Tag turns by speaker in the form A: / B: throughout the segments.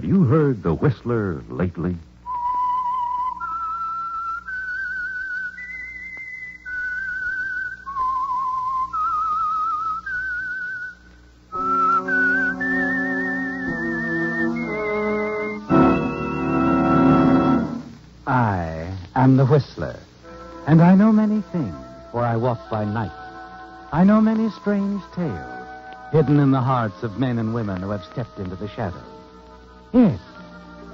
A: Have you heard the Whistler lately?
B: I am the Whistler, and I know many things, for I walk by night. I know many strange tales, hidden in the hearts of men and women who have stepped into the shadows. Yes,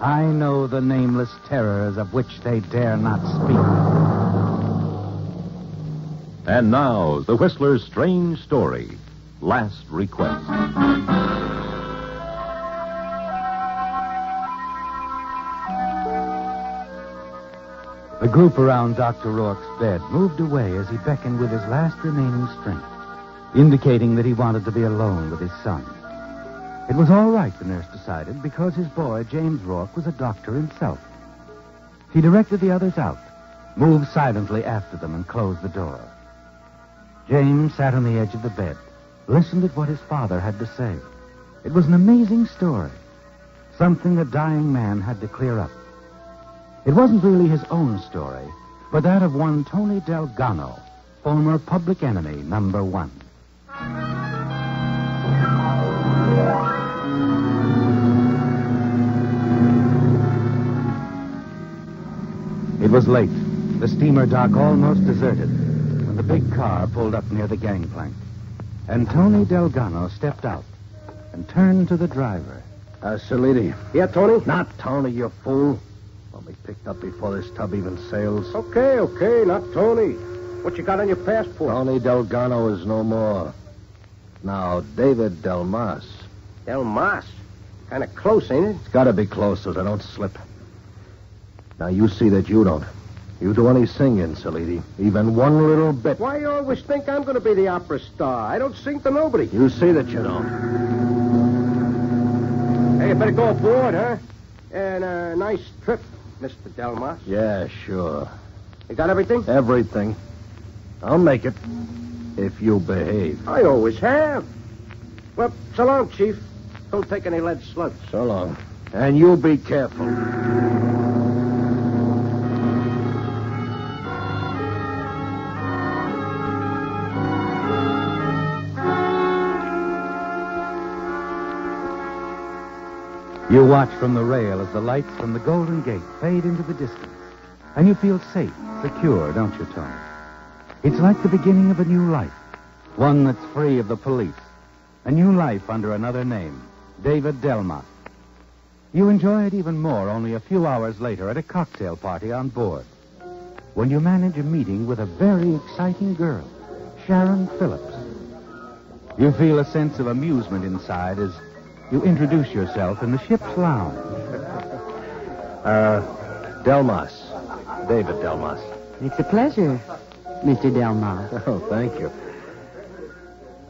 B: I know the nameless terrors of which they dare not speak.
A: And now, the Whistler's strange story, Last Request.
B: The group around Dr. Rourke's bed moved away as he beckoned with his last remaining strength, indicating that he wanted to be alone with his son. It was all right, the nurse decided, because his boy, James Rourke, was a doctor himself. He directed the others out, moved silently after them, and closed the door. James sat on the edge of the bed, listened at what his father had to say. It was an amazing story, something a dying man had to clear up. It wasn't really his own story, but that of one Tony Delgado, former public enemy number one. It was late, the steamer dock almost deserted, when the big car pulled up near the gangplank. And Tony Delgado stepped out and turned to the driver.
C: Salidi.
D: Yeah, Tony?
C: Not Tony, you fool. I'll be picked up before this tub even sails.
D: Okay, not Tony. What you got on your passport?
C: Tony Delgado is no more. Now, David Delmas.
D: Delmas? Kind of close, ain't it?
C: It's got to be close so I don't slip. Now, you see that you don't. You do any singing, Salidi. Even one little bit.
D: Why you always think I'm going to be the opera star? I don't sing to nobody.
C: You see that you don't.
D: Hey, you better go aboard, huh? And a nice trip, Mr. Delmas.
C: Yeah, sure.
D: You got everything?
C: Everything. I'll make it. If you behave.
D: I always have. Well, so long, Chief. Don't take any lead slugs.
C: So long. And you be careful.
B: You watch from the rail as the lights from the Golden Gate fade into the distance. And you feel safe, secure, don't you, Tony? It's like the beginning of a new life. One that's free of the police. A new life under another name, David Delmas. You enjoy it even more only a few hours later at a cocktail party on board, when you manage a meeting with a very exciting girl, Sharon Phillips. You feel a sense of amusement inside as you introduce yourself in the ship's lounge.
C: Delmas. David Delmas.
E: It's a pleasure, Mr. Delmas.
C: Oh, thank you.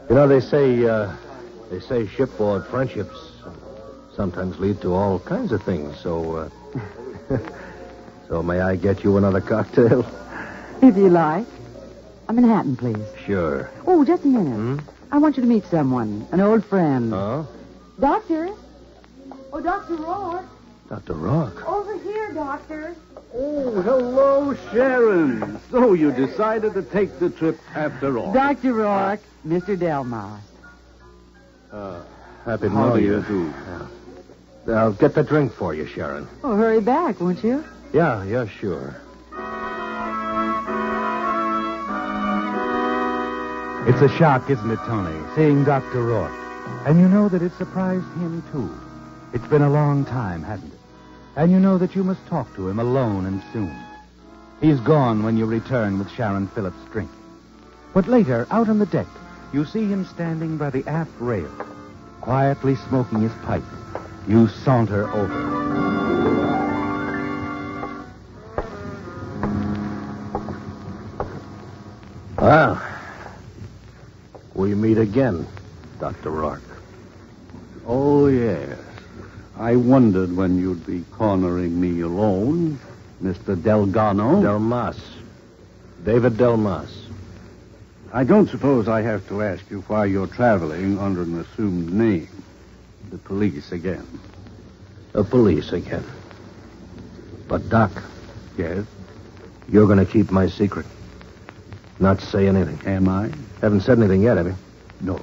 C: You know, they say shipboard friendships sometimes lead to all kinds of things, so, so may I get you another cocktail?
E: If you like. A Manhattan, please.
C: Sure.
E: Oh, just a minute. I want you to meet someone, an old friend.
C: Oh?
E: Doctor? Oh, Dr. Rourke.
C: Dr. Rourke.
E: Over here, Doctor.
F: Oh, hello, Sharon. So you decided to take the trip after all.
E: Dr. Rourke, Mr. Delmas.
C: Happy
F: How
C: New
F: do you
C: Year.
F: do?
C: I'll get the drink for you, Sharon.
E: Oh, hurry back, won't you?
C: Yeah, sure.
B: It's a shock, isn't it, Tony, seeing Dr. Rourke? And you know that it surprised him, too. It's been a long time, hasn't it? And you know that you must talk to him alone and soon. He's gone when you return with Sharon Phillips' drink. But later, out on the deck, you see him standing by the aft rail, quietly smoking his pipe. You saunter over.
C: Well, we meet again, Dr. Rourke.
F: Oh, yes. I wondered when you'd be cornering me alone, Mr. Delgado.
C: Delmas. David Delmas.
F: I don't suppose I have to ask you why you're traveling under an assumed name. The police again.
C: The police again. But, Doc,
F: Yes?
C: you're going to keep my secret. Not say anything.
F: Am I?
C: Haven't said anything yet, have you?
F: No.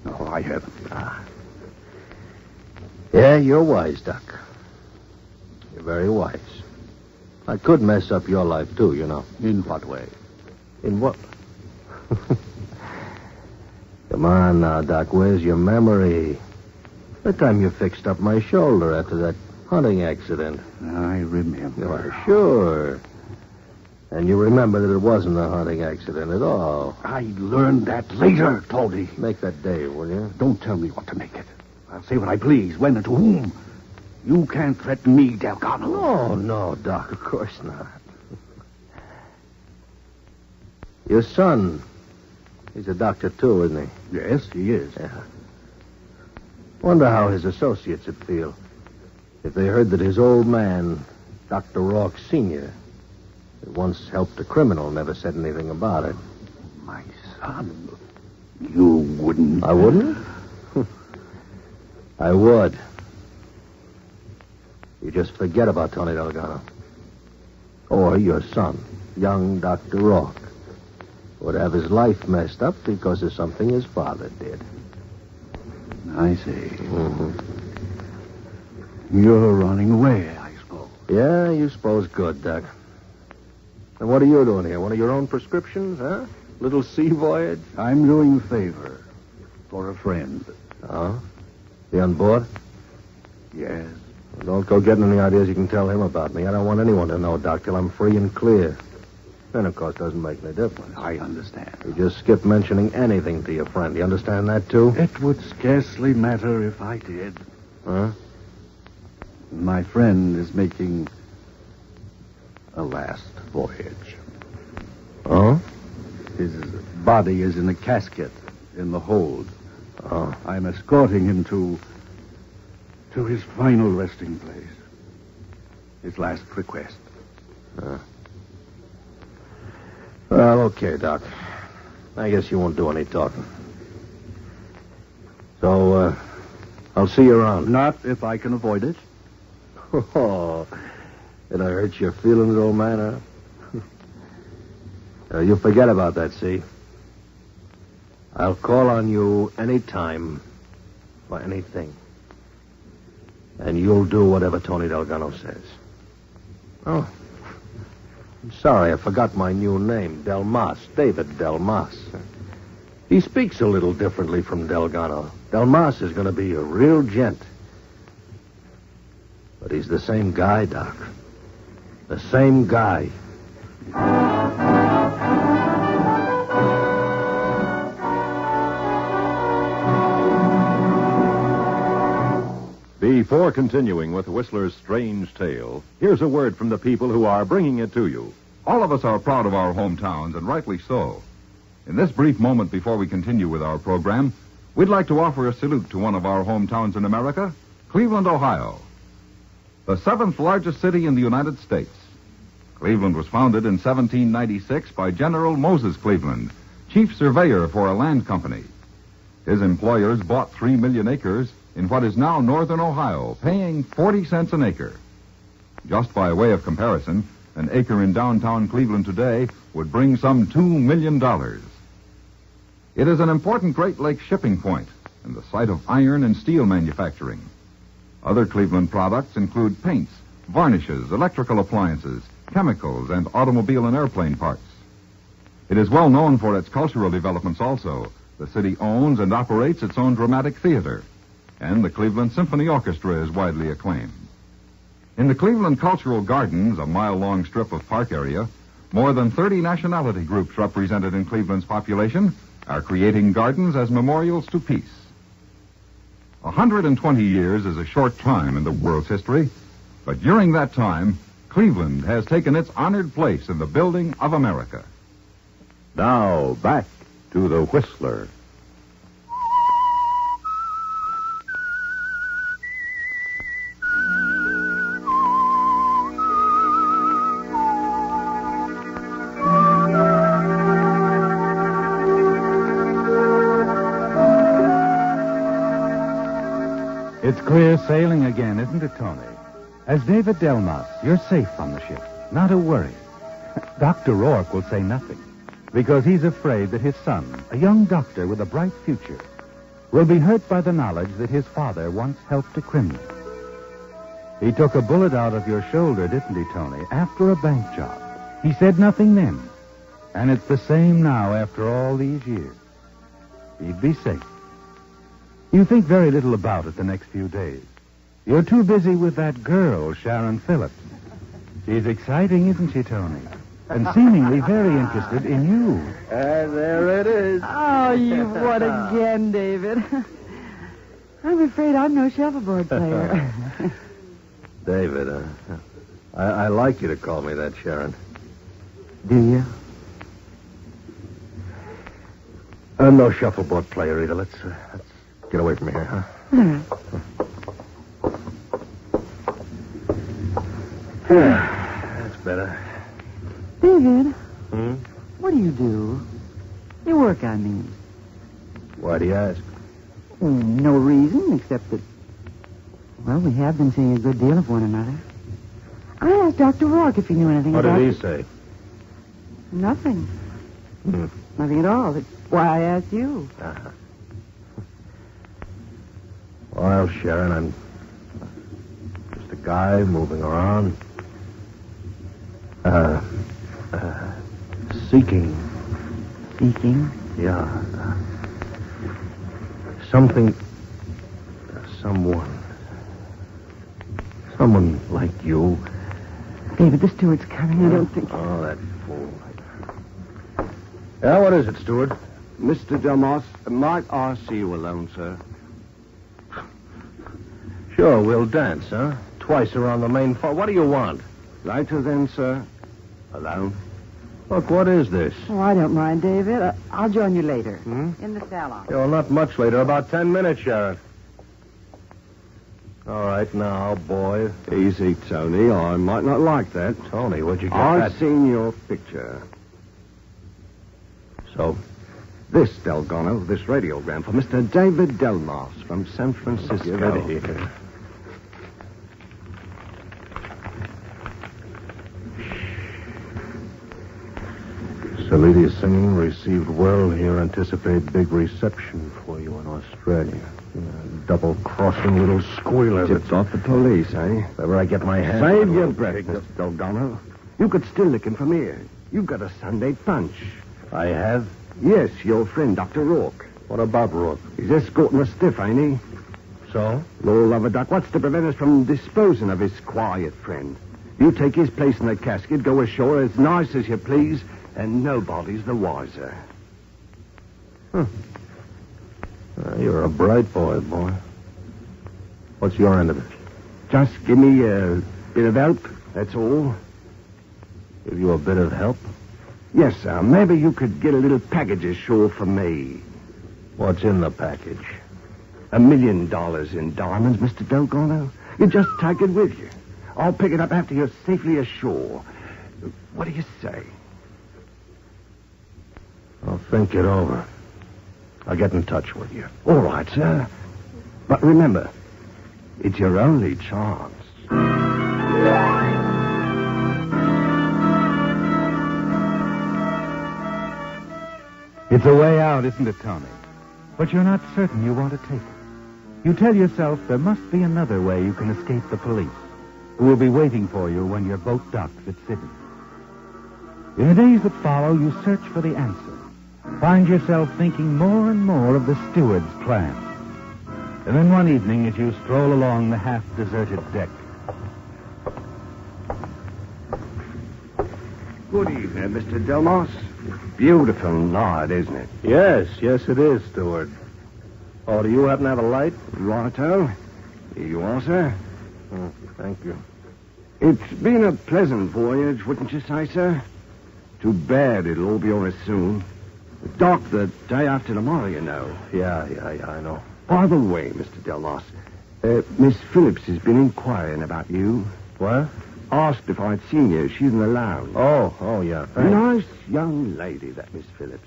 F: No, I haven't.
C: Yeah, you're wise, Doc. You're very wise. I could mess up your life, too, you know.
F: In what way?
C: In what? Come on now, Doc. Where's your memory? The time you fixed up my shoulder after that hunting accident.
F: I remember.
C: Why, sure. And you remember that it wasn't a hunting accident at all.
F: I learned that later, Tony.
C: Make that day, will you?
F: Don't tell me what to make it. I'll say what I please, when and to whom. You can't threaten me, Delgado.
C: No, Doc, of course not. Your son, he's a doctor, too, isn't he?
F: Yes, he is.
C: Yeah. Wonder how his associates would feel if they heard that his old man, Dr. Rourke Sr., that once helped a criminal, never said anything about it.
F: My son, you wouldn't...
C: I wouldn't? I would. You just forget about Tony Delgado. Or your son, young Dr. Rourke, would have his life messed up because of something his father did.
F: I see.
C: Mm-hmm.
F: You're running away, I suppose.
C: Yeah, you suppose good, Doc. And what are you doing here? One of your own prescriptions, huh? Little sea voyage?
F: I'm doing a favor for a friend.
C: Oh? You on board?
F: Yes.
C: Well, don't go getting any ideas you can tell him about me. I don't want anyone to know, Doc, till I'm free and clear. And, of course, doesn't make any difference.
F: I understand.
C: You just skip mentioning anything to your friend. You understand that, too?
F: It would scarcely matter if I did.
C: Huh?
F: My friend is making a last voyage.
C: Oh?
F: His body is in a casket in the hold.
C: Oh.
F: I'm escorting him to his final resting place. His last request.
C: Well, okay, Doc. I guess you won't do any talking. So, I'll see you around.
F: Not if I can avoid it.
C: Oh, did I hurt your feelings, old man, huh? You forget about that, see? I'll call on you any time for anything. And you'll do whatever Tony Delgado says. Oh, I'm sorry, I forgot my new name, Delmas, David Delmas. He speaks a little differently from Delgado. Delmas is going to be a real gent. But he's the same guy, Doc. The same guy.
A: Before continuing with Whistler's strange tale, here's a word from the people who are bringing it to you.
G: All of us are proud of our hometowns, and rightly so. In this brief moment before we continue with our program, we'd like to offer a salute to one of our hometowns in America, Cleveland, Ohio. The 7th largest city in the United States. Cleveland was founded in 1796 by General Moses Cleveland, chief surveyor for a land company. His employers bought 3 million acres in what is now northern Ohio, paying 40 cents an acre. Just by way of comparison, an acre in downtown Cleveland today would bring some $2 million. It is an important Great Lakes shipping point and the site of iron and steel manufacturing. Other Cleveland products include paints, varnishes, electrical appliances, chemicals, and automobile and airplane parts. It is well known for its cultural developments also. The city owns and operates its own dramatic theater, and the Cleveland Symphony Orchestra is widely acclaimed. In the Cleveland Cultural Gardens, a mile-long strip of park area, more than 30 nationality groups represented in Cleveland's population are creating gardens as memorials to peace. 120 years is a short time in the world's history, but during that time, Cleveland has taken its honored place in the building of America.
A: Now, back to the Whistler.
B: It's clear sailing again, isn't it, Tony? As David Delmas, you're safe on the ship. Not a worry. Dr. Rourke will say nothing, because he's afraid that his son, a young doctor with a bright future, will be hurt by the knowledge that his father once helped a criminal. He took a bullet out of your shoulder, didn't he, Tony, after a bank job? He said nothing then. And it's the same now after all these years. He'd be safe. You think very little about it the next few days. You're too busy with that girl, Sharon Phillips. She's exciting, isn't she, Tony? And seemingly very interested in you.
C: There it is.
E: Oh, you've won again, David. I'm afraid I'm no shuffleboard player.
C: David, I like you to call me that, Sharon.
E: Do you?
C: No shuffleboard player either. Let's get away from here, huh? That's better.
E: David. What do you do? Your work, I mean.
C: Why do you ask?
E: No reason, except that, well, we have been seeing a good deal of one another. I asked Dr. Rourke if he knew anything
C: What
E: about...
C: did he say?
E: Nothing. Nothing at all. That's why I asked you.
C: Uh-huh. Well, Sharon, I'm just a guy moving around. Seeking.
E: Seeking?
C: Yeah. Something. Someone like you.
E: David, the steward's coming. I don't think...
C: Oh, that fool. Yeah, what is it, steward?
D: Mr. Delmas, might I see you alone, sir?
C: Sure, we'll dance, huh? Twice around the main floor. What do you want?
D: Later then, sir. Alone.
C: Look, what is this?
E: Oh, I don't mind, David. I'll join you later. In the salon.
C: Yeah, well, not much later. About 10 minutes, Sharon. All right, now, boy.
D: Easy, Tony. I might not like that.
C: Tony, where'd you get
D: I've
C: that?
D: seen your picture.
C: So?
D: This, Delgado, this radiogram for Mr. David Delmas from San Francisco.
C: Get out of here. Salidi's singing received well here. Anticipate big reception for you in Australia. Double-crossing little squealer.
D: Tipped off the police, eh?
C: If ever I get my hands...
D: Save your breath, Mr. Delgado. You could still lick him from here. You've got a Sunday punch.
C: I have?
D: Yes, your friend, Dr. Rourke.
C: What about Rourke?
D: He's escorting a stiff, ain't he?
C: So?
D: Lord love a duck, what's to prevent us from disposing of his quiet friend? You take his place in the casket, go ashore as nice as you please, and nobody's the wiser.
C: You're a bright boy. What's your end of it?
D: Just give me a bit of help, that's all.
C: Give you a bit of help?
D: Yes, sir. Maybe you could get a little package ashore for me.
C: What's in the package?
D: $1 million in diamonds, Mr. Delgado. You just take it with you. I'll pick it up after you're safely ashore. What do you say?
C: I'll think it over. I'll get in touch with you.
D: All right, sir. But remember, it's your only chance.
B: It's a way out, isn't it, Tony? But you're not certain you want to take it. You tell yourself there must be another way you can escape the police, who will be waiting for you when your boat docks at Sydney. In the days that follow, you search for the answer. Find yourself thinking more and more of the steward's plan. And then one evening, as you stroll along the half-deserted deck...
D: Good evening, Mr. Delmas. Beautiful night, isn't it?
C: Yes, it is, steward. Oh, do you happen to have a light?
D: Righto. Here you are, sir.
C: Oh, thank you.
D: It's been a pleasant voyage, wouldn't you say, sir? Too bad it'll all be over soon. Dock the day after tomorrow, you know.
C: Yeah, I know.
D: By the way, Mr. Delmas, Miss Phillips has been inquiring about you.
C: What?
D: Asked if I'd seen you. She's in the lounge.
C: Oh, yeah, thanks.
D: Nice young lady, that Miss Phillips.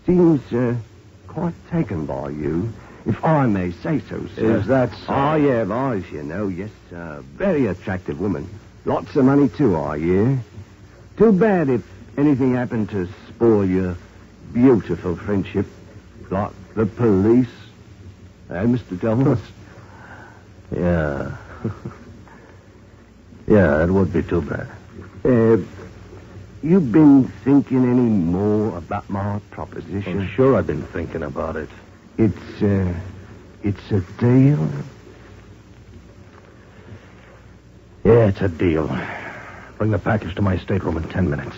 D: Seems quite taken by you. if I may say so, sir.
C: Is that so?
D: I have eyes, you know, yes. Very attractive woman. Lots of money, too, I hear. Too bad if anything happened to spoil your beautiful friendship. Like the police. Eh, Mr. Delmas?
C: Yeah. Yeah, it would be too bad.
D: You been thinking any more about my proposition?
C: Oh, sure, I've been thinking about it.
D: It's a deal?
C: Yeah, it's a deal. Bring the package to my stateroom in 10 minutes.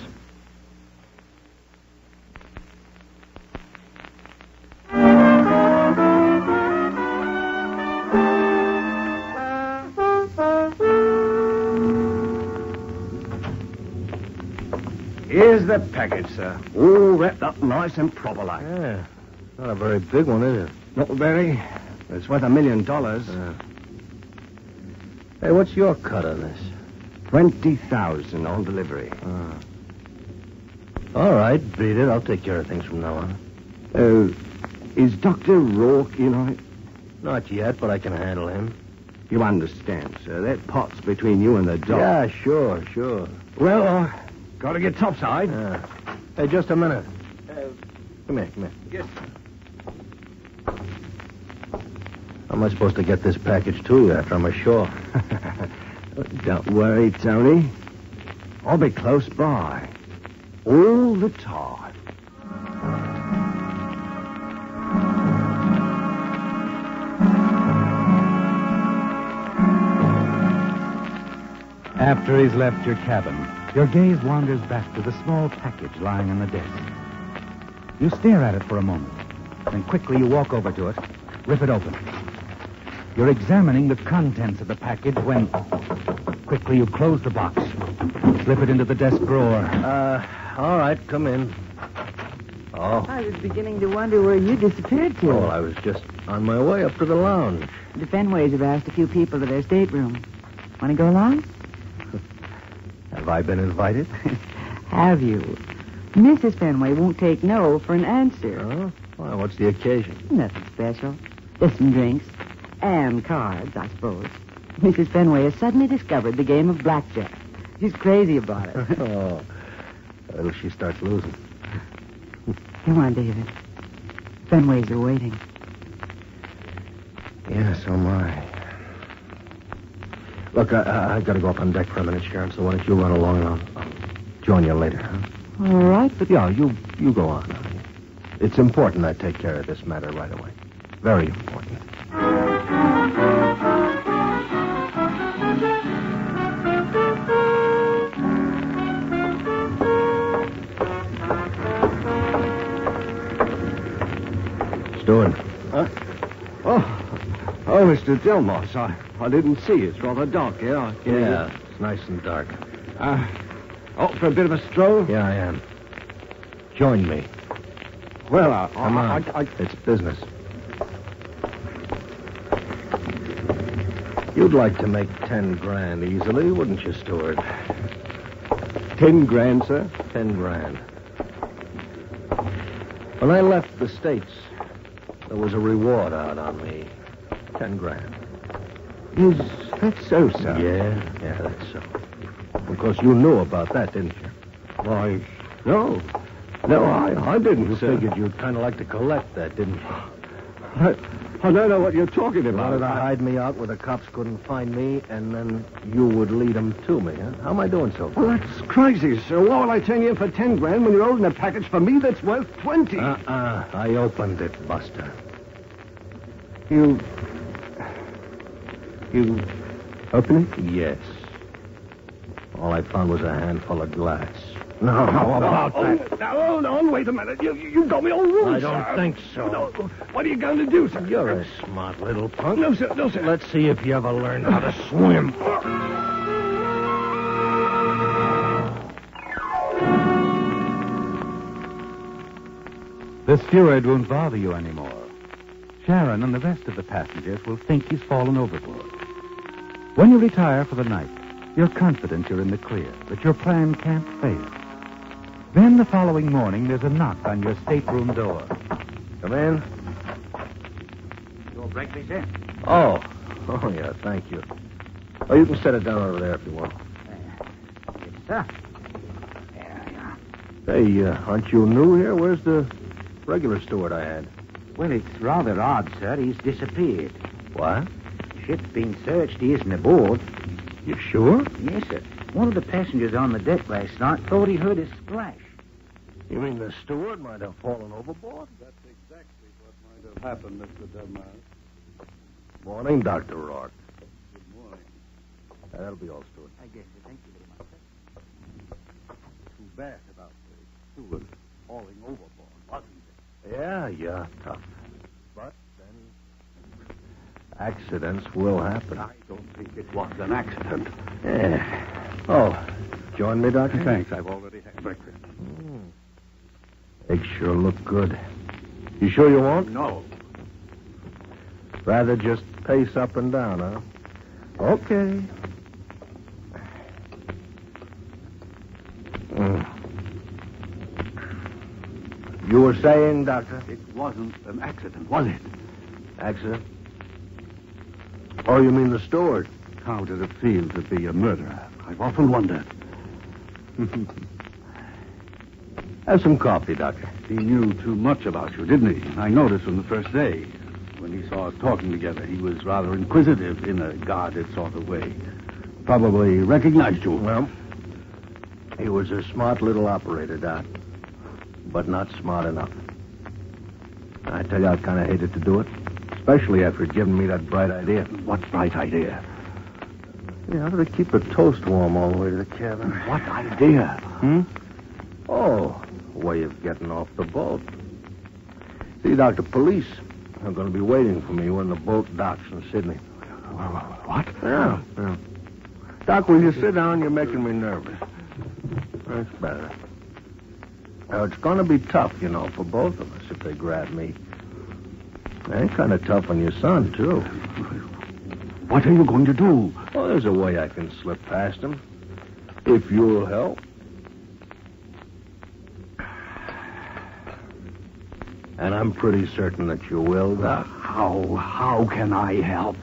D: Here's the package, sir. All wrapped up nice and proper like.
C: Yeah. Not a very big one, is it?
D: Not very. It's worth $1 million.
C: Hey, what's your cut of this?
D: 20,000 on delivery.
C: All right, beat it. I'll take care of things from now on.
D: Is Dr. Rourke in on it?
C: Not yet, but I can handle him.
D: You understand, sir. That pot's between you and the doc.
C: Yeah, sure.
D: Well, gotta get topside.
C: Hey, just a minute. Come here.
D: Yes.
C: How am I supposed to get this package to you after I'm ashore?
D: Don't worry, Tony. I'll be close by. All the time.
B: After he's left your cabin, your gaze wanders back to the small package lying on the desk. You stare at it for a moment, then quickly you walk over to it, rip it open. You're examining the contents of the package when quickly you close the box, slip it into the desk drawer.
C: All right, come in. Oh.
E: I was beginning to wonder where you disappeared to.
C: Well, I was just on my way up to the lounge.
E: The Fenways have asked a few people to their stateroom. Want to go along?
C: Have I been invited?
E: Have you? Mrs. Fenway won't take no for an answer.
C: Oh? Well, what's the occasion?
E: Nothing special. Just some drinks. And cards, I suppose. Mrs. Fenway has suddenly discovered the game of blackjack. She's crazy about it.
C: Oh. Well, she starts losing.
E: Come on, David. Fenways are waiting.
C: Yeah, so am I. Look, I got to go up on deck for a minute, Sheriff, so why don't you run along and I'll join you later, huh?
E: All right, but...
C: Yeah, you go on. It's important I take care of this matter right away. Very important. Steward.
D: Huh? Oh, Mr. Delmas, I didn't see. It's rather dark here.
C: Yeah, it's nice and dark.
D: Out for a bit of a stroll?
C: Yeah, I am. Join me.
D: Well,
C: Come on. It's business. You'd like to make 10 grand easily, wouldn't you, Steward?
D: 10 grand, sir?
C: 10 grand. When I left the States, there was a reward out on me. 10 grand.
D: Is that so, sir?
C: Yeah, that's so. Of course, you knew about that, didn't you?
D: Why, no. No, I didn't,
C: You
D: sir.
C: figured you'd kind of like to collect that, didn't you?
D: I don't know what you're talking
C: You
D: about.
C: wanted to hide me out where the cops couldn't find me, and then you would lead them to me, huh? How am I doing so far?
D: Well, that's crazy, sir. Why would I turn you in for 10 grand when you're holding a package for me that's worth 20?
C: I opened it, Buster.
D: You open it?
C: Yes. All I found was a handful of glass.
D: No, how
C: about
D: that? Now, hold on, wait a minute. You got me all wrong,
C: I don't think so.
D: No, what are you going to do, sir?
C: You're a smart little punk.
D: No, sir, no, sir.
C: Let's see if you ever learn how to swim.
B: The steward won't bother you anymore. Sharon and the rest of the passengers will think he's fallen overboard. When you retire for the night, you're confident you're in the clear, that your plan can't fail. Then the following morning, there's a knock on your stateroom door.
C: Come in.
H: Your breakfast, sir?
C: Oh, yeah, thank you. Oh, you can set it down over there if you want.
H: Yes, sir. There we are.
C: Hey, aren't you new here? Where's the regular steward I had?
H: Well, it's rather odd, sir. He's disappeared.
C: What?
H: Ship's been searched. He isn't aboard.
C: You sure?
H: Yes, sir. One of the passengers on the deck last night thought he heard a splash.
C: You mean the steward might have fallen overboard?
F: That's exactly what might have happened, Mr. Delmar.
C: Morning, Dr. Rourke.
F: Good morning.
C: That'll be all, steward.
H: I guess so. Thank you very much, sir.
F: Too bad about the steward falling overboard, wasn't it?
C: Yeah, tough. But then accidents will happen.
F: I don't think it was an accident.
C: Yeah. Oh, join me, Doctor?
F: Thanks, I've already had breakfast.
C: Eggs sure look good. You sure you won't?
F: No.
C: Rather just pace up and down, huh? Okay. You were saying, Doctor?
F: It wasn't an accident, was it?
C: Accident? Oh, you mean the steward?
F: How did it feel to be a murderer? I've often wondered.
C: Have some coffee, Doctor.
F: He knew too much about you, didn't he? I noticed from the first day. When he saw us talking together, he was rather inquisitive in a guarded sort of way. Probably recognized you.
C: Well, he was a smart little operator, Doc. But not smart enough. I tell you, I kind of hated to do it. Especially after he'd given me that bright idea.
F: What bright idea?
C: Yeah, how to keep a toast warm all the way to the cabin.
F: What idea?
C: Oh, way of getting off the boat. See, Doctor, police are going to be waiting for me when the boat docks in Sydney.
F: What?
C: Yeah. Doc, will you sit down? You're making me nervous. That's better. Now, it's going to be tough, you know, for both of us if they grab me. And kind of tough on your son, too.
F: What are you going to do?
C: Well, there's a way I can slip past him. If you'll help. And I'm pretty certain that you will, Doc.
F: How can I help?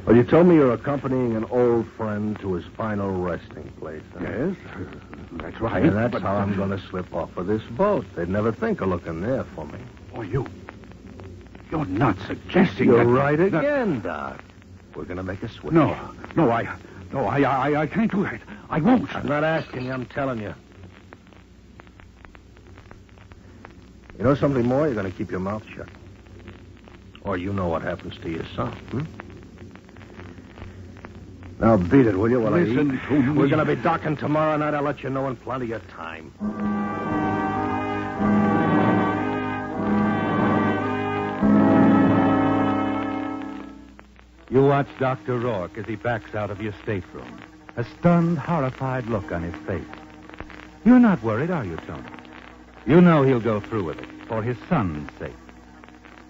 C: Well, you told me you're accompanying an old friend to his final resting place. Huh?
F: Yes, that's right.
C: And that's how I'm going to slip off of this boat. They'd never think of looking there for me.
F: Oh, you're not suggesting
C: You're
F: that...
C: right
F: that-
C: again, Doc. We're going to make a switch.
F: No, I can't do that. I won't.
C: I'm not asking you, I'm telling you. You know something more? You're going to keep your mouth shut. Or you know what happens to your son, Now beat it, will you, while
F: Listen
C: I eat?
F: to me.
C: We're going to be docking tomorrow night. I'll let you know in plenty of time.
B: You watch Dr. Rourke as he backs out of your stateroom, a stunned, horrified look on his face. You're not worried, are you, Tony? You know he'll go through with it, for his son's sake.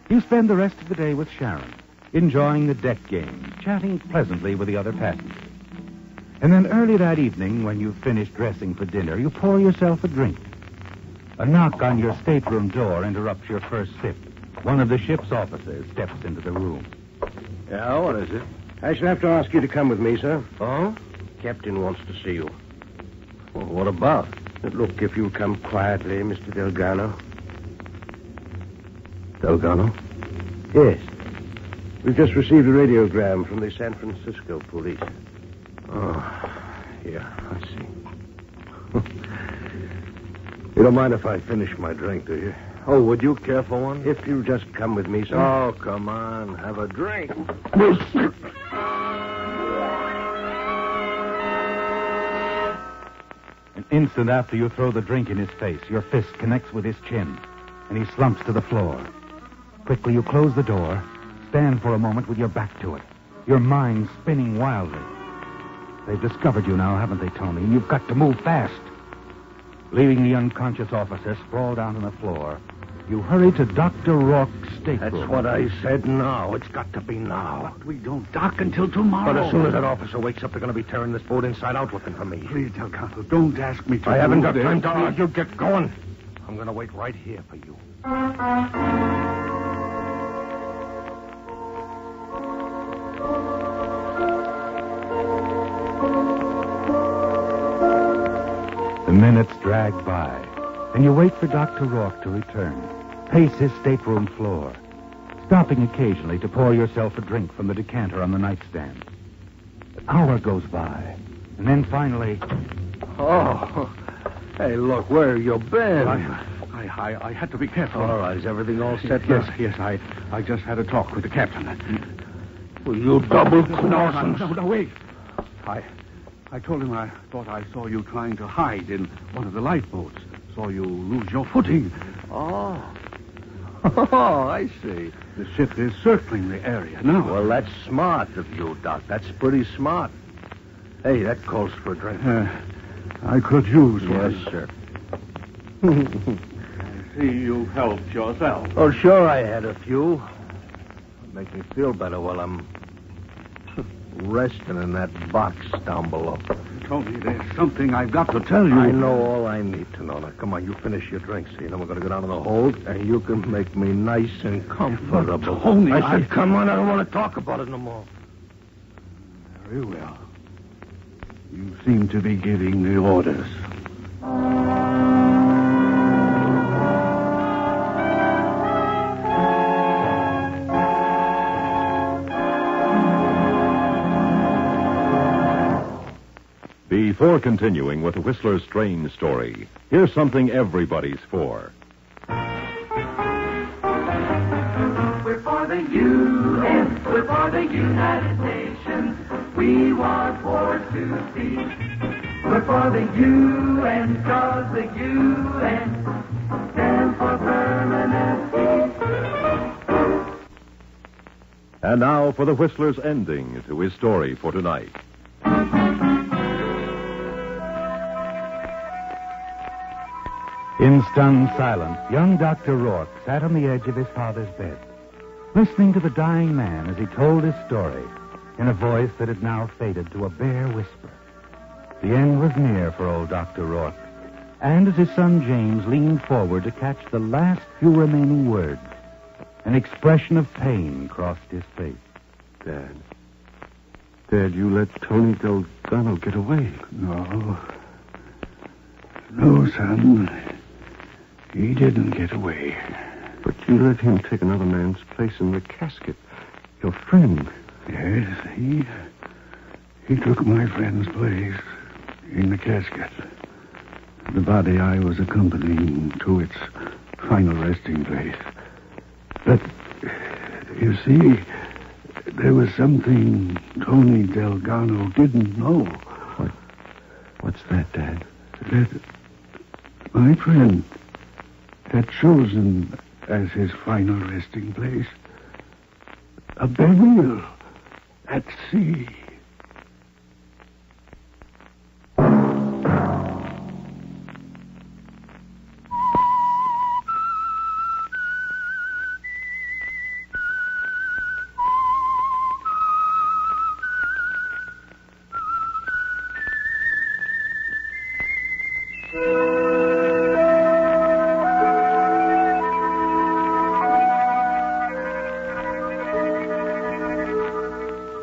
B: You spend the rest of the day with Sharon, enjoying the deck game, chatting pleasantly with the other passengers. And then early that evening, when you've finished dressing for dinner, you pour yourself a drink. A knock on your stateroom door interrupts your first sip. One of the ship's officers steps into the room.
C: Yeah, what is it?
D: I shall have to ask you to come with me, sir.
C: Oh?
D: Captain wants to see you.
C: Well, what about?
D: Look, if you'll come quietly, Mr. Delgado.
C: Delgado?
D: Yes. We've just received a radiogram from the San Francisco police.
C: Oh, yeah, I see. You don't mind if I finish my drink, do you? Oh, would you care for one?
D: If you'll just come with me, sir.
C: Oh, come on. Have a drink.
B: An instant after you throw the drink in his face, your fist connects with his chin, and he slumps to the floor. Quickly, you close the door, stand for a moment with your back to it, your mind spinning wildly. They've discovered you now, haven't they, Tony? And you've got to move fast. Leaving the unconscious officer sprawled out on the floor, you hurry to Dr. Rourke's stateroom.
C: That's what I said now. It's got to be now.
F: But we don't dock until tomorrow.
C: But as soon as that officer wakes up, they're going to be tearing this boat inside out looking for me.
F: Please, Delgado, don't ask me to...
C: I haven't
F: do
C: got
F: this.
C: time to argue. Get going. I'm going to wait right here for you.
B: minutes drag by, and you wait for Dr. Rourke to return, pace his stateroom floor, stopping occasionally to pour yourself a drink from the decanter on the nightstand. An hour goes by, and then finally...
C: Oh, hey, look, where you been?
F: I had to be careful.
C: All right, is everything all set?
F: Yes, I just had a talk with the captain.
C: Will you double-cross?
F: No, wait. I told him I thought I saw you trying to hide in one of the lifeboats. Saw you lose your footing.
C: Oh, I see.
F: The ship is circling the area now.
C: Well, that's smart of you, Doc. That's pretty smart. Hey, that calls for a drink.
F: I could use one.
C: Yes, sir.
F: I see you helped yourself.
C: Oh, sure, I had a few. Make me feel better while I'm resting in that box down below.
F: Tony, there's something I've got to tell you.
C: I know all I need to know. Now, come on, you finish your drink, see? Then we're going to go down to the hold, and you can make me nice and comfortable.
F: But, Tony,
C: I said, come on, I don't want to talk about it no more.
F: Very well. You seem to be giving the orders.
A: Before continuing with the Whistler's strange story, here's something everybody's for.
I: We're for the UN, we're for the United Nations. We want war to cease. We're for the UN, cause the UN stands for permanent peace.
A: And now for the Whistler's ending to his story for tonight.
B: In stunned silence, young Dr. Rourke sat on the edge of his father's bed, listening to the dying man as he told his story in a voice that had now faded to a bare whisper. The end was near for old Dr. Rourke, and as his son James leaned forward to catch the last few remaining words, an expression of pain crossed his face.
F: Dad, you let Tony Delgado get away. No, son. He didn't get away.
D: But you let him take another man's place in the casket. Your friend.
F: Yes, he took my friend's place in the casket. The body I was accompanying to its final resting place. But, you see, there was something Tony Delgado didn't know.
D: What's that, Dad?
F: That my friend had chosen as his final resting place a burial at sea.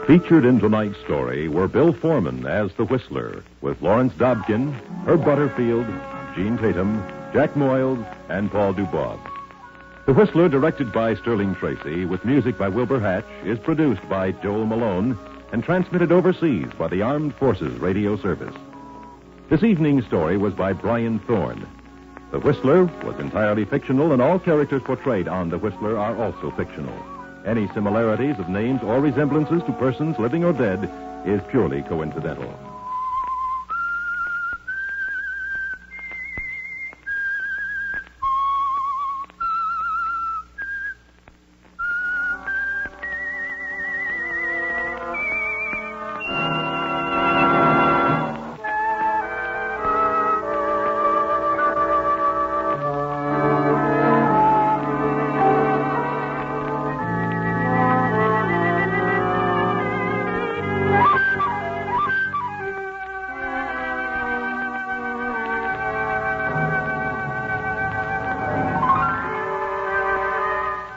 A: Featured in tonight's story were Bill Foreman as the Whistler, with Lawrence Dobkin, Herb Butterfield, Gene Tatum, Jack Moyles, and Paul Dubois. The Whistler, directed by Sterling Tracy, with music by Wilbur Hatch, is produced by Joel Malone and transmitted overseas by the Armed Forces Radio Service. This evening's story was by Brian Thorne. The Whistler was entirely fictional, and all characters portrayed on The Whistler are also fictional. Any similarities of names or resemblances to persons living or dead is purely coincidental.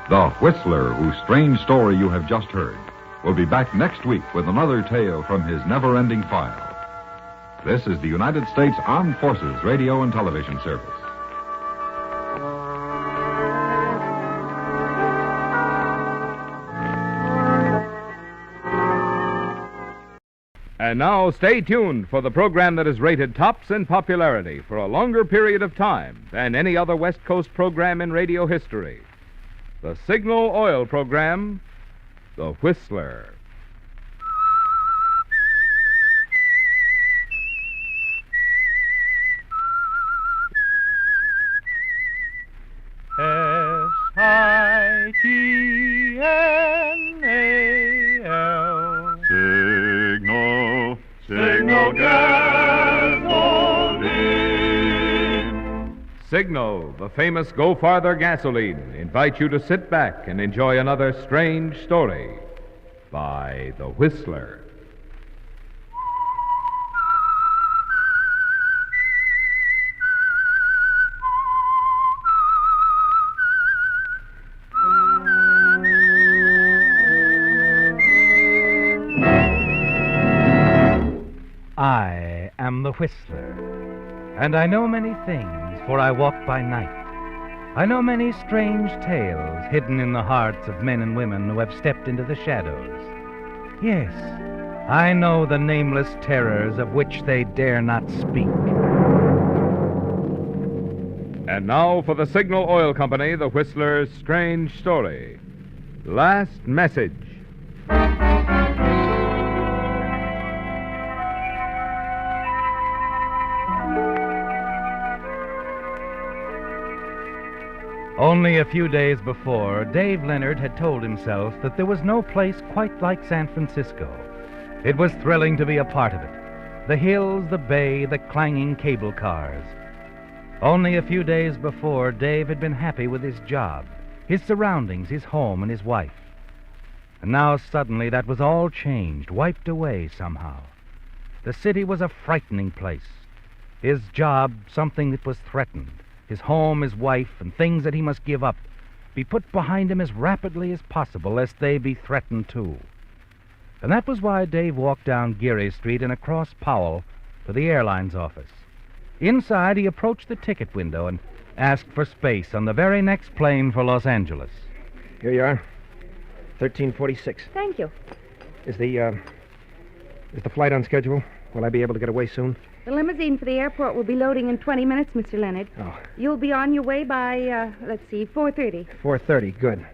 G: The Whistler, whose strange story you have just heard, will be back next week with another tale from his never-ending file. This is the United States Armed Forces Radio and Television Service.
J: And now stay tuned for the program that is rated tops in popularity for a longer period of time than any other West Coast program in radio history. The Signal Oil program, The Whistler.
I: Signal. Signal gasoline.
J: Signal, the famous Go Farther gasoline, invites you to sit back and enjoy another strange story by The Whistler.
B: I am the Whistler, and I know many things, for I walk by night. I know many strange tales hidden in the hearts of men and women who have stepped into the shadows. Yes, I know the nameless terrors of which they dare not speak.
J: And now for the Signal Oil Company, The Whistler's strange story. Last Message.
B: Only a few days before, Dave Leonard had told himself that there was no place quite like San Francisco. It was thrilling to be a part of it. The hills, the bay, the clanging cable cars. Only a few days before, Dave had been happy with his job, his surroundings, his home, and his wife. And now suddenly that was all changed, wiped away somehow. The city was a frightening place. His job, something that was threatened. His home, his wife, and things that he must give up be put behind him as rapidly as possible, lest they be threatened too. And that was why Dave walked down Geary Street and across Powell to the airline's office. Inside, he approached the ticket window and asked for space on the very next plane for Los Angeles.
K: Here you are. 1346.
L: Thank you.
K: Is the flight on schedule? Will I be able to get away soon?
L: The limousine for the airport will be loading in 20 minutes, Mr. Leonard.
K: Oh.
L: You'll be on your way by, 4:30.
K: 4:30. Good.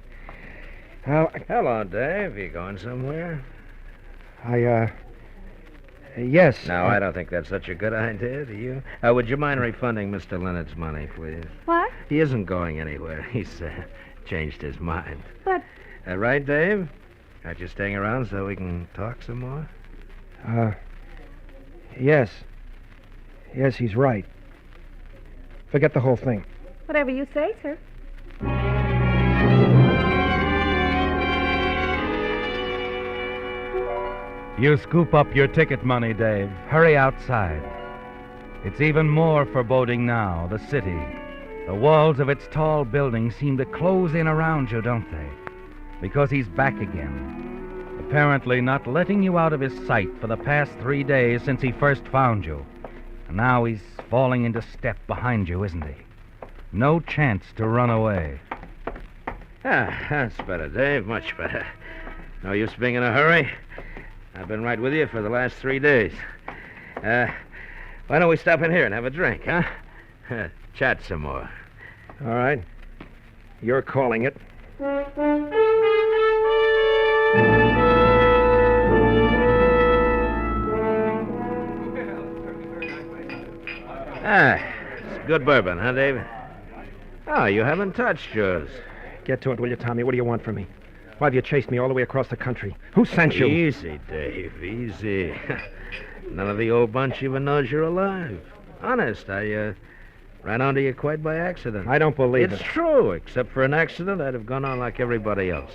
C: Hello, Dave. You going somewhere?
K: Yes.
C: No, I don't think that's such a good idea, do you? Would you mind refunding Mr. Leonard's money, please?
L: What?
C: He isn't going anywhere. He's changed his mind.
L: But...
C: Right, Dave? Aren't you staying around so we can talk some more?
K: Yes. Yes, he's right. Forget the whole thing.
L: Whatever you say, sir.
B: You scoop up your ticket money, Dave. Hurry outside. It's even more foreboding now, the city. The walls of its tall buildings seem to close in around you, don't they? Because he's back again. Apparently not letting you out of his sight for the past 3 days since he first found you. And now he's falling into step behind you, isn't he? No chance to run away.
C: That's better, Dave. Much better. No use being in a hurry. I've been right with you for the last 3 days. Why don't we stop in here and have a drink, huh? Chat some more.
K: All right. You're calling it.
C: It's good bourbon, huh, Dave? Oh, you haven't touched yours.
K: Get to it, will you, Tommy? What do you want from me? Why have you chased me all the way across the country? Who sent you?
C: Easy, Dave, easy. None of the old bunch even knows you're alive. Honest, I ran onto you quite by accident.
K: I don't believe it.
C: It's true. Except for an accident, I'd have gone on like everybody else,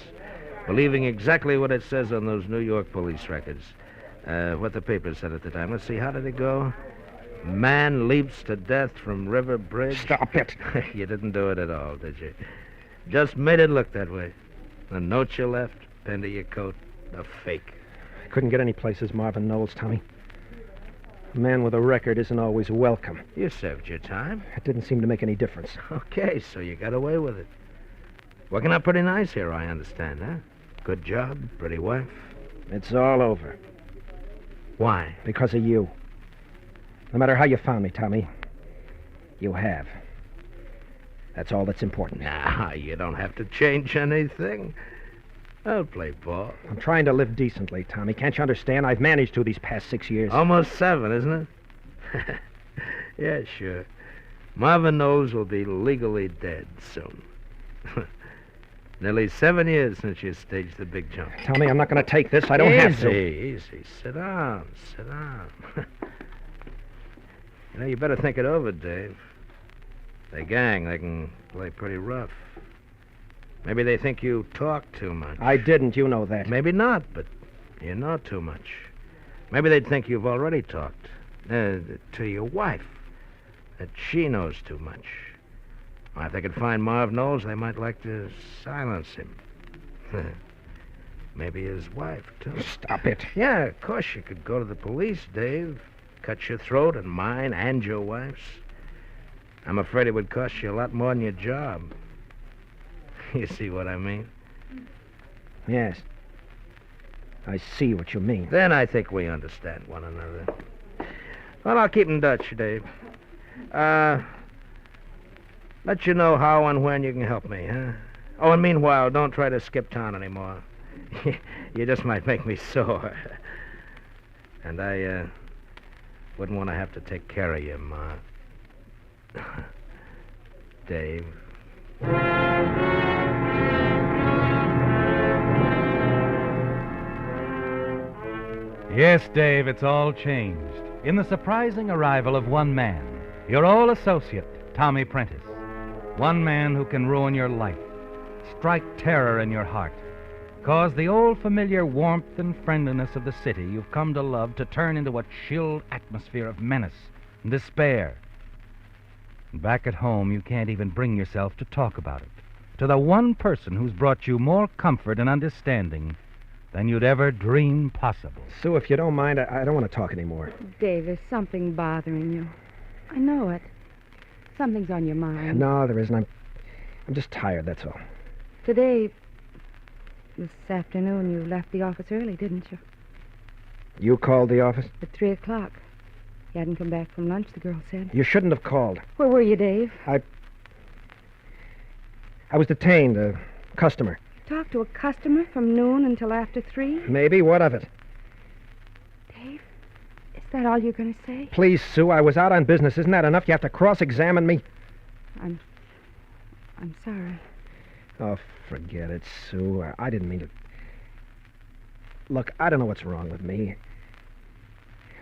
C: believing exactly what it says on those New York police records. What the paper said at the time. Let's see, how did it go? Man leaps to death from River Bridge.
K: Stop it.
C: You didn't do it at all, did you? Just made it look that way. The note you left, into your coat, a fake.
K: Couldn't get any places Marvin Knowles, Tommy. A man with a record isn't always welcome.
C: You served your time.
K: It didn't seem to make any difference.
C: Okay, so you got away with it. Working out pretty nice here, I understand, huh? Good job, pretty wife.
K: It's all over.
C: Why?
K: Because of you. No matter how you found me, Tommy, you have. That's all that's important.
C: Nah, you don't have to change anything. I'll play ball.
K: I'm trying to live decently, Tommy. Can't you understand? I've managed to these past 6 years.
C: Almost 7, isn't it? Yeah, sure. Marvin Knowles will be legally dead soon. Nearly 7 years since you staged the big jump.
K: Tommy, I'm not going to take this. I don't have to.
C: Easy. Sit down. You know, you better think it over, Dave. The gang, they can play pretty rough. Maybe they think you talk too much.
K: I didn't, you know that.
C: Maybe not, but you know too much. Maybe they'd think you've already talked to your wife, that she knows too much. Well, if they could find Marv Knowles, they might like to silence him. Maybe his wife, too.
K: Stop it.
C: Yeah, of course you could go to the police, Dave. Cut your throat and mine and your wife's. I'm afraid it would cost you a lot more than your job. You see what I mean?
K: Yes. I see what you mean.
C: Then I think we understand one another. Well, I'll keep in touch, Dave. Let you know how and when you can help me, huh? Oh, and meanwhile, don't try to skip town anymore. You just might make me sore. And I, wouldn't want to have to take care of you, Ma. Dave.
B: Yes, Dave, it's all changed. In the surprising arrival of one man, your old associate, Tommy Prentice. One man who can ruin your life, strike terror in your heart, cause the old familiar warmth and friendliness of the city you've come to love to turn into a chilled atmosphere of menace and despair. And back at home, you can't even bring yourself to talk about it to the one person who's brought you more comfort and understanding than you'd ever dream possible.
K: Sue, if you don't mind, I don't want to talk anymore.
L: Dave, there's something bothering you. I know it. Something's on your mind.
K: No, there isn't. I'm just tired, that's all.
L: This afternoon, you left the office early, didn't you?
K: You called the office?
L: At 3 o'clock. You hadn't come back from lunch, the girl said.
K: You shouldn't have called.
L: Where were you, Dave?
K: I was detained, a customer.
L: Talked to a customer from noon until after 3?
K: Maybe. What of it?
L: Dave, is that all you're going to say?
K: Please, Sue, I was out on business. Isn't that enough? You have to cross-examine me?
L: I'm sorry.
K: Oh, forget it, Sue. I didn't mean to... Look, I don't know what's wrong with me.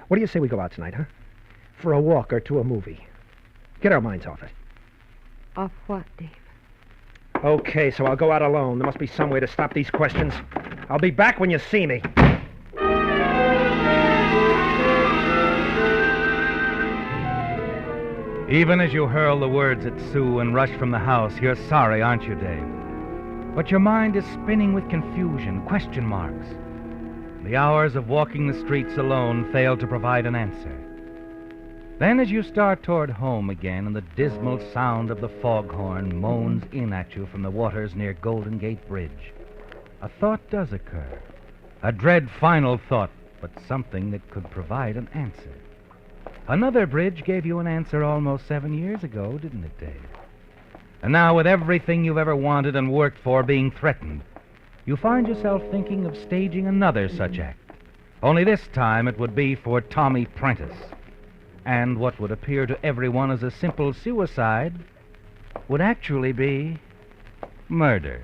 K: What do you say we go out tonight, huh? For a walk or to a movie. Get our minds off it.
L: Off what, Dave?
K: Okay, so I'll go out alone. There must be some way to stop these questions. I'll be back when you see me.
B: Even as you hurl the words at Sue and rush from the house, you're sorry, aren't you, Dave? But your mind is spinning with confusion, question marks. The hours of walking the streets alone fail to provide an answer. Then as you start toward home again and the dismal sound of the foghorn moans in at you from the waters near Golden Gate Bridge, a thought does occur. A dread final thought, but something that could provide an answer. Another bridge gave you an answer almost 7 years ago, didn't it, Dave? And now with everything you've ever wanted and worked for being threatened, you find yourself thinking of staging another such act. Only this time it would be for Tommy Prentice. And what would appear to everyone as a simple suicide would actually be murder.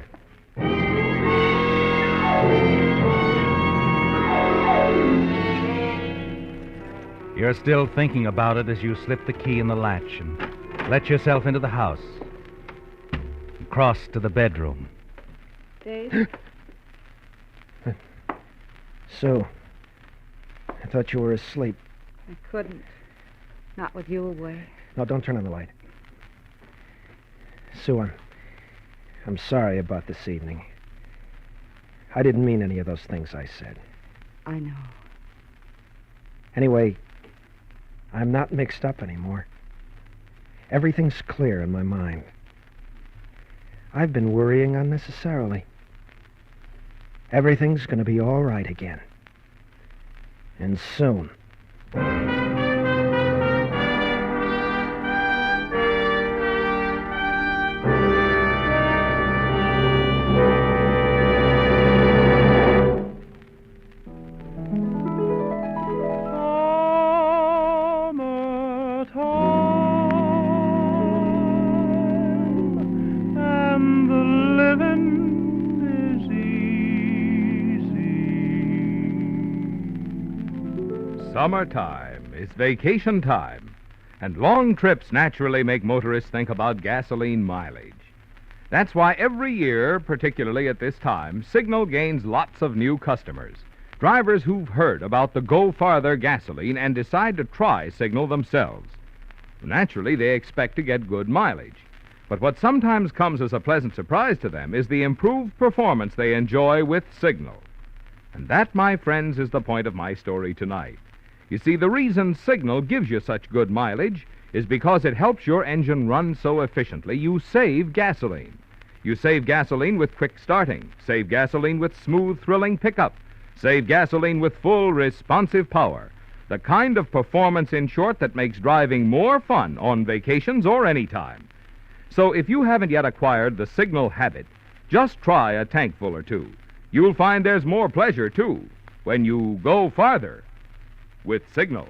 B: You're still thinking about it as you slip the key in the latch and let yourself into the house. You cross to the bedroom.
L: Dave?
K: Sue, I thought you were asleep.
L: I couldn't. Not with you away.
K: No, don't turn on the light. Sue, I'm sorry about this evening. I didn't mean any of those things I said.
L: I know.
K: Anyway, I'm not mixed up anymore. Everything's clear in my mind. I've been worrying unnecessarily. Everything's going to be all right again. And soon.
J: Summertime is vacation time, and long trips naturally make motorists think about gasoline mileage. That's why every year, particularly at this time, Signal gains lots of new customers. Drivers who've heard about the Go Farther gasoline and decide to try Signal themselves. Naturally, they expect to get good mileage. But what sometimes comes as a pleasant surprise to them is the improved performance they enjoy with Signal. And that, my friends, is the point of my story tonight. You see, the reason Signal gives you such good mileage is because it helps your engine run so efficiently you save gasoline. You save gasoline with quick starting, save gasoline with smooth, thrilling pickup, save gasoline with full, responsive power. The kind of performance, in short, that makes driving more fun on vacations or any time. So if you haven't yet acquired the Signal habit, just try a tankful or two. You'll find there's more pleasure, too, when you go farther with Signal.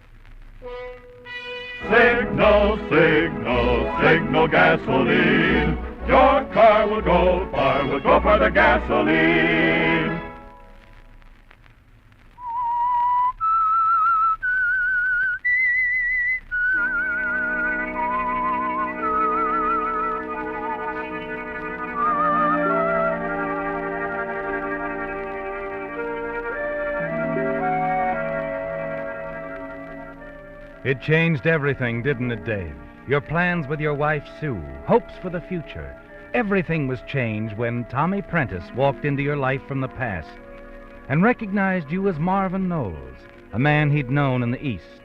I: Signal, signal, signal gasoline. Your car will go for the gasoline.
B: It changed everything, didn't it, Dave? Your plans with your wife, Sue, hopes for the future. Everything was changed when Tommy Prentice walked into your life from the past and recognized you as Marvin Knowles, a man he'd known in the East,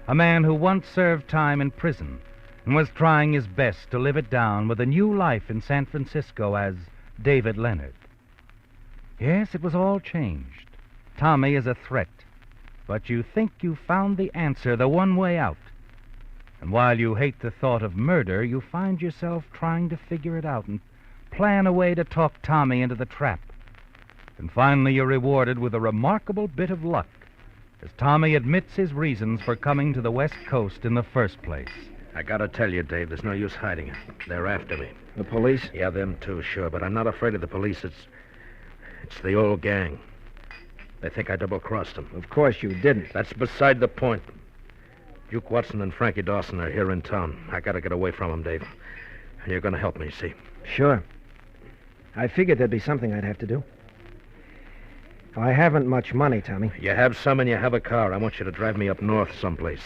B: a man who once served time in prison and was trying his best to live it down with a new life in San Francisco as David Leonard. Yes, it was all changed. Tommy is a threat. But you think you found the answer, the one way out. And while you hate the thought of murder, you find yourself trying to figure it out and plan a way to talk Tommy into the trap. And finally you're rewarded with a remarkable bit of luck as Tommy admits his reasons for coming to the West Coast in the first place.
C: I gotta tell you, Dave, there's no use hiding it. They're after me.
K: The police?
C: Yeah, them too, sure, but I'm not afraid of the police. It's the old gang. They think I double-crossed them.
K: Of course you didn't.
C: That's beside the point. Duke Watson and Frankie Dawson are here in town. I gotta get away from them, Dave. And you're gonna help me, see?
K: Sure. I figured there'd be something I'd have to do. I haven't much money, Tommy.
C: You have some and you have a car. I want you to drive me up north someplace.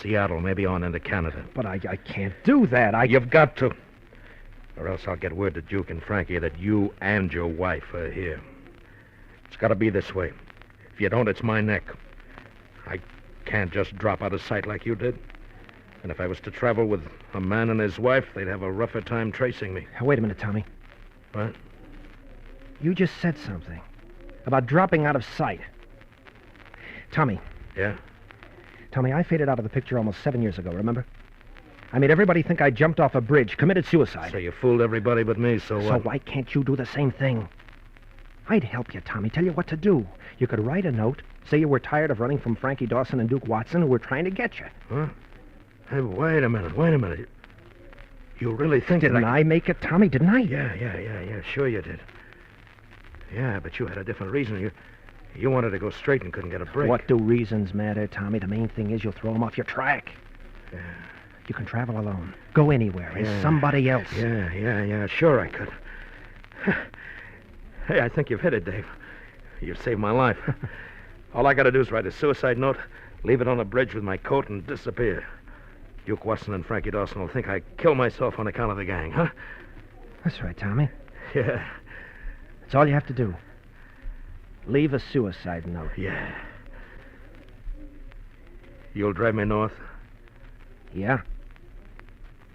C: Seattle, maybe on into Canada.
K: But I can't do that.
C: You've got to. Or else I'll get word to Duke and Frankie that you and your wife are here. It's got to be this way. If you don't, it's my neck. I can't just drop out of sight like you did. And if I was to travel with a man and his wife, they'd have a rougher time tracing me.
K: Wait a minute, Tommy.
C: What?
K: You just said something about dropping out of sight. Tommy.
C: Yeah?
K: Tommy, I faded out of the picture almost 7 years ago, remember? I made everybody think I jumped off a bridge, committed suicide.
C: So you fooled everybody but me, so what?
K: So why can't you do the same thing? I'd help you, Tommy, tell you what to do. You could write a note, say you were tired of running from Frankie Dawson and Duke Watson, who were trying to get you.
C: Huh? Hey, wait a minute. You really think
K: Didn't I make it, Tommy, didn't I?
C: Yeah, sure you did. Yeah, but you had a different reason. You wanted to go straight and couldn't get a break.
K: What do reasons matter, Tommy? The main thing is you'll throw them off your track.
C: Yeah.
K: You can travel alone. Go anywhere as somebody else.
C: Yeah, sure I could. Hey, I think you've hit it, Dave. You've saved my life. All I gotta do is write a suicide note, leave it on a bridge with my coat, and disappear. Duke Watson and Frankie Dawson will think I killed myself on account of the gang, huh?
K: That's right, Tommy.
C: Yeah.
K: That's all you have to do. Leave a suicide note.
C: Yeah. You'll drive me north?
K: Yeah.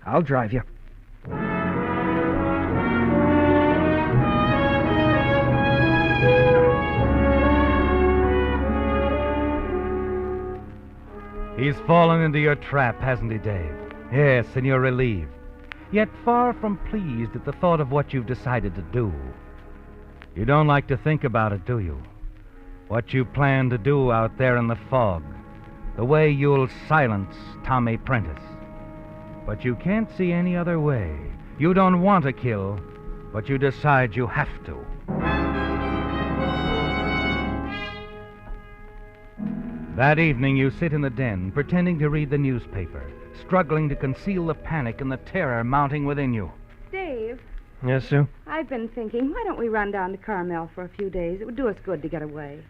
K: I'll drive you.
B: He's fallen into your trap, hasn't he, Dave? Yes, and you're relieved. Yet far from pleased at the thought of what you've decided to do. You don't like to think about it, do you? What you plan to do out there in the fog. The way you'll silence Tommy Prentice. But you can't see any other way. You don't want to kill, but you decide you have to. That evening, you sit in the den, pretending to read the newspaper, struggling to conceal the panic and the terror mounting within you.
L: Dave,
K: Yes, Sue?
L: I've been thinking, why don't we run down to Carmel for a few days? It would do us good to get away.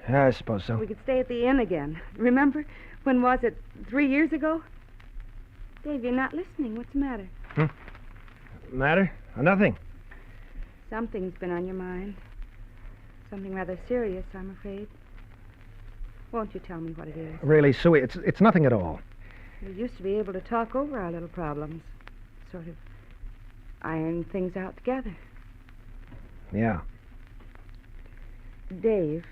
K: I suppose so.
L: We could stay at the inn again. Remember? When was it? 3 years ago? Dave, you're not listening. What's the matter?
K: Matter? Nothing.
L: Something's been on your mind. Something rather serious, I'm afraid. Won't you tell me what it is?
K: Really, Sue, it's nothing at all.
L: We used to be able to talk over our little problems. Sort of iron things out together.
K: Yeah.
L: Dave,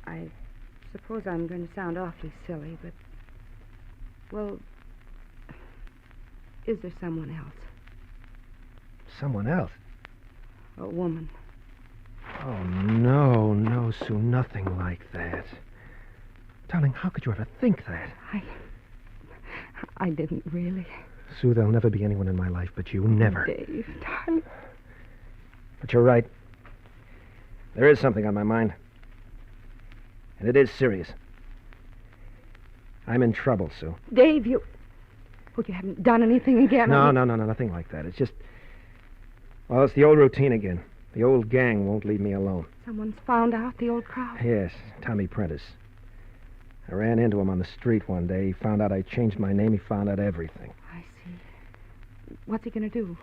L: I suppose I'm going to sound awfully silly, but... Well, is there someone else?
K: Someone else?
L: A woman.
K: Oh, no, Sue, nothing like that. Darling, how could you ever think that?
L: I didn't really.
K: Sue, there'll never be anyone in my life but you. Never.
L: Dave, darling.
K: But you're right. There is something on my mind. And it is serious. I'm in trouble, Sue.
L: Dave, you... Oh, you haven't done anything again?
K: No, nothing like that. It's just... Well, it's the old routine again. The old gang won't leave me alone.
L: Someone's found out, the old crowd?
K: Yes, Tommy Prentice. I ran into him on the street one day. He found out I changed my name. He found out everything.
L: I see. What's he going to do?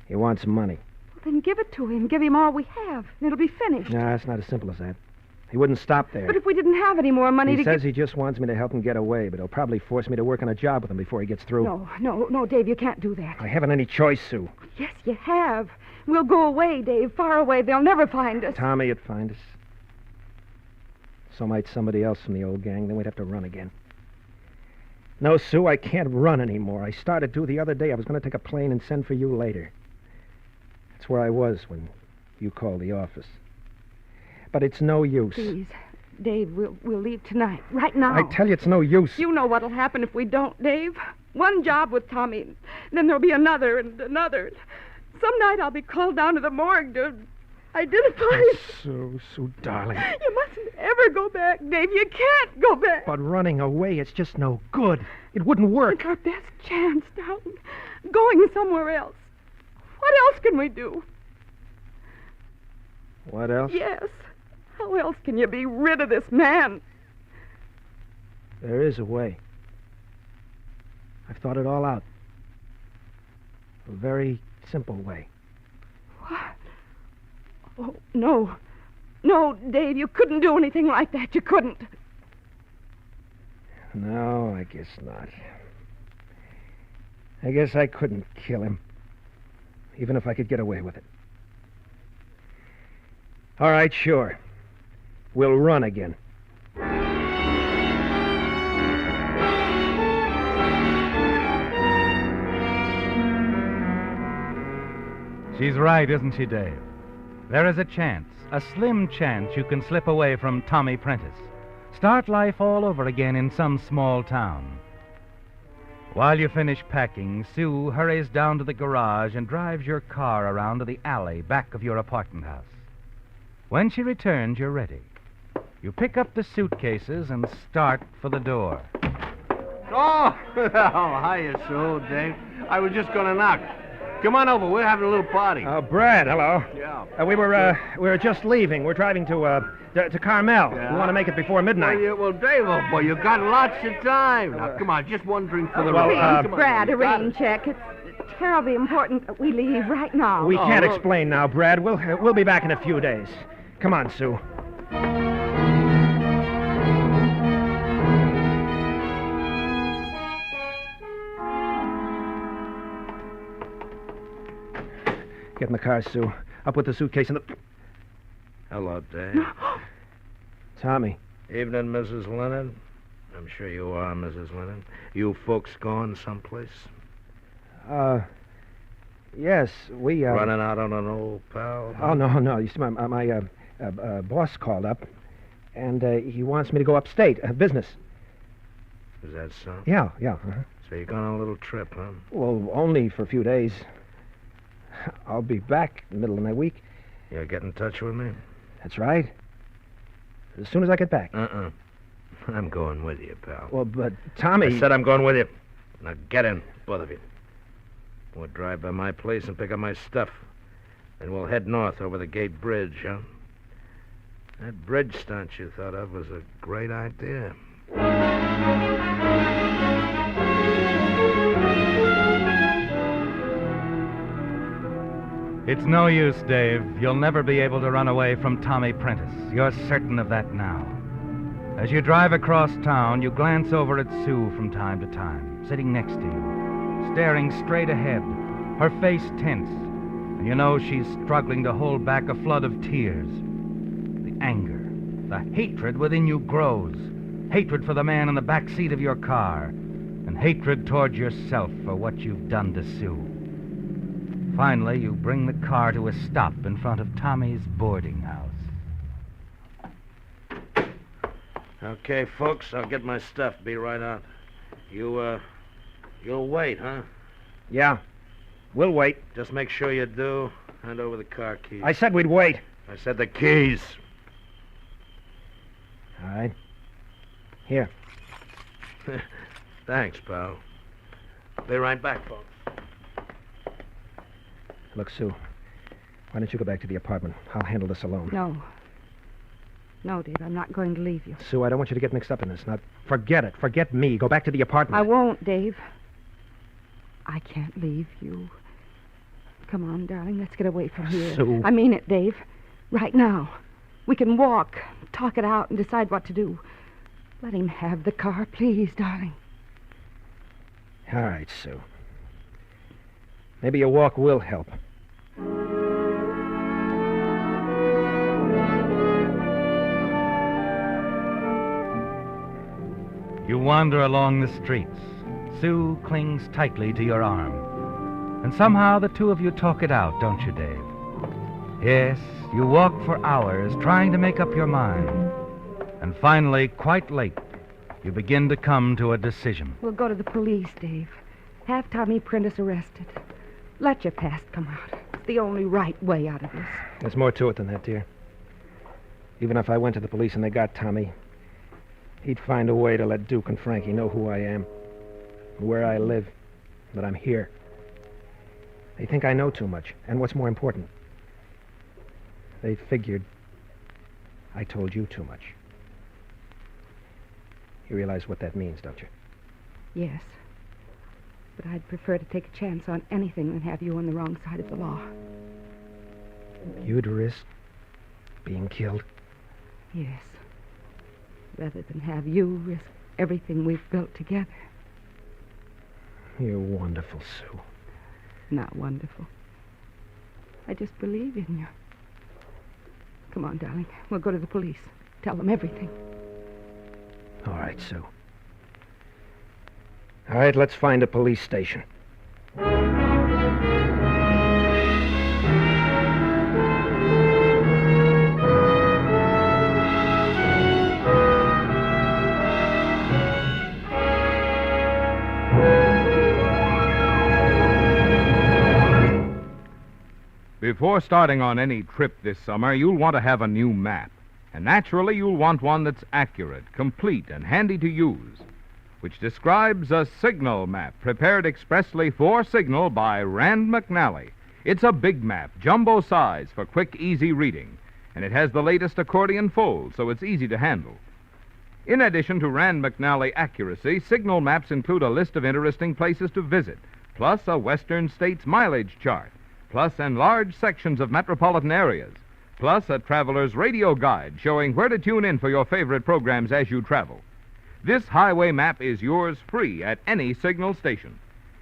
K: He wants money.
L: Well, then give it to him. Give him all we have, and it'll be finished.
K: No, it's not as simple as that. He wouldn't stop there.
L: But if we didn't have any more money
K: He says he just wants me to help him get away, but he'll probably force me to work on a job with him before he gets through.
L: No, Dave, you can't do that.
K: I haven't any choice, Sue.
L: Yes, you have. We'll go away, Dave, far away. They'll never find us.
K: Tommy would find us. So might somebody else from the old gang. Then we'd have to run again. No, Sue, I can't run anymore. I started to the other day. I was going to take a plane and send for you later. That's where I was when you called the office. But it's no use.
L: Please, Dave, we'll leave tonight, right now.
K: I tell you, it's no use.
L: You know what'll happen if we don't, Dave. One job with Tommy, and then there'll be another and another. Some night I'll be called down to the morgue to identify...
K: Oh, Sue, darling.
L: You mustn't ever go back, Dave. You can't go back.
K: But running away, it's just no good. It wouldn't work.
L: It's our best chance, darling. Going somewhere else. What else can we do?
K: What else?
L: Yes. How else can you be rid of this man?
K: There is a way. I've thought it all out. A very simple way.
L: What? Oh, no. No, Dave, you couldn't do anything like that. You couldn't.
K: No, I guess not. I guess I couldn't kill him. Even if I could get away with it. All right, sure. We'll run again.
B: She's right, isn't she, Dave? There is a chance, a slim chance, you can slip away from Tommy Prentice. Start life all over again in some small town. While you finish packing, Sue hurries down to the garage and drives your car around to the alley back of your apartment house. When she returns, you're ready. You pick up the suitcases and start for the door.
C: Oh, hiya, Sue, Dave. I was just going to knock. Come on over. We're having a little party.
K: Brad, hello.
C: Yeah.
K: We were just leaving. We're driving to Carmel.
C: Yeah.
K: We want to make it before midnight.
C: Well, Dave, oh, boy, you got lots of time. Now, come on, just one drink for the road.
L: Please, Brad, a rain check. It's terribly important that we leave right now.
K: We can't explain now, Brad. We'll be back in a few days. Come on, Sue. Get in the car, Sue. Up with the suitcase and the...
M: Hello, Dave.
K: Tommy.
M: Evening, Mrs. Leonard. I'm sure you are, Mrs. Leonard. You folks going someplace?
K: Yes, we,
M: Running out on an old pal?
K: Oh, no. You see, my boss called up, and he wants me to go upstate. Business.
M: Is that so?
K: Yeah. Uh-huh.
M: So you're going on a little trip, huh?
K: Well, only for a few days. I'll be back in the middle of the week.
M: You'll get in touch with me?
K: That's right. As soon as I get back.
M: I'm going with you, pal.
K: Well, but Tommy...
M: I said I'm going with you. Now get in, both of you. We'll drive by my place and pick up my stuff. Then we'll head north over the Gate Bridge, huh? That bridge stunt you thought of was a great idea.
B: It's no use, Dave. You'll never be able to run away from Tommy Prentice. You're certain of that now. As you drive across town, you glance over at Sue from time to time, sitting next to you, staring straight ahead, her face tense, and you know she's struggling to hold back a flood of tears. The anger, the hatred within you grows. Hatred for the man in the back seat of your car, and hatred toward yourself for what you've done to Sue. Finally, you bring the car to a stop in front of Tommy's boarding house.
M: Okay, folks, I'll get my stuff. Be right out. You'll wait, huh?
K: Yeah. We'll wait.
M: Just make sure you do. Hand over the car keys.
K: I said we'd wait.
M: I said the keys.
K: All right. Here.
M: Thanks, pal. Be right back, folks.
K: Look, Sue, why don't you go back to the apartment? I'll handle this alone.
L: No, Dave, I'm not going to leave you.
K: Sue, I don't want you to get mixed up in this. Now, forget it. Forget me. Go back to the apartment.
L: I won't, Dave. I can't leave you. Come on, darling, let's get away from here.
K: Sue.
L: I mean it, Dave. Right now. We can walk, talk it out, and decide what to do. Let him have the car, please, darling.
K: All right, Sue. Maybe a walk will help.
B: You wander along the streets. Sue clings tightly to your arm. And somehow the two of you talk it out, don't you, Dave? Yes, you walk for hours trying to make up your mind. And finally, quite late, you begin to come to a decision.
L: We'll go to the police, Dave. Have Tommy Prentice arrested. Let your past come out. It's the only right way out of this.
K: There's more to it than that, dear. Even if I went to the police and they got Tommy, he'd find a way to let Duke and Frankie know who I am, where I live, that I'm here. They think I know too much, and what's more important, they figured I told you too much. You realize what that means, don't you?
L: Yes. But I'd prefer to take a chance on anything than have you on the wrong side of the law.
K: You'd risk being killed?
L: Yes. Rather than have you risk everything we've built together.
K: You're wonderful, Sue.
L: Not wonderful. I just believe in you. Come on, darling. We'll go to the police. Tell them everything.
K: All right, Sue. All right, let's find a police station.
J: Before starting on any trip this summer, you'll want to have a new map. And naturally, you'll want one that's accurate, complete, and handy to use, which describes a signal map prepared expressly for signal by Rand McNally. It's a big map, jumbo size, for quick, easy reading, and it has the latest accordion fold, so it's easy to handle. In addition to Rand McNally accuracy, signal maps include a list of interesting places to visit, plus a western states mileage chart, plus enlarged sections of metropolitan areas, plus a traveler's radio guide showing where to tune in for your favorite programs as you travel. This highway map is yours free at any signal station.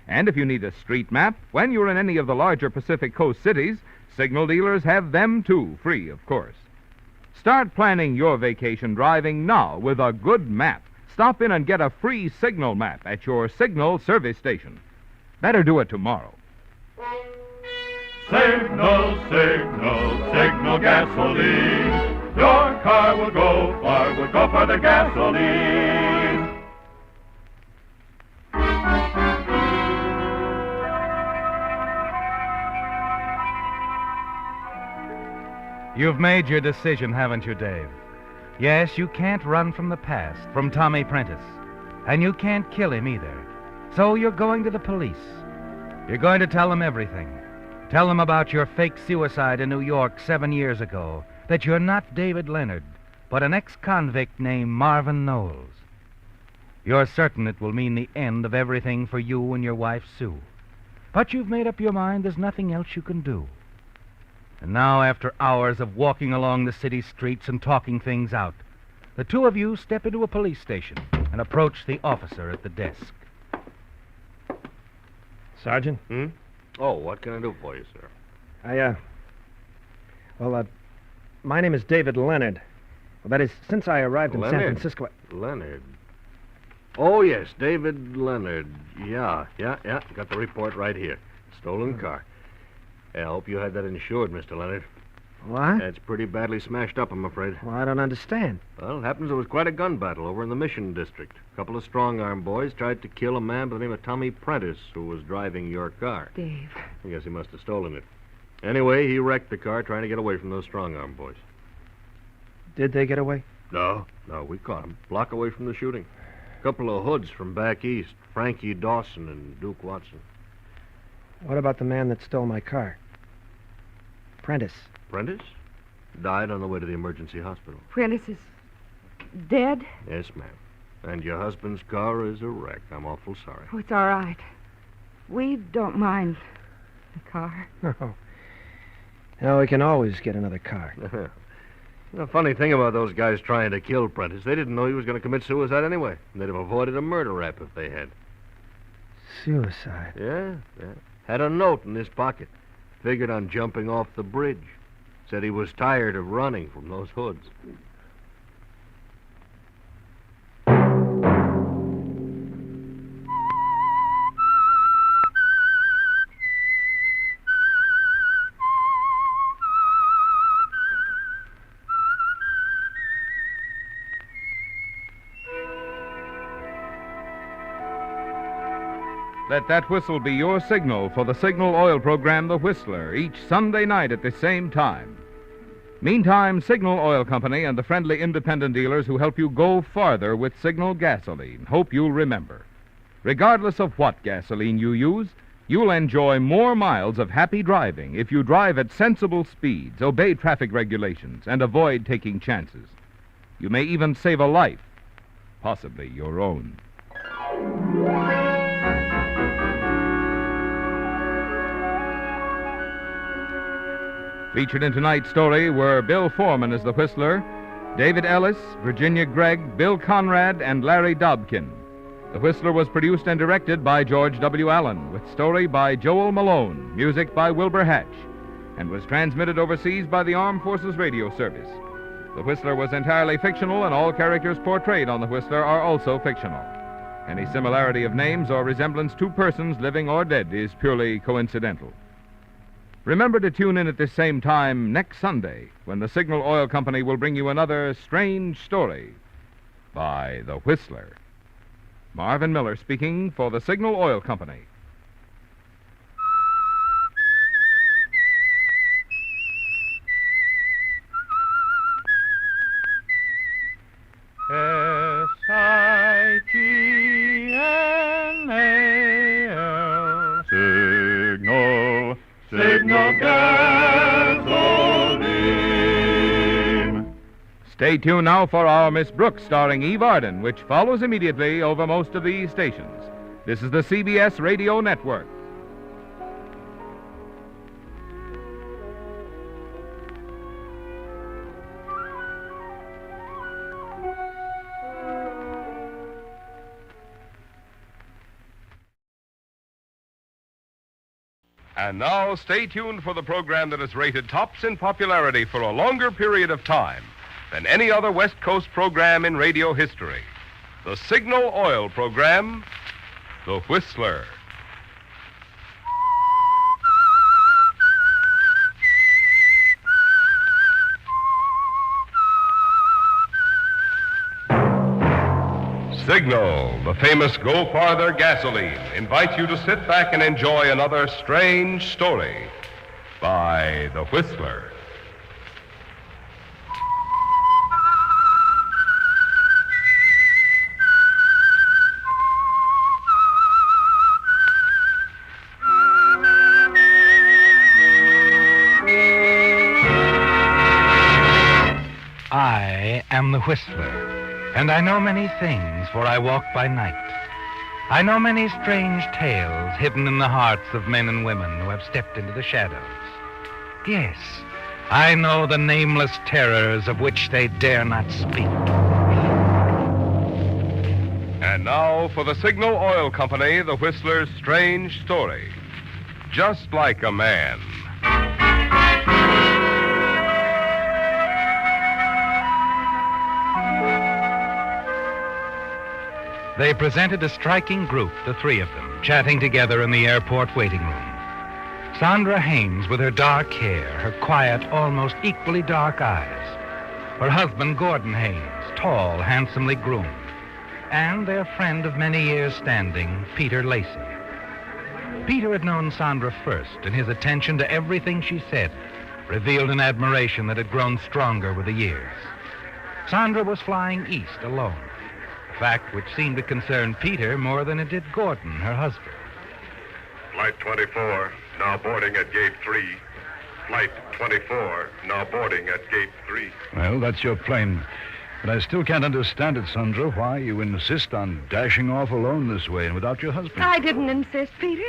J: And if you need a street map, when you're in any of the larger Pacific Coast cities, signal dealers have them too, free, of course. Start planning your vacation driving now with a good map. Stop in and get a free signal map at your signal service station. Better do it tomorrow.
I: Signal, signal, signal gasoline. Your car will go for the gasoline.
B: You've made your decision, haven't you, Dave? Yes, you can't run from the past, from Tommy Prentice. And you can't kill him either. So you're going to the police. You're going to tell them everything. Tell them about your fake suicide in New York 7 years ago, that you're not David Leonard, but an ex-convict named Marvin Knowles. You're certain it will mean the end of everything for you and your wife, Sue. But you've made up your mind there's nothing else you can do. And now, after hours of walking along the city streets and talking things out, the two of you step into a police station and approach the officer at the desk.
K: Sergeant?
C: Oh, what can I do for you, sir?
K: My name is David Leonard. Well, that is, since I arrived in San Francisco...
C: Leonard? Oh, yes, David Leonard. Yeah. Got the report right here. Stolen car. I hope you had that insured, Mr. Leonard.
K: What?
C: It's pretty badly smashed up, I'm afraid.
K: Well, I don't understand.
C: Well, it happens there was quite a gun battle over in the Mission District. A couple of strong-arm boys tried to kill a man by the name of Tommy Prentice, who was driving your car.
L: Dave.
C: I guess he must have stolen it. Anyway, he wrecked the car trying to get away from those strong-arm boys.
K: Did they get away?
C: No, we caught him. Block away from the shooting. A couple of hoods from back east, Frankie Dawson and Duke Watson.
K: What about the man that stole my car? Prentice.
C: Prentice? Died on the way to the emergency hospital.
L: Prentice is dead?
C: Yes, ma'am. And your husband's car is a wreck. I'm awful sorry.
L: Oh, it's all right. We don't mind the car.
K: No, we can always get another car.
C: The funny thing about those guys trying to kill Prentice, they didn't know he was going to commit suicide anyway. They'd have avoided a murder rap if they had.
K: Suicide?
C: Yeah. Had a note in his pocket. Figured on jumping off the bridge. Said he was tired of running from those hoods.
J: Let that whistle be your signal for the Signal Oil program, The Whistler, each Sunday night at the same time. Meantime, Signal Oil Company and the friendly independent dealers who help you go farther with Signal gasoline hope you'll remember. Regardless of what gasoline you use, you'll enjoy more miles of happy driving if you drive at sensible speeds, obey traffic regulations, and avoid taking chances. You may even save a life, possibly your own. Featured in tonight's story were Bill Foreman as the Whistler, David Ellis, Virginia Gregg, Bill Conrad, and Larry Dobkin. The Whistler was produced and directed by George W. Allen, with story by Joel Malone, music by Wilbur Hatch, and was transmitted overseas by the Armed Forces Radio Service. The Whistler was entirely fictional, and all characters portrayed on The Whistler are also fictional. Any similarity of names or resemblance to persons, living or dead, is purely coincidental. Remember to tune in at this same time next Sunday when the Signal Oil Company will bring you another strange story by The Whistler. Marvin Miller speaking for the Signal Oil Company.
I: Signal, signal gasoline.
J: Stay tuned now for our Miss Brooks starring Eve Arden, which follows immediately over most of these stations. This is the CBS Radio Network. And now, stay tuned for the program that is rated tops in popularity for a longer period of time than any other West Coast program in radio history. The Signal Oil program, The Whistler. Signal, the famous Go Farther gasoline, invites you to sit back and enjoy another strange story by The Whistler.
B: I am the Whistler. And I know many things, for I walk by night. I know many strange tales hidden in the hearts of men and women who have stepped into the shadows. Yes, I know the nameless terrors of which they dare not speak.
J: And now for the Signal Oil Company, The Whistler's strange story. Just like a man.
B: They presented a striking group, the three of them, chatting together in the airport waiting room. Sandra Haynes with her dark hair, her quiet, almost equally dark eyes. Her husband, Gordon Haynes, tall, handsomely groomed. And their friend of many years' standing, Peter Lacey. Peter had known Sandra first, and his attention to everything she said revealed an admiration that had grown stronger with the years. Sandra was flying east alone. Fact which seemed to concern Peter more than it did Gordon, her husband.
N: Flight 24, now boarding at gate 3. Flight 24, now boarding at gate 3.
F: Well, that's your plane. But I still can't understand it, Sandra, why you insist on dashing off alone this way and without your husband.
L: I didn't insist, Peter.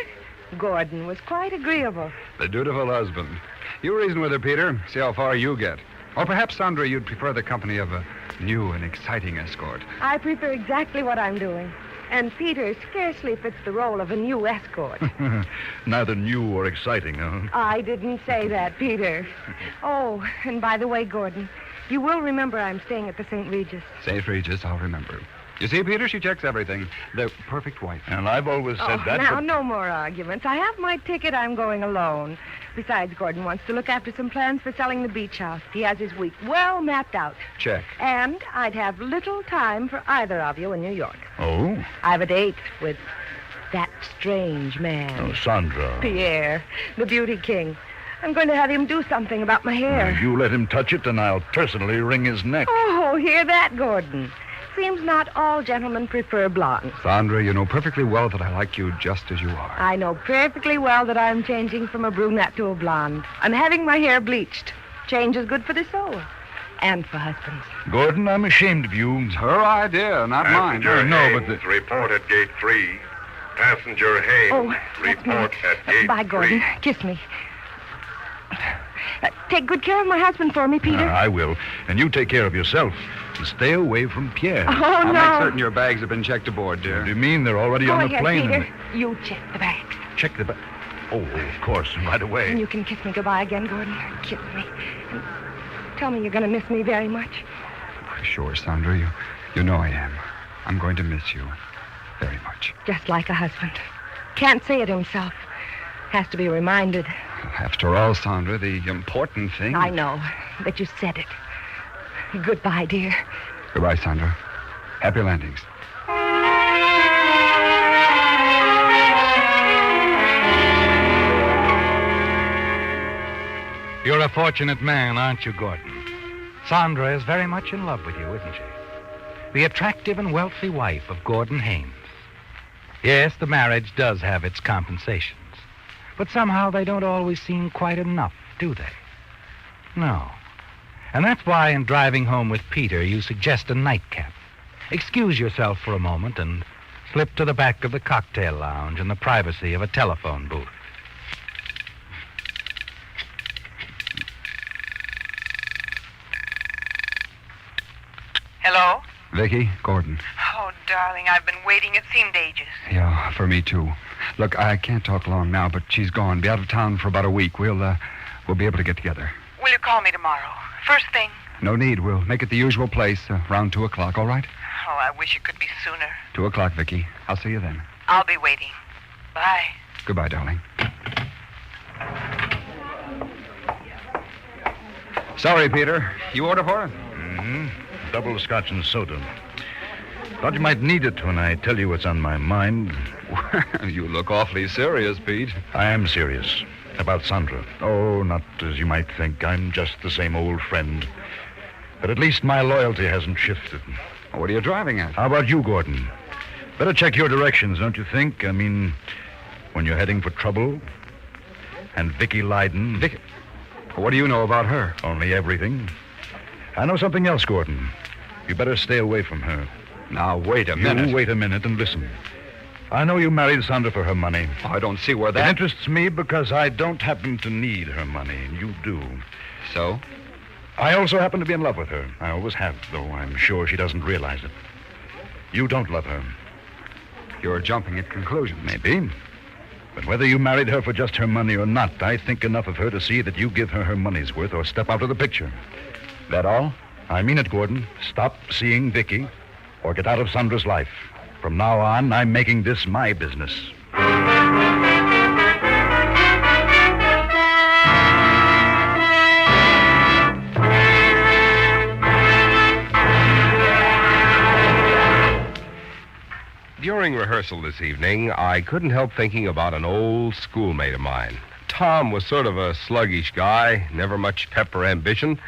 L: Gordon was quite agreeable.
O: The dutiful husband. You reason with her, Peter. See how far you get. Or perhaps, Sandra, you'd prefer the company of a new and exciting escort.
L: I prefer exactly what I'm doing. And Peter scarcely fits the role of a new escort.
F: Neither new or exciting, huh?
L: I didn't say that, Peter. Oh, and by the way, Gordon, you will remember I'm staying at the St. Regis.
O: St. Regis, I'll remember. You see, Peter, she checks everything. The perfect wife.
F: And I've always said that.
L: Now, no more arguments. I have my ticket. I'm going alone. Besides, Gordon wants to look after some plans for selling the beach house. He has his week well mapped out.
O: Check.
L: And I'd have little time for either of you in New York.
F: Oh?
L: I have a date with that strange man.
F: Oh, Sandra.
L: Pierre, the beauty king. I'm going to have him do something about my hair.
F: You let him touch it, and I'll personally wring his neck.
L: Oh, hear that, Gordon. Seems not all gentlemen prefer blondes.
O: Sandra, you know perfectly well that I like you just as you are.
L: I know perfectly well that I'm changing from a brunette to a blonde. I'm having my hair bleached. Change is good for the soul. And for husbands.
F: Gordon, I'm ashamed of you.
O: It's her idea, not mine.
N: Passenger Haynes, report at gate 3. Passenger Haynes, report at gate 3.
L: Bye, Gordon. Kiss me. Take good care of my husband for me, Peter.
F: I will. And you take care of yourself. And stay away from Pierre.
L: Oh,
O: I'll
L: no.
O: make certain your bags have been checked aboard, dear.
F: What do you mean? They're already on the
L: ahead,
F: plane.
L: Peter. You check the bags.
F: Check the bag. Oh, of course, right away.
L: And you can kiss me goodbye again, Gordon. Kiss me. And tell me you're going to miss me very much.
O: Sure, Sandra. You know I am. I'm going to miss you very much.
L: Just like a husband. Can't say it himself. Has to be reminded.
O: After all, Sandra, the important thing...
L: I know, but you said it. Goodbye, dear.
O: Goodbye, Sandra. Happy landings.
B: You're a fortunate man, aren't you, Gordon? Sandra is very much in love with you, isn't she? The attractive and wealthy wife of Gordon Haynes. Yes, the marriage does have its compensations. But somehow they don't always seem quite enough, do they? No. And that's why in driving home with Peter, you suggest a nightcap. Excuse yourself for a moment and slip to the back of the cocktail lounge in the privacy of a telephone booth.
P: Hello?
O: Vicky, Gordon.
P: Oh, darling. I've been waiting. It seemed ages.
O: Yeah, for me, too. Look, I can't talk long now, but she's gone. Be out of town for about a week. We'll be able to get together.
P: Will you call me tomorrow? First thing?
O: No need. We'll make it the usual place, around 2 o'clock, all right?
P: Oh, I wish it could be sooner.
O: 2 o'clock, Vicky. I'll see you then.
P: I'll be waiting. Bye.
O: Goodbye, darling. Sorry, Peter. You order for her?
Q: Mm-hmm. Double scotch and soda. Thought you might need it when I tell you what's on my mind.
O: You look awfully serious, Pete.
Q: I am serious. About Sandra. Oh, not as you might think. I'm just the same old friend. But at least my loyalty hasn't shifted.
O: What are you driving at?
Q: How about you, Gordon? Better check your directions, don't you think? I mean, when you're heading for trouble. And Vicky Leiden.
O: Vicky? What do you know about her?
Q: Only everything. I know something else, Gordon. You better stay away from her.
O: Now, wait a minute.
Q: You wait a minute and listen. I know you married Sandra for her money.
O: Oh, I don't see where that...
Q: It interests me because I don't happen to need her money, and you do.
O: So?
Q: I also happen to be in love with her. I always have, though I'm sure she doesn't realize it. You don't love her.
O: You're jumping at conclusions.
Q: Maybe. But whether you married her for just her money or not, I think enough of her to see that you give her money's worth or step out of the picture. That all? I mean it, Gordon. Stop seeing Vicky or get out of Sandra's life. From now on, I'm making this my business.
R: During rehearsal this evening, I couldn't help thinking about an old schoolmate of mine. Tom was sort of a sluggish guy, never much pep or ambition,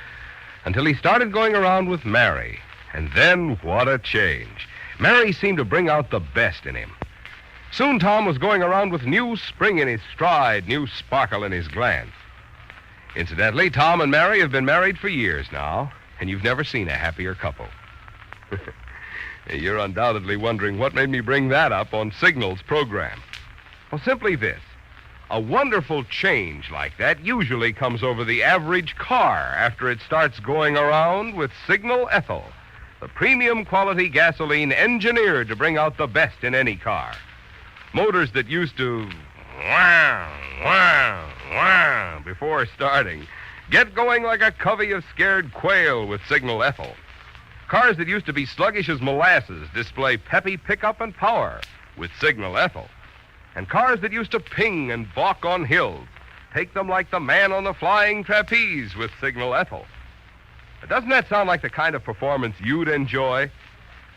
R: until he started going around with Mary. And then, what a change. Mary seemed to bring out the best in him. Soon Tom was going around with new spring in his stride, new sparkle in his glance. Incidentally, Tom and Mary have been married for years now, and you've never seen a happier couple. You're undoubtedly wondering what made me bring that up on Signal's program. Well, simply this. A wonderful change like that usually comes over the average car after it starts going around with Signal Ethyl, the premium quality gasoline engineered to bring out the best in any car. Motors that used to wow, wow, wow before starting get going like a covey of scared quail with Signal Ethyl. Cars that used to be sluggish as molasses display peppy pickup and power with Signal Ethyl. And cars that used to ping and balk on hills take them like the man on the flying trapeze with Signal Ethyl. Doesn't that sound like the kind of performance you'd enjoy?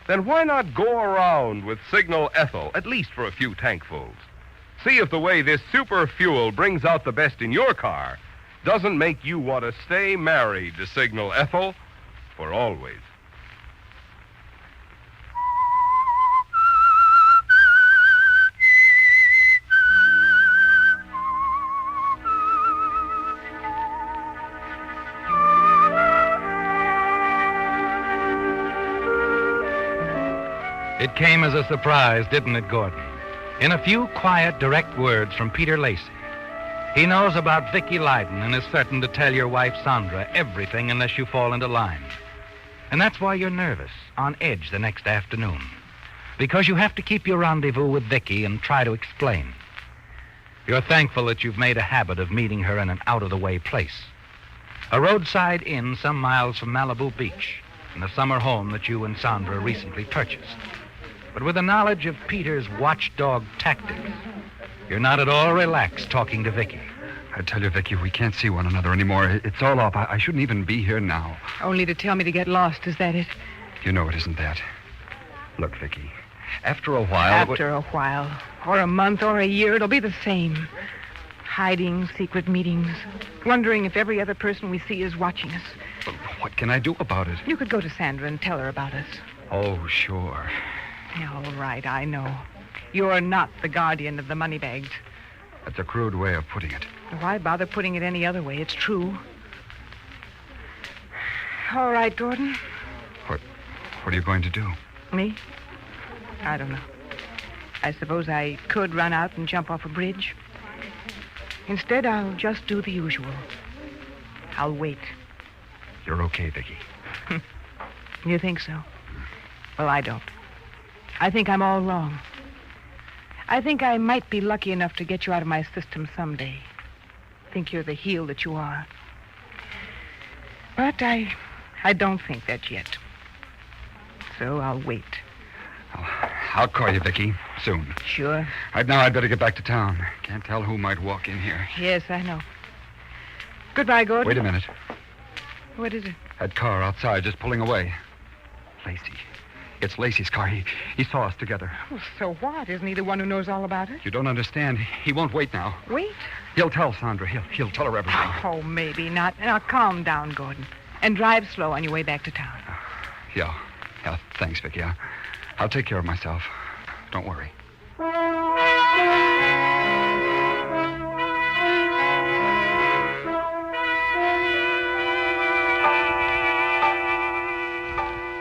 R: Then why not go around with Signal Ethyl, at least for a few tankfuls? See if the way this super fuel brings out the best in your car doesn't make you want to stay married to Signal Ethyl for always.
S: It came as a surprise, didn't it, Gordon? In a few quiet, direct words from Peter Lacey. He knows about Vicky Leiden and is certain to tell your wife, Sandra, everything unless you fall into line. And that's why you're nervous, on edge the next afternoon. Because you have to keep your rendezvous with Vicky and try to explain. You're thankful that you've made a habit of meeting her in an out-of-the-way place. A roadside inn some miles from Malibu Beach, in the summer home that you and Sandra recently purchased. But with the knowledge of Peter's watchdog tactics, you're not at all relaxed talking to Vicky.
O: I tell you, Vicky, we can't see one another anymore. It's all off. I shouldn't even be here now.
P: Only to tell me to get lost, is that it?
O: You know it isn't that. Look, Vicky, after a while...
P: After a while, or a month, or a year, it'll be the same. Hiding, secret meetings, wondering if every other person we see is watching us.
O: What can I do about it?
P: You could go to Sandra and tell her about us.
O: Oh, sure.
P: Yeah, all right, I know. You're not the guardian of the money bags.
O: That's a crude way of putting it.
P: Why bother putting it any other way? It's true. All right, Gordon.
O: What are you going to do?
P: Me? I don't know. I suppose I could run out and jump off a bridge. Instead, I'll just do the usual. I'll wait.
O: You're okay, Vicky.
P: You think so? Well, I don't. I think I'm all wrong. I think I might be lucky enough to get you out of my system someday. Think you're the heel that you are. But I don't think that yet. So I'll wait.
O: I'll call you, Vicky, soon.
P: Sure.
O: Right now, I'd better get back to town. Can't tell who might walk in here.
P: Yes, I know. Goodbye, Gordon.
O: Wait a minute.
P: What is it?
O: That car outside, just pulling away. Lacey. It's Lacey's car. He saw us together.
P: Well, so what? Isn't he the one who knows all about it?
O: You don't understand. He won't wait now.
P: Wait?
O: He'll tell Sandra. He'll tell her everything.
P: Oh, maybe not. Now, calm down, Gordon. And drive slow on your way back to town.
O: Yeah, thanks, Vicky. I'll take care of myself. Don't worry.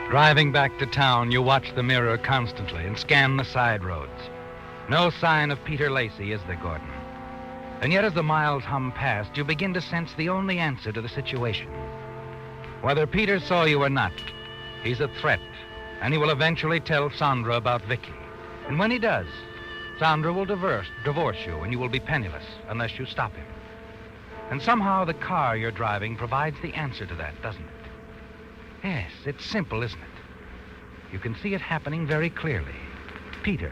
S: Driving back to town, you watch the mirror constantly and scan the side roads. No sign of Peter Lacey, is there, Gordon? And yet as the miles hum past, you begin to sense the only answer to the situation. Whether Peter saw you or not, he's a threat, and he will eventually tell Sandra about Vicky. And when he does, Sandra will divorce you, and you will be penniless unless you stop him. And somehow the car you're driving provides the answer to that, doesn't it? Yes, it's simple, isn't it? You can see it happening very clearly. Peter,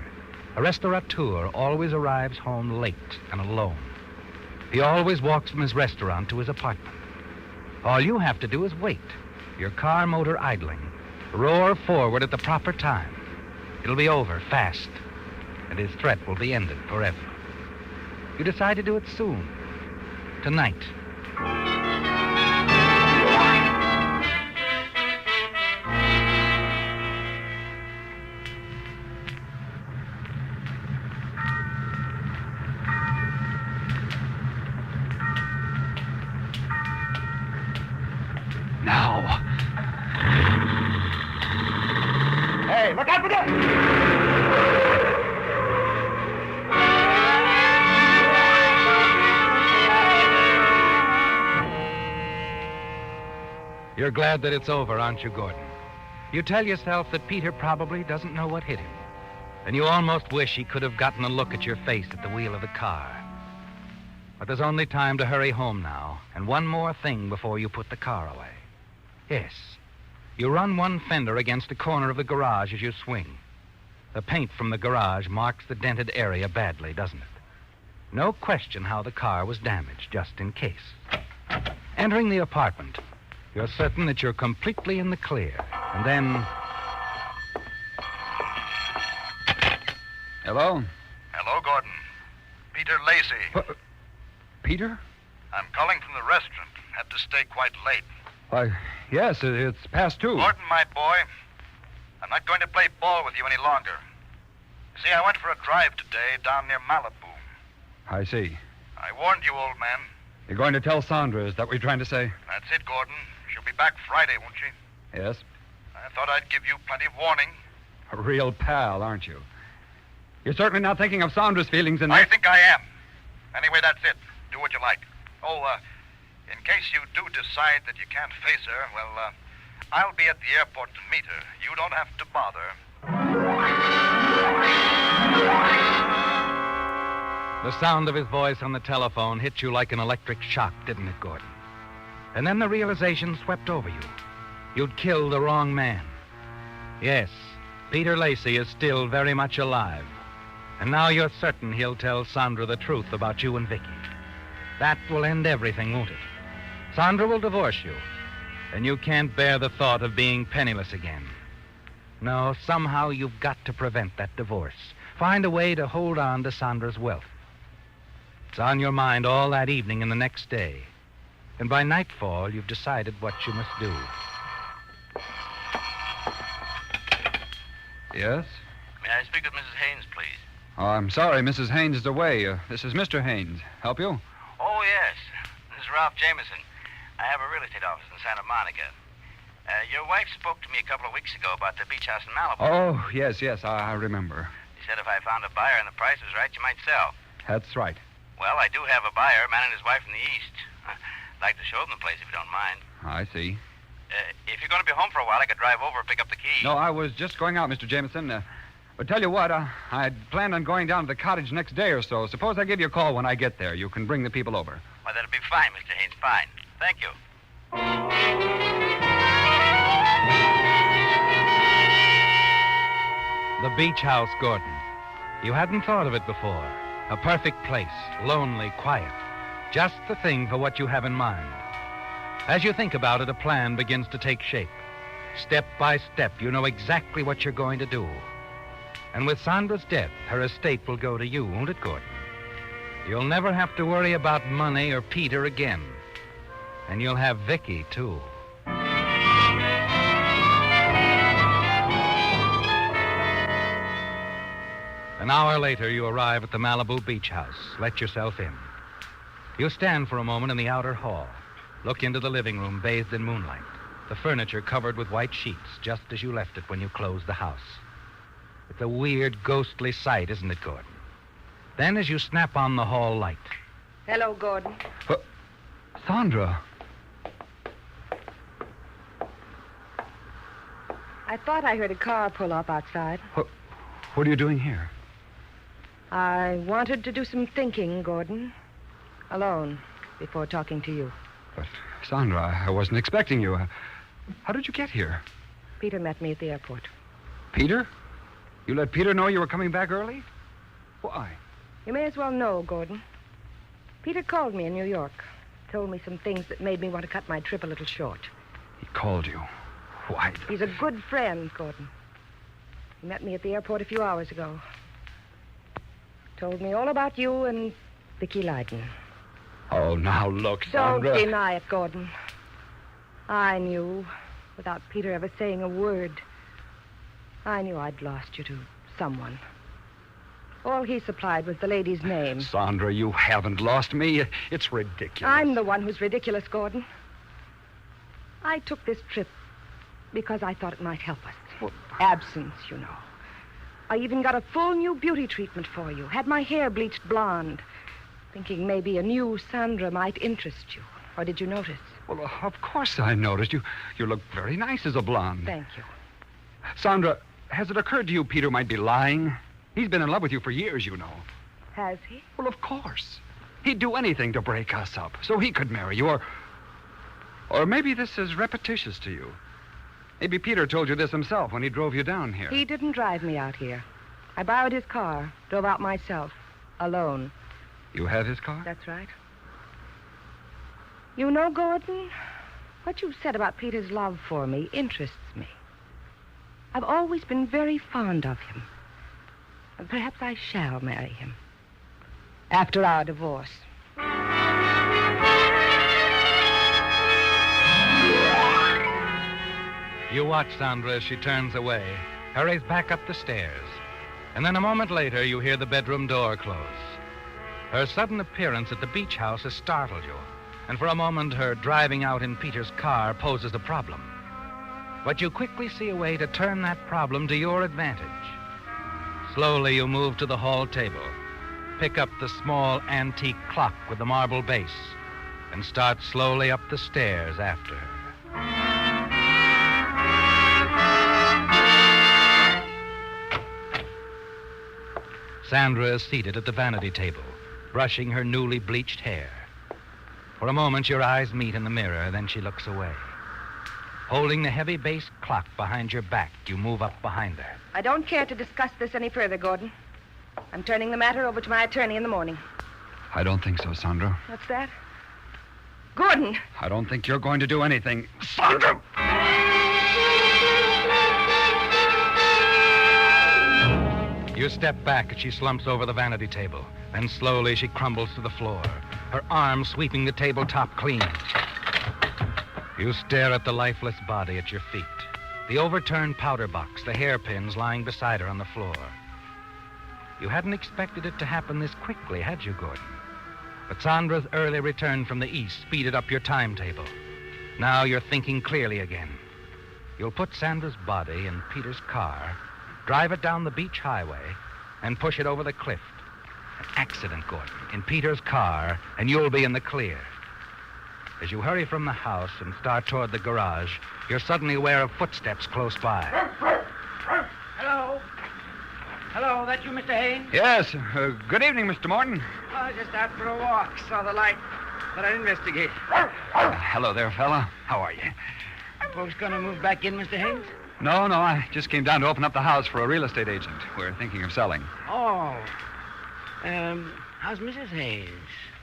S: a restaurateur, always arrives home late and alone. He always walks from his restaurant to his apartment. All you have to do is wait, your car motor idling. Roar forward at the proper time. It'll be over fast, and his threat will be ended forever. You decide to do it soon. Tonight.
O: Now.
I: Hey, look out for this!
S: You're glad that it's over, aren't you, Gordon? You tell yourself that Peter probably doesn't know what hit him. And you almost wish he could have gotten a look at your face at the wheel of the car. But there's only time to hurry home now, and one more thing before you put the car away. Yes, you run one fender against the corner of the garage as you swing. The paint from the garage marks the dented area badly, doesn't it? No question how the car was damaged, just in case. Entering the apartment, you're certain that you're completely in the clear. And then...
O: Hello?
Q: Hello, Gordon. Peter Lacey.
O: Peter?
Q: I'm calling from the restaurant. Had to stay quite late.
O: Why, yes, it's past 2.
Q: Gordon, my boy, I'm not going to play ball with you any longer. See, I went for a drive today down near Malibu.
O: I see.
Q: I warned you, old man.
O: You're going to tell Sandra, is that what you're trying to say?
Q: That's it, Gordon. She'll be back Friday, won't she?
O: Yes.
Q: I thought I'd give you plenty of warning.
O: A real pal, aren't you? You're certainly not thinking of Sandra's feelings in
Q: I
O: this.
Q: think I am. Anyway, that's it. Do what you like. Oh, in case you do decide that you can't face her, well, I'll be at the airport to meet her. You don't have to bother.
S: The sound of his voice on the telephone hit you like an electric shock, didn't it, Gordon? And then the realization swept over you. You'd killed the wrong man. Yes, Peter Lacey is still very much alive. And now you're certain he'll tell Sandra the truth about you and Vicky. That will end everything, won't it? Sandra will divorce you, and you can't bear the thought of being penniless again. No, somehow you've got to prevent that divorce. Find a way to hold on to Sandra's wealth. It's on your mind all that evening and the next day. And by nightfall, you've decided what you must do.
O: Yes?
T: May I speak with Mrs. Haynes, please?
O: Oh, I'm sorry, Mrs. Haynes is away. This is Mr. Haynes. Help you?
T: Oh, yes. This is Ralph Jameson. I have a real estate office in Santa Monica. Your wife spoke to me a couple of weeks ago about the beach house in Malibu.
O: Oh, yes, I remember.
T: She said if I found a buyer and the price was right, you might sell.
O: That's right.
T: Well, I do have a buyer, a man and his wife from the East. I'd like to show them the place if you don't mind.
O: I see.
T: If you're going to be home for a while, I could drive over and pick up the key.
O: No, I was just going out, Mr. Jameson. But tell you what, I'd planned on going down to the cottage next day or so. Suppose I give you a call when I get there. You can bring the people over.
T: Why, that'll be fine, Mr. Haynes. Fine. Thank you.
S: The beach house, Gordon. You hadn't thought of it before. A perfect place, lonely, quiet. Just the thing for what you have in mind. As you think about it, a plan begins to take shape. Step by step, you know exactly what you're going to do. And with Sandra's death, her estate will go to you, won't it, Gordon? You'll never have to worry about money or Peter again. And you'll have Vicky, too. An hour later, you arrive at the Malibu beach house. Let yourself in. You stand for a moment in the outer hall. Look into the living room bathed in moonlight. The furniture covered with white sheets, just as you left it when you closed the house. It's a weird, ghostly sight, isn't it, Gordon? Then as you snap on the hall light.
L: Hello, Gordon.
O: Sandra.
L: I thought I heard a car pull up outside.
O: What are you doing here?
L: I wanted to do some thinking, Gordon. Alone, before talking to you.
O: But, Sandra, I wasn't expecting you. How did you get here?
L: Peter met me at the airport.
O: Peter? You let Peter know you were coming back early? Why?
L: You may as well know, Gordon. Peter called me in New York. Told me some things that made me want to cut my trip a little short.
O: He called you. Why?
L: He's a good friend, Gordon. He met me at the airport a few hours ago. Told me all about you and Vicky Leiden.
O: Oh, now look, Sandra.
L: Don't deny it, Gordon. I knew, without Peter ever saying a word, I knew I'd lost you to someone. All he supplied was the lady's name.
O: Sandra, you haven't lost me. It's ridiculous.
L: I'm the one who's ridiculous, Gordon. I took this trip because I thought it might help us. Well, absence, you know. I even got a full new beauty treatment for you. Had my hair bleached blonde. Thinking maybe a new Sandra might interest you. Or did you notice?
O: Well, of course I noticed. You look very nice as a blonde.
L: Thank you.
O: Sandra, has it occurred to you Peter might be lying? He's been in love with you for years, you know.
L: Has he?
O: Well, of course. He'd do anything to break us up so he could marry you. Or maybe this is repetitious to you. Maybe Peter told you this himself when he drove you down here.
L: He didn't drive me out here. I borrowed his car, drove out myself, alone.
O: You have his car?
L: That's right. You know, Gordon, what you've said about Peter's love for me interests me. I've always been very fond of him. And perhaps I shall marry him. After our divorce.
S: You watch Sandra as she turns away, hurries back up the stairs. And then a moment later, you hear the bedroom door close. Her sudden appearance at the beach house has startled you. And for a moment, her driving out in Peter's car poses a problem. But you quickly see a way to turn that problem to your advantage. Slowly, you move to the hall table, pick up the small antique clock with the marble base, and start slowly up the stairs after her. Sandra is seated at the vanity table, brushing her newly bleached hair. For a moment, your eyes meet in the mirror, then she looks away. Holding the heavy base clock behind your back, you move up behind her.
L: I don't care to discuss this any further, Gordon. I'm turning the matter over to my attorney in the morning.
O: I don't think so, Sandra.
L: What's that? Gordon!
O: I don't think you're going to do anything. Sandra!
S: You step back as she slumps over the vanity table. Then slowly she crumbles to the floor, her arm sweeping the tabletop clean. You stare at the lifeless body at your feet, the overturned powder box, the hairpins lying beside her on the floor. You hadn't expected it to happen this quickly, had you, Gordon? But Sandra's early return from the east speeded up your timetable. Now you're thinking clearly again. You'll put Sandra's body in Peter's car, drive it down the beach highway, and push it over the cliff. An accident, Gordon, in Peter's car, and you'll be in the clear. As you hurry from the house and start toward the garage, you're suddenly aware of footsteps close by.
H: Hello. Hello, that you, Mr. Haynes?
O: Yes. Good evening, Mr. Morton.
H: I was just out for a walk. Saw the light. Thought I'd investigate.
O: Hello there, fella. How are you?
H: Folks gonna move back in, Mr. Haynes?
O: No, I just came down to open up the house for a real estate agent. We're thinking of selling.
H: Oh. How's Mrs. Haynes?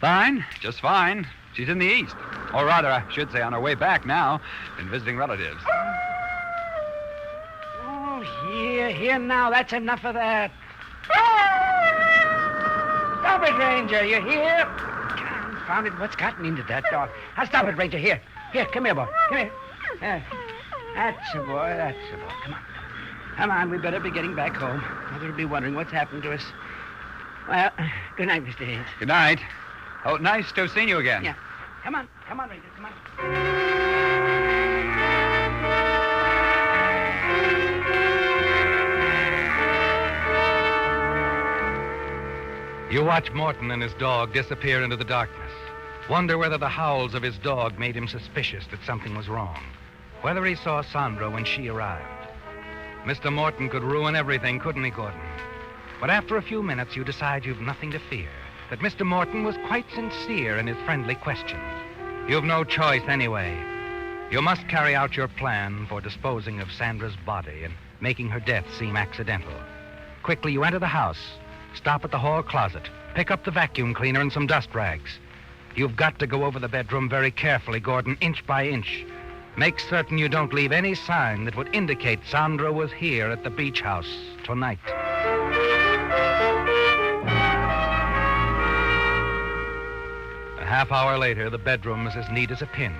O: Fine. Just fine. She's in the east. Or rather, I should say on her way back now. Been visiting relatives.
H: Oh, here now. That's enough of that. Stop it, Ranger. You hear? Confound it. What's gotten into that dog? I'll stop it, Ranger. Here, come here, boy. Come here. That's a boy. Come on, we better be getting back home. Mother'll be wondering what's happened to us. Well, good night, Mr. Haynes.
O: Good night. Oh, nice to have seen you again.
H: Yeah. Come on, Ranger, come on.
S: You watch Morton and his dog disappear into the darkness. Wonder whether the howls of his dog made him suspicious that something was wrong. Whether he saw Sandra when she arrived. Mr. Morton could ruin everything, couldn't he, Gordon? But after a few minutes, you decide you've nothing to fear. That Mr. Morton was quite sincere in his friendly questions. You've no choice anyway. You must carry out your plan for disposing of Sandra's body and making her death seem accidental. Quickly, you enter the house, stop at the hall closet, pick up the vacuum cleaner and some dust rags. You've got to go over the bedroom very carefully, Gordon, inch by inch. Make certain you don't leave any sign that would indicate Sandra was here at the beach house tonight. A half hour later, the bedroom is as neat as a pin.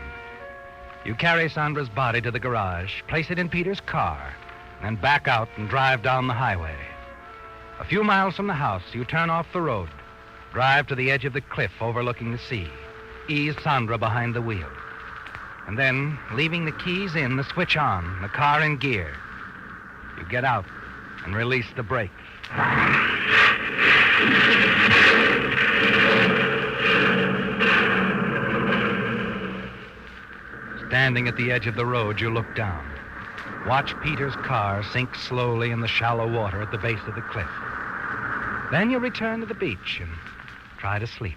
S: You carry Sandra's body to the garage, place it in Peter's car, and then back out and drive down the highway. A few miles from the house, you turn off the road, drive to the edge of the cliff overlooking the sea, ease Sandra behind the wheel. And then, leaving the keys in, the switch on, the car in gear, you get out and release the brake. Standing at the edge of the road, you look down. Watch Peter's car sink slowly in the shallow water at the base of the cliff. Then you return to the beach and try to sleep.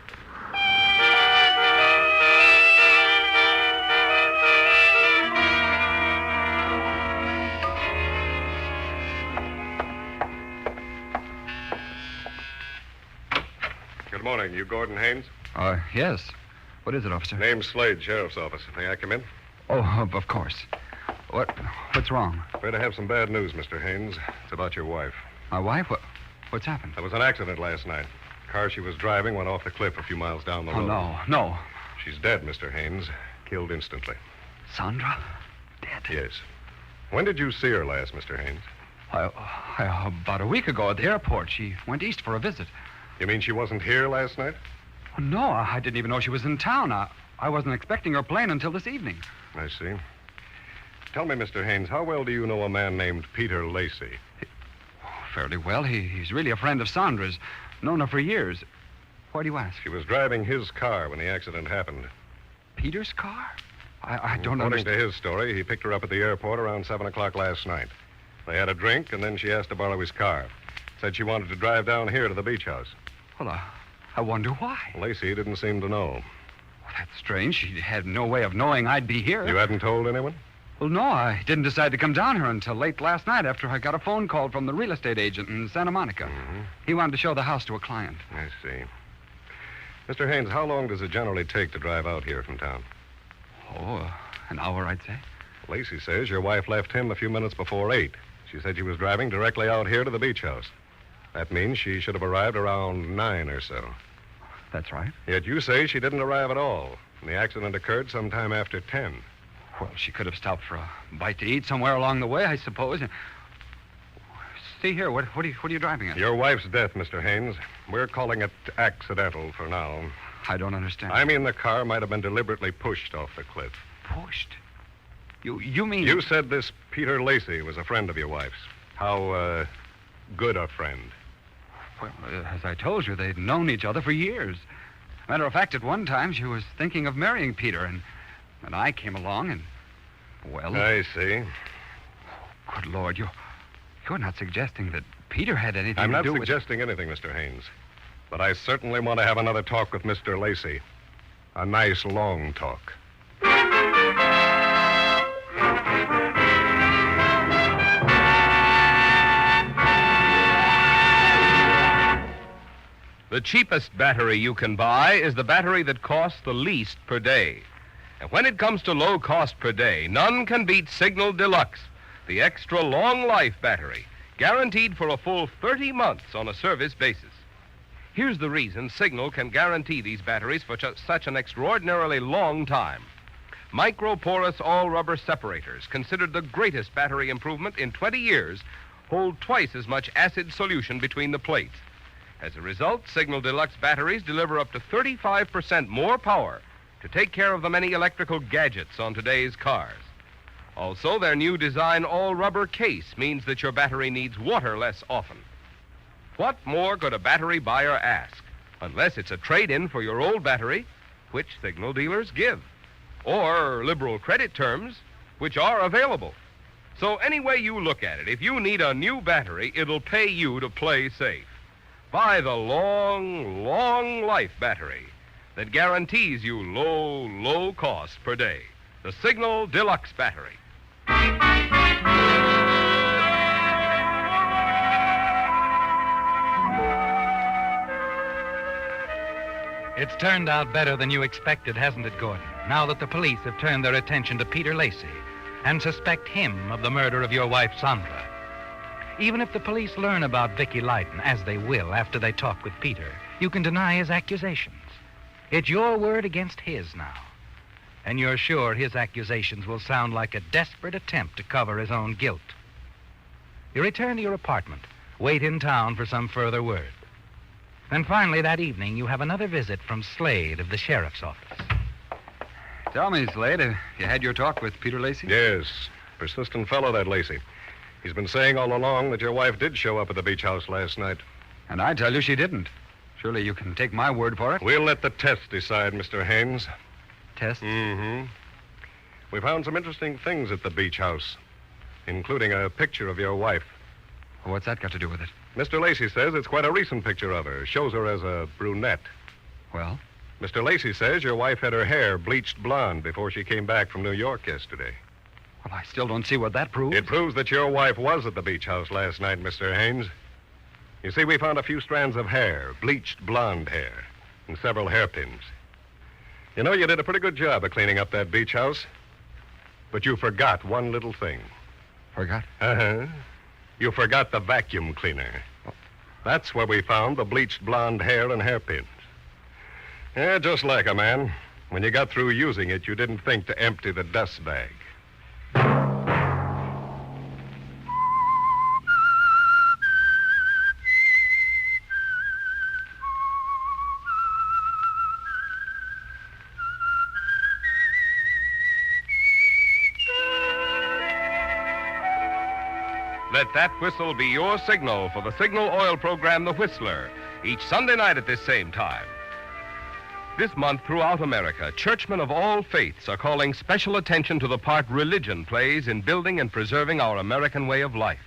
N: Good morning. You Gordon Haynes?
O: Yes. What is it, officer?
N: Name's Slade, Sheriff's Office. May I come in?
O: Oh, of course. What's wrong?
N: Afraid I have some bad news, Mr. Haynes. It's about your wife.
O: My wife? What's happened?
N: There was an accident last night. The car she was driving went off the cliff a few miles down the road.
O: Oh, no.
N: She's dead, Mr. Haynes. Killed instantly.
O: Sandra? Dead?
N: Yes. When did you see her last, Mr. Haynes?
O: About a week ago at the airport. She went east for a visit.
N: You mean she wasn't here last night?
O: Oh, no, I didn't even know she was in town. I wasn't expecting her plane until this evening.
N: I see. Tell me, Mr. Haynes, how well do you know a man named Peter Lacey?
O: Fairly well. He's really a friend of Sandra's. Known her for years. Why do you ask?
N: She was driving his car when the accident happened.
O: Peter's car? I don't
N: According
O: understand.
N: to his story, he picked her up at the airport around 7 o'clock last night. They had a drink, and then she asked to borrow his car. Said she wanted to drive down here to the beach house.
O: Well, I wonder why.
N: Lacey didn't seem to know.
O: Well, that's strange. She had no way of knowing I'd be here.
N: You hadn't told anyone?
O: Well, no, I didn't decide to come down here until late last night after I got a phone call from the real estate agent in Santa Monica.
N: Mm-hmm.
O: He wanted to show the house to a client.
N: I see. Mr. Haynes, how long does it generally take to drive out here from town?
O: Oh, an hour, I'd say.
N: Lacey says your wife left him a few minutes before 8. She said she was driving directly out here to the beach house. That means she should have arrived around 9 or so.
O: That's right.
N: Yet you say she didn't arrive at all, and the accident occurred sometime after 10.
O: Well, she could have stopped for a bite to eat somewhere along the way, I suppose. See here, what are you driving at?
N: Your wife's death, Mr. Haynes. We're calling it accidental for now.
O: I don't understand.
N: I mean the car might have been deliberately pushed off the cliff.
O: Pushed? You mean...
N: You said this Peter Lacey was a friend of your wife's. How, good a friend?
O: Well, as I told you, they'd known each other for years. Matter of fact, at one time, she was thinking of marrying Peter, and I came along and, well...
N: I see.
O: Good Lord, you're You're not suggesting that Peter had anything
N: I'm
O: to
N: not
O: do with...
N: suggesting anything, Mr. Haynes. But I certainly want to have another talk with Mr. Lacey. A nice, long talk.
R: The cheapest battery you can buy is the battery that costs the least per day. And when it comes to low cost per day, none can beat Signal Deluxe, the extra long life battery, guaranteed for a full 30 months on a service basis. Here's the reason Signal can guarantee these batteries for such an extraordinarily long time. Microporous all-rubber separators, considered the greatest battery improvement in 20 years, hold twice as much acid solution between the plates. As a result, Signal Deluxe batteries deliver up to 35% more power to take care of the many electrical gadgets on today's cars. Also, their new design all-rubber case means that your battery needs water less often. What more could a battery buyer ask, unless it's a trade-in for your old battery, which Signal dealers give, or liberal credit terms, which are available. So any way you look at it, if you need a new battery, it'll pay you to play safe. Buy the long, long life battery that guarantees you low, low cost per day. The Signal Deluxe battery.
S: It's turned out better than you expected, hasn't it, Gordon? Now that the police have turned their attention to Peter Lacey and suspect him of the murder of your wife, Sandra. Even if the police learn about Vicky Lydon, as they will after they talk with Peter, you can deny his accusations. It's your word against his now. And you're sure his accusations will sound like a desperate attempt to cover his own guilt. You return to your apartment, wait in town for some further word. Then finally that evening, you have another visit from Slade of the sheriff's office.
O: Tell me, Slade, have you had your talk with Peter Lacey?
N: Yes. Persistent fellow, that Lacey. He's been saying all along that your wife did show up at the beach house last night.
O: And I tell you she didn't. Surely you can take my word for it.
N: We'll let the test decide, Mr. Haynes.
O: Test?
N: Mm-hmm. We found some interesting things at the beach house, including a picture of your wife.
O: What's that got to do with it?
N: Mr. Lacey says it's quite a recent picture of her. Shows her as a brunette.
O: Well?
N: Mr. Lacey says your wife had her hair bleached blonde before she came back from New York yesterday.
O: Well, I still don't see what that proves.
N: It proves that your wife was at the beach house last night, Mr. Haynes. You see, we found a few strands of hair, bleached blonde hair, and several hairpins. You know, you did a pretty good job of cleaning up that beach house. But you forgot one little thing.
O: Forgot?
N: Uh-huh. You forgot the vacuum cleaner. That's where we found the bleached blonde hair and hairpins. Yeah, just like a man. When you got through using it, you didn't think to empty the dust bag.
R: Let that whistle be your signal for the Signal Oil program, The Whistler, each Sunday night at this same time. This month, throughout America, churchmen of all faiths are calling special attention to the part religion plays in building and preserving our American way of life.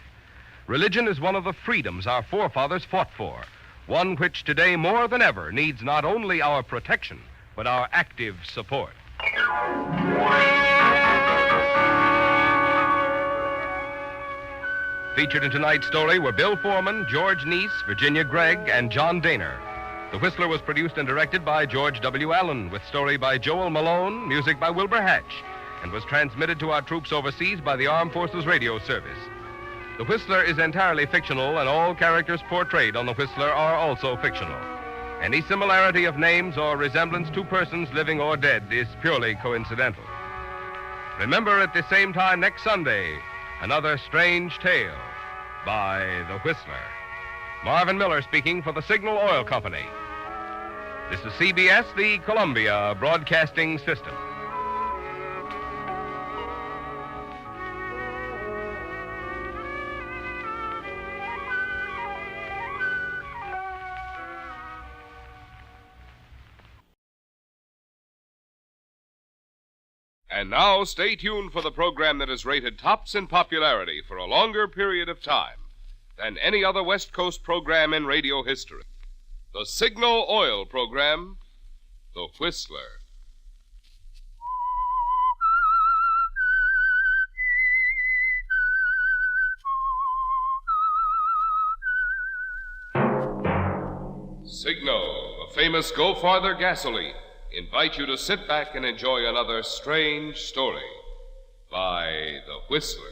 R: Religion is one of the freedoms our forefathers fought for, one which today more than ever needs not only our protection, but our active support. Featured in tonight's story were Bill Foreman, George Neese, Virginia Gregg, and John Daner. The Whistler was produced and directed by George W. Allen, with story by Joel Malone, music by Wilbur Hatch, and was transmitted to our troops overseas by the Armed Forces Radio Service. The Whistler is entirely fictional, and all characters portrayed on The Whistler are also fictional. Any similarity of names or resemblance to persons living or dead is purely coincidental. Remember, at the same time next Sunday, another strange tale by The Whistler. Marvin Miller speaking for the Signal Oil Company. This is CBS, the Columbia Broadcasting System. And now, stay tuned for the program that is rated tops in popularity for a longer period of time. than any other West Coast program in radio history. The Signal Oil program, The Whistler. Signal, the famous Go Farther gasoline, invite you to sit back and enjoy another strange story by The Whistler.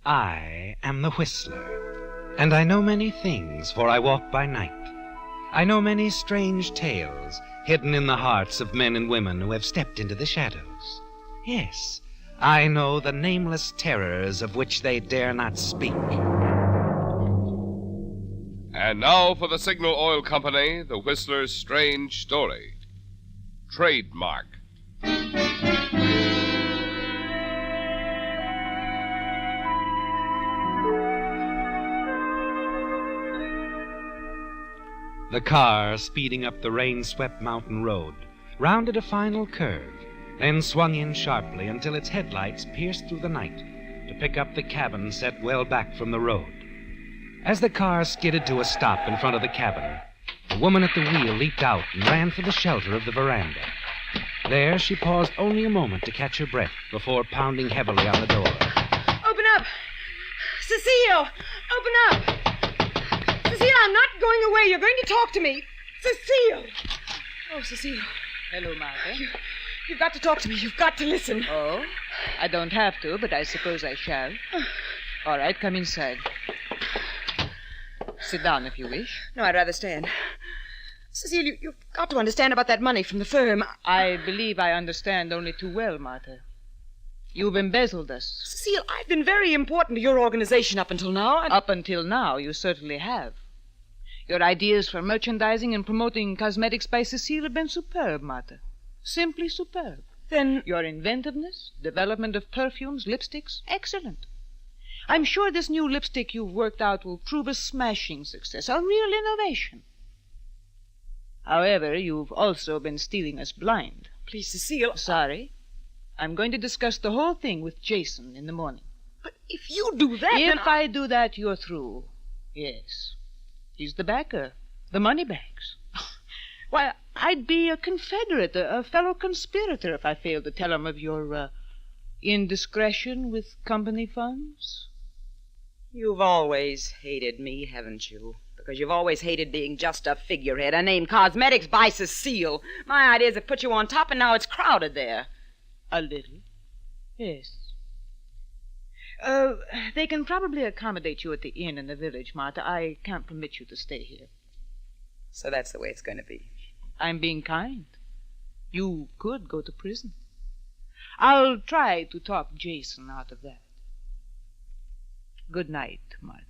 U: I am the Whistler, and I know many things, for I walk by night. I know many strange tales hidden in the hearts of men and women who have stepped into the shadows. Yes, I know the nameless terrors of which they dare not speak.
R: And now for the Signal Oil Company, The Whistler's strange story. Trademark.
U: The car, speeding up the rain-swept mountain road, rounded a final curve, then swung in sharply until its headlights pierced through the night to pick up the cabin set well back from the road. As the car skidded to a stop in front of the cabin, the woman at the wheel leaped out and ran for the shelter of the veranda. There, she paused only a moment to catch her breath before pounding heavily on the door.
L: Open up! Cecile! Open up! Cecile, I'm not going away. You're going to talk to me. Cecile! Oh, Cecile.
P: Hello, Martha.
L: You've got to talk to me. You've got to listen.
P: Oh? I don't have to, but I suppose I shall. All right, come inside. Sit down if you wish.
L: No, I'd rather stand. Cecile, you've got to understand about that money from the firm.
P: I believe I understand only too well, Martha. You've embezzled us.
L: Cecile, I've been very important to your organization up until now.
P: Up until now, you certainly have. Your ideas for merchandising and promoting cosmetics by Cecile have been superb, Martha. Simply superb.
L: Then
P: your inventiveness, development of perfumes, lipsticks, excellent. I'm sure this new lipstick you've worked out will prove a smashing success, a real innovation. However, you've also been stealing us blind.
L: Please, Cecile.
P: Sorry. I'm going to discuss the whole thing with Jason in the morning.
L: But if you do that,
P: If I do that, you're through. Yes. He's the backer. The money bags. Why, I'd be a confederate, a fellow conspirator if I failed to tell him of your, indiscretion with company funds.
L: You've always hated me, haven't you? Because you've always hated being just a figurehead, a name Cosmetics by Cecile. My ideas have put you on top, and now it's crowded there.
P: A little. Yes. They can probably accommodate you at the inn in the village, Martha. I can't permit you to stay here.
L: So that's the way it's going to be.
P: I'm being kind. You could go to prison. I'll try to talk Jason out of that. Good night, Martha.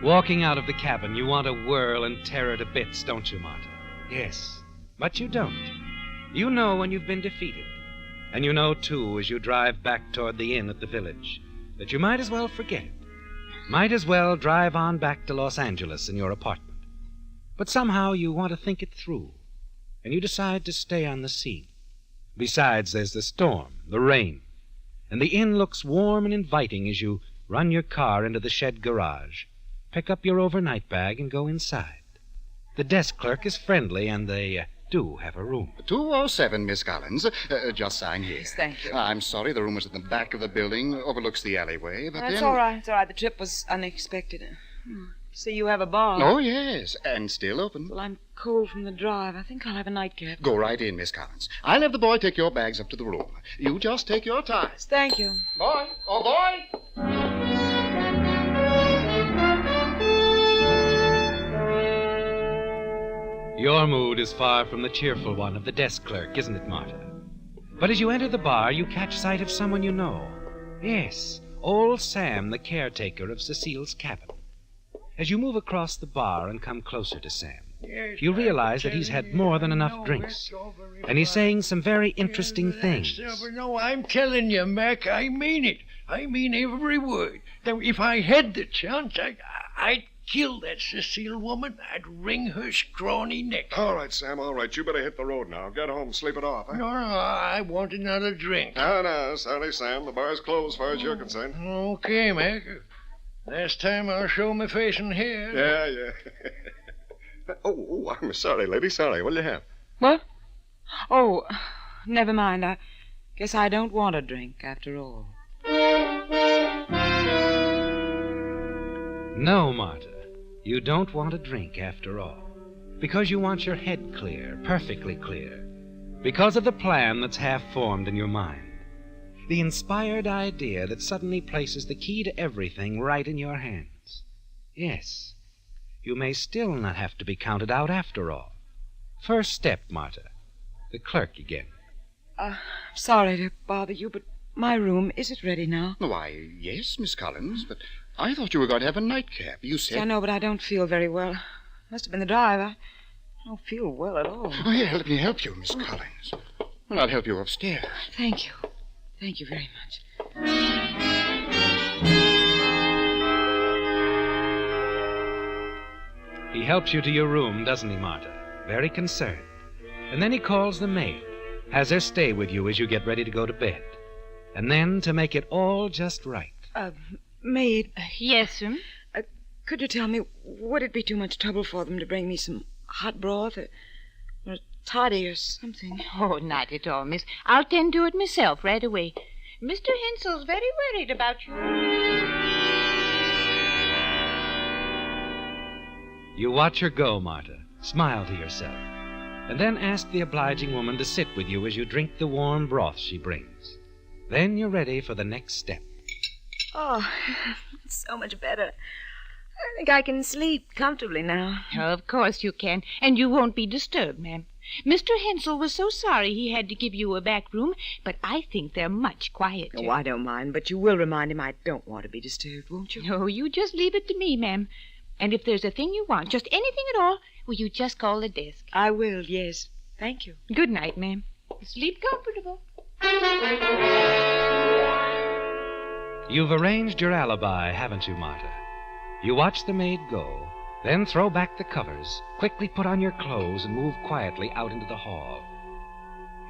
U: Walking out of the cabin, you want to whirl and tear her to bits, don't you, Martha? Yes, but you don't. You know when you've been defeated. And you know, too, as you drive back toward the inn at the village, that you might as well forget it. Might as well drive on back to Los Angeles in your apartment. But somehow you want to think it through, and you decide to stay on the scene. Besides, there's the storm, the rain, and the inn looks warm and inviting as you run your car into the shed garage, pick up your overnight bag, and go inside. The desk clerk is friendly, and they do have a room.
V: 207, Miss Collins. Just sign here.
L: Yes, thank you.
V: I'm sorry, the room is at the back of the building, overlooks the alleyway, but
L: That's
V: then...
L: all right. It's all right. The trip was unexpected. See, you have a bar.
V: Oh, yes, and still open.
L: Well, I'm cold from the drive. I think I'll have a nightcap.
V: Go right in, Miss Collins. I'll have the boy take your bags up to the room. You just take your time.
L: Thank you.
V: Boy! Oh, boy!
U: Your mood is far from the cheerful one of the desk clerk, isn't it, Martha? But as you enter the bar, you catch sight of someone you know. Yes, old Sam, the caretaker of Cecile's cabin. As you move across the bar and come closer to Sam,
V: Yes,
U: You
V: I
U: realize
V: will
U: that he's
V: tell
U: had
V: you,
U: more than
V: I
U: enough
V: know
U: drinks.
V: it's all very
U: And he's
V: fine.
U: saying some very interesting things.
V: Silver, no, I'm telling you, Mac, I mean it. I mean every word. Now, if I had the chance, I'd kill that Cecile woman. I'd wring her scrawny neck.
D: All right, Sam, all right. You better hit the road now. Get home, sleep it off, huh?
V: No, I want another drink.
D: No, sorry, Sam. The bar's closed as far as you're concerned.
V: Okay, Mac. Last time I'll show my face in here.
D: Yeah. Oh, I'm sorry, lady. Sorry. What'll you have?
E: What? Oh, never mind. I guess I don't want a drink after all.
U: No, Marta, you don't want a drink after all. Because you want your head clear, perfectly clear. Because of the plan that's half formed in your mind. The inspired idea that suddenly places the key to everything right in your hands. Yes, you may still not have to be counted out after all. First step, Marta. The clerk again.
E: Sorry to bother you, but my room, is it ready now?
V: Why, yes, Miss Collins, but I thought you were going to have a nightcap. You said...
E: I know, but I don't feel very well. Must have been the drive. I don't feel well at all.
V: Oh, here, let me help you, Miss Collins. Well, I'll help you upstairs.
E: Thank you. Thank you very much.
U: He helps you to your room, doesn't he, Marta? Very concerned. And then he calls the maid, has her stay with you as you get ready to go to bed. And then, to make it all just right.
E: Maid.
W: Yes, sir?
E: Could you tell me, would it be too much trouble for them to bring me some hot broth or toddy or something?
W: Oh, not at all, miss. I'll tend to it myself right away. Mr. Hensel's very worried about you.
U: You watch her go, Marta. Smile to yourself. And then ask the obliging woman to sit with you as you drink the warm broth she brings. Then you're ready for the next step.
E: Oh, it's so much better. I think I can sleep comfortably now.
W: Of course you can, and you won't be disturbed, ma'am. Mr. Hensel was so sorry he had to give you a back room, but I think they're much quieter.
E: Oh, I don't mind, but you will remind him I don't want to be disturbed, won't you?
W: No, you just leave it to me, ma'am. And if there's a thing you want, just anything at all, will you just call the desk?
E: I will, yes. Thank you.
W: Good night, ma'am. Sleep comfortable.
U: You've arranged your alibi, haven't you, Marta? You watch the maid go, then throw back the covers, quickly put on your clothes, and move quietly out into the hall.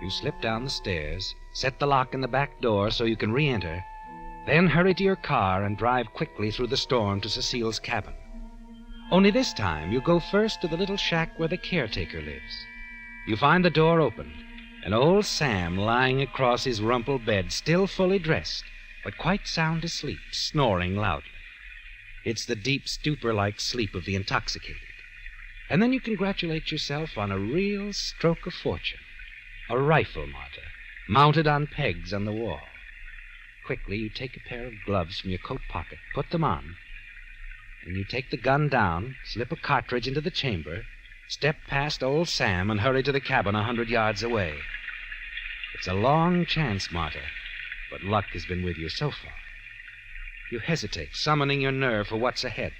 U: You slip down the stairs, set the lock in the back door so you can re-enter, then hurry to your car and drive quickly through the storm to Cecile's cabin. Only this time, you go first to the little shack where the caretaker lives. You find the door open, and old Sam lying across his rumpled bed, still fully dressed, but quite sound asleep, snoring loudly. It's the deep stupor-like sleep of the intoxicated. And then you congratulate yourself on a real stroke of fortune. A rifle, Marta, mounted on pegs on the wall. Quickly, you take a pair of gloves from your coat pocket, put them on, and you take the gun down, slip a cartridge into the chamber, step past old Sam, and hurry to the cabin 100 yards away. It's a long chance, Marta, but luck has been with you so far. You hesitate, summoning your nerve for what's ahead.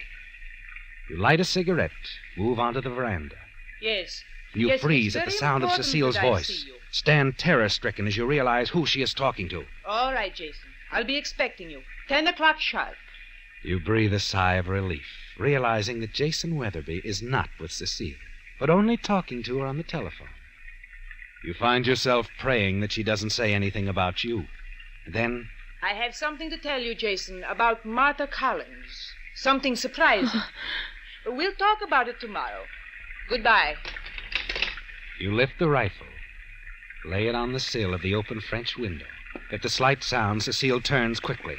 U: You light a cigarette, move onto the veranda.
P: Yes.
U: You
P: Yes,
U: freeze
P: it's
U: at the
P: very
U: sound of
P: important
U: Cecile's
P: that I
U: voice,
P: see you.
U: stand terror-stricken as you realize who she is talking to.
P: All right, Jason. I'll be expecting you. 10 o'clock sharp.
U: You breathe a sigh of relief, realizing that Jason Weatherby is not with Cecile, but only talking to her on the telephone. You find yourself praying that she doesn't say anything about you. And then,
P: I have something to tell you, Jason, about Martha Collins. Something surprising. We'll talk about it tomorrow. Goodbye.
U: you lift the rifle, lay it on the sill of the open French window. At the slight sound, Cecile turns quickly.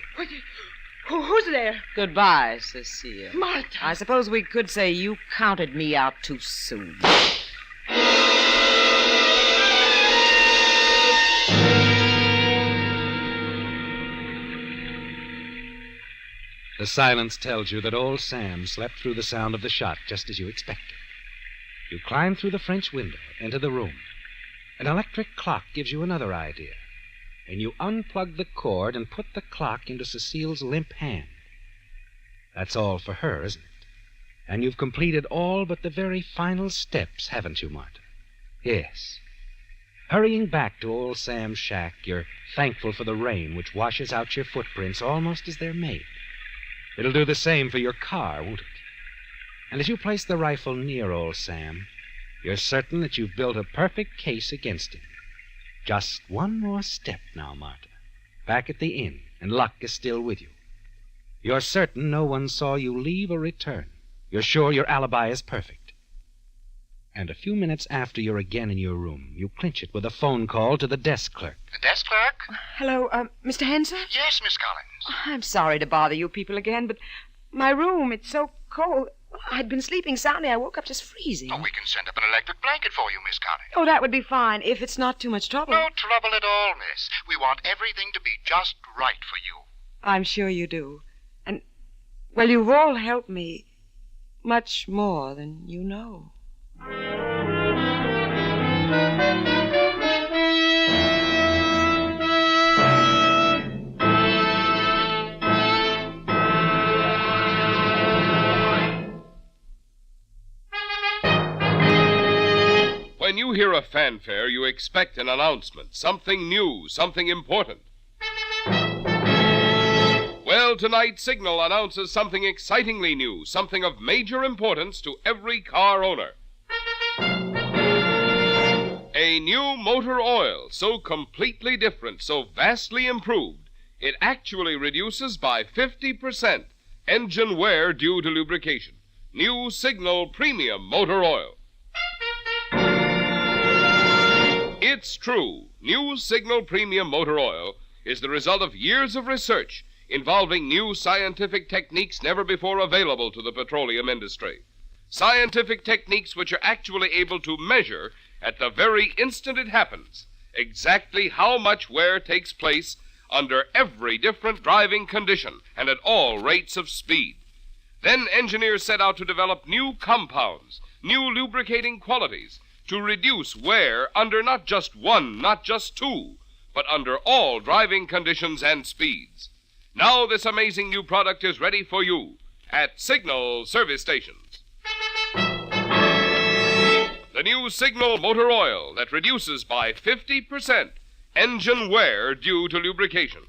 P: Who's there?
E: Goodbye, Cecile.
P: Martha.
E: I suppose we could say you counted me out too soon.
U: The silence tells you that old Sam slept through the sound of the shot just as you expected. You climb through the French window, enter the room. An electric clock gives you another idea, and you unplug the cord and put the clock into Cecile's limp hand. That's all for her, isn't it? And you've completed all but the very final steps, haven't you, Martha? Yes. Hurrying back to old Sam's shack, you're thankful for the rain which washes out your footprints almost as they're made. It'll do the same for your car, won't it? And as you place the rifle near old Sam, you're certain that you've built a perfect case against him. Just one more step now, Martha. Back at the inn, and luck is still with you. You're certain no one saw you leave or return. You're sure your alibi is perfect. And a few minutes after you're again in your room, you clinch it with a phone call to the desk clerk.
A: The desk clerk?
E: Hello, Mr. Henson?
A: Yes, Miss Collins.
E: I'm sorry to bother you people again, but my room, it's so cold. I'd been sleeping soundly. I woke up just freezing.
A: Oh, we can send up an electric blanket for you, Miss Collins.
E: Oh, that would be fine, if it's not too much trouble.
A: No trouble at all, miss. We want everything to be just right for you.
E: I'm sure you do. And, well, you've all helped me much more than you know.
R: When you hear a fanfare, you expect an announcement, something new, something important. Well, tonight, Signal announces something excitingly new, something of major importance to every car owner. A new motor oil, so completely different, so vastly improved, it actually reduces by 50% engine wear due to lubrication. New Signal Premium Motor Oil. It's true. New Signal Premium Motor Oil is the result of years of research involving new scientific techniques never before available to the petroleum industry. Scientific techniques which are actually able to measure at the very instant it happens exactly how much wear takes place under every different driving condition and at all rates of speed. Then engineers set out to develop new compounds, new lubricating qualities to reduce wear under not just one, not just two, but under all driving conditions and speeds. Now this amazing new product is ready for you at Signal service stations. The new Signal Motor Oil that reduces by 50% engine wear due to lubrication.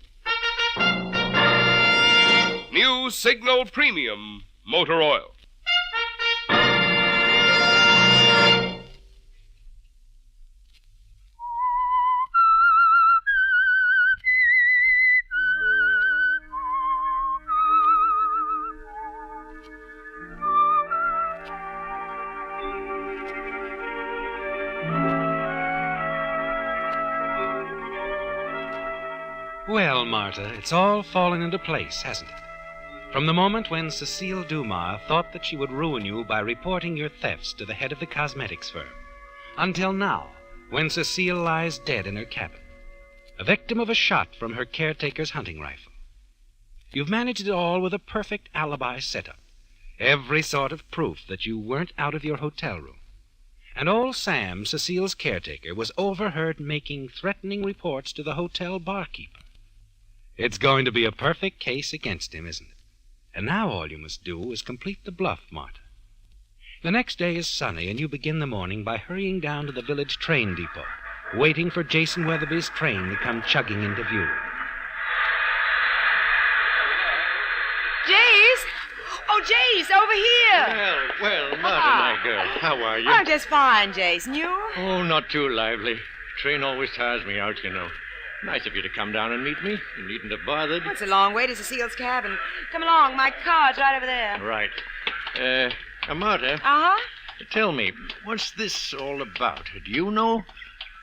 R: New Signal Premium Motor Oil.
U: Well, Martha, it's all fallen into place, hasn't it? From the moment when Cecile Dumas thought that she would ruin you by reporting your thefts to the head of the cosmetics firm, until now, when Cecile lies dead in her cabin, a victim of a shot from her caretaker's hunting rifle. You've managed it all with a perfect alibi setup, every sort of proof that you weren't out of your hotel room. And old Sam, Cecile's caretaker, was overheard making threatening reports to the hotel barkeeper. It's going to be a perfect case against him, isn't it? And now all you must do is complete the bluff, Martha. The next day is sunny, and you begin the morning by hurrying down to the village train depot, waiting for Jason Weatherby's train to come chugging into view.
E: Jace! Oh, Jace, over here!
V: Well, Martha, my girl, how are you?
E: I'm just fine, Jace. And you?
V: Oh, not too lively. Train always tires me out, you know. Nice of you to come down and meet me. You needn't have bothered.
E: It's a long way to Cecile's cabin. Come along. My car's right over there.
V: Right. Martha.
E: Uh-huh?
V: Tell me, what's this all about? Do you know?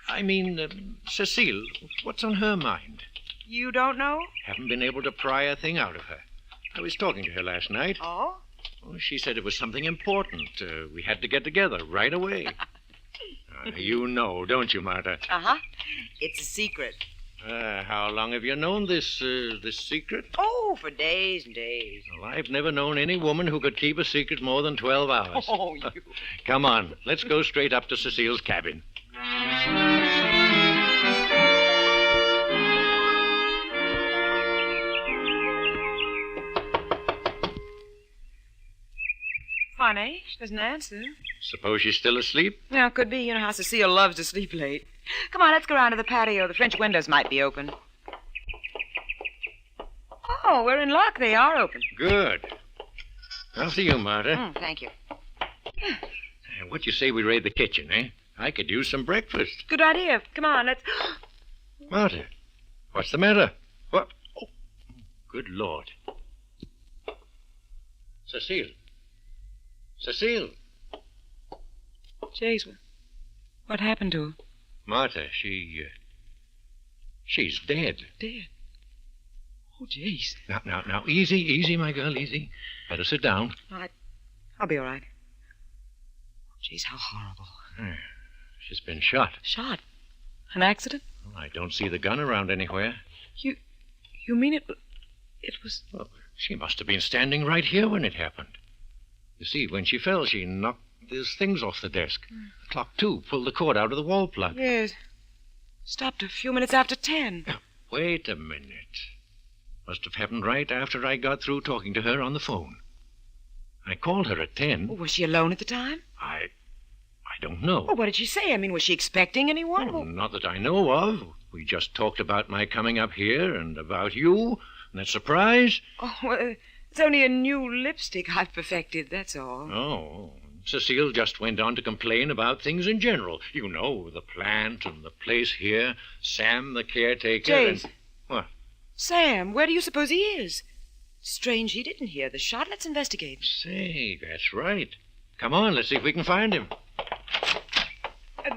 V: I mean, Cecile, what's on her mind?
E: You don't know?
V: Haven't been able to pry a thing out of her. I was talking to her last night.
E: Oh?
V: Oh, she said it was something important. We had to get together right away. You know, don't you, Martha?
E: Uh-huh. It's a secret.
V: How long have you known this secret?
E: Oh, for days and days.
V: Well, I've never known any woman who could keep a secret more than 12 hours.
E: Oh, you...
V: Come on, let's go straight up to Cecile's cabin.
E: on, eh? She doesn't answer.
C: Suppose she's still asleep?
E: Well, could be. You know how Cecile loves to sleep late. Come on, let's go around to the patio. The French windows might be open. Oh, we're in luck. They are open.
C: Good. I'll see you, Martha.
E: Thank you.
C: What you say we raid the kitchen, eh? I could use some breakfast.
E: Good idea. Come on, let's...
C: Martha, what's the matter? What? Oh, good Lord. Cecile. Cecile.
E: Jace, what happened to her?
C: Martha, she's dead.
E: Dead? Oh, Jace.
C: Now, easy, my girl, easy. Better sit down.
E: I'll be all right. Jace, how horrible.
C: She's been shot.
E: Shot? An accident?
C: Well, I don't see the gun around anywhere.
E: You mean it was...
C: Well, she must have been standing right here when it happened. You see, when she fell, she knocked these things off the desk. The clock, too, pulled the cord out of the wall plug.
E: Yes. Stopped a few minutes after 10.
C: Wait a minute. Must have happened right after I got through talking to her on the phone. I called her at 10.
E: Oh, was she alone at the time?
C: I don't know.
E: Oh, what did she say? I mean, was she expecting anyone?
C: Oh, not that I know of. We just talked about my coming up here and about you and that surprise.
E: Oh, well, it's only a new lipstick I've perfected, that's all.
C: Oh, Cecile just went on to complain about things in general. You know, the plant and the place here, Sam, the caretaker.
E: Jace.
C: And... What?
E: Sam, where do you suppose he is? Strange he didn't hear the shot. Let's investigate.
C: Say, that's right. Come on, let's see if we can find him.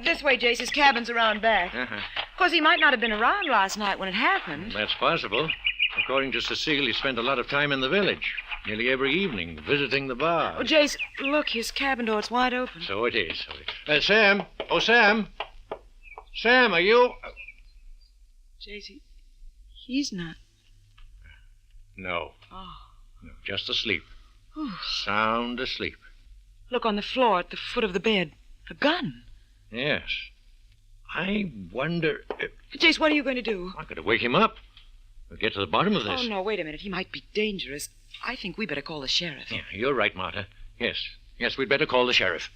E: This way, Jace. His cabin's around back.
C: Uh-huh.
E: Of course, he might not have been around last night when it happened.
C: That's possible. According to Cecile, he spent a lot of time in the village, nearly every evening, visiting the bar.
E: Oh, Jace, look, his cabin door's wide open.
C: So it is. Sam! Oh, Sam! Sam, are you...
E: Jace, he's not.
C: No.
E: Oh.
C: No, just asleep.
E: Whew.
C: Sound asleep.
E: Look on the floor at the foot of the bed. A gun.
C: Yes. I wonder...
E: Jace, what are you going to do?
C: I'm going to wake him up. We'll get to the bottom of this.
E: Oh, no, wait a minute. He might be dangerous. I think we better call the sheriff.
C: Yeah, you're right, Martha. Yes, we'd better call the sheriff.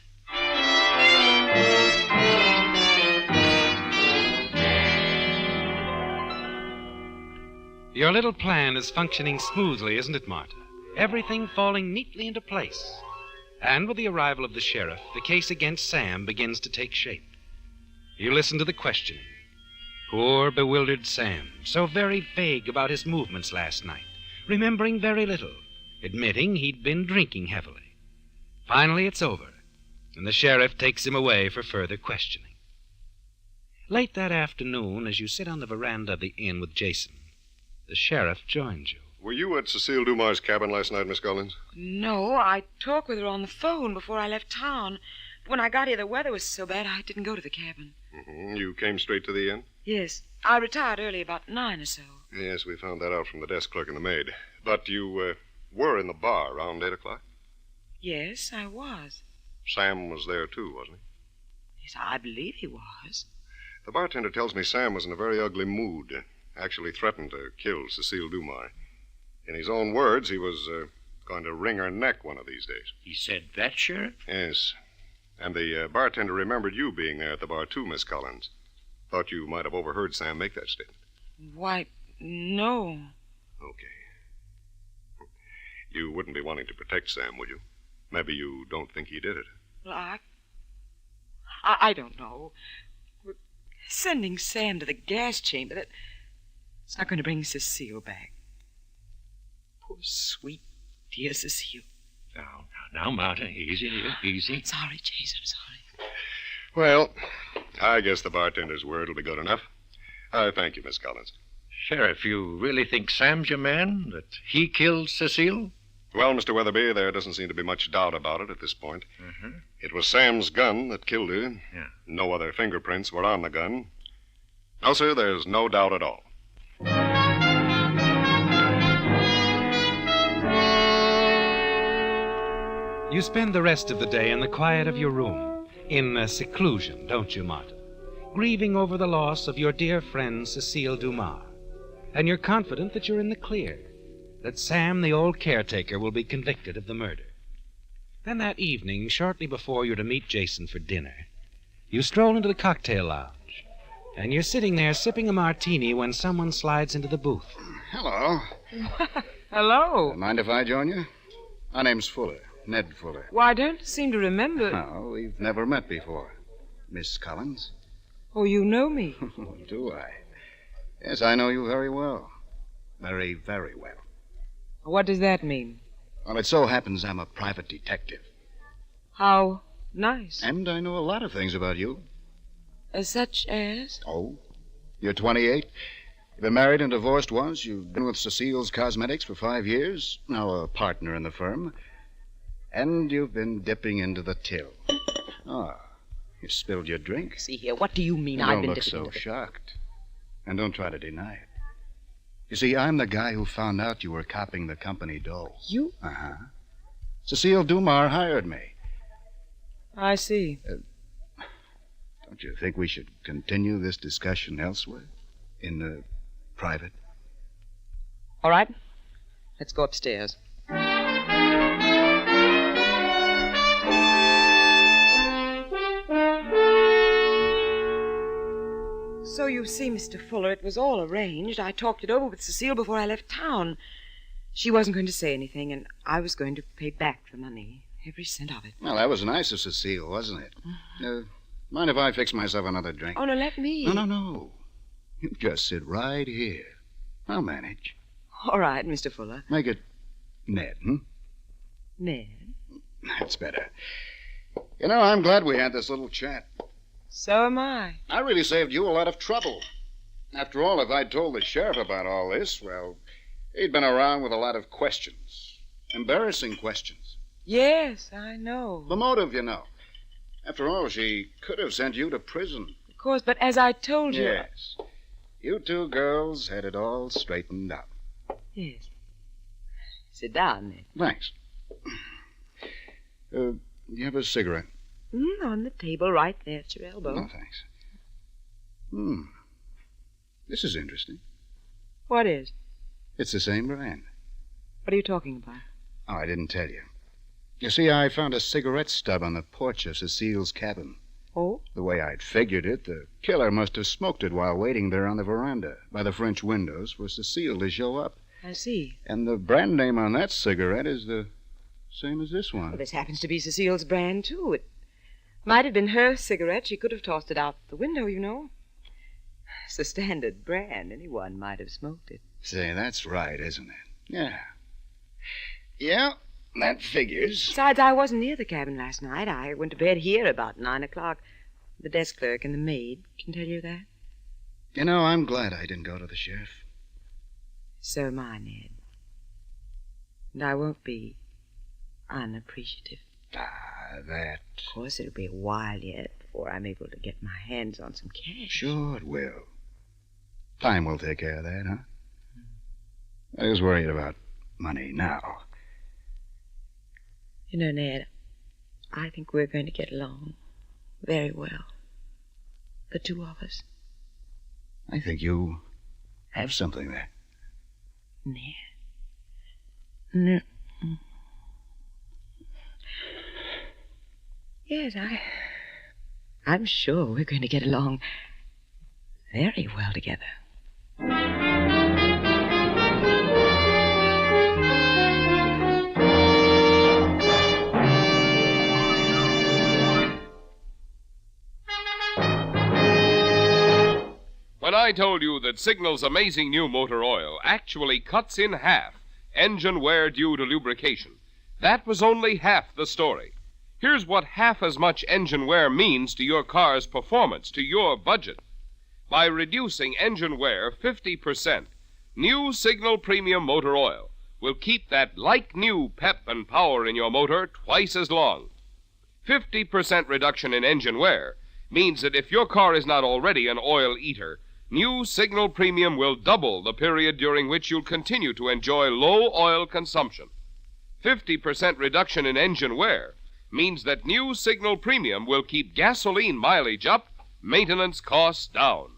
U: Your little plan is functioning smoothly, isn't it, Martha? Everything falling neatly into place. And with the arrival of the sheriff, the case against Sam begins to take shape. You listen to the questioning. Poor, bewildered Sam, so very vague about his movements last night, remembering very little, admitting he'd been drinking heavily. Finally, it's over, and the sheriff takes him away for further questioning. Late that afternoon, as you sit on the veranda of the inn with Jason, the sheriff joins you.
D: Were you at Cecile Dumar's cabin last night, Miss Collins?
E: No, I talked with her on the phone before I left town. When I got here, the weather was so bad I didn't go to the cabin.
D: Mm-hmm. You came straight to the inn?
E: Yes. I retired early, about 9 or so.
D: Yes, we found that out from the desk clerk and the maid. But you were in the bar around 8 o'clock?
E: Yes, I was.
D: Sam was there, too, wasn't he?
E: Yes, I believe he was.
D: The bartender tells me Sam was in a very ugly mood. Actually threatened to kill Cecile Dumar. In his own words, he was going to wring her neck one of these days.
C: He said that, Sheriff?
D: Yes. And the bartender remembered you being there at the bar, too, Miss Collins. Thought you might have overheard Sam make that statement.
E: Why, no.
D: Okay. You wouldn't be wanting to protect Sam, would you? Maybe you don't think he did it.
E: Well, I don't know. We're sending Sam to the gas chamber. It's not going to bring Cecile back. Poor, sweet, dear Cecile.
C: Now, Martha, easy.
E: Sorry, Jason, sorry.
D: Well, I guess the bartender's word will be good enough. Thank you, Miss Collins.
C: Sheriff, you really think Sam's your man? That he killed Cecile?
D: Well, Mr. Weatherby, there doesn't seem to be much doubt about it at this point.
C: Mm-hmm.
D: It was Sam's gun that killed her.
C: Yeah.
D: No other fingerprints were on the gun. No, sir, there's no doubt at all.
U: You spend the rest of the day in the quiet of your room, in seclusion, don't you, Martha? Grieving over the loss of your dear friend, Cecile Dumas. And you're confident that you're in the clear, that Sam, the old caretaker, will be convicted of the murder. Then that evening, shortly before you're to meet Jason for dinner, you stroll into the cocktail lounge, and you're sitting there sipping a martini when someone slides into the booth.
G: Hello.
E: Hello.
G: Mind if I join you? My name's Fuller, Ned Fuller.
E: Well, I don't seem to remember.
G: No, we've never met before. Miss Collins?
E: Oh, you know me.
G: Do I? Yes, I know you very well. Very, very well.
E: What does that mean?
G: Well, it so happens I'm a private detective.
E: How nice.
G: And I know a lot of things about you.
E: Such as?
G: Oh, you're 28. You've been married and divorced once. You've been with Cecile's Cosmetics for 5 years. Now a partner in the firm. And you've been dipping into the till. Ah, you spilled your drink.
E: See here, what do you mean
G: Don't
E: I've been
G: look
E: dipping
G: so
E: into the...
G: shocked. And don't try to deny it. You see, I'm the guy who found out you were copying the company dough.
E: You?
G: Uh-huh. Cecile Dumar hired me.
E: I see.
G: Don't you think we should continue this discussion elsewhere? In private?
E: All right. Let's go upstairs. So you see, Mr. Fuller, it was all arranged. I talked it over with Cecile before I left town. She wasn't going to say anything, and I was going to pay back the money. Every cent of it.
G: Well, that was nice of Cecile, wasn't it? Mind if I fix myself another drink?
E: Oh, no, let me.
G: No. You just sit right here. I'll manage.
E: All right, Mr. Fuller.
G: Make it Ned,
E: Ned?
G: That's better. You know, I'm glad we had this little chat.
E: So am I.
G: I really saved you a lot of trouble. After all, if I'd told the sheriff about all this, well, he'd been around with a lot of questions. Embarrassing questions.
E: Yes, I know.
G: The motive, you know. After all, she could have sent you to prison.
E: Of course, but as I told you...
G: Yes. You two girls had it all straightened out.
E: Yes. Sit down, Ned.
G: Thanks. You have a cigarette?
E: On the table right there at your elbow.
G: No, thanks. This is interesting.
E: What is?
G: It's the same brand.
E: What are you talking about?
G: Oh, I didn't tell you. You see, I found a cigarette stub on the porch of Cecile's cabin.
E: Oh?
G: The way I'd figured it, the killer must have smoked it while waiting there on the veranda by the French windows for Cecile to show up.
E: I see.
G: And the brand name on that cigarette is the same as this one.
E: Well, this happens to be Cecile's brand, too. It might have been her cigarette. She could have tossed it out the window, you know. It's the standard brand. Anyone might have smoked it.
G: Say, that's right, isn't it? Yeah. Yeah, that figures.
E: Besides, I wasn't near the cabin last night. I went to bed here about 9 o'clock. The desk clerk and the maid can tell you that.
G: You know, I'm glad I didn't go to the sheriff.
E: So am I, Ned. And I won't be unappreciative.
G: That...
E: Of course, it'll be a while yet before I'm able to get my hands on some cash.
G: Sure it will. Time will take care of that, huh? I was worried about money now.
E: You know, Ned, I think we're going to get along very well. The two of us.
G: I think you have something there.
E: Ned. No. Yes, I'm sure we're going to get along very well together.
R: When I told you that Signal's amazing new motor oil actually cuts in half engine wear due to lubrication, that was only half the story. Here's what half as much engine wear means to your car's performance, to your budget. By reducing engine wear 50%, new Signal Premium Motor Oil will keep that like-new pep and power in your motor twice as long. 50% reduction in engine wear means that if your car is not already an oil eater, new Signal Premium will double the period during which you'll continue to enjoy low oil consumption. 50% reduction in engine wear means that new Signal Premium will keep gasoline mileage up, maintenance costs down.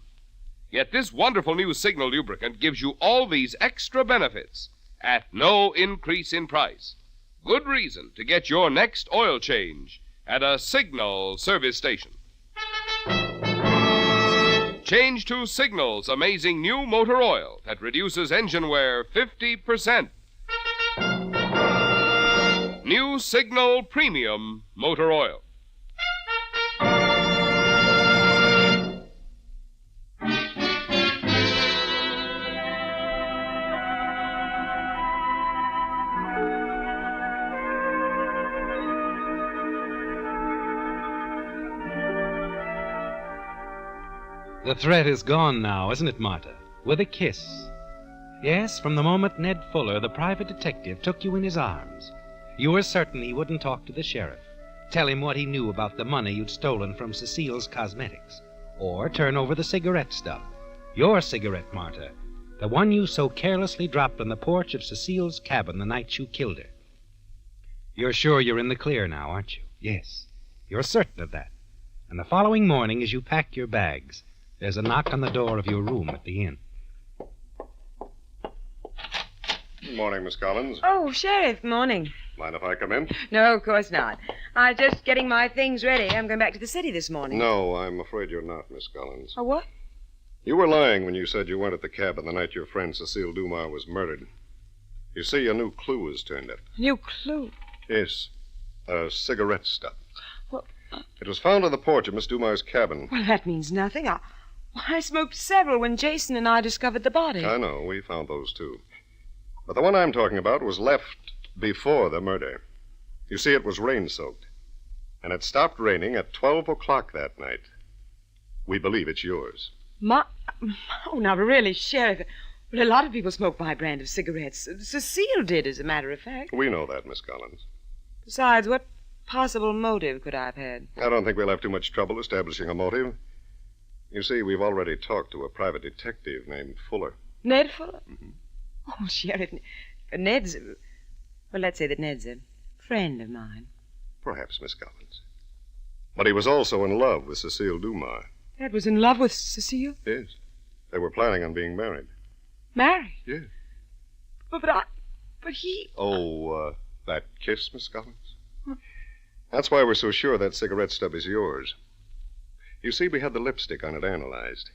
R: Yet this wonderful new Signal lubricant gives you all these extra benefits at no increase in price. good reason to get your next oil change at a Signal service station. Change to Signal's amazing new motor oil that reduces engine wear 50%. New Signal Premium Motor Oil.
U: The threat is gone now, isn't it, Martha? With a kiss. Yes, from the moment Ned Fuller, the private detective, took you in his arms, you were certain he wouldn't talk to the sheriff, tell him what he knew about the money you'd stolen from Cecile's cosmetics, or turn over the cigarette stub. Your cigarette, Martha, the one you so carelessly dropped on the porch of Cecile's cabin the night you killed her. You're sure you're in the clear now, aren't you? Yes, you're certain of that. And the following morning, as you pack your bags, there's a knock on the door of your room at the inn.
D: Good morning, Miss Collins.
E: Oh, Sheriff, morning.
D: Mind if I come in?
E: No, of course not. I was just getting my things ready. I'm going back to the city this morning.
D: No, I'm afraid you're not, Miss Collins.
E: Oh, what?
D: You were lying when you said you weren't at the cabin the night your friend Cecile Dumas was murdered. You see, a new clue was turned up.
E: New clue?
D: Yes, a cigarette stub.
E: Well,
D: It was found on the porch of Miss Dumas' cabin.
E: Well, that means nothing. I smoked several when Jason and I discovered the body.
D: I know, we found those too. But the one I'm talking about was left before the murder. You see, it was rain-soaked. And it stopped raining at 12 o'clock that night. We believe it's yours.
E: Oh, now, really, Sheriff. Well, a lot of people smoke my brand of cigarettes. Cecile did, as a matter of fact.
D: We know that, Miss Collins.
E: Besides, what possible motive could I have had?
D: I don't think we'll have too much trouble establishing a motive. You see, we've already talked to a private detective named Fuller.
E: Ned Fuller? Mm-hmm. Oh, Sheriff, Ned's... Well, let's say that Ned's a friend of mine.
D: Perhaps, Miss Collins. But he was also in love with Cecile Dumas.
E: Ned was in love with Cecile?
D: Yes. They were planning on being married.
E: Married?
D: Yes.
E: But he...
D: Oh, that kiss, Miss Collins? That's why we're so sure that cigarette stub is yours. You see, we had the lipstick on it analyzed.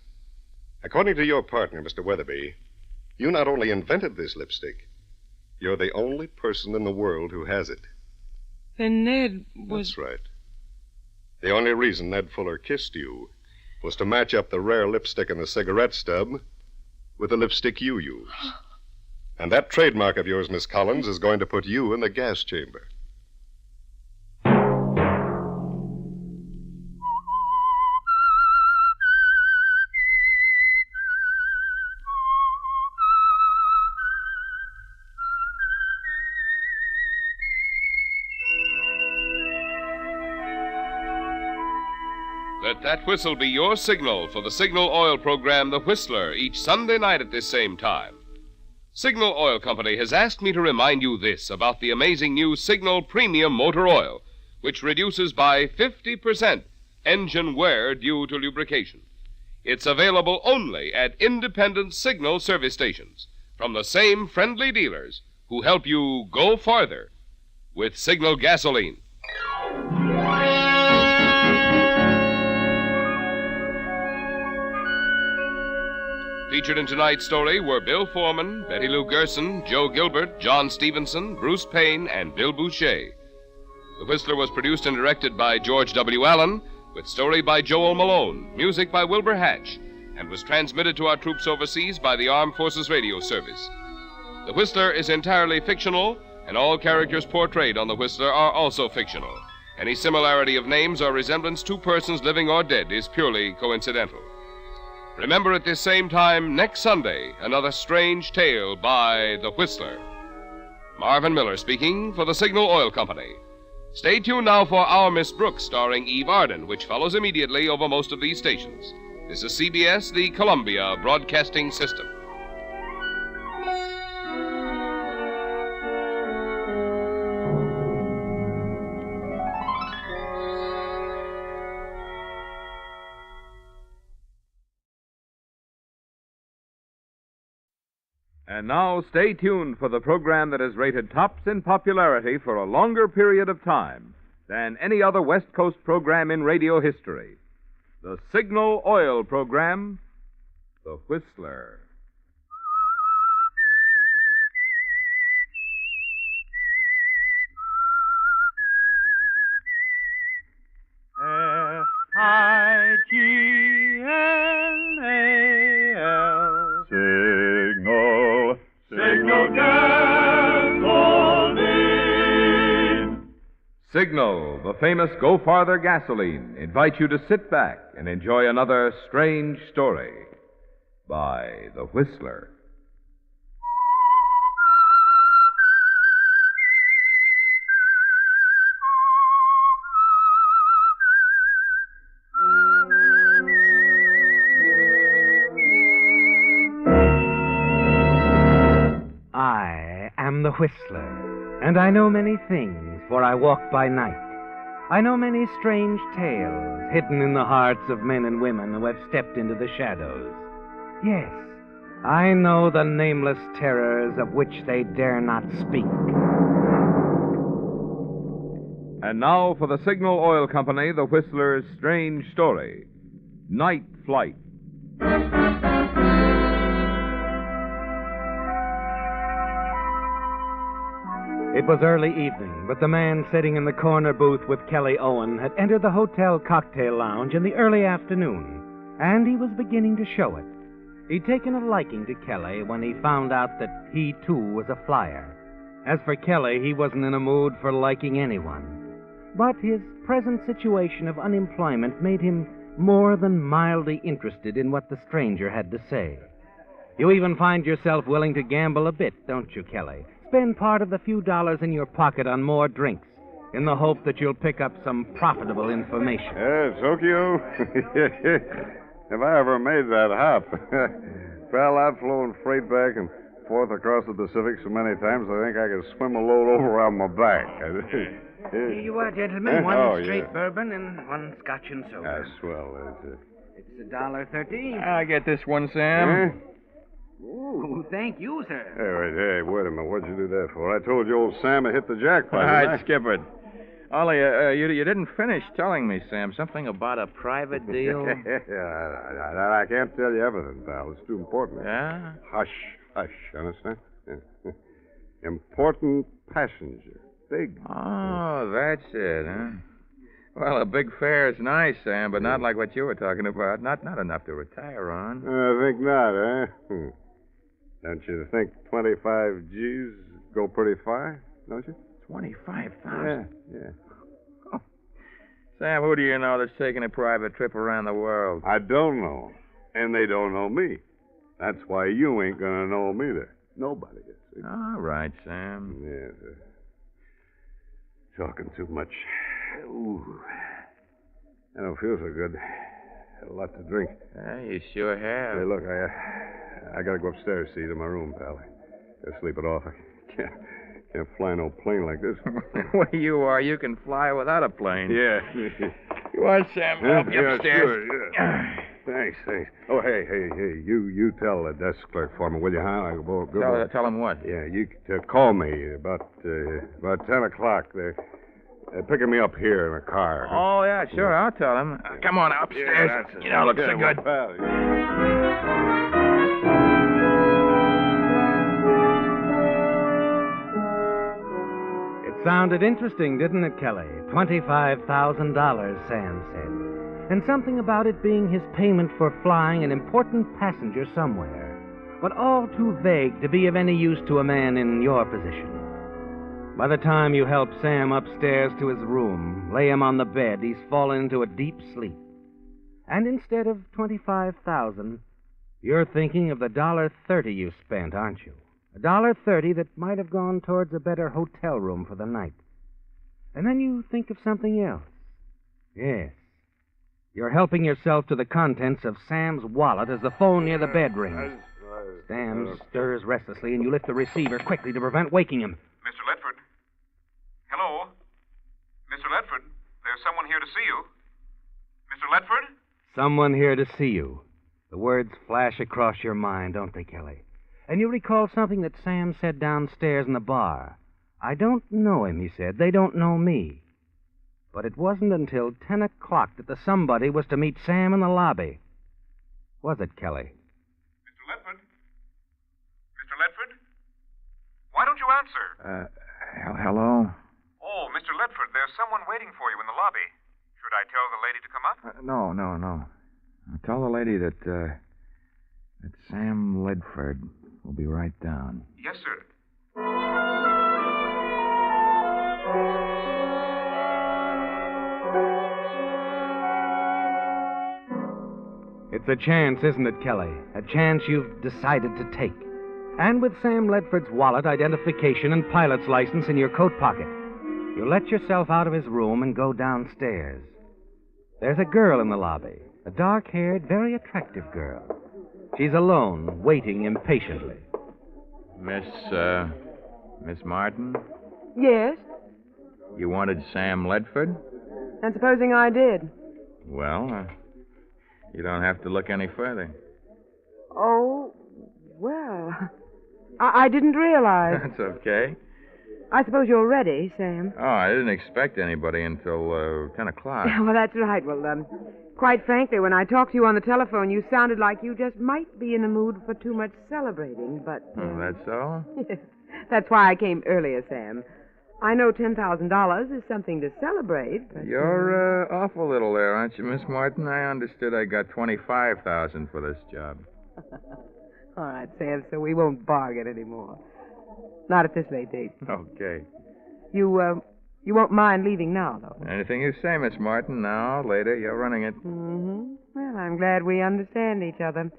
D: According to your partner, Mr. Weatherby, you not only invented this lipstick, you're the only person in the world who has it.
E: Then Ned was...
D: That's right. The only reason Ned Fuller kissed you was to match up the rare lipstick in the cigarette stub with the lipstick you use. And that trademark of yours, Miss Collins, is going to put you in the gas chamber.
R: Let that whistle be your signal for the Signal Oil program, The Whistler, each Sunday night at this same time. Signal Oil Company has asked me to remind you this about the amazing new Signal Premium Motor Oil, which reduces by 50% engine wear due to lubrication. It's available only at independent Signal service stations from the same friendly dealers who help you go farther with Signal gasoline. Featured in tonight's story were Bill Foreman, Betty Lou Gerson, Joe Gilbert, John Stevenson, Bruce Payne, and Bill Boucher. The Whistler was produced and directed by George W. Allen, with story by Joel Malone, music by Wilbur Hatch, and was transmitted to our troops overseas by the Armed Forces Radio Service. The Whistler is entirely fictional, and all characters portrayed on The Whistler are also fictional. Any similarity of names or resemblance to persons living or dead is purely coincidental. Remember at this same time next Sunday, another strange tale by The Whistler. Marvin Miller speaking for the Signal Oil Company. Stay tuned now for Our Miss Brooks, starring Eve Arden, which follows immediately over most of these stations. This is CBS, the Columbia Broadcasting System.
J: And now stay tuned for the program that is rated tops in popularity for a longer period of time than any other West Coast program in radio history. The Signal Oil program, The Whistler.
I: Signal.
J: Signal gasoline. Signal, the famous Go Farther gasoline, invites you to sit back and enjoy another strange story by The Whistler.
U: I am the Whistler, and I know many things, for I walk by night. I know many strange tales hidden in the hearts of men and women who have stepped into the shadows. Yes, I know the nameless terrors of which they dare not speak.
J: And now for the Signal Oil Company, The Whistler's strange story, Night Flight.
U: It was early evening, but the man sitting in the corner booth with Kelly Owen had entered the hotel cocktail lounge in the early afternoon, and he was beginning to show it. He'd taken a liking to Kelly when he found out that he, too, was a flyer. As for Kelly, he wasn't in a mood for liking anyone. But his present situation of unemployment made him more than mildly interested in what the stranger had to say. You even find yourself willing to gamble a bit, don't you, Kelly? Spend part of the few dollars in your pocket on more drinks in the hope that you'll pick up some profitable information.
K: Tokyo. If I ever made that hop. Pal, I've flown freight back and forth across the Pacific so many times I think I could swim a load over on my back.
H: Here you are, gentlemen. One straight
K: yeah.
H: bourbon and one scotch and soda.
K: That's swell.
H: It's $1.13.
M: I get this one, Sam.
H: Ooh, thank you, sir.
K: Hey, wait a minute. What'd you do that for? I told you old Sam had hit the jackpot.
M: All right, skip it. Ollie, you didn't finish telling me, Sam, something about a private deal.
K: I can't tell you everything, pal. It's too important.
M: Yeah?
K: Hush, understand? Important passenger. Big.
M: Oh, that's it, huh? Well, a big fare is nice, Sam, but not like what you were talking about. Not enough to retire on.
K: I think not, huh? Don't you think 25 G's go pretty far, don't you?
M: 25,000?
K: Yeah.
M: Oh. Sam, who do you know that's taking a private trip around the world?
K: I don't know. And they don't know me. That's why you ain't gonna know them either. Nobody is. See?
M: All right, Sam.
K: Yes, talking too much. Ooh. I don't feel so good. Had a lot to drink.
M: You sure have.
K: Hey, look, I gotta go upstairs, see, to my room, pal. Gotta sleep it off. I can't fly no plane like this.
M: Where you are, you can fly without a plane.
K: Yeah.
M: You want, Sam? Help you upstairs.
K: Sure, yeah. Thanks. Oh, hey, you tell the desk clerk for me, will you, huh? I'll go.
M: Tell him what?
K: Yeah, you call me about 10 o'clock. They're picking me up here in a car.
M: Oh, yeah, sure. I'll tell him. Come on upstairs.
K: Yeah, that's it.
M: You don't look so good.
K: Pal,
U: It sounded interesting, didn't it, Kelly? $25,000, Sam said. And something about it being his payment for flying an important passenger somewhere. But all too vague to be of any use to a man in your position. By the time you help Sam upstairs to his room, lay him on the bed, he's fallen into a deep sleep. And instead of $25,000, you're thinking of the $1.30 you spent, aren't you? $1.30 that might have gone towards a better hotel room for the night. And then you think of something else. Yes. You're helping yourself to the contents of Sam's wallet as the phone near the bed rings. Sam stirs restlessly, and you lift the receiver quickly to prevent waking him.
X: Mr. Ledford? Hello? Mr. Ledford, there's someone here to see you. Mr. Ledford?
U: Someone here to see you. The words flash across your mind, don't they, Kelly?
B: And you recall something that Sam said downstairs in the bar. I don't know him, he said. They don't know me. But it wasn't until 10 o'clock that the somebody was to meet Sam in the lobby. Was it, Kelly?
X: Mr. Ledford? Mr. Ledford? Why don't you answer?
M: Hello?
X: Oh, Mr. Ledford, there's someone waiting for you in the lobby. Should I tell the lady to come up?
M: No. Tell the lady that Sam Ledford will be right down.
X: Yes, sir.
B: It's a chance, isn't it, Kelly? A chance you've decided to take. And with Sam Ledford's wallet, identification, and pilot's license in your coat pocket, you let yourself out of his room and go downstairs. There's a girl in the lobby, a dark-haired, very attractive girl. She's alone, waiting impatiently.
M: Miss Martin?
F: Yes,
M: You wanted Sam Ledford?
F: and supposing I did.
M: Well, you don't have to look any further.
F: Oh, well, I didn't realize.
M: That's okay.
F: I suppose you're ready, Sam.
M: Oh, I didn't expect anybody until 10 o'clock.
F: Well, that's right. Well, quite frankly, when I talked to you on the telephone, you sounded like you just might be in the mood for too much celebrating, but...
M: Oh, that's all?
F: Yes, that's why I came earlier, Sam. I know $10,000 is something to celebrate, but...
M: You're off a little there, aren't you, Miss Martin? I understood I got $25,000 for this job.
F: All right, Sam, so we won't bargain anymore. Not at this late date.
M: Okay.
F: You won't mind leaving now, though.
M: Anything you say, Miss Martin. Now, later, you're running it.
F: Mm-hmm. Well, I'm glad we understand each other.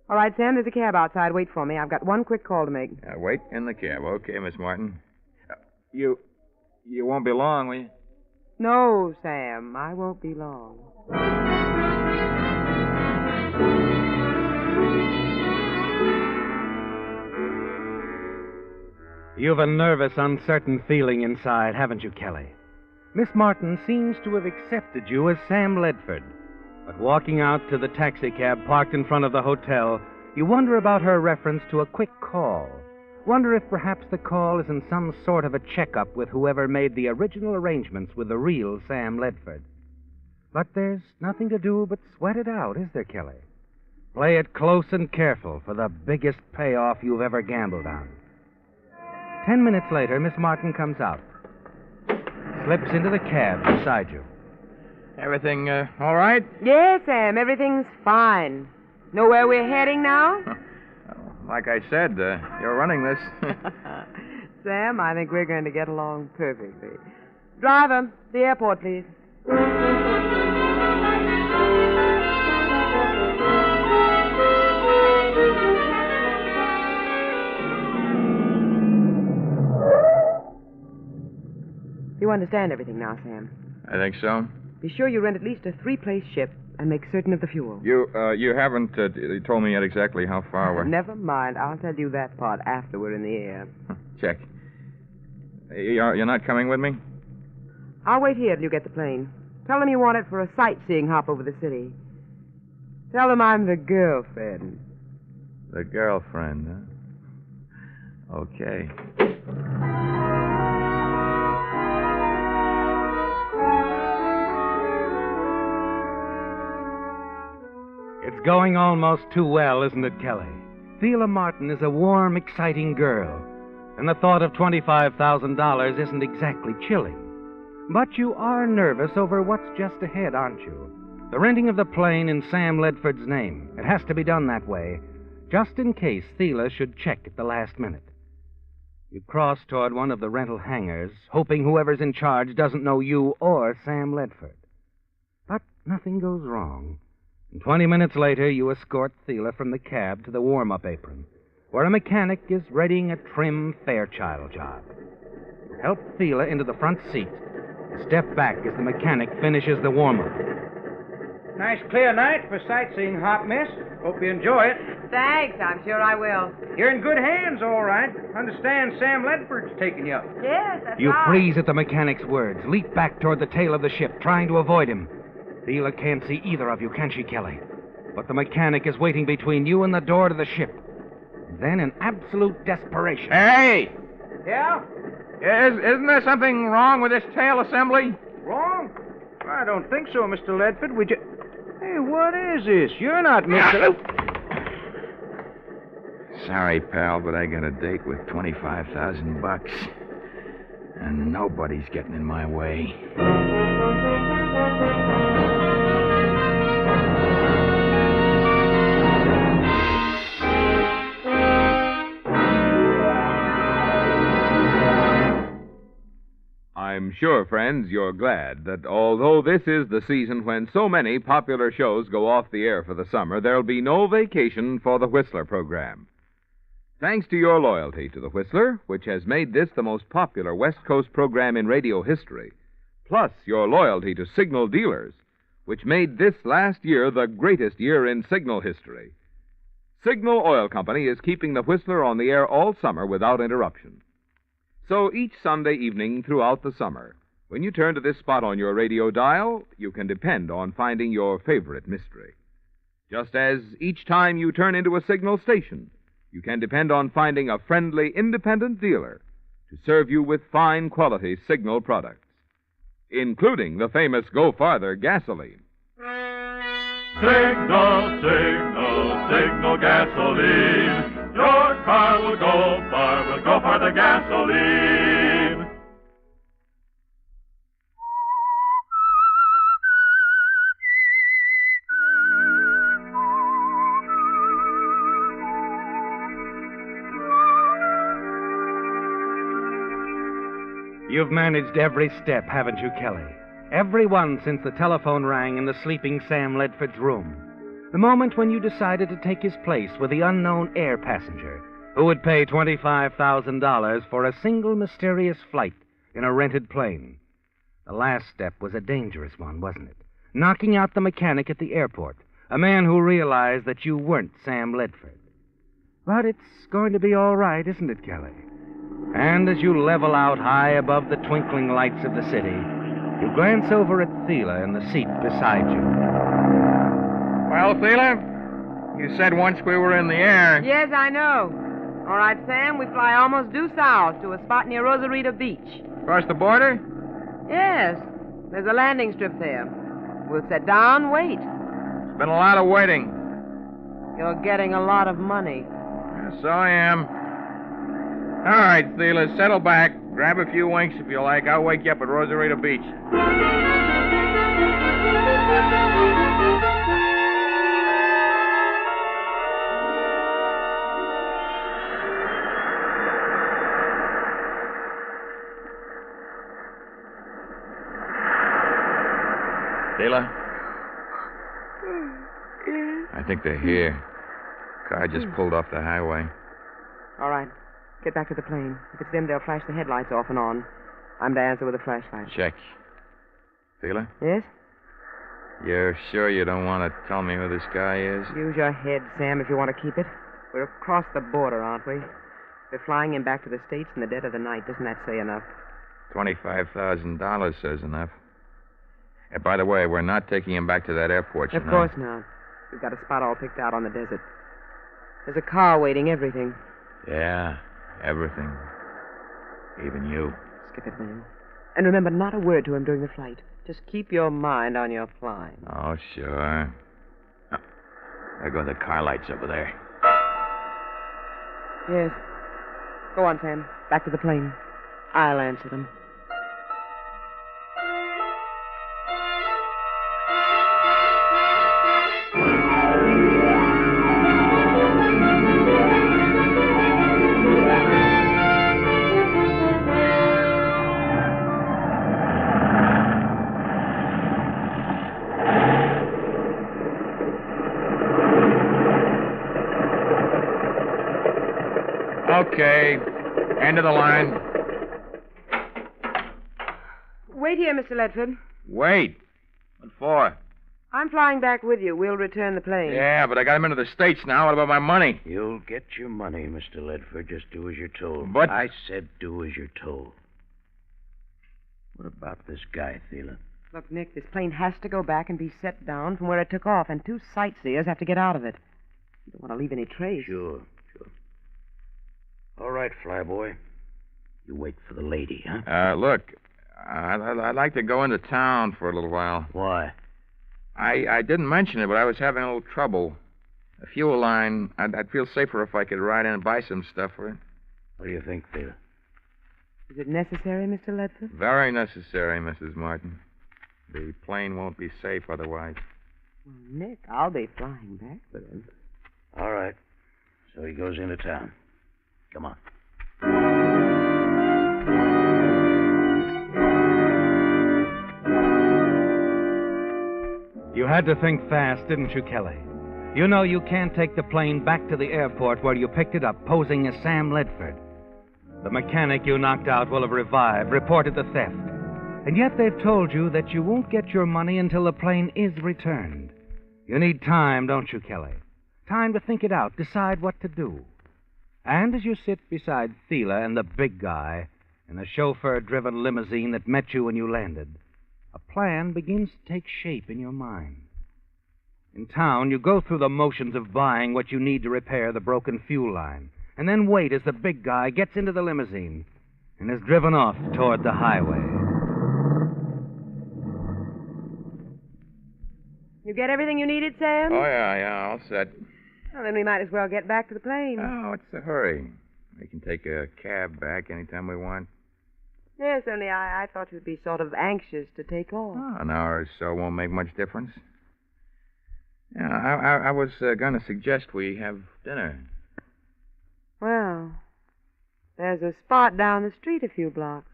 F: All right, Sam, there's a cab outside. Wait for me. I've got one quick call to make.
M: Wait in the cab. Okay, Miss Martin. You won't be long, will you?
F: No, Sam, I won't be long.
B: You've a nervous, uncertain feeling inside, haven't you, Kelly? Miss Martin seems to have accepted you as Sam Ledford. But walking out to the taxicab parked in front of the hotel, you wonder about her reference to a quick call. Wonder if perhaps the call is in some sort of a checkup with whoever made the original arrangements with the real Sam Ledford. But there's nothing to do but sweat it out, is there, Kelly? Play it close and careful for the biggest payoff you've ever gambled on. 10 minutes later, Miss Martin comes out. Slips into the cab beside you.
M: Everything all right?
F: Yes, Sam, everything's fine. Know where we're heading now?
M: Like I said, you're running this.
F: Sam, I think we're going to get along perfectly. Driver, the airport, please. You understand everything now, Sam?
M: I think so.
F: Be sure you rent at least a 3-place ship and make certain of the fuel.
M: You haven't told me yet exactly how far we're...
F: Never mind. I'll tell you that part after we're in the air.
M: Check. You're not coming with me?
F: I'll wait here till you get the plane. Tell them you want it for a sightseeing hop over the city. Tell them I'm the girlfriend.
M: The girlfriend, huh? Okay.
B: It's going almost too well, isn't it, Kelly? Thela Martin is a warm, exciting girl, and the thought of $25,000 isn't exactly chilling. But you are nervous over what's just ahead, aren't you? The renting of the plane in Sam Ledford's name. It has to be done that way, just in case Thela should check at the last minute. You cross toward one of the rental hangars, hoping whoever's in charge doesn't know you or Sam Ledford. But nothing goes wrong. And 20 minutes later, you escort Thela from the cab to the warm-up apron, where a mechanic is readying a trim Fairchild job. You help Thela into the front seat and step back as the mechanic finishes the warm-up.
H: Nice clear night for sightseeing, hop, miss. Hope you enjoy it.
F: Thanks, I'm sure I will.
H: You're in good hands, all right. Understand Sam Ledford's taking you up.
F: Yes, that's
B: You
F: right.
B: freeze at the mechanic's words, leap back toward the tail of the ship, trying to avoid him. Thela can't see either of you, can she, Kelly? But the mechanic is waiting between you and the door to the ship. Then, in absolute desperation...
M: Hey!
H: Yeah?
M: Isn't there something wrong with this tail assembly?
H: Wrong? I don't think so, Mr. Ledford. We just... Hey, what is this? You're not Mr.
M: Sorry, pal, but I got a date with $25,000. And nobody's getting in my way.
J: I'm sure, friends, you're glad that although this is the season when so many popular shows go off the air for the summer, there'll be no vacation for the Whistler program. Thanks to your loyalty to the Whistler, which has made this the most popular West Coast program in radio history, plus your loyalty to Signal dealers, which made this last year the greatest year in Signal history. Signal Oil Company is keeping the Whistler on the air all summer without interruption. So each Sunday evening throughout the summer, when you turn to this spot on your radio dial, you can depend on finding your favorite mystery. Just as each time you turn into a Signal station, you can depend on finding a friendly, independent dealer to serve you with fine quality Signal products, including the famous Go Farther gasoline.
O: Signal, signal, signal gasoline. Your car will go far the gasoline.
B: You've managed every step, haven't you, Kelly? Every one since the telephone rang in the sleeping Sam Ledford's room. The moment when you decided to take his place with the unknown air passenger who would pay $25,000 for a single mysterious flight in a rented plane. The last step was a dangerous one, wasn't it? Knocking out the mechanic at the airport, a man who realized that you weren't Sam Ledford. But it's going to be all right, isn't it, Kelly? And as you level out high above the twinkling lights of the city, you glance over at Thela in the seat beside you.
M: Well, Thela, you said once we were in the air.
F: Yes, I know. All right, Sam, we fly almost due south to a spot near Rosarito Beach.
M: Across the border?
F: Yes. There's a landing strip there. We'll sit down, wait.
M: It's been a lot of waiting.
F: You're getting a lot of money.
M: Yes, I am. All right, Thela, settle back. Grab a few winks if you like. I'll wake you up at Rosarito Beach. Thela? I think they're here. Car just pulled off the highway.
F: All right. Get back to the plane. If it's them, they'll flash the headlights off and on. I'm to answer with a flashlight.
M: Check. Thela?
F: Yes?
M: You're sure you don't want to tell me who this guy is?
F: Use your head, Sam, if you want to keep it. We're across the border, aren't we? We're flying him back to the States in the dead of the night. Doesn't that say enough?
M: $25,000 says enough. And by the way, we're not taking him back to that airport,
F: Of course not. We've got a spot all picked out on the desert. There's a car waiting, everything.
M: Yeah, everything. Even you.
F: Skip it, man. And remember, not a word to him during the flight. Just keep your mind on your flying.
M: Oh, sure. Oh, there go the car lights over there.
F: Yes. Go on, Sam. Back to the plane. I'll answer them.
M: Okay. End of the line.
F: Wait here, Mr. Ledford.
M: Wait. What for?
F: I'm flying back with you. We'll return the plane.
M: Yeah, but I got him into the States now. What about my money?
H: You'll get your money, Mr. Ledford. Just do as you're told.
M: But...
H: I said do as you're told. What about this guy, Thela?
F: Look, Nick, this plane has to go back and be set down from where it took off, and 2 sightseers have to get out of it. You don't want to leave any trace.
H: Sure.
C: All right, Flyboy. You wait for the lady, huh?
M: Look, I'd like to go into town for a little while.
C: Why?
M: I didn't mention it, but I was having a little trouble. A fuel line, I'd feel safer if I could ride in and buy some stuff for it.
C: What do you think, Thea?
F: Is it necessary, Mr. Ledford?
M: Very necessary, Mrs. Martin. The plane won't be safe otherwise.
F: Well, Nick, I'll be flying back with him.
C: All right. So he goes into town. Come on.
B: You had to think fast, didn't you, Kelly? You know you can't take the plane back to the airport where you picked it up, posing as Sam Ledford. The mechanic you knocked out will have revived, reported the theft. And yet they've told you that you won't get your money until the plane is returned. You need time, don't you, Kelly? Time to think it out, decide what to do. And as you sit beside Thela and the big guy in a chauffeur-driven limousine that met you when you landed, a plan begins to take shape in your mind. In town, you go through the motions of buying what you need to repair the broken fuel line, and then wait as the big guy gets into the limousine and is driven off toward the highway.
F: You get everything you needed, Sam?
M: Oh, yeah, all set.
F: Well, then we might as well get back to the plane.
M: Oh, what's the hurry? We can take a cab back anytime we want.
F: Yes, only I thought you'd be sort of anxious to take off.
M: Oh, an hour or so won't make much difference. Yeah, I was going to suggest we have dinner.
F: Well, there's a spot down the street a few blocks.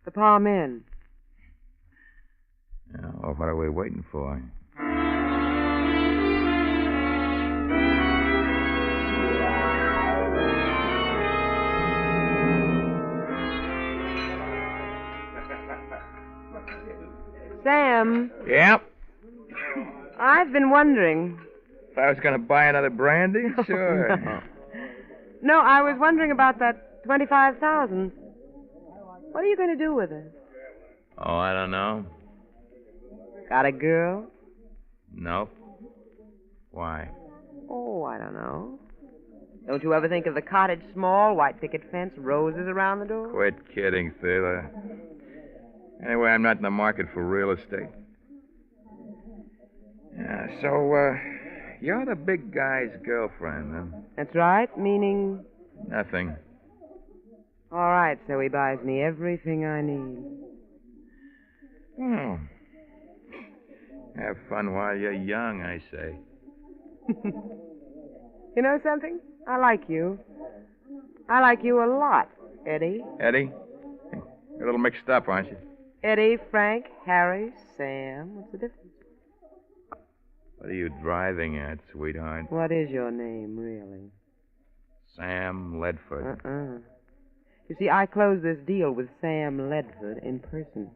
F: The Palm Inn.
M: Yeah, well, what are we waiting for?
F: Sam.
M: Yep.
F: I've been wondering.
M: If I was going to buy another brandy? Sure.
F: No, I was wondering about that $25,000. What are you going to do with it?
M: Oh, I don't know.
F: Got a girl?
M: Nope. Why?
F: Oh, I don't know. Don't you ever think of the cottage small, white picket fence, roses around the door?
M: Quit kidding, Thela. Anyway, I'm not in the market for real estate. Yeah, so, you're the big guy's girlfriend, huh?
F: That's right, meaning...
M: Nothing.
F: All right, so he buys me everything I need.
M: Oh. Have fun while you're young, I say.
F: You know something? I like you. I like you a lot, Eddie.
M: Eddie? You're a little mixed up, aren't you?
F: Eddie, Frank, Harry, Sam. What's the difference?
M: What are you driving at, sweetheart?
F: What is your name, really?
M: Sam Ledford.
F: You see, I closed this deal with Sam Ledford in person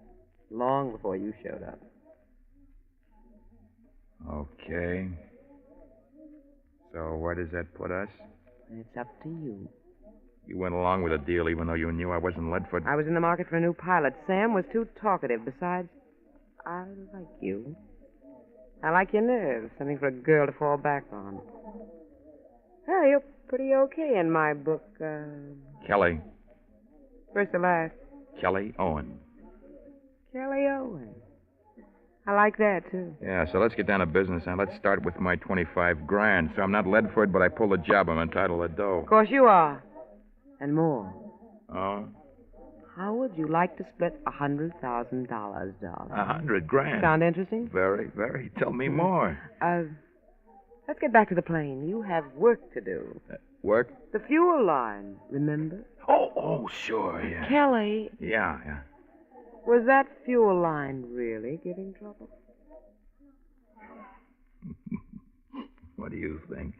F: long before you showed up.
M: Okay. So where does that put us?
F: It's up to you.
M: You went along with the deal even though you knew I wasn't Ledford.
F: I was in the market for a new pilot. Sam was too talkative. Besides, I like you. I like your nerves. Something for a girl to fall back on. Well, you're pretty okay in my book.
M: Kelly.
F: First to last.
M: Kelly Owen.
F: Kelly Owen. I like that, too.
M: Yeah, so let's get down to business now. Let's start with my $25,000. So I'm not Ledford, but I pull the job. I'm entitled to dough.
F: Of course you are. And more.
M: Oh?
F: How would you like to split $100,000, darling?
M: $100,000.
F: Sound interesting?
M: Very, very. Tell me more.
F: Let's get back to the plane. You have work to do.
M: Work?
F: The fuel line, remember?
M: Oh, sure, yeah.
F: Kelly.
M: Yeah.
F: Was that fuel line really giving trouble?
M: What do you think?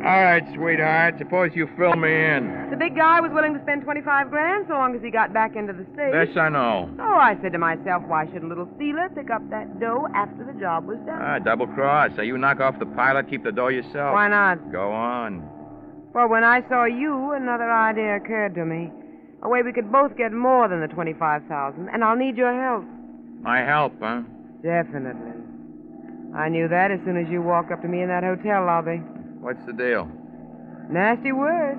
M: All right, sweetheart. Suppose you fill me in.
F: The big guy was willing to spend $25,000 so long as he got back into the state.
M: This I know.
F: Oh, I said to myself, why shouldn't little Thela pick up that dough after the job was done?
M: Double cross. So you knock off the pilot, keep the dough yourself.
F: Why not?
M: Go on.
F: Well, when I saw you, another idea occurred to me. A way we could both get more than the 25,000, and I'll need your help.
M: My help, huh?
F: Definitely. I knew that as soon as you walked up to me in that hotel lobby.
M: What's the deal?
F: Nasty word.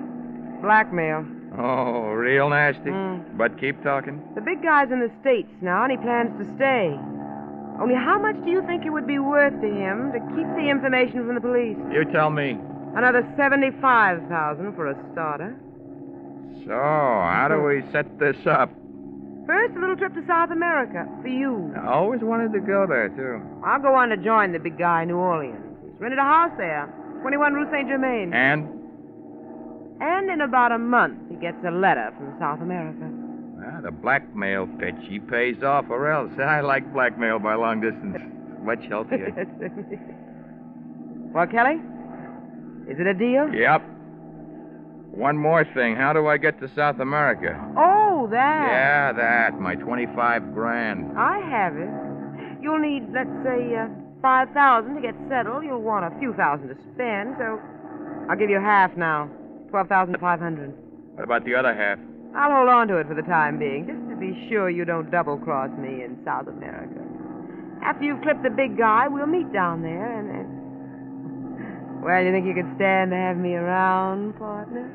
F: Blackmail.
M: Oh, real nasty? But keep talking.
F: The big guy's in the States now, and he plans to stay. Only how much do you think it would be worth to him to keep the information from the police?
M: You tell me.
F: Another 75,000 for a starter.
M: So, how do we set this up?
F: First, a little trip to South America for you.
M: I always wanted to go there, too.
F: I'll go on to join the big guy in New Orleans. He's rented a house there, 21 Rue Saint Germain.
M: And?
F: And in about a month, he gets a letter from South America.
M: Well, the blackmail pitch, he pays off or else. I like blackmail by long distance. Much healthier.
F: Well, Kelly, is it a deal?
M: Yep. One more thing. How do I get to South America?
F: Oh, that.
M: Yeah, that. My 25 grand.
F: I have it. You'll need, let's say, 5,000 to get settled. You'll want a few thousand to spend, so I'll give you half now. 12,500.
M: What about the other half?
F: I'll hold on to it for the time being, just to be sure you don't double-cross me in South America. After you've clipped the big guy, we'll meet down there, and then... Well, you think you could stand to have me around, partner?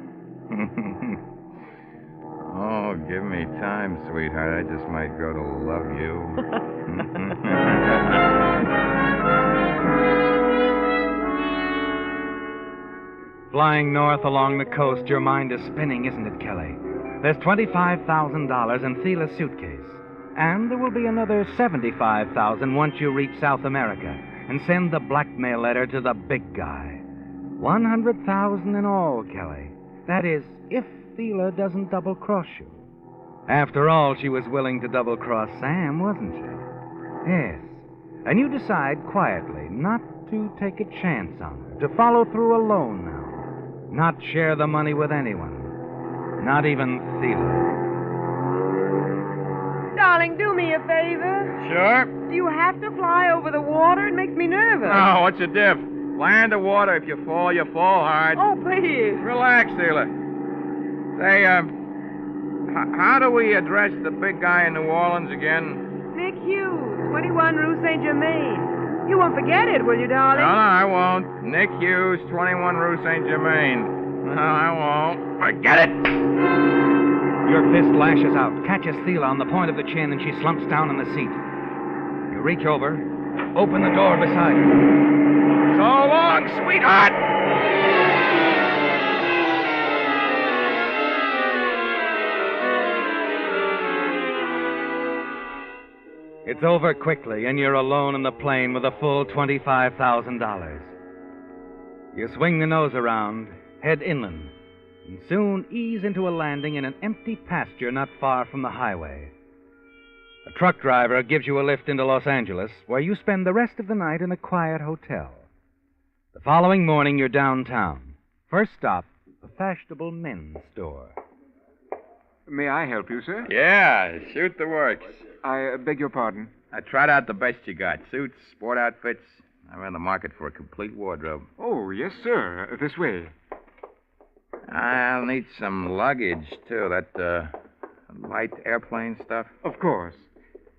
M: Oh, give me time, sweetheart. I just might go to love you.
B: Flying north along the coast, your mind is spinning, isn't it, Kelly? There's $25,000 in Thiela's suitcase. And there will be another $75,000 once you reach South America and send the blackmail letter to the big guy. $100,000 in all, Kelly. That is, if Thiela doesn't double-cross you. After all, she was willing to double-cross Sam, wasn't she? Yes. And you decide quietly not to take a chance on her, to follow through alone now. Not share the money with anyone. Not even Thiela.
F: Darling, do me a favor.
M: Sure.
F: Do you have to fly over the water? It makes me nervous.
M: Oh, what's the diff? Fly underwater. If you fall hard.
F: Oh, please.
M: Relax, Thiela. Say, how do we address the big guy in New Orleans again?
F: Nick Hughes, 21 Rue Saint Germain. You won't forget it, will you, darling?
M: No, I won't. Nick Hughes, 21 Rue Saint Germain. No, I won't. Forget it.
B: Your fist lashes out, catches Thiela on the point of the chin, and she slumps down in the seat. You reach over, open the door beside her.
M: So long, sweetheart!
B: It's over quickly, and you're alone in the plane with a full $25,000. You swing the nose around, head inland, and soon ease into a landing in an empty pasture not far from the highway. A truck driver gives you a lift into Los Angeles, where you spend the rest of the night in a quiet hotel. The following morning, you're downtown. First stop, a fashionable men's store.
N: May I help you, sir?
M: Yeah, shoot the works.
N: I beg your pardon.
M: I tried out the best you got. Suits, sport outfits. I'm in the market for a complete wardrobe.
N: Oh, yes, sir. This way.
M: I'll need some luggage, too. That, light airplane stuff.
N: Of course.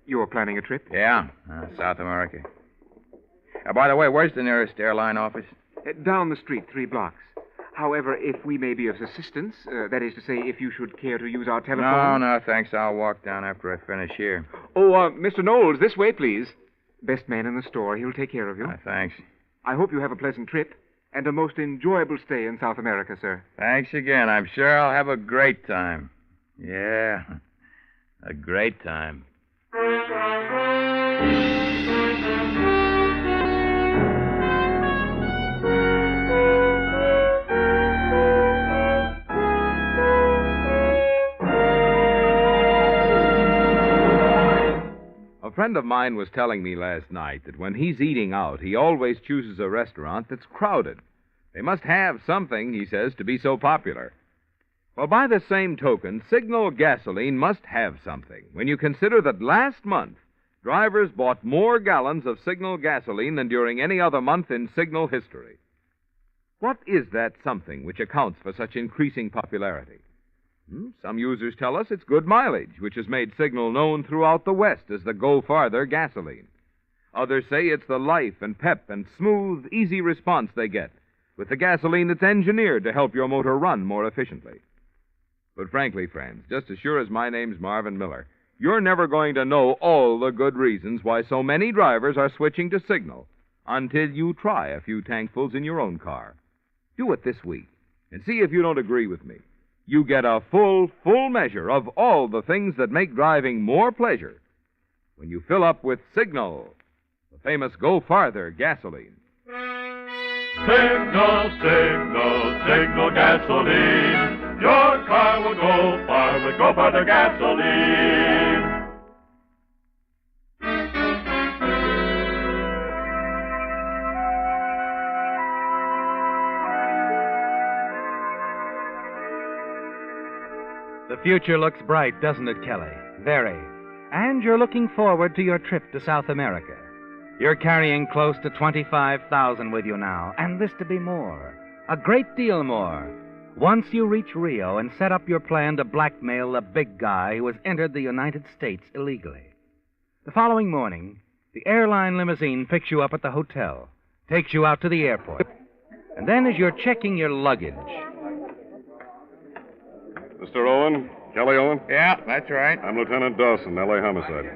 N: You're planning a trip?
M: Yeah, South America. By the way, where's the nearest airline office?
N: Down the street, 3 blocks. However, if we may be of assistance, that is to say, if you should care to use our telephone...
M: No, thanks. I'll walk down after I finish here.
N: Oh, Mr. Knowles, this way, please. Best man in the store. He'll take care of you.
M: Thanks.
N: I hope you have a pleasant trip and a most enjoyable stay in South America, sir.
M: Thanks again. I'm sure I'll have a great time. Yeah, a great time.
J: A friend of mine was telling me last night that when he's eating out, he always chooses a restaurant that's crowded. They must have something, he says, to be so popular. Well, by the same token, Signal gasoline must have something when you consider that last month, drivers bought more gallons of Signal gasoline than during any other month in Signal history. What is that something which accounts for such increasing popularity? Some users tell us it's good mileage, which has made Signal known throughout the West as the Go Farther gasoline. Others say it's the life and pep and smooth, easy response they get with the gasoline that's engineered to help your motor run more efficiently. But frankly, friends, just as sure as my name's Marvin Miller, you're never going to know all the good reasons why so many drivers are switching to Signal until you try a few tankfuls in your own car. Do it this week and see if you don't agree with me. You get a full measure of all the things that make driving more pleasure when you fill up with Signal, the famous Go Farther gasoline.
O: Signal, signal, signal gasoline. Your car will go far with Go Farther gasoline.
B: The future looks bright, doesn't it, Kelly? Very. And you're looking forward to your trip to South America. You're carrying close to $25,000 with you now, and this to be more. A great deal more. Once you reach Rio and set up your plan to blackmail the big guy who has entered the United States illegally. The following morning, the airline limousine picks you up at the hotel, takes you out to the airport, and then as you're checking your luggage...
K: Mr. Owen? Kelly Owen?
M: Yeah, that's right.
K: I'm Lieutenant Dawson, L.A. Homicide.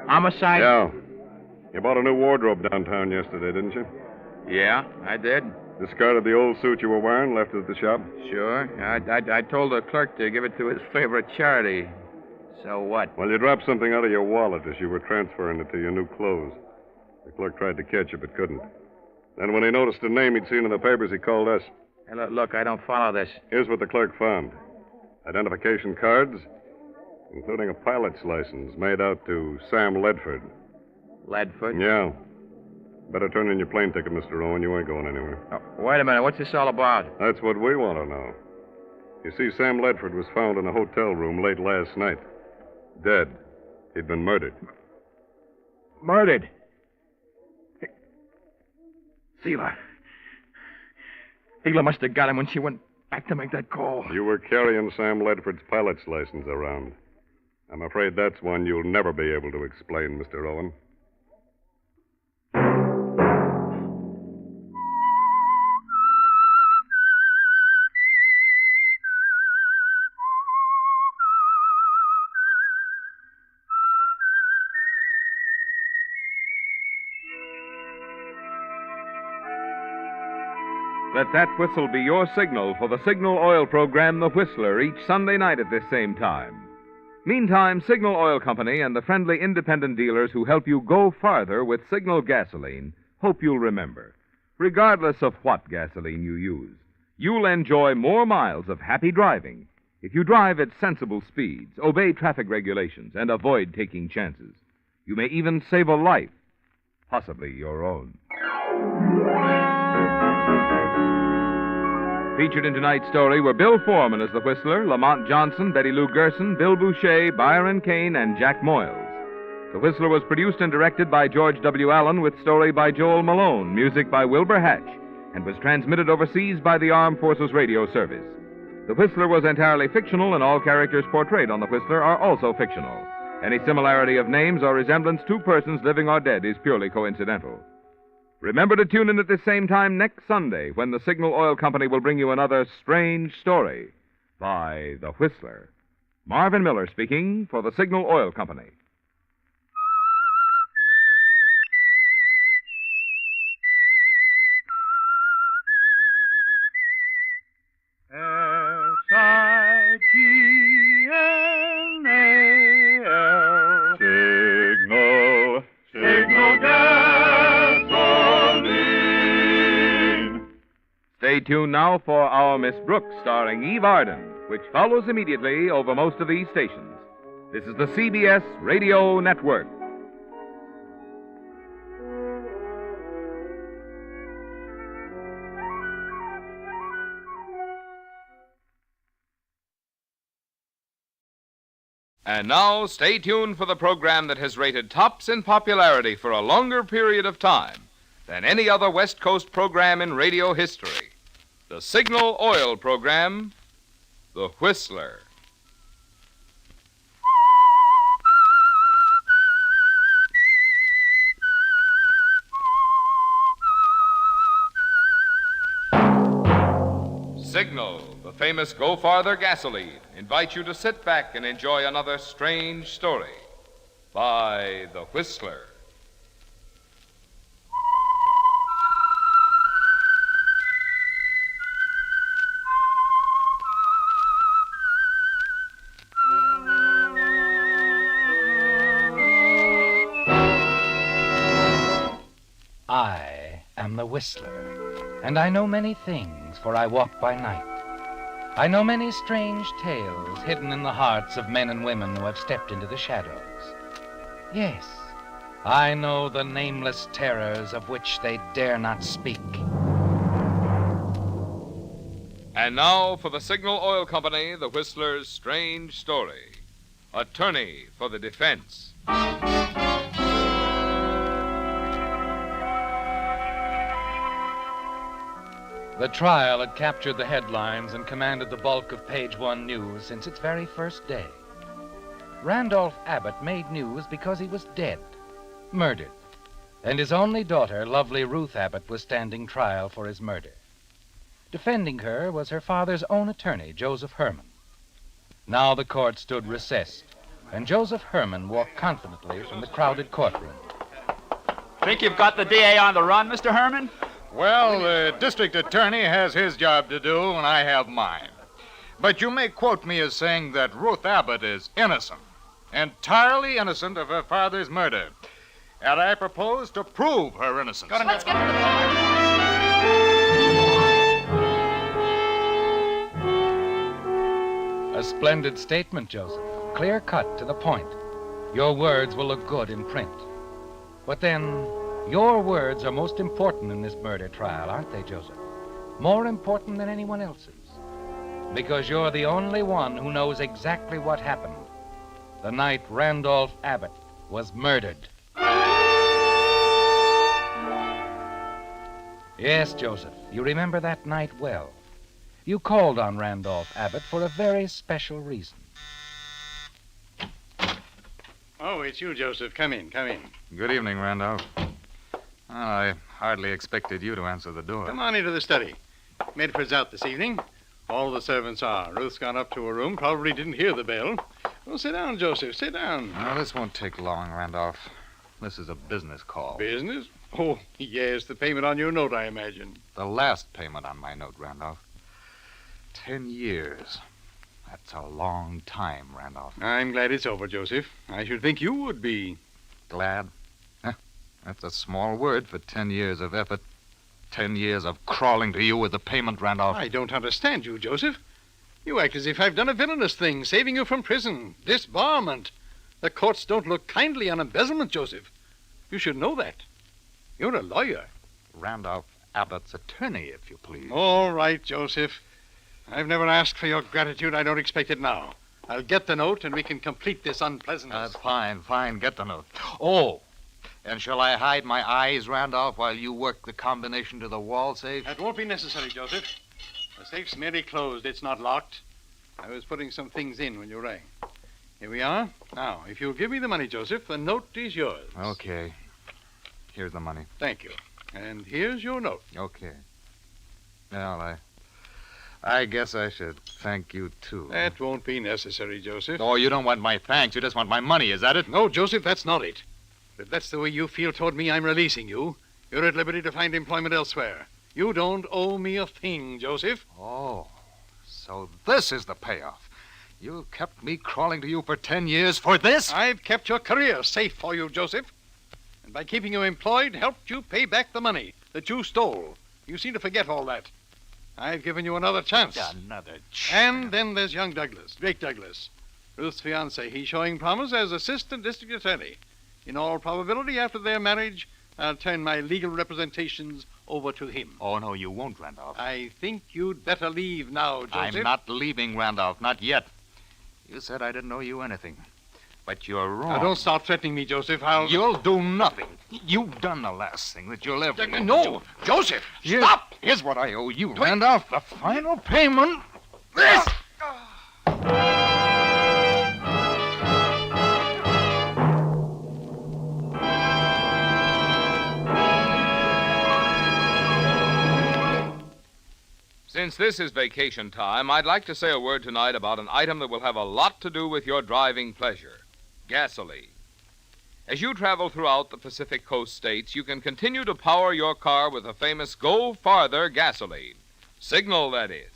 M: Homicide?
K: Yeah. You bought a new wardrobe downtown yesterday, didn't you?
M: Yeah, I did.
K: Discarded the old suit you were wearing, left it at the shop?
M: Sure. I told the clerk to give it to his favorite charity. So what?
K: Well, you dropped something out of your wallet as you were transferring it to your new clothes. The clerk tried to catch you, but couldn't. Then when he noticed a name he'd seen in the papers, he called us.
M: Hey, look, I don't follow this.
K: Here's what the clerk found. Identification cards, including a pilot's license made out to Sam Ledford.
M: Ledford?
K: Yeah. Better turn in your plane ticket, Mr. Owen. You ain't going anywhere.
M: Oh, wait a minute. What's this all about?
K: That's what we want to know. You see, Sam Ledford was found in a hotel room late last night. Dead. He'd been murdered.
M: Murdered? Sheila must have got him when she went back to make that call.
K: You were carrying Sam Ledford's pilot's license around. I'm afraid that's one you'll never be able to explain, Mr. Owen.
J: Let that whistle be your signal for the Signal Oil program, The Whistler, each Sunday night at this same time. Meantime, Signal Oil Company and the friendly independent dealers who help you go farther with Signal gasoline hope you'll remember, regardless of what gasoline you use, you'll enjoy more miles of happy driving if you drive at sensible speeds, obey traffic regulations, and avoid taking chances. You may even save a life, possibly your own. Featured in tonight's story were Bill Foreman as the Whistler, Lamont Johnson, Betty Lou Gerson, Bill Boucher, Byron Kane, and Jack Moyles. The Whistler was produced and directed by George W. Allen with story by Joel Malone, music by Wilbur Hatch, and was transmitted overseas by the Armed Forces Radio Service. The Whistler was entirely fictional, and all characters portrayed on The Whistler are also fictional. Any similarity of names or resemblance to persons living or dead is purely coincidental. Remember to tune in at the same time next Sunday when the Signal Oil Company will bring you another strange story by The Whistler. Marvin Miller speaking for the Signal Oil Company.
O: S-I-G-N-A-L Signal, Signal gasoline.
J: Stay tuned now for Our Miss Brooks, starring Eve Arden, which follows immediately over most of these stations. This is the CBS Radio Network. And now, stay tuned for the program that has rated tops in popularity for a longer period of time. than any other West Coast program in radio history. The Signal Oil program, The Whistler. Signal, the famous Go Farther gasoline, invites you to sit back and enjoy another strange story by The Whistler.
U: I am the Whistler, and I know many things, for I walk by night. I know many strange tales hidden in the hearts of men and women who have stepped into the shadows. Yes, I know the nameless terrors of which they dare not speak.
J: And now for the Signal Oil Company, The Whistler's strange story. Attorney for the defense.
U: The trial had captured the headlines and commanded the bulk of Page One news since its very first day. Randolph Abbott made news because he was dead, murdered, and his only daughter, lovely Ruth Abbott, was standing trial for his murder. Defending her was her father's own attorney, Joseph Herman. Now the court stood recessed, and Joseph Herman walked confidently from the crowded courtroom.
L: Think you've got the DA on the run, Mr. Herman?
Q: Well, the district attorney has his job to do, and I have mine. But you may quote me as saying that Ruth Abbott is innocent, entirely innocent of her father's murder. And I propose to prove her innocence.
L: Let's get to the point.
U: A splendid statement, Joseph. Clear cut, to the point. Your words will look good in print. But then, your words are most important in this murder trial, aren't they, Joseph? More important than anyone else's. Because you're the only one who knows exactly what happened the night Randolph Abbott was murdered. Yes, Joseph, you remember that night well. You called on Randolph Abbott for a very special reason.
S: Oh, it's you, Joseph. Come in, come in.
Q: Good evening, Randolph. I hardly expected you to answer the door.
S: Come on into the study. Medford's out this evening. All the servants are. Ruth's gone up to her room. Probably didn't hear the bell. Well, sit down, Joseph. Sit down.
Q: Now, this won't take long, Randolph. This is a business call.
S: Business? Oh, yes, the payment on your note, I imagine.
Q: The last payment on my note, Randolph. 10 years. That's a long time, Randolph.
S: I'm glad it's over, Joseph. I should think you would be.
Q: Glad? That's a small word for 10 years of effort. 10 years of crawling to you with the payment, Randolph.
S: I don't understand you, Joseph. You act as if I've done a villainous thing, saving you from prison, disbarment. The courts don't look kindly on embezzlement, Joseph. You should know that. You're a lawyer.
Q: Randolph Abbott's attorney, if you please.
S: All right, Joseph. I've never asked for your gratitude. I don't expect it now. I'll get the note, and we can complete this unpleasantness.
Q: Fine. Get the note. Oh, and shall I hide my eyes, Randolph, while you work the combination to the wall safe?
S: That won't be necessary, Joseph. The safe's merely closed. It's not locked. I was putting some things in when you rang. Here we are. Now, if you'll give me the money, Joseph, the note is yours.
Q: Okay. Here's the money.
S: Thank you. And here's your note.
Q: Okay. Well, I guess I should thank you, too.
S: That won't be necessary, Joseph.
Q: Oh, you don't want my thanks. You just want my money, is that it?
S: No, Joseph, that's not it. If that's the way you feel toward me, I'm releasing you. You're at liberty to find employment elsewhere. You don't owe me a thing, Joseph.
Q: Oh, so this is the payoff. You kept me crawling to you for 10 years for this?
S: I've kept your career safe for you, Joseph. And by keeping you employed, helped you pay back the money that you stole. You seem to forget all that. I've given you another chance.
Q: Another chance.
S: And then there's young Douglas, Drake Douglas, Ruth's fiancé. He's showing promise as assistant district attorney. In all probability, after their marriage, I'll turn my legal representations over to him.
Q: Oh, no, you won't, Randolph.
S: I think you'd better leave now, Joseph.
Q: I'm not leaving, Randolph, not yet. You said I didn't owe you anything.
X: But you're wrong.
S: Now, don't start threatening me, Joseph.
X: You'll do nothing. You've done the last thing that you'll ever do.
S: No, Joseph, stop!
X: Here's what I owe you, Randolph. The final payment.
S: This!
J: Since this is vacation time, I'd like to say a word tonight about an item that will have a lot to do with your driving pleasure: gasoline. As you travel throughout the Pacific Coast states, you can continue to power your car with the famous Go Farther gasoline. Signal, that is.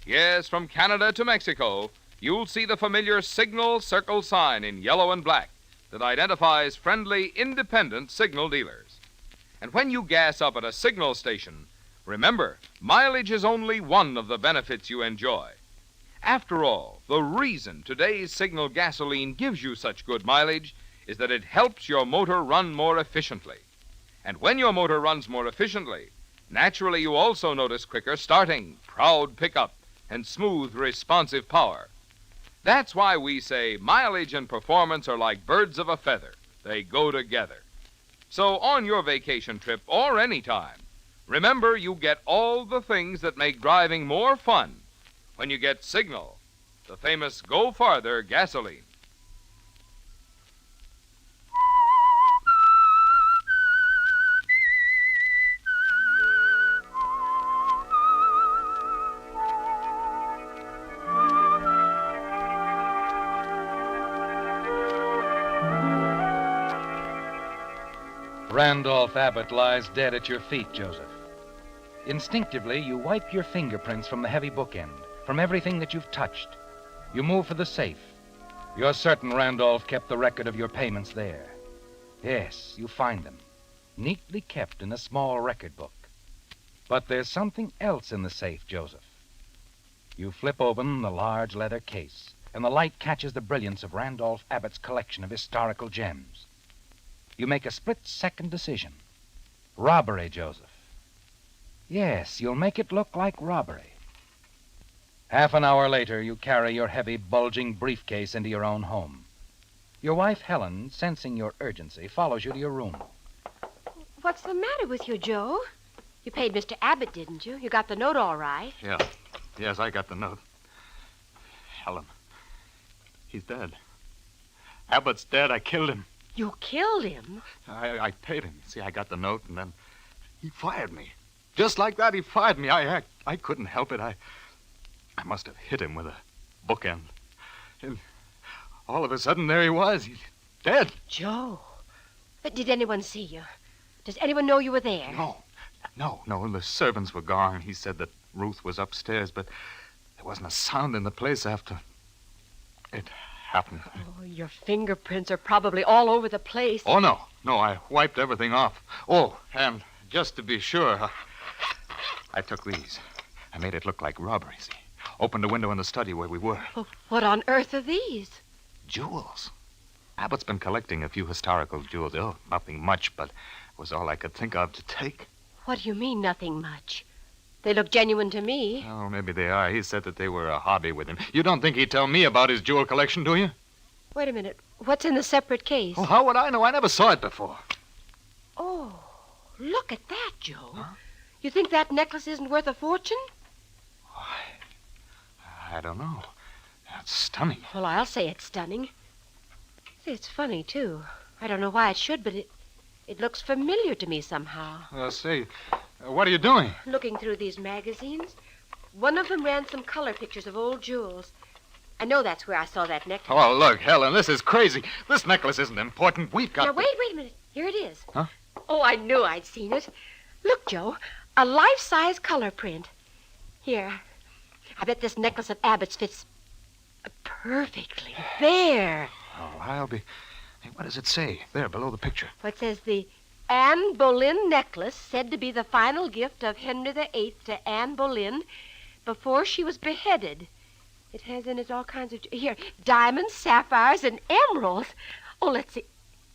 J: Yes, from Canada to Mexico, you'll see the familiar Signal circle sign in yellow and black that identifies friendly, independent signal dealers. And when you gas up at a signal station, remember, mileage is only one of the benefits you enjoy. After all, the reason today's Signal gasoline gives you such good mileage is that it helps your motor run more efficiently. And when your motor runs more efficiently, naturally you also notice quicker starting, proud pickup, and smooth, responsive power. That's why we say mileage and performance are like birds of a feather. They go together. So on your vacation trip or any time, remember, you get all the things that make driving more fun when you get Signal, the famous Go Farther gasoline.
U: Randolph Abbott lies dead at your feet, Joseph. Instinctively, you wipe your fingerprints from the heavy bookend, from everything that you've touched. You move for the safe. You're certain Randolph kept the record of your payments there. Yes, you find them, neatly kept in a small record book. But there's something else in the safe, Joseph. You flip open the large leather case, and the light catches the brilliance of Randolph Abbott's collection of historical gems. You make a split-second decision. Robbery, Joseph. Yes, you'll make it look like robbery. Half an hour later, you carry your heavy, bulging briefcase into your own home. Your wife, Helen, sensing your urgency, follows you to your room.
A: What's the matter with you, Joe? You paid Mr. Abbott, didn't you? You got the note all right.
X: Yeah. Yes, I got the note. Helen, he's dead. Abbott's dead. I killed him.
A: You killed him?
X: I paid him. See, I got the note, and then he fired me. Just like that, he fired me. I couldn't help it. I must have hit him with a bookend. And all of a sudden, there he was. He's dead.
A: Joe. But did anyone see you? Does anyone know you were there?
X: No. The servants were gone. He said that Ruth was upstairs, but there wasn't a sound in the place after it happened.
A: Oh, your fingerprints are probably all over the place.
X: Oh, no. I wiped everything off. Oh, and just to be sure, I took these. I made it look like robbery, see? Opened a window in the study where we were.
A: Well, what on earth are these?
X: Jewels. Abbott's been collecting a few historical jewels. Oh, nothing much, but it was all I could think of to take.
A: What do you mean, nothing much? They look genuine to me.
X: Oh, maybe they are. He said that they were a hobby with him. You don't think he'd tell me about his jewel collection, do you?
A: Wait a minute. What's in the separate case?
X: Oh, how would I know? I never saw it before.
A: Oh, look at that, Joe. Huh? You think that necklace isn't worth a fortune?
X: I don't know. That's stunning.
A: Well, I'll say it's stunning. See, it's funny, too. I don't know why it should, but it looks familiar to me somehow.
X: Say, what are you doing?
A: Looking through these magazines. One of them ran some color pictures of old jewels. I know that's where I saw that necklace.
X: Oh, look, Helen, this is crazy. This necklace isn't important. We've got...
A: Now, wait a minute. Here it is.
X: Huh?
A: Oh, I knew I'd seen it. Look, Joe, a life-size color print. Here, I bet this necklace of Abbott's fits perfectly. There.
X: Oh, I'll be... Hey, what does it say? There, below the picture.
A: Well, it says the Anne Boleyn necklace, said to be the final gift of Henry VIII to Anne Boleyn before she was beheaded. It has in it all kinds of... Here, diamonds, sapphires, and emeralds. Oh, let's see.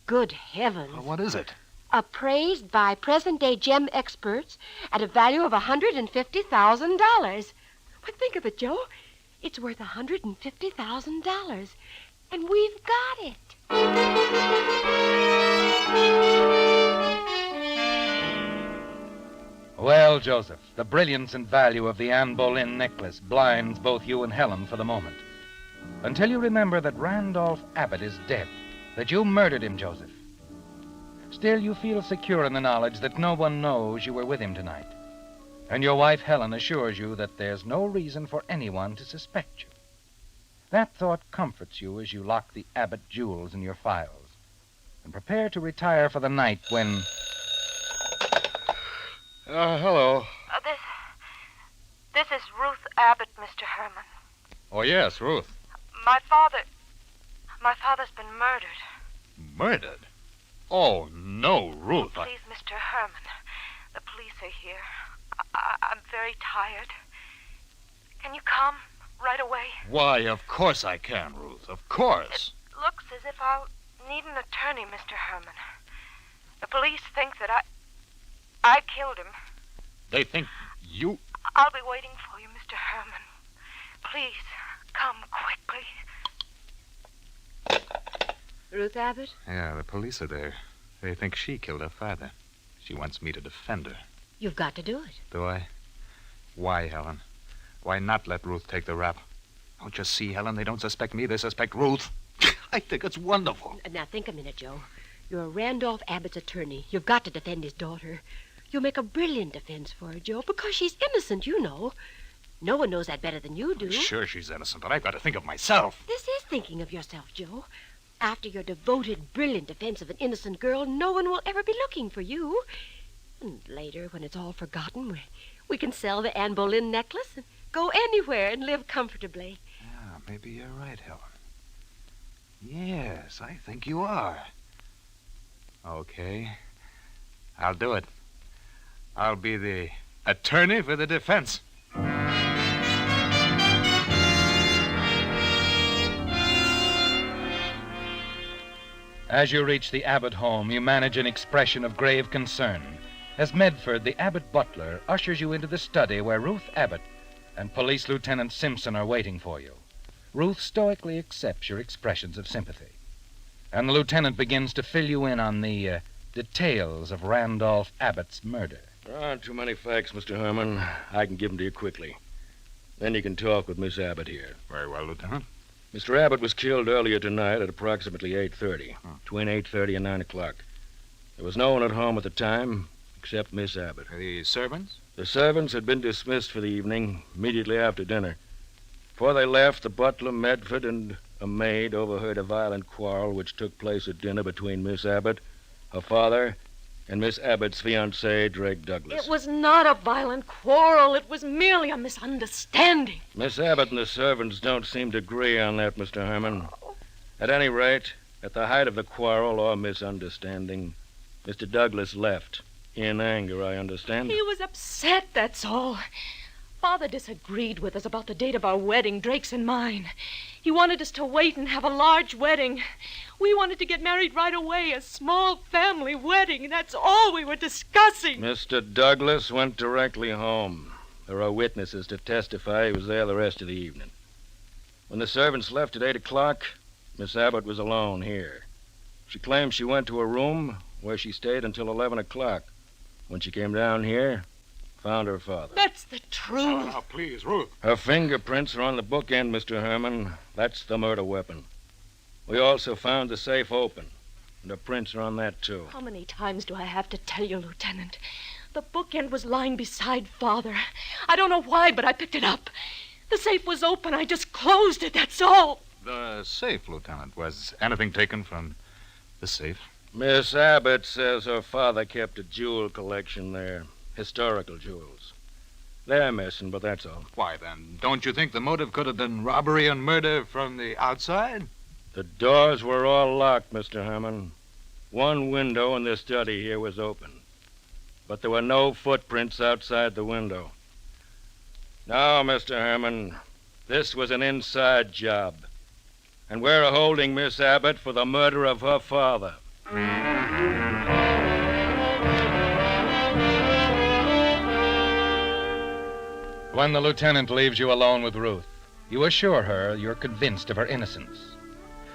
A: Good heavens.
X: Well, what is it?
A: Appraised by present-day gem experts at a value of $150,000. But think of it, Joe. It's worth $150,000. And we've got it.
B: Well, Joseph, the brilliance and value of the Anne Boleyn necklace blinds both you and Helen for the moment. Until you remember that Randolph Abbott is dead, that you murdered him, Joseph. Still, you feel secure in the knowledge that no one knows you were with him tonight. And your wife, Helen, assures you that there's no reason for anyone to suspect you. That thought comforts you as you lock the Abbott jewels in your files and prepare to retire for the night when...
D: Hello.
P: This is Ruth Abbott, Mr. Herman.
Q: Oh, yes, Ruth.
P: My father's been murdered.
Q: Murdered? Oh, no, Ruth.
P: Please, Mr. Herman, the police are here. I'm very tired. Can you come right away?
Q: Why, of course I can, Ruth. Of course.
P: It looks as if I'll need an attorney, Mr. Herman. The police think that I killed him.
Q: They think you...
P: I'll be waiting for you, Mr. Herman. Please, come quickly.
A: Ruth Abbott?
X: Yeah, the police are there. They think she killed her father. She wants me to defend her.
A: You've got to do it.
X: Do I? Why, Helen? Why not let Ruth take the rap? Don't you see, Helen? They don't suspect me. They suspect Ruth. I think it's wonderful.
A: Now, think a minute, Joe. You're Randolph Abbott's attorney. You've got to defend his daughter. You'll make a brilliant defense for her, Joe, because she's innocent, you know. No one knows that better than you do.
X: Sure, she's innocent, but I've got to think of myself.
A: This is thinking of yourself, Joe. After your devoted, brilliant defense of an innocent girl, no one will ever be looking for you. And later, when it's all forgotten, we can sell the Anne Boleyn necklace and go anywhere and live comfortably.
X: Yeah, maybe you're right, Helen. Yes, I think you are. Okay. I'll do it. I'll be the attorney for the defense.
B: As you reach the Abbott home, you manage an expression of grave concern as Medford, the Abbott butler, ushers you into the study where Ruth Abbott and Police Lieutenant Simpson are waiting for you. Ruth stoically accepts your expressions of sympathy, and the lieutenant begins to fill you in on the details of Randolph Abbott's murder.
T: There aren't too many facts, Mr. Herman. I can give them to you quickly. Then you can talk with Miss Abbott here.
X: Very well, Lieutenant.
T: Mr. Abbott was killed earlier tonight at approximately 8:30, between 8:30 and 9 o'clock. There was no one at home at the time except Miss Abbott.
X: The servants?
T: The servants had been dismissed for the evening immediately after dinner. Before they left, the butler, Medford, and a maid overheard a violent quarrel which took place at dinner between Miss Abbott, her father, and Miss Abbott's fiancé, Drake Douglas.
P: It was not a violent quarrel. It was merely a misunderstanding.
T: Miss Abbott and the servants don't seem to agree on that, Mr. Herman. At any rate, at the height of the quarrel or misunderstanding, Mr. Douglas left. In anger, I understand.
P: He was upset, that's all. Father disagreed with us about the date of our wedding, Drake's and mine. He wanted us to wait and have a large wedding. We wanted to get married right away, a small family wedding. That's all we were discussing.
T: Mr. Douglas went directly home. There are witnesses to testify he was there the rest of the evening. When the servants left at 8 o'clock, Miss Abbott was alone here. She claims she went to her room, where she stayed until 11 o'clock. When she came down here, found her father.
P: That's the truth.
X: Now, please, Ruth.
T: Her fingerprints are on the bookend, Mr. Herman. That's the murder weapon. We also found the safe open, and her prints are on that, too.
P: How many times do I have to tell you, Lieutenant? The bookend was lying beside Father. I don't know why, but I picked it up. The safe was open. I just closed it, that's all.
X: The safe, Lieutenant. Was anything taken from the safe?
T: Miss Abbott says her father kept a jewel collection there. Historical jewels. They're missing, but that's all.
X: Why, then, don't you think the motive could have been robbery and murder from the outside?
T: The doors were all locked, Mr. Herman. One window in this study here was open. But there were no footprints outside the window. Now, Mr. Herman, this was an inside job. And we're holding Miss Abbott for the murder of her father.
B: When the lieutenant leaves you alone with Ruth, you assure her you're convinced of her innocence.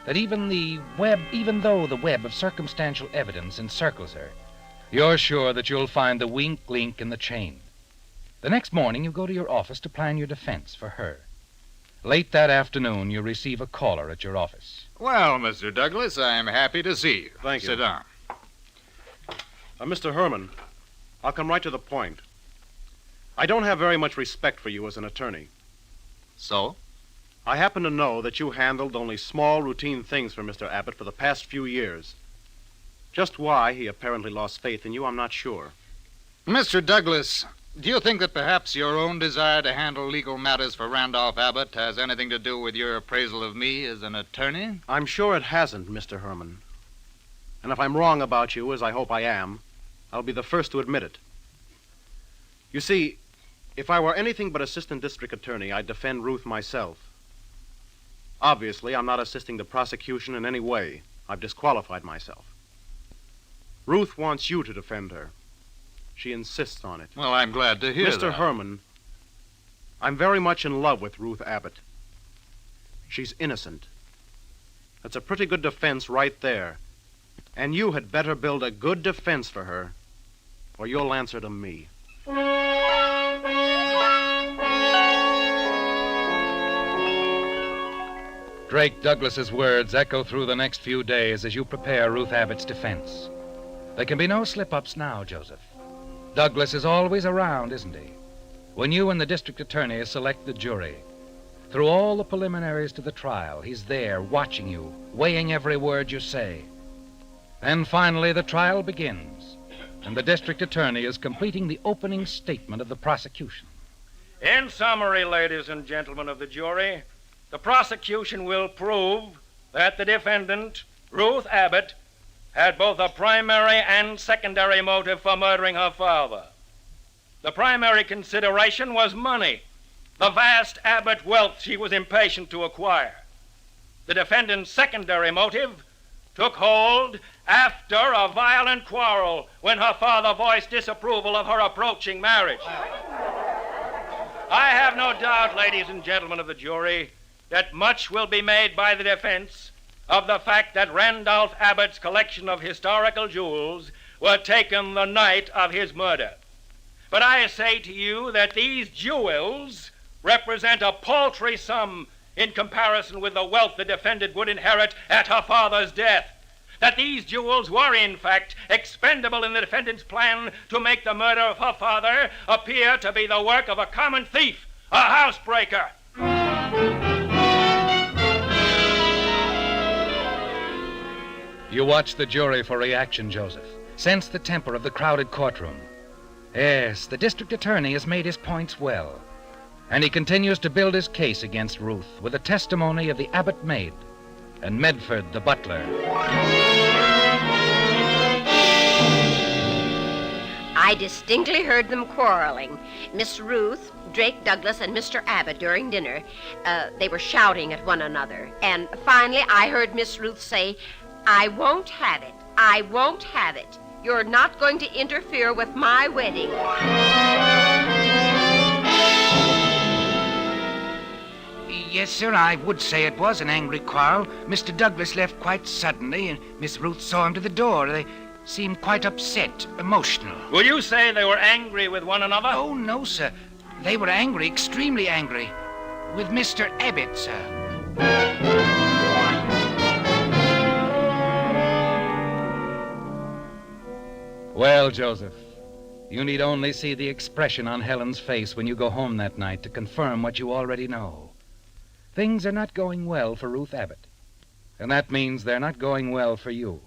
E: that even though the web of circumstantial evidence encircles her, you're sure that you'll find the weak link in the chain. The next morning, you go to your office to plan your defense for her. Late that afternoon, you receive a caller at your office.
Q: Well, Mr. Douglas, I'm happy to see you.
G: Thank you.
Q: Sit down.
G: Mr. Herman, I'll come right to the point. I don't have very much respect for you as an attorney.
Q: So?
G: I happen to know that you handled only small, routine things for Mr. Abbott for the past few years. Just why he apparently lost faith in you, I'm not sure.
Q: Mr. Douglas, do you think that perhaps your own desire to handle legal matters for Randolph Abbott has anything to do with your appraisal of me as an attorney?
G: I'm sure it hasn't, Mr. Herman. And if I'm wrong about you, as I hope I am, I'll be the first to admit it. You see, if I were anything but assistant district attorney, I'd defend Ruth myself. Obviously, I'm not assisting the prosecution in any way. I've disqualified myself. Ruth wants you to defend her. She insists on it.
Q: Well, I'm glad to hear that.
G: Mr. Herman, I'm very much in love with Ruth Abbott. She's innocent. That's a pretty good defense right there. And you had better build a good defense for her, or you'll answer to me.
E: Drake Douglas's words echo through the next few days as you prepare Ruth Abbott's defense. There can be no slip-ups now, Joseph. Douglas is always around, isn't he? When you and the district attorney select the jury, through all the preliminaries to the trial, he's there watching you, weighing every word you say. Then finally the trial begins, and the district attorney is completing the opening statement of the prosecution.
T: In summary, ladies and gentlemen of the jury, the prosecution will prove that the defendant, Ruth Abbott, had both a primary and secondary motive for murdering her father. The primary consideration was money, the vast Abbott wealth she was impatient to acquire. The defendant's secondary motive took hold after a violent quarrel when her father voiced disapproval of her approaching marriage. I have no doubt, ladies and gentlemen of the jury, that much will be made by the defense of the fact that Randolph Abbott's collection of historical jewels were taken the night of his murder. But I say to you that these jewels represent a paltry sum in comparison with the wealth the defendant would inherit at her father's death. That these jewels were, in fact, expendable in the defendant's plan to make the murder of her father appear to be the work of a common thief, a housebreaker.
E: You watch the jury for reaction, Joseph. Sense the temper of the crowded courtroom. Yes, the district attorney has made his points well. And he continues to build his case against Ruth with the testimony of the Abbott maid and Medford the butler.
A: I distinctly heard them quarreling. Miss Ruth, Drake Douglas, and Mr. Abbott during dinner. They were shouting at one another. And finally, I heard Miss Ruth say, "I won't have it. I won't have it. You're not going to interfere with my wedding."
H: Yes, sir, I would say it was an angry quarrel. Mr. Douglas left quite suddenly, and Miss Ruth saw him to the door. They seemed quite upset, emotional.
T: Will you say they were angry with one another?
H: Oh, no, sir. They were angry, extremely angry. With Mr. Abbott, sir.
E: Well, Joseph, you need only see the expression on Helen's face when you go home that night to confirm what you already know. Things are not going well for Ruth Abbott, and that means they're not going well for you.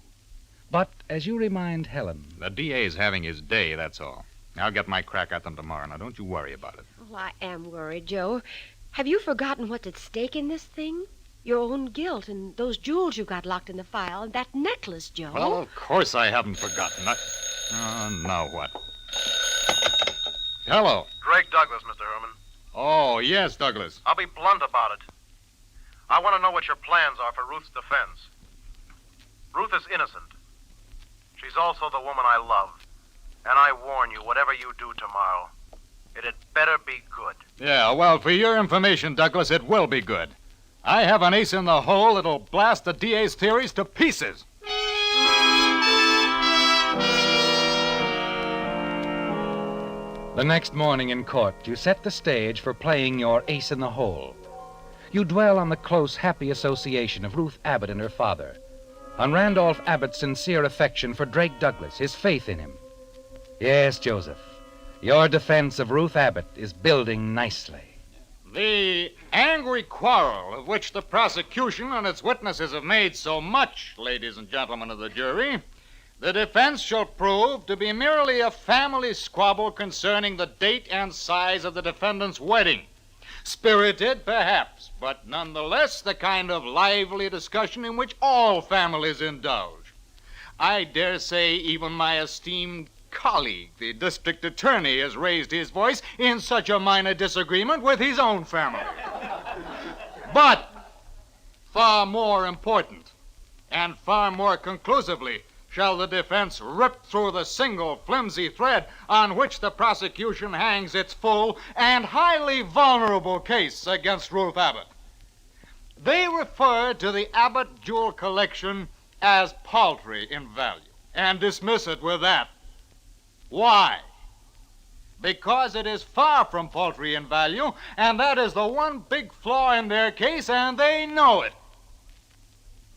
E: But as you remind Helen...
X: The DA's having his day, that's all. I'll get my crack at them tomorrow. Now, don't you worry about it.
A: Well, I am worried, Joe. Have you forgotten what's at stake in this thing? Your own guilt and those jewels you got locked in the file and that necklace, Joe.
X: Well, of course I haven't forgotten. Now what? Hello.
C: Drake Douglas, Mr. Herman.
X: Oh, yes, Douglas.
C: I'll be blunt about it. I want to know what your plans are for Ruth's defense. Ruth is innocent. She's also the woman I love. And I warn you, whatever you do tomorrow, it had better be good.
Q: Yeah, well, for your information, Douglas, it will be good. I have an ace in the hole that'll blast the DA's theories to pieces.
E: The next morning in court, you set the stage for playing your ace in the hole. You dwell on the close, happy association of Ruth Abbott and her father, on Randolph Abbott's sincere affection for Drake Douglas, his faith in him. Yes, Joseph, your defense of Ruth Abbott is building nicely.
Q: The angry quarrel of which the prosecution and its witnesses have made so much, ladies and gentlemen of the jury, the defense shall prove to be merely a family squabble concerning the date and size of the defendant's wedding. Spirited, perhaps, but nonetheless the kind of lively discussion in which all families indulge. I dare say even my esteemed colleague, the district attorney, has raised his voice in such a minor disagreement with his own family. But far more important and far more conclusively shall the defense rip through the single flimsy thread on which the prosecution hangs its full and highly vulnerable case against Ruth Abbott. They refer to the Abbott jewel collection as paltry in value and dismiss it with that. Why? Because it is far from paltry in value, and that is the one big flaw in their case, and they know it.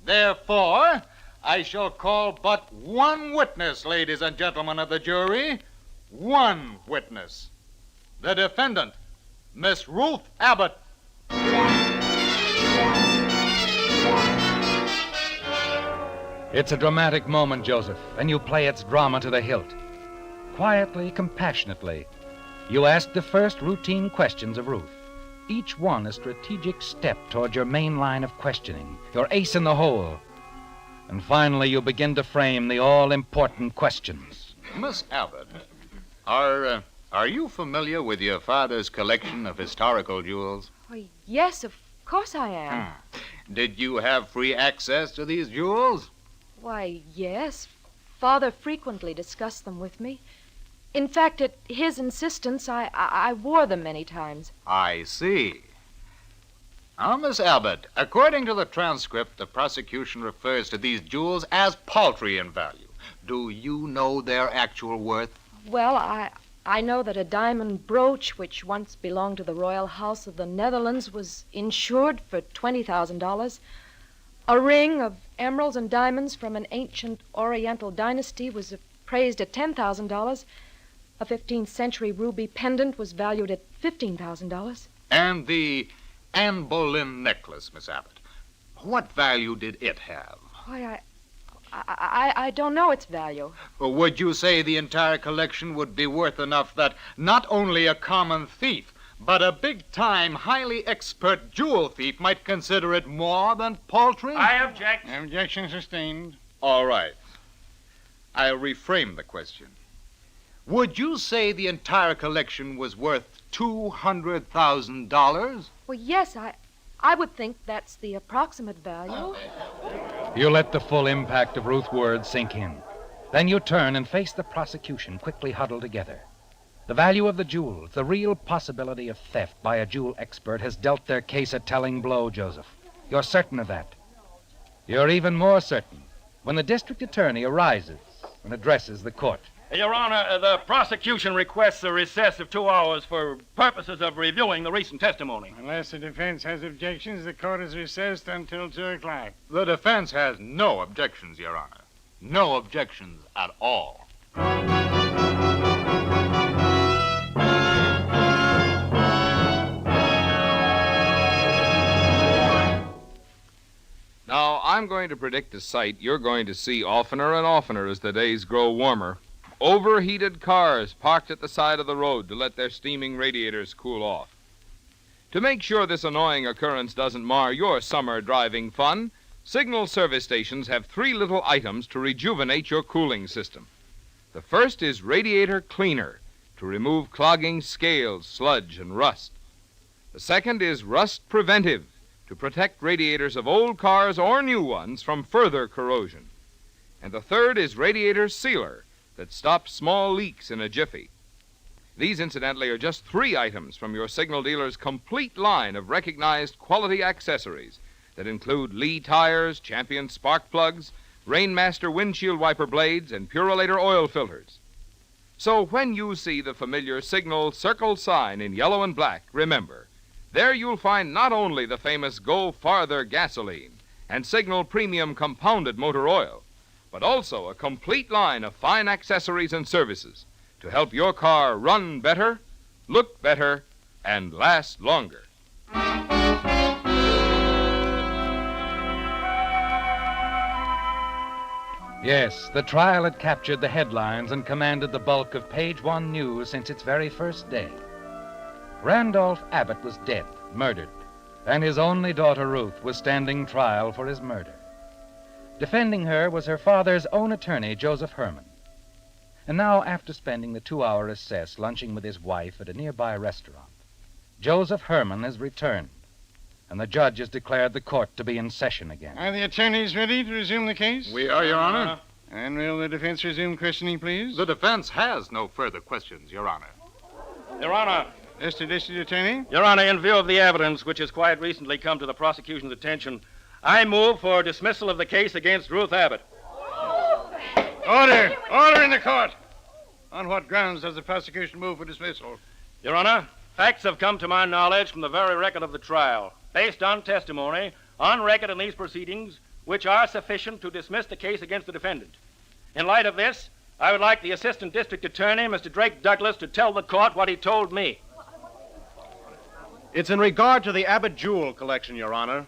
Q: Therefore, I shall call but one witness, ladies and gentlemen of the jury. One witness. The defendant, Miss Ruth Abbott.
E: It's a dramatic moment, Joseph, and you play its drama to the hilt. Quietly, compassionately, you ask the first routine questions of Ruth, each one a strategic step toward your main line of questioning, your ace in the hole. And finally, you begin to frame the all-important questions.
Q: Miss Abbott, are you familiar with your father's collection of historical jewels?
P: Why, yes, of course I am.
Q: Did you have free access to these jewels?
P: Why, yes. Father frequently discussed them with me. In fact, at his insistence, I wore them many times.
Q: I see. Now, Miss Abbott, according to the transcript, the prosecution refers to these jewels as paltry in value. Do you know their actual worth?
P: Well, I know that a diamond brooch, which once belonged to the Royal House of the Netherlands, was insured for $20,000. A ring of emeralds and diamonds from an ancient Oriental dynasty was appraised at $10,000. A 15th century ruby pendant was valued at $15,000.
Q: And the Anne Boleyn necklace, Miss Abbott, what value did it have?
P: Why, I don't know its value.
Q: Or would you say the entire collection would be worth enough that not only a common thief, but a big-time, highly expert jewel thief might consider it more than paltry?
L: I object.
Q: Objection sustained. All right. I'll reframe the question. Would you say the entire collection was worth $200,000?
P: Well, yes, I would think that's the approximate value.
E: You let the full impact of Ruth's words sink in. Then you turn and face the prosecution, quickly huddled together. The value of the jewels, the real possibility of theft by a jewel expert has dealt their case a telling blow, Joseph. You're certain of that. You're even more certain when the district attorney arises and addresses the court.
T: Your Honor, the prosecution requests a recess of 2 hours for purposes of reviewing the recent testimony.
I: Unless the defense has objections, the court is recessed until 2 o'clock.
Q: The defense has no objections, Your Honor. No objections at all.
M: Now, I'm going to predict a sight you're going to see oftener and oftener as the days grow warmer. Overheated cars parked at the side of the road to let their steaming radiators cool off. To make sure this annoying occurrence doesn't mar your summer driving fun, Signal service stations have 3 little items to rejuvenate your cooling system. The first is Radiator Cleaner, to remove clogging scales, sludge, and rust. The second is Rust Preventive, to protect radiators of old cars or new ones from further corrosion. And the third is Radiator Sealer, that stops small leaks in a jiffy. These, incidentally, are just 3 items from your signal dealer's complete line of recognized quality accessories that include Lee tires, Champion spark plugs, Rainmaster windshield wiper blades, and Purolator oil filters. So when you see the familiar signal circle sign in yellow and black, remember, there you'll find not only the famous Go Farther gasoline and Signal Premium compounded motor oil, but also a complete line of fine accessories and services to help your car run better, look better, and last longer.
E: Yes, the trial had captured the headlines and commanded the bulk of Page One news since its very first day. Randolph Abbott was dead, murdered, and his only daughter Ruth was standing trial for his murder. Defending her was her father's own attorney, Joseph Herman. And now, after spending the 2-hour recess lunching with his wife at a nearby restaurant, Joseph Herman has returned, and the judge has declared the court to be in session again.
I: Are the attorneys ready to resume the case?
X: We are, Your Honor.
I: And will the defense resume questioning, please?
X: The defense has no further questions, Your Honor.
N: Your Honor.
I: Mr. District Attorney?
N: Your Honor, in view of the evidence which has quite recently come to the prosecution's attention, I move for dismissal of the case against Ruth Abbott.
I: Order! Order in the court! On what grounds does the prosecution move for dismissal?
N: Your Honor, facts have come to my knowledge from the very record of the trial, based on testimony on record in these proceedings, which are sufficient to dismiss the case against the defendant. In light of this, I would like the Assistant District Attorney, Mr. Drake Douglas, to tell the court what he told me.
G: It's in regard to the Abbott jewel collection, Your Honor.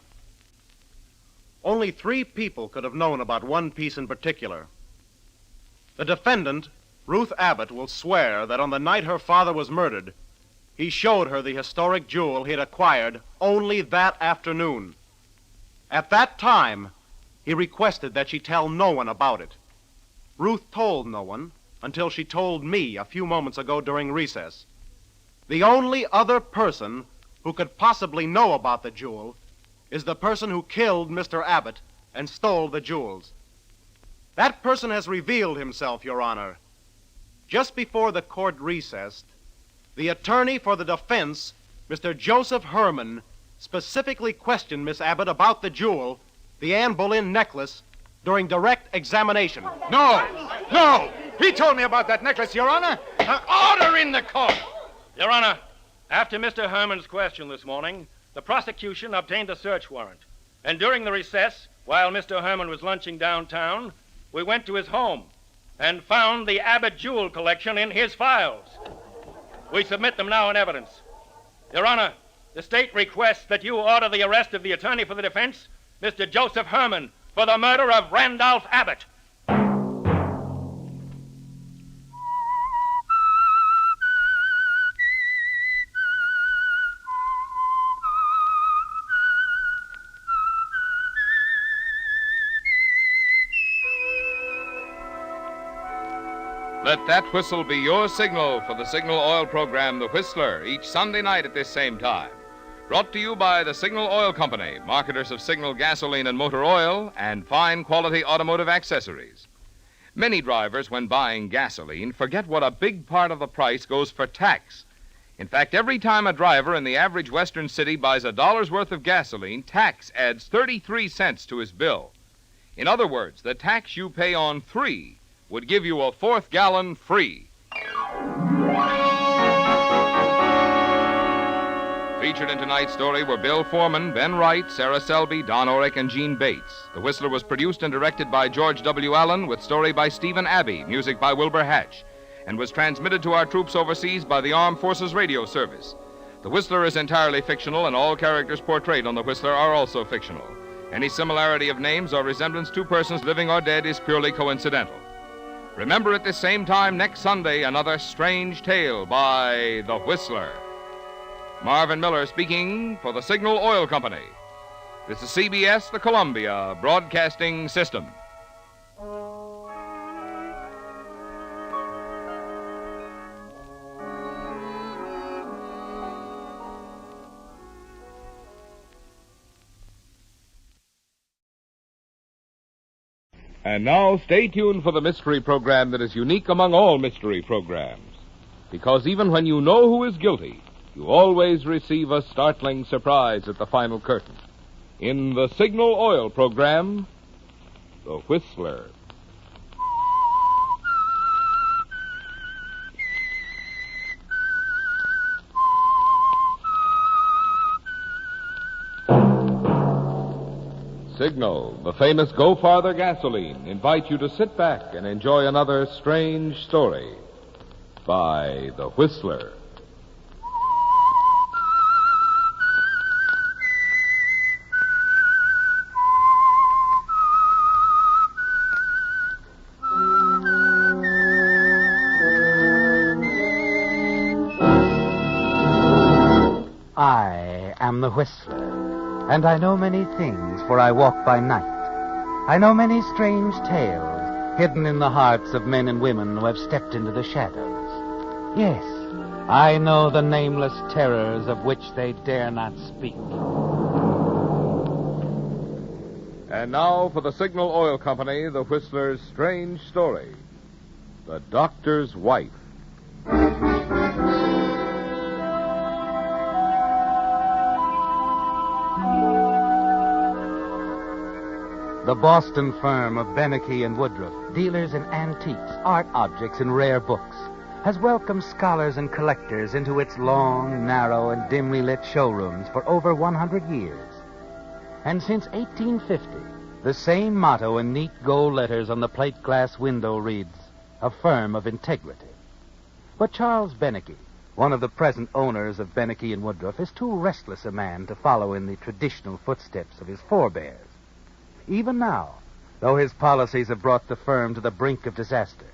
G: Only 3 people could have known about one piece in particular. The defendant, Ruth Abbott, will swear that on the night her father was murdered, he showed her the historic jewel he had acquired only that afternoon. At that time, he requested that she tell no one about it. Ruth told no one until she told me a few moments ago during recess. The only other person who could possibly know about the jewel is the person who killed Mr. Abbott and stole the jewels. That person has revealed himself, Your Honor. Just before the court recessed, the attorney for the defense, Mr. Joseph Herman, specifically questioned Miss Abbott about the jewel, the Anne Boleyn necklace, during direct examination.
X: No! He told me about that necklace, Your Honor. Order in the court!
N: Your Honor, after Mr. Herman's question this morning, the prosecution obtained a search warrant. And during the recess, while Mr. Herman was lunching downtown, we went to his home and found the Abbott jewel collection in his files. We submit them now in evidence. Your Honor, the state requests that you order the arrest of the attorney for the defense, Mr. Joseph Herman, for the murder of Randolph Abbott.
M: Let that whistle be your signal for the Signal Oil program, The Whistler, each Sunday night at this same time. Brought to you by the Signal Oil Company, marketers of Signal gasoline and motor oil and fine quality automotive accessories. Many drivers, when buying gasoline, forget what a big part of the price goes for tax. In fact, every time a driver in the average western city buys $1's worth of gasoline, tax adds 33 cents to his bill. In other words, the tax you pay on 3 would give you a 4th gallon free. Featured in tonight's story were Bill Foreman, Ben Wright, Sarah Selby, Don Orick, and Gene Bates. The Whistler was produced and directed by George W. Allen, with story by Stephen Abbey, music by Wilbur Hatch, and was transmitted to our troops overseas by the Armed Forces Radio Service. The Whistler is entirely fictional, and all characters portrayed on The Whistler are also fictional. Any similarity of names or resemblance to persons living or dead is purely coincidental. Remember at this same time next Sunday, another strange tale by The Whistler. Marvin Miller speaking for the Signal Oil Company. This is CBS, the Columbia Broadcasting System. And now, stay tuned for the mystery program that is unique among all mystery programs. Because even when you know who is guilty, you always receive a startling surprise at the final curtain. In the Signal Oil program, The Whistler. Signal, the famous Go Farther gasoline, invite you to sit back and enjoy another strange story by The Whistler.
U: I am the Whistler, and I know many things, for I walk by night. I know many strange tales hidden in the hearts of men and women who have stepped into the shadows. Yes, I know the nameless terrors of which they dare not speak.
M: And now for the Signal Oil Company, The Whistler's strange story, The Doctor's Wife.
U: The Boston firm of Beneke and Woodruff, dealers in antiques, art objects, and rare books, has welcomed scholars and collectors into its long, narrow, and dimly lit showrooms for over 100 years. And since 1850, the same motto in neat gold letters on the plate glass window reads, "A firm of integrity." But Charles Beneke, one of the present owners of Beneke and Woodruff, is too restless a man to follow in the traditional footsteps of his forebears. Even now, though his policies have brought the firm to the brink of disaster,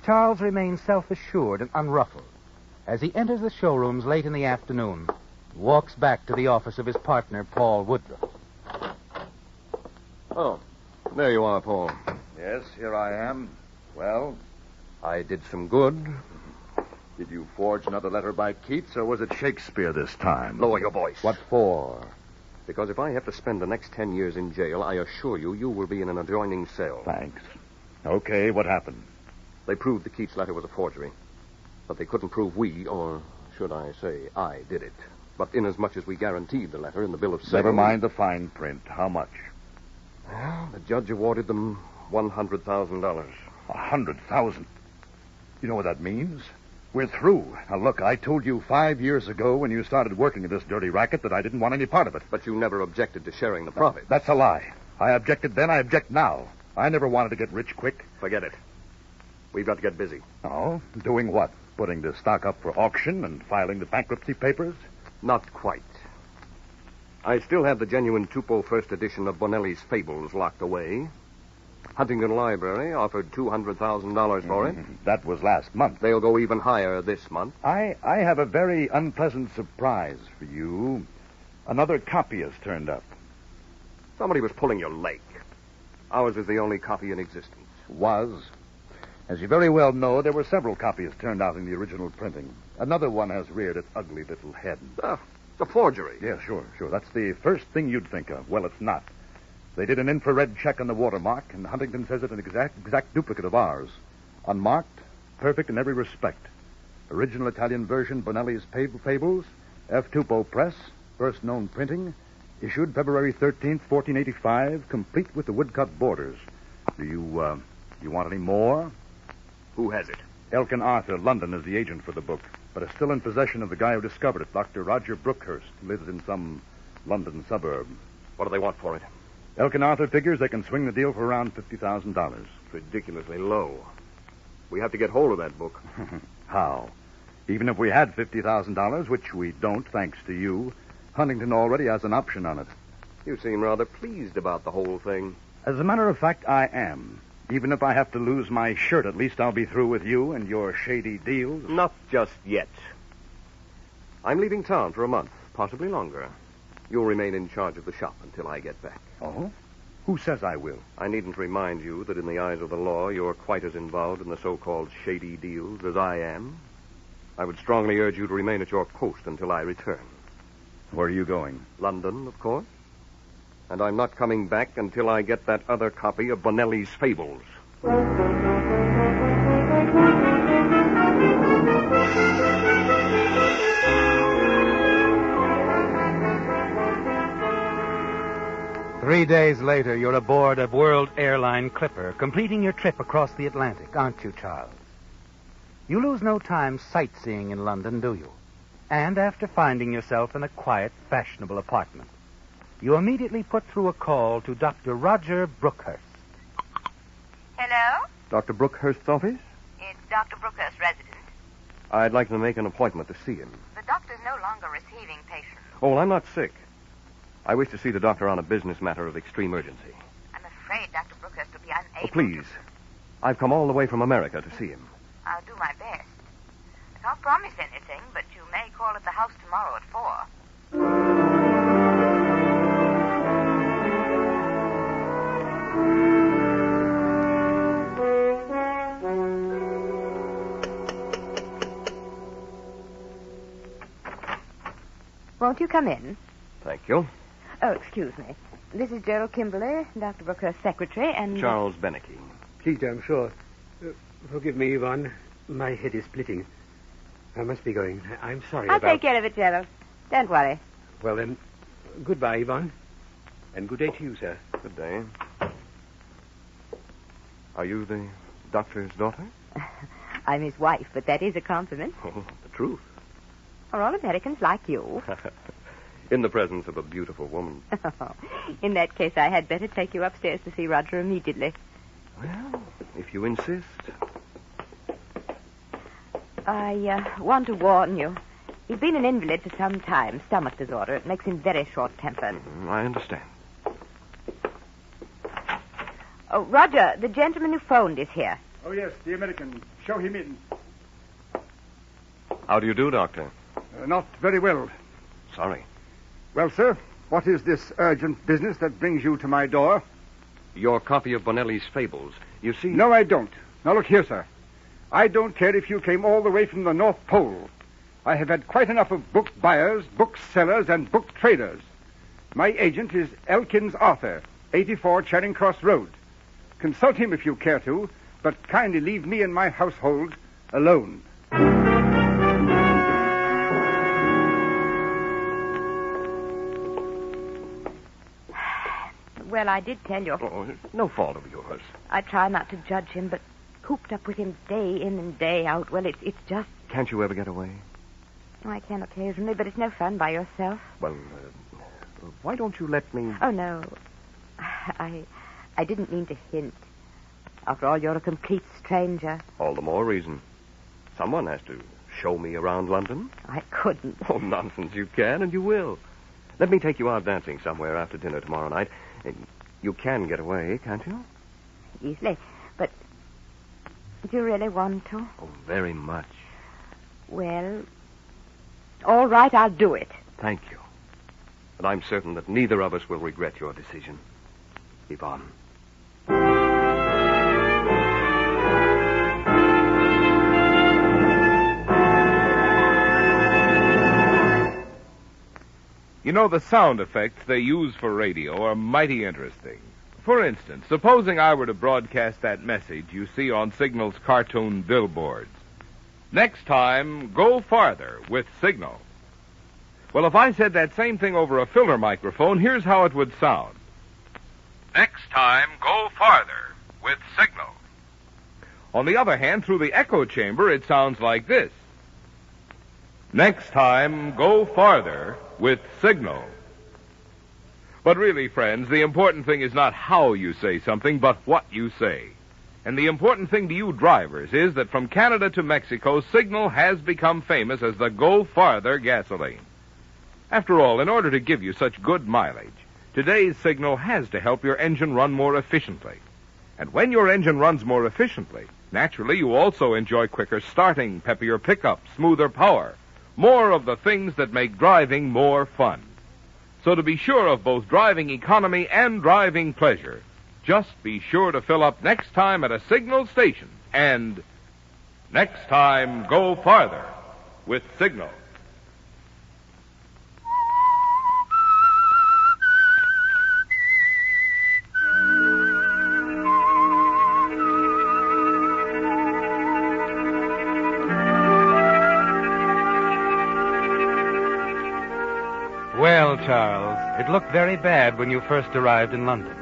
U: Charles remains self-assured and unruffled as he enters the showrooms late in the afternoon and walks back to the office of his partner, Paul Woodruff.
F: Oh, there you are, Paul.
R: Yes, here I am. Well,
F: I did some good.
R: did you forge another letter by Keats, or was it Shakespeare this time?
F: Lower your voice.
R: What for?
F: Because if I have to spend the next 10 years in jail, I assure you, you will be in an adjoining cell.
R: Thanks. Okay, what happened?
F: They proved the Keats letter was a forgery. But they couldn't prove we, or should I say, I did it. But inasmuch as we guaranteed the letter in the bill of sale...
R: Never mind the fine print. How much?
F: Well, the judge awarded them $100,000.
R: $100,000? You know what that means? We're through. Now, look, I told you 5 years ago when you started working in this dirty racket that I didn't want any part of it.
F: But you never objected to sharing the profit.
R: That's a lie. I objected then, I object now. I never wanted to get rich quick.
F: Forget it. We've got to get busy.
R: Oh? Doing what? Putting the stock up for auction and filing the bankruptcy papers?
F: Not quite. I still have the genuine Tupou first edition of Bonelli's Fables locked away. Huntington Library offered $200,000 for it.
R: That was last month.
F: They'll go even higher this month.
R: I have a very unpleasant surprise for you. Another copy has turned up.
F: Somebody was pulling your leg. Ours is the only copy in existence.
R: Was. As you very well know, there were several copies turned out in the original printing. Another one has reared its ugly little head.
F: It's a forgery.
R: Yeah, sure. That's the first thing you'd think of. Well, it's not. They did an infrared check on the watermark, and Huntington says it's an exact duplicate of ours. Unmarked, perfect in every respect. Original Italian version, Bonelli's Fables, F. Tupou Press, first known printing, issued February 13th, 1485, complete with the woodcut borders. Do you want any more?
F: Who has it?
R: Elkin Arthur, London, is the agent for the book, but is still in possession of the guy who discovered it, Dr. Roger Brookhurst, who lives in some London suburb.
F: What do they want for it?
R: Elkin Arthur figures they can swing the deal for around $50,000.
F: It's ridiculously low. We have to get hold of that book.
R: How? Even if we had $50,000, which we don't, thanks to you, Huntington already has an option on it.
F: You seem rather pleased about the whole thing.
R: As a matter of fact, I am. Even if I have to lose my shirt, at least I'll be through with you and your shady deals.
F: Not just yet. I'm leaving town for a month, possibly longer. You'll remain in charge of the shop until I get back.
R: Oh? Who says I will?
F: I needn't remind you that in the eyes of the law, you're quite as involved in the so-called shady deals as I am. I would strongly urge you to remain at your post until I return.
R: Where are you going?
F: London, of course. And I'm not coming back until I get that other copy of Bonelli's Fables.
B: 3 days later, you're aboard a World Airline Clipper, completing your trip across the Atlantic, aren't you, Charles? You lose no time sightseeing in London, do you? And after finding yourself in a quiet, fashionable apartment, you immediately put through a call to Dr. Roger Brookhurst.
K: Hello?
F: Dr. Brookhurst's office?
K: It's Dr. Brookhurst, resident.
F: I'd like to make an appointment to see him.
K: The doctor's no longer receiving patients.
F: Oh, well, I'm not sick. I wish to see the doctor on a business matter of extreme urgency.
K: I'm afraid Dr. Brookhurst will be unable
F: Oh, please. I've come all the way from America to see him.
K: I'll do my best. I can't promise anything, but you may call at the house tomorrow at 4.
O: Won't you come in?
F: Thank you.
O: Oh, excuse me. This is Gerald Kimberly, Dr. Brookhurst's secretary, and...
F: Charles Beneke.
H: Please do, I'm sure. Forgive me, Yvonne. My head is splitting. I must be going. I'm sorry
O: I'll
H: about...
O: take care of it, Gerald. Don't worry.
H: Well, then, goodbye, Yvonne. And good day to you, sir.
F: Good day. Are you the doctor's daughter?
O: I'm his wife, but that is a compliment.
F: Oh, the truth.
O: Are all Americans like you?
F: In the presence of a beautiful woman.
O: In that case, I had better take you upstairs to see Roger immediately.
F: Well, if you insist.
O: I want to warn you. He's been an invalid for some time. Stomach disorder. It makes him very short-tempered.
F: I understand.
O: Oh, Roger, the gentleman who phoned is here.
I: Oh, yes, the American. Show him in.
F: How do you do, Doctor?
I: Not very well.
F: Sorry.
I: Well, sir, what is this urgent business that brings you to my door?
F: Your copy of Bonelli's Fables. You see...
I: No, I don't. Now, look here, sir. I don't care if you came all the way from the North Pole. I have had quite enough of book buyers, book sellers, and book traders. My agent is Elkins Arthur, 84 Charing Cross Road. Consult him if you care to, but kindly leave me and my household alone.
O: Well, I did tell you.
F: Oh, no fault of yours.
O: I try not to judge him, but cooped up with him day in and day out, well, it's just...
F: Can't you ever get away?
O: Oh, I can occasionally, but it's no fun by yourself.
F: Well, why don't you let me...
O: Oh, no. I didn't mean to hint. After all, you're a complete stranger.
F: All the more reason. Someone has to show me around London.
O: I couldn't.
F: Oh, nonsense. You can and you will. Let me take you out dancing somewhere after dinner tomorrow night. And you can get away, can't you?
O: Easily. But do you really want to?
F: Oh, very much.
O: Well, all right, I'll do it.
F: Thank you. But I'm certain that neither of us will regret your decision. Yvonne.
J: You know, the sound effects they use for radio are mighty interesting. For instance, supposing I were to broadcast that message you see on Signal's cartoon billboards. Next time, go farther with Signal. Well, if I said that same thing over a filter microphone, here's how it would sound. Next time, go farther with Signal. On the other hand, through the echo chamber, it sounds like this. Next time, go farther with Signal. But really, friends, the important thing is not how you say something, but what you say. And the important thing to you drivers is that from Canada to Mexico, Signal has become famous as the Go Farther gasoline. After all, in order to give you such good mileage, today's Signal has to help your engine run more efficiently. And when your engine runs more efficiently, naturally you also enjoy quicker starting, peppier pickup, smoother power, more of the things that make driving more fun. So to be sure of both driving economy and driving pleasure, just be sure to fill up next time at a Signal station. And next time, go farther with Signal.
B: Well, Charles. Charles, it looked very bad when you first arrived in London.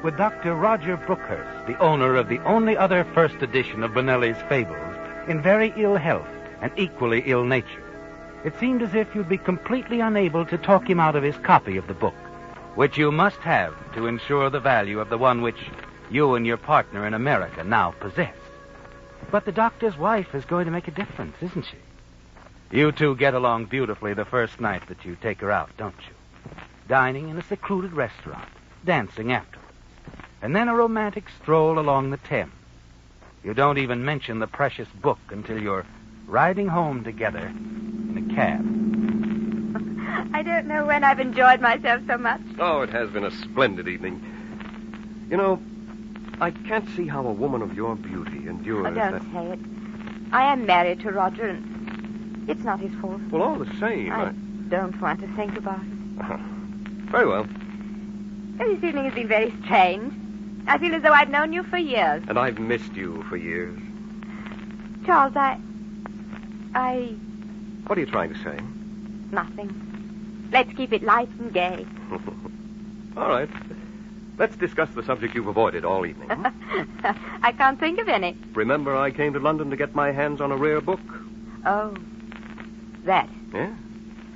B: With Dr. Roger Brookhurst, the owner of the only other first edition of Bonelli's Fables, in very ill health and equally ill nature. It seemed as if you'd be completely unable to talk him out of his copy of the book, which you must have to ensure the value of the one which you and your partner in America now possess. But the doctor's wife is going to make a difference, isn't she? You two get along beautifully the first night that you take her out, don't you? Dining in a secluded restaurant, dancing afterwards, and then a romantic stroll along the Thames. You don't even mention the precious book until you're riding home together in a cab.
O: I don't know when I've enjoyed myself so much.
F: Oh, it has been a splendid evening. You know, I can't see how a woman of your beauty endures
O: Oh, don't say it. I am married to Roger, and it's not his fault.
F: Well, all the same,
O: I don't want to think about it.
F: Very well.
O: This evening has been very strange. I feel as though I'd known you for years.
F: And I've missed you for years.
O: Charles, I...
F: What are you trying to say?
O: Nothing. Let's keep it light and gay.
F: All right. Let's discuss the subject you've avoided all evening.
O: I can't think of any.
F: Remember, I came to London to get my hands on a rare book?
O: Oh, that.
F: Yeah?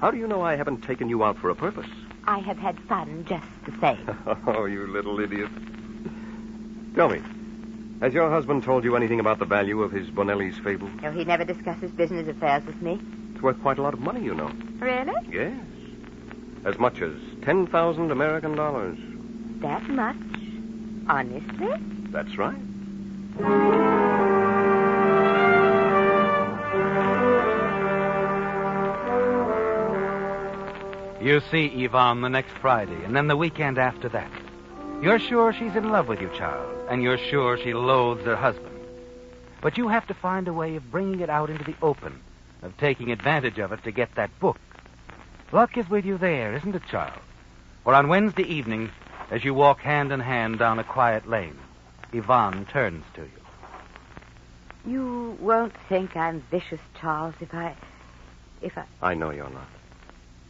F: How do you know I haven't taken you out for a purpose?
O: I have had fun just the same.
F: Oh, you little idiot. Tell me, has your husband told you anything about the value of his Bonelli's Fables?
O: No, he never discusses business affairs with me.
F: It's worth quite a lot of money, you know.
O: Really?
F: Yes. As much as 10,000 American dollars.
O: That much? Honestly?
F: That's right.
B: You see Yvonne the next Friday, and then the weekend after that. You're sure she's in love with you, Charles, and you're sure she loathes her husband. But you have to find a way of bringing it out into the open, of taking advantage of it to get that book. Luck is with you there, isn't it, Charles? Or on Wednesday evening, as you walk hand in hand down a quiet lane, Yvonne turns to you.
O: You won't think I'm vicious, Charles, if I...
F: I know you're not.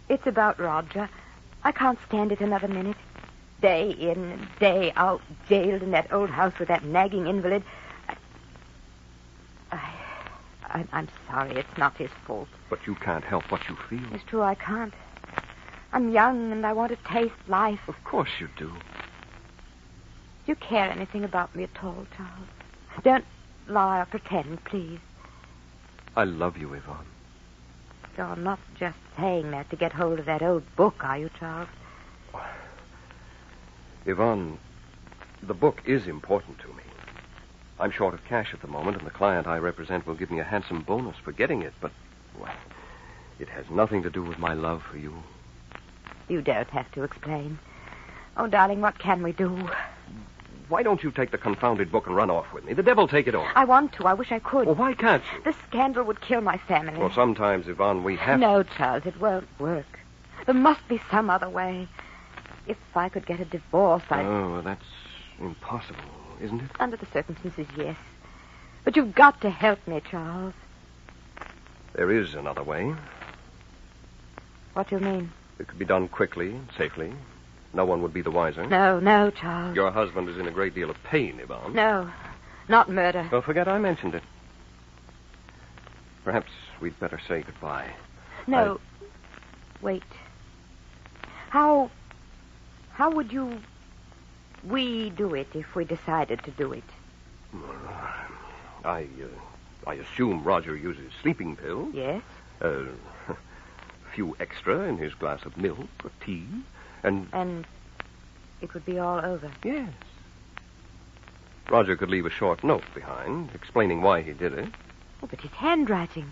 O: It's about Roger. I can't stand it another minute. Day in and day out, jailed in that old house with that nagging invalid. I'm sorry. It's not his fault.
F: But you can't help what you feel.
O: It's true, I can't. I'm young and I want to taste life.
F: Of course you do.
O: Do you care anything about me at all, Charles? Don't lie or pretend, please.
F: I love you, Yvonne.
O: You're not just saying that to get hold of that old book, are you, Charles?
F: Yvonne, the book is important to me. I'm short of cash at the moment, and the client I represent will give me a handsome bonus for getting it, but, well, it has nothing to do with my love for you.
O: You don't have to explain. Oh, darling, what can we do?
F: Why don't you take the confounded book and run off with me? The devil take it off.
O: I want to. I wish I could.
F: Well, why can't you?
O: The scandal would kill my family.
F: Well, sometimes, Yvonne, we have
O: No, Charles, it won't work. There must be some other way. If I could get a divorce, I'd...
F: Oh, that's impossible, isn't it?
O: Under the circumstances, yes. But you've got to help me, Charles.
F: There is another way.
O: What do you mean?
F: It could be done quickly and safely. No one would be the wiser.
O: No, Charles.
F: Your husband is in a great deal of pain, Yvonne.
O: No, not murder.
F: Don't forget I mentioned it. Perhaps we'd better say goodbye.
O: No. Wait. How would we do it if we decided to do it?
F: I assume Roger uses sleeping pills.
O: Yes.
F: A few extra in his glass of milk or tea. And
O: it would be all over.
F: Yes. Roger could leave a short note behind, explaining why he did it.
O: Oh, but his handwriting.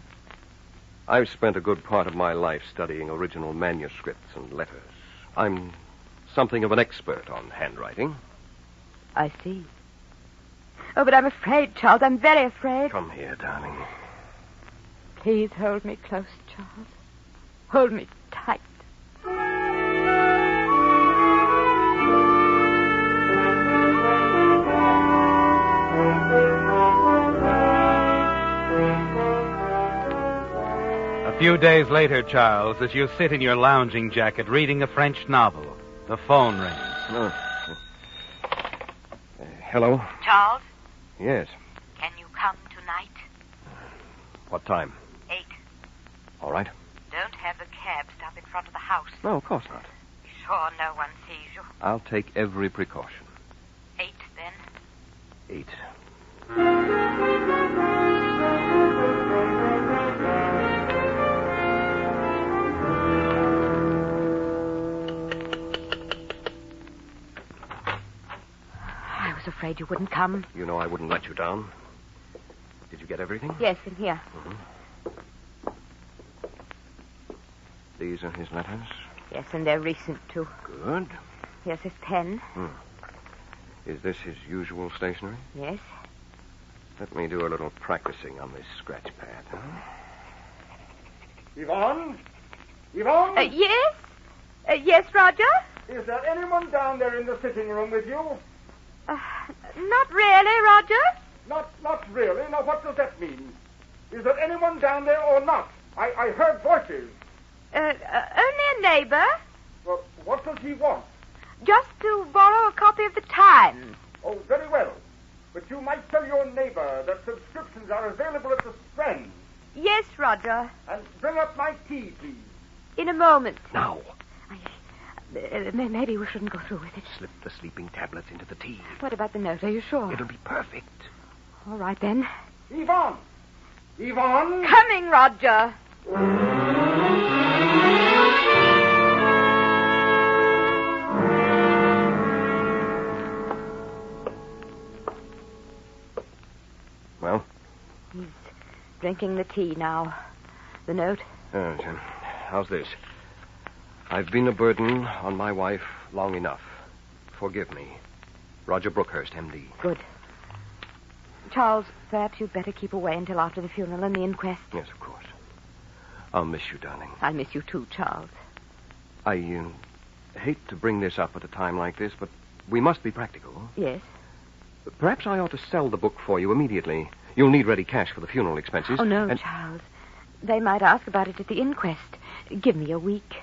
F: I've spent a good part of my life studying original manuscripts and letters. I'm something of an expert on handwriting.
O: I see. Oh, but I'm afraid, Charles. I'm very afraid.
F: Come here, darling.
O: Please hold me close, Charles. Hold me tight.
B: A few days later, Charles, as you sit in your lounging jacket reading a French novel, the phone rings.
F: Hello?
K: Charles,
F: Yes.
K: can you come tonight?
F: What time?
K: 8.
F: All right.
K: Don't have the cab stop in front of the house.
F: No, of course not.
K: Be sure no one sees you.
F: I'll take every precaution.
K: 8, then.
F: 8.
O: I was afraid you wouldn't come.
F: You know I wouldn't let you down. Did you get everything?
O: Yes, in here.
F: These are his letters.
O: Yes, and they're recent, too.
F: Good.
O: Here's his pen.
F: Is this his usual stationery?
O: Yes.
F: Let me do a little practicing on this scratch pad. Huh?
I: Yvonne? Yvonne?
O: Yes? Yes, Roger?
I: Is there anyone down there in the sitting room with you?
O: Not really, Roger.
I: Not really. Now, what does that mean? Is there anyone down there or not? I heard voices.
O: Only a neighbor.
I: Well, what does he want?
O: Just to borrow a copy of the Times.
I: Oh, very well. But you might tell your neighbor that subscriptions are available at the Strand.
O: Yes, Roger.
I: And bring up my tea, please.
O: In a moment.
F: Now.
O: Maybe we shouldn't go through with it.
F: Slip the sleeping tablets into the tea.
O: What about the note? Are you sure?
F: It'll be perfect.
O: All right, then.
I: Yvonne! Yvonne!
O: Coming, Roger.
F: Well?
O: He's drinking the tea now. The note?
F: Jim, how's this? I've been a burden on my wife long enough. Forgive me. Roger Brookhurst, M.D.
O: Good. Charles, perhaps you'd better keep away until after the funeral and the inquest.
F: Yes, of course. I'll miss you, darling.
O: I'll miss you too, Charles.
F: I hate to bring this up at a time like this, but we must be practical.
O: Yes?
F: Perhaps I ought to sell the book for you immediately. You'll need ready cash for the funeral expenses.
O: Oh, no, Charles. They might ask about it at the inquest. Give me a week.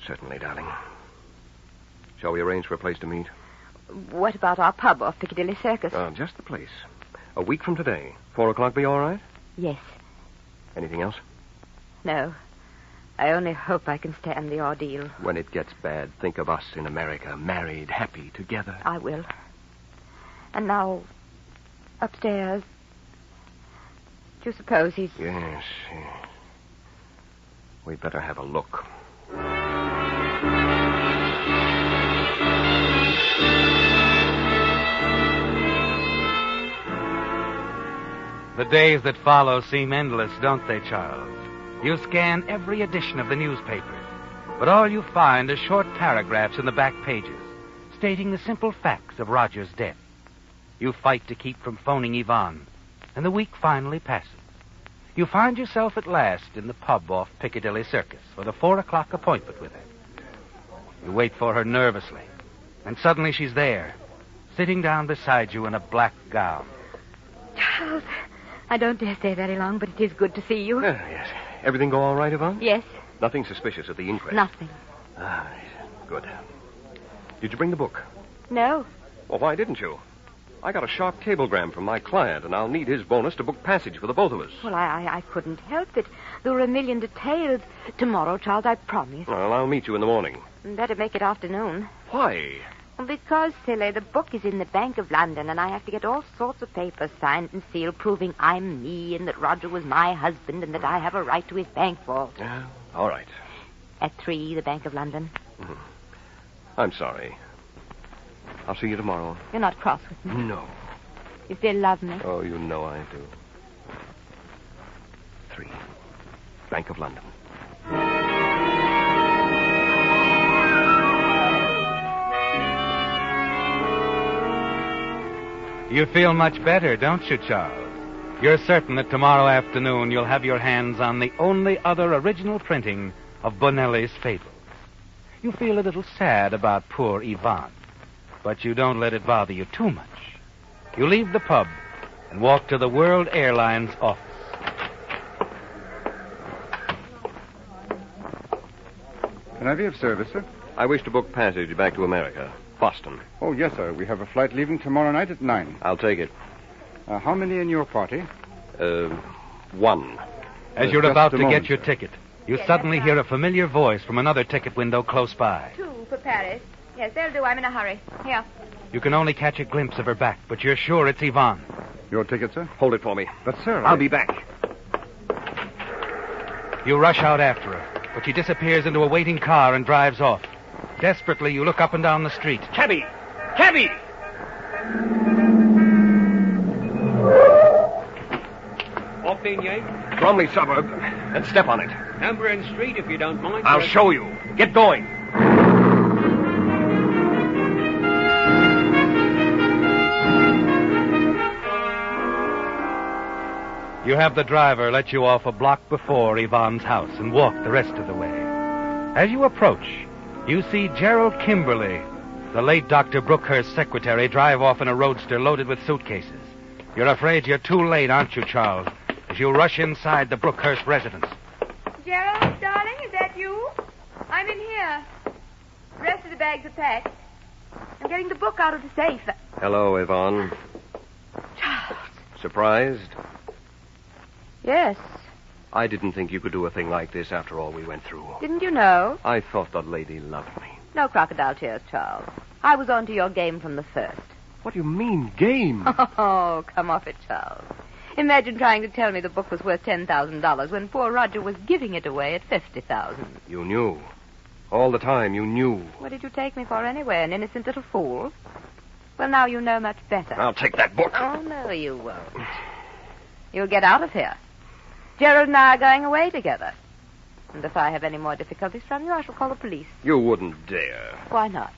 F: Certainly, darling. Shall we arrange for a place to meet?
O: What about our pub off Piccadilly Circus?
F: Just the place. A week from today. 4 o'clock be all right?
O: Yes.
F: Anything else?
O: No. I only hope I can stand the ordeal.
F: When it gets bad, think of us in America, married, happy, together.
O: I will. And now, upstairs. Do you suppose he's...
F: Yes. We'd better have a look.
B: The days that follow seem endless, don't they, Charles? You scan every edition of the newspaper, but all you find are short paragraphs in the back pages stating the simple facts of Roger's death. You fight to keep from phoning Yvonne, and the week finally passes. You find yourself at last in the pub off Piccadilly Circus for the 4 o'clock appointment with her. You wait for her nervously, and suddenly she's there, sitting down beside you in a black gown.
O: Charles, I don't dare stay very long, but it is good to see you.
F: Yes. Everything go all right, Yvonne?
O: Yes.
F: Nothing suspicious at the inquest?
O: Nothing.
F: Good. Did you bring the book?
O: No.
F: Well, why didn't you? I got a sharp cablegram from my client, and I'll need his bonus to book passage for the both of us.
O: Well, I couldn't help it. There were a million details. Tomorrow, Charles, I promise.
F: Well, I'll meet you in the morning.
O: Better make it afternoon.
F: Why?
O: Because, silly, the book is in the Bank of London, and I have to get all sorts of papers signed and sealed proving I'm me and that Roger was my husband and that I have a right to his bank vault.
F: Yeah, all right.
O: At 3, the Bank of London.
F: I'm sorry. I'll see you tomorrow.
O: You're not cross with me?
F: No.
O: You still love me?
F: Oh, you know I do. 3, Bank of London.
B: You feel much better, don't you, Charles? You're certain that tomorrow afternoon you'll have your hands on the only other original printing of Bonelli's Fables. You feel a little sad about poor Yvonne, but you don't let it bother you too much. You leave the pub and walk to the World Airlines office.
I: can I be of service, sir?
F: I wish to book passage back to America. Boston.
I: Oh, yes, sir. We have a flight leaving tomorrow night at 9.
F: I'll take it.
I: How many in your party?
F: One.
B: As you're
I: Just
B: about
I: a
B: to
I: moment,
B: get your
I: sir.
B: ticket, you
O: Yes,
B: suddenly
O: that's
B: hear
O: right.
B: a familiar voice from another ticket window close by.
O: 2 for Paris. Yes, they'll do. I'm in a hurry. Here.
B: You can only catch a glimpse of her back, but you're sure it's Yvonne.
I: Your ticket, sir?
F: Hold it for me.
I: But, sir,
F: I'll be back.
B: You rush out after her, but she disappears into a waiting car and drives off. Desperately, you look up and down the street.
H: Cabby! Cabby! Off in, Yank.
F: Bromley suburb, and step on it.
H: Number and street, if you don't mind.
F: I'll show you. Get going.
B: You have the driver let you off a block before Yvonne's house and walk the rest of the way. As you approach, you see Gerald Kimberly, the late Dr. Brookhurst's secretary, drive off in a roadster loaded with suitcases. You're afraid you're too late, aren't you, Charles, as you rush inside the Brookhurst residence.
O: Gerald, darling, is that you? I'm in here. The rest of the bags are packed. I'm getting the book out of the safe.
F: Hello, Yvonne.
O: Charles.
F: Surprised?
O: Yes.
F: I didn't think you could do a thing like this after all we went through.
O: Didn't you know?
F: I thought the lady loved me.
O: No crocodile tears, Charles. I was on to your game from the first.
F: What do you mean, game?
O: Oh, come off it, Charles. Imagine trying to tell me the book was worth $10,000 when poor Roger was giving it away at $50,000.
F: You knew. All the time, you knew.
O: What did you take me for anyway, an innocent little fool? Well, now you know much better.
F: I'll take that book.
O: Oh, no, you won't. You'll get out of here. Gerald and I are going away together. And if I have any more difficulties from you, I shall call the police.
F: You wouldn't dare.
O: Why not?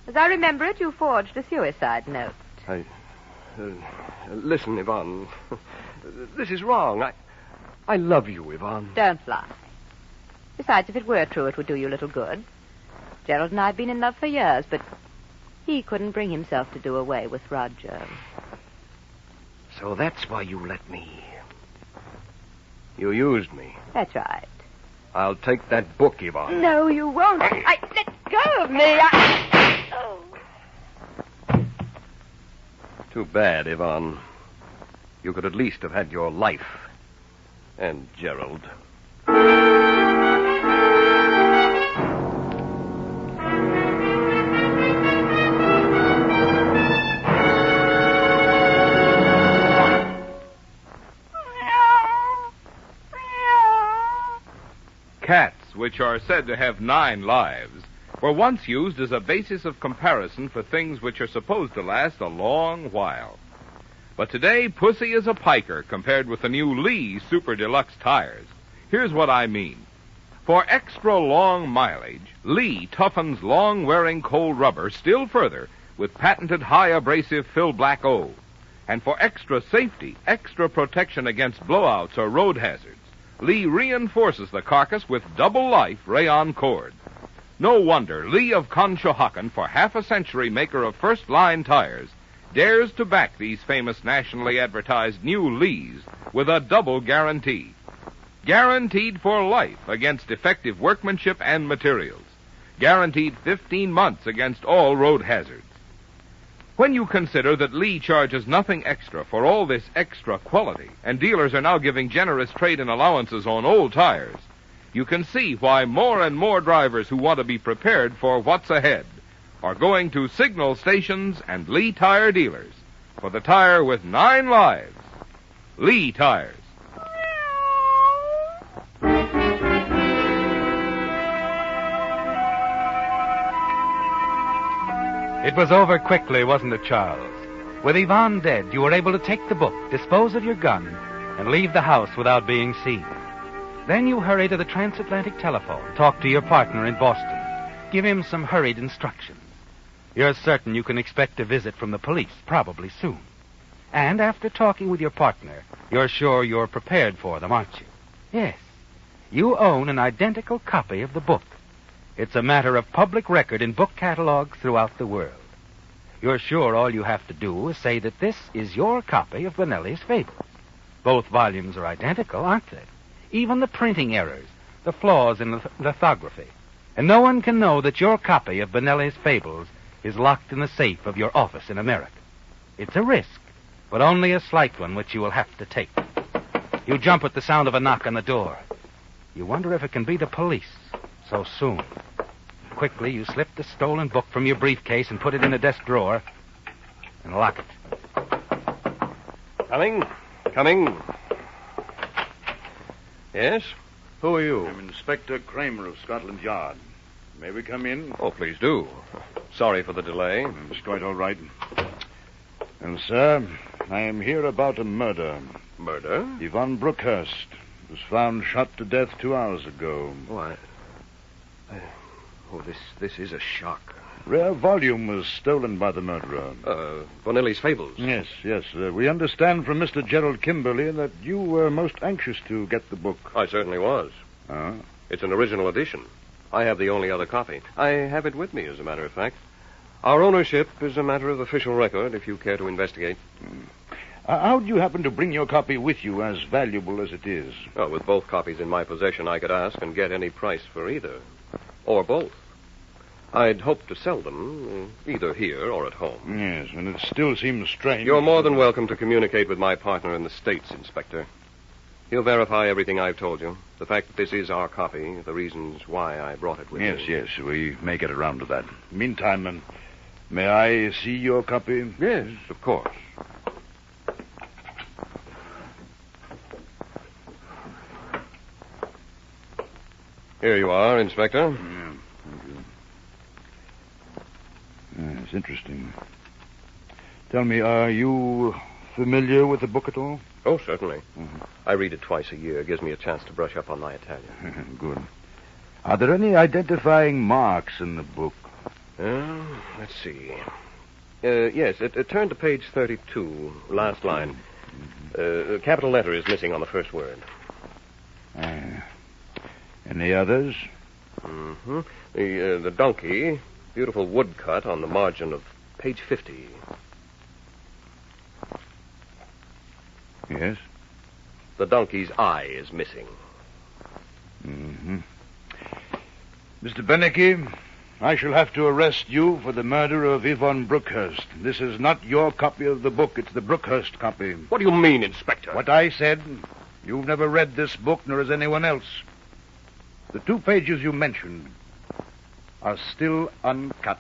O: As I remember it, you forged a suicide note.
F: Listen, Yvonne. This is wrong. I love you, Yvonne.
O: Don't lie. Besides, if it were true, it would do you little good. Gerald and I have been in love for years, but he couldn't bring himself to do away with Roger.
F: So that's why you let me. You used me.
O: That's right.
F: I'll take that book, Yvonne.
O: No, you won't. Let go of me.
F: Too bad, Yvonne. You could at least have had your life. And Gerald.
M: Cats, which are said to have 9 lives, were once used as a basis of comparison for things which are supposed to last a long while. But today, Pussy is a piker compared with the new Lee Super Deluxe tires. Here's what I mean. For extra long mileage, Lee toughens long-wearing cold rubber still further with patented high abrasive Fill Black O. And for extra safety, extra protection against blowouts or road hazards, Lee reinforces the carcass with double-life rayon cord. No wonder Lee of Conshohocken, for half a century maker of first-line tires, dares to back these famous nationally advertised new Lees with a double guarantee. Guaranteed for life against defective workmanship and materials. Guaranteed 15 months against all road hazards. When you consider that Lee charges nothing extra for all this extra quality, and dealers are now giving generous trade-in allowances on old tires, you can see why more and more drivers who want to be prepared for what's ahead are going to signal stations and Lee tire dealers for the tire with 9 lives. Lee tires.
B: It was over quickly, wasn't it, Charles? With Yvonne dead, you were able to take the book, dispose of your gun, and leave the house without being seen. Then you hurry to the transatlantic telephone, talk to your partner in Boston, give him some hurried instructions. You're certain you can expect a visit from the police, probably soon. And after talking with your partner, you're sure you're prepared for them, aren't you? Yes. You own an identical copy of the book. It's a matter of public record in book catalogs throughout the world. You're sure all you have to do is say that this is your copy of Benelli's Fables. Both volumes are identical, aren't they? Even the printing errors, the flaws in lithography. And no one can know that your copy of Benelli's Fables is locked in the safe of your office in America. It's a risk, but only a slight one which you will have to take. You jump at the sound of a knock on the door. You wonder if it can be the police so soon. Quickly, you slip the stolen book from your briefcase and put it in a desk drawer and lock it.
F: Coming. Yes? Who are you?
R: I'm Inspector Kramer of Scotland Yard. May we come in?
F: Oh, please do. Sorry for the delay.
R: It's quite all right. And, sir, I am here about a murder.
F: Murder?
R: Yvonne Brookhurst was found shot to death 2 hours ago.
F: Why? This is a shock.
R: Rare volume was stolen by the murderer.
F: Bonelli's Fables?
R: Yes. We understand from Mr. Gerald Kimberly that you were most anxious to get the book.
F: I certainly was.
R: Oh?
F: It's an original edition. I have the only other copy. I have it with me, as a matter of fact. Our ownership is a matter of official record, if you care to investigate.
R: How do you happen to bring your copy with you, as valuable as it is?
F: Well, with both copies in my possession, I could ask and get any price for either. Or both. I'd hope to sell them, either here or at home.
R: Yes, and it still seems strange.
F: You're more than welcome to communicate with my partner in the States, Inspector. He'll verify everything I've told you. The fact that this is our copy, the reasons why I brought it with me.
R: Yes, we may get around to that. Meantime, may I see your copy?
F: Yes, of course. Here you are, Inspector.
R: Yeah, thank you. It's interesting. Tell me, are you familiar with the book at all?
F: Oh, certainly. Mm-hmm. I read it twice a year. It gives me a chance to brush up on my Italian.
R: Good. Are there any identifying marks in the book?
F: Let's see. Yes, turn to page 32, last line. A capital letter is missing on the first word.
R: Any others?
F: Mm-hmm. The donkey, beautiful woodcut on the margin of page 50.
R: Yes?
F: The donkey's eye is missing.
R: Mm-hmm. Mr. Beneke, I shall have to arrest you for the murder of Yvonne Brookhurst. This is not your copy of the book. It's the Brookhurst copy.
F: What do you mean, Inspector?
R: What I said. You've never read this book, nor has anyone else. The 2 pages you mentioned are still uncut.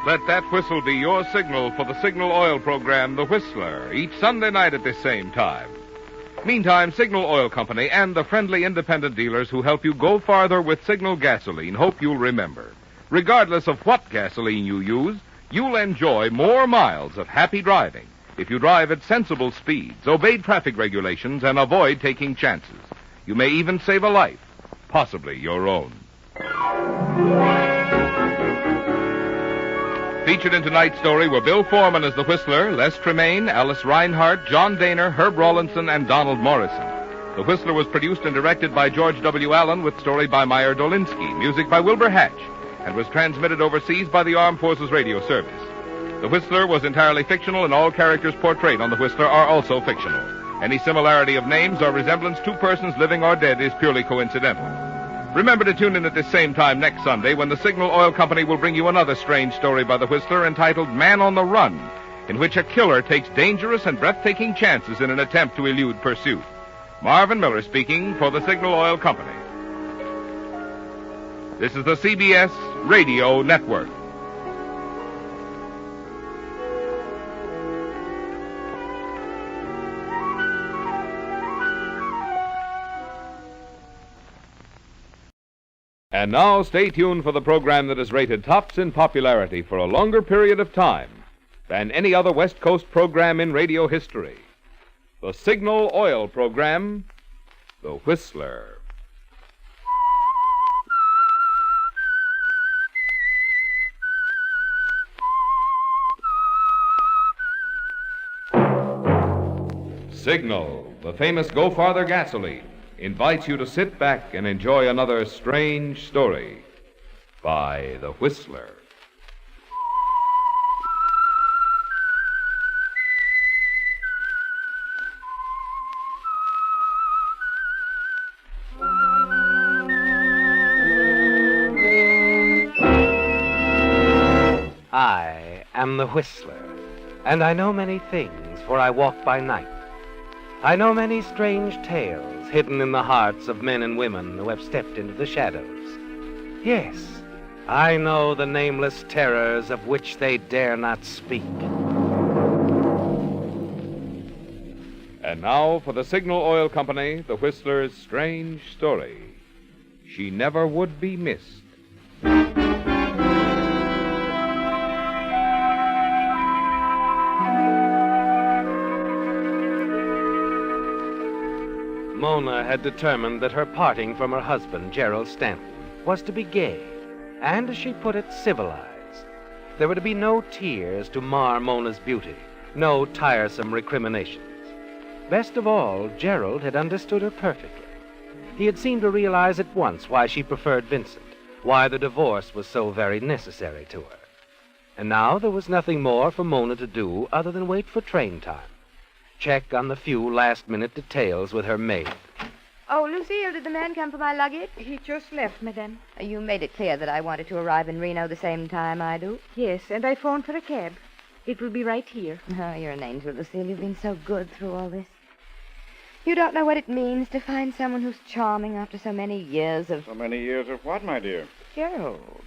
M: Let that whistle be your signal for the Signal Oil program, The Whistler, each Sunday night at this same time. Meantime, Signal Oil Company and the friendly independent dealers who help you go farther with Signal gasoline hope you'll remember. Regardless of what gasoline you use, you'll enjoy more miles of happy driving if you drive at sensible speeds, obey traffic regulations, and avoid taking chances. You may even save a life, possibly your own. Featured in tonight's story were Bill Foreman as the Whistler, Les Tremaine, Alice Reinhardt, John Daner, Herb Rawlinson, and Donald Morrison. The Whistler was produced and directed by George W. Allen with story by Meyer Dolinsky, music by Wilbur Hatch, and was transmitted overseas by the Armed Forces Radio Service. The Whistler was entirely fictional, and all characters portrayed on The Whistler are also fictional. Any similarity of names or resemblance to persons living or dead is purely coincidental. Remember to tune in at this same time next Sunday when the Signal Oil Company will bring you another strange story by the Whistler entitled Man on the Run, in which a killer takes dangerous and breathtaking chances in an attempt to elude pursuit. Marvin Miller speaking for the Signal Oil Company. This is the CBS Radio Network. And now, stay tuned for the program that is rated tops in popularity for a longer period of time than any other West Coast program in radio history. The Signal Oil program, The Whistler.
J: Signal, the famous Go Farther gasoline, invites you to sit back and enjoy another strange story by The Whistler.
B: I am the Whistler, and I know many things, for I walk by night. I know many strange tales hidden in the hearts of men and women who have stepped into the shadows. Yes, I know the nameless terrors of which they dare not speak.
J: And now for the Signal Oil Company, The Whistler's strange story. She never would be missed.
B: Mona had determined that her parting from her husband, Gerald Stanton, was to be gay, and, as she put it, civilized. There were to be no tears to mar Mona's beauty, no tiresome recriminations. Best of all, Gerald had understood her perfectly. He had seemed to realize at once why she preferred Vincent, why the divorce was so very necessary to her. And now there was nothing more for Mona to do other than wait for train time. Check on the few last-minute details with her maid.
O: Oh, Lucille, did the man come for my luggage?
D: He just left, madame.
O: You made it clear that I wanted to arrive in Reno the same time I do.
D: Yes, and I phoned for a cab. It will be right here.
O: Oh, you're an angel, Lucille. You've been so good through all this. You don't know what it means to find someone who's charming after so many years of...
I: So many years of what, my dear?
O: Gerald.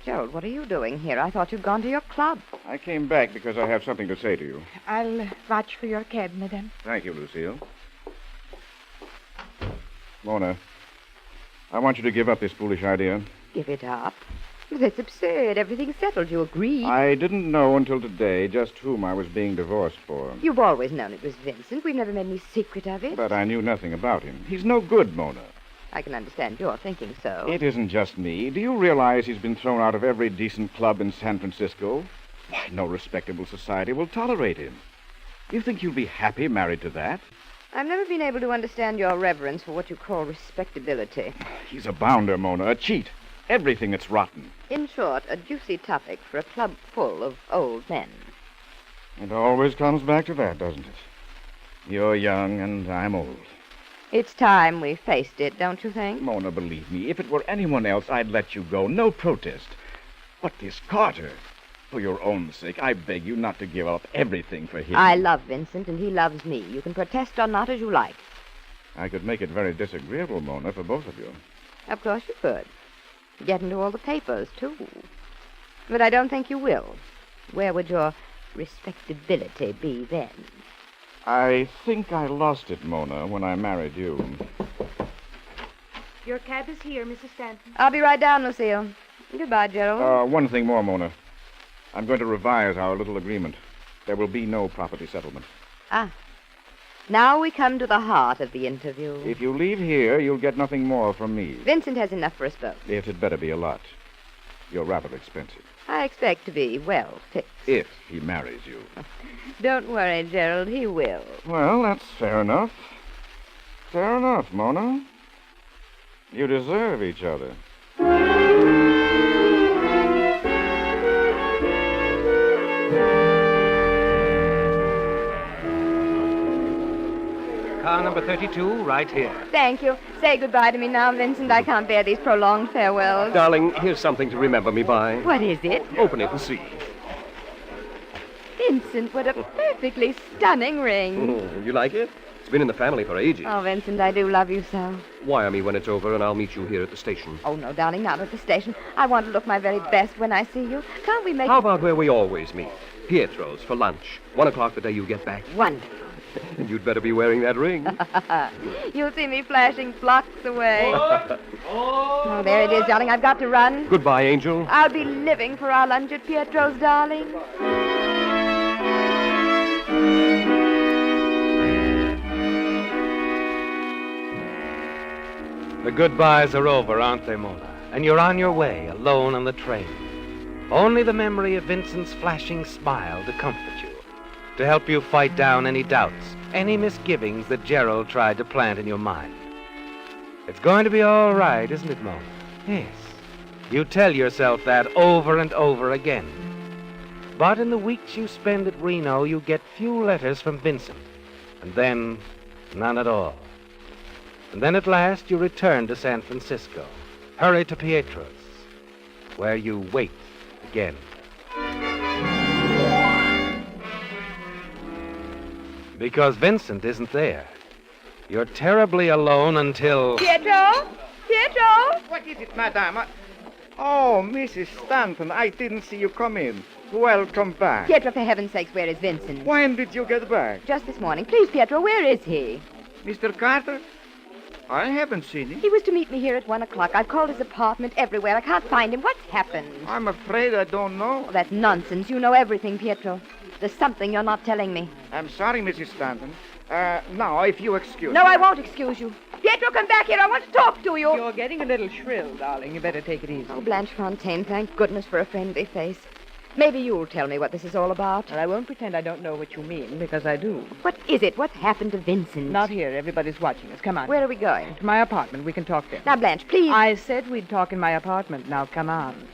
O: Gerald, what are you doing here? I thought you'd gone to your club.
I: I came back because I have something to say to you.
D: I'll watch for your cab, madame.
I: Thank you, Lucille. Mona, I want you to give up this foolish idea.
O: Give it up? That's absurd. Everything's settled. You agree.
I: I didn't know until today just whom I was being divorced for.
O: You've always known it was Vincent. We've never made any secret of it.
I: But I knew nothing about him. He's no good, Mona.
O: I can understand your thinking so.
I: It isn't just me. Do you realize he's been thrown out of every decent club in San Francisco? Why, no respectable society will tolerate him. You think you'll be happy married to that?
O: I've never been able to understand your reverence for what you call respectability.
I: He's a bounder, Mona, a cheat. Everything that's rotten.
O: In short, a juicy topic for a club full of old men.
I: It always comes back to that, doesn't it? You're young and I'm old.
O: It's time we faced it, don't you think?
I: Mona, believe me, if it were anyone else, I'd let you go. No protest. But this Carter, for your own sake, I beg you not to give up everything for him.
O: I love Vincent, and he loves me. You can protest or not as you like.
I: I could make it very disagreeable, Mona, for both of you.
O: Of course you could. Get into all the papers, too. But I don't think you will. Where would your respectability be then?
I: I think I lost it, Mona, when I married you.
D: Your cab is here, Mrs. Stanton.
O: I'll be right down, Lucille. Goodbye, Gerald.
I: One thing more, Mona. I'm going to revise our little agreement. There will be no property settlement.
O: Ah. Now we come to the heart of the interview.
I: If you leave here, you'll get nothing more from me.
O: Vincent has enough for us both.
I: It had better be a lot. You're rather expensive.
O: I expect to be well fixed.
I: If he marries you.
O: Don't worry, Gerald. He will.
I: Well, that's fair enough. Fair enough, Mona. You deserve each other.
B: Car number 32, right here.
O: Thank you. Say goodbye to me now, Vincent. I can't bear these prolonged farewells.
F: Darling, here's something to remember me by.
O: What is it?
F: Open it and see.
O: Vincent, what a perfectly stunning ring.
F: You like it? It's been in the family for ages.
O: Oh, Vincent, I do love you so.
F: Wire me when it's over, and I'll meet you here at the station.
O: Oh, no, darling, not at the station. I want to look my very best when I see you. Can't we make
F: How about where we always meet? Pietro's for lunch. 1 o'clock the day you get back.
O: Wonderful.
F: And you'd better be wearing that ring.
O: You'll see me flashing blocks away. Oh, there it is, darling. I've got to run.
F: Goodbye, Angel.
O: I'll be living for our lunch at Pietro's, darling.
B: The goodbyes are over, aren't they, Mona? And you're on your way, alone on the train. Only the memory of Vincent's flashing smile to comfort you, to help you fight down any doubts any misgivings that Gerald tried to plant in your mind. It's going to be all right, isn't it, Mona? Yes. You tell yourself that over and over again. But in the weeks you spend at Reno, you get few letters from Vincent, and then none at all. And then at last you return to San Francisco, hurry to Pietro's, where you wait again. Because Vincent isn't there. You're terribly alone until...
A: Pietro? Pietro? What is it, madame? Oh, Mrs. Stanton, I didn't see you come in. Welcome back.
O: Pietro, for heaven's sakes, where is Vincent?
A: When did you get back?
O: Just this morning. Please, Pietro, where is he?
A: Mr. Carter? I haven't seen him.
O: He was to meet me here at 1 o'clock. I've called his apartment everywhere. I can't find him. What's happened?
A: I'm afraid I don't know.
O: Oh, that's nonsense. You know everything, Pietro. There's something you're not telling me.
A: I'm sorry, Mrs. Stanton. Now, if you excuse
O: No,
A: me.
O: I won't excuse you. Pietro, come back here. I want to talk to you.
S: You're getting a little shrill, darling. You better take it easy.
O: Oh, Blanche Fontaine, thank goodness for a friendly face. Maybe you'll tell me what this is all about.
S: Well, I won't pretend I don't know what you mean, because I do.
O: What is it? What's happened to Vincent?
S: Not here. Everybody's watching us. Come on.
O: Where are we going?
S: To my apartment. We can talk there.
O: Now, Blanche, please.
S: I said we'd talk in my apartment. Now, come on.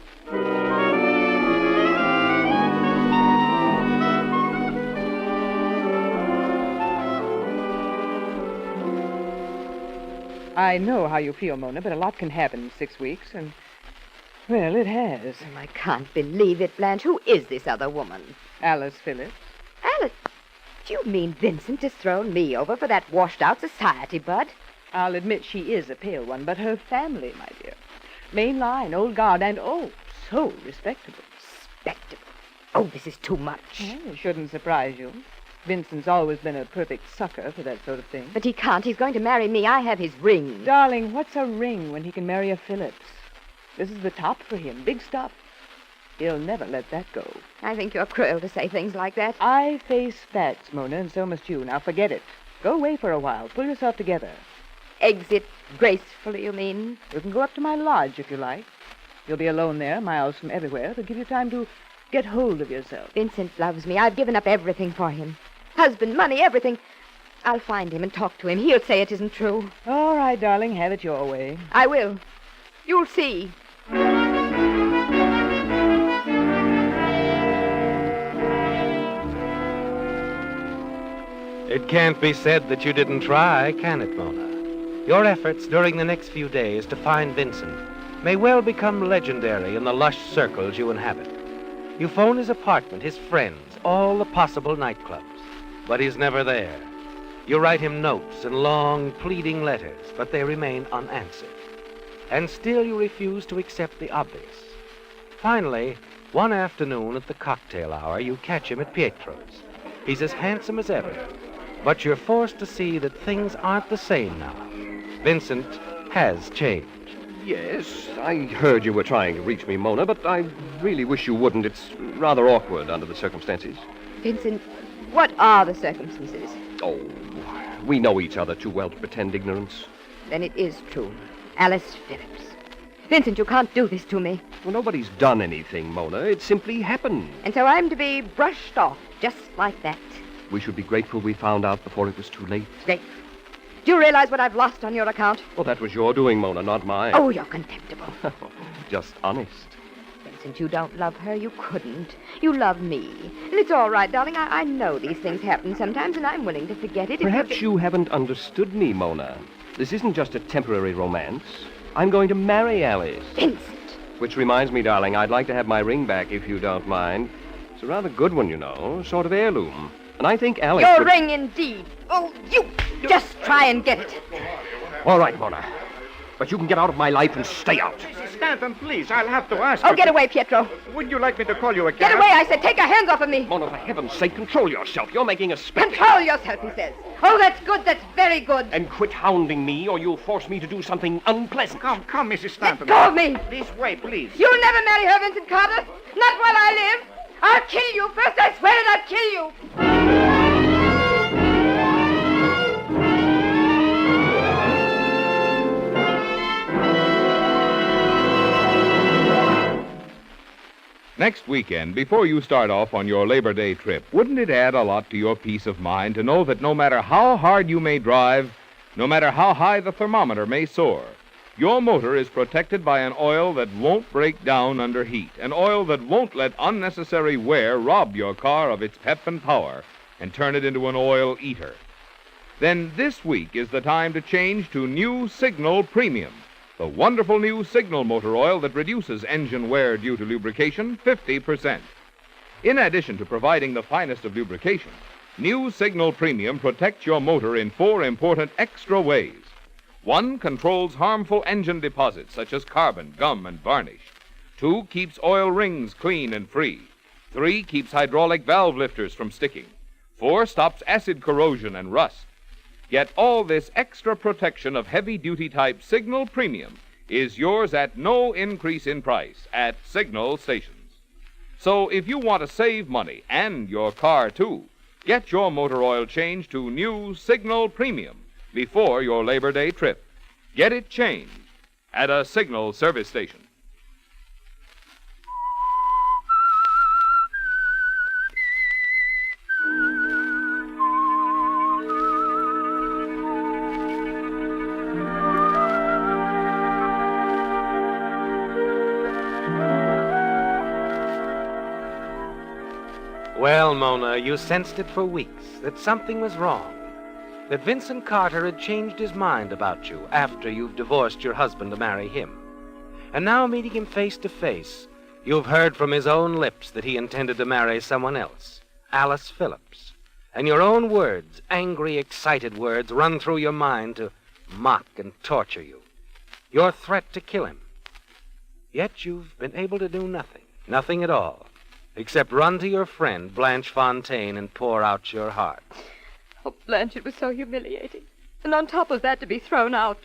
S: I know how you feel, Mona, but a lot can happen in 6 weeks, and... well, it has.
O: Oh, I can't believe it, Blanche. Who is this other woman?
S: Alice Phillips.
O: Alice? Do you mean Vincent has thrown me over for that washed-out society bud?
S: I'll admit she is a pale one, but her family, my dear. Main line, old guard, and oh, so respectable.
O: Respectable? Oh, this is too much.
S: Well, it shouldn't surprise you. Vincent's always been a perfect sucker for that sort of thing.
O: But he can't. He's going to marry me. I have his ring.
S: Darling, what's a ring when he can marry a Phillips? This is the top for him. Big stuff. He'll never let that go.
O: I think you're cruel to say things like that.
S: I face facts, Mona, and so must you. Now forget it. Go away for a while. Pull yourself together.
O: Exit gracefully, you mean?
S: You can go up to my lodge if you like. You'll be alone there, miles from everywhere. It'll give you time to get hold of yourself.
O: Vincent loves me. I've given up everything for him. Husband, money, everything. I'll find him and talk to him. He'll say it isn't true.
S: All right, darling. Have it your way.
O: I will. You'll see.
B: It can't be said that you didn't try, can it, Mona? Your efforts during the next few days to find Vincent may well become legendary in the lush circles you inhabit. You phone his apartment, his friends, all the possible nightclubs, but he's never there. You write him notes and long, pleading letters, but they remain unanswered. And still you refuse to accept the obvious. Finally, one afternoon at the cocktail hour, you catch him at Pietro's. He's as handsome as ever, but you're forced to see that things aren't the same now. Vincent has changed.
F: Yes, I heard you were trying to reach me, Mona, but I really wish you wouldn't. It's rather awkward under the circumstances.
O: Vincent, what are the circumstances?
F: Oh, we know each other too well to pretend ignorance.
O: Then it is true. Alice Phillips. Vincent, you can't do this to me.
F: Well, nobody's done anything, Mona. It simply happened.
O: And so I'm to be brushed off just like that.
F: We should be grateful we found out before it was too late.
O: Grateful. Do you realize what I've lost on your account?
F: Well, that was your doing, Mona, not mine.
O: Oh, you're contemptible.
F: Just honest.
O: Vincent, you don't love her. You couldn't. You love me. And it's all right, darling. I know these things happen sometimes, and I'm willing to forget it.
F: Perhaps you haven't understood me, Mona. This isn't just a temporary romance. I'm going to marry Alice.
O: Vincent!
F: Which reminds me, darling, I'd like to have my ring back if you don't mind. It's a rather good one, you know, sort of heirloom. And I think Alice
O: Your
F: would...
O: ring, indeed. Oh, you just try and get it.
F: All right, Mona. But you can get out of my life and stay out.
A: Mrs. Stanton, please, I'll have to ask
O: Oh,
A: you
O: get away, Pietro.
A: Would you like me to call you a cab?
O: Get away, I said. Take your hands off of me.
F: Mona, for heaven's sake, control yourself. You're making a spectacle.
O: Control yourself, he says. Oh, that's good. That's very good.
F: And quit hounding me, or you'll force me to do something unpleasant.
A: Come, Mrs. Stanton.
O: Let go of me.
A: This way, please.
O: You'll never marry her, Vincent Carter. Not while I live. I'll kill you. First, I swear it, I'll kill you.
J: Next weekend, before you start off on your Labor Day trip, wouldn't it add a lot to your peace of mind to know that no matter how hard you may drive, no matter how high the thermometer may soar, your motor is protected by an oil that won't break down under heat, an oil that won't let unnecessary wear rob your car of its pep and power and turn it into an oil eater? Then this week is the time to change to new Signal Premium, the wonderful new Signal motor oil that reduces engine wear due to lubrication 50%. In addition to providing the finest of lubrication, new Signal Premium protects your motor in 4 important extra ways. 1, controls harmful engine deposits such as carbon, gum, and varnish. 2, keeps oil rings clean and free. 3, keeps hydraulic valve lifters from sticking. 4, stops acid corrosion and rust. Yet all this extra protection of heavy-duty type Signal Premium is yours at no increase in price at Signal stations. So if you want to save money, and your car too, get your motor oil changed to new Signal Premium before your Labor Day trip. Get it changed at a Signal service station.
U: Well, Mona, you sensed it for weeks, that something was wrong. That Vincent Carter had changed his mind about you after you've divorced your husband to marry him. And now, meeting him face to face, you've heard from his own lips that he intended to marry someone else, Alice Phillips. And your own words, angry, excited words, run through your mind to mock and torture you. Your threat to kill him. Yet you've been able to do nothing, nothing at all, except run to your friend, Blanche Fontaine, and pour out your heart.
P: Oh, Blanche, it was so humiliating. And on top of that, to be thrown out.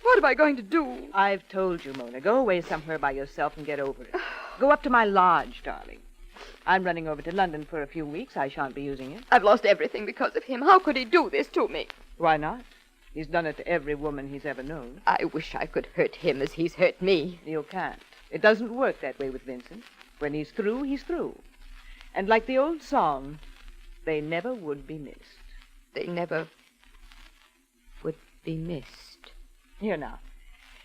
P: What am I going to do?
S: I've told you, Mona. Go away somewhere by yourself and get over it. Go up to my lodge, darling. I'm running over to London for a few weeks. I shan't be using it.
P: I've lost everything because of him. How could he do this to me?
S: Why not? He's done it to every woman he's ever known.
P: I wish I could hurt him as he's hurt me.
S: You can't. It doesn't work that way with Vincent. When he's through, he's through. And like the old song, they never would be missed.
P: They never would be missed.
S: Here now.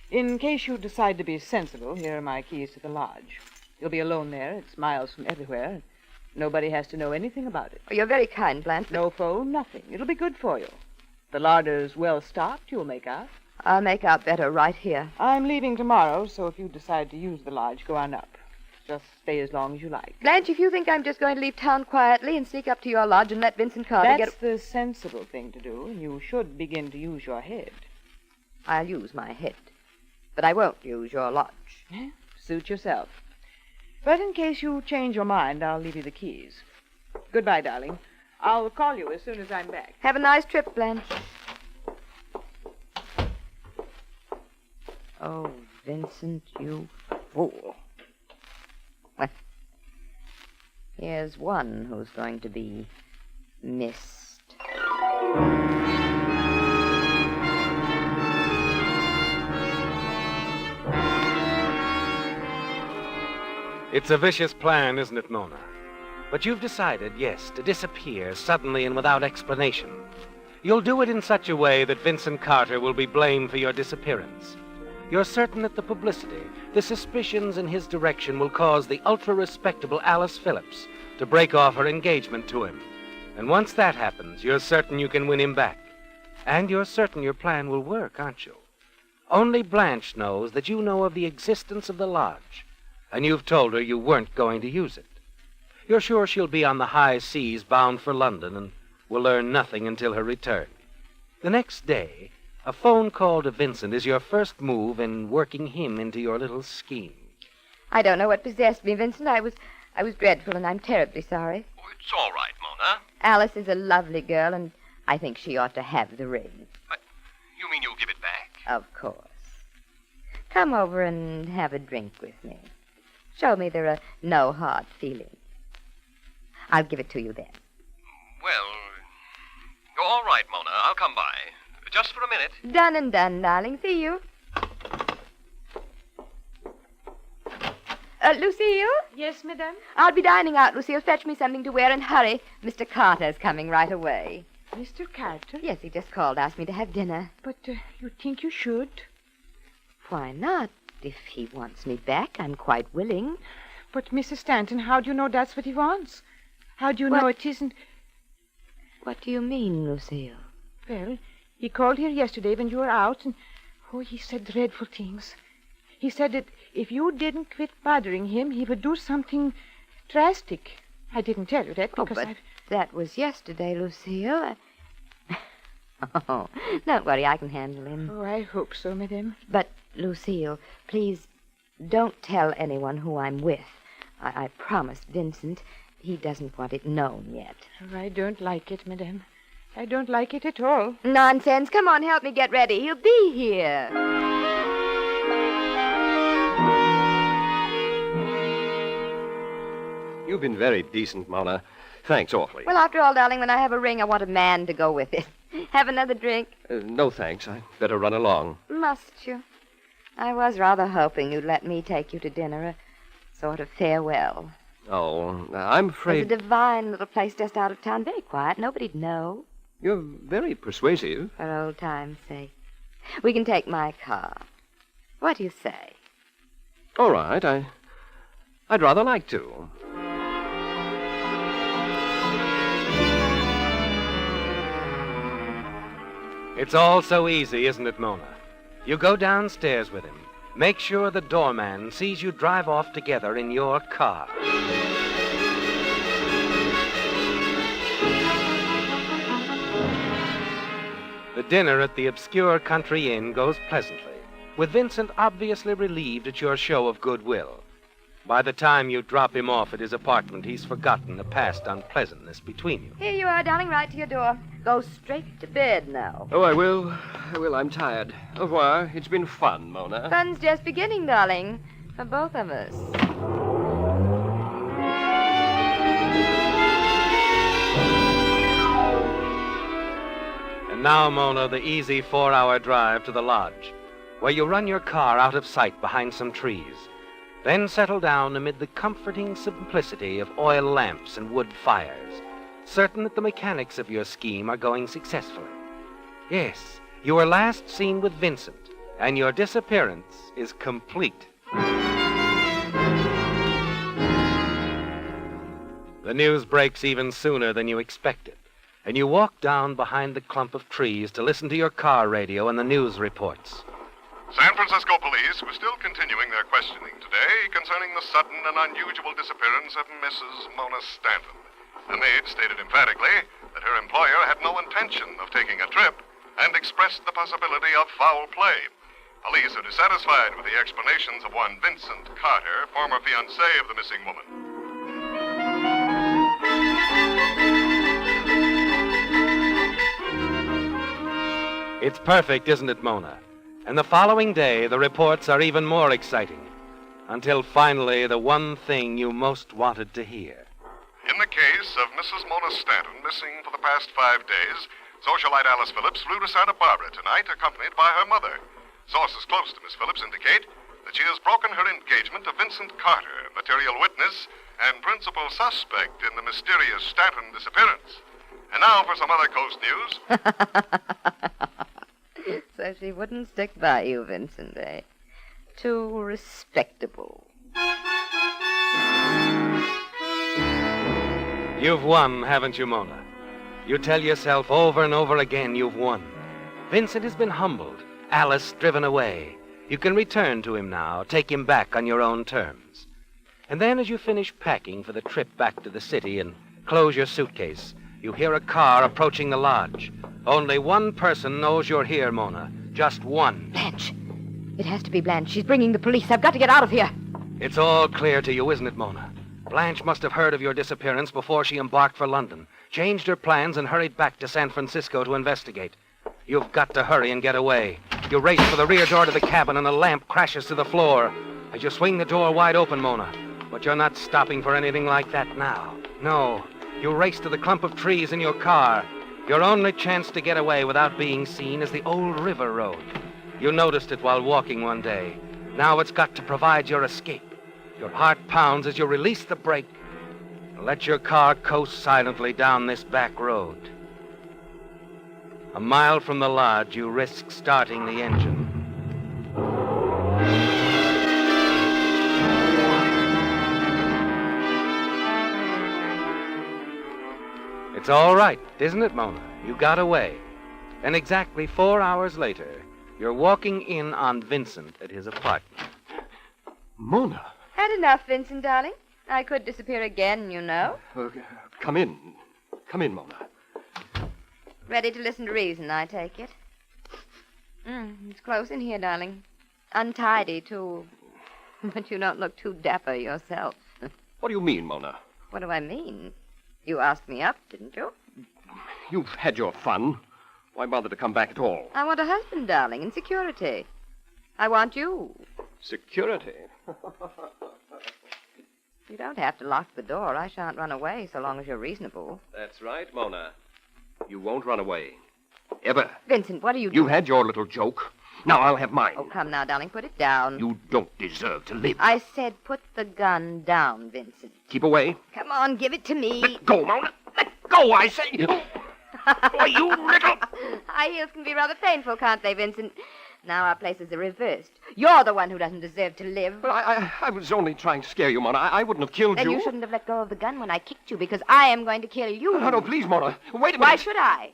S: In case you decide to be sensible, here are my keys to the lodge. You'll be alone there. It's miles from everywhere. Nobody has to know anything about it.
P: Oh, you're very kind, Blanche.
S: No phone, nothing. It'll be good for you. The larder's well stocked, you'll make out.
P: I'll make out better right here.
S: I'm leaving tomorrow, so if you decide to use the lodge, go on up. Just stay as long as you like.
P: Blanche, if you think I'm just going to leave town quietly and sneak up to your lodge and let Vincent Carter
S: That's the sensible thing to do, and you should begin to use your head.
P: I'll use my head, but I won't use your lodge.
S: Suit yourself. But in case you change your mind, I'll leave you the keys. Goodbye, darling. I'll call you as soon as I'm back.
P: Have a nice trip, Blanche. Oh, Vincent, you fool. Well, here's one who's going to be missed.
U: It's a vicious plan, isn't it, Mona? But you've decided, yes, to disappear suddenly and without explanation. You'll do it in such a way that Vincent Carter will be blamed for your disappearance. You're certain that the publicity, the suspicions in his direction will cause the ultra-respectable Alice Phillips to break off her engagement to him. And once that happens, you're certain you can win him back. And you're certain your plan will work, aren't you? Only Blanche knows that you know of the existence of the lodge, and you've told her you weren't going to use it. You're sure she'll be on the high seas bound for London and will learn nothing until her return. The next day, a phone call to Vincent is your first move in working him into your little scheme.
P: I don't know what possessed me, Vincent. I was dreadful, and I'm terribly sorry.
F: Oh, it's all right, Mona.
P: Alice is a lovely girl, and I think she ought to have the ring.
F: But you mean you'll give it back?
P: Of course. Come over and have a drink with me. Show me there are no hard feelings. I'll give it to you then.
F: Well, all right, Mona. I'll come by. Just for a minute.
P: Done and done, darling. See you.
O: Lucille?
D: Yes, madame?
O: I'll be dining out, Lucille. Fetch me something to wear and hurry. Mr. Carter's coming right away.
D: Mr. Carter?
O: Yes, he just called, asked me to have dinner.
D: But you think you should?
O: Why not? If he wants me back, I'm quite willing.
D: But, Mrs. Stanton, how do you know that's what he wants? How do you know it isn't...
O: What do you mean, Lucille?
D: Well, he called here yesterday when you were out, and... Oh, he said dreadful things. He said that if you didn't quit bothering him, he would do something drastic. I didn't tell you that because
O: that was yesterday, Lucille. Oh, don't worry, I can handle him.
D: Oh, I hope so, madame.
O: But, Lucille, please don't tell anyone who I'm with. I promised Vincent. He doesn't want it known yet.
D: Oh, I don't like it, madame. I don't like it at all.
O: Nonsense. Come on, help me get ready. He'll be here.
F: You've been very decent, Mona. Thanks awfully.
O: Well, after all, darling, when I have a ring, I want a man to go with it. Have another drink?
F: No, thanks. I'd better run along.
O: Must you? I was rather hoping you'd let me take you to dinner, a sort of farewell.
F: Oh, I'm afraid...
O: There's a divine little place just out of town, very quiet. Nobody'd know.
F: You're very persuasive.
O: For old time's sake. We can take my car. What do you say?
F: All right, I'd rather like to.
B: It's all so easy, isn't it, Mona? You go downstairs with him. Make sure the doorman sees you drive off together in your car. The dinner at the obscure country inn goes pleasantly, with Vincent obviously relieved at your show of goodwill. By the time you drop him off at his apartment, he's forgotten the past unpleasantness between you.
O: Here you are, darling, right to your door. Go straight to bed now.
F: Oh, I will. I'm tired. Au revoir. It's been fun, Mona.
O: Fun's just beginning, darling, for both of us.
B: And now, Mona, the easy 4-hour drive to the lodge, where you run your car out of sight behind some trees. Then settle down amid the comforting simplicity of oil lamps and wood fires, certain that the mechanics of your scheme are going successfully. Yes, you were last seen with Vincent, and your disappearance is complete. The news breaks even sooner than you expected, and you walk down behind the clump of trees to listen to your car radio and the news reports.
C: San Francisco police were still continuing their questioning today concerning the sudden and unusual disappearance of Mrs. Mona Stanton. The maid stated emphatically that her employer had no intention of taking a trip and expressed the possibility of foul play. Police are dissatisfied with the explanations of one Vincent Carter, former fiancé of the missing woman.
B: It's perfect, isn't it, Mona? And the following day, the reports are even more exciting. Until finally, the one thing you most wanted to hear.
C: In the case of Mrs. Mona Stanton, missing for the past 5 days, socialite Alice Phillips flew to Santa Barbara tonight, accompanied by her mother. Sources close to Miss Phillips indicate that she has broken her engagement to Vincent Carter, material witness and principal suspect in the mysterious Stanton disappearance. And now for some other coast news.
O: So she wouldn't stick by you, Vincent, eh? Too respectable.
B: You've won, haven't you, Mona? You tell yourself over and over again you've won. Vincent has been humbled, Alice driven away. You can return to him now, take him back on your own terms. And then as you finish packing for the trip back to the city and close your suitcase, you hear a car approaching the lodge. Only one person knows you're here, Mona. Just one.
O: Blanche. It has to be Blanche. She's bringing the police. I've got to get out of here.
B: It's all clear to you, isn't it, Mona? Blanche must have heard of your disappearance before she embarked for London, changed her plans, and hurried back to San Francisco to investigate. You've got to hurry and get away. You race for the rear door to the cabin, and a lamp crashes to the floor. As you swing the door wide open, Mona. But you're not stopping for anything like that now. No. You race to the clump of trees in your car. Your only chance to get away without being seen is the old river road. You noticed it while walking one day. Now it's got to provide your escape. Your heart pounds as you release the brake and let your car coast silently down this back road. A mile from the lodge, you risk starting the engine. It's all right, isn't it, Mona? You got away. And exactly 4 hours later, you're walking in on Vincent at his apartment.
F: Mona.
O: Had enough, Vincent, darling. I could disappear again, you know.
F: Come in. Come in, Mona.
O: Ready to listen to reason, I take it. It's close in here, darling. Untidy, too. But you don't look too dapper yourself.
F: What do you mean, Mona?
O: What do I mean? You asked me up, didn't you?
F: You've had your fun. Why bother to come back at all?
O: I want a husband, darling, and security. I want you.
F: Security?
O: You don't have to lock the door. I shan't run away so long as you're reasonable.
F: That's right, Mona. You won't run away. Ever.
O: Vincent, what are you doing?
F: You had your little joke. Now I'll have mine.
O: Oh, come now, darling. Put it down.
F: You don't deserve to live.
O: I said put the gun down, Vincent.
F: Keep away.
O: Come on, give it to me.
F: Let go, Mona. Let go, I say. Boy, you little...
O: High heels can be rather painful, can't they, Vincent? Now our places are reversed. You're the one who doesn't deserve to live.
F: Well, I was only trying to scare you, Mona. I wouldn't have killed
O: Then
F: you.
O: you shouldn't have let go of the gun when I kicked you, because I am going to kill you.
F: No, please, Mona. Wait a minute.
O: Why should I?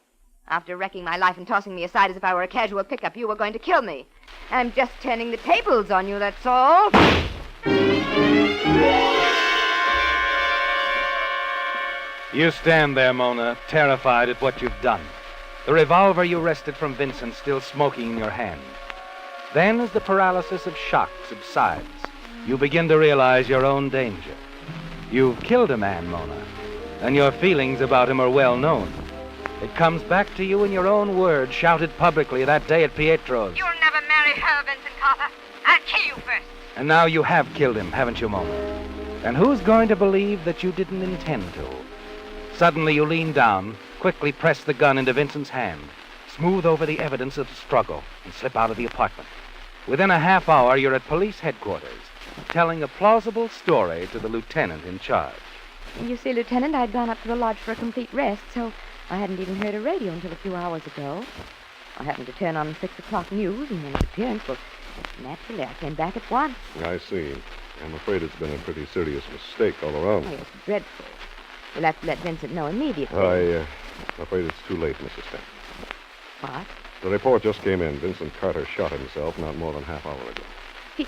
O: After wrecking my life and tossing me aside as if I were a casual pickup, you were going to kill me. I'm just turning the tables on you, that's all.
B: You stand there, Mona, terrified at what you've done. The revolver you wrested from Vincent still smoking in your hand. Then, as the paralysis of shock subsides, you begin to realize your own danger. You've killed a man, Mona, and your feelings about him are well known. It comes back to you in your own words, shouted publicly that day at Pietro's.
K: You'll never marry her, Vincent Carter. I'll kill you first.
B: And now you have killed him, haven't you, Mona? And who's going to believe that you didn't intend to? Suddenly you lean down, quickly press the gun into Vincent's hand, smooth over the evidence of the struggle, and slip out of the apartment. Within a half hour, you're at police headquarters, telling a plausible story to the lieutenant in charge.
O: You see, Lieutenant, I'd gone up to the lodge for a complete rest, so I hadn't even heard a radio until a few hours ago. I happened to turn on the 6 o'clock news, and when his appearance, well, naturally, I came back at once.
C: I see. I'm afraid it's been a pretty serious mistake all around.
O: Oh, it's dreadful. We'll have to let Vincent know immediately.
C: I'm afraid it's too late, Mrs. Stamp.
O: What?
C: The report just came in. Vincent Carter shot himself not more than half hour ago.
O: He...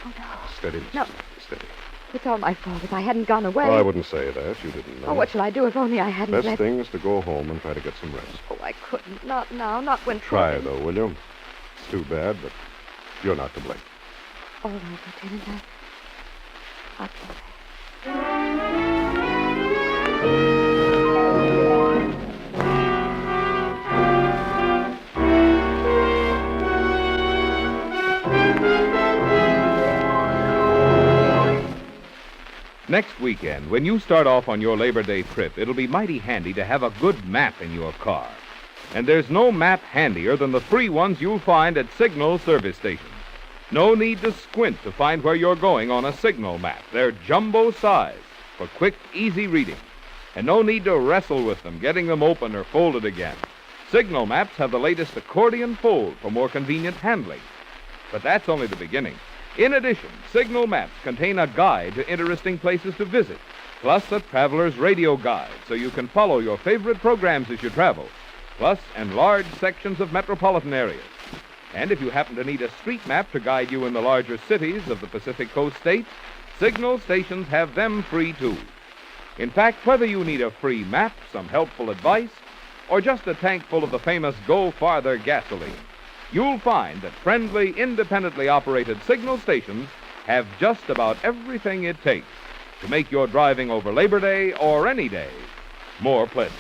O: Oh, no.
C: Steady, Mrs.
O: No.
C: Stamp, steady.
O: It's all my fault. If I hadn't gone away...
C: Oh, I wouldn't say that. You didn't know.
O: Oh, what shall I do if only I hadn't
C: Best
O: let...
C: thing is to go home and try to get some rest.
O: Oh, I couldn't. Not now. Not when...
C: Try, though, will you? It's too bad, but you're not to blame.
O: All right, Lieutenant. I'll try.
J: Next weekend, when you start off on your Labor Day trip, it'll be mighty handy to have a good map in your car. And there's no map handier than the free ones you'll find at Signal service stations. No need to squint to find where you're going on a Signal map. They're jumbo size for quick, easy reading. And no need to wrestle with them, getting them open or folded again. Signal maps have the latest accordion fold for more convenient handling. But that's only the beginning. In addition, Signal maps contain a guide to interesting places to visit, plus a traveler's radio guide so you can follow your favorite programs as you travel, plus enlarged sections of metropolitan areas. And if you happen to need a street map to guide you in the larger cities of the Pacific Coast states, Signal stations have them free too. In fact, whether you need a free map, some helpful advice, or just a tank full of the famous Go Farther gasoline, you'll find that friendly, independently operated Signal stations have just about everything it takes to make your driving over Labor Day or any day more pleasant.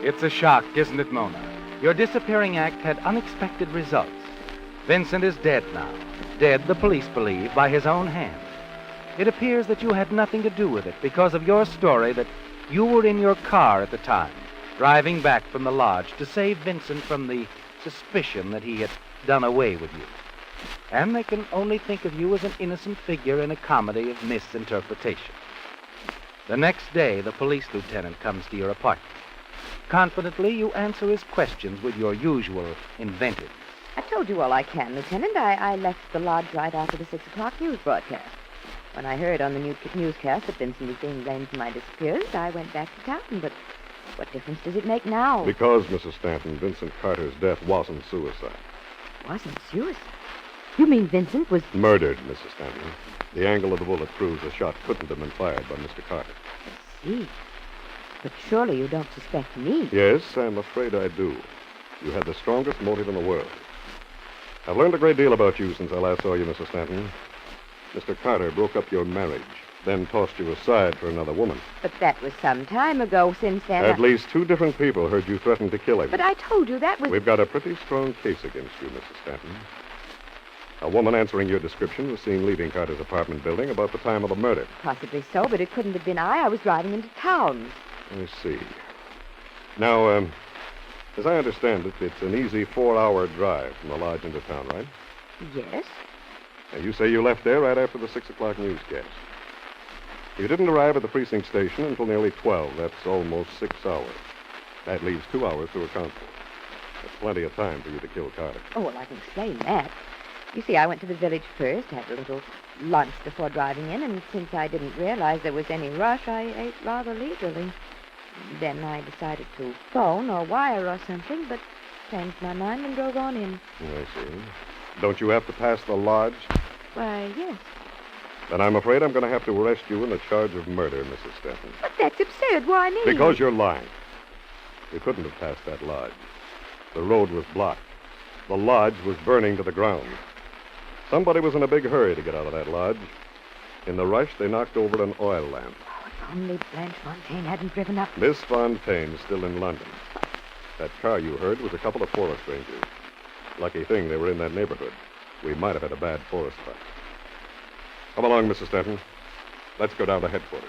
B: It's a shock, isn't it, Mona? Your disappearing act had unexpected results. Vincent is dead now. Dead, the police believe, by his own hand. It appears that you had nothing to do with it because of your story that you were in your car at the time, driving back from the lodge to save Vincent from the suspicion that he had done away with you. And they can only think of you as an innocent figure in a comedy of misinterpretation. The next day, the police lieutenant comes to your apartment. Confidently, you answer his questions with your usual inventiveness.
O: I told you all I can, Lieutenant. I left the lodge right after the 6 o'clock news broadcast. When I heard on the newscast that Vincent was being blamed for my disappearance, I went back to town. But what difference does it make now?
C: Because, Mrs. Stanton, Vincent Carter's death wasn't suicide.
O: Wasn't suicide? You mean Vincent was...
C: Murdered, Mrs. Stanton. The angle of the bullet proves the shot couldn't have been fired by Mr. Carter.
O: I see. But surely you don't suspect me.
C: Yes, I'm afraid I do. You had the strongest motive in the world. I've learned a great deal about you since I last saw you, Mrs. Stanton. Mr. Carter broke up your marriage, then tossed you aside for another woman.
O: But that was some time ago. Since then...
C: At least 2 different people heard you threaten to kill him.
O: But I told you that was...
C: We've got a pretty strong case against you, Mrs. Stanton. A woman answering your description was seen leaving Carter's apartment building about the time of the murder.
O: Possibly so, but it couldn't have been I. I was driving into town.
C: I see. Now, as I understand it, it's an easy 4-hour drive from the lodge into town, right?
O: Yes.
C: And you say you left there right after the 6 o'clock newscast. You didn't arrive at the precinct station until nearly 12. That's almost 6 hours. That leaves 2 hours to account for. That's plenty of time for you to kill Carter.
O: Oh, well, I can explain that. You see, I went to the village first, had a little lunch before driving in, and since I didn't realize there was any rush, I ate rather leisurely. Then I decided to phone or wire or something, but changed my mind and drove on in.
C: I see. Don't you have to pass the lodge?
O: Why, yes.
C: Then I'm afraid I'm going to have to arrest you on the charge of murder, Mrs. Stanton.
O: But that's absurd. Why me?
C: Because you're lying. You couldn't have passed that lodge. The road was blocked. The lodge was burning to the ground. Somebody was in a big hurry to get out of that lodge. In the rush, they knocked over an oil lamp.
O: Oh, if only Blanche Fontaine hadn't driven up.
C: Miss Fontaine's still in London. That car you heard was a couple of forest rangers. Lucky thing they were in that neighborhood. We might have had a bad forest fire. Come along, Mrs. Stanton. Let's go down to headquarters.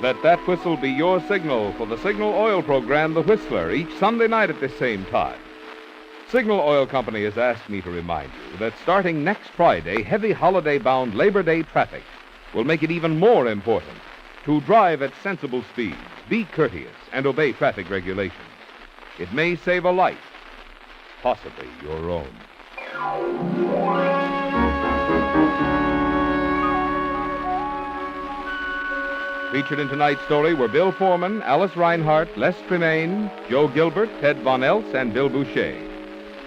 J: Let that whistle be your signal for the Signal Oil program, The Whistler, each Sunday night at the same time. Signal Oil Company has asked me to remind you that starting next Friday, heavy holiday-bound Labor Day traffic will make it even more important to drive at sensible speeds, be courteous, and obey traffic regulations. It may save a life, possibly your own. Featured in tonight's story were Bill Foreman, Alice Reinhardt, Les Tremaine, Joe Gilbert, Ted Von Eltz, and Bill Boucher.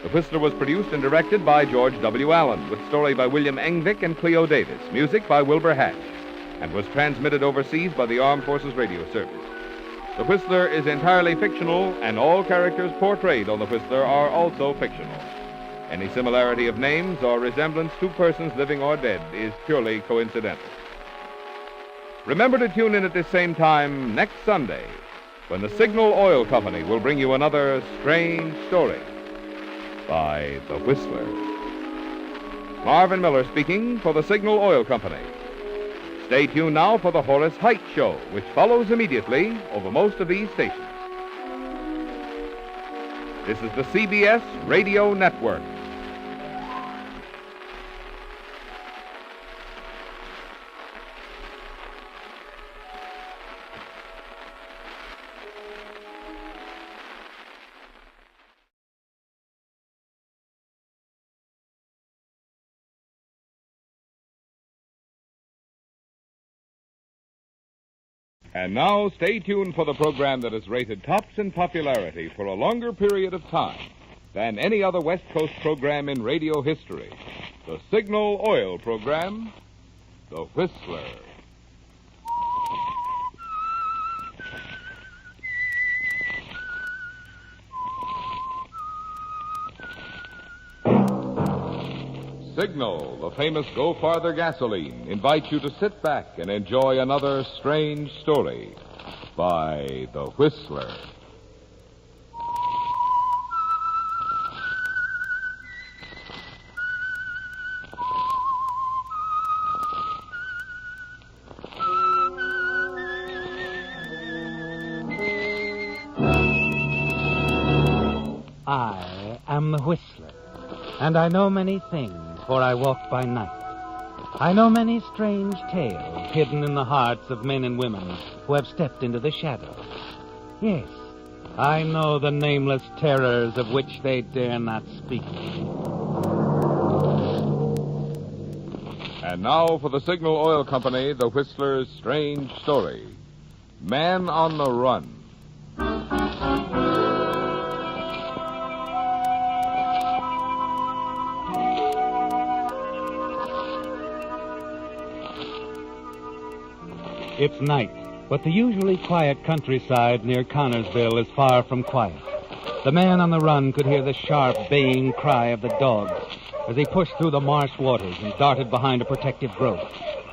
J: The Whistler was produced and directed by George W. Allen, with story by William Engvik and Cleo Davis, music by Wilbur Hatch, and was transmitted overseas by the Armed Forces Radio Service. The Whistler is entirely fictional, and all characters portrayed on The Whistler are also fictional. Any similarity of names or resemblance to persons living or dead is purely coincidental. Remember to tune in at this same time next Sunday when the Signal Oil Company will bring you another strange story by The Whistler. Marvin Miller speaking for the Signal Oil Company. Stay tuned now for the Horace Height Show, which follows immediately over most of these stations. This is the CBS Radio Network. And now, stay tuned for the program that has rated tops in popularity for a longer period of time than any other West Coast program in radio history. The Signal Oil program, The Whistler. Signal, the famous Go Farther gasoline, invites you to sit back and enjoy another strange story by The Whistler.
U: I am the Whistler, and I know many things, for I walk by night. I know many strange tales hidden in the hearts of men and women who have stepped into the shadows. Yes, I know the nameless terrors of which they dare not speak.
J: And now for the Signal Oil Company, The Whistler's strange story. Man on the Run.
U: It's night, but the usually quiet countryside near Connorsville is far from quiet. The man on the run could hear the sharp, baying cry of the dogs as he pushed through the marsh waters and darted behind a protective growth,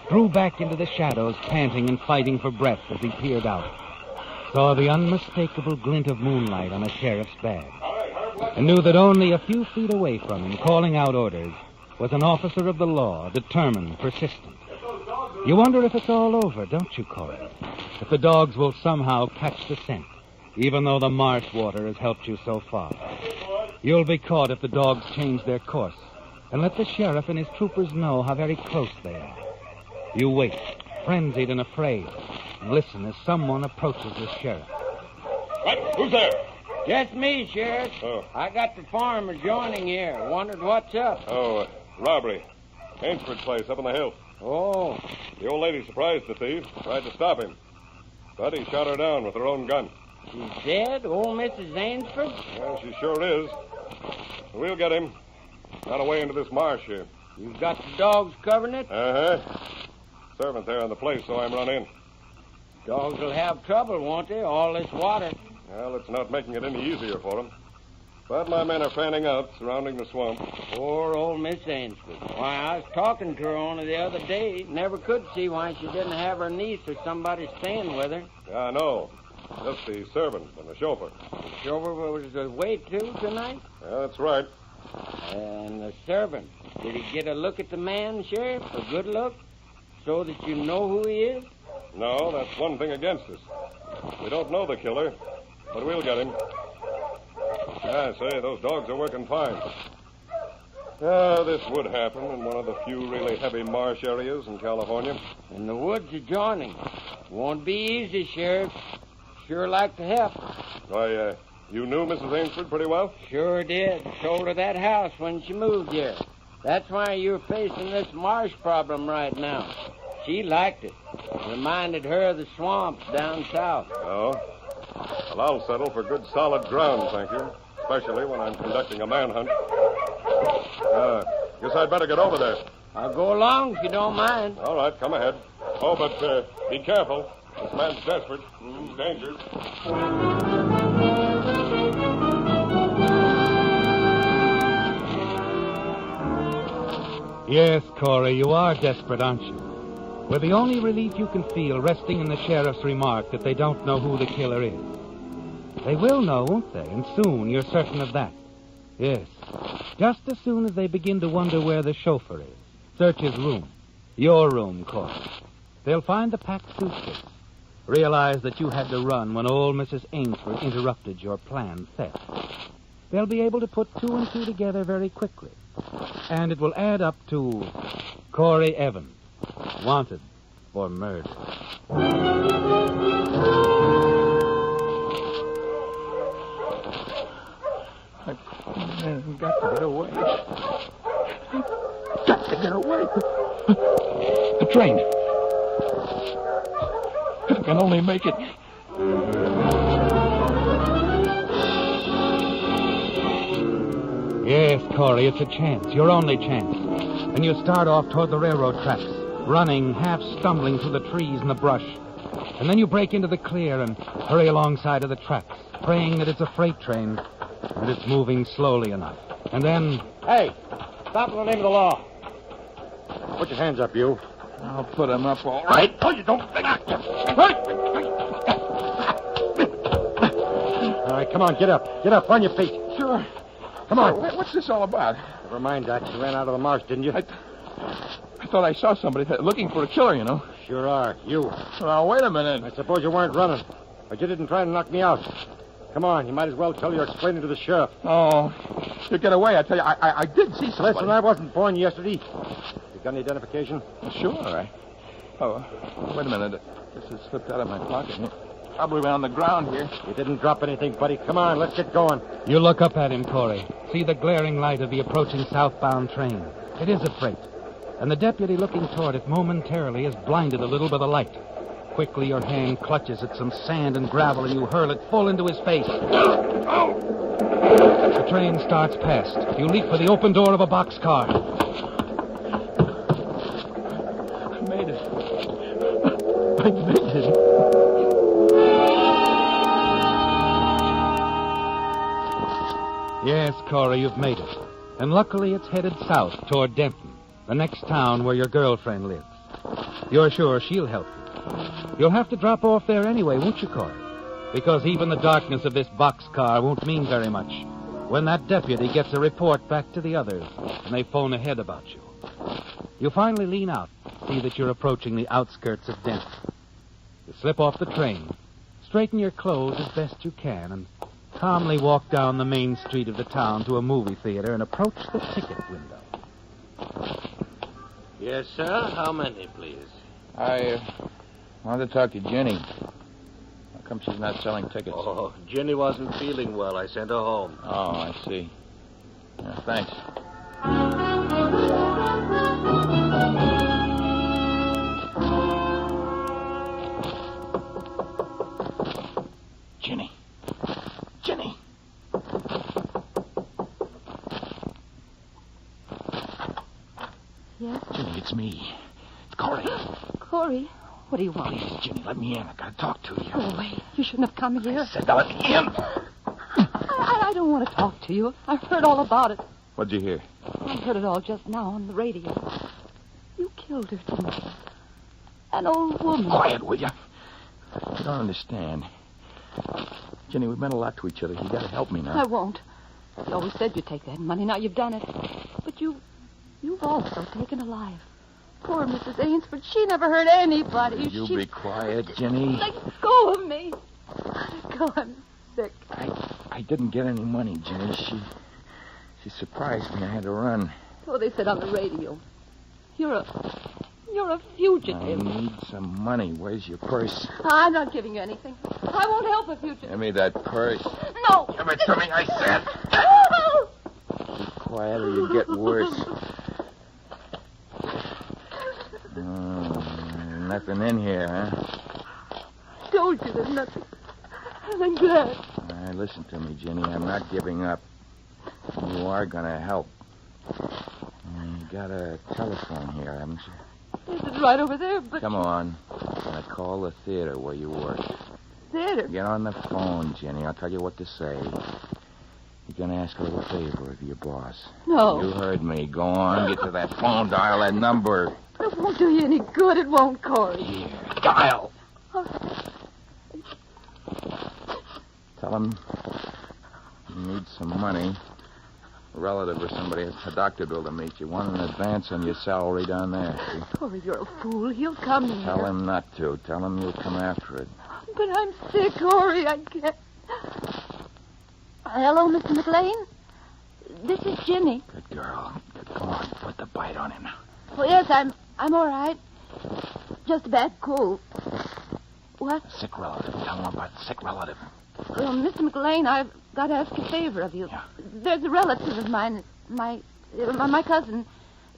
U: drew back into the shadows, panting and fighting for breath as he peered out, saw the unmistakable glint of moonlight on a sheriff's badge, and knew that only a few feet away from him, calling out orders, was an officer of the law, determined, persistent. You wonder if it's all over, don't you, Corey? If the dogs will somehow catch the scent, even though the marsh water has helped you so far. You'll be caught if the dogs change their course, and let the sheriff and his troopers know how very close they are. You wait, frenzied and afraid, and listen as someone approaches the sheriff.
L: What? Who's there?
T: Just me, Sheriff.
L: Oh.
T: I got the farm adjoining here. Wondered what's up.
C: Oh, robbery. Ainsford's place up on the hill.
T: Oh.
C: The old lady surprised the thief, tried to stop him. But he shot her down with her own gun.
T: She's dead? Old Mrs. Ainsford?
C: Well, she sure is. We'll get him. Got away into this marsh here.
T: You've got the dogs covering it?
C: Uh-huh. Servant there on the place, so I'm run in.
T: Dogs will have trouble, won't they? All this water.
C: Well, it's not making it any easier for them. But my men are fanning out, surrounding the swamp.
T: Poor old Miss Ainsford. Why, I was talking to her only the other day. Never could see why she didn't have her niece or somebody staying with her.
C: Yeah, I know. Just the servant and the chauffeur.
T: The chauffeur was away, too, tonight?
C: Yeah, that's right.
T: And the servant, did he get a look at the man, Sheriff? A good look? So that you know who he is?
C: No, that's one thing against us. We don't know the killer, but we'll get him. I say, those dogs are working fine. This would happen in one of the few really heavy marsh areas in California.
T: And the woods adjoining. Won't be easy, Sheriff. Sure like to help.
C: Why, you knew Mrs. Ainsford pretty well?
T: Sure did. Sold her that house when she moved here. That's why you're facing this marsh problem right now. She liked it. Reminded her of the swamps down south.
C: Oh? Well, I'll settle for good solid ground, thank you. Especially when I'm conducting a manhunt. Guess I'd better get over there.
T: I'll go along if you don't mind.
C: All right, come ahead. Oh, but be careful. This man's desperate. He's dangerous.
U: Yes, Corey, you are desperate, aren't you? With the only relief you can feel resting in the sheriff's remark that they don't know who the killer is. They will know, won't they? And soon, you're certain of that. Yes. Just as soon as they begin to wonder where the chauffeur is. Search his room. Your room, Corey. They'll find the packed suitcase. Realize that you had to run when old Mrs. Ainsford interrupted your planned theft. They'll be able to put two and two together very quickly. And it will add up to Corey Evans, wanted for murder.
A: I've got to get away. Got to get away. The train. If I can only make it.
U: Yes, Corey, it's a chance, your only chance. And you start off toward the railroad tracks, running, half stumbling through the trees and the brush. And then you break into the clear and hurry alongside of the tracks, praying that it's a freight train and it's moving slowly enough. And then...
T: Hey, stop in the name of the law.
H: Put your hands up, you.
M: I'll put him up all right.
H: Oh, you don't. All right, come on, get up. Get up, on your feet.
M: Sure.
H: Come on.
M: What's this all about?
H: Never mind, Doc. You ran out of the marsh, didn't you?
M: I thought I saw somebody looking for a killer, you know.
H: Sure are. You.
M: Well, wait a minute.
H: I suppose you weren't running, but you didn't try to knock me out. Come on, you might as well tell you're explaining to the sheriff.
M: Oh, you get away. I tell you, I did see somebody.
H: Listen, I wasn't born yesterday. You got any identification?
M: Sure. Oh, wait a minute. This has slipped out of my pocket. Probably around the ground here.
H: You didn't drop anything, buddy. Come on, let's get going.
B: You look up at him, Corey. See the glaring light of the approaching southbound train. It is a freight. And the deputy looking toward it momentarily is blinded a little by the light. Quickly, your hand clutches at some sand and gravel, and you hurl it full into his face. The train starts past. You leap for the open door of a boxcar.
M: I made it. I made it.
B: Yes, Corey, you've made it. And luckily it's headed south toward Denton, the next town where your girlfriend lives. You're sure she'll help you. You'll have to drop off there anyway, won't you, Corey? Because even the darkness of this boxcar won't mean very much when that deputy gets a report back to the others and they phone ahead about you. You finally lean out, see that you're approaching the outskirts of Denton. You slip off the train, straighten your clothes as best you can, and calmly walk down the main street of the town to a movie theater and approach the ticket window.
T: Yes, sir. How many, please?
M: I wanted to talk to Jenny. How come she's not selling tickets?
T: Oh, Jenny wasn't feeling well. I sent her home.
M: Oh, I see. Thanks. Jenny. Jenny.
E: Yes?
M: Jenny, it's me. It's Corey.
E: Corey, what do you want?
M: Please, Jenny, let me in. I gotta talk to you.
E: Go away. You shouldn't have come here.
M: I said now let me in.
E: I don't want to talk to you. I've heard all about it.
M: What'd you hear?
E: I heard it all just now on the radio. You killed her, didn't you? An old woman.
M: Quiet, will you? You don't understand. Jenny, we've meant a lot to each other. You gotta help me now.
E: I won't. You always said you'd take that money. Now you've done it. But you've also taken a life. Poor Mrs. Ainsford. She never hurt anybody.
M: You be quiet, Jenny.
E: Let go of me. Let go. I'm sick.
M: I didn't get any money, Jenny. She surprised me. I had to run.
E: So they said on the radio. You're a fugitive.
M: I need some money. Where's your purse?
E: I'm not giving you anything. I won't help a fugitive.
M: Give me that purse.
E: No.
M: Give it to me, I said. Keep quiet or you get worse. Nothing in here, huh?
E: I told you there's nothing. I'm glad.
M: All right, listen to me, Jenny. I'm not giving up. You are going to help. You got a telephone here, haven't you?
E: It's right over there, but...
M: Come on. I'm going to call the theater where you work.
E: Theater?
M: Get on the phone, Jenny. I'll tell you what to say. You're going to ask a little favor of your boss.
E: No.
M: You heard me. Go on. Get to that phone. Dial that number.
E: It won't do you any good. It won't, Corey.
M: Here. Dial. Tell him you need some money. A relative or somebody, a doctor bill to meet you. One in advance on your salary down there. See?
E: Corey, you're a fool. He'll come here.
M: Tell him not to. Tell him you'll come after it.
E: But I'm sick, Corey. I can't. Hello, Mr. McLean? This is Jenny.
M: Good girl. Come on, put the bite on him now.
E: Oh, yes, I'm all right. Just a bad cold. What?
M: Sick relative. Tell him about the sick relative.
E: Mr. McLean, I've got to ask a favor of you.
M: Yeah.
E: There's a relative of mine, my cousin.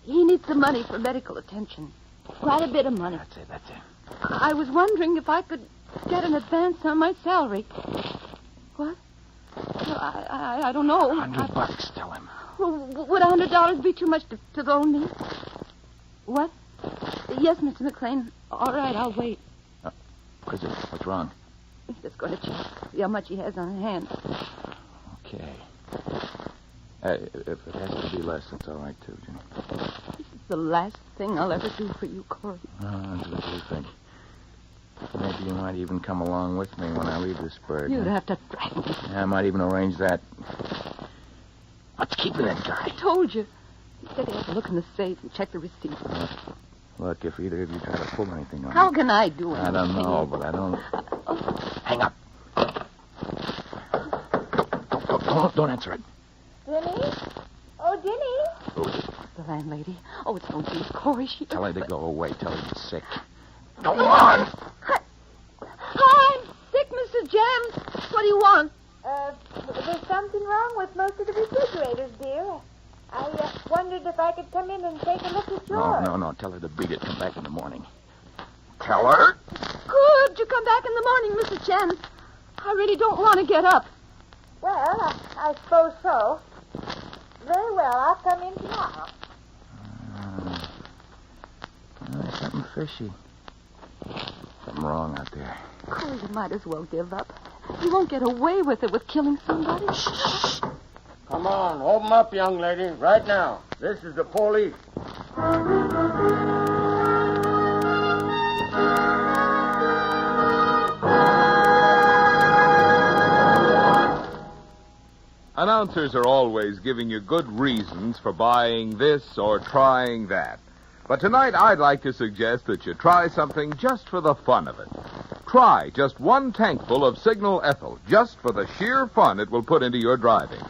E: He needs some money for medical attention. Quite a bit of money.
M: That's it.
E: I was wondering if I could get an advance on my salary. What? Well, I don't know.
M: $100, tell him.
E: Would $100 be too much to loan me? What? Yes, Mr. McLean. All right, I'll wait.
M: What's wrong?
E: He's just going to check, see how much he has on hand.
M: Okay. If it has to be less, that's all right, too, Jenny.
E: the last thing I'll ever do for you, Corey.
G: That's what you think. Maybe you might even come along with me when I leave this bird.
E: You'd have to drag me.
G: Yeah, I might even arrange that. What's keeping that guy?
E: I told you. He said he had to look in the safe and check the receipt.
G: Look, if either of you try to pull anything on
E: How
G: me...
E: can I do anything?
G: I don't know, but I don't... Hang up. Don't answer it.
D: Denny? Oh, Denny?
G: Who is it?
E: The landlady. Oh, it's no use, Corey. She...
G: Tell her to go away. Tell her you're sick. Go on!
E: Hi, I'm sick, Mr. James. What do you want?
D: There's something wrong with most of the refrigerators, dear. I wondered if I could come in and take a look at yours.
G: No. Tell her to beat it. Come back in the morning. Tell her.
E: Could you come back in the morning, Mr. James? I really don't want to get up.
D: Well, I suppose so. Very well, I'll come in tomorrow.
G: There's something fishy. Something wrong out there.
E: Corey, you might as well give up. You won't get away with it with killing somebody.
G: Shh.
T: Come on, open up, young lady, right now. This is the police.
M: Announcers are always giving you good reasons for buying this or trying that. But tonight I'd like to suggest that you try something just for the fun of it. Try just one tankful of Signal Ethyl, just for the sheer fun it will put into your driving.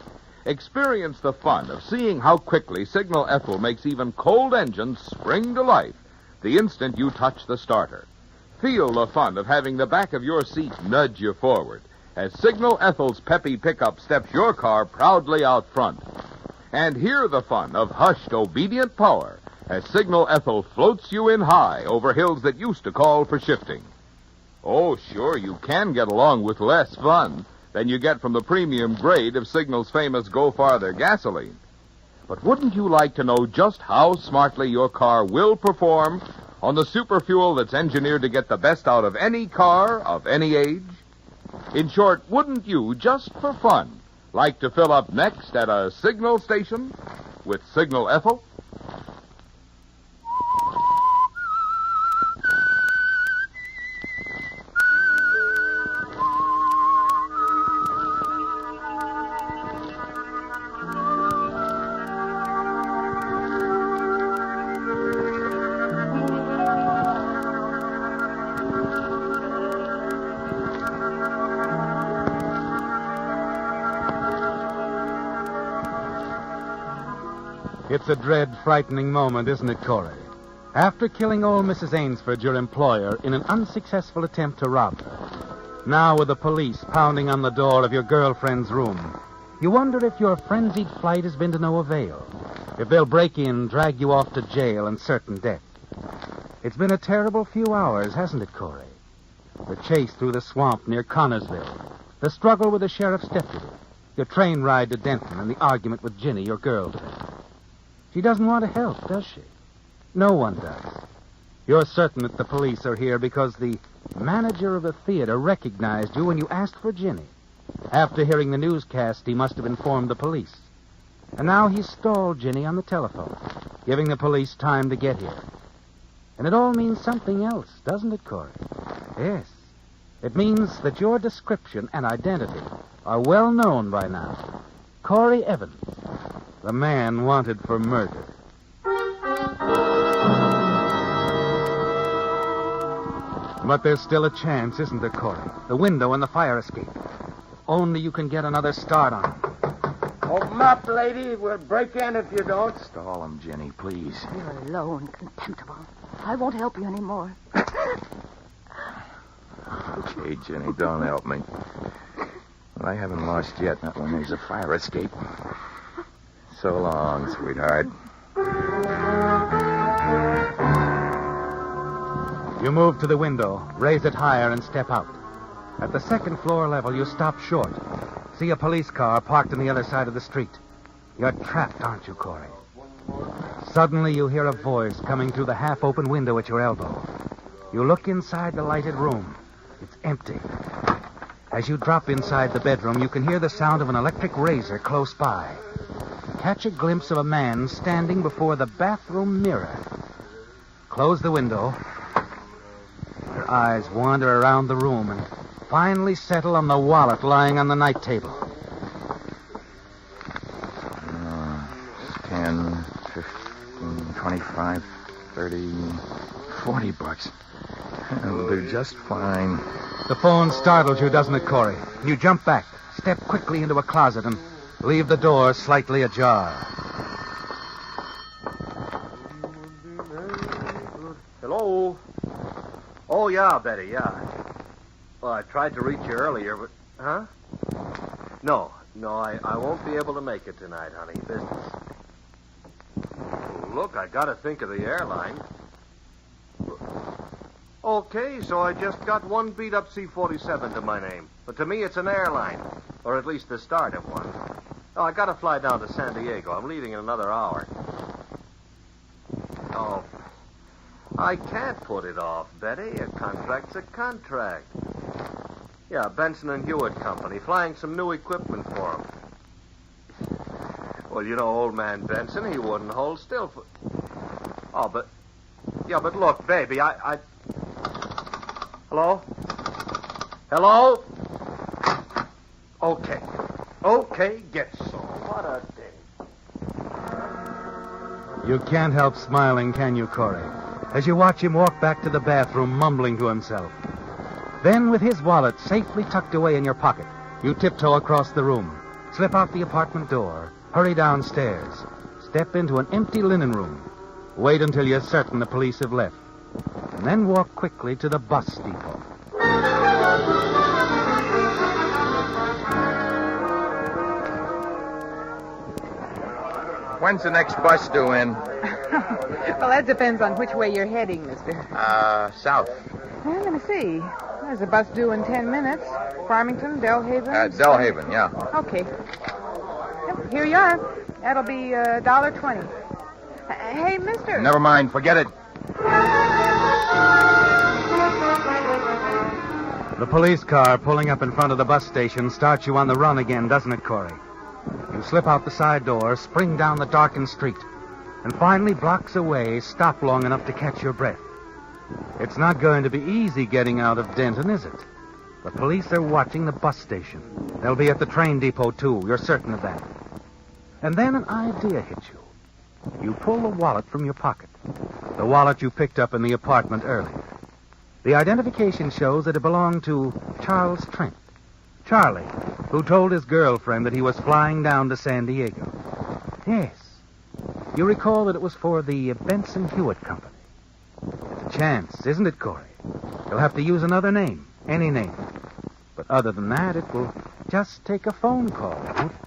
M: Experience the fun of seeing how quickly Signal Ethyl makes even cold engines spring to life the instant you touch the starter. Feel the fun of having the back of your seat nudge you forward as Signal Ethyl's peppy pickup steps your car proudly out front. And hear the fun of hushed, obedient power as Signal Ethyl floats you in high over hills that used to call for shifting. Oh, sure, you can get along with less fun than you get from the premium grade of Signal's famous Go Farther gasoline. But wouldn't you like to know just how smartly your car will perform on the super fuel that's engineered to get the best out of any car of any age? In short, wouldn't you, just for fun, like to fill up next at a Signal station with Signal Ethyl?
B: It's a dread, frightening moment, isn't it, Corey? After killing old Mrs. Ainsford, your employer, in an unsuccessful attempt to rob her, now with the police pounding on the door of your girlfriend's room, you wonder if your frenzied flight has been to no avail, if they'll break in, drag you off to jail and certain death. It's been a terrible few hours, hasn't it, Corey? The chase through the swamp near Connorsville, the struggle with the sheriff's deputy, your train ride to Denton, and the argument with Ginny, your girlfriend. She doesn't want to help, does she? No one does. You're certain that the police are here because the manager of the theater recognized you when you asked for Ginny. After hearing the newscast, he must have informed the police. And now he's stalled Ginny on the telephone, giving the police time to get here. And it all means something else, doesn't it, Corey? Yes. It means that your description and identity are well known by now. Corey Evans, the man wanted for murder. But there's still a chance, isn't there, Corey? The window and the fire escape. Only you can get another start on it.
T: Open up, lady. We'll break in if you don't.
G: Stall him, Jenny, please.
E: You're low and contemptible. I won't help you anymore.
G: Okay, Jenny, don't help me. But I haven't lost yet, not when there's a fire escape. So long, sweetheart.
B: You move to the window, raise it higher, and step out. At the second floor level, you stop short. See a police car parked on the other side of the street. You're trapped, aren't you, Corey? Suddenly, you hear a voice coming through the half-open window at your elbow. You look inside the lighted room. It's empty. As you drop inside the bedroom, you can hear the sound of an electric razor close by. catch a glimpse of a man standing before the bathroom mirror. Close the window. Her eyes wander around the room and finally settle on the wallet lying on the night table.
G: 10, 15, 25, 30, 40 bucks. That'll do just fine.
B: The phone startles you, doesn't it, Corey? You jump back, step quickly into a closet, and leave the door slightly ajar.
F: Hello? Oh, yeah, Betty, yeah. Well, I tried to reach you earlier, but... Huh? No, I won't be able to make it tonight, honey. Business. Look, I gotta think of the airline. Okay, so I just got one beat-up C-47 to my name. But to me, it's an airline. Or at least the start of one. Oh, I gotta fly down to San Diego. I'm leaving in another hour. Oh, I can't put it off, Betty. A contract's a contract. Yeah, Benson and Hewitt Company, flying some new equipment for 'em. Well, you know, old man Benson, he wouldn't hold still for... Oh, but... Yeah, but look, baby, I... Hello? Hello? Okay, get so. What a day.
B: You can't help smiling, can you, Corey? As you watch him walk back to the bathroom, mumbling to himself. Then, with his wallet safely tucked away in your pocket, you tiptoe across the room, slip out the apartment door, hurry downstairs, step into an empty linen room, wait until you're certain the police have left, and then walk quickly to the bus depot.
G: When's the next bus due in?
S: Well, that depends on which way you're heading, mister.
G: South.
S: Well, let me see. There's a bus due in 10 minutes. Farmington, Delhaven.
G: Delhaven, yeah.
S: Okay. Yep, here you are. That'll be $1.20. Hey, mister.
G: Never mind. Forget it.
B: The police car pulling up in front of the bus station starts you on the run again, doesn't it, Corey? You slip out the side door, spring down the darkened street, and finally blocks away, stop long enough to catch your breath. It's not going to be easy getting out of Denton, is it? The police are watching the bus station. They'll be at the train depot, too. You're certain of that. And then an idea hits you. You pull the wallet from your pocket. The wallet you picked up in the apartment earlier. The identification shows that it belonged to Charles Trent. Charlie, who told his girlfriend that he was flying down to San Diego. Yes. You recall that it was for the Benson Hewitt Company. It's a chance, isn't it, Corey? You'll have to use another name, any name. But other than that, it will just take a phone call, won't it?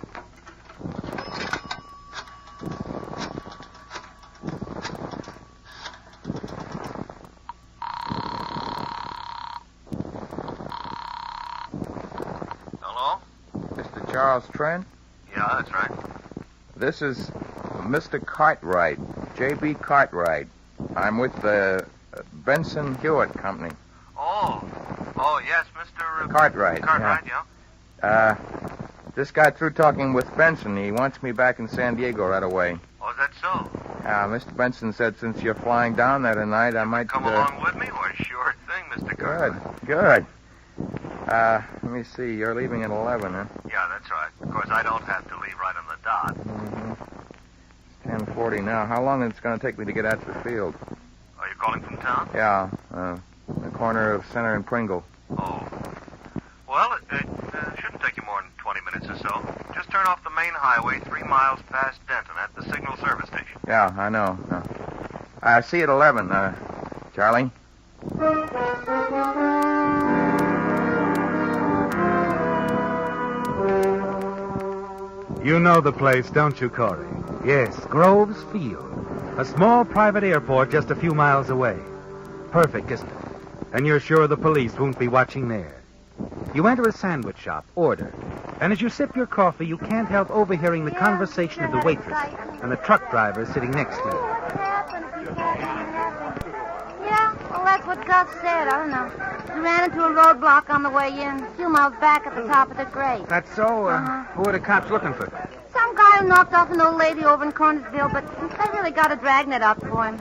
G: Charles Trent?
F: Yeah, that's right.
G: This is Mr. Cartwright, J.B. Cartwright. I'm with the Benson Hewitt Company.
F: Oh, yes, Mr.
G: Cartwright.
F: Cartwright, yeah.
G: Just got through talking with Benson. He wants me back in San Diego right away.
F: Oh, is that so?
G: Mr. Benson said since you're flying down there tonight, I might...
F: Come along with me? Well, sure thing, Mr. Cartwright.
G: Good. Let me see. You're leaving at 11, huh?
F: Yeah, that's right. Of course, I don't have to leave right on the dot.
G: It's 10:40 now. How long is it going to take me to get out to the field?
F: Are you calling from town?
G: Yeah, the corner of Center and Pringle.
F: Oh. Well, it shouldn't take you more than 20 minutes or so. Just turn off the main highway 3 miles past Denton at the signal service station.
G: Yeah, I know. See you at 11, Charlie.
B: You know the place, don't you, Corey? Yes, Groves Field. A small private airport just a few miles away. Perfect, isn't it? And you're sure the police won't be watching there. You enter a sandwich shop, order. And as you sip your coffee, you can't help overhearing the conversation of the waitress and the truck driver sitting next to you.
Q: Yeah, well, that's what Gus said. I don't know. He ran into a roadblock on the way in, a few miles back at the top of the grade.
B: That's so? Who are the cops looking for?
Q: Some guy might have knocked off an old lady over in Cornersville, but I really got a dragnet out for him.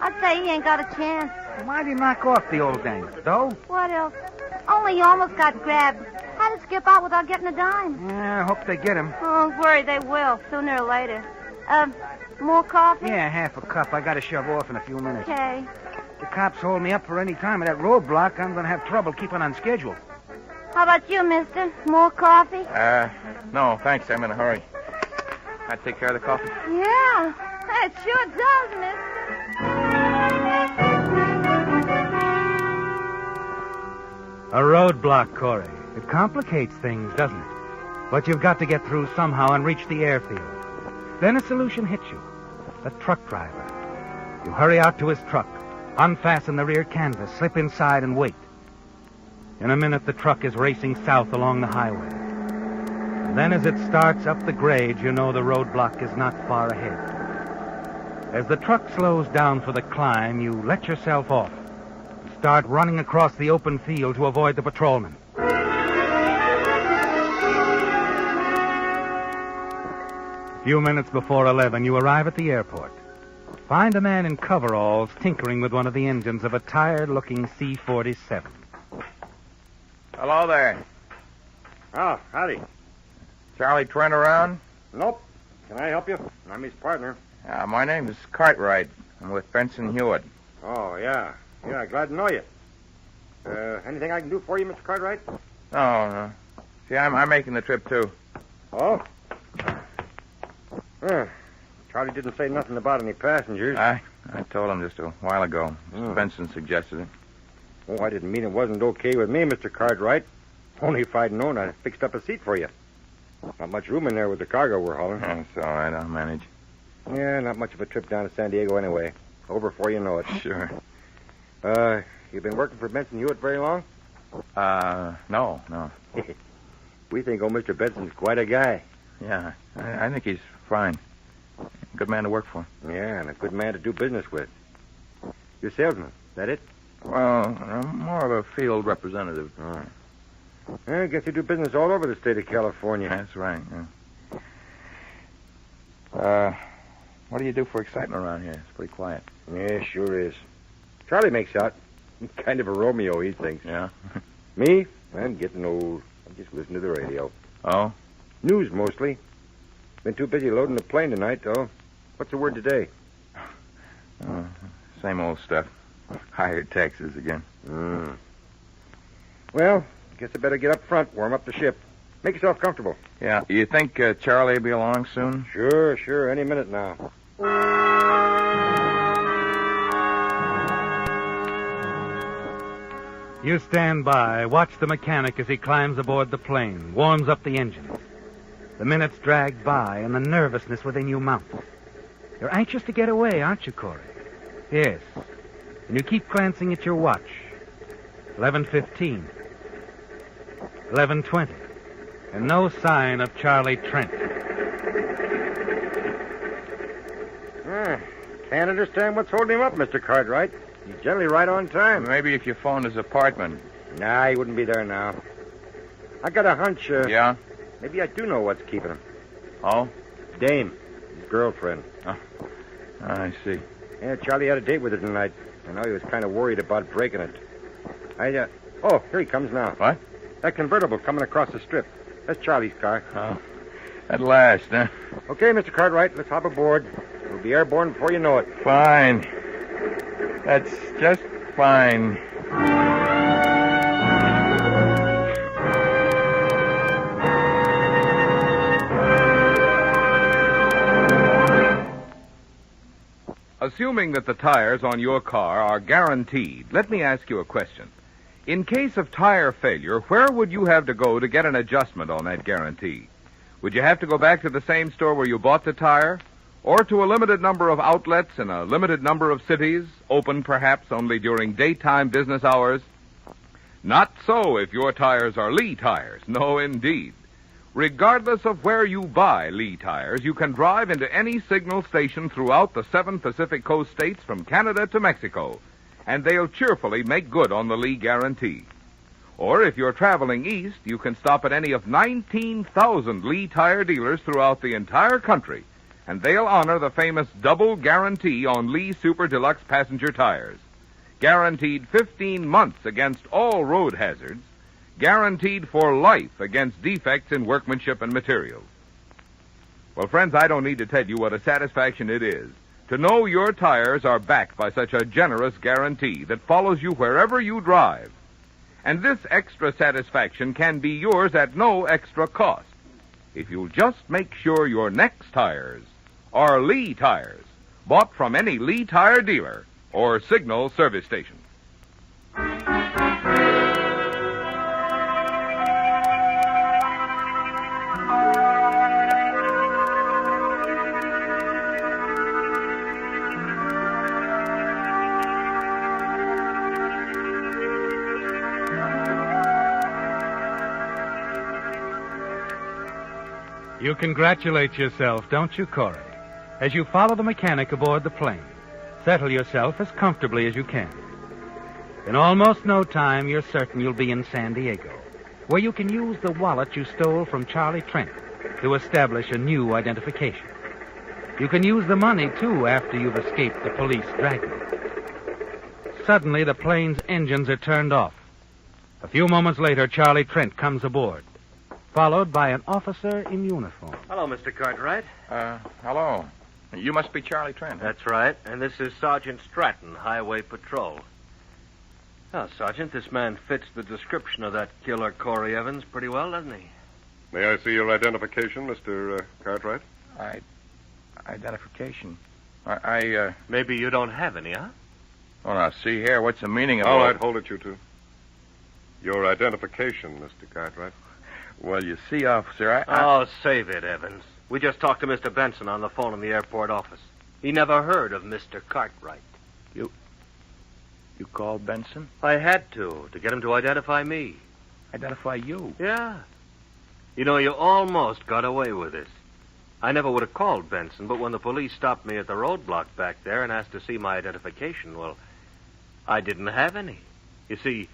Q: I'd say he ain't got a chance.
H: Why'd he knock off the old dame? Though?
Q: What else? Only he almost got grabbed. Had to skip out without getting a dime.
H: Yeah, I hope they get him.
Q: Oh, don't worry, they will, sooner or later. More coffee?
H: Yeah, half a cup. I gotta shove off in a few minutes.
Q: Okay.
H: The cops hold me up for any time at that roadblock. I'm gonna have trouble keeping on schedule.
Q: How about you, mister? More coffee?
G: No, thanks. I'm in a hurry. I take care of the coffee.
Q: Yeah, it sure does, mister.
B: A roadblock, Corey. It complicates things, doesn't it? But you've got to get through somehow and reach the airfield. Then a solution hits you. A truck driver. You hurry out to his truck, unfasten the rear canvas, slip inside, and wait. In a minute, the truck is racing south along the highway. And then as it starts up the grade, you know the roadblock is not far ahead. As the truck slows down for the climb, you let yourself off. Start running across the open field to avoid the patrolman. A few minutes before 11, you arrive at the airport. Find a man in coveralls tinkering with one of the engines of a tired-looking C-47.
G: Hello there.
I: Oh, howdy.
G: Charlie Trent around?
I: Nope. Can I help you? I'm his partner.
G: My name is Cartwright. I'm with Benson Hewitt.
I: Oh, yeah. Yeah, glad to know you. Anything I can do for you, Mr. Cartwright?
G: No. See, I'm making the trip, too.
I: Oh? Charlie didn't say nothing about any passengers.
G: I told him just a while ago. Mr. Benson suggested it.
I: Oh, I didn't mean it wasn't okay with me, Mr. Cartwright. Only if I'd known, I'd have fixed up a seat for you. Not much room in there with the cargo we're hauling.
G: That's all right. I'll manage.
I: Yeah, not much of a trip down to San Diego anyway. Over before you know it.
G: Sure.
I: You been working for Benson Hewitt very long?
G: No.
I: We think old Mr. Benson's quite a guy.
G: Yeah, I think he's fine. Good man to work for.
I: Yeah, and a good man to do business with. You're a salesman, that it?
G: Well, I'm more of a field representative.
I: All right. I guess you do business all over the state of California.
G: That's right, yeah. What do you do for excitement around here? It's pretty quiet.
I: Yeah, sure is. Charlie makes out. Kind of a Romeo, he thinks.
G: Yeah?
I: Me? I'm getting old. I just listen to the radio.
G: Oh?
I: News, mostly. Been too busy loading the plane tonight, though. What's the word today?
G: Same old stuff. Higher taxes again.
I: Well, guess I better get up front, warm up the ship. Make yourself comfortable.
G: Yeah. You think Charlie will be along soon?
I: Sure. Any minute now.
B: You stand by, watch the mechanic as he climbs aboard the plane, warms up the engines. The minutes drag by, and the nervousness within you mounts. You're anxious to get away, aren't you, Corey? Yes. And you keep glancing at your watch. 11:15. 11:20. And no sign of Charlie Trent.
I: Can't understand what's holding him up, Mr. Cartwright. He's generally right on time.
G: Maybe if you phoned his apartment.
I: Nah, he wouldn't be there now. I got a hunch.
G: Yeah?
I: Maybe I do know what's keeping him.
G: Oh?
I: Dame, his girlfriend.
G: Oh, I see.
I: Yeah, Charlie had a date with her tonight. I know he was kind of worried about breaking it. Oh, here he comes now.
G: What?
I: That convertible coming across the strip. That's Charlie's car.
G: Oh, at last, huh?
I: Okay, Mr. Cartwright, let's hop aboard. We'll be airborne before you know it.
G: Fine. That's just fine.
M: Assuming that the tires on your car are guaranteed, let me ask you a question. In case of tire failure, where would you have to go to get an adjustment on that guarantee? Would you have to go back to the same store where you bought the tire? Or to a limited number of outlets in a limited number of cities, open perhaps only during daytime business hours? Not so if your tires are Lee tires. No, indeed. Regardless of where you buy Lee tires, you can drive into any signal station throughout the 7 Pacific Coast states from Canada to Mexico, and they'll cheerfully make good on the Lee guarantee.
J: Or if you're traveling east, you can stop at any of 19,000 Lee tire dealers throughout the entire country, and they'll honor the famous double guarantee on Lee Super Deluxe passenger tires. Guaranteed 15 months against all road hazards, guaranteed for life against defects in workmanship and materials. Well, friends, I don't need to tell you what a satisfaction it is to know your tires are backed by such a generous guarantee that follows you wherever you drive. And this extra satisfaction can be yours at no extra cost if you'll just make sure your next tires are Lee tires, bought from any Lee tire dealer or Signal service station.
B: You congratulate yourself, don't you, Corey, as you follow the mechanic aboard the plane. Settle yourself as comfortably as you can. In almost no time, you're certain you'll be in San Diego, where you can use the wallet you stole from Charlie Trent to establish a new identification. You can use the money, too, after you've escaped the police dragnet. Suddenly, the plane's engines are turned off. A few moments later, Charlie Trent comes aboard, followed by an officer in uniform.
N: Hello, Mr. Cartwright.
G: Hello. You must be Charlie Trent.
N: That's right. And this is Sergeant Stratton, Highway Patrol. Now, Sergeant, this man fits the description of that killer Corey Evans pretty well, doesn't he?
C: May I see your identification, Mr. Cartwright?
G: Identification?
N: Maybe you don't have any, huh?
G: Oh, now, see here. What's the meaning of
C: all right, hold it, you two. Your identification, Mr. Cartwright.
G: Well, you see, officer,
N: Oh, save it, Evans. We just talked to Mr. Benson on the phone in the airport office. He never heard of Mr. Cartwright.
G: You called Benson?
N: I had to get him to identify me.
G: Identify you?
N: Yeah. You know, you almost got away with this. I never would have called Benson, but when the police stopped me at the roadblock back there and asked to see my identification, well, I didn't have any. You see,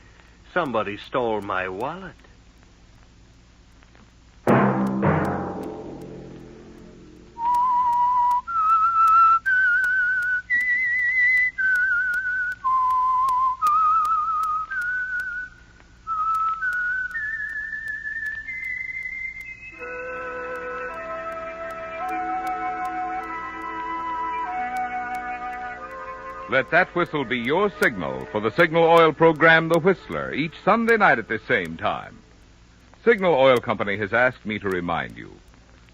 N: somebody stole my wallet.
J: Let that whistle be your signal for the Signal Oil program, The Whistler, each Sunday night at this same time. Signal Oil Company has asked me to remind you,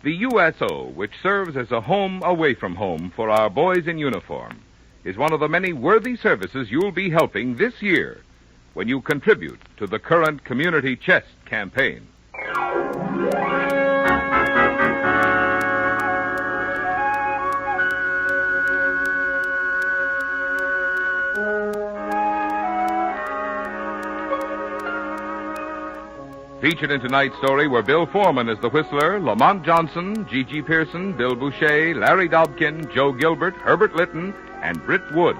J: the USO, which serves as a home away from home for our boys in uniform, is one of the many worthy services you'll be helping this year when you contribute to the current Community Chest campaign. Featured in tonight's story were Bill Foreman as the Whistler, Lamont Johnson, Gigi Pearson, Bill Boucher, Larry Dobkin, Joe Gilbert, Herbert Litton, and Britt Wood.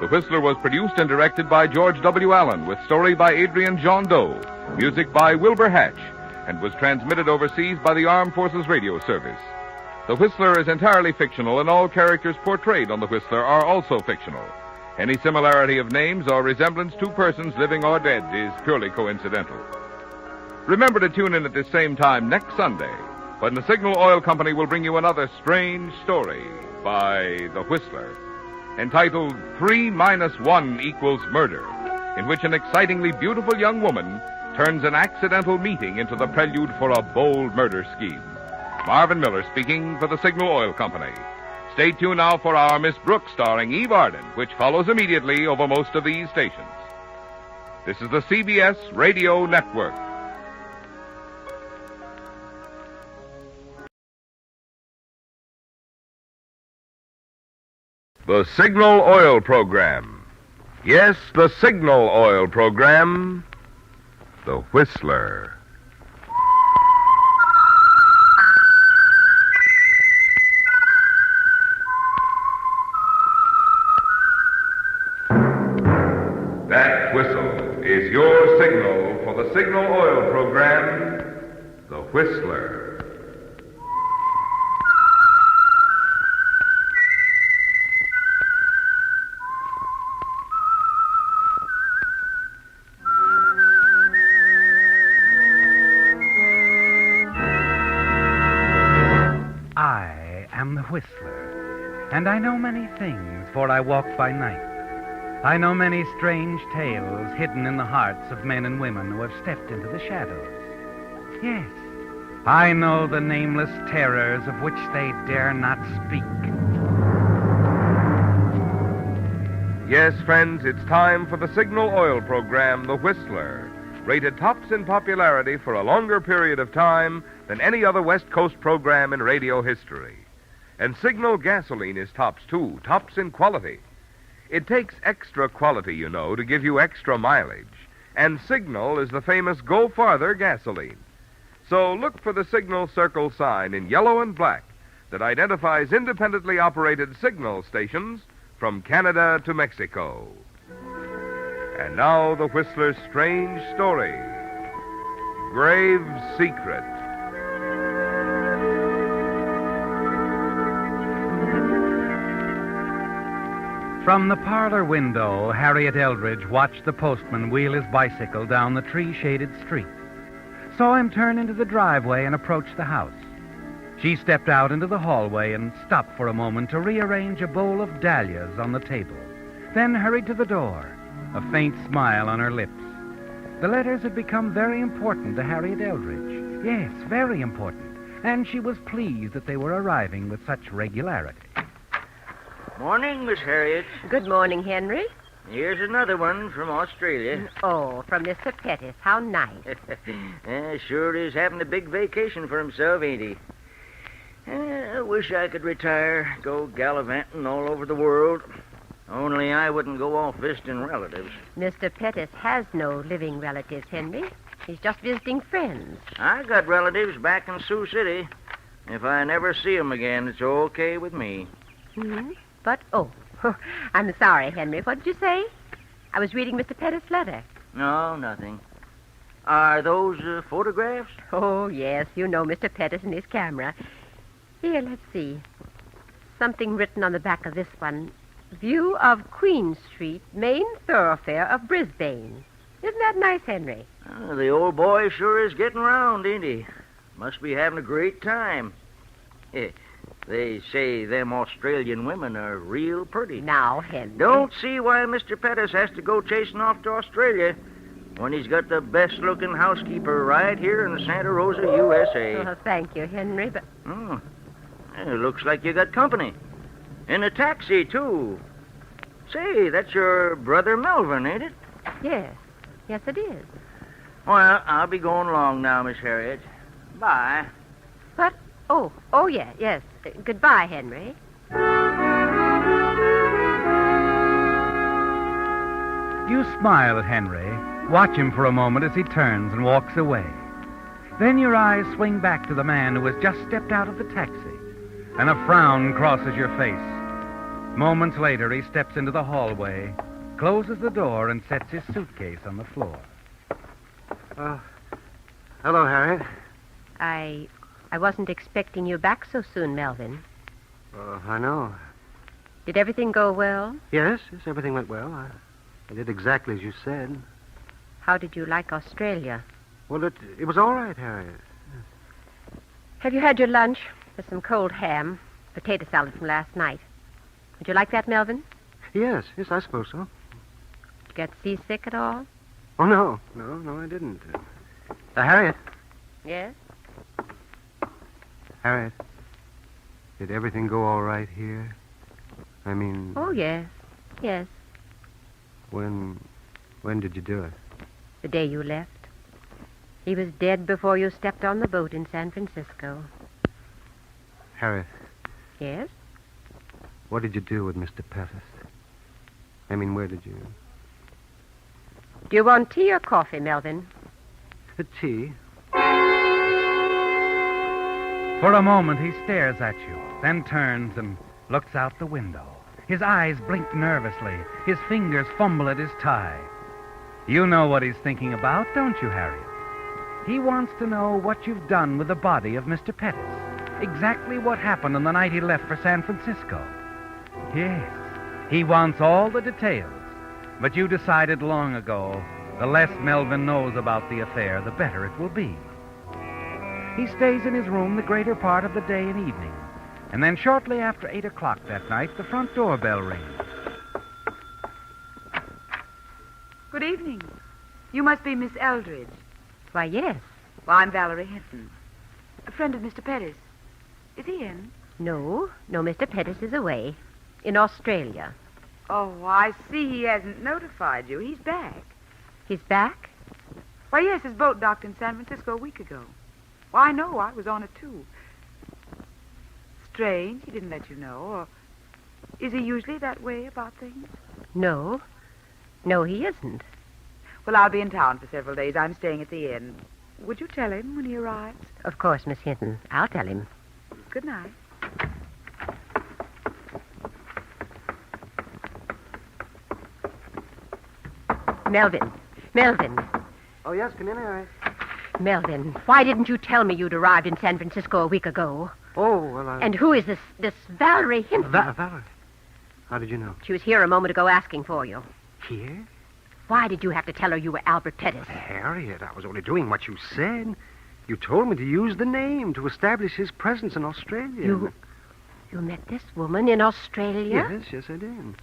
J: The Whistler was produced and directed by George W. Allen, with story by Adrian John Doe, music by Wilbur Hatch, and was transmitted overseas by the Armed Forces Radio Service. The Whistler is entirely fictional, and all characters portrayed on The Whistler are also fictional. Any similarity of names or resemblance to persons living or dead is purely coincidental. Remember to tune in at this same time next Sunday, when the Signal Oil Company will bring you another strange story by The Whistler, entitled 3 - 1 = Murder, in which an excitingly beautiful young woman turns an accidental meeting into the prelude for a bold murder scheme. Marvin Miller speaking for the Signal Oil Company. Stay tuned now for our Miss Brooks starring Eve Arden, which follows immediately over most of these stations. This is the CBS Radio Network. The Signal Oil Program. Yes, the Signal Oil Program. The Whistler. That whistle is your signal for the Signal Oil program, The Whistler.
B: I am the Whistler, and I know many things, for I walk by night. I know many strange tales hidden in the hearts of men and women who have stepped into the shadows. Yes, I know the nameless terrors of which they dare not speak.
J: Yes, friends, it's time for the Signal Oil program, The Whistler, rated tops in popularity for a longer period of time than any other West Coast program in radio history. And Signal gasoline is tops, too, tops in quality. It takes extra quality, you know, to give you extra mileage. And Signal is the famous Go Farther gasoline. So look for the Signal Circle sign in yellow and black that identifies independently operated signal stations from Canada to Mexico. And now the Whistler's strange story, Grave Secret.
B: From the parlor window, Harriet Eldridge watched the postman wheel his bicycle down the tree-shaded street, saw him turn into the driveway and approach the house. She stepped out into the hallway and stopped for a moment to rearrange a bowl of dahlias on the table, then hurried to the door, a faint smile on her lips. The letters had become very important to Harriet Eldridge. Yes, very important, and she was pleased that they were arriving with such regularity.
R: Morning, Miss Harriet.
V: Good morning, Henry.
R: Here's another one from Australia.
V: Oh, from Mr. Pettis. How nice.
R: Sure is having a big vacation for himself, ain't he? I wish I could retire, go gallivanting all over the world. Only I wouldn't go off visiting relatives.
V: Mr. Pettis has no living relatives, Henry. He's just visiting friends.
R: I got relatives back in Sioux City. If I never see 'em again, it's okay with me.
V: Hmm? But, I'm sorry, Henry. What did you say? I was reading Mr. Pettis' letter.
R: No, nothing. Are those photographs?
V: Oh, yes. You know Mr. Pettis and his camera. Here, let's see. Something written on the back of this one. View of Queen Street, main thoroughfare of Brisbane. Isn't that nice, Henry?
R: The old boy sure is getting round, ain't he? Must be having a great time. They say them Australian women are real pretty.
V: Now, Henry.
R: Don't see why Mr. Pettis has to go chasing off to Australia when he's got the best-looking housekeeper right here in Santa Rosa, USA.
V: Oh, thank you, Henry, but...
R: It looks like you got company. In a taxi, too. Say, that's your brother Melvin, ain't it?
V: Yes. Yes, it is.
R: Well, I'll be going along now, Miss Harriet. Bye.
V: But, yes. Goodbye, Henry.
B: You smile at Henry, watch him for a moment as he turns and walks away. Then your eyes swing back to the man who has just stepped out of the taxi, and a frown crosses your face. Moments later, he steps into the hallway, closes the door, and sets his suitcase on the floor.
W: Hello, Harriet.
V: I wasn't expecting you back so soon, Melvin.
W: I know.
V: Did everything go well?
W: Yes, everything went well. I did exactly as you said.
V: How did you like Australia?
W: Well, it was all right, Harriet.
V: Have you had your lunch? There's some cold ham, potato salad from last night. Would you like that, Melvin?
W: Yes, I suppose so.
V: Did you get seasick at all?
W: Oh, no, I didn't. Harriet.
V: Yes?
W: Harriet, did everything go all right here? I mean...
V: Oh, yes.
W: When did you do it?
V: The day you left. He was dead before you stepped on the boat in San Francisco.
W: Harriet.
V: Yes?
W: What did you do with Mr. Pettis? I mean, where did you...
V: Do you want tea or coffee, Melvin?
W: Tea.
B: For a moment, he stares at you, then turns and looks out the window. His eyes blink nervously. His fingers fumble at his tie. You know what he's thinking about, don't you, Harriet? He wants to know what you've done with the body of Mr. Pettis. Exactly what happened on the night he left for San Francisco. Yes, he wants all the details. But you decided long ago, the less Melvin knows about the affair, the better it will be. He stays in his room the greater part of the day and evening. And then shortly after 8 o'clock that night, the front doorbell rings.
K: Good evening. You must be Miss Eldridge.
V: Why, yes.
K: Well, I'm Valerie Hinton, a friend of Mr. Pettis. Is he in?
V: No, Mr. Pettis is away. In Australia.
K: Oh, I see he hasn't notified you. He's back.
V: He's back?
K: Why, yes, his boat docked in San Francisco a week ago. Well, I know. I was on it, too. Strange he didn't let you know. Or is he usually that way about things?
V: No, he isn't.
K: Well, I'll be in town for several days. I'm staying at the inn. Would you tell him when he arrives?
V: Of course, Miss Hinton. I'll tell him.
K: Good night.
V: Melvin.
O: Oh, yes, come in, Harriet.
V: Melvin, why didn't you tell me you'd arrived in San Francisco a week ago?
O: Oh, well,
V: And who is this Valerie Hinton?
O: Valerie? How did you know?
V: She was here a moment ago asking for you.
O: Here?
V: Why did you have to tell her you were Albert Pettis?
O: Harriet, I was only doing what you said. You told me to use the name to establish his presence in Australia.
V: You met this woman in Australia?
O: Yes, I did.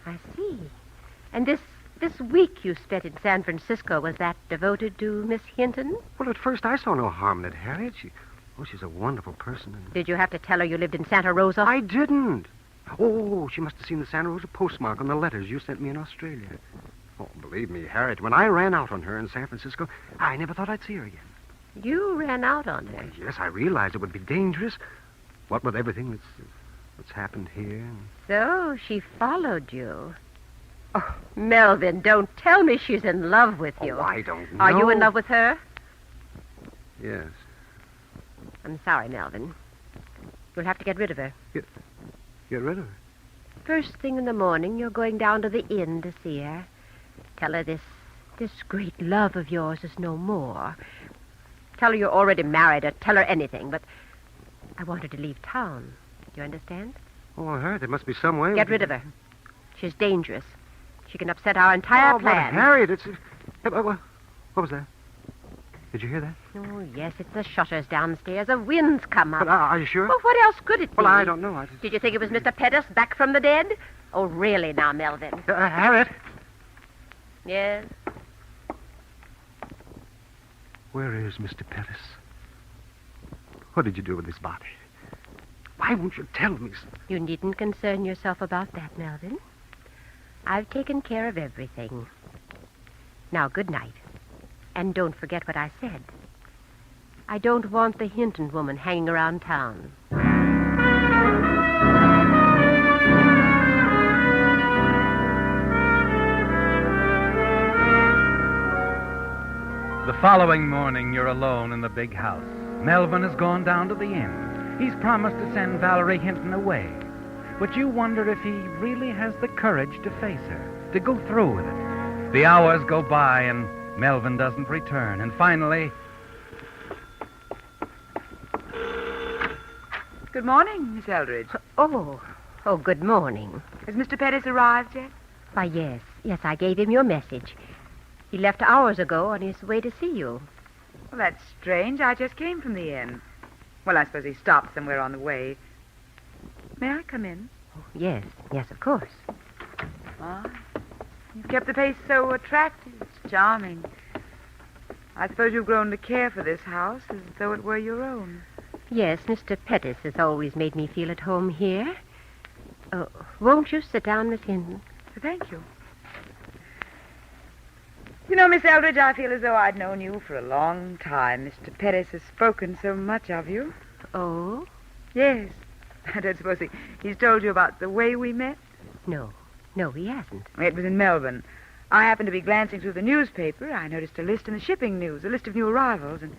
V: I see. And this week you spent in San Francisco, was that devoted to Miss Hinton?
O: Well, at first I saw no harm in it, Harriet. She's a wonderful person.
V: Did you have to tell her you lived in Santa Rosa?
O: I didn't. Oh, she must have seen the Santa Rosa postmark on the letters you sent me in Australia. Oh, believe me, Harriet, when I ran out on her in San Francisco, I never thought I'd see her again.
V: You ran out on her?
O: Yes, I realized it would be dangerous. What with everything that's happened here.
V: So she followed you. Oh, Melvin, don't tell me she's in love with you.
O: Oh, I don't know.
V: Are you in love with her?
O: Yes.
V: I'm sorry, Melvin. You'll have to get rid of her.
O: Get rid of her?
V: First thing in the morning, you're going down to the inn to see her. Tell her this great love of yours is no more. Tell her you're already married, or tell her anything, but I want her to leave town. Do you understand?
O: Oh, I heard there must be some way.
V: Get rid of her. She's dangerous. She can upset our entire plan.
O: But Harriet, it's... What was that? Did you hear that?
V: Oh, yes, it's the shutters downstairs. A wind's come up.
O: But are you sure?
V: Well, what else could it be?
O: Well, I don't know.
V: Did you think it was Mr. Pettis back from the dead? Oh, really now, Melvin?
O: Harriet?
V: Yes?
O: Where is Mr. Pettis? What did you do with his body? Why won't you tell me?
V: You needn't concern yourself about that, Melvin. I've taken care of everything. Now, good night. And don't forget what I said. I don't want the Hinton woman hanging around town.
B: The following morning, you're alone in the big house. Melvin has gone down to the inn. He's promised to send Valerie Hinton away. But you wonder if he really has the courage to face her, to go through with it. The hours go by and Melvin doesn't return. And finally...
K: Good morning, Miss Eldridge.
V: Oh, good morning.
K: Has Mr. Pettis arrived yet?
V: Why, yes, I gave him your message. He left hours ago on his way to see you.
K: Well, that's strange. I just came from the inn. Well, I suppose he stopped somewhere on the way. May I come in?
V: Oh, yes, of course.
K: Ah, you've kept the place so attractive. It's charming. I suppose you've grown to care for this house as though it were your own.
V: Yes, Mr. Pettis has always made me feel at home here. Won't you sit down, Miss Hinton?
K: Thank you. You know, Miss Eldridge, I feel as though I'd known you for a long time. Mr. Pettis has spoken so much of you.
V: Oh?
K: Yes. I don't suppose he's told you about the way we met?
V: No, he hasn't.
K: It was in Melbourne. I happened to be glancing through the newspaper. I noticed a list in the shipping news, a list of new arrivals, and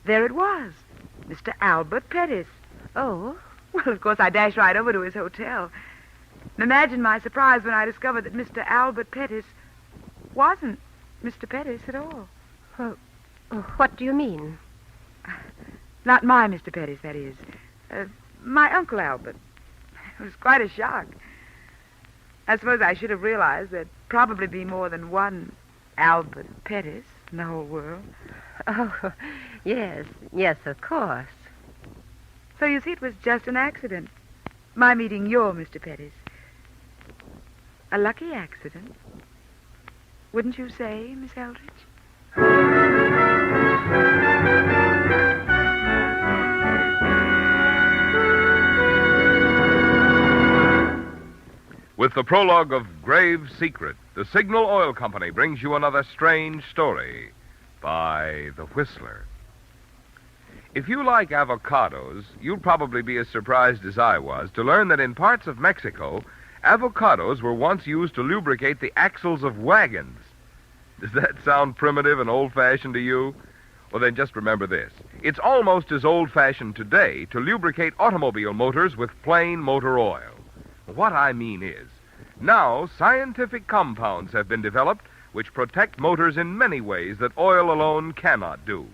K: there it was. Mr. Albert Pettis.
V: Oh?
K: Well, of course, I dashed right over to his hotel. And imagine my surprise when I discovered that Mr. Albert Pettis wasn't Mr. Pettis at all.
V: What do you mean?
K: Not my Mr. Pettis, that is. My Uncle Albert. It was quite a shock. I suppose I should have realized there'd probably be more than one Albert Pettis in the whole world.
V: Oh, yes, of course.
K: So you see, it was just an accident. My meeting your Mr. Pettis. A lucky accident. Wouldn't you say, Miss Eldridge?
J: With the prologue of Grave Secret, the Signal Oil Company brings you another strange story by The Whistler. If you like avocados, you'll probably be as surprised as I was to learn that in parts of Mexico, avocados were once used to lubricate the axles of wagons. Does that sound primitive and old-fashioned to you? Well, then just remember this. It's almost as old-fashioned today to lubricate automobile motors with plain motor oil. What I mean is, now scientific compounds have been developed which protect motors in many ways that oil alone cannot do.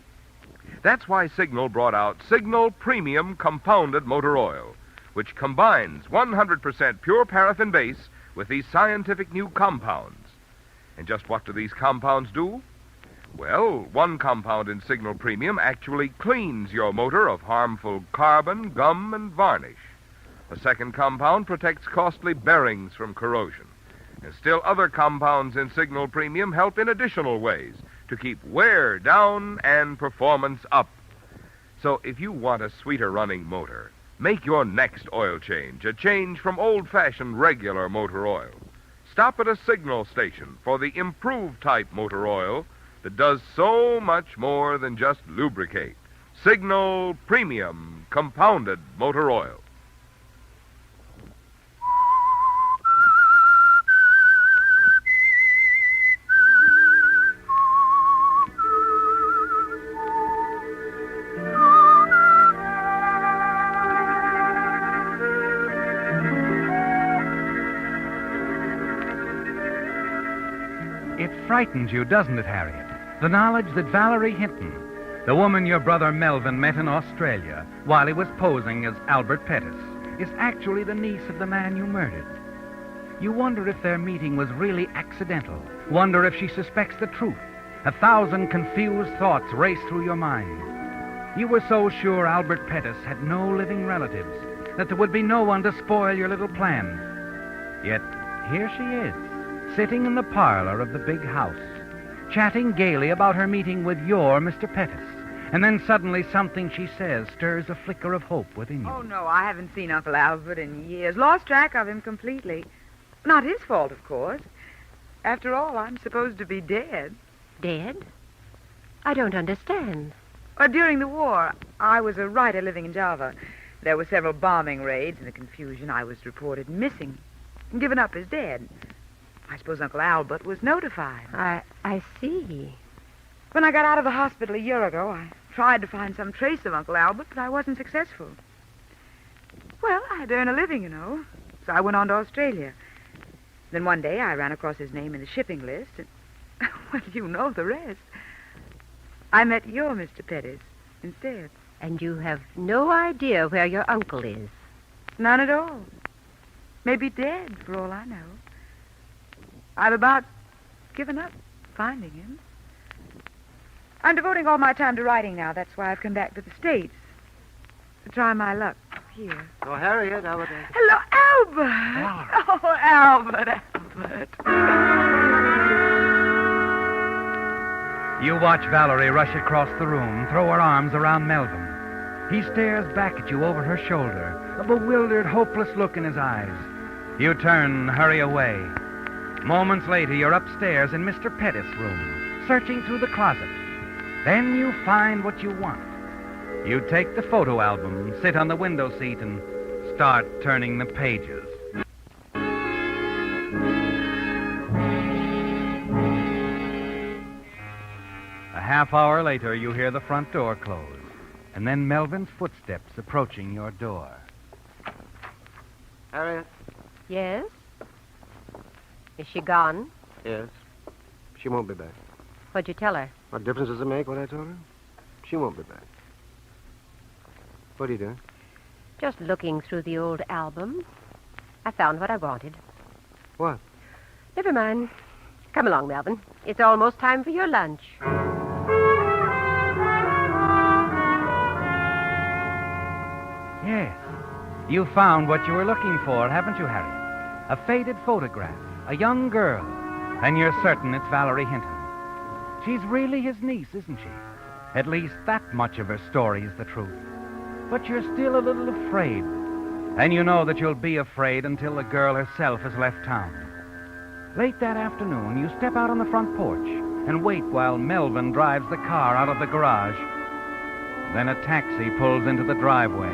J: That's why Signal brought out Signal Premium Compounded Motor Oil, which combines 100% pure paraffin base with these scientific new compounds. And just what do these compounds do? Well, one compound in Signal Premium actually cleans your motor of harmful carbon, gum, and varnish. A second compound protects costly bearings from corrosion. And still other compounds in Signal Premium help in additional ways to keep wear down and performance up. So if you want a sweeter running motor, make your next oil change a change from old-fashioned regular motor oil. Stop at a Signal station for the improved type motor oil that does so much more than just lubricate. Signal Premium Compounded Motor Oil.
B: It frightens you, doesn't it, Harriet? The knowledge that Valerie Hinton, the woman your brother Melvin met in Australia while he was posing as Albert Pettis, is actually the niece of the man you murdered. You wonder if their meeting was really accidental. Wonder if she suspects the truth. 1,000 confused thoughts race through your mind. You were so sure Albert Pettis had no living relatives, that there would be no one to spoil your little plan. Yet here she is, sitting in the parlor of the big house, chatting gaily about her meeting with your Mr. Pettis. And then suddenly something she says stirs a flicker of hope within you.
K: Oh, no, I haven't seen Uncle Albert in years. Lost track of him completely. Not his fault, of course. After all, I'm supposed to be dead.
V: Dead? I don't understand.
K: During the war, I was a writer living in Java. There were several bombing raids. In the confusion, I was reported missing and given up as dead. I suppose Uncle Albert was notified.
V: I see.
K: When I got out of the hospital a year ago, I tried to find some trace of Uncle Albert, but I wasn't successful. Well, I had to earn a living, you know, so I went on to Australia. Then one day I ran across his name in the shipping list, and, well, you know the rest. I met your Mr. Pettis instead.
V: And you have no idea where your uncle is?
K: None at all. Maybe dead, for all I know. I've about given up finding him. I'm devoting all my time to writing now. That's why I've come back to the States. To try my luck here.
O: Oh, Harriet, how would I...
K: Hello, Albert! Oh, Albert.
B: You watch Valerie rush across the room, throw her arms around Melvin. He stares back at you over her shoulder, a bewildered, hopeless look in his eyes. You turn, hurry away. Moments later, you're upstairs in Mr. Pettis' room, searching through the closet. Then you find what you want. You take the photo album, sit on the window seat, and start turning the pages. A half hour later, you hear the front door close, and then Melvin's footsteps approaching your door.
O: Harriet?
V: Yes? Is she gone?
O: Yes. She won't be back.
V: What'd you tell her?
O: What difference does it make what I told her? She won't be back. What are you doing?
V: Just looking through the old album. I found what I wanted.
O: What?
V: Never mind. Come along, Melvin. It's almost time for your lunch.
B: Yes. You found what you were looking for, haven't you, Harry? A faded photograph, a young girl, and you're certain it's Valerie Hinton. She's really his niece, isn't she? At least that much of her story is the truth. But you're still a little afraid. And you know that you'll be afraid until the girl herself has left town. Late that afternoon, you step out on the front porch and wait while Melvin drives the car out of the garage. Then a taxi pulls into the driveway.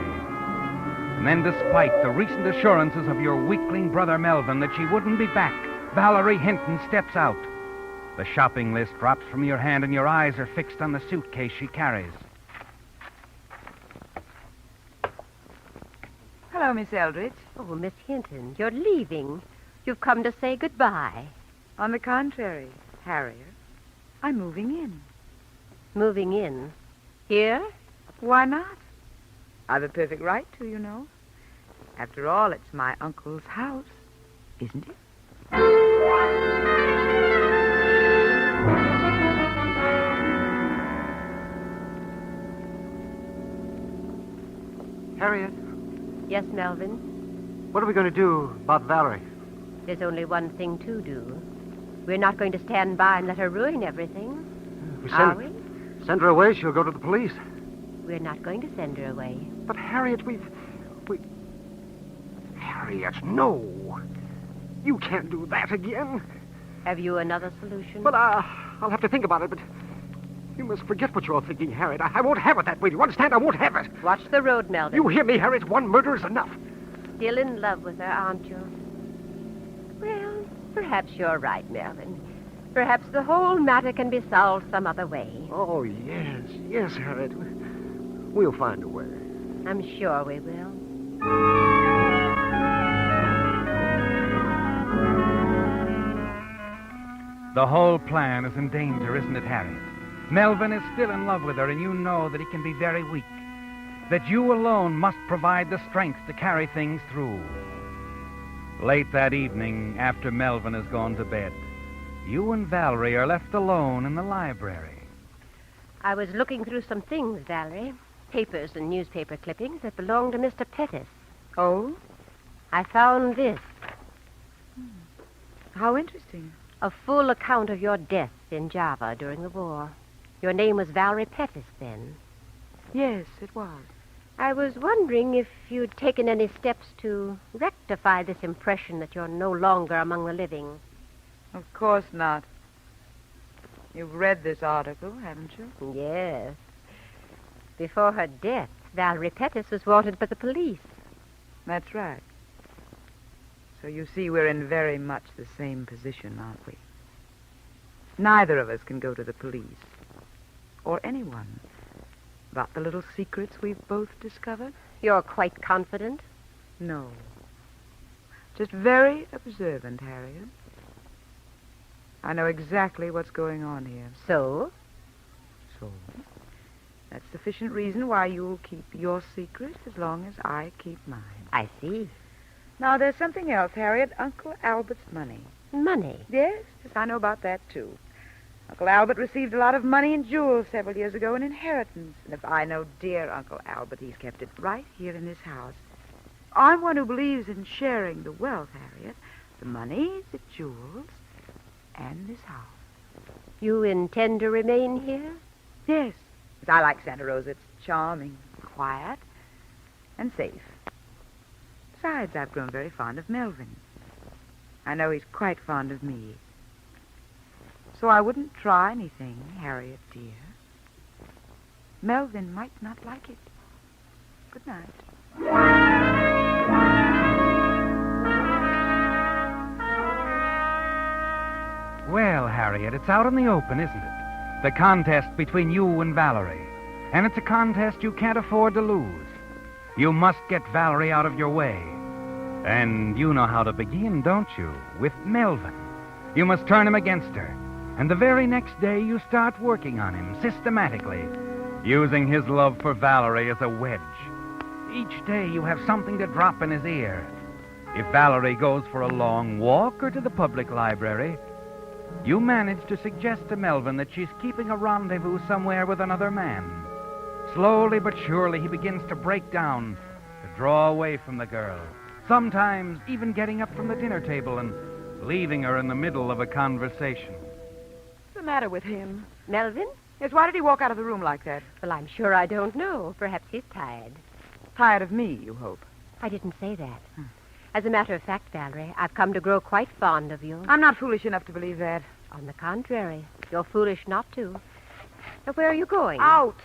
B: And then, despite the recent assurances of your weakling brother Melvin that she wouldn't be back, Valerie Hinton steps out. The shopping list drops from your hand and your eyes are fixed on the suitcase she carries.
K: Hello, Miss Eldridge.
V: Oh, Miss Hinton, you're leaving. You've come to say goodbye.
K: On the contrary, Harriet, I'm moving in.
V: Moving in? Here?
K: Why not? I've a perfect right to, you know. After all, it's my uncle's house, isn't it?
O: Harriet,
V: Yes, Melvin?
O: what are we going to do about Valerie?
V: There's only one thing to do. We're not going to stand by and let her ruin everything.
O: If we
V: Are we?
O: send her away, she'll go to the police.
V: We're not going to send her away.
O: But, Harriet, we... Harriet, no. You can't do that again.
V: Have you another solution?
O: Well, I'll have to think about it, but you must forget what you're thinking, Harriet. I won't have it that way. Do you understand? I won't have it.
V: Watch the road, Melvin.
O: You hear me, Harriet? One murder is enough.
V: Still in love with her, aren't you? Well, perhaps you're right, Melvin. Perhaps the whole matter can be solved some other way.
O: Oh, yes. Yes, Harriet. We'll find a way.
V: I'm sure we will.
B: The whole plan is in danger, isn't it, Harriet? Melvin is still in love with her, and you know that he can be very weak. That you alone must provide the strength to carry things through. Late that evening, after Melvin has gone to bed, you and Valerie are left alone in the library.
V: I was looking through some things, Valerie. Papers and newspaper clippings that belonged to Mr. Pettis.
K: Oh?
V: I found this.
K: How interesting.
V: A full account of your death in Java during the war. Your name was Valerie Pettis then.
K: Yes, it was.
V: I was wondering if you'd taken any steps to rectify this impression that you're no longer among the living.
K: Of course not. You've read this article, haven't you?
V: Yes. Before her death, Valerie Pettis was wanted by the police.
K: That's right. So you see, we're in very much the same position, aren't we? Neither of us can go to the police, or anyone, about the little secrets we've both discovered.
V: You're quite confident?
K: No. Just very observant, Harriet. I know exactly what's going on here.
V: So?
K: So? That's sufficient reason why you'll keep your secret as long as I keep mine.
V: I see.
K: Now, there's something else, Harriet. Uncle Albert's money.
V: Money?
K: Yes, I know about that, too. Uncle Albert received a lot of money in jewels several years ago in inheritance. And if I know dear Uncle Albert, he's kept it right here in this house. I'm one who believes in sharing the wealth, Harriet. The money, the jewels, and this house.
V: You intend to remain here?
K: Yes. I like Santa Rosa. It's charming, quiet, and safe. Besides, I've grown very fond of Melvin. I know he's quite fond of me. So I wouldn't try anything, Harriet, dear. Melvin might not like it. Good night.
B: Well, Harriet, it's out in the open, isn't it? The contest between you and Valerie. And it's a contest you can't afford to lose. You must get Valerie out of your way. And you know how to begin, don't you? With Melvin. You must turn him against her. And the very next day, you start working on him systematically, using his love for Valerie as a wedge. Each day, you have something to drop in his ear. If Valerie goes for a long walk or to the public library, you manage to suggest to Melvin that she's keeping a rendezvous somewhere with another man. Slowly but surely, he begins to break down, to draw away from the girl, sometimes even getting up from the dinner table and leaving her in the middle of a conversation.
K: What's the matter with him?
V: Melvin?
K: Yes, why did he walk out of the room like that?
V: Well, I'm sure I don't know. Perhaps he's tired.
K: Tired of me, you hope?
V: I didn't say that. As a matter of fact, Valerie, I've come to grow quite fond of you.
K: I'm not foolish enough to believe that.
V: On the contrary, you're foolish not to. Now, where are you going?
K: Out.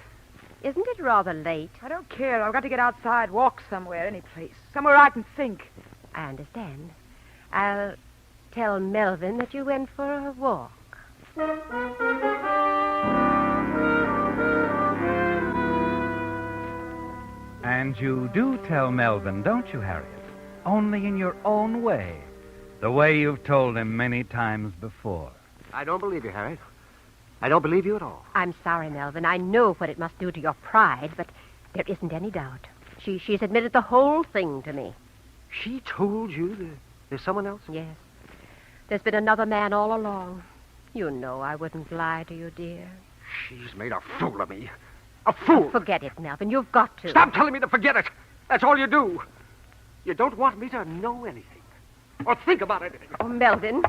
V: Isn't it rather late?
K: I don't care. I've got to get outside, walk somewhere, any place. Somewhere I can think.
V: I understand. I'll tell Melvin that you went for a walk.
B: And you do tell Melvin, don't you, Harriet? Only in your own way. The way you've told him many times before.
O: I don't believe you, Harriet. I don't believe you at all.
V: I'm sorry, Melvin. I know what it must do to your pride, but there isn't any doubt. She's admitted the whole thing to me.
O: She told you that there's someone else?
V: Yes. There's been another man all along. You know I wouldn't lie to you, dear.
O: She's made a fool of me. A fool!
V: Forget it, Melvin. You've got to.
O: Stop telling me to forget it. That's all you do. You don't want me to know anything. Or think about it.
V: Oh, Melvin,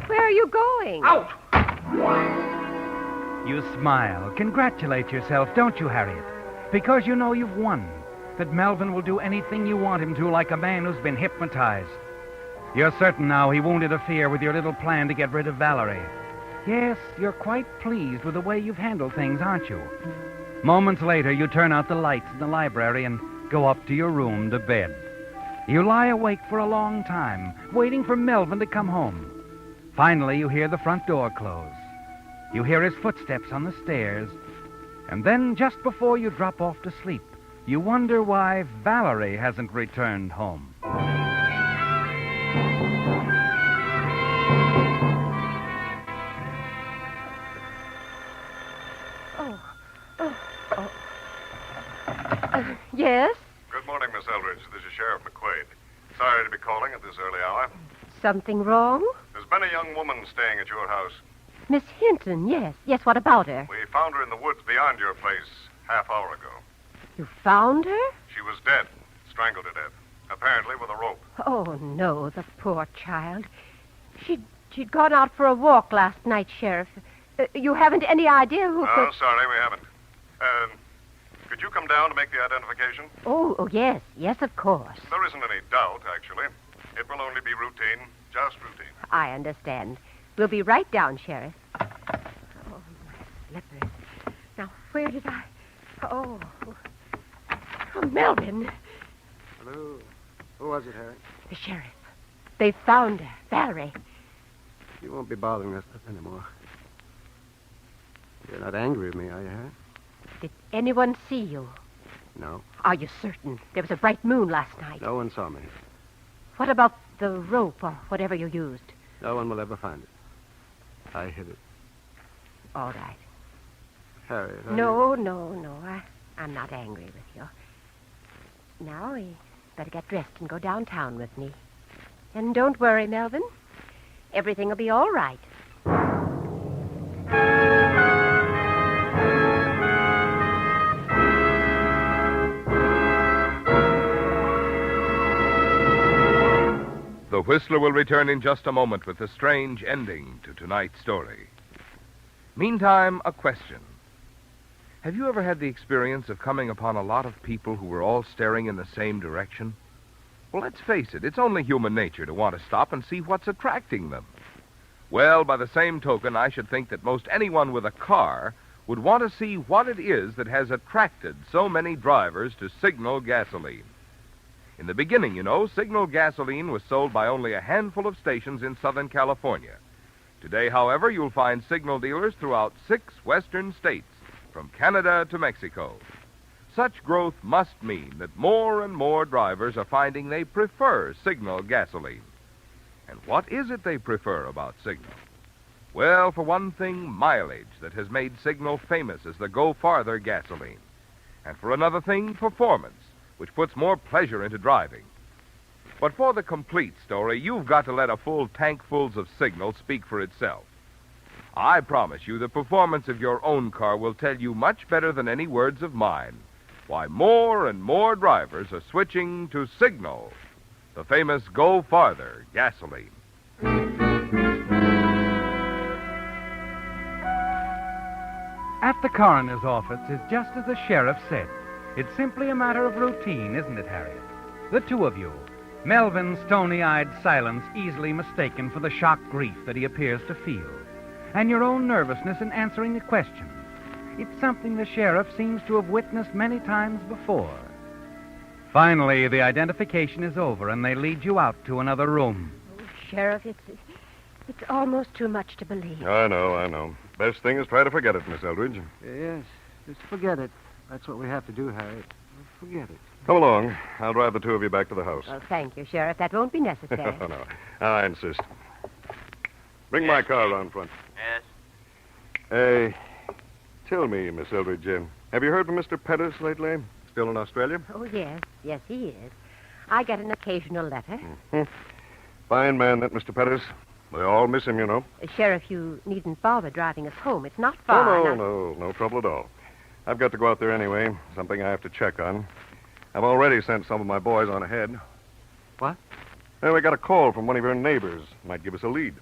V: where are you going?
O: Out!
B: You smile, congratulate yourself, don't you, Harriet? Because you know you've won. That Melvin will do anything you want him to, like a man who's been hypnotized. You're certain now he won't interfere with your little plan to get rid of Valerie. Yes, you're quite pleased with the way you've handled things, aren't you? Moments later, you turn out the lights in the library and go up to your room to bed. You lie awake for a long time, waiting for Melvin to come home. Finally, you hear the front door close. You hear his footsteps on the stairs. And then, just before you drop off to sleep, you wonder why Valerie hasn't returned home.
V: Yes?
C: Good morning, Miss Eldridge. This is Sheriff McQuaid. Sorry to be calling at this early hour.
V: Something wrong?
C: There's been a young woman staying at your house.
V: Miss Hinton, yes. Yes, what about her?
C: We found her in the woods beyond your place half hour ago.
V: You found her?
C: She was dead, strangled to death, apparently with a rope.
V: Oh, no, the poor child. She'd gone out for a walk last night, Sheriff. You haven't any idea who
C: Oh, sorry, we haven't. Could you come down to make the identification?
V: Oh, yes. Yes, of course.
C: There isn't any doubt, actually. It will only be routine, just routine.
V: I understand. We'll be right down, Sheriff. Oh, my slippers. Now, where did I... Oh, Melvin.
O: Hello. Who was it, Harry?
V: The sheriff. They found her, Valerie.
O: You won't be bothering us anymore. You're not angry with me, are you, Harry?
V: Did anyone see you?
O: No.
V: Are you certain? There was a bright moon last night.
O: No one saw me.
V: What about the rope or whatever you used?
O: No one will ever find it. I hid it.
V: All right.
O: Harriet,
V: No. I'm not angry with you. Now, we better get dressed and go downtown with me. And don't worry, Melvin. Everything will be all right.
J: The Whistler will return in just a moment with a strange ending to tonight's story. Meantime, a question. Have you ever had the experience of coming upon a lot of people who were all staring in the same direction? Well, let's face it, it's only human nature to want to stop and see what's attracting them. Well, by the same token, I should think that most anyone with a car would want to see what it is that has attracted so many drivers to Signal gasoline. In the beginning, you know, Signal gasoline was sold by only a handful of stations in Southern California. Today, however, you'll find Signal dealers throughout 6 western states, from Canada to Mexico. Such growth must mean that more and more drivers are finding they prefer Signal gasoline. And what is it they prefer about Signal? Well, for one thing, mileage that has made Signal famous as the Go Farther gasoline. And for another thing, performance, which puts more pleasure into driving. But for the complete story, you've got to let a full tankfuls of Signal speak for itself. I promise you the performance of your own car will tell you much better than any words of mine why more and more drivers are switching to Signal, the famous Go Farther gasoline.
B: At the coroner's office is just as the sheriff said. It's simply a matter of routine, isn't it, Harriet? The two of you. Melvin's stony-eyed silence easily mistaken for the shocked grief that he appears to feel. And your own nervousness in answering the questions. It's something the sheriff seems to have witnessed many times before. Finally, the identification is over, and they lead you out to another room.
V: Oh, Sheriff, it's almost too much to believe.
C: I know. Best thing is try to forget it, Miss Eldridge.
O: Yes, just forget it. That's what we have to do, Harriet. Forget it.
C: Come along. I'll drive the two of you back to the house.
V: Oh, thank you, Sheriff. That won't be necessary.
C: No. I insist. Bring my car around front.
N: Yes?
C: Tell me, Miss Eldridge, have you heard from Mr. Pettis lately? Still in Australia?
V: Oh, yes. Yes, he is. I get an occasional letter.
C: Mm-hmm. Fine man, that Mr. Pettis. We all miss him, you know.
V: Sheriff, you needn't bother driving us home. It's not far.
C: No trouble at all. I've got to go out there anyway. Something I have to check on. I've already sent some of my boys on ahead.
O: What?
C: We got a call from one of your neighbors. Might give us a lead.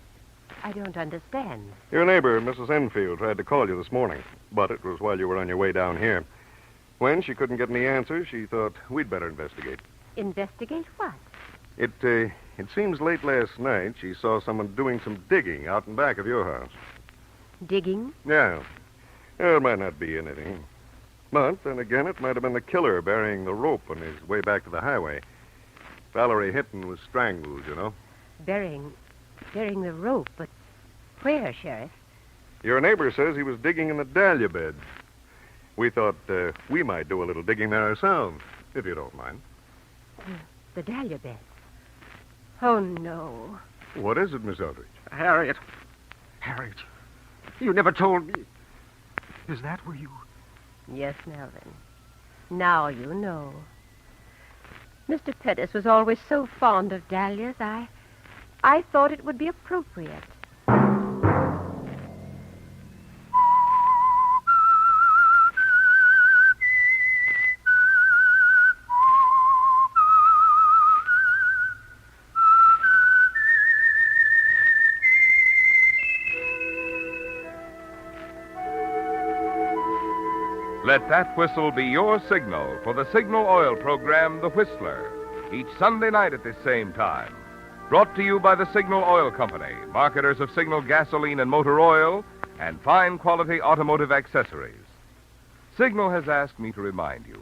V: I don't understand.
C: Your neighbor, Mrs. Enfield, tried to call you this morning, but it was while you were on your way down here. When she couldn't get any answers, she thought we'd better investigate.
V: Investigate what?
C: It seems late last night she saw someone doing some digging out in back of your house.
V: Digging?
C: Yeah. It might not be anything. But then again, it might have been the killer burying the rope on his way back to the highway. Valerie Hinton was strangled, you know.
V: Burying the rope, but where, Sheriff?
C: Your neighbor says he was digging in the dahlia bed. We thought we might do a little digging there ourselves, if you don't mind.
V: The dahlia bed. Oh, no.
C: What is it, Miss Eldridge?
O: Harriet, you never told me. Is that where you...
V: Yes, Melvin. Now you know. Mr. Pettis was always so fond of dahlias, I thought it would be appropriate.
J: Let that whistle be your signal for the Signal Oil program, The Whistler, each Sunday night at this same time. Brought to you by the Signal Oil Company, marketers of Signal gasoline and motor oil, and fine quality automotive accessories. Signal has asked me to remind you,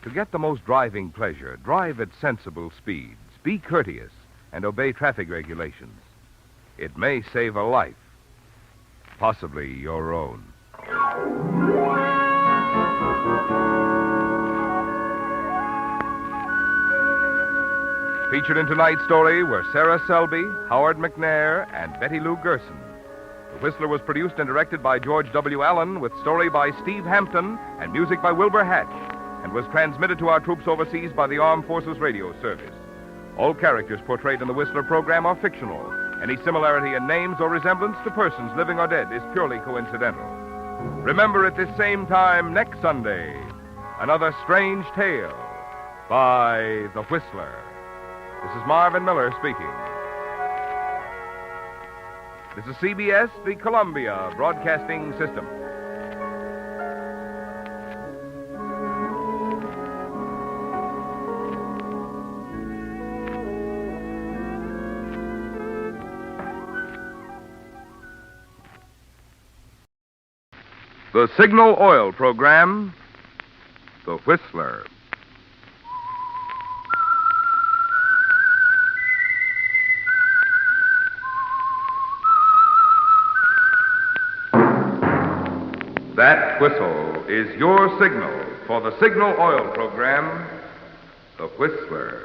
J: to get the most driving pleasure, drive at sensible speeds, be courteous, and obey traffic regulations. It may save a life, possibly your own. Featured in tonight's story were Sarah Selby, Howard McNair, and Betty Lou Gerson. The Whistler was produced and directed by George W. Allen, with story by Steve Hampton and music by Wilbur Hatch, and was transmitted to our troops overseas by the Armed Forces Radio Service. All characters portrayed in the Whistler program are fictional. Any similarity in names or resemblance to persons living or dead is purely coincidental. Remember at this same time next Sunday, another strange tale by The Whistler. This is Marvin Miller speaking. This is CBS, the Columbia Broadcasting System. The Signal Oil program, The Whistler. That whistle is your signal for the Signal Oil program, The Whistler.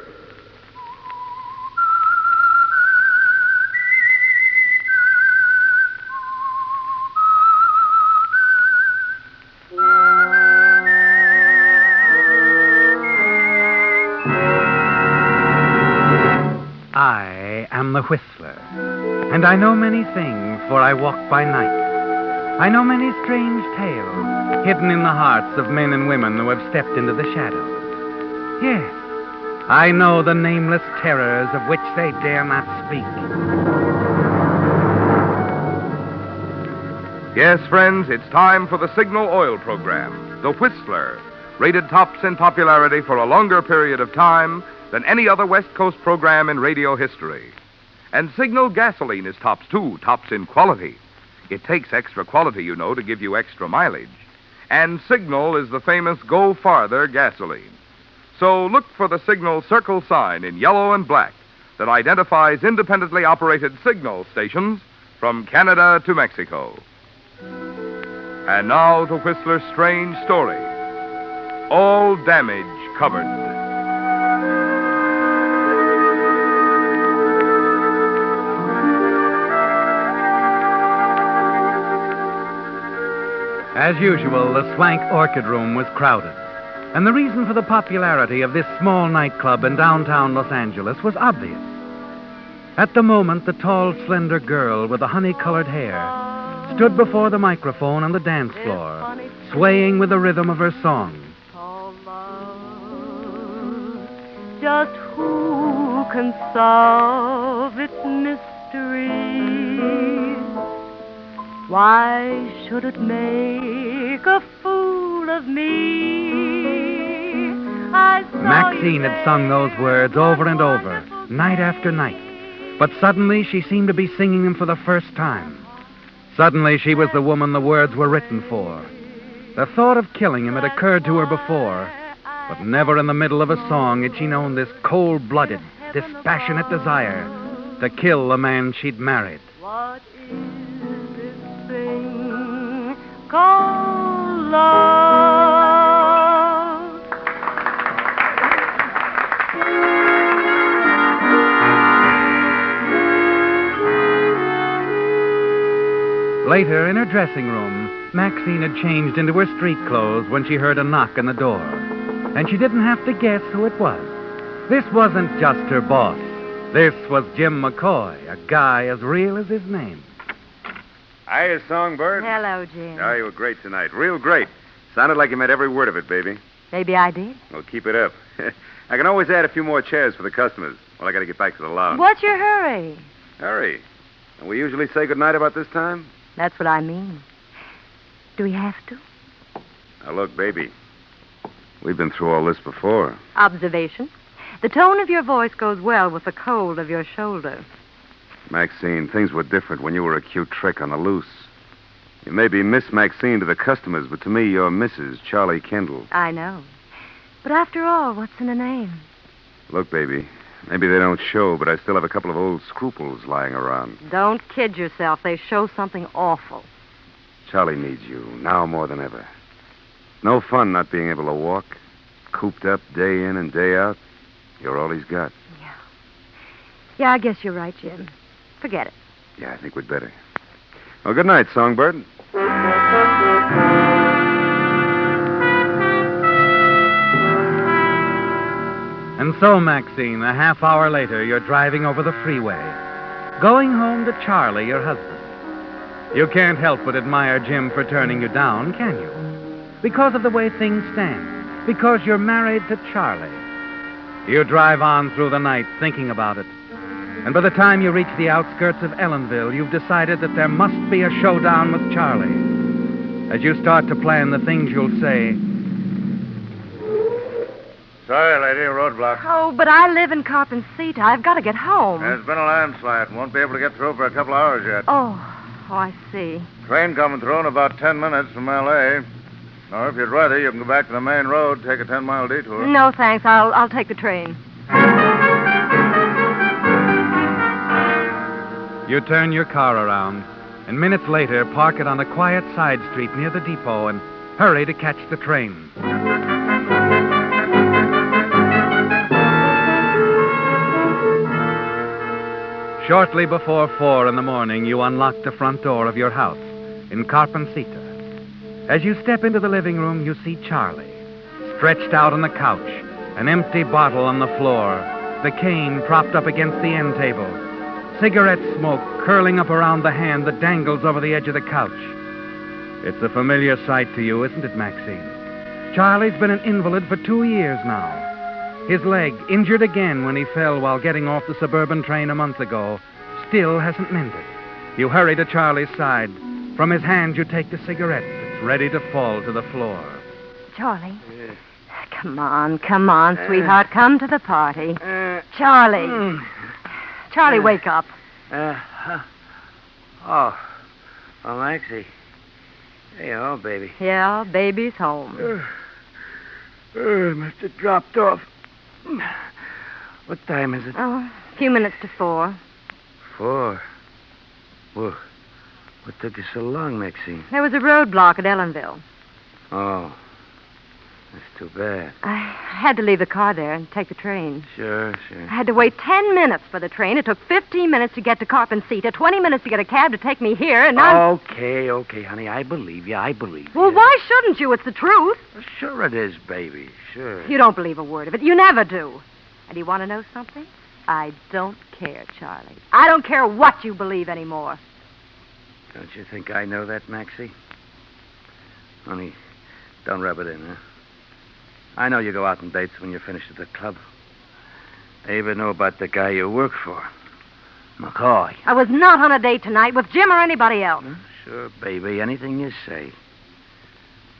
B: am the Whistler, and I know many things, for I walk by night. I know many strange tales hidden in the hearts of men and women who have stepped into the shadows. Yes, I know the nameless terrors of which they dare not speak.
J: Yes, friends, it's time for the Signal Oil program, The Whistler, rated tops in popularity for a longer period of time than any other West Coast program in radio history. And Signal gasoline is tops, too, tops in quality. It takes extra quality, you know, to give you extra mileage. And Signal is the famous Go Farther gasoline. So look for the Signal circle sign in yellow and black that identifies independently operated Signal stations from Canada to Mexico. And now the Whistler's strange story. All damage covered.
B: As usual, the Swank Orchid Room was crowded. And the reason for the popularity of this small nightclub in downtown Los Angeles was obvious. At the moment, the tall, slender girl with the honey-colored hair stood before the microphone on the dance floor, swaying with the rhythm of her song.
A: Just who can solve its mystery? Why should it make a fool of me?
B: Maxine had sung those words over and over, night after night. But suddenly she seemed to be singing them for the first time. Suddenly she was the woman the words were written for. The thought of killing him had occurred to her before, but never in the middle of a song had she known this cold-blooded, dispassionate desire to kill the man she'd married.
A: What is this thing called love?
B: Later, in her dressing room, Maxine had changed into her street clothes when she heard a knock on the door. And she didn't have to guess who it was. This wasn't just her boss. This was Jim McCoy, a guy as real as his name.
L: Hiya, Songbird.
K: Hello, Jim.
L: Oh, you were great tonight. Real great. Sounded like you meant every word of it, baby.
K: Maybe I did.
L: Well, keep it up. I can always add a few more chairs for the customers. Well, I got to get back to the lounge.
K: What's your hurry?
L: Hurry. And we usually say goodnight about this time?
K: That's what I mean. Do we have to?
L: Now, look, baby. We've been through all this before.
K: Observation. The tone of your voice goes well with the cold of your shoulder.
L: Maxine, things were different when you were a cute trick on the loose. You may be Miss Maxine to the customers, but to me, you're Mrs. Charlie Kendall.
K: I know. But after all, what's in a name?
L: Look, baby, maybe they don't show, but I still have a couple of old scruples lying around.
K: Don't kid yourself. They show something awful.
L: Charlie needs you, now more than ever. No fun not being able to walk. Cooped up day in and day out. You're all he's got.
K: Yeah, I guess you're right, Jim. Forget it.
L: Yeah, I think we'd better. Well, good night, Songbird.
B: And so, Maxine, a half hour later, you're driving over the freeway, going home to Charlie, your husband. You can't help but admire Jim for turning you down, can you? Because of the way things stand. Because you're married to Charlie. You drive on through the night thinking about it. And by the time you reach the outskirts of Ellenville, you've decided that there must be a showdown with Charlie. As you start to plan the things you'll say.
P: Sorry, lady, roadblock.
K: Oh, but I live in Carpencita. I've got to get home.
P: There's been a landslide. Won't be able to get through for a couple hours yet.
K: Oh, I see.
P: Train coming through in about 10 minutes from L.A. Or if you'd rather, you can go back to the main road, take a 10-mile detour.
K: No, thanks. I'll take the train.
B: You turn your car around, and minutes later park it on a quiet side street near the depot and hurry to catch the train. Shortly before 4 in the morning, you unlock the front door of your house in Carpencita. As you step into the living room, you see Charlie, stretched out on the couch, an empty bottle on the floor, the cane propped up against the end table, cigarette smoke curling up around the hand that dangles over the edge of the couch. It's a familiar sight to you, isn't it, Maxine? Charlie's been an invalid for 2 years now. His leg, injured again when he fell while getting off the suburban train a month ago, still hasn't mended. You hurry to Charlie's side. From his hand, you take the cigarette that's ready to fall to the floor.
Q: Charlie. Come on, sweetheart. Come to the party. Charlie. Charlie, wake up.
H: Oh, Maxie. Hey, baby.
Q: Yeah, baby's home.
H: Must have dropped off. What time is it?
Q: Oh, a few minutes to 4.
H: 4. Well, what took you so long, Maxine?
Q: There was a roadblock at Ellenville.
H: Oh, that's too bad.
Q: I had to leave the car there and take the train.
H: Sure.
Q: I had to wait 10 minutes for the train. It took 15 minutes to get to Carpenter, 20 minutes to get a cab to take me here, and now...
H: Okay, honey. I believe you.
Q: Well, why shouldn't you? It's the truth.
H: Sure it is, baby. Sure.
Q: You don't believe a word of it. You never do. And you want to know something? I don't care, Charlie. I don't care what you believe anymore.
H: Don't you think I know that, Maxie? Honey, don't rub it in, huh? I know you go out on dates when you're finished at the club. I even know about the guy you work for, McCoy.
Q: I was not on a date tonight with Jim or anybody else.
H: Sure, baby. Anything you say.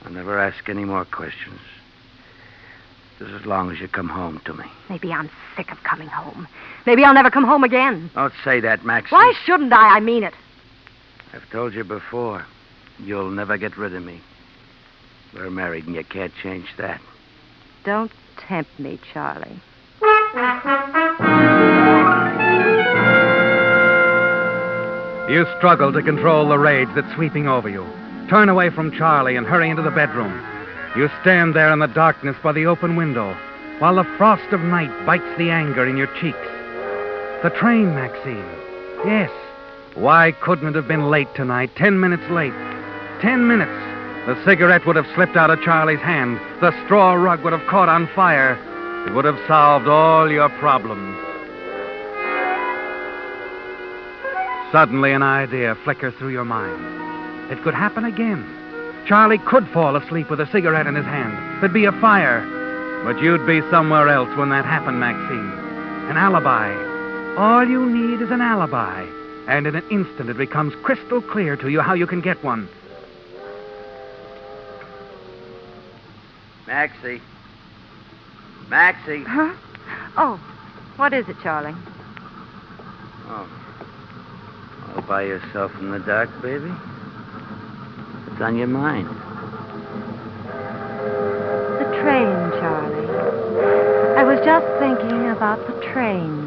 H: I'll never ask any more questions. Just as long as you come home to me.
Q: Maybe I'm sick of coming home. Maybe I'll never come home again.
H: Don't say that, Maxie.
Q: Why shouldn't I? I mean it.
H: I've told you before. You'll never get rid of me. We're married and you can't change that.
Q: Don't tempt me, Charlie.
B: You struggle to control the rage that's sweeping over you. Turn away from Charlie and hurry into the bedroom. You stand there in the darkness by the open window while the frost of night bites the anger in your cheeks. The train, Maxine. Yes. Why couldn't it have been late tonight? 10 minutes late. 10 minutes. The cigarette would have slipped out of Charlie's hand. The straw rug would have caught on fire. It would have solved all your problems. Suddenly an idea flickers through your mind. It could happen again. Charlie could fall asleep with a cigarette in his hand. There'd be a fire. But you'd be somewhere else when that happened, Maxine. An alibi. All you need is an alibi. And in an instant it becomes crystal clear to you how you can get one.
H: Maxie.
Q: Huh? Oh, what is it, Charlie?
H: Oh. All by yourself in the dark, baby? What's on your mind?
Q: The train, Charlie. I was just thinking about the train.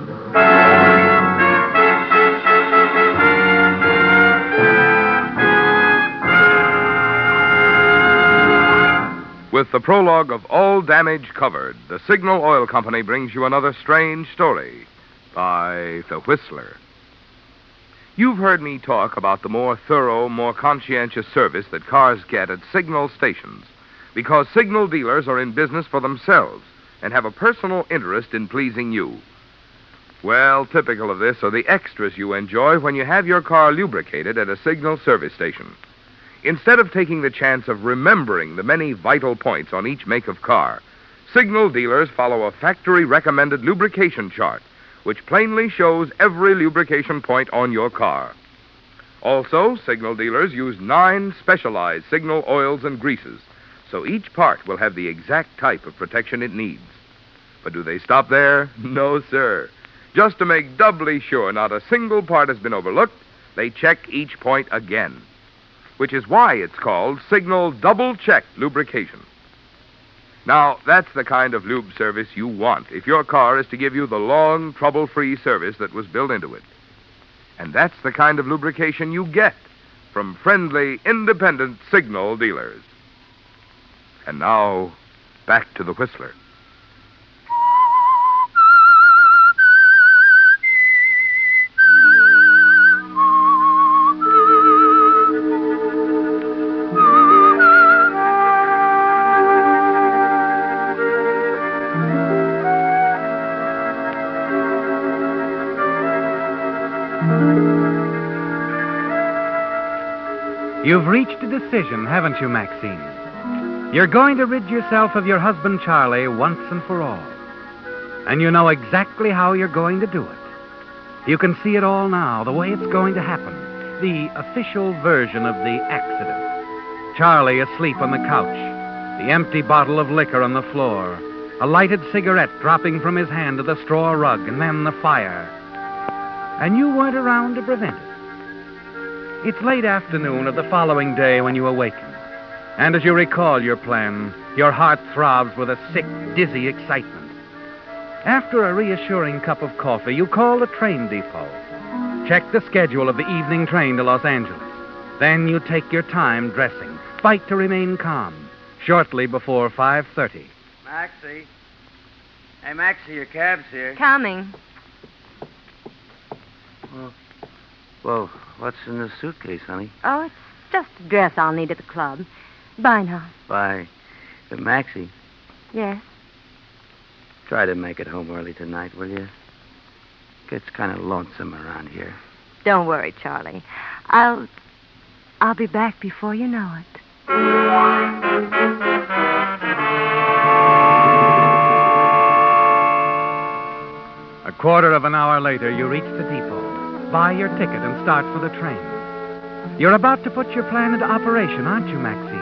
J: With the prologue of All Damage Covered, the Signal Oil Company brings you another strange story by The Whistler. You've heard me talk about the more thorough, more conscientious service that cars get at signal stations because signal dealers are in business for themselves and have a personal interest in pleasing you. Well, typical of this are the extras you enjoy when you have your car lubricated at a signal service station. Instead of taking the chance of remembering the many vital points on each make of car, signal dealers follow a factory-recommended lubrication chart, which plainly shows every lubrication point on your car. Also, signal dealers use 9 specialized signal oils and greases, so each part will have the exact type of protection it needs. But do they stop there? No, sir. Just to make doubly sure not a single part has been overlooked, they check each point again, which is why it's called Signal Double Check Lubrication. Now, that's the kind of lube service you want if your car is to give you the long, trouble-free service that was built into it. And that's the kind of lubrication you get from friendly, independent signal dealers. And now, back to the Whistler.
B: You've reached a decision, haven't you, Maxine? You're going to rid yourself of your husband, Charlie, once and for all. And you know exactly how you're going to do it. You can see it all now, the way it's going to happen. The official version of the accident. Charlie asleep on the couch. The empty bottle of liquor on the floor. A lighted cigarette dropping from his hand to the straw rug, and then the fire. And you weren't around to prevent it. It's late afternoon of the following day when you awaken. And as you recall your plan, your heart throbs with a sick, dizzy excitement. After a reassuring cup of coffee, you call the train depot. Check the schedule of the evening train to Los Angeles. Then you take your time dressing. Fight to remain calm. Shortly before 5:30.
R: Maxie. Hey, Maxie, your cab's here.
V: Coming.
R: Well, what's in the suitcase, honey?
V: Oh, it's just a dress I'll need at the club. Bye now.
R: Bye. Maxie,
V: Yes?
R: try to make it home early tonight, will you? Gets kind of lonesome around here.
V: Don't worry, Charlie. I'll be back before you know it.
B: A quarter of an hour later, you reach the depot, buy your ticket, and start for the train. You're about to put your plan into operation, aren't you, Maxine?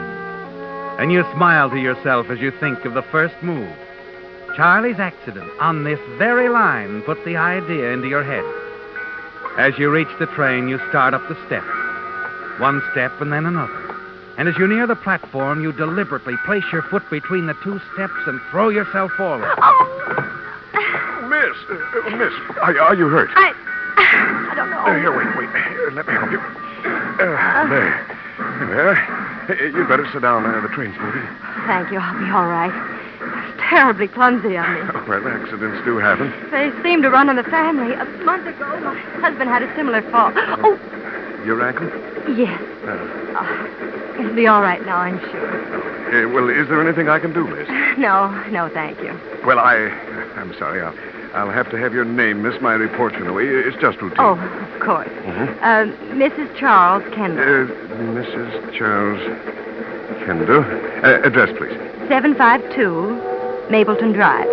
B: And you smile to yourself as you think of the first move. Charlie's accident on this very line put the idea into your head. As you reach the train, you start up the steps. One step and then another. And as you near the platform, you deliberately place your foot between the two steps and throw yourself forward.
P: Miss, are you hurt?
V: I don't know.
P: Here, wait. Let me help you. There. You'd better sit down. The train's moving.
V: Thank you. I'll be all right. It's terribly clumsy of me.
P: Well, accidents do happen.
V: They seem to run in the family. A month ago, my husband had a similar fall. Oh,
P: Your ankle?
V: yes. It'll be all right now, I'm sure.
P: Well, is there anything I can do, Miss?
V: No, thank you.
P: Well, I'm sorry. I'll have to have your name, Miss. My report, you know. It's just routine.
V: Oh, of course.
P: Mm-hmm.
V: Mrs. Charles Kendall.
P: Mrs. Charles Kendall. Address, please.
V: 752 Mapleton Drive.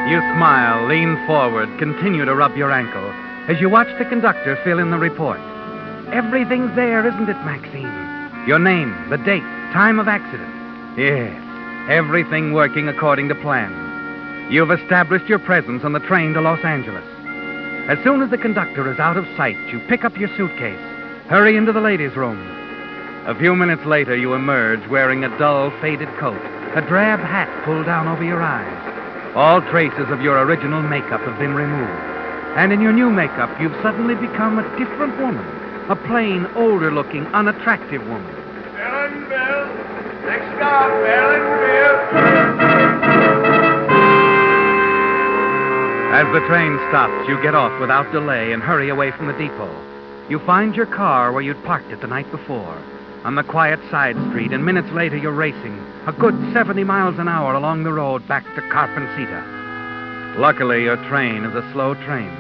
B: You smile, lean forward, continue to rub your ankle as you watch the conductor fill in the report. Everything's there, isn't it, Maxine? Your name, the date, time of accident. Yes, everything working according to plan. You've established your presence on the train to Los Angeles. As soon as the conductor is out of sight, you pick up your suitcase, hurry into the ladies' room. A few minutes later, you emerge wearing a dull, faded coat, a drab hat pulled down over your eyes. All traces of your original makeup have been removed. And in your new makeup, you've suddenly become a different woman. A plain, older-looking, unattractive woman.
D: Bill. Next stop, Bill.
B: As the train stops, you get off without delay and hurry away from the depot. You find your car where you'd parked it the night before, on the quiet side street, and minutes later you're racing a good 70 miles an hour along the road back to Carpencita. Luckily, your train is a slow train,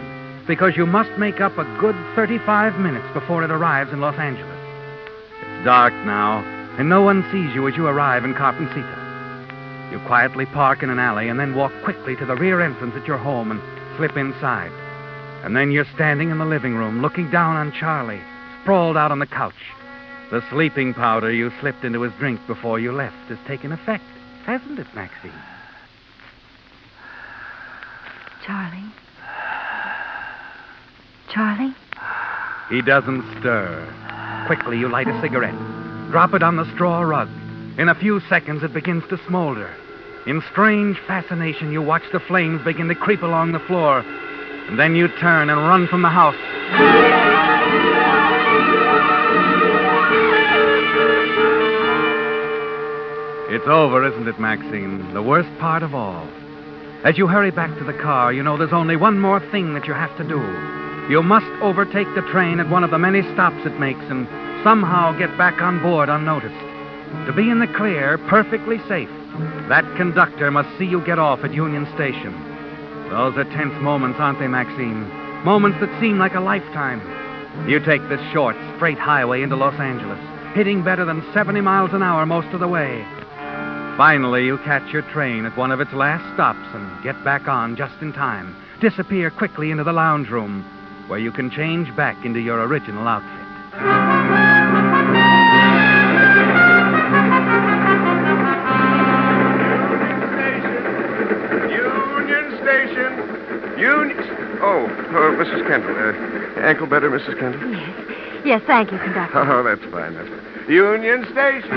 B: because you must make up a good 35 minutes before it arrives in Los Angeles. It's dark now, and no one sees you as you arrive in Carpencita. You quietly park in an alley and then walk quickly to the rear entrance at your home and slip inside. And then you're standing in the living room looking down on Charlie, sprawled out on the couch. The sleeping powder you slipped into his drink before you left has taken effect, hasn't it, Maxine?
V: Charlie? Charlie?
B: He doesn't stir. Quickly, you light a cigarette. Drop it on the straw rug. In a few seconds, it begins to smolder. In strange fascination, you watch the flames begin to creep along the floor. And then you turn and run from the house. It's over, isn't it, Maxine? The worst part of all. As you hurry back to the car, you know there's only one more thing that you have to do. You must overtake the train at one of the many stops it makes and somehow get back on board unnoticed. To be in the clear, perfectly safe, that conductor must see you get off at Union Station. Those are tense moments, aren't they, Maxine? Moments that seem like a lifetime. You take this short, straight highway into Los Angeles, hitting better than 70 miles an hour most of the way. Finally, you catch your train at one of its last stops and get back on just in time. Disappear quickly into the lounge room, where you can change back into your original outfit.
L: Oh, Mrs. Kendall. Ankle better, Mrs. Kendall?
V: Yes, thank you, conductor.
L: Oh, that's fine. Union Station.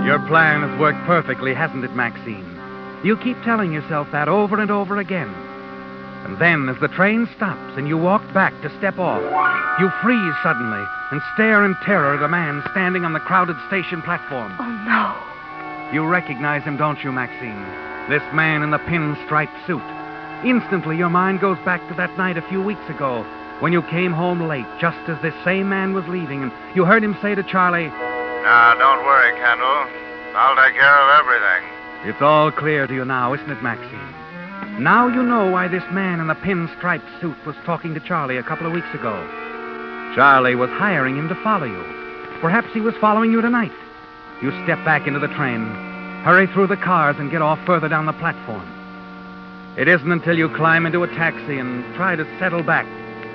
B: Your plan has worked perfectly, hasn't it, Maxine? You keep telling yourself that over and over again. And then, as the train stops and you walk back to step off, you freeze suddenly and stare in terror at a man standing on the crowded station platform.
V: Oh, no.
B: You recognize him, don't you, Maxine? This man in the pinstripe suit. Instantly, your mind goes back to that night a few weeks ago when you came home late just as this same man was leaving, and you heard him say to Charlie,
P: Now, don't worry, Kendall. I'll take care of everything.
B: It's all clear to you now, isn't it, Maxine? Now you know why this man in the pinstripe suit was talking to Charlie a couple of weeks ago. Charlie was hiring him to follow you. Perhaps he was following you tonight. You step back into the train, hurry through the cars, and get off further down the platform. It isn't until you climb into a taxi and try to settle back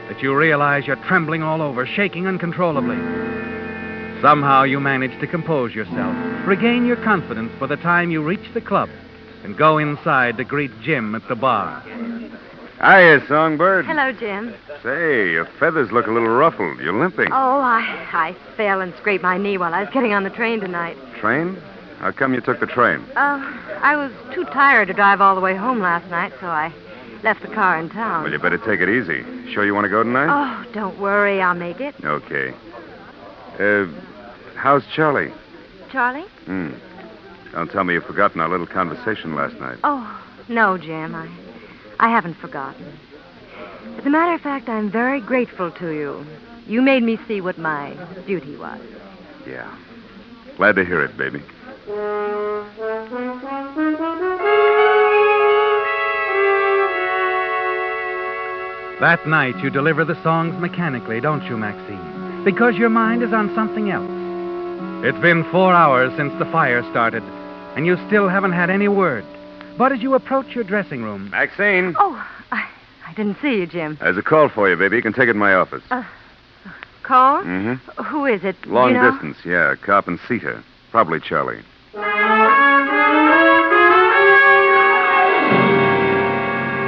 B: that you realize you're trembling all over, shaking uncontrollably. Somehow you manage to compose yourself, regain your confidence by the time you reach the club and go inside to greet Jim at the bar.
L: Hiya, Songbird.
V: Hello, Jim.
L: Say, your feathers look a little ruffled. You're limping.
V: Oh, I fell and scraped my knee while I was getting on the train tonight.
L: Train? How come you took the train?
V: I was too tired to drive all the way home last night, so I left the car in town.
L: Well, you better take it easy. Sure you want to go tonight?
V: Oh, don't worry. I'll make it.
L: Okay. How's Charlie?
V: Charlie?
L: Don't tell me you've forgotten our little conversation last night.
V: Oh, no, Jim. I haven't forgotten. As a matter of fact, I'm very grateful to you. You made me see what my duty was.
L: Yeah. Glad to hear it, baby.
B: That night, you deliver the songs mechanically, don't you, Maxine? Because your mind is on something else. It's been 4 hours since the fire started, and you still haven't had any word. But as you approach your dressing room...
L: Maxine?
V: Oh, I didn't see you, Jim.
L: There's a call for you, baby. You can take it in my office.
V: Call?
L: Mm-hmm.
V: Who is it?
L: Long
V: you know?
L: distance, yeah. Cop and Sita. Probably Charlie.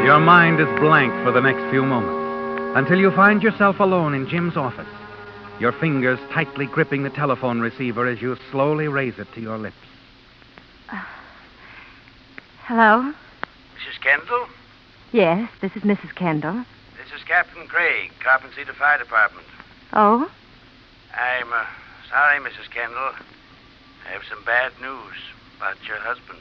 B: Your mind is blank for the next few moments until you find yourself alone in Jim's office, your fingers tightly gripping the telephone receiver as you slowly raise it to your lips.
V: Hello?
H: Mrs. Kendall?
V: Yes, this is Mrs. Kendall.
H: This is Captain Craig, Carpenter City Fire Department.
V: Oh?
H: I'm sorry, Mrs. Kendall. I have some bad news about your husband.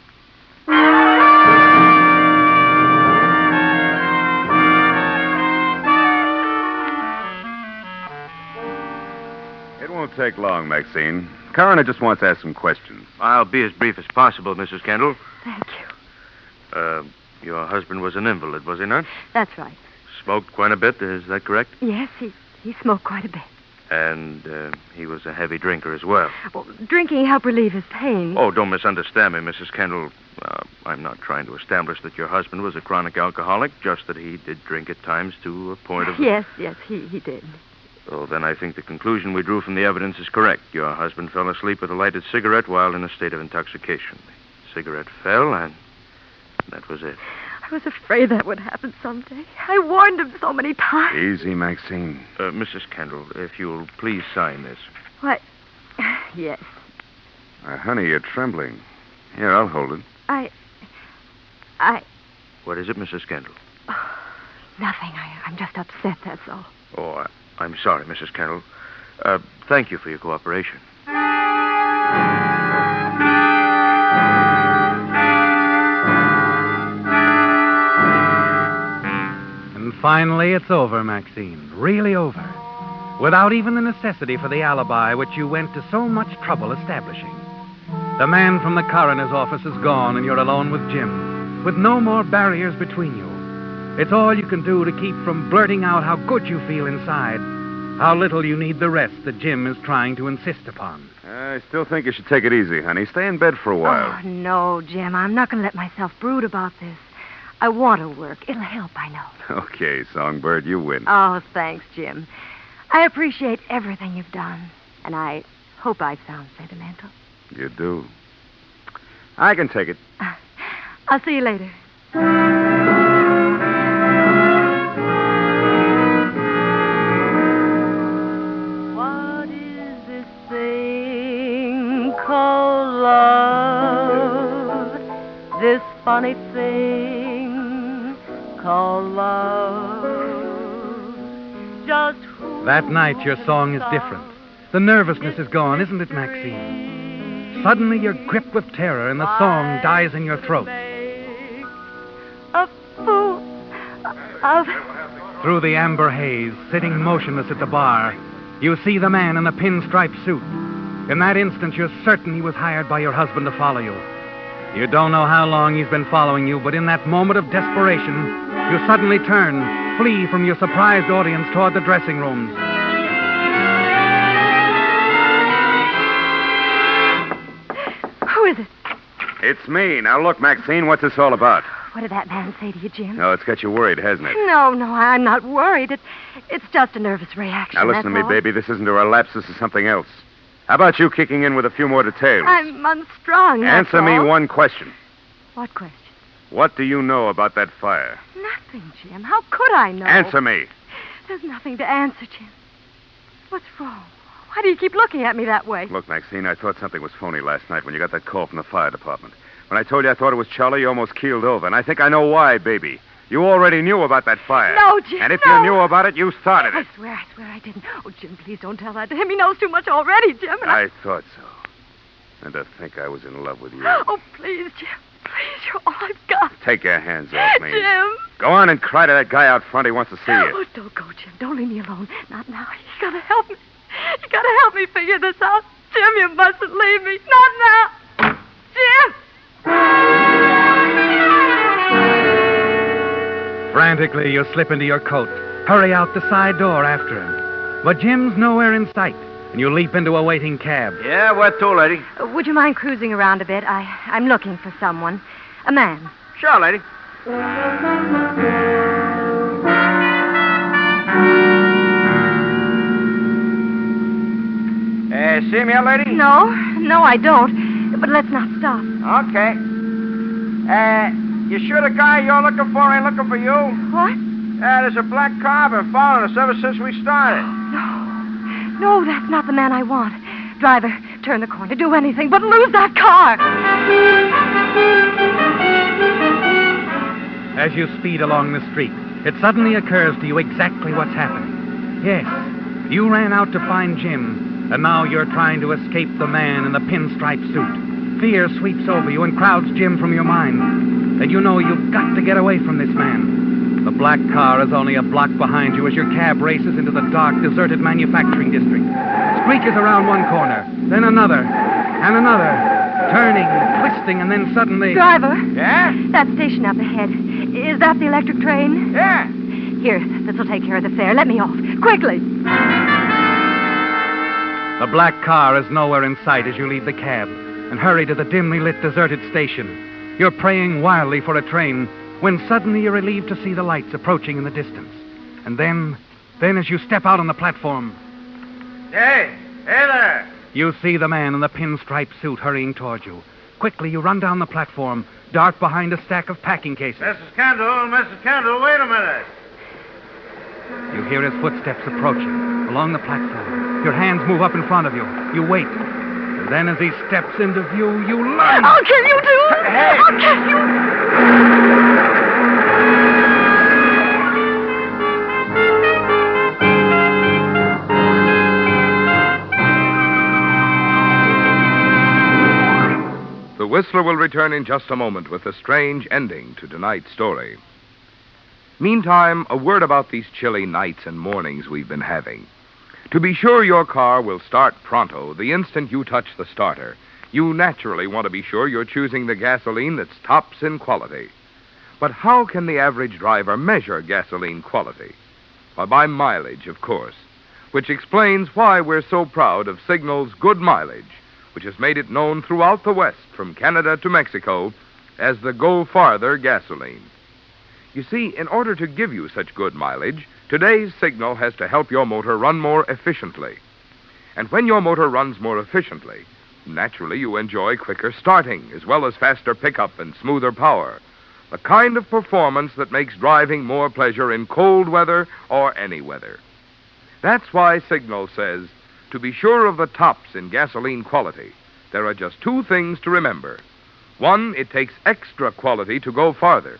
L: It won't take long, Maxine. Coroner just wants to ask some questions.
N: I'll be as brief as possible, Mrs. Kendall.
V: Thank you.
N: Your husband was an invalid, was he not?
V: That's right.
N: Smoked quite a bit, is that correct?
V: Yes, he smoked quite a bit.
N: And he was a heavy drinker as well.
V: Well, drinking helped relieve his pain.
N: Oh, don't misunderstand me, Mrs. Kendall. I'm not trying to establish that your husband was a chronic alcoholic, just that he did drink at times to a point of...
V: Yes, he did.
N: Oh, then I think the conclusion we drew from the evidence is correct. Your husband fell asleep with a lighted cigarette while in a state of intoxication. The cigarette fell, and that was it.
V: I was afraid that would happen someday. I warned him so many times.
L: Easy, Maxine.
N: Mrs. Kendall, if you'll please sign this.
V: What? Yes.
L: Honey, you're trembling. Here, I'll hold it.
N: What is it, Mrs. Kendall?
V: Oh, nothing. I'm just upset, that's all.
N: Oh, I'm sorry, Mrs. Kendall. Thank you for your cooperation.
B: And finally, it's over, Maxine. Really over. Without even the necessity for the alibi which you went to so much trouble establishing. The man from the coroner's office is gone, and you're alone with Jim, with no more barriers between you. It's all you can do to keep from blurting out how good you feel inside, how little you need the rest that Jim is trying to insist upon.
L: I still think you should take it easy, honey. Stay in bed for a while.
Q: Oh, no, Jim. I'm not going to let myself brood about this. I want to work. It'll help, I know.
L: Okay, Songbird, you win.
Q: Oh, thanks, Jim. I appreciate everything you've done, and I hope I sound sentimental.
L: You do. I can take it.
Q: I'll see you later.
A: What is this thing called love? This funny thing called love. Just
B: That night, your song is different. The nervousness is gone, isn't it, Maxine? Suddenly, you're gripped with terror, and the song dies in your throat.
A: a fool of...
B: Through the amber haze, sitting motionless at the bar, you see the man in the pinstripe suit. In that instant, you're certain he was hired by your husband to follow you. You don't know how long he's been following you, but in that moment of desperation, you suddenly turn, flee from your surprised audience toward the dressing rooms.
Q: Who is it?
L: It's me. Now, look, Maxine, what's this all about?
Q: What did that man say to you, Jim?
L: Oh, it's got you worried, hasn't it?
Q: No, I'm not worried. It's just a nervous reaction.
L: Now, listen to
Q: that's
L: me,
Q: all.
L: baby. This isn't a relapse. This is something else. How about you kicking in with a few more details?
Q: I'm unstrung. that's
L: Answer me
Q: all.
L: one question.
Q: What question?
L: What do you know about that fire?
Q: Nothing, Jim. How could I know?
L: Answer me.
Q: There's nothing to answer, Jim. What's wrong? Why do you keep looking at me that way?
L: Look, Maxine, I thought something was phony last night when you got that call from the fire department. When I told you I thought it was Charlie, you almost keeled over. And I think I know why, baby. You already knew about that fire.
Q: No, Jim,
L: And if
Q: no.
L: you knew about it, you started
Q: I
L: it.
Q: swear I didn't. Oh, Jim, please don't tell that to him. He knows too much already, Jim. And
L: I thought so. And to think I was in love with you.
Q: Oh, please, Jim. Please, you're all I've got.
L: Take your hands off me.
Q: Jim.
L: Go on and cry to that guy out front. He wants to see you.
Q: Oh, don't go, Jim. Don't leave me alone. Not now. You gotta help me. You gotta help me figure this out. Jim, you mustn't leave me. Not now. Jim!
B: Frantically, you slip into your coat, hurry out the side door after him. But Jim's nowhere in sight, and you leap into a waiting cab.
O: Yeah, where to, lady?
Q: Would you mind cruising around a bit? I'm looking for someone. A man.
O: Sure, lady. See me, lady?
Q: No, I don't. But let's not stop.
O: Okay. You sure the guy you're looking for ain't looking for you?
Q: What?
O: There's a black car been following us ever since we started.
Q: No, that's not the man I want. Driver, turn the corner. Do anything but lose that car.
B: As you speed along the street, it suddenly occurs to you exactly what's happening. Yes, you ran out to find Jim, and now you're trying to escape the man in the pinstripe suit. Fear sweeps over you and crowds Jim from your mind. And you know you've got to get away from this man. The black car is only a block behind you as your cab races into the dark, deserted manufacturing district. Screeches around one corner, then another, and another, turning, twisting, and then suddenly...
Q: Driver.
O: Yeah?
Q: That station up ahead. Is that the electric train?
O: Yeah.
Q: Here, this'll take care of the fare. Let me off. Quickly.
B: The black car is nowhere in sight as you leave the cab and hurry to the dimly lit, deserted station. You're praying wildly for a train when suddenly you're relieved to see the lights approaching in the distance. And then as you step out on the platform...
O: Hey there.
B: You see the man in the pinstripe suit hurrying toward you. Quickly, you run down the platform, dart behind a stack of packing cases.
O: Mrs. Kendall, wait a minute.
B: You hear his footsteps approaching along the platform. Your hands move up in front of you. You wait. And then as he steps into view, you lunge.
Q: I'll kill you, too.
O: Hey.
Q: I'll kill you.
M: The Whistler will return in just a moment with a strange ending to tonight's story. Meantime, a word about these chilly nights and mornings we've been having. To be sure your car will start pronto the instant you touch the starter,
J: You naturally want to be sure you're choosing the gasoline that's tops in quality. But how can the average driver measure gasoline quality? Well, by mileage, of course, which explains why we're so proud of Signal's good mileage, which has made it known throughout the West, from Canada to Mexico, as the Go Farther gasoline. You see, in order to give you such good mileage, today's Signal has to help your motor run more efficiently. And when your motor runs more efficiently, naturally you enjoy quicker starting, as well as faster pickup and smoother power. The kind of performance that makes driving more pleasure in cold weather or any weather. That's why Signal says, to be sure of the tops in gasoline quality, there are just two things to remember. One, it takes extra quality to go farther.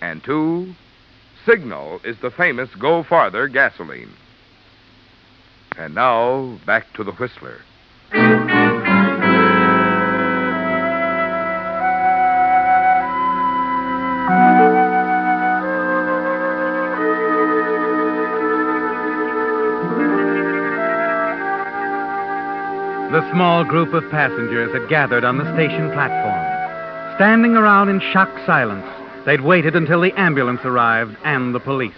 J: And two, Signal is the famous Go Farther gasoline. And now, back to the Whistler.
B: The small group of passengers had gathered on the station platform. Standing around in shocked silence, they'd waited until the ambulance arrived and the police.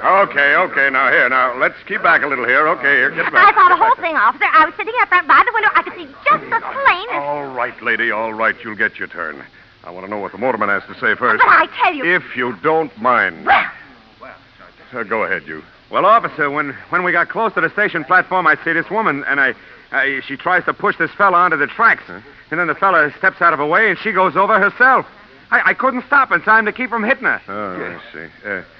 P: Okay, now, let's keep back a little here. Okay, here, get back.
E: I saw the whole thing, officer. I was sitting up right by the window. I could see just as plain as...
P: All right, lady, all right. You'll get your turn. I want to know what the motorman has to say first.
E: But I tell you...
P: If you don't mind.
E: Well...
P: Go ahead, you.
T: Well, officer, when we got close to the station platform, I see this woman, and she tries to push this fella onto the tracks. Huh? And then the fella steps out of her way, and she goes over herself. I couldn't stop in time to keep from hitting her.
P: Oh, I see.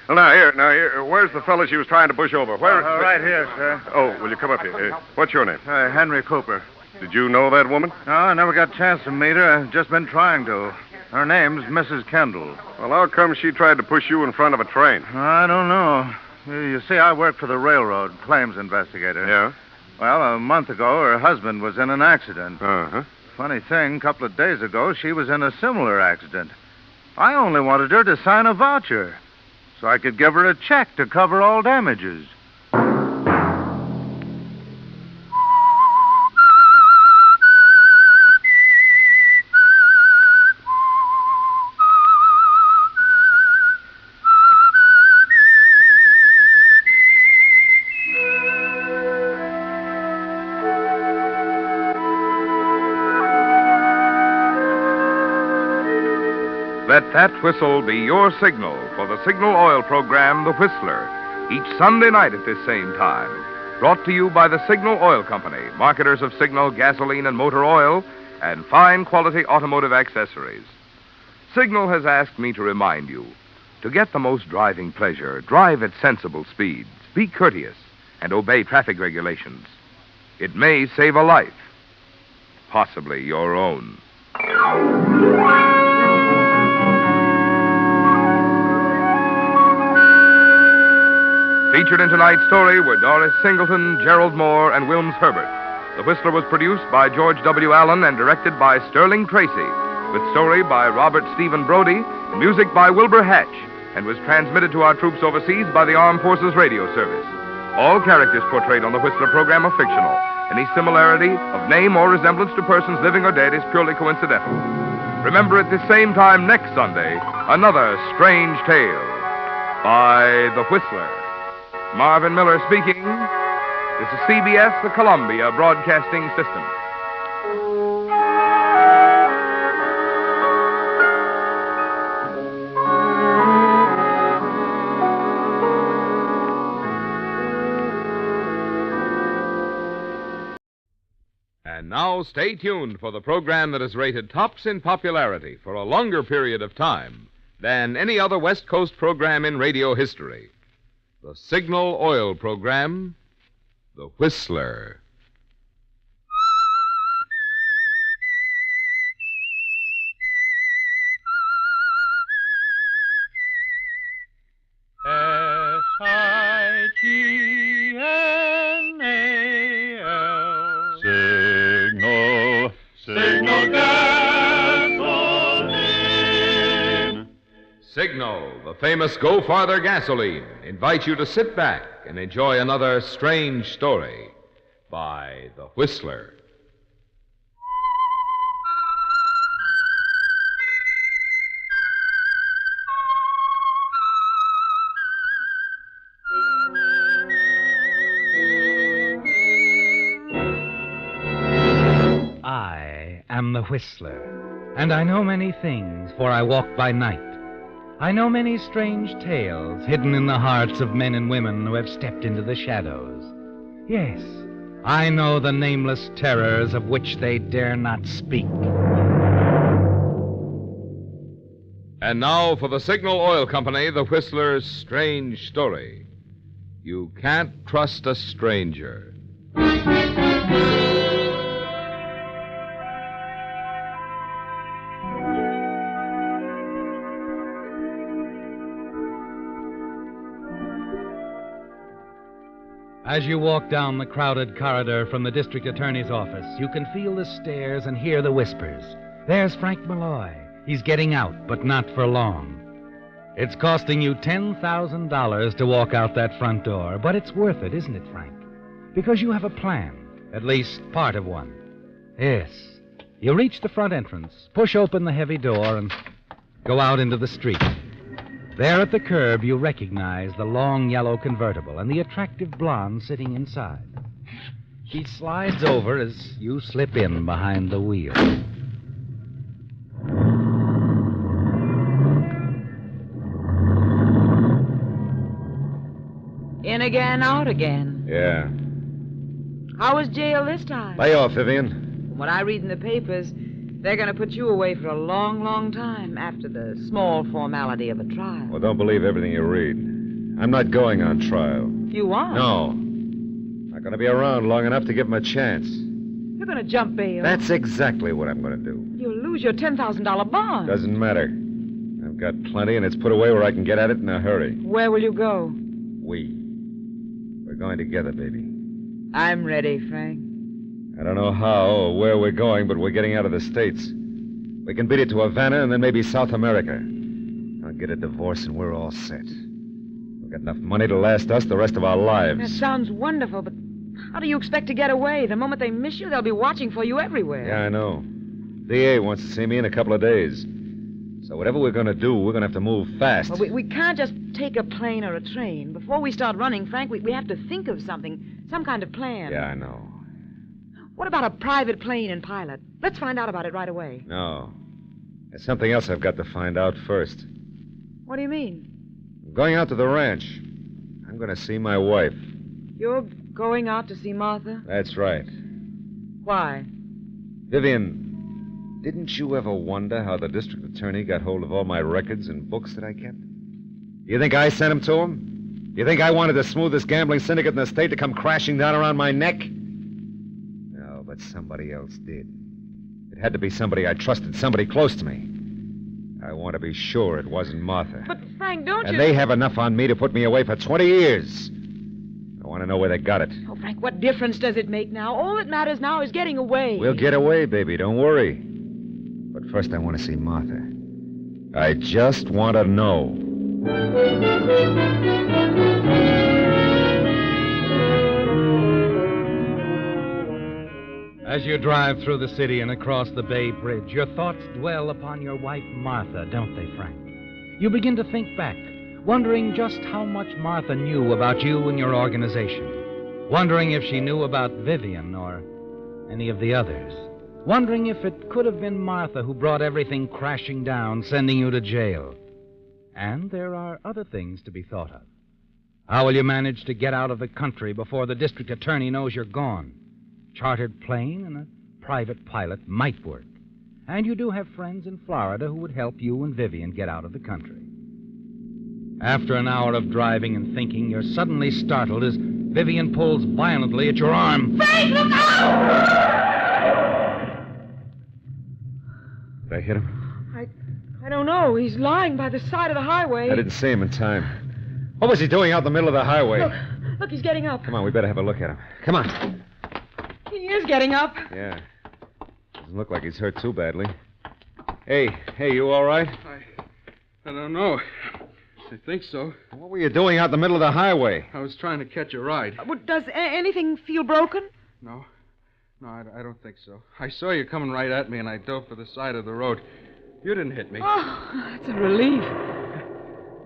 P: Well, now, here. Where's the fellow she was trying to push over? Where?
T: Right here, sir.
P: Oh, will you come up here? What's your name?
T: Henry Cooper.
P: Did you know that woman?
T: No, I never got a chance to meet her. I've just been trying to. Her name's Mrs. Kendall.
P: Well, how come she tried to push you in front of a train?
T: I don't know. You see, I work for the railroad, claims investigator.
P: Yeah?
T: Well, a month ago, her husband was in an accident.
P: Uh-huh.
T: Funny thing, a couple of days ago, she was in a similar accident. I only wanted her to sign a voucher so I could give her a check to cover all damages.
J: Let that whistle be your signal for the Signal Oil program, The Whistler, each Sunday night at this same time. Brought to you by the Signal Oil Company, marketers of Signal gasoline and motor oil, and fine quality automotive accessories. Signal has asked me to remind you, to get the most driving pleasure, drive at sensible speeds, be courteous, and obey traffic regulations. It may save a life, possibly your own. Featured in tonight's story were Doris Singleton, Gerald Moore, and Wilms Herbert. The Whistler was produced by George W. Allen and directed by Sterling Tracy, with story by Robert Stephen Brody, music by Wilbur Hatch, and was transmitted to our troops overseas by the Armed Forces Radio Service. All characters portrayed on the Whistler program are fictional. Any similarity of name or resemblance to persons living or dead is purely coincidental. Remember at the same time next Sunday, another strange tale by The Whistler. Marvin Miller speaking. This is CBS, the Columbia Broadcasting System.
M: And now stay tuned for the program that is rated tops in popularity for a longer period of time than any other West Coast program in radio history. The Signal Oil program, The Whistler.
D: Signal, Signal gasoline.
M: Signal, the famous Go Farther gasoline, invites you to sit back and enjoy another strange story by The Whistler.
B: am the Whistler, and I know many things, for I walk by night. I know many strange tales hidden in the hearts of men and women who have stepped into the shadows. Yes, I know the nameless terrors of which they dare not speak.
M: And now for the Signal Oil Company, the Whistler's strange story. You can't trust a stranger.
B: As you walk down the crowded corridor from the district attorney's office, you can feel the stares and hear the whispers. There's Frank Malloy. He's getting out, but not for long. It's costing you $10,000 to walk out that front door, but it's worth it, isn't it, Frank? Because you have a plan, at least part of one. Yes. You reach the front entrance, push open the heavy door, and go out into the street. There at the curb, you recognize the long yellow convertible and the attractive blonde sitting inside. She slides over as you slip in behind the wheel.
K: In again, out again.
F: Yeah.
K: How was jail this time?
F: Lay off, Vivian.
K: From what I read in the papers, they're going to put you away for a long, long time after the small formality of a trial.
F: Well, don't believe everything you read. I'm not going on trial.
K: You are?
F: No. Not going to be around long enough to give him a chance.
K: You're going to jump bail.
F: That's exactly what I'm going to do.
K: You'll lose your $10,000 bond.
F: Doesn't matter. I've got plenty, and it's put away where I can get at it in a hurry.
K: Where will you go?
F: We're going together, baby.
K: I'm ready, Frank.
F: I don't know how or where we're going, but we're getting out of the States. We can beat it to Havana and then maybe South America. I'll get a divorce and we're all set. We've got enough money to last us the rest of our lives.
K: That sounds wonderful, but how do you expect to get away? The moment they miss you, they'll be watching for you everywhere.
F: Yeah, I know. DA wants to see me in a couple of days. So whatever we're going to do, we're going to have to move fast.
K: Well, we can't just take a plane or a train. Before we start running, Frank, we have to think of something, some kind of plan.
F: Yeah, I know.
K: What about a private plane and pilot? Let's find out about it right away.
F: No. There's something else I've got to find out first.
K: What do you mean?
F: I'm going out to the ranch. I'm going to see my wife.
K: You're going out to see Martha?
F: That's right.
K: Why?
F: Vivian, didn't you ever wonder how the district attorney got hold of all my records and books that I kept? You think I sent them to him? You think I wanted the smoothest gambling syndicate in the state to come crashing down around my neck? No, but somebody else did. It had to be somebody I trusted, somebody close to me. I want to be sure it wasn't Martha.
K: But, Frank, don't
F: And
K: you...
F: they have enough on me to put me away for 20 years. I want to know where they got it.
K: Oh, Frank, what difference does it make now? All that matters now is getting away.
F: We'll get away, baby. Don't worry. But first I want to see Martha. I just want to know.
B: As you drive through the city and across the Bay Bridge, your thoughts dwell upon your wife, Martha, don't they, Frank? You begin to think back, wondering just how much Martha knew about you and your organization. Wondering if she knew about Vivian or any of the others. Wondering if it could have been Martha who brought everything crashing down, sending you to jail. And there are other things to be thought of. How will you manage to get out of the country before the district attorney knows you're gone? Chartered plane and a private pilot might work. And you do have friends in Florida who would help you and Vivian get out of the country. After an hour of driving and thinking, you're suddenly startled as Vivian pulls violently at your arm.
K: Frank, look out!
F: Did I hit him?
K: I don't know. He's lying by the side of the highway.
F: I didn't see him in time. What was he doing out in the middle of the highway?
K: Look, he's getting up.
F: Come on, we better have a look at him. Come on.
K: He is getting up.
F: Yeah. Doesn't look like he's hurt too badly. Hey, you all right?
S: I don't know. I think so.
F: What were you doing out in the middle of the highway?
S: I was trying to catch a ride.
K: Does anything feel broken?
S: No. No, I don't think so. I saw you coming right at me, and I dove for the side of the road. You didn't hit me.
K: Oh, that's a relief.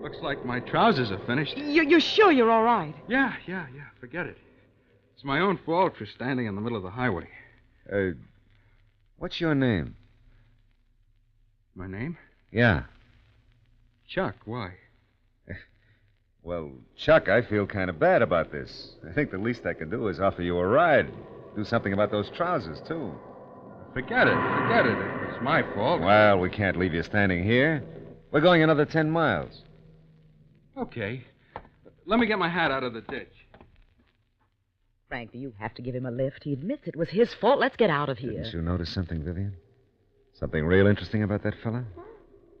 S: Looks like my trousers are finished.
K: You're sure you're all right?
S: Yeah. Forget it. It's my own fault for standing in the middle of the highway.
F: What's your name?
S: My name?
F: Yeah.
S: Chuck. Why?
F: Well, Chuck, I feel kind of bad about this. I think the least I can do is offer you a ride. Do something about those trousers, too.
S: Forget it. Forget it. It was my fault.
F: Well, we can't leave you standing here. We're going another 10 miles.
S: Okay. Let me get my hat out of the ditch.
G: Frank, do you have to give him a lift? He admits it was his fault. Let's get out of here.
F: Didn't you notice something, Vivian? Something real interesting about that fella?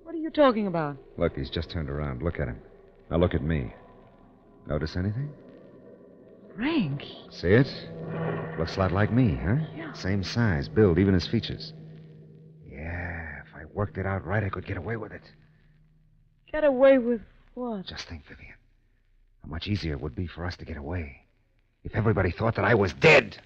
G: What are you talking about?
F: Look, he's just turned around. Look at him. Now look at me. Notice anything?
G: Frank.
F: See it? Looks a lot like me, huh?
G: Yeah.
F: Same size, build, even his features. Yeah, if I worked it out right, I could get away with it.
G: Get away with what?
F: Just think, Vivian, how much easier it would be for us to get away if everybody thought that I was dead.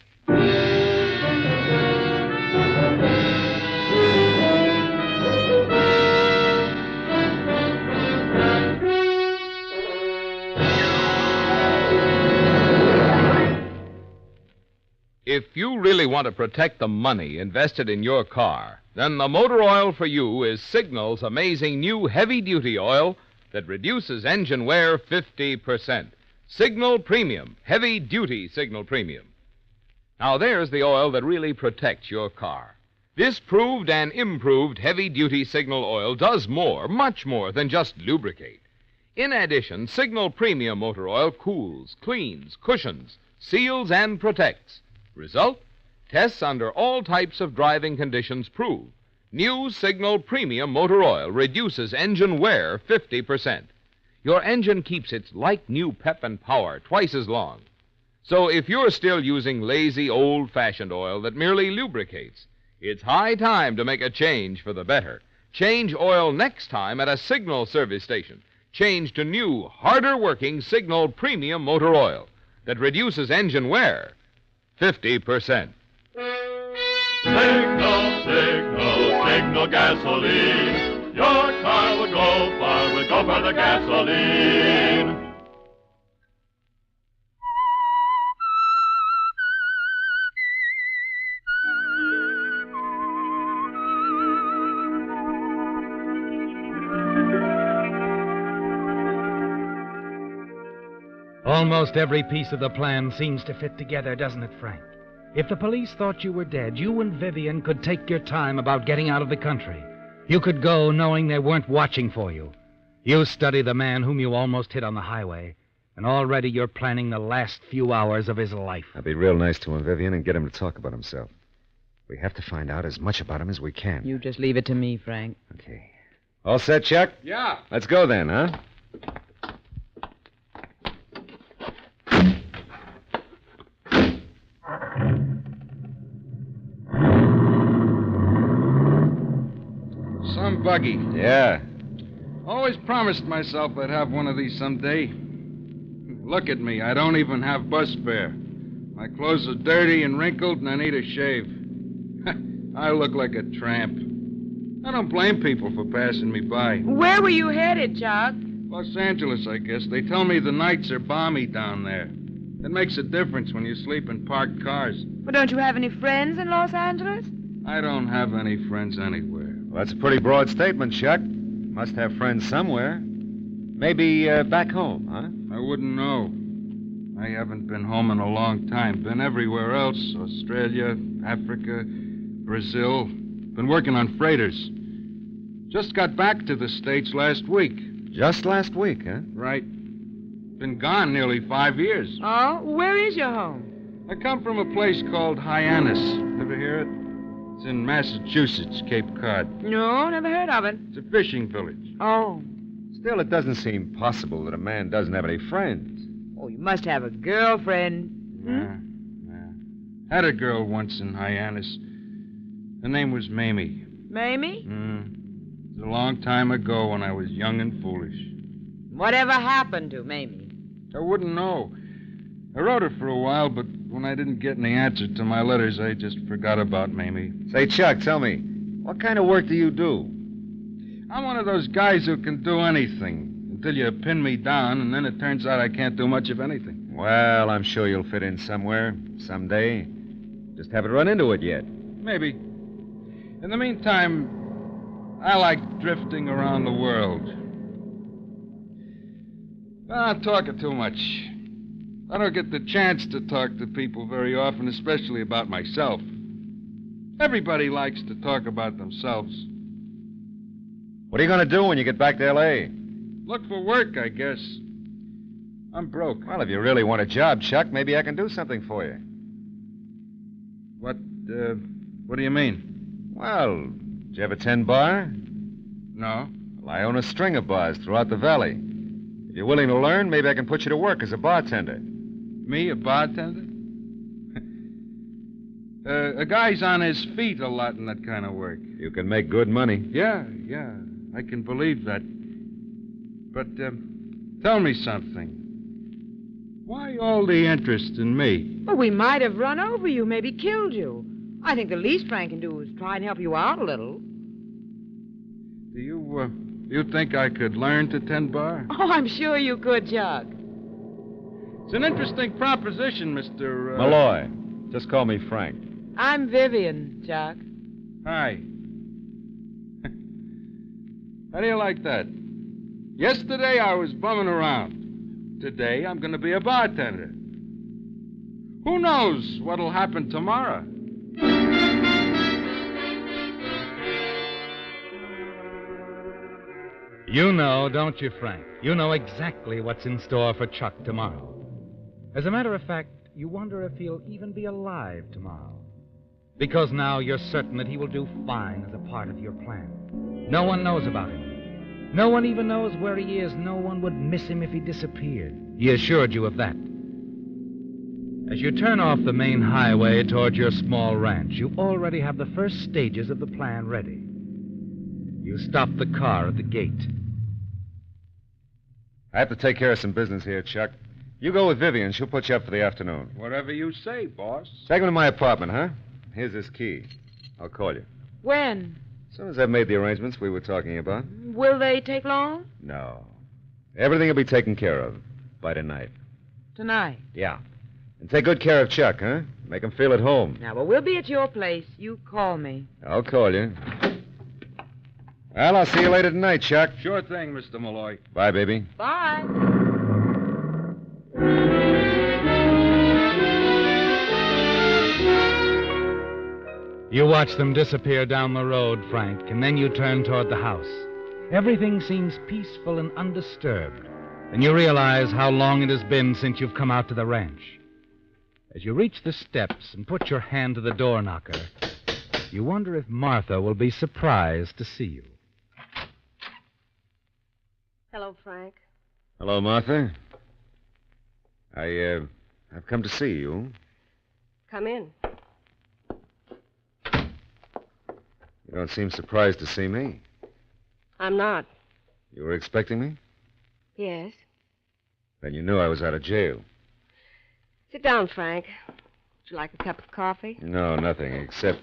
M: If you really want to protect the money invested in your car, then the motor oil for you is Signal's amazing new heavy-duty oil that reduces engine wear 50%. Signal Premium, heavy-duty Signal Premium. Now, there's the oil that really protects your car. This proved and improved heavy-duty Signal oil does more, much more than just lubricate. In addition, Signal Premium motor oil cools, cleans, cushions, seals, and protects. Result? Tests under all types of driving conditions prove. New Signal Premium motor oil reduces engine wear 50%. Your engine keeps its like-new pep and power twice as long. So if you're still using lazy, old-fashioned oil that merely lubricates, it's high time to make a change for the better. Change oil next time at a Signal service station. Change to new, harder-working Signal Premium motor oil that reduces engine wear 50%.
D: Signal, signal, signal gasoline. Your car will go far, will go for the gasoline.
B: Almost every piece of the plan seems to fit together, doesn't it, Frank? If the police thought you were dead, you and Vivian could take your time about getting out of the country. You could go knowing they weren't watching for you. You study the man whom you almost hit on the highway, and already you're planning the last few hours of his life.
F: I'll be real nice to him, Vivian, and get him to talk about himself. We have to find out as much about him as we can.
G: You just leave it to me, Frank.
F: Okay. All set, Chuck?
S: Yeah.
F: Let's go then, huh?
S: Some buggy.
F: Yeah.
S: Always promised myself I'd have one of these someday. Look at me. I don't even have bus fare. My clothes are dirty and wrinkled, and I need a shave. I look like a tramp. I don't blame people for passing me by.
K: Where were you headed, Chuck?
S: Los Angeles, I guess. They tell me the nights are balmy down there. It makes a difference when you sleep in parked cars.
K: Well, don't you have any friends in Los Angeles?
S: I don't have any friends anywhere.
F: Well, that's a pretty broad statement, Chuck. Must have friends somewhere. Maybe back home, huh?
S: I wouldn't know. I haven't been home in a long time. Been everywhere else. Australia, Africa, Brazil. Been working on freighters. Just got back to the States last week.
F: Just last week, huh?
S: Right. Been gone nearly 5 years.
K: Oh, where is your home?
S: I come from a place called Hyannis. Ever hear it? It's in Massachusetts, Cape Cod.
K: No, never heard of it.
S: It's a fishing village.
K: Oh.
F: Still, it doesn't seem possible that a man doesn't have any friends.
K: Oh, you must have a girlfriend.
S: Yeah. Had a girl once in Hyannis. Her name was Mamie.
K: Mamie?
S: It was a long time ago when I was young and foolish.
K: Whatever happened to Mamie?
S: I wouldn't know. I wrote her for a while, but when I didn't get any answer to my letters, I just forgot about Mamie.
F: Say, Chuck, tell me, what kind of work do you do?
S: I'm one of those guys who can do anything until you pin me down, and then it turns out I can't do much of anything.
F: Well, I'm sure you'll fit in somewhere, someday. Just haven't run into it yet.
S: Maybe. In the meantime, I like drifting around the world. I'm not talking too much. I don't get the chance to talk to people very often, especially about myself. Everybody likes to talk about themselves.
F: What are you going to do when you get back to L.A.?
S: Look for work, I guess. I'm broke.
F: Well, if you really want a job, Chuck, maybe I can do something for you.
S: What do you mean?
F: Well, did you ever tend bar?
S: No.
F: Well, I own a string of bars throughout the valley. If you're willing to learn, maybe I can put you to work as a bartender.
S: Me, a bartender? A guy's on his feet a lot in that kind of work.
F: You can make good money.
S: Yeah, I can believe that. But, tell me something. Why all the interest in me?
K: Well, we might have run over you, maybe killed you. I think the least Frank can do is try and help you out a little.
S: Do you think I could learn to tend bar?
K: Oh, I'm sure you could, Chuck.
S: It's an interesting proposition, Mr.
F: Malloy. Just call me Frank.
K: I'm Vivian, Chuck.
S: Hi. How do you like that? Yesterday I was bumming around. Today I'm going to be a bartender. Who knows what'll happen tomorrow?
B: You know, don't you, Frank? You know exactly what's in store for Chuck tomorrow. As a matter of fact, you wonder if he'll even be alive tomorrow. Because now you're certain that he will do fine as a part of your plan. No one knows about him. No one even knows where he is. No one would miss him if he disappeared. He assured you of that. As you turn off the main highway toward your small ranch, you already have the first stages of the plan ready. You stop the car at the gate.
F: I have to take care of some business here, Chuck. You go with Vivian. She'll put you up for the afternoon.
S: Whatever you say, boss.
F: Take him to my apartment, huh? Here's his key. I'll call you.
K: When?
F: As soon as I've made the arrangements we were talking about.
K: Will they take long?
F: No. Everything will be taken care of by tonight.
K: Tonight?
F: Yeah. And take good care of Chuck, huh? Make him feel at home.
K: Now, well, we'll be at your place. You call me.
F: I'll call you. Well, I'll see you later tonight, Chuck.
S: Sure thing, Mr. Malloy.
F: Bye, baby.
K: Bye.
B: You watch them disappear down the road, Frank, and then you turn toward the house. Everything seems peaceful and undisturbed, and you realize how long it has been since you've come out to the ranch. As you reach the steps and put your hand to the door knocker, you wonder if Martha will be surprised to see you.
V: Hello, Frank.
F: Hello, Martha. I've come to see you.
V: Come in.
F: You don't seem surprised to see me.
V: I'm not.
F: You were expecting me?
V: Yes.
F: Then you knew I was out of jail.
V: Sit down, Frank. Would you like a cup of coffee?
F: No, nothing, except...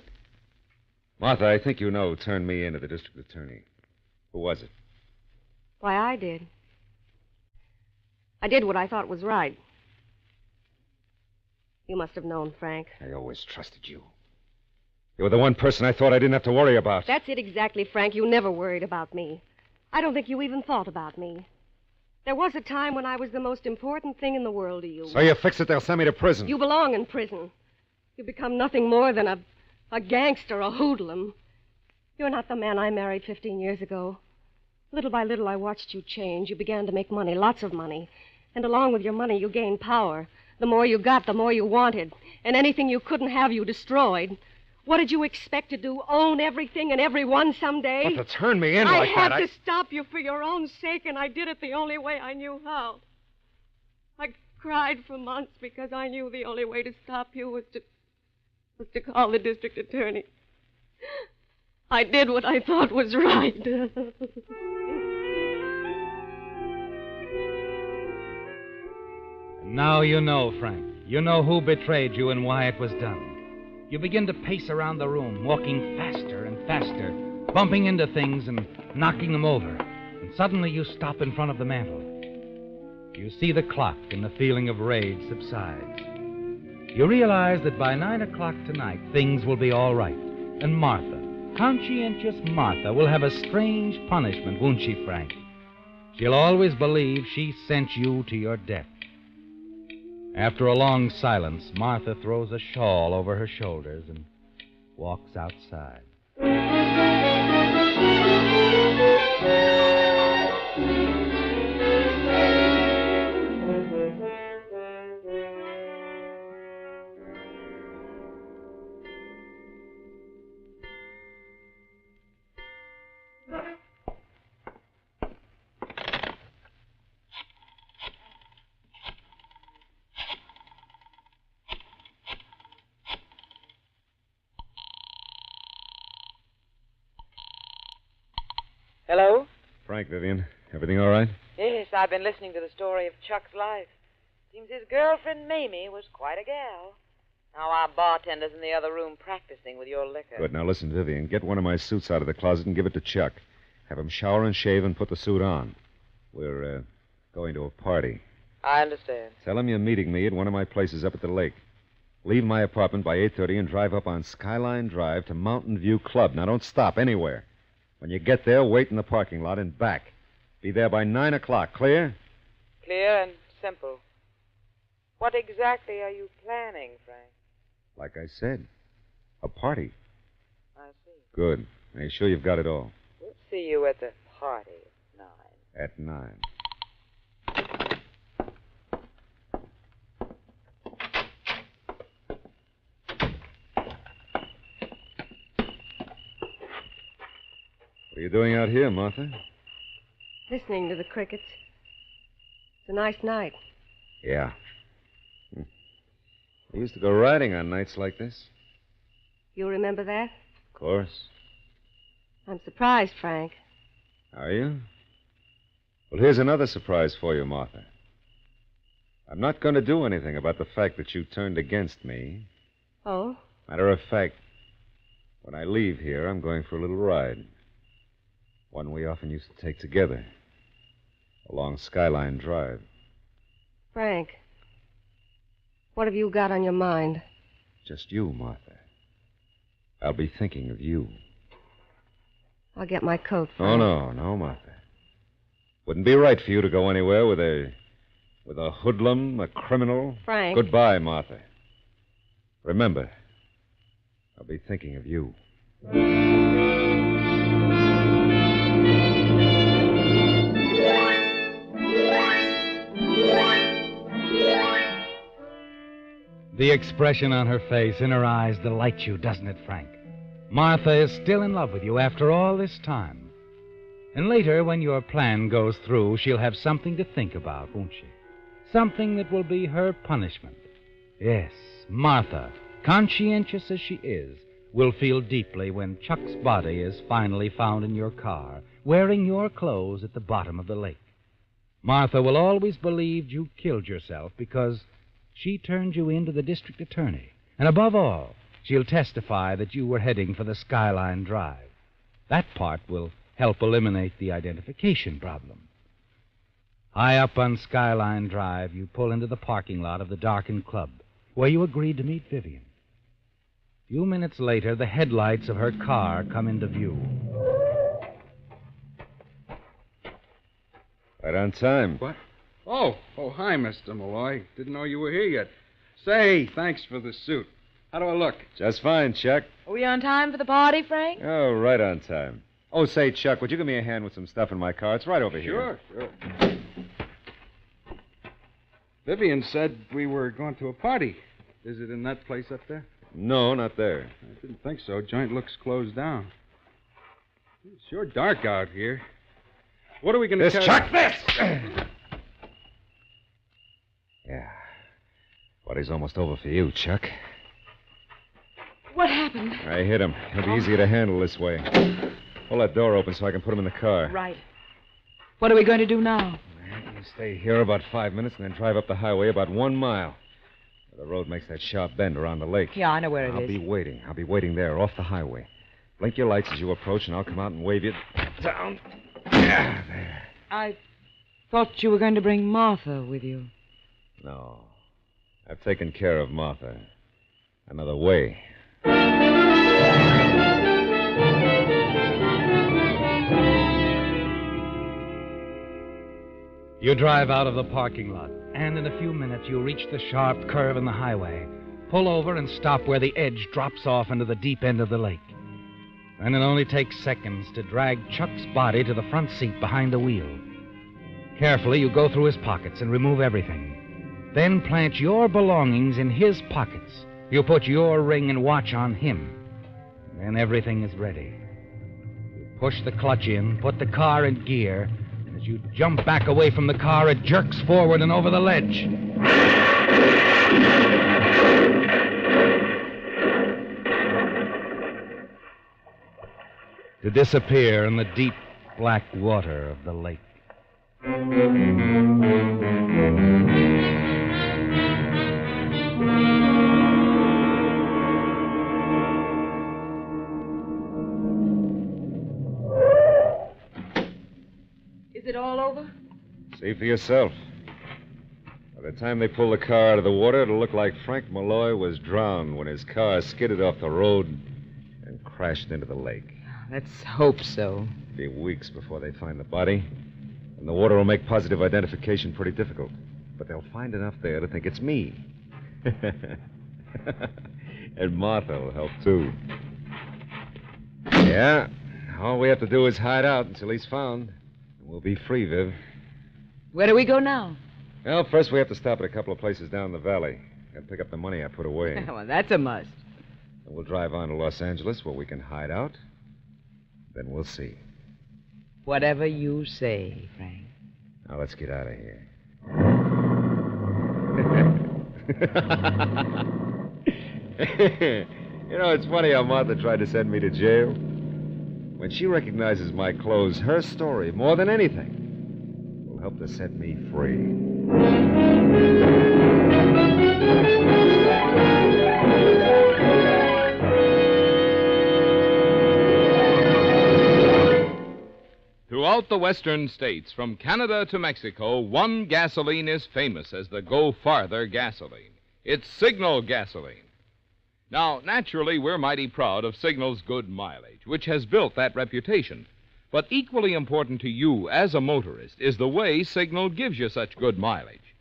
F: Martha, I think you know who turned me in to the district attorney. Who was it?
V: Why, I did. I did what I thought was right. You must have known, Frank.
F: I always trusted you. You were the one person I thought I didn't have to worry about.
V: That's it exactly, Frank. You never worried about me. I don't think you even thought about me. There was a time when I was the most important thing in the world to you.
F: So you fix it, they'll send me to prison.
V: You belong in prison. You become nothing more than a gangster, a hoodlum. You're not the man I married 15 years ago. Little by little, I watched you change. You began to make money, lots of money. And along with your money, you gained power. The more you got, the more you wanted. And anything you couldn't have, you destroyed. What did you expect to do? Own everything and everyone someday?
F: But to turn me in like that,
V: I had to stop you for your own sake, and I did it the only way I knew how. I cried for months because I knew the only way to stop you was to call the district attorney. I did what I thought was right.
B: Now you know, Frank. You know who betrayed you and why it was done. You begin to pace around the room, walking faster and faster, bumping into things and knocking them over. And suddenly you stop in front of the mantel. You see the clock and the feeling of rage subsides. You realize that by 9 o'clock tonight, things will be all right. And Martha, conscientious Martha will have a strange punishment, won't she, Frank? She'll always believe she sent you to your death. After a long silence, Martha throws a shawl over her shoulders and walks outside.
K: Hello?
F: Frank, Vivian. Everything all right?
K: Yes, I've been listening to the story of Chuck's life. Seems his girlfriend, Mamie, was quite a gal. Now our bartender's in the other room practicing with your liquor.
F: Good. Now listen, Vivian. Get one of my suits out of the closet and give it to Chuck. Have him shower and shave and put the suit on. We're going to a party.
K: I understand.
F: Tell him you're meeting me at one of my places up at the lake. Leave my apartment by 8:30 and drive up on Skyline Drive to Mountain View Club. Now don't stop anywhere. When you get there, wait in the parking lot and back. Be there by 9 o'clock. Clear?
K: Clear and simple. What exactly are you planning, Frank?
F: Like I said, a party.
K: I see.
F: Good. Are you sure you've got it all?
K: We'll see you at the party
F: At 9. What are you doing out here, Martha?
V: Listening to the crickets. It's a nice night.
F: Yeah. I used to go riding on nights like this.
V: You remember that?
F: Of course.
V: I'm surprised, Frank.
F: Are you? Well, here's another surprise for you, Martha. I'm not going to do anything about the fact that you turned against me.
V: Oh?
F: Matter of fact, when I leave here, I'm going for a little ride. One we often used to take together. Along Skyline Drive.
V: Frank, what have you got on your mind?
F: Just you, Martha. I'll be thinking of you.
V: I'll get my coat,
F: Oh,
V: Frank.
F: no, Martha. Wouldn't be right for you to go anywhere with a hoodlum, a criminal.
V: Frank.
F: Goodbye, Martha. Remember, I'll be thinking of you.
B: The expression on her face, in her eyes, delights you, doesn't it, Frank? Martha is still in love with you after all this time. And later, when your plan goes through, she'll have something to think about, won't she? Something that will be her punishment. Yes, Martha, conscientious as she is, will feel deeply when Chuck's body is finally found in your car, wearing your clothes at the bottom of the lake. Martha will always believe you killed yourself because she turned you in to the district attorney. And above all, she'll testify that you were heading for the Skyline Drive. That part will help eliminate the identification problem. High up on Skyline Drive, you pull into the parking lot of the darkened club, where you agreed to meet Vivian. A few minutes later, the headlights of her car come into view.
F: Right on time.
S: What? Oh, hi, Mr. Malloy. Didn't know you were here yet. Say, thanks for the suit. How do I look?
F: Just fine, Chuck.
K: Are we on time for the party, Frank?
F: Oh, right on time. Oh, say, Chuck, would you give me a hand with some stuff in my car? It's right over here.
S: Sure. Vivian said we were going to a party. Is it in that place up there?
F: No, not there.
S: I didn't think so. Joint looks closed down. It's sure dark out here. What are we going to
F: This, Chuck, this! Yeah. Party's almost over for you, Chuck.
K: What happened?
F: I hit him. He'll be easier to handle this way. Pull that door open so I can put him in the car.
K: Right. What are we going to do now?
F: You stay here about 5 minutes and then drive up the highway about 1 mile. The road makes that sharp bend around the lake.
K: Yeah, I know where it
F: I'll
K: is.
F: be waiting. I'll be waiting there, off the highway. Blink your lights as you approach, and I'll come out and wave you down. Yeah, there.
K: I thought you were going to bring Martha with you.
F: No. I've taken care of Martha. Another way.
B: You drive out of the parking lot, and in a few minutes you reach the sharp curve in the highway. Pull over and stop where the edge drops off into the deep end of the lake. And it only takes seconds to drag Chuck's body to the front seat behind the wheel. Carefully, you go through his pockets and remove everything. Then plant your belongings in his pockets. You put your ring and watch on him. Then everything is ready. You push the clutch in, put the car in gear. As you jump back away from the car, it jerks forward and over the ledge. To disappear in the deep black water of the lake.
G: Is it all over?
F: See for yourself. By the time they pull the car out of the water, it'll look like Frank Malloy was drowned when his car skidded off the road and crashed into the lake.
G: Let's hope so.
F: It'll be weeks before they find the body, and the water will make positive identification pretty difficult. But they'll find enough there to think it's me. And Martha will help, too. Yeah, all we have to do is hide out until he's found. We'll be free, Viv.
G: Where do we go now?
F: Well, first we have to stop at a couple of places down the valley and pick up the money I put away.
G: Well, that's a must.
F: And we'll drive on to Los Angeles where we can hide out. Then we'll see.
G: Whatever you say, Frank.
F: Now let's get out of here. You know, it's funny how Martha tried to send me to jail. When she recognizes my clothes, her story, more than anything, will help to set me free.
M: Throughout the western states, from Canada to Mexico, one gasoline is famous as the Go Farther gasoline. It's Signal gasoline. Now, naturally, we're mighty proud of Signal's good mileage, which has built that reputation. But equally important to you as a motorist is the way Signal gives you such good mileage.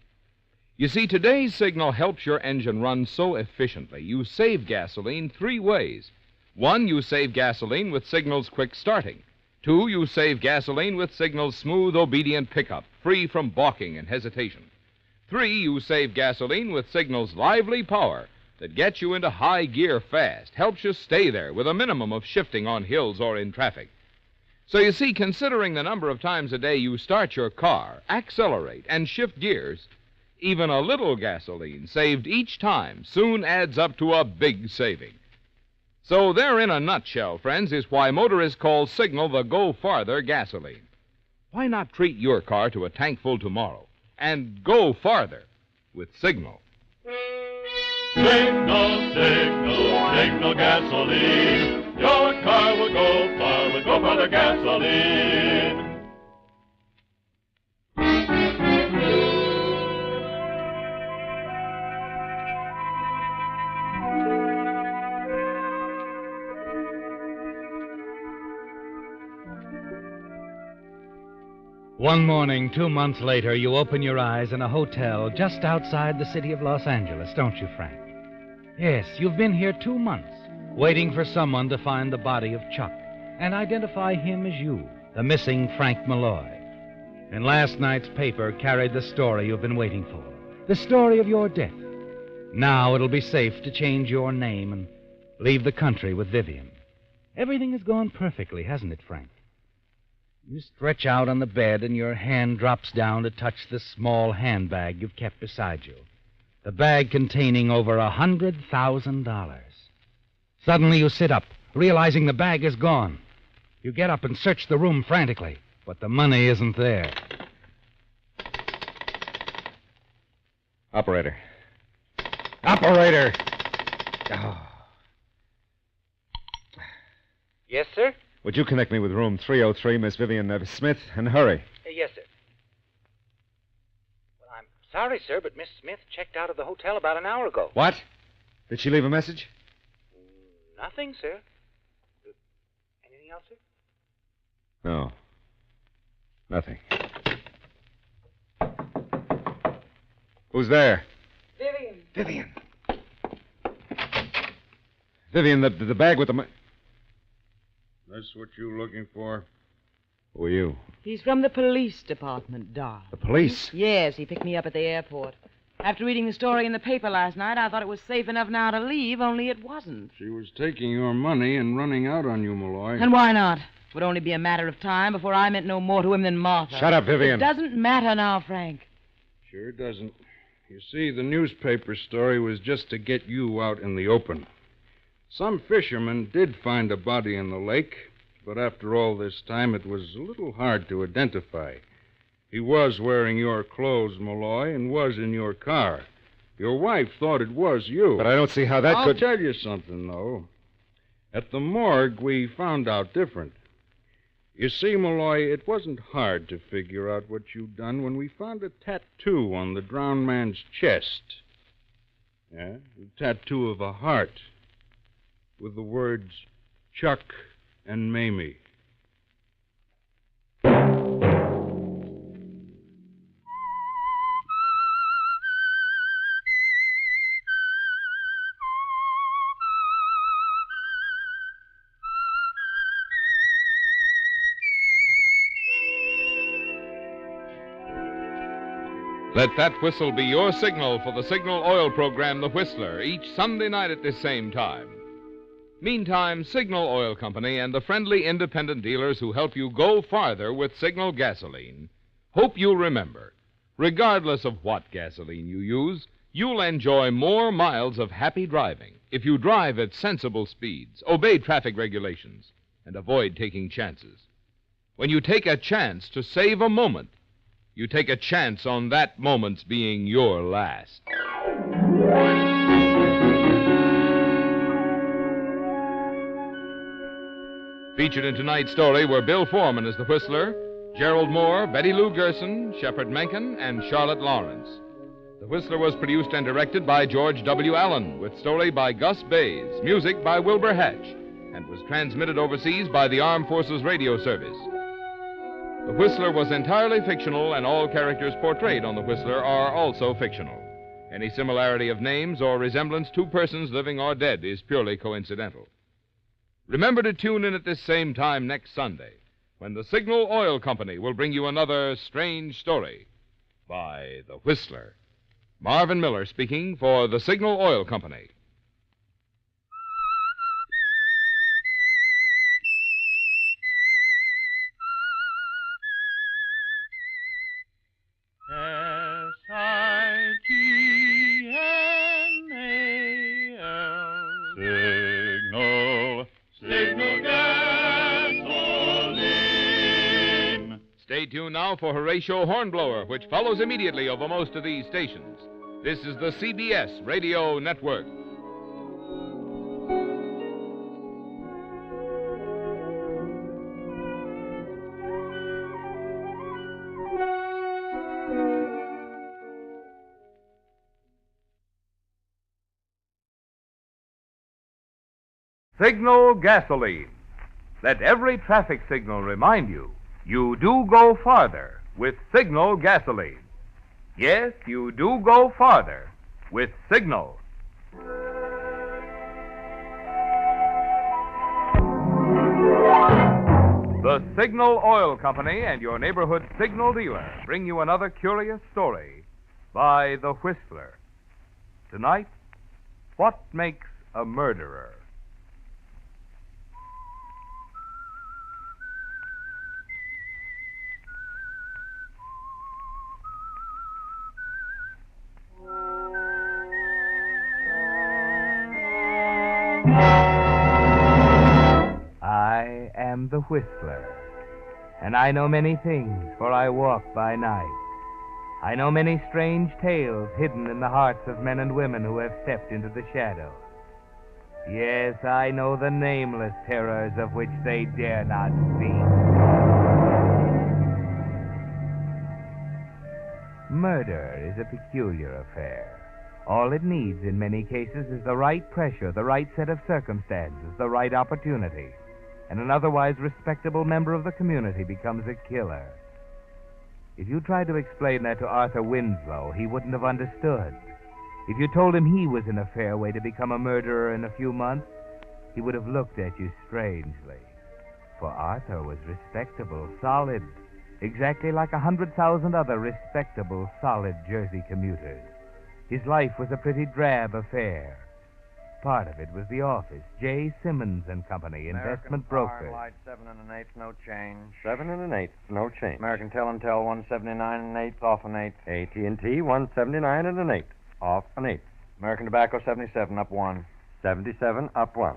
M: You see, today's Signal helps your engine run so efficiently, you save gasoline 3 ways. 1, you save gasoline with Signal's quick starting. 2, you save gasoline with Signal's smooth, obedient pickup, free from balking and hesitation. 3, you save gasoline with Signal's lively power that gets you into high gear fast, helps you stay there with a minimum of shifting on hills or in traffic. So you see, considering the number of times a day you start your car, accelerate, and shift gears, even a little gasoline saved each time soon adds up to a big saving. So there, in a nutshell, friends, is why motorists call Signal the Go Farther gasoline. Why not treat your car to a tank full tomorrow and go farther with Signal?
D: Signal, signal, signal gasoline. Your car will go far with Go Farther gasoline.
B: One morning, 2 months later, you open your eyes in a hotel just outside the city of Los Angeles, don't you, Frank? Yes, you've been here 2 months, waiting for someone to find the body of Chuck and identify him as you, the missing Frank Malloy. And last night's paper carried the story you've been waiting for, the story of your death. Now it'll be safe to change your name and leave the country with Vivian. Everything has gone perfectly, hasn't it, Frank? You stretch out on the bed and your hand drops down to touch the small handbag you've kept beside you. The bag containing over $100,000. Suddenly you sit up, realizing the bag is gone. You get up and search the room frantically, but the money isn't there.
F: Operator.
B: Operator!
F: Oh.
I: Yes, sir?
F: Would you connect me with room 303, Miss Vivian Smith, and hurry?
I: Yes, sir. Well, I'm sorry, sir, but Miss Smith checked out of the hotel about an hour ago.
F: What? Did she leave a message?
I: Nothing, sir. Anything else, sir?
F: No. Nothing. Who's there?
K: Vivian.
F: Vivian. Vivian, the bag with the money.
S: That's what you looking for?
F: Who are you?
G: He's from the police department, Dar.
F: The police?
G: Yes, he picked me up at the airport. After reading the story in the paper last night, I thought it was safe enough now to leave, only it wasn't.
S: She was taking your money and running out on you, Malloy.
G: And why not? It would only be a matter of time before I meant no more to him than Martha.
F: Shut up, Vivian.
G: It doesn't matter now, Frank.
S: Sure doesn't. You see, the newspaper story was just to get you out in the open. Some fishermen did find a body in the lake, but after all this time, it was a little hard to identify. He was wearing your clothes, Malloy, and was in your car. Your wife thought it was you.
F: But I don't see how that
S: I'll
F: could...
S: tell you something, though. At the morgue, we found out different. You see, Malloy, it wasn't hard to figure out what you'd done when we found a tattoo on the drowned man's chest. Yeah, a tattoo of a heart with the words Chuck and Mamie.
M: Let that whistle be your signal for the Signal Oil program, The Whistler, each Sunday night at this same time. Meantime, Signal Oil Company and the friendly independent dealers who help you go farther with Signal gasoline hope you'll remember, regardless of what gasoline you use, you'll enjoy more miles of happy driving if you drive at sensible speeds, obey traffic regulations, and avoid taking chances. When you take a chance to save a moment, you take a chance on that moment's being your last. Featured in tonight's story were Bill Foreman as the Whistler, Gerald Moore, Betty Lou Gerson, Shepard Menken, and Charlotte Lawrence. The Whistler was produced and directed by George W. Allen, with story by Gus Bays, music by Wilbur Hatch, and was transmitted overseas by the Armed Forces Radio Service. The Whistler was entirely fictional, and all characters portrayed on The Whistler are also fictional. Any similarity of names or resemblance to persons living or dead is purely coincidental. Remember to tune in at this same time next Sunday, when the Signal Oil Company will bring you another strange story by The Whistler. Marvin Miller speaking for the Signal Oil Company.
D: Signal gasoline.
M: Stay tuned now for Horatio Hornblower, which follows immediately over most of these stations. This is the CBS Radio Network.
J: Signal gasoline. Let every traffic signal remind you, you do go farther with Signal gasoline. Yes, you do go farther with Signal. The Signal Oil Company and your neighborhood signal dealer bring you another curious story by The Whistler. Tonight, what makes a murderer? I am the Whistler, and I know many things, for I walk by night. I know many strange tales hidden in the hearts of men and women who have stepped into the shadows. Yes, I know the nameless terrors of which they dare not speak. Murder is a peculiar affair. All it needs in many cases is the right pressure, the right set of circumstances, the right opportunity, and an otherwise respectable member of the community becomes a killer.
B: If you tried to explain that to Arthur Winslow, he wouldn't have understood. If you told him he was in a fair way to become a murderer in a few months, he would have looked at you strangely. For Arthur was respectable, solid, exactly like 100,000 other respectable, solid Jersey commuters. His life was a pretty drab affair. Part of it was the office, J. Simmons and Company, investment broker.
I: Light 7 1/8, no change.
C: 7 1/8, no change.
I: American Tell and Tell 179 1/8, off an 8.
C: AT&T 179 1/8, off an 8.
I: American Tobacco 77, up 1.
C: 77, up 1.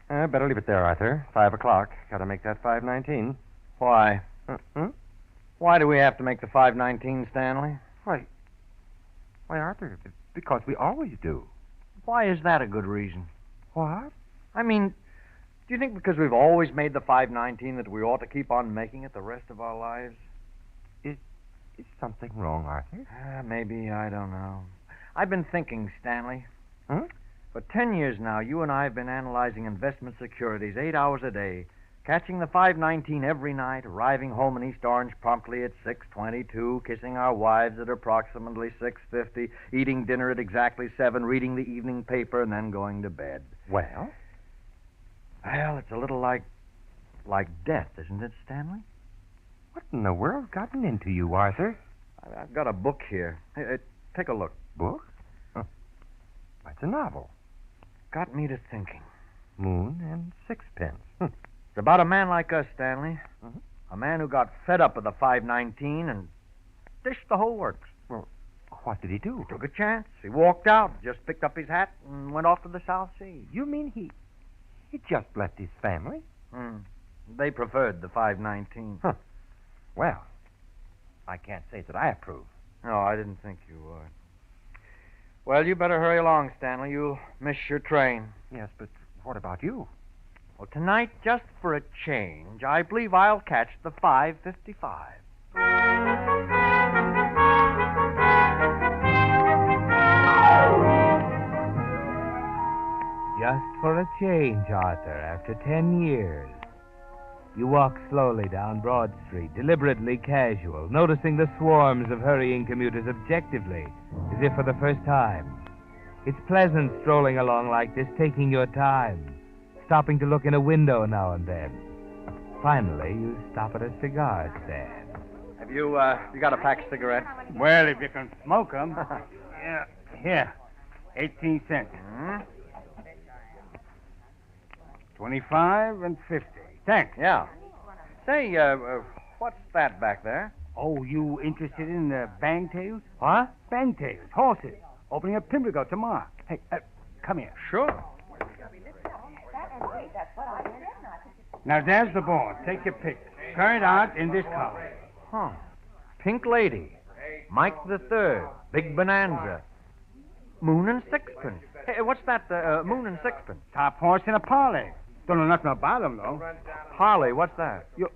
C: Better leave it there, Arthur. 5 o'clock. Got to make that 5:19.
I: Why? Why do we have to make the 5:19, Stanley?
C: Why, Arthur, because we always do.
I: Why is that a good reason?
C: What?
I: I mean, do you think because we've always made the 5:19 that we ought to keep on making it the rest of our lives?
C: Is something wrong, Arthur?
I: Maybe, I don't know. I've been thinking, Stanley.
C: Huh?
I: For 10 years now, you and I have been analyzing investment securities 8 hours a day, catching the 5:19 every night, arriving home in East Orange promptly at 6:22, kissing our wives at approximately 6:50, eating dinner at exactly 7, reading the evening paper, and then going to bed.
C: Well,
I: it's a little like death, isn't it, Stanley?
C: What in the world's gotten into you, Arthur?
I: I've got a book here. Hey, take a look.
C: Book? Huh. It's a novel.
I: Got me to thinking.
C: Moon and Sixpence.
I: It's about a man like us, Stanley.
C: Mm-hmm.
I: A man who got fed up with the 5:19 and dished the whole works.
C: Well, what did he do?
I: Took a chance. He walked out, just picked up his hat, and went off to the South Sea.
C: You mean he just left his family?
I: They preferred the 5:19.
C: Huh. Well, I can't say that I approve.
I: No, I didn't think you would. Well, you better hurry along, Stanley. You'll miss your train.
C: Yes, but what about you?
I: Well, tonight, just for a change, I believe I'll catch the 5:55.
B: Just for a change, Arthur, after 10 years. You walk slowly down Broad Street, deliberately casual, noticing the swarms of hurrying commuters objectively, as if for the first time. It's pleasant strolling along like this, taking your time, stopping to look in a window now and then. Finally, you stop at a cigar stand.
I: Have you got a pack of cigarettes?
H: Well, if you can smoke them. Yeah, here. 18 cents. 25 and 50. Thanks.
I: Yeah. Say, what's that back there?
H: Oh, you interested in bangtails?
I: Huh?
H: Bangtails, horses. Opening up Pimlico tomorrow. Hey, come here.
I: Sure.
H: Now, there's the board. Take your pick. Current out in this column.
I: Huh. Pink Lady. Mike the Third. Big Bonanza. Moon and Sixpence. Hey, what's that, Moon and Sixpence?
H: Top horse in a parlay. Don't know nothing about them, though.
I: Parley, what's that?
H: You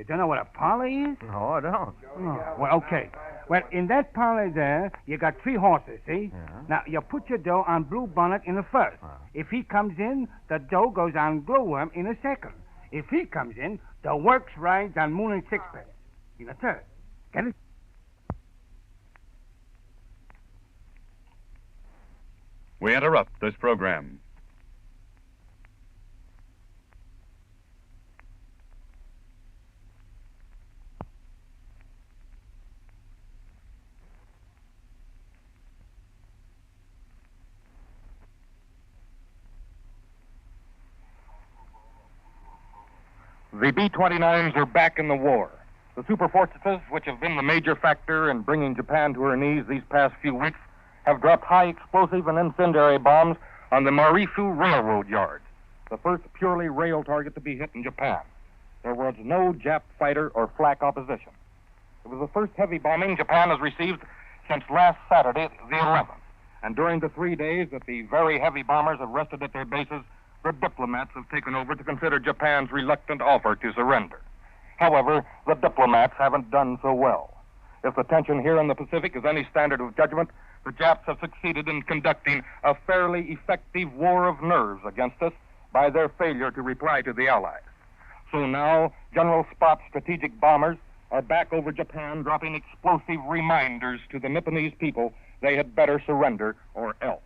H: don't know what a parlay is?
I: No, I don't.
H: Oh, well, okay. Well, in that parlay there, you got 3 horses, see?
I: Yeah.
H: Now, you put your dough on Blue Bonnet in the first. If he comes in, the dough goes on Glowworm in the second. If he comes in, the works rides on Moon and Sixpence in the third. Get it?
J: We interrupt this program.
U: The B-29s are back in the war. The super fortresses, which have been the major factor in bringing Japan to her knees these past few weeks, have dropped high explosive and incendiary bombs on the Marifu Railroad Yard, the first purely rail target to be hit in Japan. There was no Jap fighter or flak opposition. It was the first heavy bombing Japan has received since last Saturday, the 11th. And during the 3 days that the very heavy bombers have rested at their bases, the diplomats have taken over to consider Japan's reluctant offer to surrender. However, the diplomats haven't done so well. If the tension here in the Pacific is any standard of judgment, the Japs have succeeded in conducting a fairly effective war of nerves against us by their failure to reply to the Allies. So now, General Spot's strategic bombers are back over Japan, dropping explosive reminders to the Nipponese people they had better surrender or else.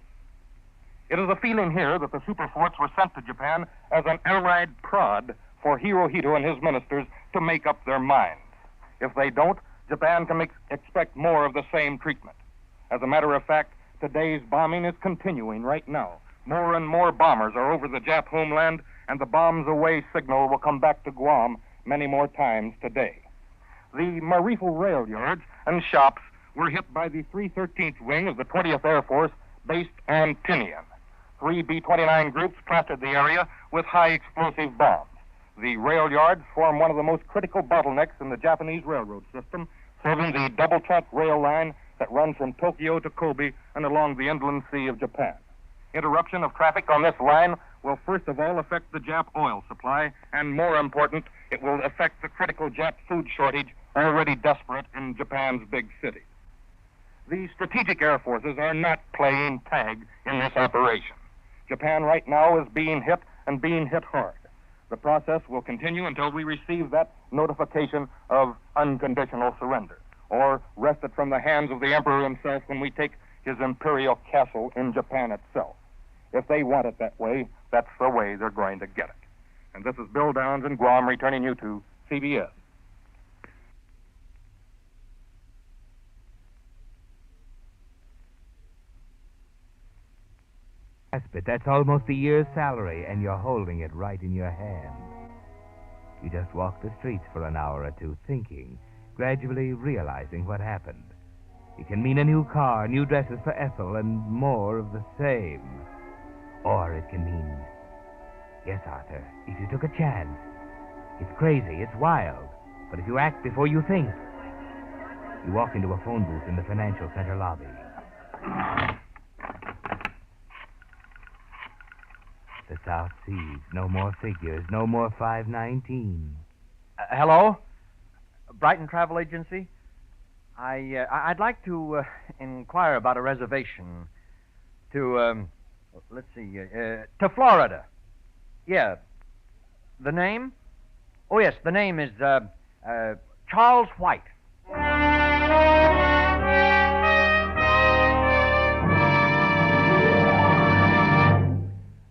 U: It is a feeling here that the superforts were sent to Japan as an allied prod for Hirohito and his ministers to make up their minds. If they don't, Japan can expect more of the same treatment. As a matter of fact, today's bombing is continuing right now. More and more bombers are over the Jap homeland, and the bombs away signal will come back to Guam many more times today. The Marifel rail yards and shops were hit by the 313th Wing of the 20th Air Force based on Tinian. 3 B-29 groups plastered the area with high explosive bombs. The rail yards form one of the most critical bottlenecks in the Japanese railroad system, serving the double-track rail line that runs from Tokyo to Kobe and along the inland sea of Japan. Interruption of traffic on this line will first of all affect the Jap oil supply, and more important, it will affect the critical Jap food shortage already desperate in Japan's big cities. The strategic air forces are not playing tag in this operation. Japan right now is being hit and being hit hard. The process will continue until we receive that notification of unconditional surrender, or wrest it from the hands of the emperor himself when we take his imperial castle in Japan itself. If they want it that way, that's the way they're going to get it. And this is Bill Downs in Guam returning you to CBS.
B: But that's almost a year's salary, and you're holding it right in your hand. You just walk the streets for an hour or two thinking, gradually realizing what happened. It can mean a new car, new dresses for Ethel, and more of the same. Or it can mean, yes, Arthur, if you took a chance. It's crazy, it's wild, but if you act before you think. You walk into a phone booth in the financial center lobby. The South Seas, no more figures, no more 519.
I: Hello? Brighton Travel Agency? I'd like to inquire about a reservation to, let's see, to Florida. Yeah. The name? Oh, yes, the name is Charles White.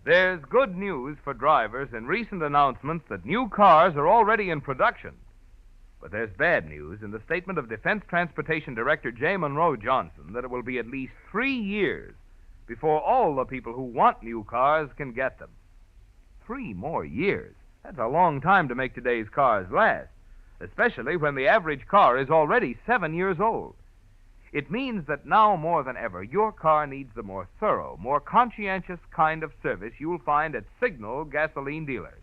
J: There's good news for drivers in recent announcements that new cars are already in production. But there's bad news in the statement of Defense Transportation Director J. Monroe Johnson that it will be at least 3 years before all the people who want new cars can get them. 3 more years? That's a long time to make today's cars last, especially when the average car is already 7 years old. It means that now more than ever, your car needs the more thorough, more conscientious kind of service you'll find at Signal gasoline dealers.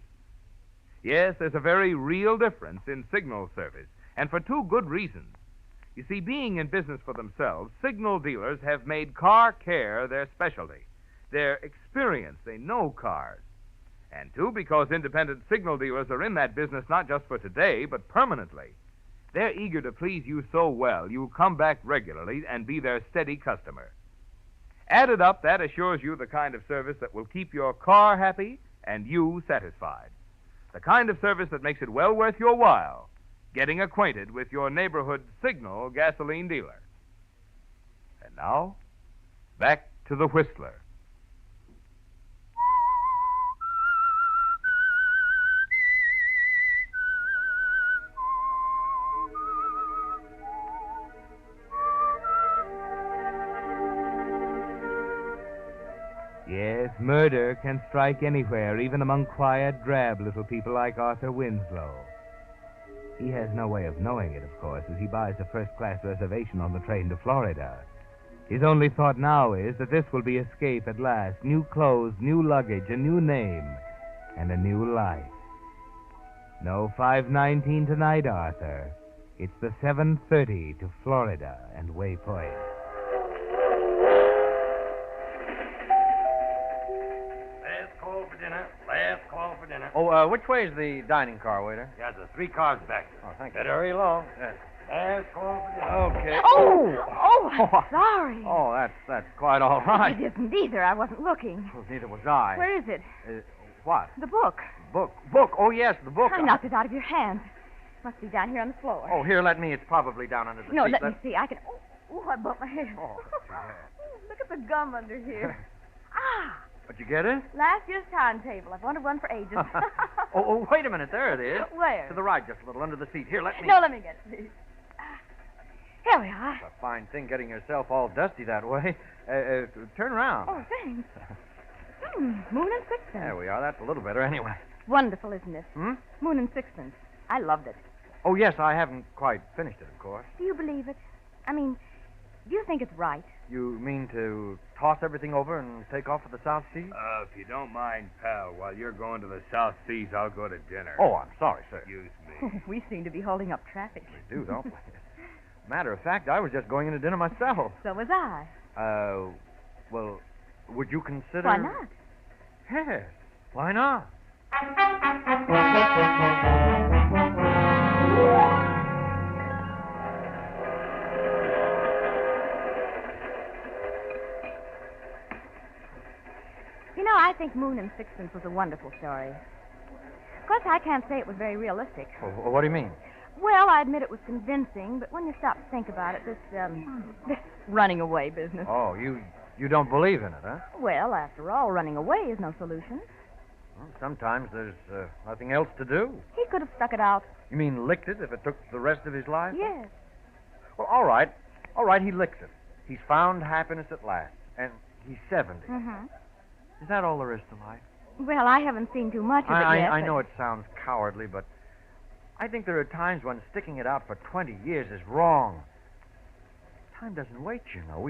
J: Yes, there's a very real difference in Signal service, and for 2 good reasons. You see, being in business for themselves, Signal dealers have made car care their specialty. Their experience, they know cars. And 2, because independent Signal dealers are in that business not just for today, but permanently. They're eager to please you so well, you'll come back regularly and be their steady customer. Added up, that assures you the kind of service that will keep your car happy and you satisfied. The kind of service that makes it well worth your while, getting acquainted with your neighborhood Signal gasoline dealer. And now, back to the Whistler. Yes, murder can strike anywhere, even among quiet, drab little people like Arthur Winslow. He has no way of knowing it, of course, as he buys a first-class reservation on the train to Florida. His only thought now is that this will be escape at last. New clothes, new luggage, a new name, and a new life. No 5:19 tonight, Arthur. It's the 7:30 to Florida and Waypoint.
I: Last call for dinner. Oh, which way is the dining car, waiter?
C: Yeah, there's 3 cars back.
I: Oh, thank you.
C: Better hurry along. Yes. Last call for dinner.
I: Okay.
Q: Oh, I'm sorry.
I: Oh, that's quite all right.
Q: It isn't either. I wasn't looking.
I: Well, neither was I.
Q: Where is it?
I: What?
Q: The book.
I: Book. Oh, yes, the book.
Q: I knocked it out of your hand. Must be down here on the floor.
I: Oh, here, let me. It's probably down under the
Q: No,
I: seat.
Q: let me see. I can... Oh, I bumped my head.
I: Oh,
Q: Look at the gum under here.
I: Did you get it?
Q: Last year's timetable. I've wanted one for ages.
I: Oh, wait a minute. There it is.
Q: Where?
I: To the right just a little, under the seat. Here, let me...
Q: No, let me get it, please. Here we are.
I: It's a fine thing getting yourself all dusty that way. Turn around.
Q: Oh, thanks. Moon and Sixpence.
I: There we are. That's a little better anyway.
Q: Wonderful, isn't it?
I: Hmm?
Q: Moon and Sixpence. I loved it.
I: Oh, yes, I haven't quite finished it, of course.
Q: Do you believe it? I mean, do you think it's right?
I: You mean to toss everything over and take off for the South Seas?
N: If you don't mind, pal, while you're going to the South Seas, I'll go to dinner.
I: Oh, I'm sorry, sir.
N: Excuse me.
Q: We seem to be holding up traffic.
I: We do, don't we? Matter of fact, I was just going into dinner myself.
Q: So was I.
I: Well, would you consider...
Q: Why not?
I: Yes, why not?
Q: You know, I think Moon and Sixpence was a wonderful story. Of course, I can't say it was very realistic.
I: Oh, what do you mean?
Q: Well, I admit it was convincing, but when you stop to think about it, this running away business.
I: Oh, you don't believe in it, huh?
Q: Well, after all, running away is no solution.
I: Well, sometimes there's nothing else to do.
Q: He could have stuck it out.
I: You mean licked it if it took the rest of his life?
Q: Yes.
I: Well, all right. All right, he licks it. He's found happiness at last, and he's 70.
Q: Mm-hmm.
I: Is that all there is to life?
Q: Well, I haven't seen too much of it yet.
I: I know it sounds cowardly, but I think there are times when sticking it out for 20 years is wrong. Time doesn't wait, you know.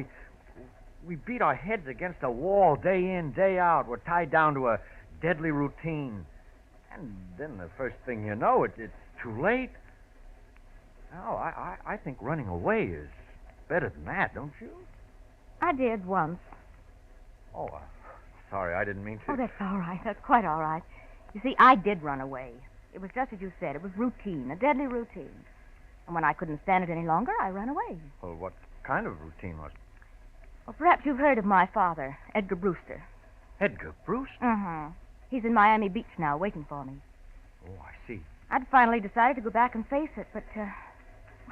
I: We beat our heads against a wall day in, day out. We're tied down to a deadly routine. And then the first thing you know, it's too late. No, I think running away is better than that, don't you?
Q: I did once.
I: Oh, sorry, I didn't mean to.
Q: Oh, that's all right. That's quite all right. You see, I did run away. It was just as you said. It was routine, a deadly routine. And when I couldn't stand it any longer, I ran away.
I: Well, what kind of routine was it?
Q: Well, perhaps you've heard of my father, Edgar Brewster.
I: Edgar Brewster?
Q: Mm-hmm. He's in Miami Beach now, waiting for me.
I: Oh, I see.
Q: I'd finally decided to go back and face it, but,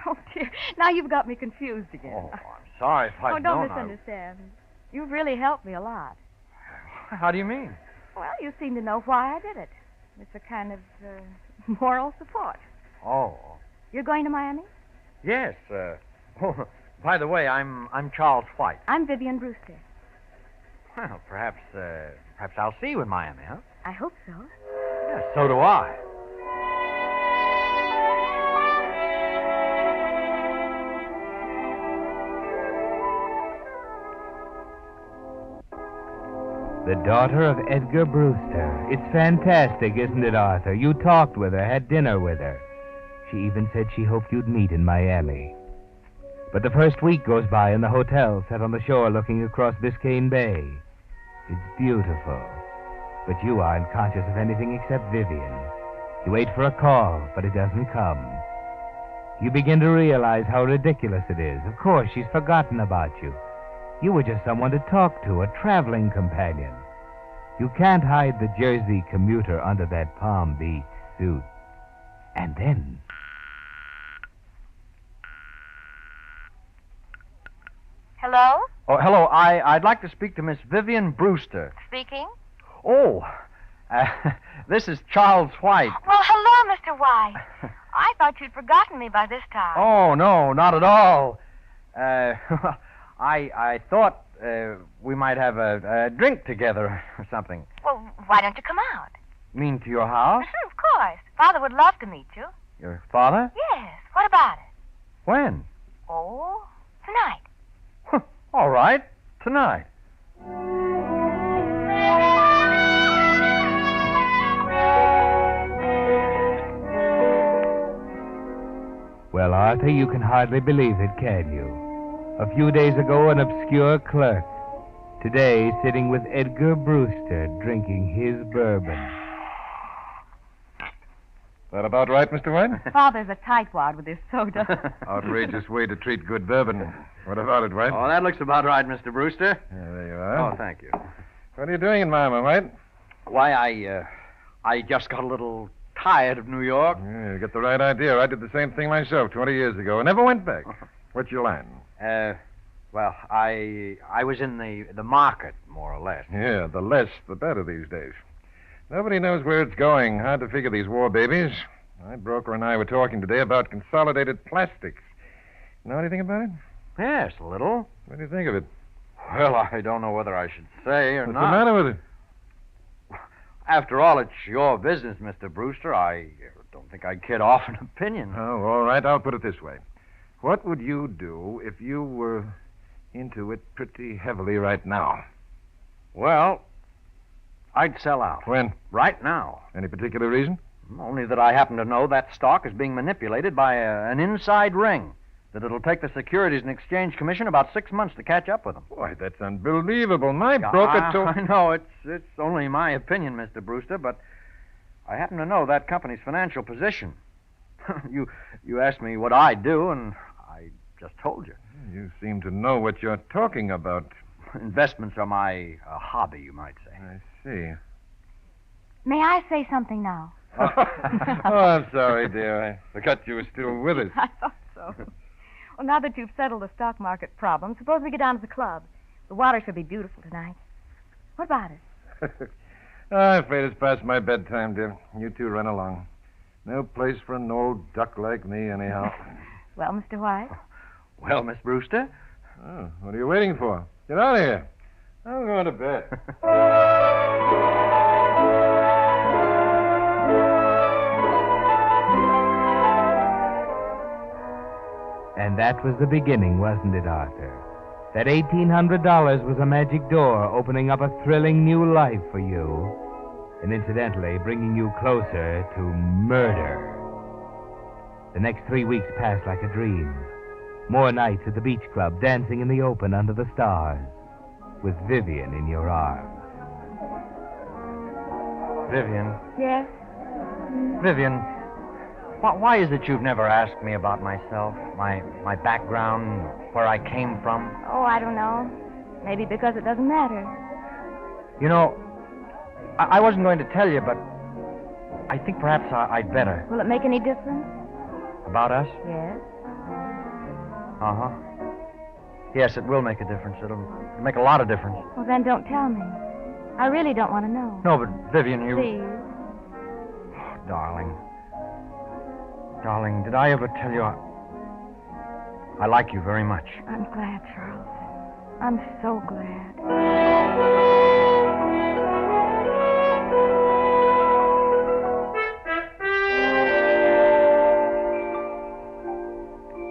Q: oh, dear. Now you've got me confused again.
I: Oh, I'm sorry if I'd
Q: don't
I: known
Q: misunderstand. You've really helped me a lot.
I: How do you mean?
Q: Well, you seem to know why I did it. It's a kind of moral support.
I: Oh.
Q: You're going to Miami?
I: Yes. Oh, by the way, I'm Charles White.
Q: I'm Vivian Brewster.
I: Well, perhaps I'll see you in Miami, huh?
Q: I hope so.
I: Yes, so do I.
R: The daughter of Edgar Brewster. It's fantastic, isn't it, Arthur? You talked with her, had dinner with her. She even said she hoped you'd meet in Miami. But the first week goes by in the hotel, set on the shore looking across Biscayne Bay. It's beautiful. But you aren't conscious of anything except Vivian. You wait for a call, but it doesn't come. You begin to realize how ridiculous it is. Of course, she's forgotten about you. You were just someone to talk to, a traveling companion. You can't hide the Jersey commuter under that Palm Beach suit. And then...
V: Hello?
I: Oh, hello. I'd like to speak to Miss Vivian Brewster.
V: Speaking?
I: Oh, this is Charles White.
V: Well, hello, Mr. White. I thought you'd forgotten me by this time.
I: Oh, no, not at all. I thought we might have a drink together or something.
V: Well, why don't you come out?
I: Mean to your house?
V: Of course. Father would love to meet you.
I: Your father?
V: Yes. What about it?
I: When?
V: Oh, tonight.
I: All right, tonight.
R: Well, Arthur, you can hardly believe it, can you? A few days ago, an obscure clerk. Today, sitting with Edgar Brewster, drinking his bourbon.
C: That about right, Mr. White?
Q: Father's a tightwad with his soda.
C: Outrageous way to treat good bourbon. What about it, White?
I: Oh, that looks about right, Mr. Brewster.
C: Yeah, there you are.
I: Oh, thank you.
C: What are you doing in Miami, White?
I: Why, I just got a little tired of New York.
C: Yeah, you get the right idea. I did the same thing myself 20 years ago. I never went back. What's your line?
I: Well, I was in the market, more or less.
C: Yeah, the less, the better these days. Nobody knows where it's going. Hard to figure these war babies. My broker and I were talking today about consolidated plastics. Know anything about it?
I: Yes, a little.
C: What do you think of it?
I: Well, I don't know whether I should say or
C: What's
I: not.
C: the matter with it?
I: After all, it's your business, Mr. Brewster. I don't think I'd kid off an opinion.
C: Oh, all right. I'll put it this way. What would you do if you were into it pretty heavily right now?
I: Well, I'd sell out.
C: When?
I: Right now.
C: Any particular reason?
I: Only that I happen to know that stock is being manipulated by an inside ring. That it'll take the Securities and Exchange Commission about 6 months to catch up with them.
C: Boy, that's unbelievable. My broker told...
I: I know. It's only my opinion, Mr. Brewster, but I happen to know that company's financial position. You asked me what I do, and I just told you.
C: You seem to know what you're talking about.
I: Investments are my hobby, you might say.
C: I see.
E: May I say something now?
C: Oh, I'm sorry, dear. I forgot you were still with us.
Q: I thought so. Well, now that you've settled the stock market problem, suppose we get down to the club. The water should be beautiful tonight. What about it?
C: I'm afraid it's past my bedtime, dear. You two run along. No place for an old duck like me, anyhow.
Q: Well, Mr. White?
I: Well, Miss Brewster?
C: Oh, what are you waiting for? Get out of here. I'm going to bed.
R: And that was the beginning, wasn't it, Arthur? That $1,800 was a magic door opening up a thrilling new life for you. And incidentally, bringing you closer to murder. The next 3 weeks passed like a dream. More nights at the beach club, dancing in the open under the stars, with Vivian in your arms.
I: Vivian.
Q: Yes?
I: Vivian, why is it you've never asked me about myself, my background, where I came from?
Q: Oh, I don't know. Maybe because it doesn't matter.
I: You know, I wasn't going to tell you, but I think perhaps I'd better.
Q: Will it make any difference?
I: About us?
Q: Yes.
I: Uh-huh. Yes, it will make a difference. It'll make a lot of difference.
Q: Well, then don't tell me. I really don't want to know.
I: No, but Vivian, you...
Q: Please.
I: Oh, darling. Darling, did I ever tell you I like you very much?
Q: I'm glad, Charles. I'm so glad.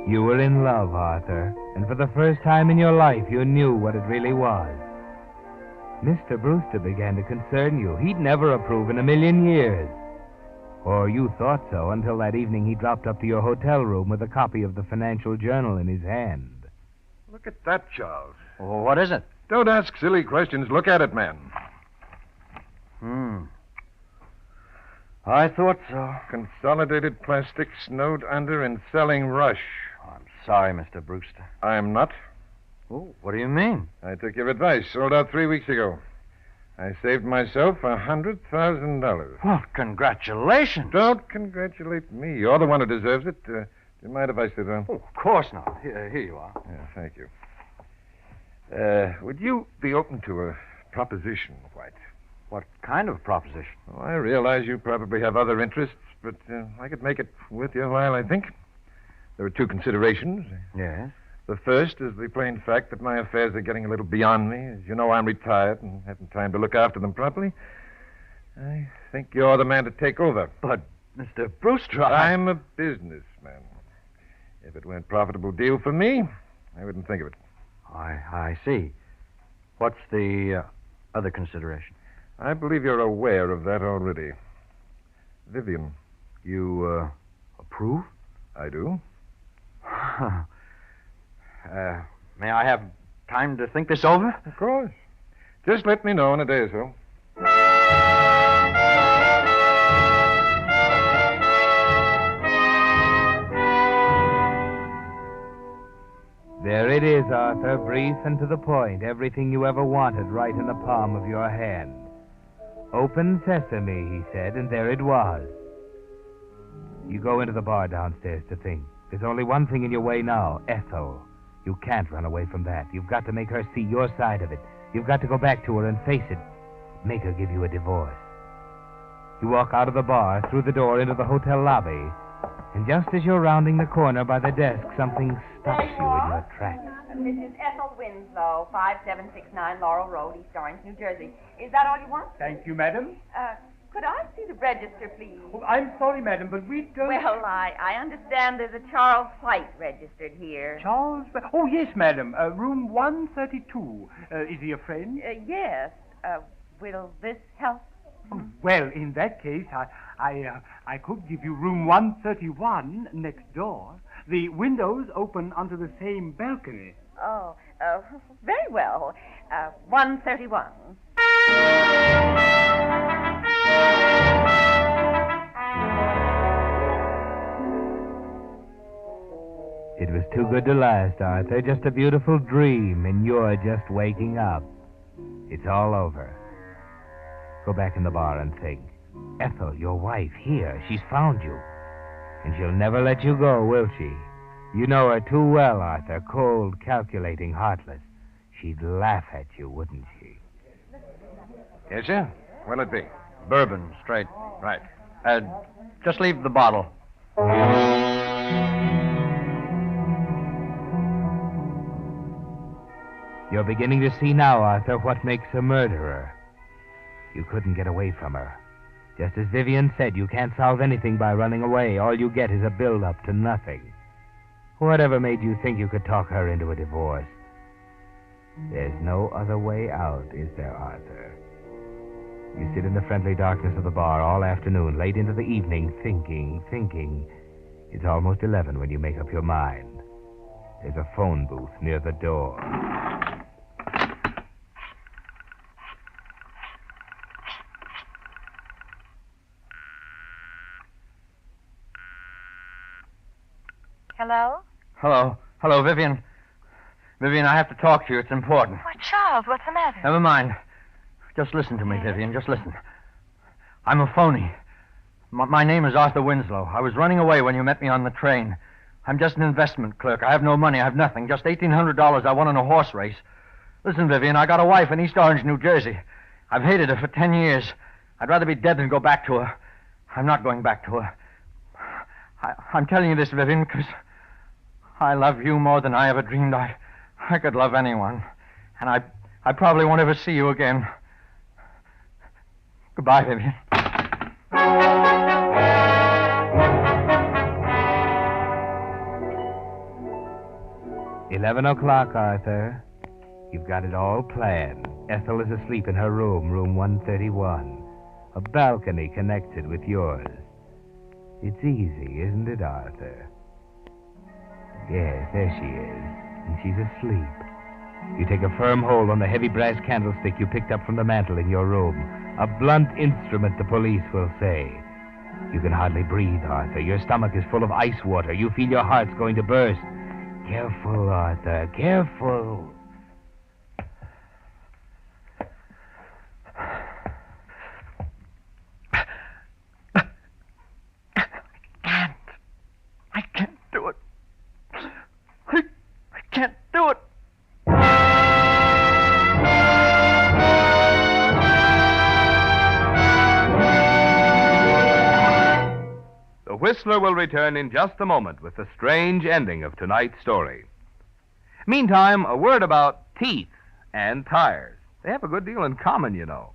R: You were in love, Arthur, and for the first time in your life, you knew what it really was. Mr. Brewster began to concern you. He'd never approve in a million years. Or you thought so until that evening he dropped up to your hotel room with a copy of the Financial Journal in his hand.
C: Look at that, Charles.
I: Well, what is it?
C: Don't ask silly questions. Look at it, man.
I: I thought so.
C: Consolidated Plastics, snowed under and selling rush.
I: I'm sorry, Mr. Brewster.
C: I'm not.
I: Oh, what do you mean?
C: I took your advice. Sold out 3 weeks ago. I saved myself $100,000.
I: Well, congratulations.
C: Don't congratulate me. You're the one who deserves it. Do you mind if I sit down?
I: Oh, of course not. Here you are.
C: Yeah, thank you. Would you be open to a proposition, White?
I: What kind of proposition?
C: Oh, I realize you probably have other interests, but I could make it worth your while, I think. There are 2 considerations.
I: Yes?
C: The first is the plain fact that my affairs are getting a little beyond me. As you know, I'm retired and haven't time to look after them properly. I think you're the man to take over.
I: But, Mr. Brewster,
C: I'm a businessman. If it weren't a profitable deal for me, I wouldn't think of it.
I: I see. What's the other consideration?
C: I believe you're aware of that already. Vivian.
I: You, approve?
C: I do.
I: May I have time to think this over?
C: Of course. Just let me know in a day or so.
R: There it is, Arthur, brief and to the point. Everything you ever wanted right in the palm of your hand. Open sesame, he said, and there it was. You go into the bar downstairs to think. There's only one thing in your way now, Ethel. You can't run away from that. You've got to make her see your side of it. You've got to go back to her and face it. Make her give you a divorce. You walk out of the bar, through the door, into the hotel lobby. And just as you're rounding the corner by the desk, something stops you in your tracks.
A: Mrs. Ethel Winslow, 5769 Laurel Road, East Orange, New Jersey. Is that all you want?
L: Thank you, madam.
A: Could I see the register, please?
L: Oh, I'm sorry, madam, but we don't...
A: Well, I understand there's a Charles White registered here.
L: Charles? Oh, yes, madam. Room 132. Is he a friend?
A: Yes. Will this help?
L: Oh, well, in that case, I could give you room 131 next door. The windows open onto the same balcony.
A: Oh, very well. 131.
R: It was too good to last, Arthur. Just a beautiful dream, and you're just waking up. It's all over. Go back in the bar and think. Ethel, your wife, here. She's found you. And she'll never let you go, will she? You know her too well, Arthur. Cold, calculating, heartless. She'd laugh at you, wouldn't she?
C: Yes, sir? What'll it be?
I: Bourbon, straight.
C: Right.
I: Just leave the bottle.
R: You're beginning to see now, Arthur, what makes a murderer. You couldn't get away from her. Just as Vivian said, you can't solve anything by running away. All you get is a build-up to nothing. Whatever made you think you could talk her into a divorce? There's no other way out, is there, Arthur? You sit in the friendly darkness of the bar all afternoon, late into the evening, thinking. It's almost 11 when you make up your mind. There's a phone booth near the door.
V: Hello?
I: Hello, Vivian. Vivian, I have to talk to you. It's important.
V: Why, Charles, what's the matter?
I: Never mind. Just listen to me, Vivian. Just listen. I'm a phony. My name is Arthur Winslow. I was running away when you met me on the train. I'm just an investment clerk. I have no money. I have nothing. Just $1,800 I won in a horse race. Listen, Vivian, I got a wife in East Orange, New Jersey. I've hated her for 10 years. I'd rather be dead than go back to her. I'm not going back to her. I'm telling you this, Vivian, because I love you more than I ever dreamed I could love anyone. And I probably won't ever see you again. Goodbye, Vivian.
R: 11 o'clock, Arthur. You've got it all planned. Ethel is asleep in her room, room 131. A balcony connected with yours. It's easy, isn't it, Arthur? Yes, there she is. And she's asleep. You take a firm hold on the heavy brass candlestick you picked up from the mantel in your room. A blunt instrument, the police will say. You can hardly breathe, Arthur. Your stomach is full of ice water. You feel your heart's going to burst. Careful, Arthur, careful.
I: I can't do it. I can't do it.
J: The Whistler will return in just a moment with the strange ending of tonight's story. Meantime, a word about teeth and tires. They have a good deal in common, you know.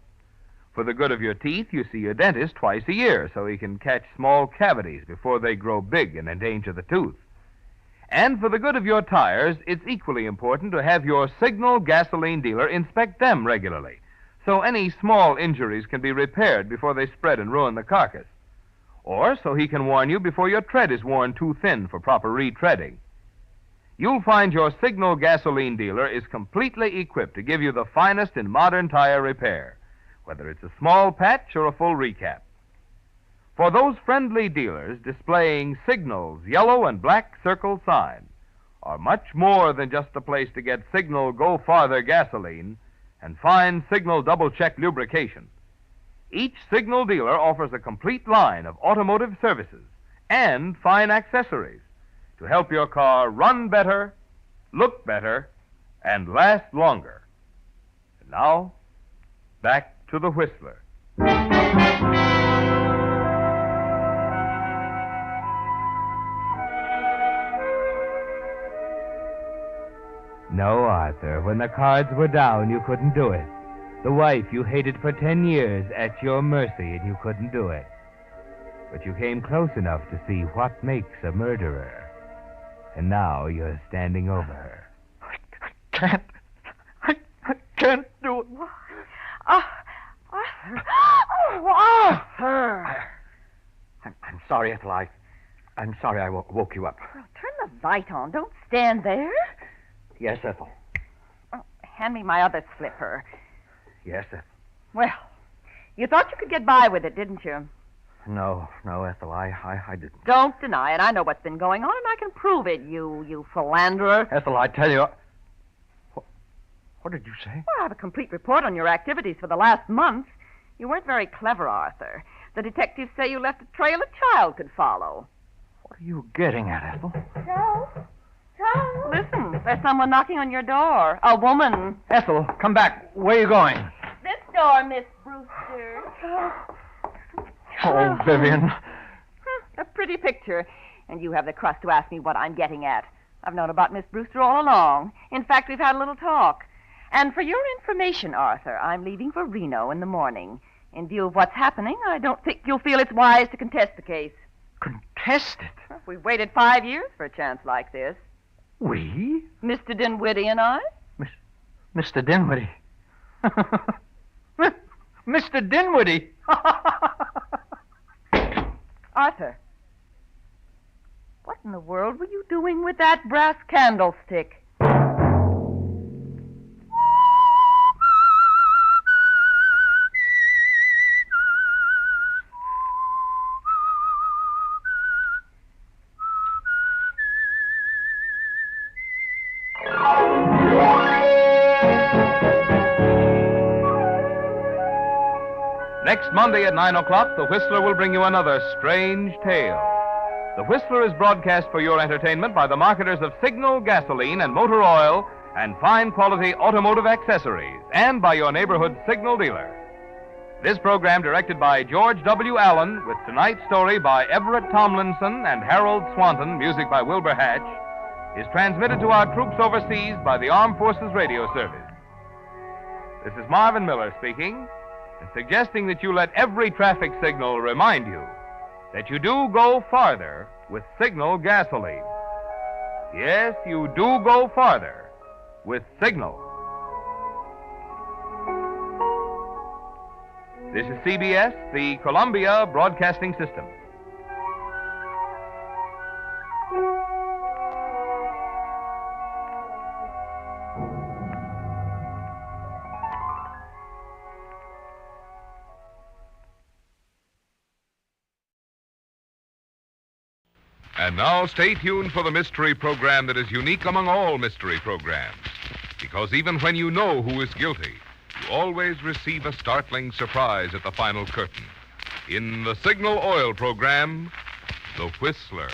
J: For the good of your teeth, you see your dentist twice a year so he can catch small cavities before they grow big and endanger the tooth. And for the good of your tires, it's equally important to have your Signal gasoline dealer inspect them regularly, so any small injuries can be repaired before they spread and ruin the carcass. Or so he can warn you before your tread is worn too thin for proper retreading. You'll find your Signal gasoline dealer is completely equipped to give you the finest in modern tire repair, whether it's a small patch or a full recap. For those friendly dealers displaying Signal's yellow and black circle sign are much more than just a place to get Signal Go Farther gasoline and fine Signal double-check lubrication. Each Signal dealer offers a complete line of automotive services and fine accessories to help your car run better, look better, and last longer. And now, back to the Whistler.
R: No, Arthur. When the cards were down, you couldn't do it. The wife you hated for 10 years at your mercy, and you couldn't do it. But you came close enough to see what makes a murderer. And now you're standing over her.
I: I can't do it.
A: Arthur. Oh, Arthur.
I: I'm sorry, Ethel. I'm sorry I woke you up.
A: Well, turn the light on. Don't stand there.
I: Yes, Ethel.
A: Oh, hand me my other slipper.
I: Yes, Ethel.
A: Well, you thought you could get by with it, didn't you?
I: No, Ethel, I didn't.
A: Don't deny it. I know what's been going on, and I can prove it, you philanderer.
I: Ethel, I tell you... What did you say?
A: Well, I have a complete report on your activities for the last month. You weren't very clever, Arthur. The detectives say you left a trail a child could follow.
I: What are you getting at, Ethel?
A: Charles? Charles? Listen, there's someone knocking on your door. A woman.
I: Ethel, come back. Where are you going?
A: This door, Miss Brewster.
I: Oh, Vivian.
A: A pretty picture. And you have the crust to ask me what I'm getting at. I've known about Miss Brewster all along. In fact, we've had a little talk. And for your information, Arthur, I'm leaving for Reno in the morning. In view of what's happening, I don't think you'll feel it's wise to contest the case.
I: Contest it?
A: We've waited 5 years for a chance like this.
I: We?
A: Mr. Dinwiddie and I.
I: Mr. Dinwiddie. Mr. Dinwiddie.
A: Arthur, what in the world were you doing with that brass candlestick?
J: Next Monday at 9 o'clock, The Whistler will bring you another strange tale. The Whistler is broadcast for your entertainment by the marketers of Signal gasoline and motor oil and fine quality automotive accessories, and by your neighborhood Signal dealer. This program, directed by George W. Allen, with tonight's story by Everett Tomlinson and Harold Swanton, music by Wilbur Hatch, is transmitted to our troops overseas by the Armed Forces Radio Service. This is Marvin Miller speaking, and suggesting that you let every traffic signal remind you that you do go farther with Signal gasoline. Yes, you do go farther with Signal. This is CBS, the Columbia Broadcasting System.
M: And now stay tuned for the mystery program that is unique among all mystery programs. Because even when you know who is guilty, you always receive a startling surprise at the final curtain. In the Signal Oil program, The Whistler.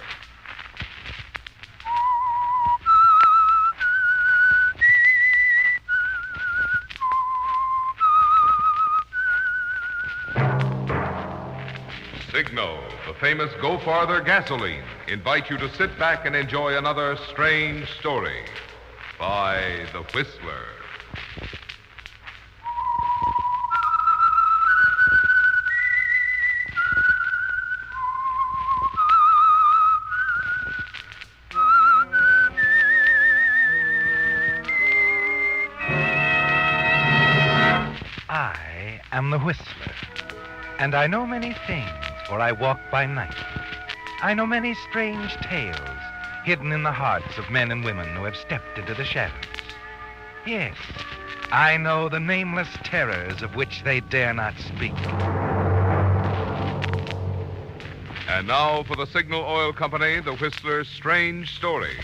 M: Signal, the famous Go Farther gasoline, invite you to sit back and enjoy another strange story by The Whistler.
B: I am the Whistler, and I know many things, for I walk by night. I know many strange tales hidden in the hearts of men and women who have stepped into the shadows. Yes, I know the nameless terrors of which they dare not speak.
M: And now for the Signal Oil Company, The Whistler's strange story,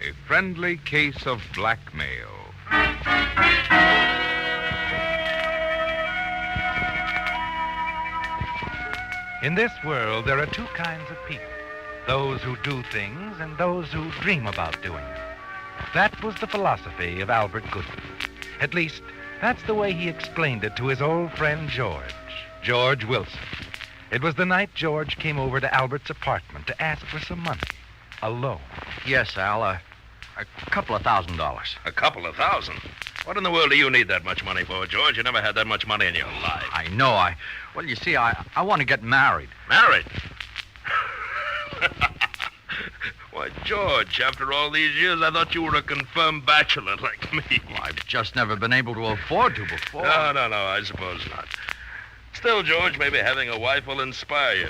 M: a friendly case of blackmail.
B: In this world, there are two kinds of people. those who do things and those who dream about doing them. That was the philosophy of Albert Goodman. At least, that's the way he explained it to his old friend George Wilson. It was the night George came over to Albert's apartment to ask for some money. A loan.
O: Yes, Al, a couple of $1,000.
P: A couple of thousand? What in the world do you need that much money for, George? You never had that much money in your life.
O: I know. Well, you see, I want to get married.
P: Married? Why, George, after all these years, I thought you were a confirmed bachelor like me.
O: Well, I've just never been able to afford to before.
P: No, I suppose not. Still, George, maybe having a wife will inspire you.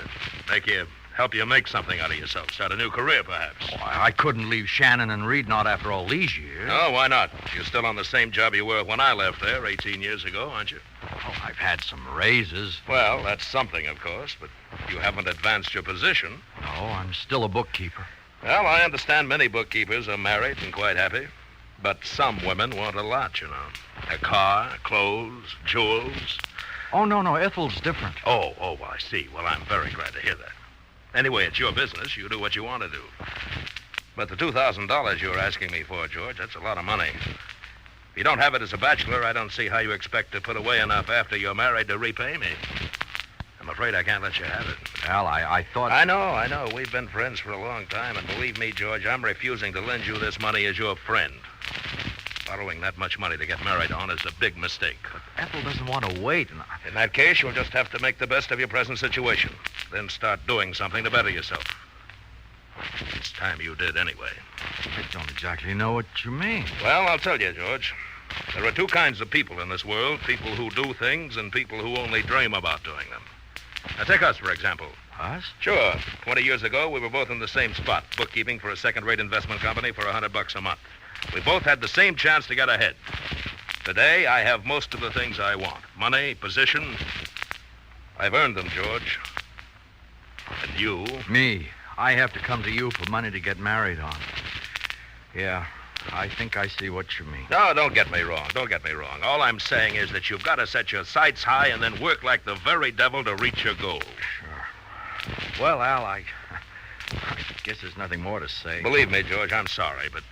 P: Help you make something out of yourself. Start a new career, perhaps.
O: Oh, I couldn't leave Shannon and Reed not after all these years.
P: Oh, why not? You're still on the same job you were when I left there 18 years ago, aren't you?
O: Oh, I've had some raises.
P: Well, that's something, of course, but you haven't advanced your position.
O: No, I'm still a bookkeeper.
P: Well, I understand many bookkeepers are married and quite happy. But some women want a lot, you know. A car, clothes, jewels.
O: Oh, no, Ethel's different.
P: Oh, I see. Well, I'm very glad to hear that. Anyway, it's your business. You do what you want to do. But the $2,000 you're asking me for, George, that's a lot of money. If you don't have it as a bachelor, I don't see how you expect to put away enough after you're married to repay me. I'm afraid I can't let you have it.
O: Al, I thought...
P: I know. We've been friends for a long time, and believe me, George, I'm refusing to lend you this money as your friend. Borrowing that much money to get married on is a big mistake.
O: But Ethel doesn't want to wait.
P: In that case, you'll just have to make the best of your present situation. Then start doing something to better yourself. It's time you did anyway.
O: I don't exactly know what you mean.
P: Well, I'll tell you, George. There are two kinds of people in this world. People who do things and people who only dream about doing them. Now, take us, for example.
O: Us?
P: Sure. 20 years ago, we were both in the same spot, bookkeeping for a second-rate investment company for $100 a month. We both had the same chance to get ahead. Today, I have most of the things I want. Money, position. I've earned them, George. And you?
O: Me. I have to come to you for money to get married on. Yeah, I think I see what you mean.
P: No, don't get me wrong. All I'm saying is that you've got to set your sights high and then work like the very devil to reach your goal.
O: Sure. Well, Al, I guess there's nothing more to say.
P: Believe me, George, I'm sorry, but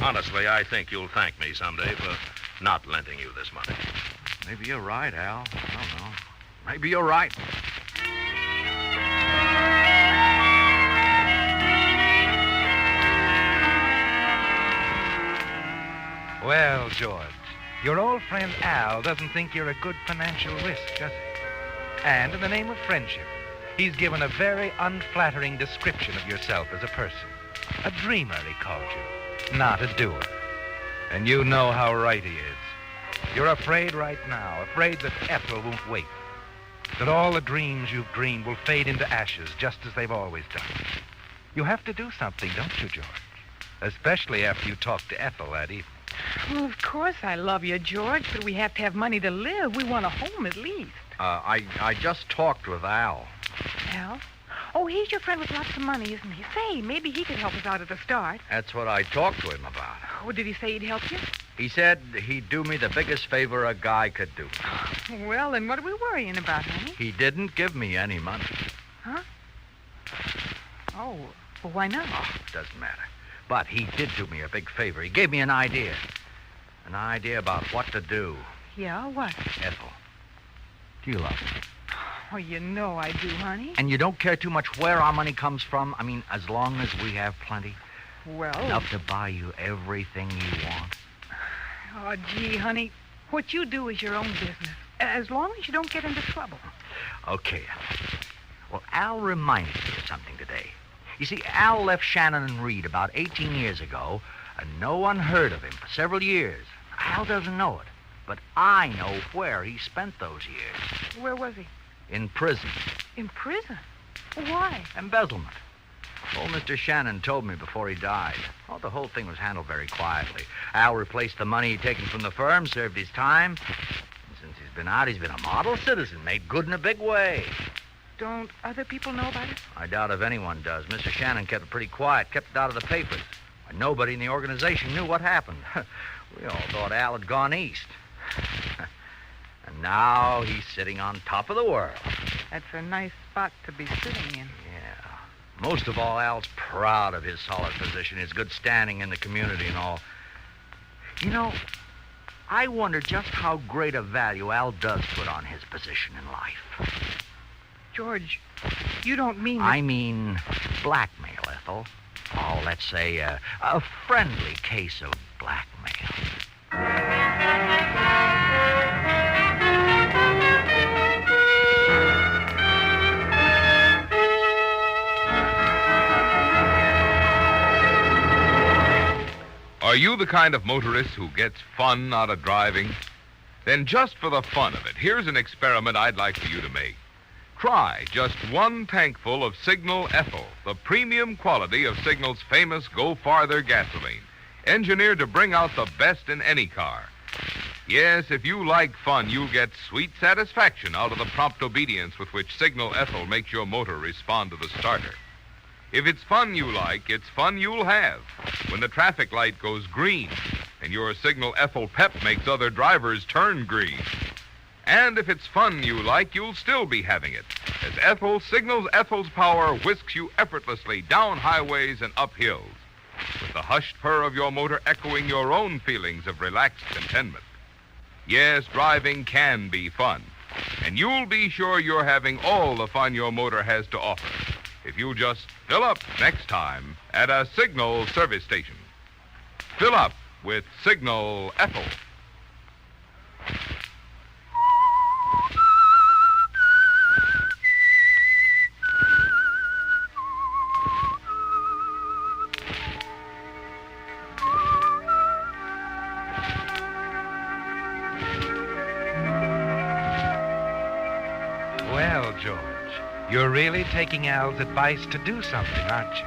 P: honestly, I think you'll thank me someday for not lending you this money.
O: Maybe you're right, Al. I don't know. Maybe you're right.
B: Well, George, your old friend Al doesn't think you're a good financial risk, does he? And in the name of friendship, he's given a very unflattering description of yourself as a person. A dreamer, he called you, not a doer. And you know how right he is. You're afraid right now, afraid that Ethel won't wait. That all the dreams you've dreamed will fade into ashes just as they've always done. You have to do something, don't you, George? Especially after you talk to Ethel that evening.
K: Well, of course I love you, George, but we have to have money to live. We want a home at least.
O: I just talked with Al.
K: Al? Oh, he's your friend with lots of money, isn't he? Say, maybe he could help us out at the start.
O: That's what I talked to him about.
K: Oh, did he say he'd help you?
O: He said he'd do me the biggest favor a guy could do.
K: Well, then what are we worrying about, honey?
O: He didn't give me any money.
K: Huh? Oh, well, why not?
O: Oh, it doesn't matter. But he did do me a big favor. He gave me an idea. An idea about what to do.
K: Yeah, what?
O: Ethel, do you love me?
K: Oh, you know I do, honey.
O: And you don't care too much where our money comes from? I mean, as long as we have plenty?
K: Well...
O: Enough to buy you everything you want?
K: Oh, gee, honey, what you do is your own business. As long as you don't get into trouble.
O: Okay. Well, Al reminded me of something today. You see, Al left Shannon and Reed about 18 years ago, and no one heard of him for several years. Al doesn't know it, but I know where he spent those years.
K: Where was he?
O: In prison.
K: In prison? Why?
O: Embezzlement. Old Mr. Shannon told me before he died. Oh, the whole thing was handled very quietly. Al replaced the money he'd taken from the firm, served his time. And since he's been out, he's been a model citizen, made good in a big way.
K: Don't other people know about it?
O: I doubt if anyone does. Mr. Shannon kept it pretty quiet, kept it out of the papers. And nobody in the organization knew what happened. We all thought Al had gone east. And now he's sitting on top of the world.
K: That's a nice spot to be sitting in.
O: Yeah. Most of all, Al's proud of his solid position, his good standing in the community and all. You know, I wonder just how great a value Al does put on his position in life.
H: George, you don't mean...
O: I mean blackmail, Ethel. Oh, let's say a friendly case of blackmail.
M: Are you the kind of motorist who gets fun out of driving? Then just for the fun of it, here's an experiment I'd like for you to make. Try just one tankful of Signal Ethyl, the premium quality of Signal's famous Go Farther gasoline, engineered to bring out the best in any car. Yes, if you like fun, you'll get sweet satisfaction out of the prompt obedience with which Signal Ethyl makes your motor respond to the starter. If it's fun you like, it's fun you'll have when the traffic light goes green and your Signal Ethyl pep makes other drivers turn green. And if it's fun you like, you'll still be having it, as Signal's Ethyl's power whisks you effortlessly down highways and up hills, with the hushed purr of your motor echoing your own feelings of relaxed contentment. Yes, driving can be fun, and you'll be sure you're having all the fun your motor has to offer if you just fill up next time at a Signal service station. Fill up with Signal Ethyl.
O: Well, George, you're really taking Al's advice to do something, aren't you?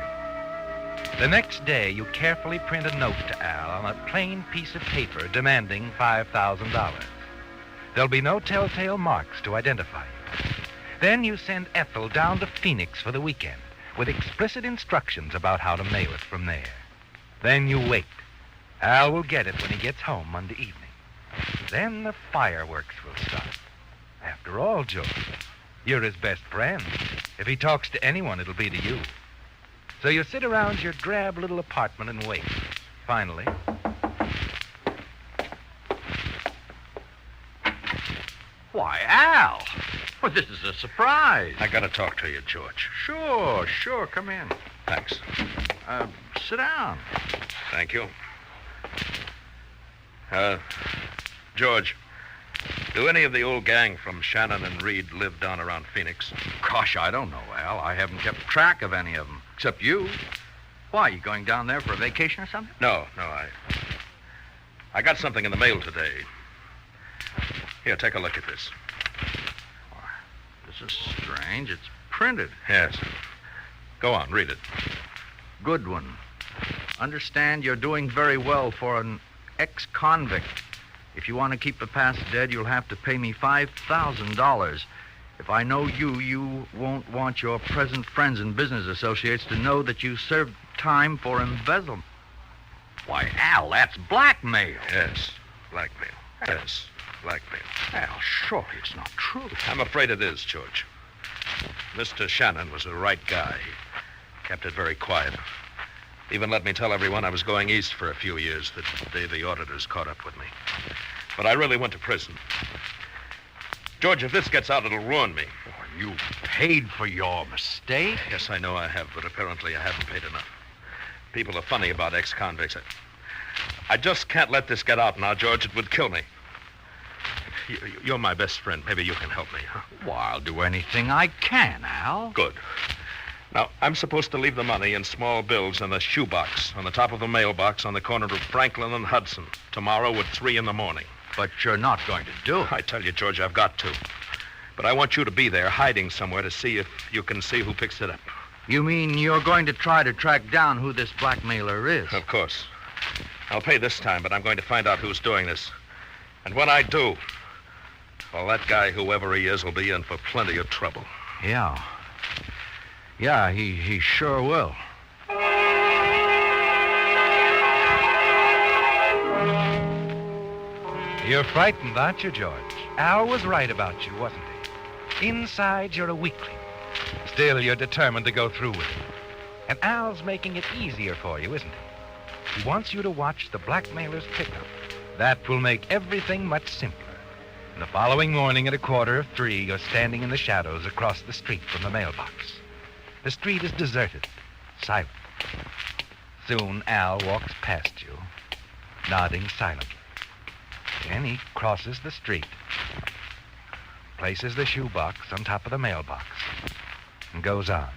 O: The next day, you carefully print a note to Al on a plain piece of paper demanding $5,000. There'll be no telltale marks to identify you. Then you send Ethel down to Phoenix for the weekend with explicit instructions about how to mail it from there. Then you wait. Al will get it when he gets home Monday evening. Then the fireworks will start. After all, George, you're his best friend. If he talks to anyone, it'll be to you. So you sit around your drab little apartment and wait. Finally...
P: Why, Al! Well, this is a surprise. I gotta talk to you, George.
O: Sure, come in.
P: Thanks.
O: Sit down.
P: Thank you. George, do any of the old gang from Shannon and Reed live down around Phoenix?
O: Gosh, I don't know, Al. I haven't kept track of any of them, except you. Why, you going down there for a vacation or something?
P: No, I got something in the mail today. Here, take a look at this.
O: This is strange. It's printed.
P: Yes. Go on, read it.
O: Good one. Understand you're doing very well for an ex-convict. If you want to keep the past dead, you'll have to pay me $5,000. If I know you, you won't want your present friends and business associates to know that you served time for embezzlement.
P: Why, Al, that's blackmail. Yes, blackmail. Yes, blackmail.
O: Al, surely it's not true.
P: I'm afraid it is, George. Mr. Shannon was the right guy. He kept it very quiet. Even let me tell everyone I was going east for a few years the day the auditors caught up with me. But I really went to prison. George, if this gets out, it'll ruin me.
O: Oh, you paid for your mistake?
P: Yes, I know I have, but apparently I haven't paid enough. People are funny about ex-convicts. I just can't let this get out now, George. It would kill me. You're my best friend. Maybe you can help me, huh?
O: Well, I'll do anything I can, Al.
P: Good. Now, I'm supposed to leave the money in small bills in the shoebox on the top of the mailbox on the corner of Franklin and Hudson tomorrow at 3 in the morning.
O: But you're not going to do it.
P: I tell you, George, I've got to. But I want you to be there, hiding somewhere, to see if you can see who picks it up.
O: You mean you're going to try to track down who this blackmailer is?
P: Of course. I'll pay this time, but I'm going to find out who's doing this. And when I do, well, that guy, whoever he is, will be in for plenty of trouble.
O: Yeah. Yeah, he sure will. You're frightened, aren't you, George? Al was right about you, wasn't he? Inside, you're a weakling. Still, you're determined to go through with it.
B: And Al's making it easier for you, isn't he? He wants you to watch the blackmailer's pickup. That will make everything much simpler. And the following morning at 2:45, you're standing in the shadows across the street from the mailbox. The street is deserted, silent. Soon Al walks past you, nodding silently. Then he crosses the street, places the shoebox on top of the mailbox, and goes on.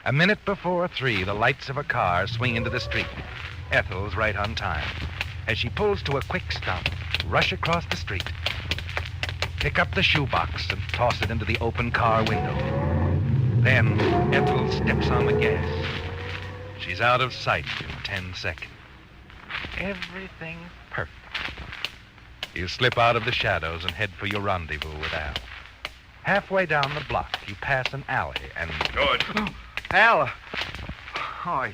B: A minute before 3, the lights of a car swing into the street. Ethel's right on time. As she pulls to a quick stop, rush across the street, pick up the shoebox and toss it into the open car window. Then Ethel steps on the gas. She's out of sight in 10 seconds. Everything's perfect. You slip out of the shadows and head for your rendezvous with Al. Halfway down the block, you pass an alley and...
O: George. Al. Oh,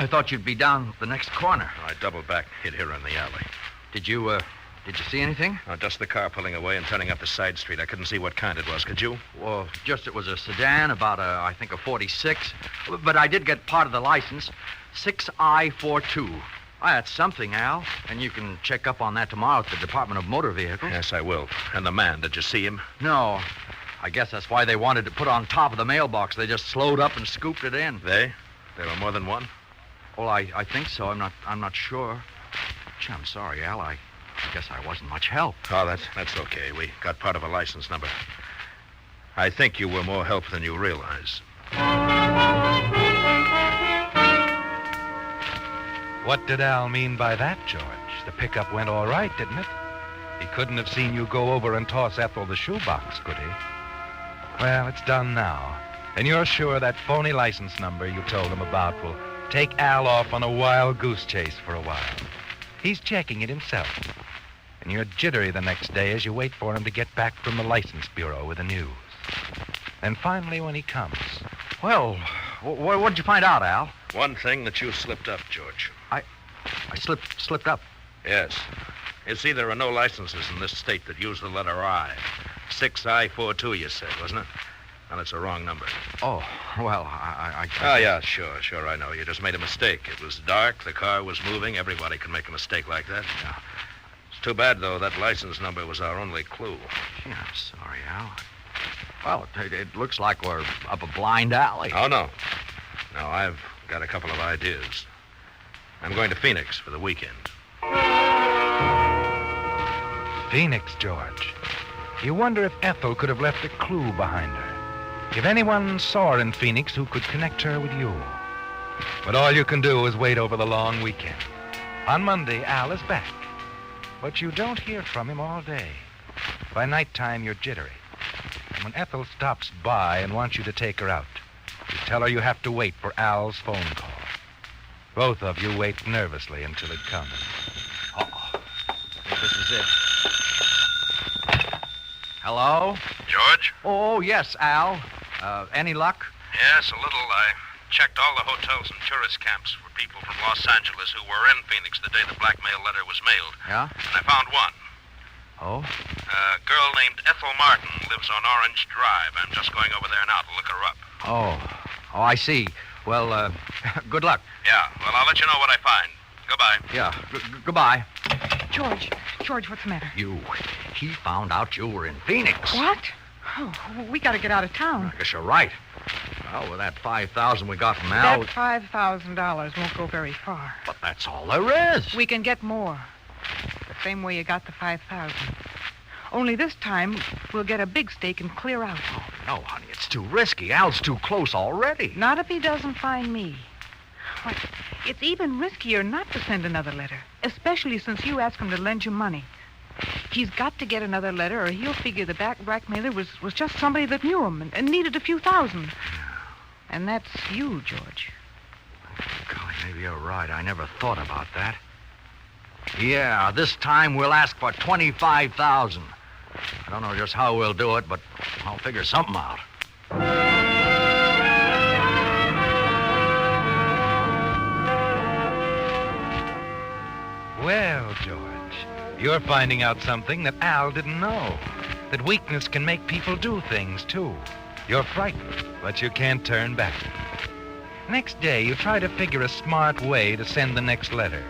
O: I thought you'd be down the next corner.
P: I doubled back, hid here in the alley.
O: Did you see anything?
P: Just the car pulling away and turning up the side street. I couldn't see what kind it was. Could you?
O: Well, just it was a sedan, about I think a 46. But I did get part of the license. 6I42. Why, that's something, Al. And you can check up on that tomorrow at the Department of Motor Vehicles.
P: Yes, I will. And the man, did you see him?
O: No. I guess that's why they wanted to put on top of the mailbox. They just slowed up and scooped it in.
P: They? There were more than one?
O: Well, I think so. I'm not sure. Gee, I'm sorry, Al. I guess I wasn't much help.
P: Oh, that's okay. We got part of a license number. I think you were more help than you realize.
B: What did Al mean by that, George? The pickup went all right, didn't it? He couldn't have seen you go over and toss Ethel the shoebox, could he? Well, it's done now. And you're sure that phony license number you told him about will take Al off on a wild goose chase for a while. He's checking it himself. And you're jittery the next day as you wait for him to get back from the license bureau with the news. And finally, when he comes...
O: Well, what'd you find out, Al?
P: One thing that you slipped up, George.
O: I slipped up?
P: Yes. You see, there are no licenses in this state that use the letter I. 6I42, you said, wasn't it? Well, it's a wrong number.
O: Oh, well, I
P: Oh, yeah, sure, I know. You just made a mistake. It was dark, the car was moving. Everybody can make a mistake like that.
O: Yeah.
P: It's too bad, though. That license number was our only clue.
O: Gee, I'm sorry, Al. Well, it looks like we're up a blind alley.
P: Oh, no. No, I've got a couple of ideas. I'm going to Phoenix for the weekend.
B: Phoenix, George. You wonder if Ethel could have left a clue behind her. If anyone saw her in Phoenix who could connect her with you. But all you can do is wait over the long weekend. On Monday, Al is back. But you don't hear from him all day. By nighttime, you're jittery. And when Ethel stops by and wants you to take her out, you tell her you have to wait for Al's phone call. Both of you wait nervously until it comes.
O: Uh-oh. I think this is it. Hello?
P: George?
O: Oh, yes, Al. Any luck?
P: Yes, a little. I checked all the hotels and tourist camps for people from Los Angeles who were in Phoenix the day the blackmail letter was mailed.
O: Yeah?
P: And I found one.
O: Oh?
P: A girl named Ethel Martin lives on Orange Drive. I'm just going over there now to look her up.
O: Oh, I see. Well, good luck.
P: Yeah, well, I'll let you know what I find. Goodbye.
O: Yeah, goodbye.
K: George, what's the matter?
O: He found out you were in Phoenix.
K: What? Oh, we got to get out of town.
O: I guess you're right. Well, with that $5,000 we got from Al...
K: That $5,000 won't go very far.
O: But that's all there is.
K: We can get more. The same way you got the $5,000. Only this time, we'll get a big stake and clear out.
O: Oh, no, honey, it's too risky. Al's too close already.
K: Not if he doesn't find me. Why, it's even riskier not to send another letter, especially since you asked him to lend you money. He's got to get another letter, or he'll figure the blackmailer was just somebody that knew him and needed a few thousand. And that's you, George.
O: Golly, maybe you're right. I never thought about that. Yeah, this time we'll ask for $25,000. I don't know just how we'll do it, but I'll figure something out.
B: Well, George, you're finding out something that Al didn't know. That weakness can make people do things, too. You're frightened, but you can't turn back. Next day, you try to figure a smart way to send the next letter.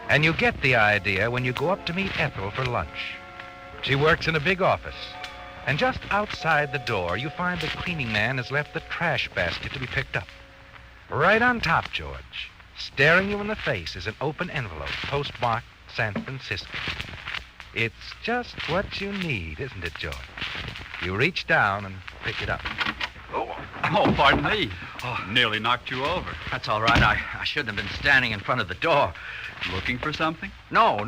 B: And you get the idea when you go up to meet Ethel for lunch. She works in a big office. And just outside the door, you find the cleaning man has left the trash basket to be picked up. Right on top, George, staring you in the face, is an open envelope, postmarked San Francisco. It's just what you need, isn't it, George? You reach down and pick it up.
G: Oh, pardon me. Oh, nearly knocked you over.
O: That's all right. I shouldn't have been standing in front of the door.
G: Looking for something?
O: No.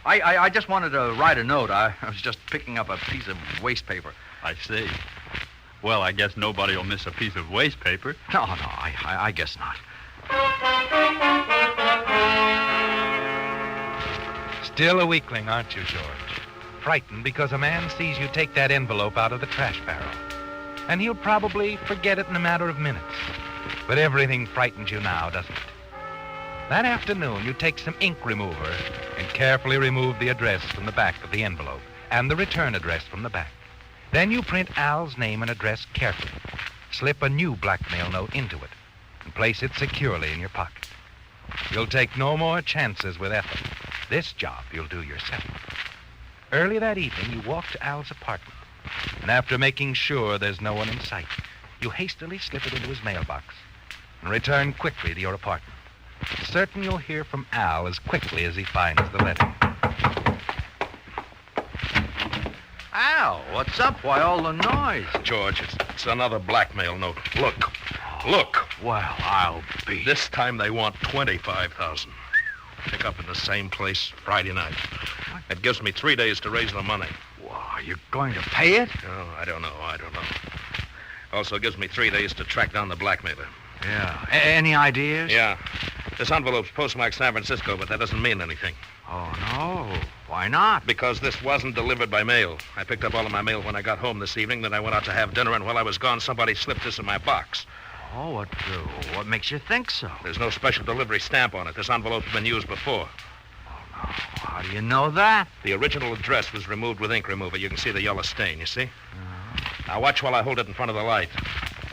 O: I just wanted to write a note. I was just picking up a piece of waste paper.
G: I see. Well, I guess nobody will miss a piece of waste paper.
O: No, I guess not.
B: Still a weakling, aren't you, George? Frightened because a man sees you take that envelope out of the trash barrel. And he'll probably forget it in a matter of minutes. But everything frightens you now, doesn't it? That afternoon, you take some ink remover and carefully remove the address from the back of the envelope and the return address from the back. Then you print Al's name and address carefully, slip a new blackmail note into it, and place it securely in your pocket. You'll take no more chances with Ethel. This job you'll do yourself. Early that evening, you walk to Al's apartment, and after making sure there's no one in sight, you hastily slip it into his mailbox and return quickly to your apartment, certain you'll hear from Al as quickly as he finds the letter.
O: Al, what's up? Why all the noise?
P: George, it's another blackmail note. Look. Look.
O: Well, I'll be.
P: This time they want $25,000. Pick up in the same place Friday night. It gives me 3 days to raise the money.
O: Well, are you going to pay it?
P: Oh, I don't know. Also gives me 3 days to track down the blackmailer.
O: Yeah. Any ideas?
P: Yeah. This envelope's postmarked San Francisco, but that doesn't mean anything.
O: Oh, no. Why not?
P: Because this wasn't delivered by mail. I picked up all of my mail when I got home this evening, then I went out to have dinner, and while I was gone, somebody slipped this in my box.
O: Oh, what makes you think so?
P: There's no special delivery stamp on it. This envelope's been used before.
O: Oh, no. How do you know that?
P: The original address was removed with ink remover. You can see the yellow stain, you see? Now watch while I hold it in front of the light.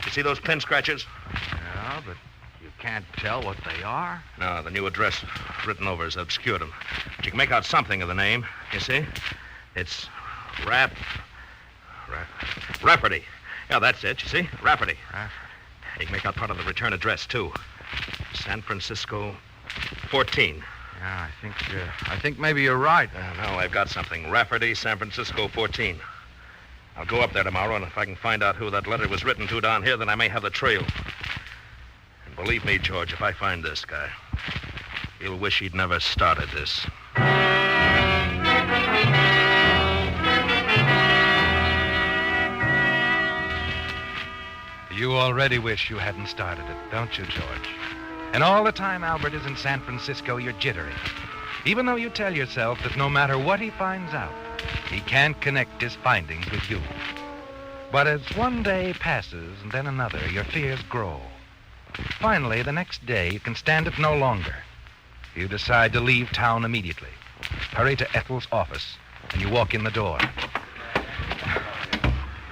P: You see those pin scratches?
O: Yeah, but you can't tell what they are.
P: No, the new address written over has obscured them. But you can make out something of the name, you see? It's Rafferty. Yeah, that's it, you see? Rafferty. You can make out part of the return address, too. San Francisco 14.
O: Yeah, I think maybe you're right.
P: No, I've got something. Rafferty, San Francisco 14. I'll go up there tomorrow, and if I can find out who that letter was written to down here, then I may have the trail. And believe me, George, if I find this guy, he'll wish he'd never started this.
B: You already wish you hadn't started it, don't you, George? And all the time Albert is in San Francisco, you're jittery. Even though you tell yourself that no matter what he finds out, he can't connect his findings with you. But as one day passes and then another, your fears grow. Finally, the next day, you can stand it no longer. You decide to leave town immediately. Hurry to Ethel's office, and you walk in the door.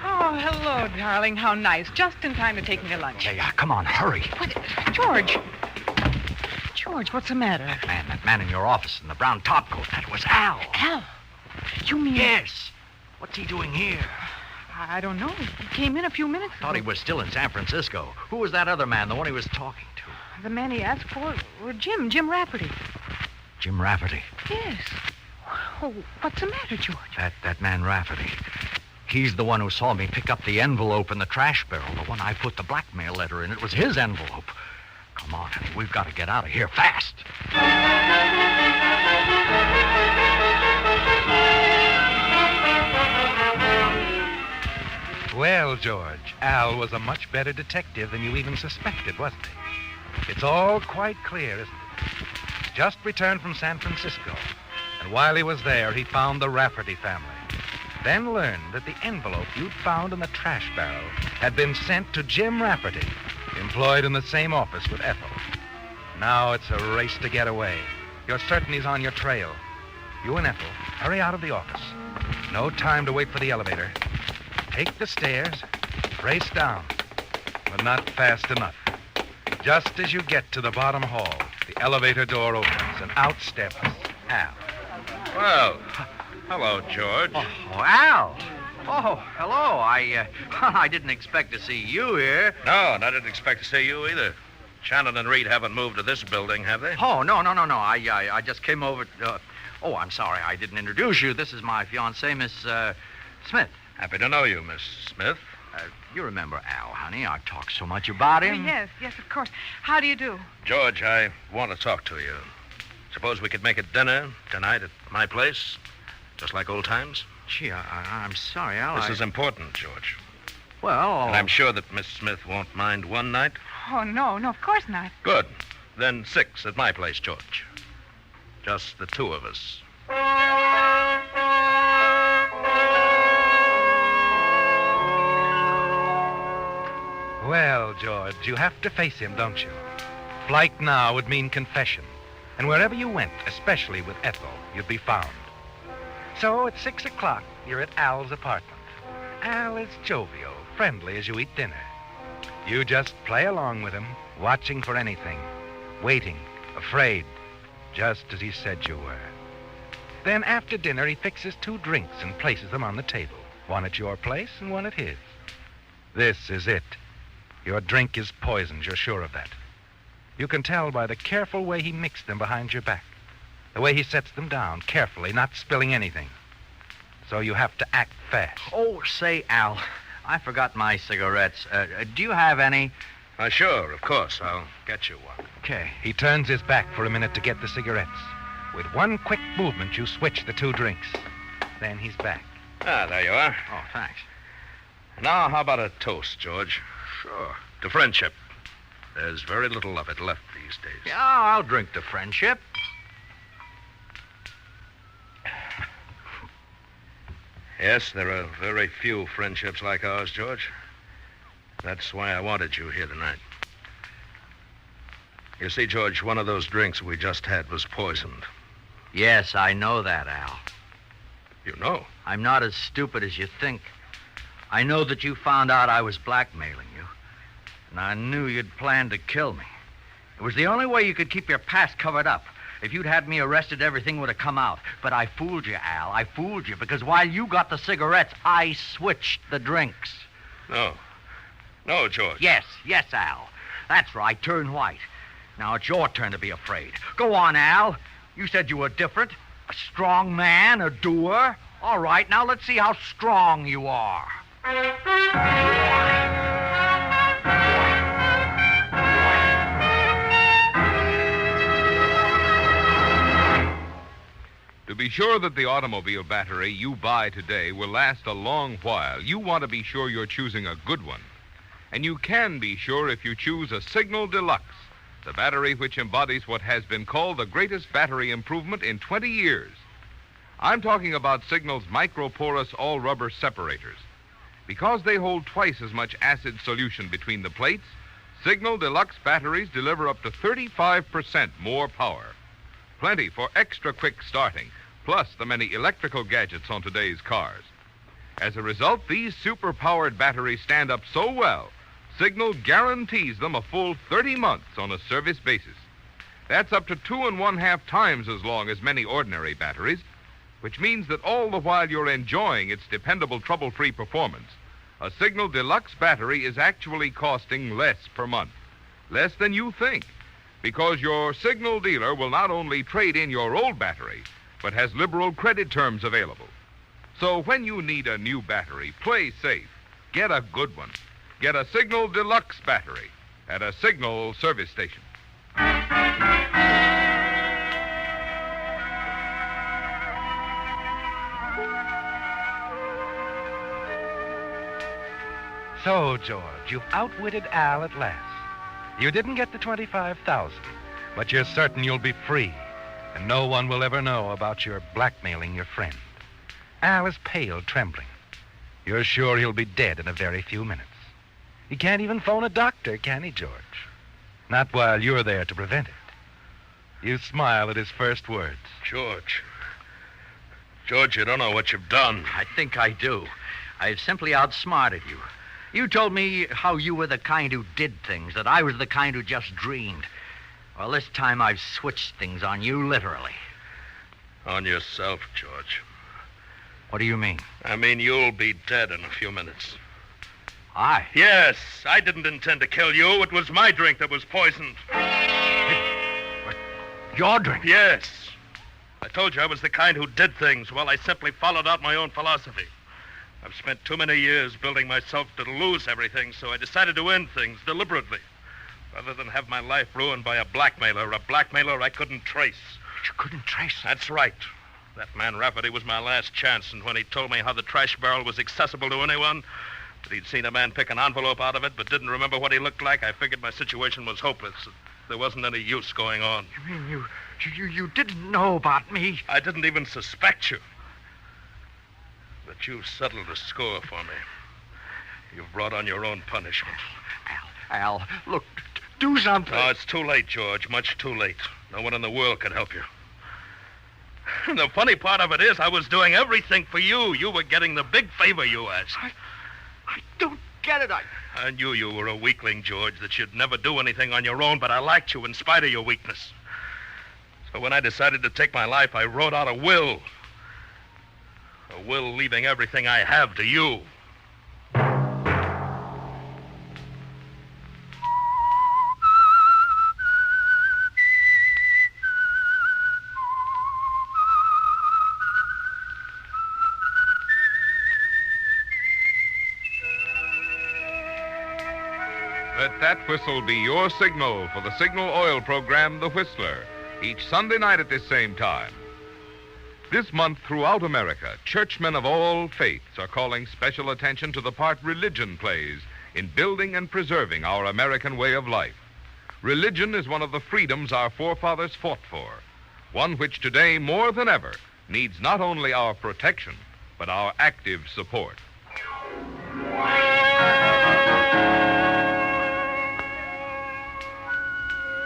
K: Oh, hello, darling. How nice. Just in time to take me to lunch.
O: Yeah, come on, hurry.
K: What? George, what's the matter?
O: That man in your office in the brown topcoat, that was Al.
K: Al? You mean...
O: Yes. What's he doing here?
K: I don't know. He came in a few minutes ago.
O: Thought he was still in San Francisco. Who was that other man, the one he was talking to?
K: The man he asked for? Or Jim Rafferty.
O: Jim Rafferty?
K: Yes. Oh, what's the matter, George?
O: That man Rafferty. He's the one who saw me pick up the envelope in the trash barrel, the one I put the blackmail letter in. It was his envelope. Come on, honey. We've got to get out of here fast.
B: Well, George, Al was a much better detective than you even suspected, wasn't he? It's all quite clear, isn't it? Just returned from San Francisco, and while he was there, he found the Rafferty family. Then learned that the envelope you'd found in the trash barrel had been sent to Jim Rafferty, employed in the same office with Ethel. Now it's a race to get away. You're certain he's on your trail. You and Ethel, hurry out of the office. No time to wait for the elevator. Take the stairs, race down, but not fast enough. Just as you get to the bottom hall, the elevator door opens, and out steps Al.
P: Well, hello, George.
O: Oh, Al. Oh, hello. I didn't expect to see you here.
P: No, and I didn't expect to see you either. Shannon and Reed haven't moved to this building, have they?
O: Oh, no. I just came over. Oh, I'm sorry. I didn't introduce you. This is my fiancée, Miss Smith.
P: Happy to know you, Miss Smith.
O: You remember Al, honey. I've talked so much about him.
K: Yes, of course. How do you do?
P: George, I want to talk to you. Suppose we could make it dinner tonight at my place, just like old times?
O: Gee, I'm sorry, Al.
P: This is important, George.
O: Well...
P: And I'm sure that Miss Smith won't mind one night.
K: Oh, no, of course not.
P: Good. Then 6 at my place, George. Just the two of us.
B: Well, George, you have to face him, don't you? Flight now would mean confession. And wherever you went, especially with Ethel, you'd be found. So at 6 o'clock, you're at Al's apartment. Al is jovial, friendly as you eat dinner. You just play along with him, watching for anything, waiting, afraid, just as he said you were. Then after dinner, he fixes 2 drinks and places them on the table, one at your place and one at his. This is it. Your drink is poisoned, you're sure of that. You can tell by the careful way he mixed them behind your back. The way he sets them down, carefully, not spilling anything. So you have to act fast.
O: Oh, say, Al, I forgot my cigarettes. Do you have any?
P: Sure, of course. I'll get you one.
B: Okay. He turns his back for a minute to get the cigarettes. With one quick movement, you switch the 2 drinks. Then he's back.
P: Ah, there you are.
O: Oh, thanks.
P: Now, how about a toast, George? Sure. To friendship. There's very little of it left these days.
O: Yeah, I'll drink to friendship.
P: Yes, there are very few friendships like ours, George. That's why I wanted you here tonight. You see, George, one of those drinks we just had was poisoned.
O: Yes, I know that, Al.
P: You know?
O: I'm not as stupid as you think. I know that you found out I was blackmailing you. And I knew you'd planned to kill me. It was the only way you could keep your past covered up. If you'd had me arrested, everything would have come out. But I fooled you, Al. I fooled you because while you got the cigarettes, I switched the drinks.
P: No. No, George.
O: Yes, Al. That's right. Turn white. Now it's your turn to be afraid. Go on, Al. You said you were different. A strong man, a doer. All right, now let's see how strong you are.
J: To be sure that the automobile battery you buy today will last a long while, you want to be sure you're choosing a good one. And you can be sure if you choose a Signal Deluxe, the battery which embodies what has been called the greatest battery improvement in 20 years. I'm talking about Signal's microporous all-rubber separators. Because they hold twice as much acid solution between the plates, Signal Deluxe batteries deliver up to 35% more power. Plenty for extra quick starting, plus the many electrical gadgets on today's cars. As a result, these super-powered batteries stand up so well, Signal guarantees them a full 30 months on a service basis. That's up to 2.5 times as long as many ordinary batteries, which means that all the while you're enjoying its dependable trouble-free performance, a Signal Deluxe battery is actually costing less per month. Less than you think, because your Signal dealer will not only trade in your old battery, but has liberal credit terms available. So when you need a new battery, play safe. Get a good one. Get a Signal Deluxe battery at a Signal service station.
B: So, George, you've outwitted Al at last. You didn't get the $25,000, but you're certain you'll be free, and no one will ever know about your blackmailing your friend. Al is pale, trembling. You're sure he'll be dead in a very few minutes. He can't even phone a doctor, can he, George? Not while you're there to prevent it. You smile at his first words.
P: George, you don't know what you've done.
O: I think I do. I've simply outsmarted you. You told me how you were the kind who did things, that I was the kind who just dreamed. Well, this time I've switched things on you, literally.
P: On yourself, George.
O: What do you mean?
P: I mean, you'll be dead in a few minutes.
O: I?
P: Yes, I didn't intend to kill you. It was my drink that was poisoned.
O: Your drink?
P: Yes. I told you I was the kind who did things. Well, I simply followed out my own philosophy. I've spent too many years building myself to lose everything, so I decided to end things deliberately, rather than have my life ruined by a blackmailer I couldn't trace.
O: You couldn't trace?
P: That's right. That man Rafferty was my last chance, and when he told me how the trash barrel was accessible to anyone, that he'd seen a man pick an envelope out of it but didn't remember what he looked like, I figured my situation was hopeless. There wasn't any use going on.
O: You mean you didn't know about me?
P: I didn't even suspect you. But you've settled the score for me. You've brought on your own punishment.
O: Al, look, do something.
P: No, it's too late, George. Much too late. No one in the world could help you. The funny part of it is I was doing everything for you. You were getting the big favor you asked.
O: I don't get it.
P: I knew you were a weakling, George, that you'd never do anything on your own, but I liked you in spite of your weakness. So when I decided to take my life, I wrote out a will. A will leaving everything I have to you.
J: Let that whistle be your signal for the Signal Oil program, The Whistler, each Sunday night at this same time. This month, throughout America, churchmen of all faiths are calling special attention to the part religion plays in building and preserving our American way of life. Religion is one of the freedoms our forefathers fought for, one which today, more than ever, needs not only our protection, but our active support.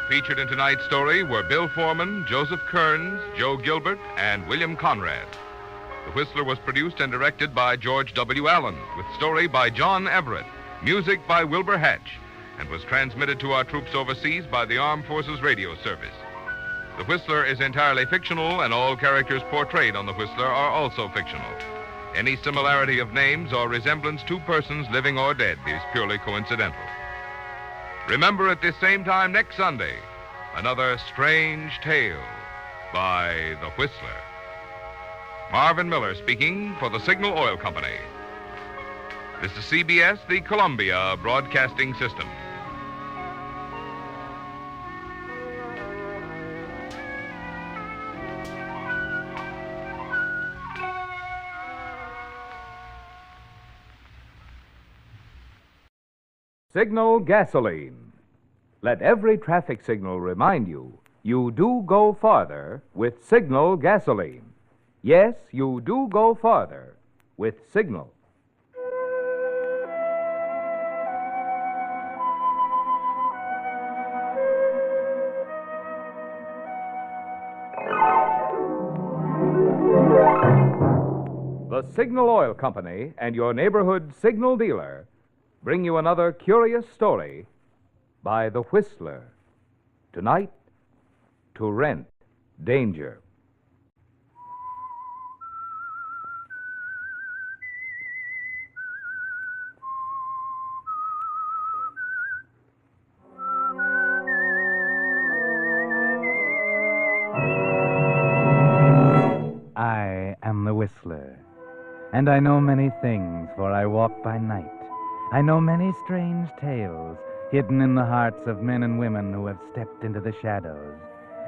J: Featured in tonight's story were Bill Foreman, Joseph Kearns, Joe Gilbert, and William Conrad. The Whistler was produced and directed by George W. Allen, with story by John Everett, music by Wilbur Hatch, and was transmitted to our troops overseas by the Armed Forces Radio Service. The Whistler is entirely fictional, and all characters portrayed on The Whistler are also fictional. Any similarity of names or resemblance to persons living or dead is purely coincidental. Remember at this same time next Sunday, another strange tale by The Whistler. Marvin Miller speaking for the Signal Oil Company. This is CBS, the Columbia Broadcasting System. Signal gasoline. Let every traffic signal remind you, you do go farther with Signal gasoline. Yes, you do go farther with Signal. The Signal Oil Company and your neighborhood Signal dealer bring you another curious story by The Whistler. Tonight, To Rent Danger.
B: I am the Whistler, and I know many things, for I walk by night. I know many strange tales hidden in the hearts of men and women who have stepped into the shadows.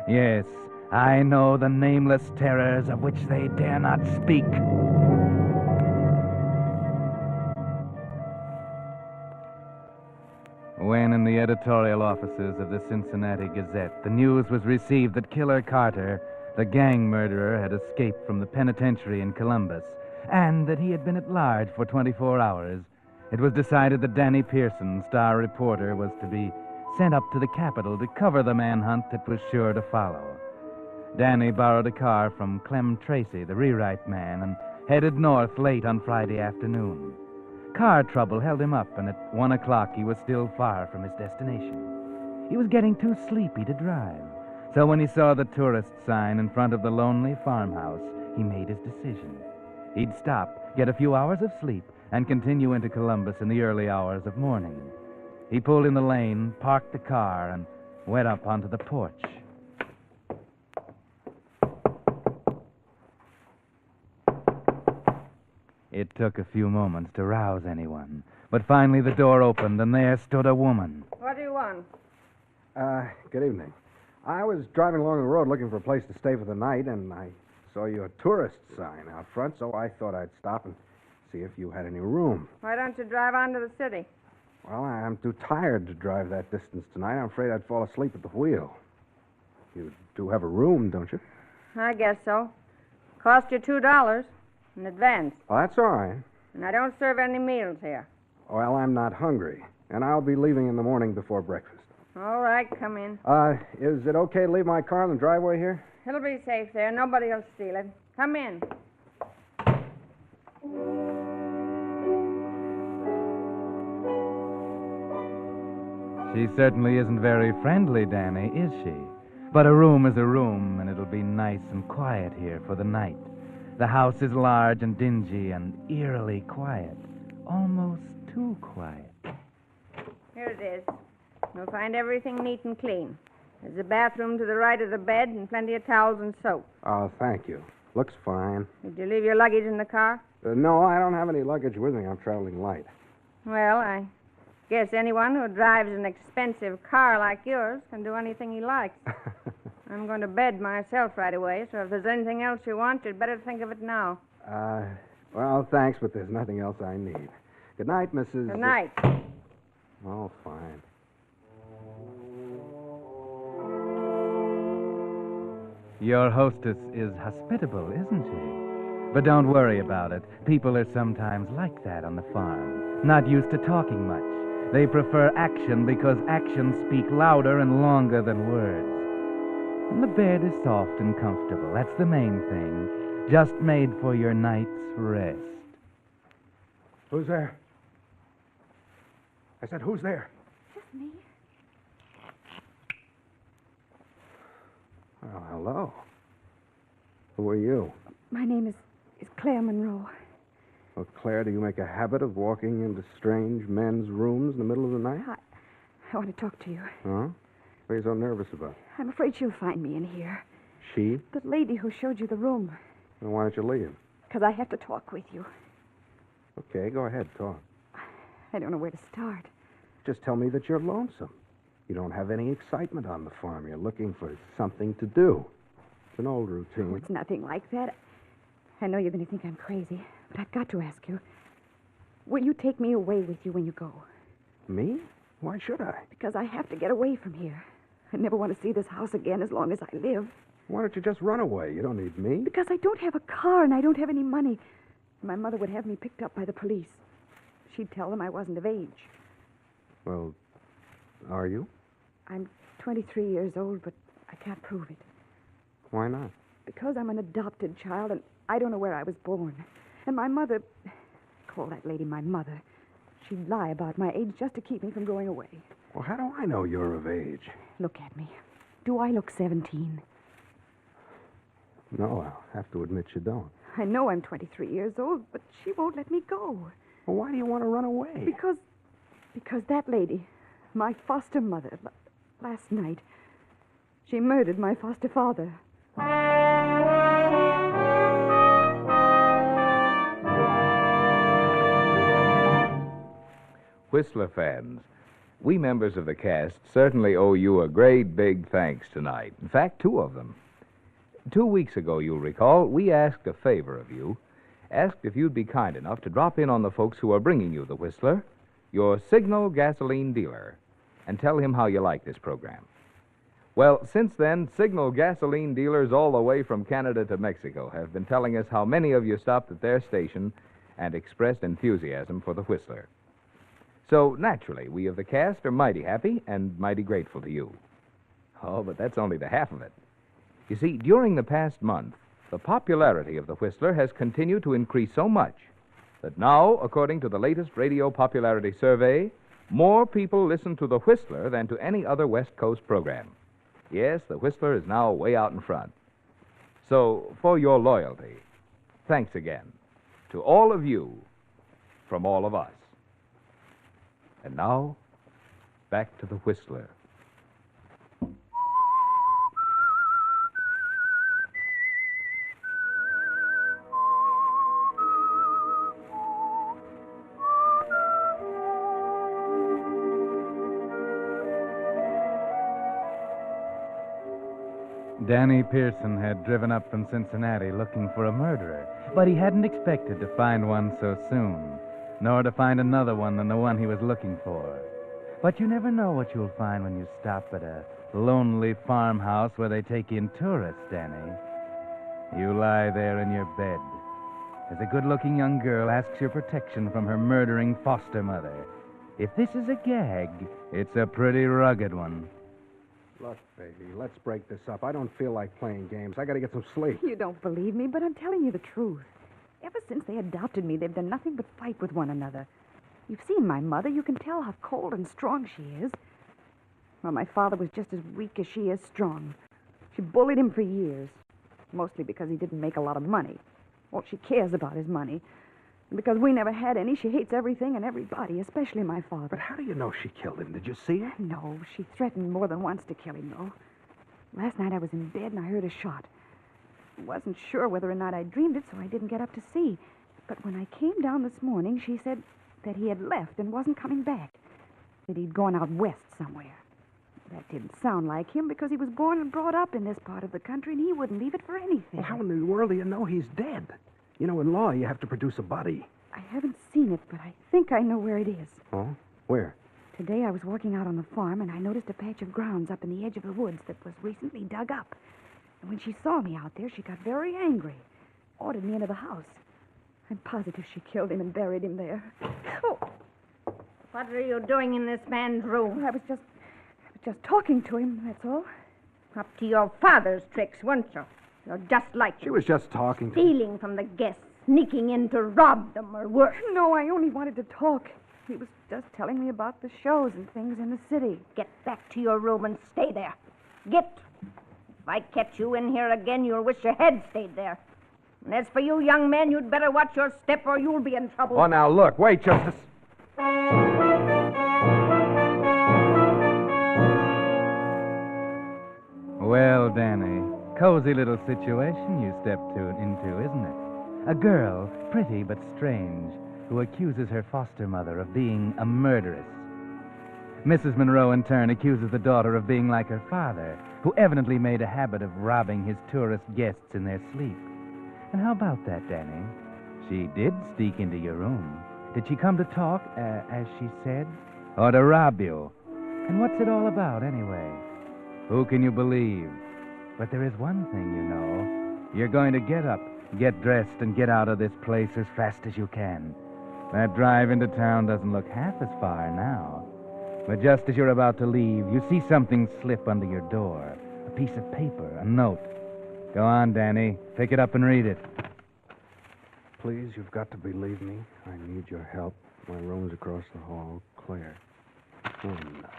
B: Yes, I know the nameless terrors of which they dare not speak. When in the editorial offices of the Cincinnati Gazette, the news was received that Killer Carter, the gang murderer, had escaped from the penitentiary in Columbus, and that he had been at large for 24 hours, it was decided that Danny Pearson, star reporter, was to be sent up to the Capitol to cover the manhunt that was sure to follow. Danny borrowed a car from Clem Tracy, the rewrite man, and headed north late on Friday afternoon. car trouble held him up, and at 1 o'clock he was still far from his destination. He was getting too sleepy to drive. So when he saw the tourist sign in front of the lonely farmhouse, he made his decision. He'd stop, get a few hours of sleep, and continue into Columbus in the early hours of morning. He pulled in the lane, parked the car, and went up onto the porch. It took a few moments to rouse anyone, but finally the door opened, and there stood a woman.
F: What do you want?
T: Good evening. I was driving along the road looking for a place to stay for the night, and I saw your tourist sign out front, so I thought I'd stop and see if you had any room.
F: Why don't you drive on to the city?
T: Well, I'm too tired to drive that distance tonight. I'm afraid I'd fall asleep at the wheel. You do have a room, don't you?
F: I guess so. Cost you $2 in advance.
T: Oh, that's all right.
F: And I don't serve any meals here.
T: Well, I'm not hungry, and I'll be leaving in the morning before breakfast.
F: All right, come in.
T: Is it okay to leave my car in the driveway here?
F: It'll be safe there. Nobody will steal it. Come in.
B: She certainly isn't very friendly, Danny, is she? But a room is a room, and it'll be nice and quiet here for the night. The house is large and dingy and eerily quiet. Almost too quiet.
F: Here it is. You'll find everything neat and clean. There's a bathroom to the right of the bed and plenty of towels and soap.
T: Oh, thank you. Looks fine.
F: Did you leave your luggage in the car?
T: No, I don't have any luggage with me. I'm traveling light.
F: Well, I guess anyone who drives an expensive car like yours can do anything he likes. I'm going to bed myself right away, so if there's anything else you want, you'd better think of it now.
T: Well, thanks, but there's nothing else I need. Good night, Mrs.
F: Good night.
T: Oh, fine.
B: Your hostess is hospitable, isn't she? But don't worry about it. People are sometimes like that on the farm, not used to talking much. They prefer action because actions speak louder and longer than words. And the bed is soft and comfortable. That's the main thing. Just made for your night's rest.
T: Who's there? I said, who's there?
Q: Just me.
T: Oh, hello. Who are you?
Q: My name is Claire Monroe.
T: Well, Claire, do you make a habit of walking into strange men's rooms in the middle of the night?
Q: I want to talk to you.
T: Huh? What are you so nervous about?
Q: I'm afraid she'll find me in here.
T: She?
Q: The lady who showed you the room.
T: Well, why don't you leave?
Q: Because I have to talk with you.
T: Okay, go ahead, talk.
Q: I don't know where to start.
T: Just tell me that you're lonesome. You don't have any excitement on the farm. You're looking for something to do. It's an old routine.
Q: Oh, it's nothing like that. I know you're going to think I'm crazy, but I've got to ask you. Will you take me away with you when you go?
T: Me? Why should I?
Q: Because I have to get away from here. I never want to see this house again as long as I live.
T: Why don't you just run away? You don't need me.
Q: Because I don't have a car and I don't have any money. My mother would have me picked up by the police. She'd tell them I wasn't of age.
T: Well, are you?
Q: I'm 23 years old, but I can't prove it.
T: Why not?
Q: Because I'm an adopted child, and I don't know where I was born. And my mother... Call that lady my mother. She'd lie about my age just to keep me from going away.
T: Well, how do I know you're of age?
Q: Look at me. Do I look 17?
T: No, I'll have to admit you don't.
Q: I know I'm 23 years old, but she won't let me go.
T: Well, why do you want to run away?
Q: Because that lady, my foster mother, last night, she murdered my foster father.
J: Whistler fans, we members of the cast certainly owe you a great big thanks tonight. In fact, two of them. 2 weeks ago, you'll recall, we asked a favor of you, asked if you'd be kind enough to drop in on the folks who are bringing you the Whistler, your Signal gasoline dealer, and tell him how you like this program. Well, since then, Signal gasoline dealers all the way from Canada to Mexico have been telling us how many of you stopped at their station and expressed enthusiasm for the Whistler. So, naturally, we of the cast are mighty happy and mighty grateful to you. Oh, but that's only the half of it. You see, during the past month, the popularity of the Whistler has continued to increase so much that now, according to the latest radio popularity survey, more people listen to The Whistler than to any other West Coast program. Yes, The Whistler is now way out in front. So, for your loyalty, thanks again to all of you from all of us. And now, back to The Whistler.
B: Danny Pearson had driven up from Cincinnati looking for a murderer, but he hadn't expected to find one so soon, nor to find another one than the one he was looking for. But you never know what you'll find when you stop at a lonely farmhouse where they take in tourists, Danny. You lie there in your bed as a good-looking young girl asks your protection from her murdering foster mother. If this is a gag, it's a pretty rugged one.
T: Look, baby, let's break this up. I don't feel like playing games. I gotta get some sleep.
Q: You don't believe me, but I'm telling you the truth. Ever since they adopted me, they've done nothing but fight with one another. You've seen my mother. You can tell how cold and strong she is. Well, my father was just as weak as she is strong. She bullied him for years, mostly because he didn't make a lot of money. All she cares about is money. And because we never had any, she hates everything and everybody, especially my father.
T: But how do you know she killed him? Did you see her?
Q: No, she threatened more than once to kill him, though. Last night I was in bed and I heard a shot. I wasn't sure whether or not I dreamed it, so I didn't get up to see. But when I came down this morning, she said that he had left and wasn't coming back. That he'd gone out west somewhere. That didn't sound like him because he was born and brought up in this part of the country and he wouldn't leave it for anything.
T: Well, how in the world do you know he's dead? You know, in law, you have to produce a body.
Q: I haven't seen it, but I think I know where it is.
T: Oh? Where?
Q: Today I was walking out on the farm and I noticed a patch of grounds up in the edge of the woods that was recently dug up. And when she saw me out there, she got very angry. Ordered me into the house. I'm positive she killed him and buried him there. Oh.
F: What are you doing in this man's room?
Q: I was just talking to him, that's all.
F: Up to your father's tricks, weren't you? You're just like
T: She was just talking to
F: stealing from the guests, sneaking in to rob them or worse.
Q: No, I only wanted to talk. He was just telling me about the shows and things in the city.
F: Get back to your room and stay there. Get. If I catch you in here again, you'll wish your head stayed there. And as for you, young man, you'd better watch your step or you'll be in trouble.
T: Oh, now, look. Wait, Justice.
B: Well, Danny, cozy little situation you stepped into, isn't it? A girl, pretty but strange, who accuses her foster mother of being a murderess. Mrs. Monroe, in turn, accuses the daughter of being like her father, who evidently made a habit of robbing his tourist guests in their sleep. And how about that, Danny? She did sneak into your room. Did she come to talk, as she said? Or to rob you? And what's it all about, anyway? Who can you believe? But there is one thing, you know. You're going to get up, get dressed, and get out of this place as fast as you can. That drive into town doesn't look half as far now. But just as you're about to leave, you see something slip under your door. A piece of paper, a note. Go on, Danny. Pick it up and read it.
T: Please, you've got to believe me. I need your help. My room's across the hall. Claire. Oh, no.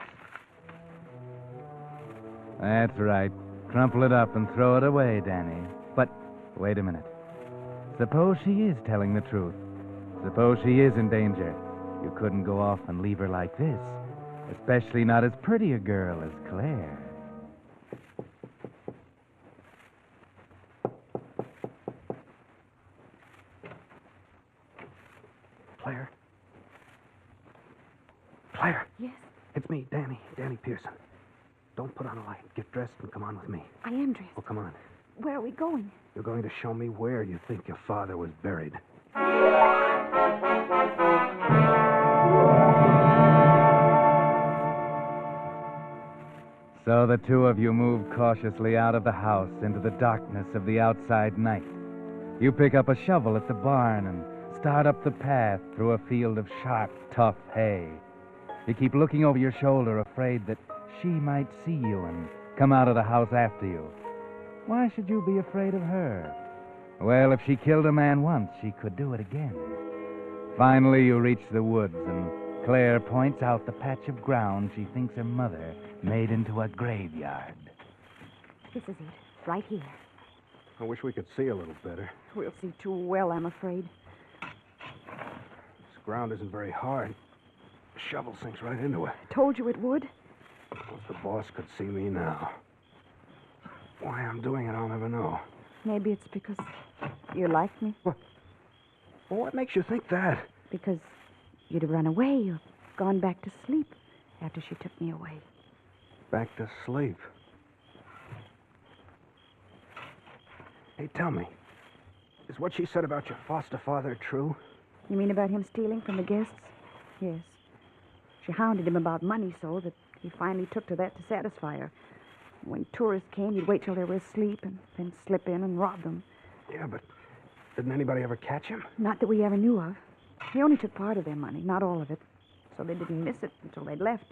B: That's right. Crumple it up and throw it away, Danny. But wait a minute. Suppose she is telling the truth. Suppose she is in danger. You couldn't go off and leave her like this. Especially not as pretty a girl as Claire.
T: Claire? Claire?
Q: Yes?
T: It's me, Danny Pearson. Don't put on a light. Get dressed and come on with me.
Q: I am dressed.
T: Oh, come on.
Q: Where are we going?
T: You're going to show me where you think your father was buried.
B: So the two of you move cautiously out of the house into the darkness of the outside night. You pick up a shovel at the barn and start up the path through a field of sharp, tough hay. You keep looking over your shoulder, afraid that she might see you and come out of the house after you. Why should you be afraid of her? Well, if she killed a man once, she could do it again.
R: Finally, you reach the woods, and Claire points out the patch of ground she thinks her mother made into a graveyard.
Q: This is it, right here.
T: I wish we could see a little better.
Q: We'll see too well, I'm afraid.
T: This ground isn't very hard. The shovel sinks right into it.
Q: I told you it would.
T: If the boss could see me now. Why I'm doing it, I'll never know.
Q: Maybe it's because you like me.
T: Well, what makes you think that?
Q: Because you'd have run away or gone back to sleep after she took me away.
T: Back to sleep. Hey, tell me, is what she said about your foster father true?
Q: You mean about him stealing from the guests? Yes. She hounded him about money so that he finally took to that to satisfy her. When tourists came, he'd wait till they were asleep and then slip in and rob them.
T: Yeah, but didn't anybody ever catch him?
Q: Not that we ever knew of. He only took part of their money, not all of it. So they didn't miss it until they'd left.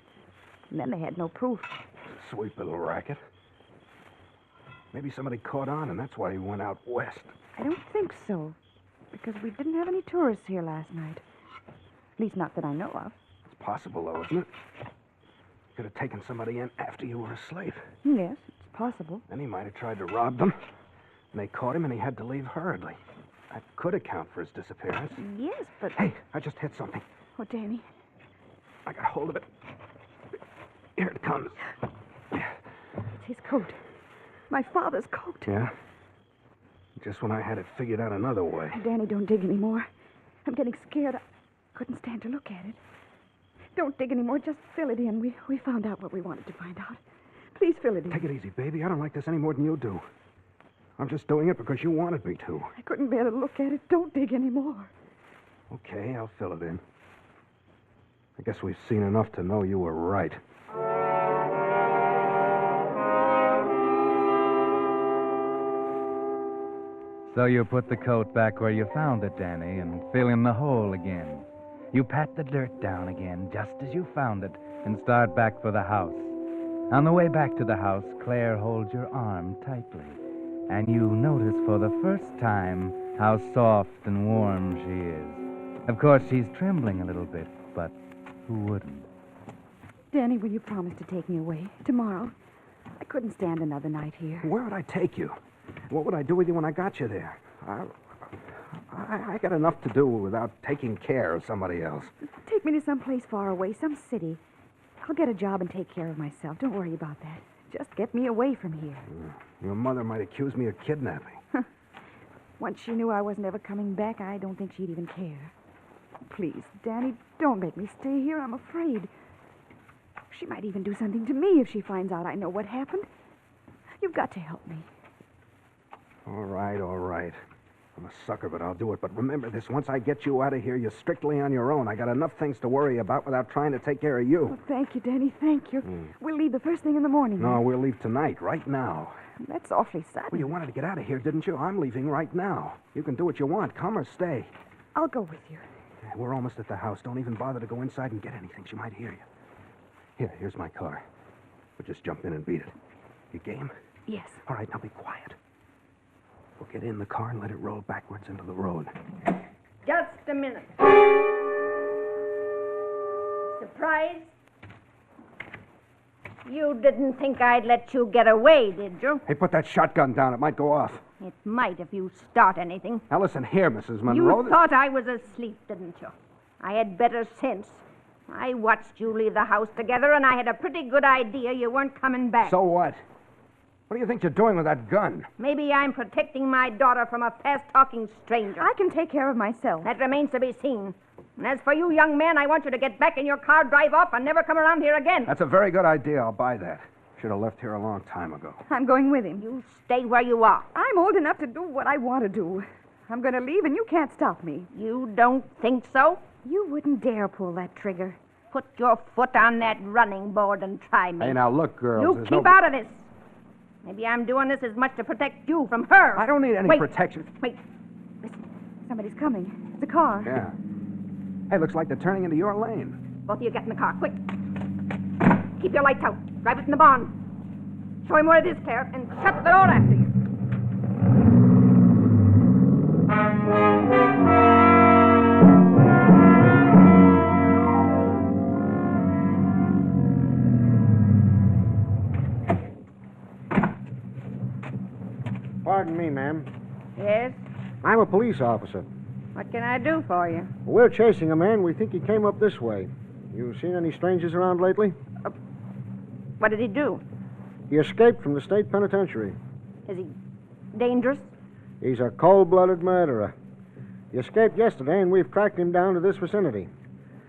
Q: And then they had no proof.
T: It's a sweet little racket. Maybe somebody caught on, and that's why he went out west.
Q: I don't think so, because we didn't have any tourists here last night. At least not that I know of.
T: It's possible, though, isn't it? Could have taken somebody in after you were asleep.
Q: Yes, it's possible.
T: Then he might have tried to rob them. And they caught him, and he had to leave hurriedly. That could account for his disappearance.
Q: Yes, but...
T: Hey, I just hit something.
Q: Oh, Danny.
T: I got hold of it. Here it comes.
Q: It's his coat. My father's coat.
T: Yeah? Just when I had it figured out another way.
Q: Danny, don't dig anymore. I'm getting scared. I couldn't stand to look at it. Don't dig anymore. Just fill it in. We found out what we wanted to find out. Please fill it in.
T: Take it easy, baby. I don't like this any more than you do. I'm just doing it because you wanted me to.
Q: I couldn't bear to look at it. Don't dig anymore.
T: Okay, I'll fill it in. I guess we've seen enough to know you were right.
R: So you put the coat back where you found it, Danny, and fill in the hole again. You pat the dirt down again, just as you found it, and start back for the house. On the way back to the house, Claire holds your arm tightly, and you notice for the first time how soft and warm she is. Of course, she's trembling a little bit, but who wouldn't?
Q: Danny, will you promise to take me away tomorrow? I couldn't stand another night here.
T: Where would I take you? What would I do with you when I got you there? I got enough to do without taking care of somebody else.
Q: Take me to some place far away, some city. I'll get a job and take care of myself. Don't worry about that. Just get me away from here.
T: Your mother might accuse me of kidnapping.
Q: Once she knew I wasn't ever coming back, I don't think she'd even care. Please, Danny, don't make me stay here. I'm afraid. She might even do something to me if she finds out I know what happened. You've got to help me.
T: All right, all right. I'm a sucker, but I'll do it. But remember this, once I get you out of here, you're strictly on your own. I got enough things to worry about without trying to take care of you.
Q: Oh, thank you, Danny, thank you. We'll leave the first thing in the morning.
T: No, we'll leave tonight, right now.
Q: That's awfully sudden.
T: Well, you wanted to get out of here, didn't you? I'm leaving right now. You can do what you want. Come or stay.
Q: I'll go with you.
T: We're almost at the house. Don't even bother to go inside and get anything. She might hear you. Here's my car. We'll just jump in and beat it. You game?
Q: Yes.
T: All right, now be quiet. We'll get in the car and let it roll backwards into the road.
F: Just a minute. Surprise? You didn't think I'd let you get away, did you?
T: Hey, put that shotgun down. It might go off.
F: It might if you start anything.
T: Now listen here, Mrs. Monroe.
F: You thought I was asleep, didn't you? I had better sense. I watched you leave the house together, and I had a pretty good idea you weren't coming back.
T: So what? What do you think you're doing with that gun?
F: Maybe I'm protecting my daughter from a fast-talking stranger.
Q: I can take care of myself.
F: That remains to be seen. And as for you, young man, I want you to get back in your car, drive off, and never come around here again.
T: That's a very good idea. I'll buy that. Should have left here a long time ago.
Q: I'm going with him.
F: You stay where you are.
Q: I'm old enough to do what I want to do. I'm going to leave, and you can't stop me.
F: You don't think so?
Q: You wouldn't dare pull that trigger.
F: Put your foot on that running board and try me.
T: Hey, now look, girls.
F: You keep out of this. Maybe I'm doing this as much to protect you from her.
T: I don't need any protection.
F: Wait.
Q: Listen, somebody's coming. It's a car.
T: Yeah. Hey, looks like they're turning into your lane.
F: Both of you get in the car, quick. Keep your lights out. Drive it in the barn. Show him where it is, Claire, and shut the door after you.
D: a police officer.
F: What can I do for you?
D: We're chasing a man. We think he came up this way. You seen any strangers around lately?
F: What did he do?
D: He escaped from the state penitentiary.
F: Is he dangerous?
D: He's a cold-blooded murderer. He escaped yesterday, and we've tracked him down to this vicinity.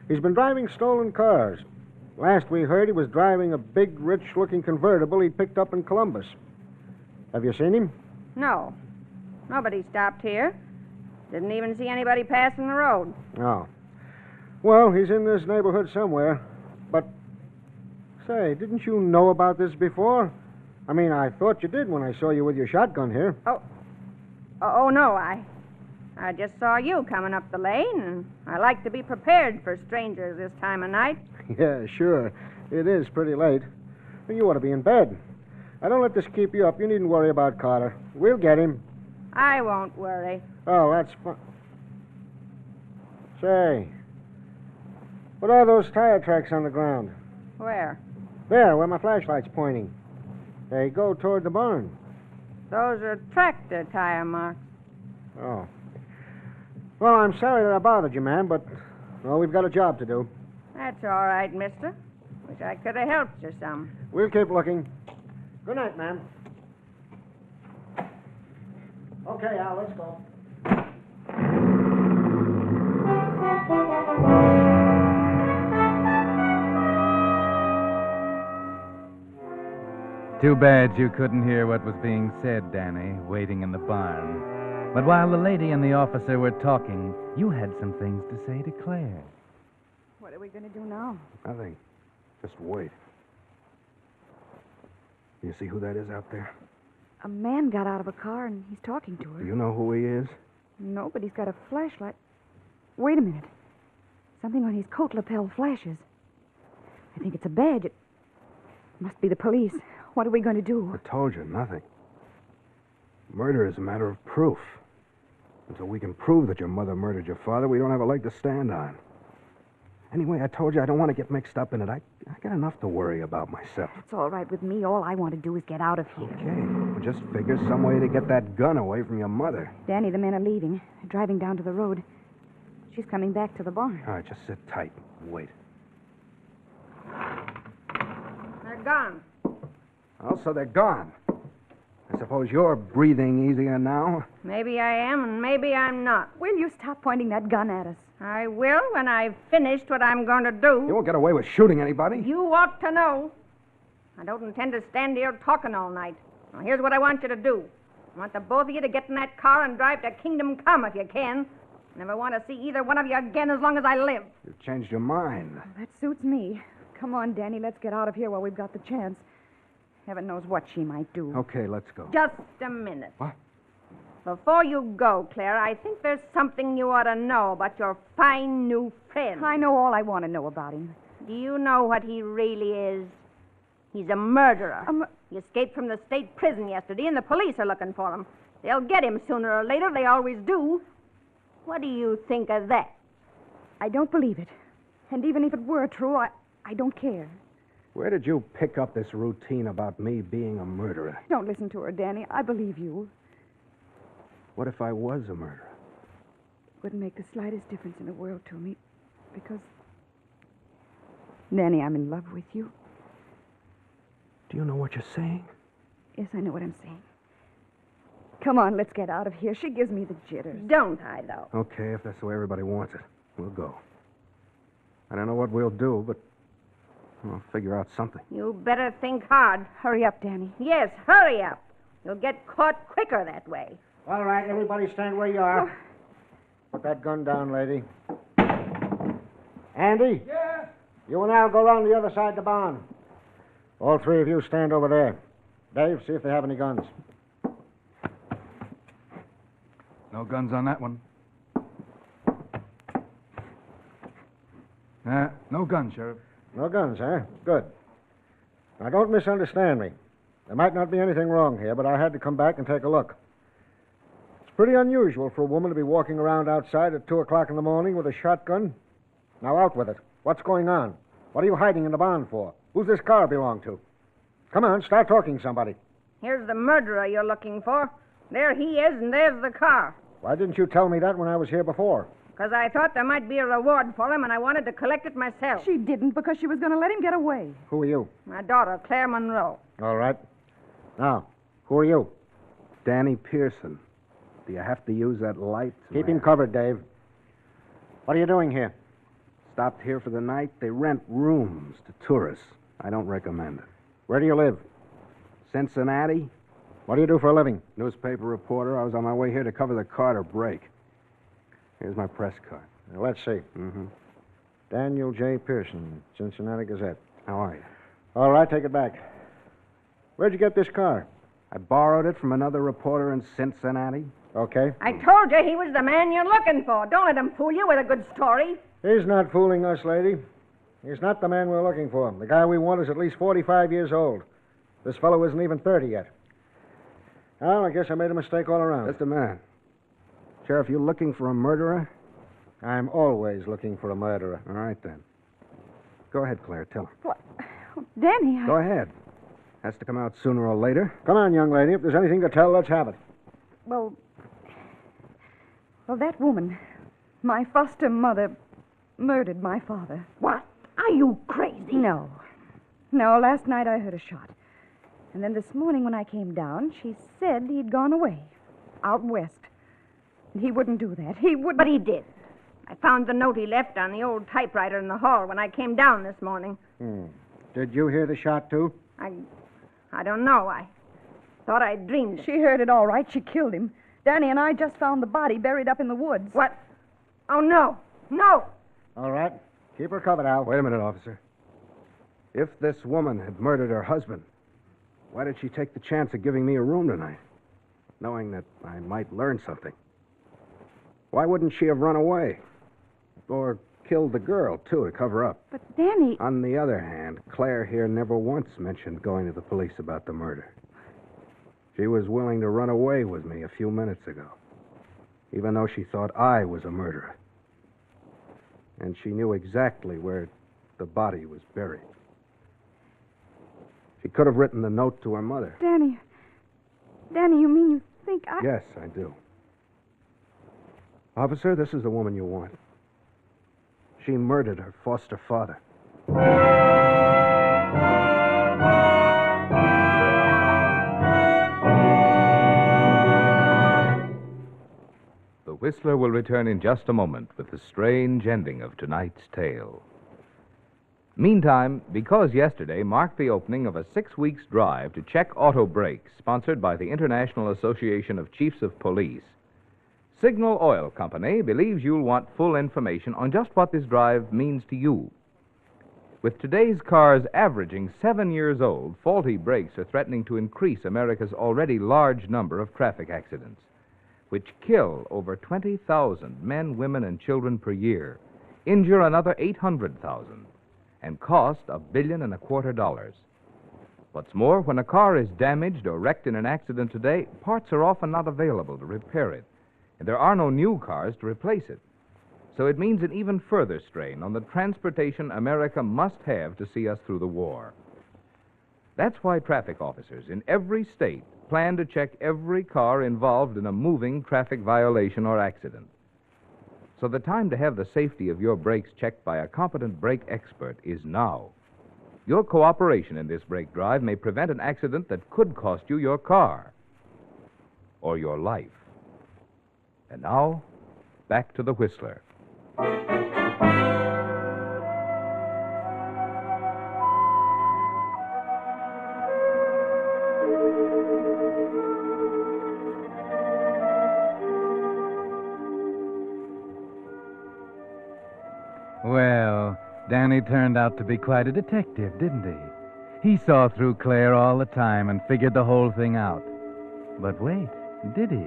D: He's been driving stolen cars. Last we heard, he was driving a big, rich-looking convertible he'd picked up in Columbus. Have you seen him?
F: No. Nobody stopped here. Didn't even see anybody passing the road.
D: No. Well, he's in this neighborhood somewhere. But, say, didn't you know about this before? I mean, I thought you did when I saw you with your shotgun here.
F: Oh, no, I just saw you coming up the lane, and I like to be prepared for strangers this time of night.
D: Yeah, sure. It is pretty late. You ought to be in bed. I don't let this keep you up. You needn't worry about Carter. We'll get him.
F: I won't worry.
D: Oh, that's fine. Say, what are those tire tracks on the ground?
F: Where?
D: There, where my flashlight's pointing. They go toward the barn.
F: Those are tractor tire marks.
D: Oh. Well, I'm sorry that I bothered you, ma'am, but, well, we've got a job to do.
F: That's all right, mister. Wish I could have helped you some.
D: We'll keep looking. Good night, ma'am. Okay, Al, let's go.
B: Too bad you couldn't hear what was being said, Danny, waiting in the barn. But while the lady and the officer were talking, you had some things to say to Claire.
Q: What are we going to do now?
T: Nothing. Just wait. You see who that is out there?
Q: A man got out of a car and he's talking to her.
T: Do you know who he is?
Q: No, but he's got a flashlight. Wait a minute. Something on his coat lapel flashes. I think it's a badge. It must be the police. What are we going to do?
T: I told you, nothing. Murder is a matter of proof. Until we can prove that your mother murdered your father, we don't have a leg to stand on. Anyway, I told you I don't want to get mixed up in it. I got enough to worry about myself.
Q: It's all right with me. All I want to do is get out of here.
T: Okay. Well, just figure some way to get that gun away from your mother.
Q: Danny, the men are leaving. They're driving down to the road. She's coming back to the barn.
T: All right, just sit tight and wait.
F: They're gone.
T: Oh, so they're gone. I suppose you're breathing easier now.
F: Maybe I am, and maybe I'm not.
Q: Will you stop pointing that gun at us?
F: I will when I've finished what I'm going to do.
T: You won't get away with shooting anybody.
F: You ought to know. I don't intend to stand here talking all night. Now, here's what I want you to do. I want the both of you to get in that car and drive to Kingdom Come if you can. I never want to see either one of you again as long as I live.
T: You've changed your mind.
Q: That suits me. Come on, Danny, let's get out of here while we've got the chance. Heaven knows what she might do.
T: Okay, let's go.
F: Just a minute.
T: What?
F: Before you go, Claire, I think there's something you ought to know about your fine new friend.
Q: I know all I want to know about him.
F: Do you know what he really is? He's a murderer. He escaped from the state prison yesterday, and the police are looking for him. They'll get him sooner or later. They always do. What do you think of that?
Q: I don't believe it. And even if it were true, I don't care.
T: Where did you pick up this routine about me being a murderer?
Q: Don't listen to her, Danny. I believe you.
T: What if I was a murderer?
Q: It wouldn't make the slightest difference in the world to me. Because, Danny, I'm in love with you.
T: Do you know what you're saying?
Q: Yes, I know what I'm saying. Come on, let's get out of here. She gives me the jitters.
F: Don't I, though?
T: Okay, if that's the way everybody wants it, we'll go. I don't know what we'll do, but we'll figure out something.
F: You better think hard.
Q: Hurry up, Danny.
F: Yes, hurry up. You'll get caught quicker that way.
D: All right, everybody stand where you are. Put that gun down, lady. Andy?
L: Yes?
D: You and Al go around the other side of the barn. All three of you stand over there. Dave, see if they have any guns.
T: No guns on that one. No guns, Sheriff.
D: No guns, huh? Good. Now, don't misunderstand me. There might not be anything wrong here, but I had to come back and take a look. It's pretty unusual for a woman to be walking around outside at 2 o'clock in the morning with a shotgun. Now, out with it. What's going on? What are you hiding in the barn for? Who's this car belong to? Come on, start talking, somebody.
F: Here's the murderer you're looking for. There he is, and there's the car.
D: Why didn't you tell me that when I was here before?
F: Because I thought there might be a reward for him, and I wanted to collect it myself.
Q: She didn't because she was going to let him get away.
D: Who are you?
F: My daughter, Claire Monroe.
D: All right. Now, who are you?
T: Danny Pearson. Do you have to use that light?
D: Keep him covered, Dave. What are you doing here?
T: Stopped here for the night. They rent rooms to tourists. I don't recommend it.
D: Where do you live?
T: Cincinnati.
D: What do you do for a living?
T: Newspaper reporter. I was on my way here to cover the Carter break. Here's my press card.
D: Now, let's see.
T: Mm-hmm.
D: Daniel J. Pearson, Cincinnati Gazette.
T: How are you?
D: All right, take it back. Where'd you get this car?
T: I borrowed it from another reporter in Cincinnati.
D: Okay.
F: I told you he was the man you're looking for. Don't let him fool you with a good story.
D: He's not fooling us, lady. He's not the man we're looking for. The guy we want is at least 45 years old. This fellow isn't even 30 yet. Well, I guess I made a mistake all around.
T: Just a minute. Sheriff, you looking for a murderer?
D: I'm always looking for a murderer.
T: All right, then. Go ahead, Claire. Tell him.
Q: What? Oh, Danny,
T: Go ahead. Has to come out sooner or later.
D: Come on, young lady. If there's anything to tell, let's have it.
Q: Well, that woman, my foster mother, murdered my father.
F: What? Are you crazy?
Q: No. No, last night I heard a shot. And then this morning when I came down, she said he'd gone away, out west. He wouldn't do that. He wouldn't.
F: But he did. I found the note he left on the old typewriter in the hall when I came down this morning.
D: Did you hear the shot, too?
F: I don't know. I thought I dreamed it.
Q: She heard it all right. She killed him. Danny and I just found the body buried up in the woods.
F: What? Oh, no. No.
D: All right. Keep her covered, Al.
T: Wait a minute, officer. If this woman had murdered her husband, why did she take the chance of giving me a room tonight, knowing that I might learn something? Why wouldn't she have run away? Or killed the girl, too, to cover up?
Q: But, Danny...
T: On the other hand, Claire here never once mentioned going to the police about the murder. She was willing to run away with me a few minutes ago, even though she thought I was a murderer. And she knew exactly where the body was buried. She could have written the note to her mother.
Q: Danny, you mean you think I...
T: Yes, I do. Officer, this is the woman you want. She murdered her foster father.
J: The Whistler will return in just a moment with the strange ending of tonight's tale. Meantime, because yesterday marked the opening of a 6-week drive to check auto brakes, sponsored by the International Association of Chiefs of Police, Signal Oil Company believes you'll want full information on just what this drive means to you. With today's cars averaging 7 years old, faulty brakes are threatening to increase America's already large number of traffic accidents, which kill over 20,000 men, women, and children per year, injure another 800,000, and cost $1.25 billion. What's more, when a car is damaged or wrecked in an accident today, parts are often not available to repair it, and there are no new cars to replace it. So it means an even further strain on the transportation America must have to see us through the war. That's why traffic officers in every state plan to check every car involved in a moving traffic violation or accident. So the time to have the safety of your brakes checked by a competent brake expert is now. Your cooperation in this brake drive may prevent an accident that could cost you your car or your life. And now, back to the Whistler.
B: Well, Danny turned out to be quite a detective, didn't he? He saw through Claire all the time and figured the whole thing out. But wait, did he?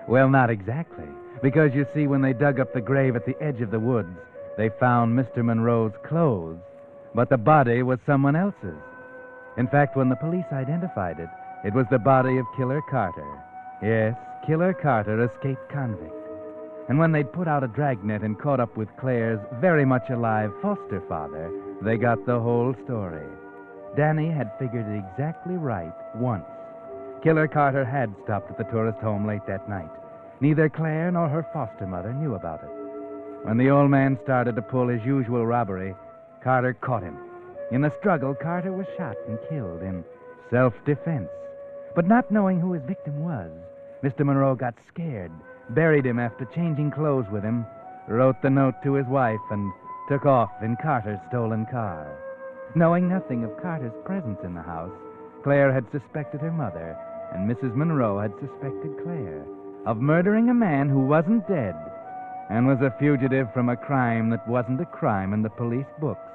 B: Well, not exactly. Because, you see, when they dug up the grave at the edge of the woods, they found Mr. Monroe's clothes, but the body was someone else's. In fact, when the police identified it, it was the body of Killer Carter. Yes, Killer Carter, escaped convict. And when they'd put out a dragnet and caught up with Claire's very much alive foster father, they got the whole story. Danny had figured it exactly right once. Killer Carter had stopped at the tourist home late that night. Neither Claire nor her foster mother knew about it. When the old man started to pull his usual robbery, Carter caught him. In the struggle, Carter was shot and killed in self-defense. But not knowing who his victim was, Mr. Monroe got scared, buried him after changing clothes with him, wrote the note to his wife, and took off in Carter's stolen car. Knowing nothing of Carter's presence in the house, Claire had suspected her mother, and Mrs. Monroe had suspected Claire of murdering a man who wasn't dead and was a fugitive from a crime that wasn't a crime in the police books,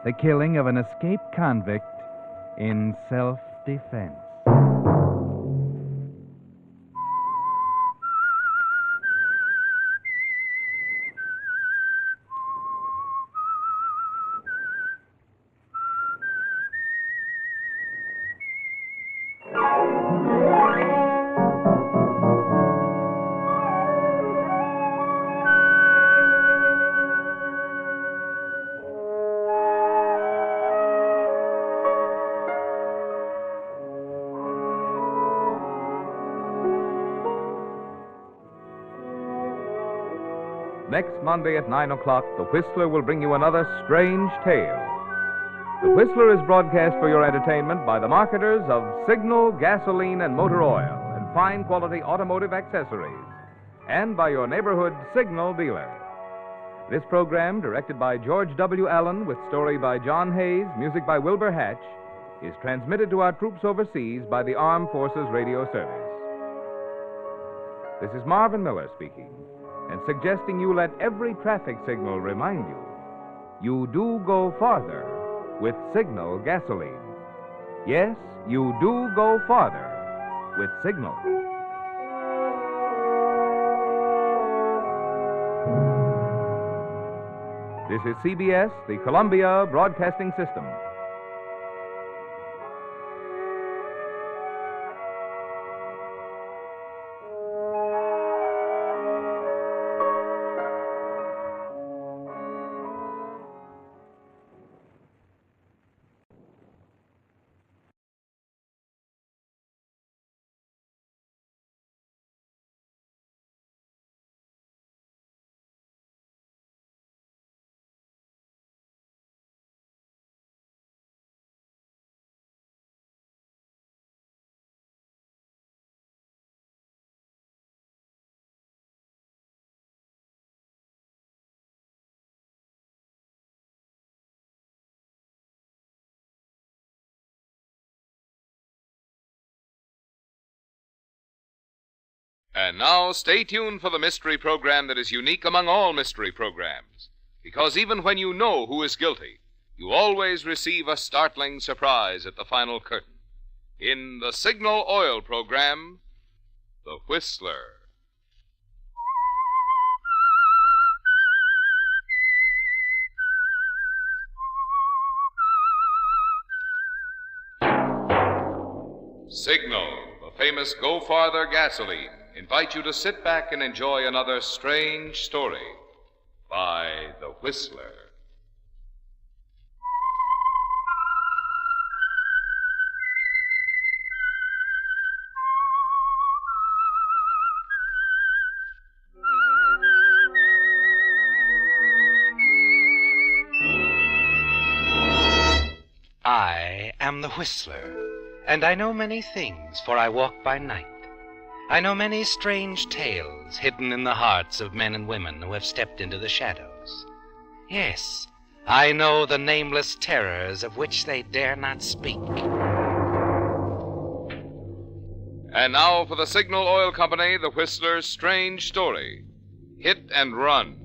B: the killing of an escaped convict in self-defense.
J: Next Monday at 9 o'clock, The Whistler will bring you another strange tale. The Whistler is broadcast for your entertainment by the marketers of Signal, gasoline, and motor oil, and fine quality automotive accessories, and by your neighborhood Signal dealer. This program, directed by George W. Allen, with story by John Hayes, music by Wilbur Hatch, is transmitted to our troops overseas by the Armed Forces Radio Service. This is Marvin Miller speaking, and suggesting you let every traffic signal remind you, you do go farther with Signal gasoline. Yes, you do go farther with Signal. This is CBS, the Columbia Broadcasting System.
M: And now, stay tuned for the mystery program that is unique among all mystery programs. Because even when you know who is guilty, you always receive a startling surprise at the final curtain. In the Signal Oil program, The Whistler. Signal, the famous Go Farther gasoline, invite you to sit back and enjoy another strange story by The Whistler.
S: I am the Whistler, and I know many things, for I walk by night. I know many strange tales hidden in the hearts of men and women who have stepped into the shadows. Yes, I know the nameless terrors of which they dare not speak.
M: And now for the Signal Oil Company, The Whistler's strange story, Hit and Run.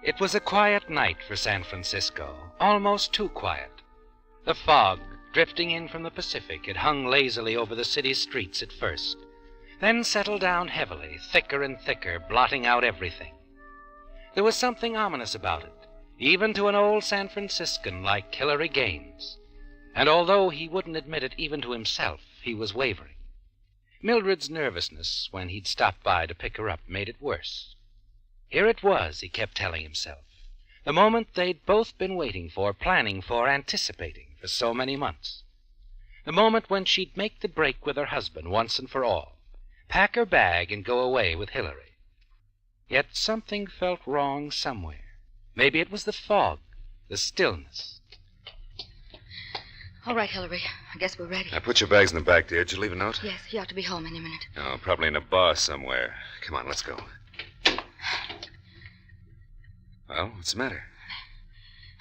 S: It was a quiet night for San Francisco, almost too quiet. The fog, drifting in from the Pacific, had hung lazily over the city's streets at first, then settled down heavily, thicker and thicker, blotting out everything. There was something ominous about it, even to an old San Franciscan like Hilary Gaines, and although he wouldn't admit it even to himself, he was wavering. Mildred's nervousness when he'd stopped by to pick her up made it worse. Here it was, he kept telling himself, the moment they'd both been waiting for, planning for, anticipating, for so many months. The moment when she'd make the break with her husband once and for all, pack her bag and go away with Hillary. Yet something felt wrong somewhere. Maybe it was the fog, the stillness.
N: All right, Hillary. I guess we're ready.
U: Now, put your bags in the back, dear. Did you leave a note?
N: Yes, he ought to be home any minute.
U: Oh, probably in a bar somewhere. Come on, let's go. Well, what's the matter?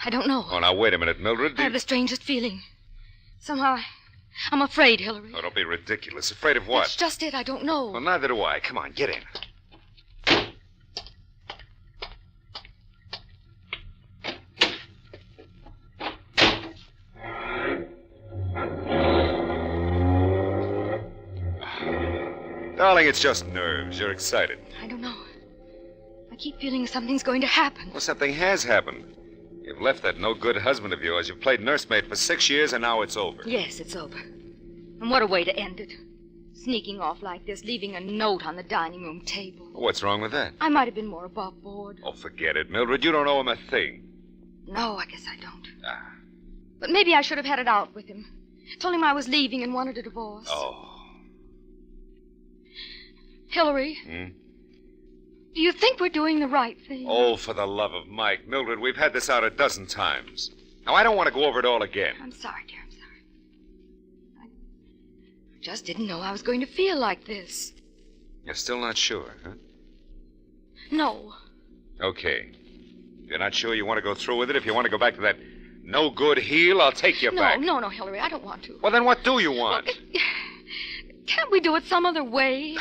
N: I don't know.
U: Oh, now, wait a minute, Mildred.
N: I have the strangest feeling. Somehow, I'm afraid, Hillary.
U: Oh, don't be ridiculous. Afraid of what?
N: That's just it. I don't know.
U: Well, neither do I. Come on, get in. Darling, it's just nerves. You're excited.
N: I don't know. I keep feeling something's going to happen.
U: Well, something has happened. You've left that no-good husband of yours. You've played nursemaid for 6 years, and now it's over.
N: Yes, it's over. And what a way to end it. Sneaking off like this, leaving a note on the dining room table.
U: What's wrong with that?
N: I might have been more above board.
U: Oh, forget it, Mildred. You don't owe him a thing.
N: No, I guess I don't. But maybe I should have had it out with him. Told him I was leaving and wanted a divorce.
U: Oh.
N: Hillary, do you think we're doing the right thing?
U: Oh, for the love of Mike. Mildred, we've had this out a dozen times. Now, I don't want to go over it all again.
N: I'm sorry, dear. I'm sorry. I just didn't know I was going to feel like this.
U: You're still not sure, huh?
N: No.
U: Okay. If you're not sure you want to go through with it, if you want to go back to that no-good heel, I'll take you back.
N: No, Hillary, I don't want to.
U: Well, then what do you want?
N: Can't we do it some other way?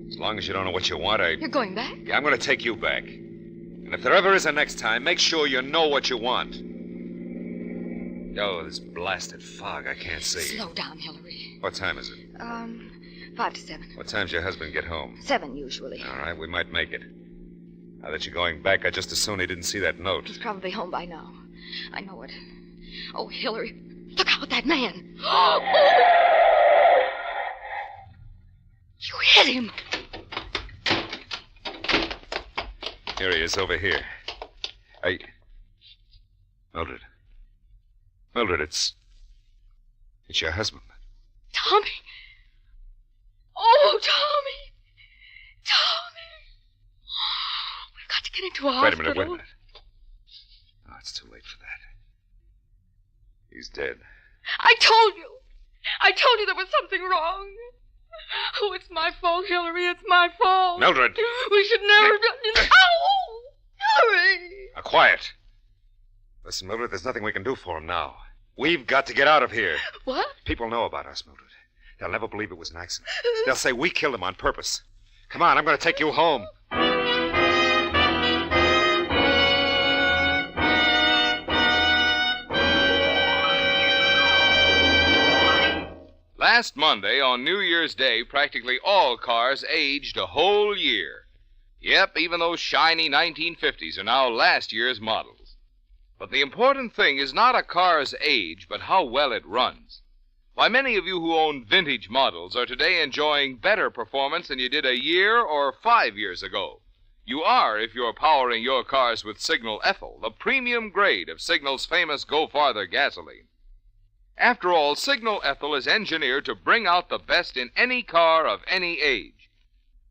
U: As long as you don't know what you want,
N: You're going back?
U: Yeah, I'm going to take you back. And if there ever is a next time, make sure you know what you want. Oh, this blasted fog. I can't see.
N: Slow down, Hillary.
U: What time is it?
N: 5 to 7.
U: What time's your husband get home?
N: 7, usually.
U: All right, we might make it. Now that you're going back, I'd just as soon he didn't see that note.
N: He's probably home by now. I know it. Oh, Hillary, look out, that man. You hit him.
U: Here he is, over here. Mildred. Mildred, it's your husband.
N: Tommy. Oh, Tommy. We've got to get into a hospital.
U: Wait a minute. Oh, it's too late for that. He's dead.
N: I told you there was something wrong. Oh, it's my fault, Hillary. It's my fault.
U: Mildred.
N: We should never have done... Ow! Hillary!
U: Now, quiet. Listen, Mildred, there's nothing we can do for him now. We've got to get out of here.
N: What?
U: People know about us, Mildred. They'll never believe it was an accident. They'll say we killed him on purpose. Come on, I'm going to take you home.
M: Last Monday, on New Year's Day, practically all cars aged a whole year. Yep, even those shiny 1950s are now last year's models. But the important thing is not a car's age, but how well it runs. Why, many of you who own vintage models are today enjoying better performance than you did a year or 5 years ago. You are if you're powering your cars with Signal Ethyl, the premium grade of Signal's famous Go Farther gasoline. After all, Signal Ethyl is engineered to bring out the best in any car of any age.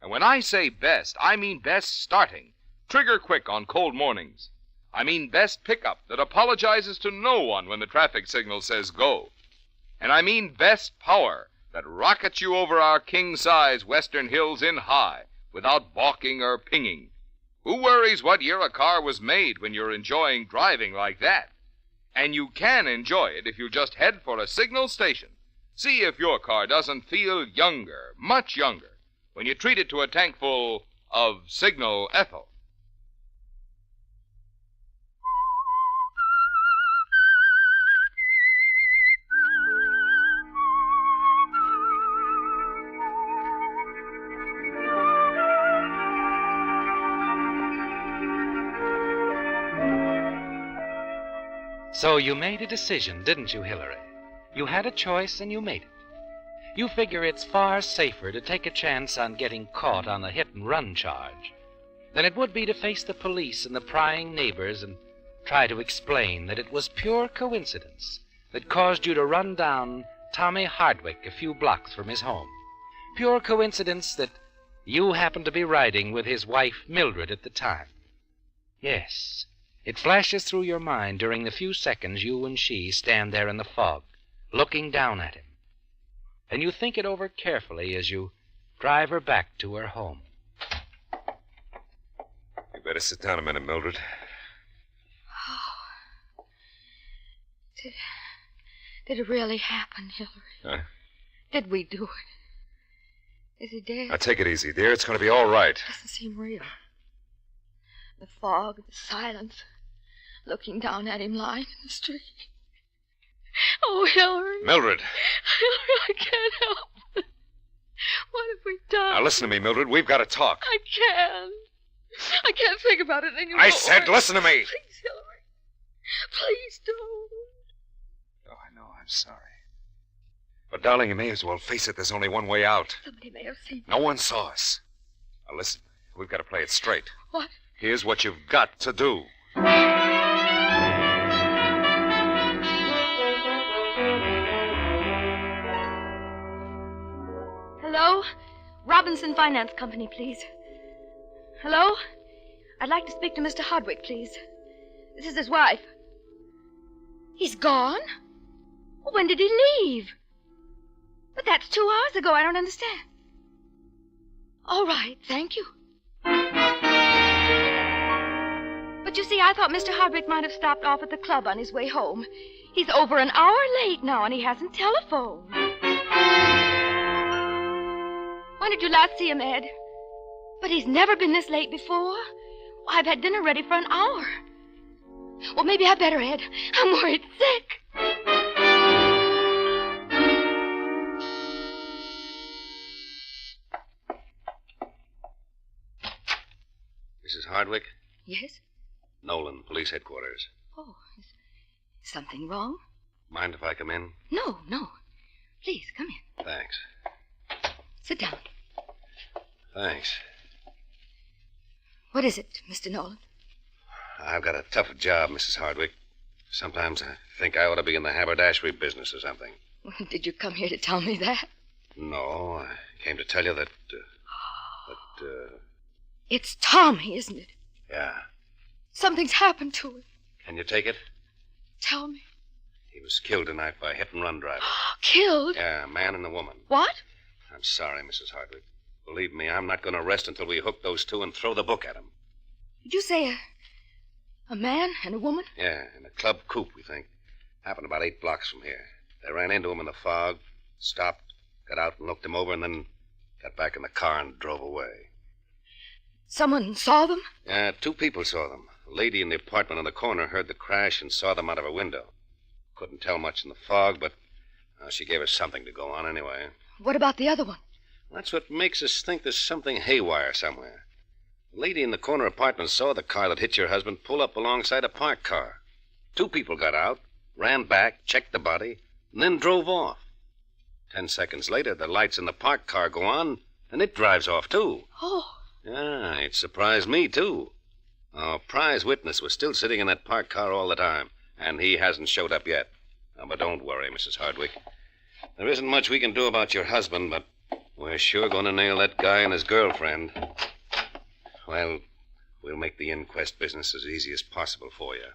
M: And when I say best, I mean best starting, trigger quick on cold mornings. I mean best pickup that apologizes to no one when the traffic signal says go. And I mean best power that rockets you over our king-size western hills in high without balking or pinging. Who worries what year a car was made when you're enjoying driving like that? And you can enjoy it if you just head for a Signal station. See if your car doesn't feel younger, much younger, when you treat it to a tank full of Signal Ethyl.
S: So you made a decision, didn't you, Hillary? You had a choice and you made it. You figure it's far safer to take a chance on getting caught on a hit-and-run charge. than it would be to face the police and the prying neighbors and try to explain that it was pure coincidence that caused you to run down Tommy Hardwick a few blocks from his home. Pure coincidence that you happened to be riding with his wife, Mildred, at the time. Yes, it flashes through your mind during the few seconds you and she stand there in the fog, looking down at him. And you think it over carefully as you drive her back to her home.
U: You better sit down a minute, Mildred.
N: Oh. Did it really happen, Hillary?
U: Huh?
N: Did we do it? Is he dead?
U: Now, take it easy, dear. It's going to be all right.
N: Doesn't seem real. The fog, the silence, looking down at him lying in the street. Oh, Hillary.
U: Mildred.
N: Hillary, I can't help it. What have we done?
U: Now, listen to me, Mildred. We've got to talk.
N: I can't. I can't think about it anymore.
U: I said listen to me.
N: Please, Hillary. Please don't.
U: Oh, I know. I'm sorry. But, darling, you may as well face it. There's only one way out.
N: Somebody may have seen me.
U: No one saw us. Now, listen. We've got to play it straight.
N: What?
U: Here's what you've got to do.
N: Hello? Robinson Finance Company, please. Hello? I'd like to speak to Mr. Hardwick, please. This is his wife. He's gone? Well, when did he leave? But that's 2 hours ago. I don't understand. All right, thank you. But you see, I thought Mr. Hardwick might have stopped off at the club on his way home. He's over an hour late now, and he hasn't telephoned. When did you last see him, Ed? But he's never been this late before. I've had dinner ready for an hour. Well, maybe I better, Ed. I'm worried sick.
P: Mrs. Hardwick?
N: Yes?
P: Nolan, police headquarters.
N: Oh, is something wrong?
P: Mind if I come in?
N: No. Please, come in.
P: Thanks.
N: Sit down.
P: Thanks.
N: What is it, Mr. Nolan?
P: I've got a tough job, Mrs. Hardwick. Sometimes I think I ought to be in the haberdashery business or something.
N: Did you come here to tell me that?
P: No, I came to tell you that...
N: It's Tommy, isn't it?
P: Yeah.
N: Something's happened to him.
P: Can you take it?
N: Tell me.
P: He was killed tonight by a hit-and-run driver.
N: Killed?
P: Yeah, a man and a woman.
N: What?
P: I'm sorry, Mrs. Hardwick. Believe me, I'm not going to rest until we hook those two and throw the book at them.
N: Did you say a man and a woman?
P: Yeah, in a club coupe, we think. Happened about 8 blocks from here. They ran into him in the fog, stopped, got out and looked him over, and then got back in the car and drove away.
N: Someone saw them?
P: Yeah, 2 people saw them. A lady in the apartment on the corner heard the crash and saw them out of her window. Couldn't tell much in the fog, but she gave us something to go on anyway.
N: What about the other one?
P: That's what makes us think there's something haywire somewhere. The lady in the corner apartment saw the car that hit your husband pull up alongside a parked car. 2 people got out, ran back, checked the body, and then drove off. 10 seconds later, the lights in the parked car go on, and it drives off, too.
N: Oh.
P: Yeah, it surprised me, too. Our prize witness was still sitting in that parked car all the time, and he hasn't showed up yet. Now, but don't worry, Mrs. Hardwick. There isn't much we can do about your husband, but we're sure going to nail that guy and his girlfriend. Well, we'll make the inquest business as easy as possible for you.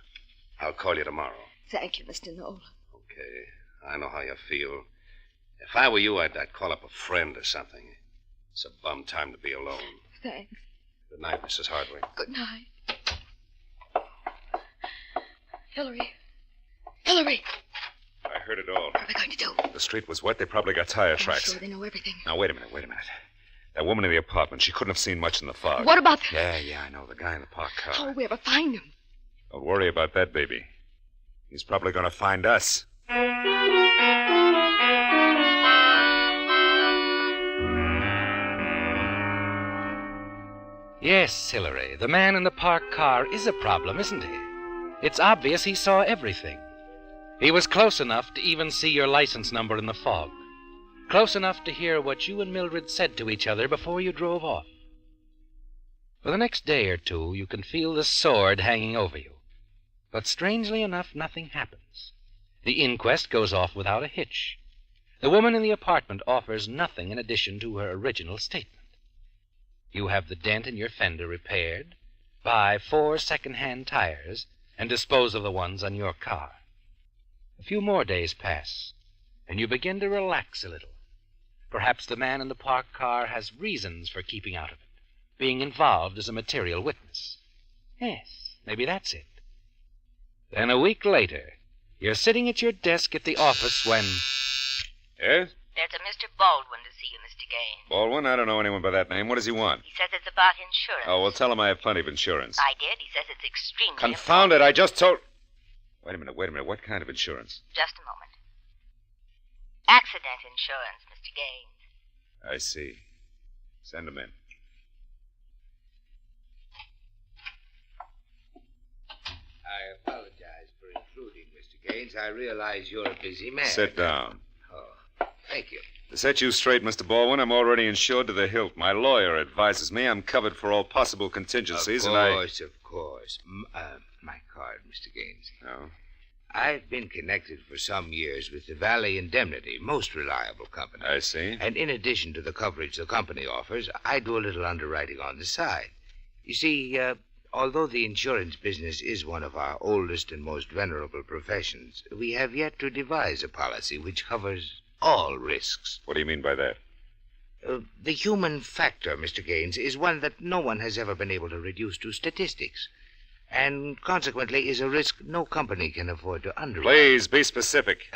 P: I'll call you tomorrow.
N: Thank you, Mr. Nolan.
P: Okay. I know how you feel. If I were you, I'd call up a friend or something. It's a bum time to be alone.
N: Thanks.
P: Good night, Mrs. Hardwick.
N: Good night. Hillary. Hillary!
U: I heard it all.
N: What are we going to do?
U: The street was wet. They probably got tire
N: I'm
U: tracks.
N: sure they know everything.
U: Now, wait a minute. That woman in the apartment, she couldn't have seen much in the fog.
N: What about the...
U: Yeah, I know. The guy in the parked car.
N: How will we ever find him?
U: Don't worry about that, baby. He's probably going to find us.
S: Yes, Hillary, the man in the parked car is a problem, isn't he? It's obvious he saw everything. He was close enough to even see your license number in the fog. Close enough to hear what you and Mildred said to each other before you drove off. For the next day or two, you can feel the sword hanging over you. But strangely enough, nothing happens. The inquest goes off without a hitch. The woman in the apartment offers nothing in addition to her original statement. You have the dent in your fender repaired, buy 4 second-hand tires, and dispose of the ones on your car. A few more days pass, and you begin to relax a little. Perhaps the man in the parked car has reasons for keeping out of it, being involved as a material witness. Yes, maybe that's it. Then a week later, you're sitting at your desk at the office when...
U: Yes?
C: There's a Mr. Baldwin to see you, Mr. Gaines.
U: Baldwin? I don't know anyone by that name. What does he want?
C: He says it's about insurance.
U: Oh, well, tell him I have plenty of insurance.
C: I did. He says it's extremely
U: Confound it, I just told... Wait a minute. What kind of insurance?
C: Just a moment. Accident insurance, Mr. Gaines.
U: I see. Send him in.
E: I apologize for intruding, Mr. Gaines. I realize you're a busy man.
U: Sit down.
E: Oh, thank you.
U: To set you straight, Mr. Baldwin, I'm already insured to the hilt. My lawyer advises me I'm covered for all possible contingencies,
E: Of
U: and
E: course. My card, Mr. Gaines.
U: Oh?
E: I've been connected for some years with the Valley Indemnity, most reliable company.
U: I see.
E: And in addition to the coverage the company offers, I do a little underwriting on the side. You see, although the insurance business is one of our oldest and most venerable professions, we have yet to devise a policy which covers all risks.
U: What do you mean by that?
E: The human factor, Mr. Gaines, is one that no one has ever been able to reduce to statistics, and consequently is a risk no company can afford to underwrite.
U: Please, be specific.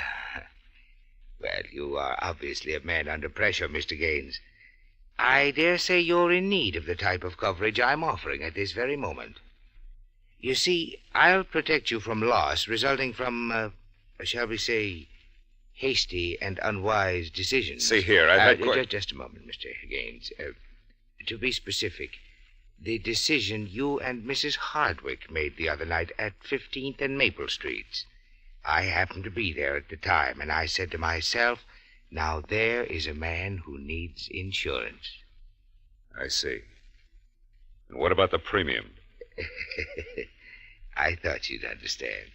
E: Well, you are obviously a man under pressure, Mr. Gaines. I dare say you're in need of the type of coverage I'm offering at this very moment. You see, I'll protect you from loss resulting from, shall we say, hasty and unwise decisions.
U: See here, I've had...
E: Just a moment, Mr. Gaines. To be specific, the decision you and Mrs. Hardwick made the other night at 15th and Maple Streets. I happened to be there at the time, and I said to myself, now there is a man who needs insurance.
U: I see. And what about the premium?
E: I thought you'd understand.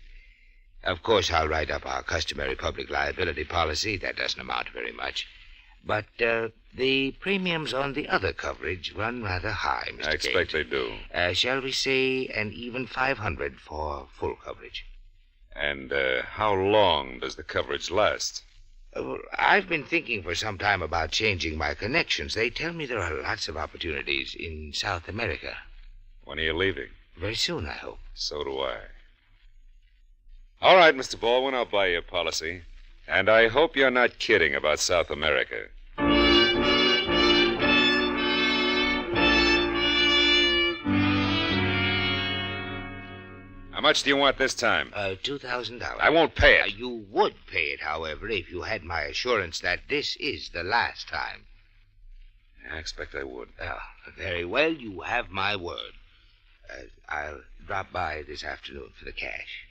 E: Of course, I'll write up our customary public liability policy. That doesn't amount to very much. But the premiums on the other coverage run rather high, Mr.
U: I expect they do.
E: Shall we say an even $500 for full coverage?
U: And how long does the coverage last?
E: I've been thinking for some time about changing my connections. They tell me there are lots of opportunities in South America.
U: When are you leaving?
E: Very soon, I hope.
U: So do I. All right, Mr. Baldwin, I'll buy you a policy. And I hope you're not kidding about South America. How much do you want this time?
E: $2,000.
U: I won't pay it.
E: You would pay it, however, if you had my assurance that this is the last time.
U: I expect I would.
E: Very well, you have my word. I'll drop by this afternoon for the cash.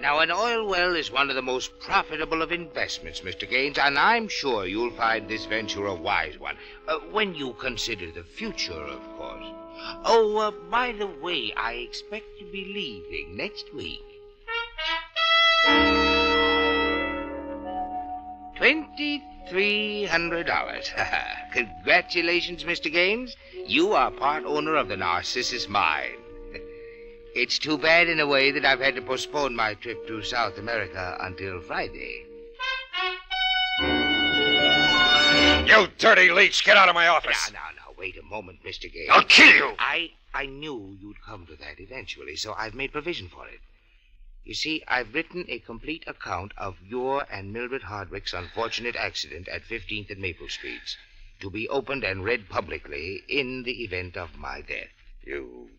E: Now, an oil well is one of the most profitable of investments, Mr. Gaines, and I'm sure you'll find this venture a wise one, when you consider the future, of course. Oh, by the way, I expect to be leaving next week. $2,300. Congratulations, Mr. Gaines. You are part owner of the Narcissus mine. It's too bad in a way that I've had to postpone my trip to South America until Friday.
U: You dirty leech, get out of my office.
E: Now, wait a moment, Mr. Gaines.
U: I'll kill you.
E: I knew you'd come to that eventually, so I've made provision for it. You see, I've written a complete account of your and Mildred Hardwick's unfortunate accident at 15th and Maple Streets, to be opened and read publicly in the event of my death.
U: You've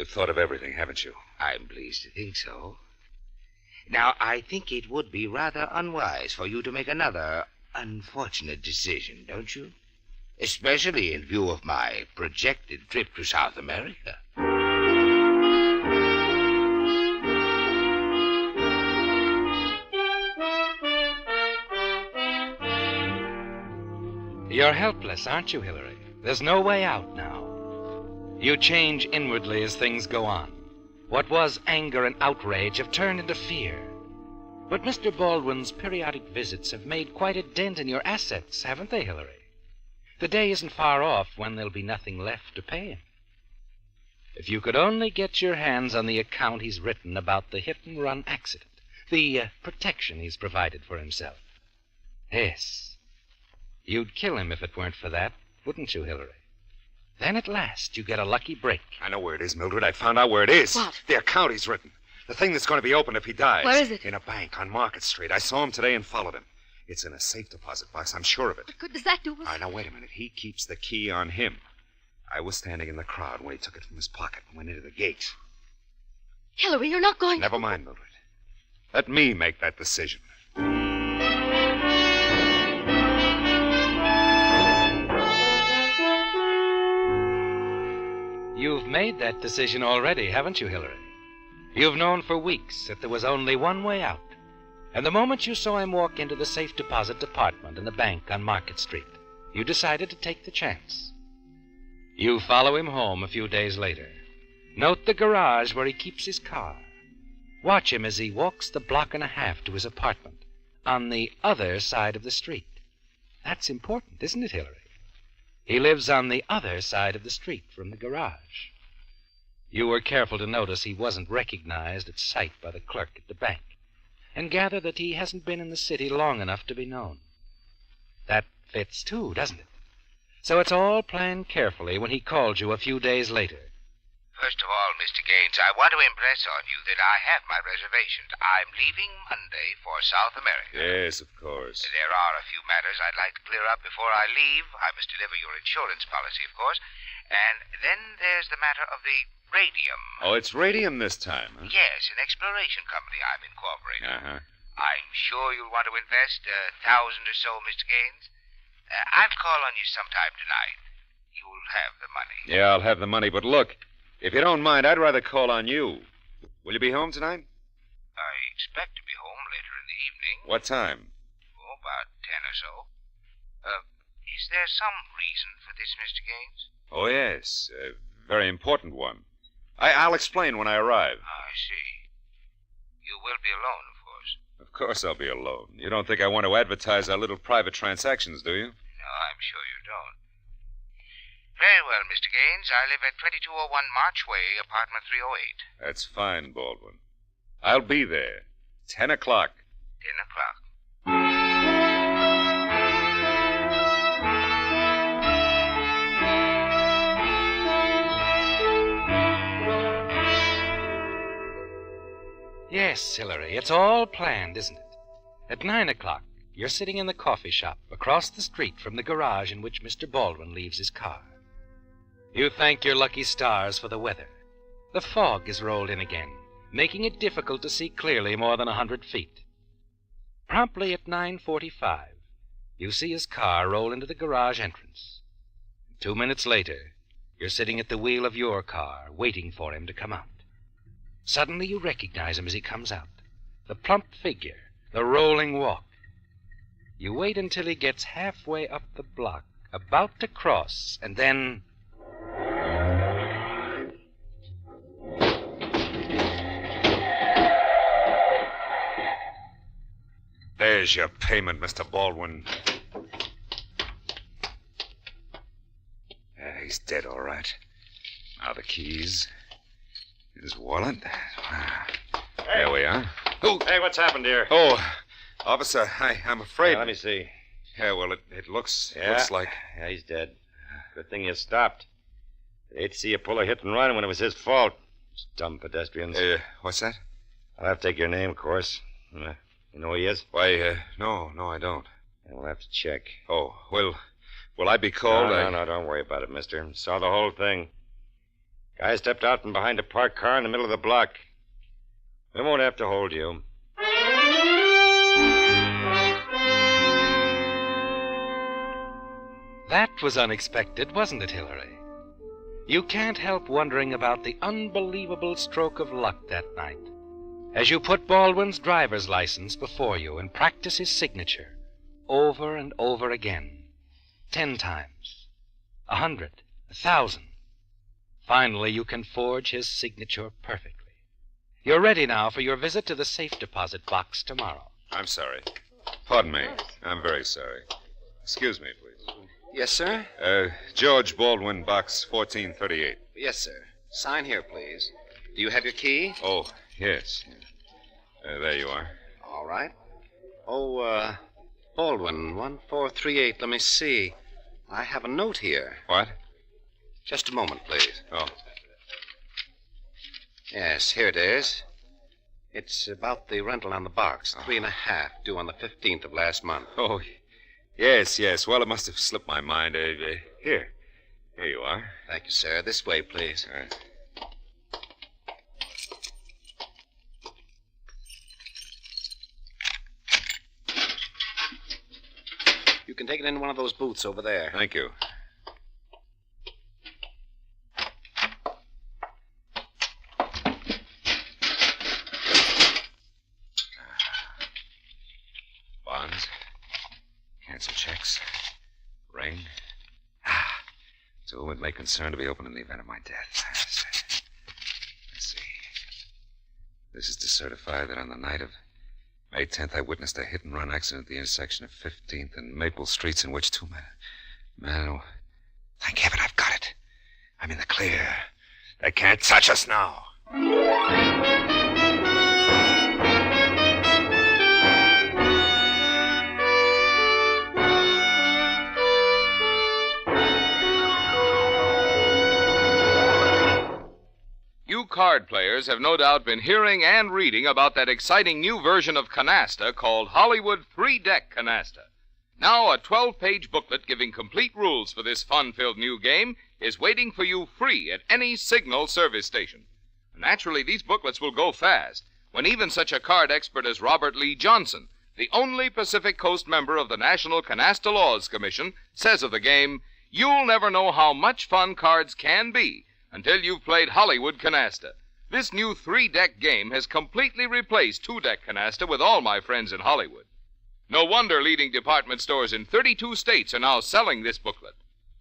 U: thought of everything, haven't you?
E: I'm pleased to think so. Now, I think it would be rather unwise for you to make another unfortunate decision, don't you? Especially in view of my projected trip to South America.
S: You're helpless, aren't you, Hillary? There's no way out now. You change inwardly as things go on. What was anger and outrage have turned into fear. But Mr. Baldwin's periodic visits have made quite a dent in your assets, haven't they, Hillary? The day isn't far off when there'll be nothing left to pay him. If you could only get your hands on the account he's written about the hit-and-run accident, the protection he's provided for himself. Yes. You'd kill him if it weren't for that, wouldn't you, Hillary? Then at last you get a lucky break.
U: I know where it is, Mildred. I found out where it is.
N: What?
U: The account he's written. The thing that's going to be opened if he dies.
N: Where is it?
U: In a bank on Market Street. I saw him today and followed him. It's in a safe deposit box. I'm sure of it.
N: What good does that do us?
U: All right, now, wait a minute. He keeps the key on him. I was standing in the crowd when he took it from his pocket and went into the gate.
N: Hillary, you're not going...
U: Never mind, Mildred. Let me make that decision.
S: You've made that decision already, haven't you, Hillary? You've known for weeks that there was only one way out. And the moment you saw him walk into the safe deposit department in the bank on Market Street, you decided to take the chance. You follow him home a few days later. Note the garage where he keeps his car. Watch him as he walks the block and a half to his apartment on the other side of the street. That's important, isn't it, Hillary? He lives on the other side of the street from the garage. You were careful to notice he wasn't recognized at sight by the clerk at the bank, and gather that he hasn't been in the city long enough to be known. That fits, too, doesn't it? So it's all planned carefully when he called you a few days later.
E: First of all, Mr. Gaines, I want to impress on you that I have my reservations. I'm leaving Monday for South America.
U: Yes, of course.
E: There are a few matters I'd like to clear up before I leave. I must deliver your insurance policy, of course. And then there's the matter of the radium.
U: Oh, it's radium this time, huh?
E: Yes, an exploration company I'm incorporating.
U: Uh-huh.
E: I'm sure you'll want to invest $1,000 or so, Mr. Gaines. I'll call on you sometime tonight. You'll have the money.
U: Yeah, I'll have the money, but look, if you don't mind, I'd rather call on you. Will you be home tonight?
E: I expect to be home later in the evening.
U: What time?
E: Oh, about 10 or so. Is there some reason for this, Mr. Gaines?
U: Oh, yes. A very important one. I'll explain when I arrive.
E: I see. You will be alone, of course.
U: Of course I'll be alone. You don't think I want to advertise our little private transactions, do you?
E: No, I'm sure you don't. Very well, Mr. Gaines. I live at 2201 March Way, apartment 308.
U: That's fine, Baldwin. I'll be there. 10 o'clock.
E: 10 o'clock.
S: Yes, Hillary, it's all planned, isn't it? At 9 o'clock, you're sitting in the coffee shop across the street from the garage in which Mr. Baldwin leaves his car. You thank your lucky stars for the weather. The fog is rolled in again, making it difficult to see clearly more than 100 feet. Promptly at 9:45, you see his car roll into the garage entrance. 2 minutes later, you're sitting at the wheel of your car, waiting for him to come out. Suddenly you recognize him as he comes out. The plump figure, the rolling walk. You wait until he gets halfway up the block, about to cross, and then...
U: There's your payment, Mr. Baldwin. He's dead, all right. Now the keys. His wallet. There we are.
I: Oh, hey, what's happened here?
U: Oh, officer, I'm afraid.
I: Yeah, let me see.
U: Yeah, well, it looks like...
I: Yeah, he's dead. Good thing you stopped. I'd hate to see you pull a hit and run when it was his fault. Dumb pedestrians.
U: What's that?
I: I'll have to take your name, of course. You know who he is?
U: Why, no, I don't.
I: We'll have to check.
U: Oh, will I be called?
I: No, don't worry about it, mister. Saw the whole thing. Guy stepped out from behind a parked car in the middle of the block. We won't have to hold you.
S: That was unexpected, wasn't it, Hillary? You can't help wondering about the unbelievable stroke of luck that night, as you put Baldwin's driver's license before you and practice his signature over and over again. 10 times, 100, 1,000. Finally, you can forge his signature perfectly. You're ready now for your visit to the safe deposit box tomorrow.
U: I'm sorry. Pardon me. I'm very sorry. Excuse me, please.
A: Yes, sir?
U: George Baldwin, box 1438.
A: Yes, sir. Sign here, please. Do you have your key?
U: Oh, yes. There you are.
A: All right. Oh, Baldwin, 1438. Let me see. I have a note here.
U: What?
A: Just a moment, please.
U: Oh.
A: Yes, here it is. It's about the rental on the box. 3.5, due on the 15th of last month.
U: Oh, yes. Well, it must have slipped my mind. Here. Here you are.
A: Thank you, sir. This way, please.
U: All right.
A: You can take it in one of those booths over there.
U: Thank you. Bonds. Cancel checks. Ring. It's a woman may concern to be opened in the event of my death. Let's see. This is to certify that on the night of May 10th, I witnessed a hit-and-run accident at the intersection of 15th and Maple Streets in which two men... Thank heaven I've got it. I'm in the clear. They can't touch us now.
M: You card players have no doubt been hearing and reading about that exciting new version of canasta called Hollywood 3-Deck Canasta. Now, a 12-page booklet giving complete rules for this fun-filled new game is waiting for you free at any Signal service station. Naturally, these booklets will go fast when even such a card expert as Robert Lee Johnson, the only Pacific Coast member of the National Canasta Laws Commission, says of the game, "You'll never know how much fun cards can be until you've played Hollywood Canasta. This new 3-deck game has completely replaced 2-deck canasta with all my friends in Hollywood. No wonder leading department stores in 32 states are now selling this booklet.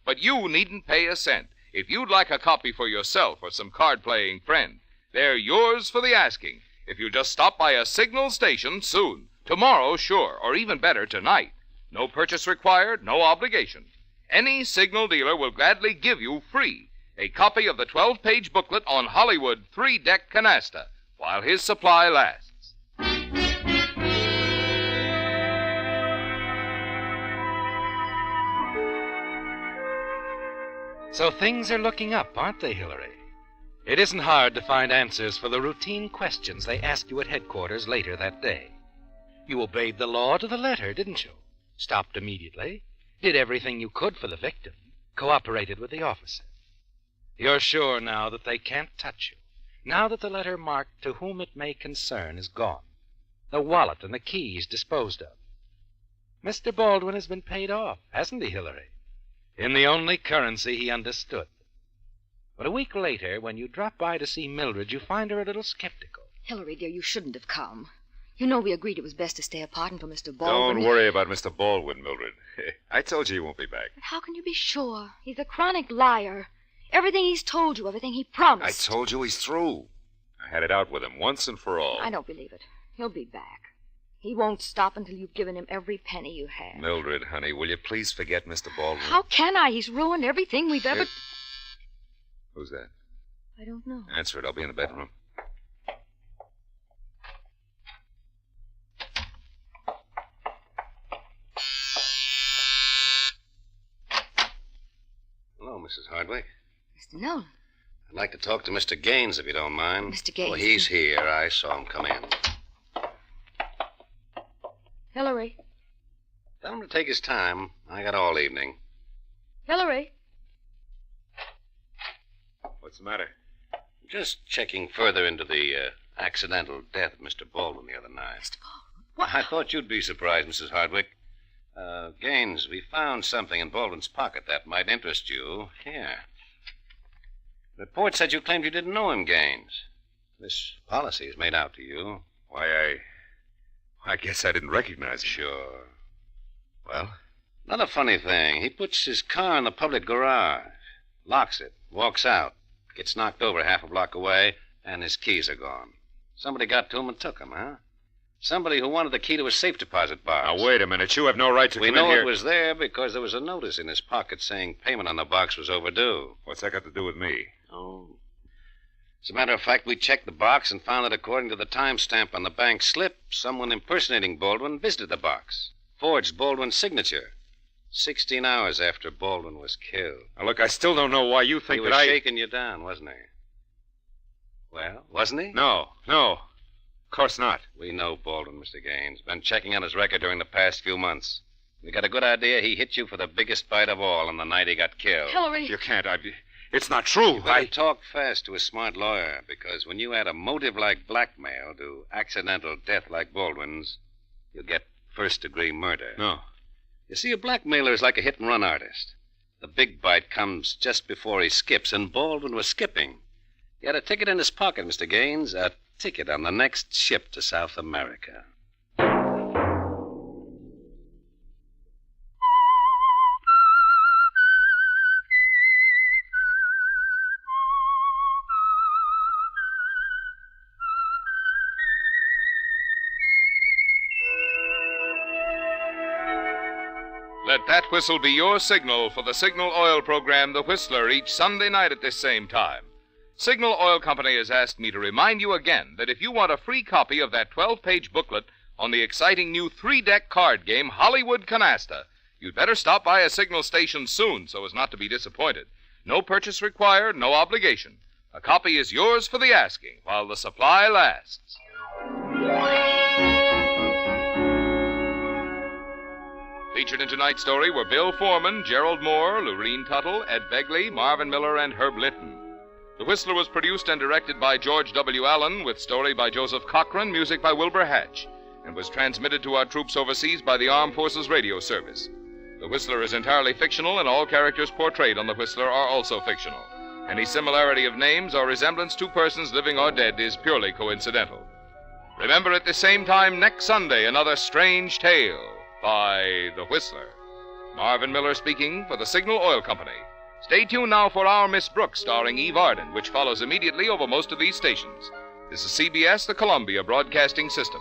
M: But you needn't pay a cent. If you'd like a copy for yourself or some card-playing friend, they're yours for the asking if you just stop by a Signal station soon. Tomorrow, sure, or even better, tonight. No purchase required, no obligation. Any Signal dealer will gladly give you free a copy of the 12-page booklet on Hollywood 3-Deck Canasta while his supply lasts.
S: So things are looking up, aren't they, Hillary? It isn't hard to find answers for the routine questions they ask you at headquarters later that day. You obeyed the law to the letter, didn't you? Stopped immediately, did everything you could for the victim, cooperated with the officer. You're sure now that they can't touch you, now that the letter marked "to whom it may concern" is gone, the wallet and the keys disposed of. Mr. Baldwin has been paid off, hasn't he, Hillary? In the only currency he understood. But a week later, when you drop by to see Mildred, you find her a little skeptical.
N: Hillary, dear, you shouldn't have come. You know we agreed it was best to stay apart until Mr. Baldwin...
U: Don't worry about Mr. Baldwin, Mildred. I told you he won't be back.
N: But how can you be sure? He's a chronic liar. Everything he's told you, everything he promised.
U: I told you he's through. I had it out with him once and for all.
N: I don't believe it. He'll be back. He won't stop until you've given him every penny you have.
U: Mildred, honey, will you please forget Mr. Baldwin?
N: How can I? He's ruined everything we've ever...
U: Who's that?
N: I don't know.
U: Answer it. I'll be in the bedroom.
A: Hello, Mrs. Hardwick.
N: Mr. Nolan.
A: I'd like to talk to Mr. Gaines, if you don't mind.
N: Mr. Gaines.
A: Oh, he's here. I saw him come in.
N: Hillary.
A: Tell him to take his time. I got all evening.
N: Hillary.
U: What's the matter?
A: Just checking further into the accidental death of Mr. Baldwin the other night.
N: Mr. Baldwin? What?
A: I thought you'd be surprised, Mrs. Hardwick. Gaines, we found something in Baldwin's pocket that might interest you. Here. The report said you claimed you didn't know him, Gaines. This policy is made out to you.
U: Why, I guess I didn't recognize him.
A: Sure. Well, Another funny thing, he puts his car in the public garage, locks it, walks out, gets knocked over half a block away, and his keys are gone. Somebody got to him and took them, huh? Somebody who wanted the key to his safe deposit box.
I: Now, wait a minute. You have no right to
A: We
I: come in
A: know
I: here.
A: it was there because there was a notice in his pocket saying payment on the box was overdue.
I: What's that got to do with me?
A: Oh. As a matter of fact, we checked the box and found that according to the timestamp on the bank slip, someone impersonating Baldwin visited the box, forged Baldwin's signature, 16 hours after Baldwin was killed.
I: Now, look, I still don't know why you think
A: He
I: that
A: was shaking you down, wasn't he? Well, wasn't he?
I: No. Of course not.
A: We know Baldwin, Mr. Gaines. Been checking on his record during the past few months. We got a good idea he hit you for the biggest bite of all on the night he got killed.
N: Hillary.
I: You can't. It's not true.
A: You better talk fast to a smart lawyer, because when you add a motive like blackmail to accidental death like Baldwin's, you get first-degree murder.
I: No.
A: You see, a blackmailer is like a hit-and-run artist. The big bite comes just before he skips, and Baldwin was skipping. He had a ticket in his pocket, Mr. Gaines, a ticket on the next ship to South America.
M: Let that whistle be your signal for the Signal Oil program, The Whistler, each Sunday night at this same time. Signal Oil Company has asked me to remind you again that if you want a free copy of that 12-page booklet on the exciting new 3-deck card game, Hollywood Canasta, you'd better stop by a Signal station soon so as not to be disappointed. No purchase required, no obligation. A copy is yours for the asking while the supply lasts. Featured in tonight's story were Bill Foreman, Gerald Moore, Lurene Tuttle, Ed Begley, Marvin Miller, and Herb Litton. The Whistler was produced and directed by George W. Allen, with story by Joseph Cochran, music by Wilbur Hatch, and was transmitted to our troops overseas by the Armed Forces Radio Service. The Whistler is entirely fictional, and all characters portrayed on The Whistler are also fictional. Any similarity of names or resemblance to persons living or dead is purely coincidental. Remember at the same time next Sunday, another strange tale by The Whistler. Marvin Miller speaking for the Signal Oil Company. Stay tuned now for Our Miss Brooks, starring Eve Arden, which follows immediately over most of these stations. This is CBS, the Columbia Broadcasting System.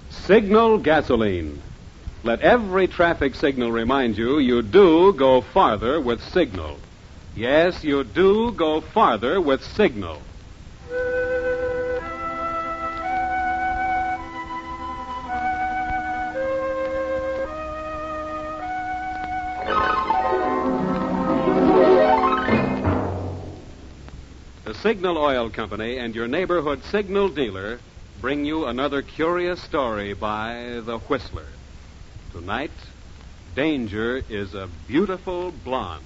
H: Signal gasoline. Let every traffic signal remind you you do go farther with Signal. Yes, you do go farther with Signal. The Signal Oil Company and your neighborhood Signal dealer bring you another curious story by The Whistler. Tonight, Danger is a beautiful blonde.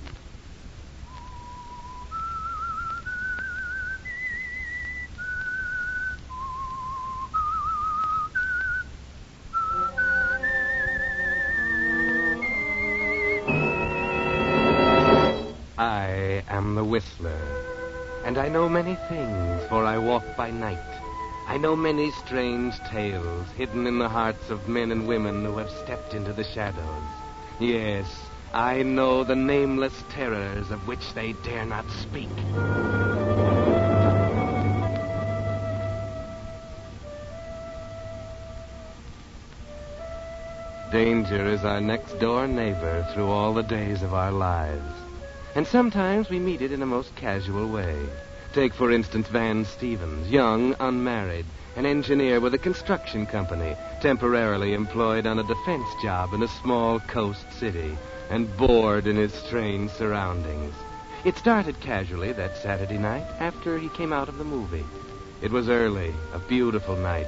V: I am the Whistler, and I know many things, for I walk by night. I know many strange tales hidden in the hearts of men and women who have stepped into the shadows. Yes, I know the nameless terrors of which they dare not speak. Danger is our next-door neighbor through all the days of our lives. And sometimes we meet it in a most casual way. Take, for instance, Van Stevens, young, unmarried, an engineer with a construction company, temporarily employed on a defense job in a small coast city, and bored in his strange surroundings. It started casually that Saturday night after he came out of the movie. It was early, a beautiful night,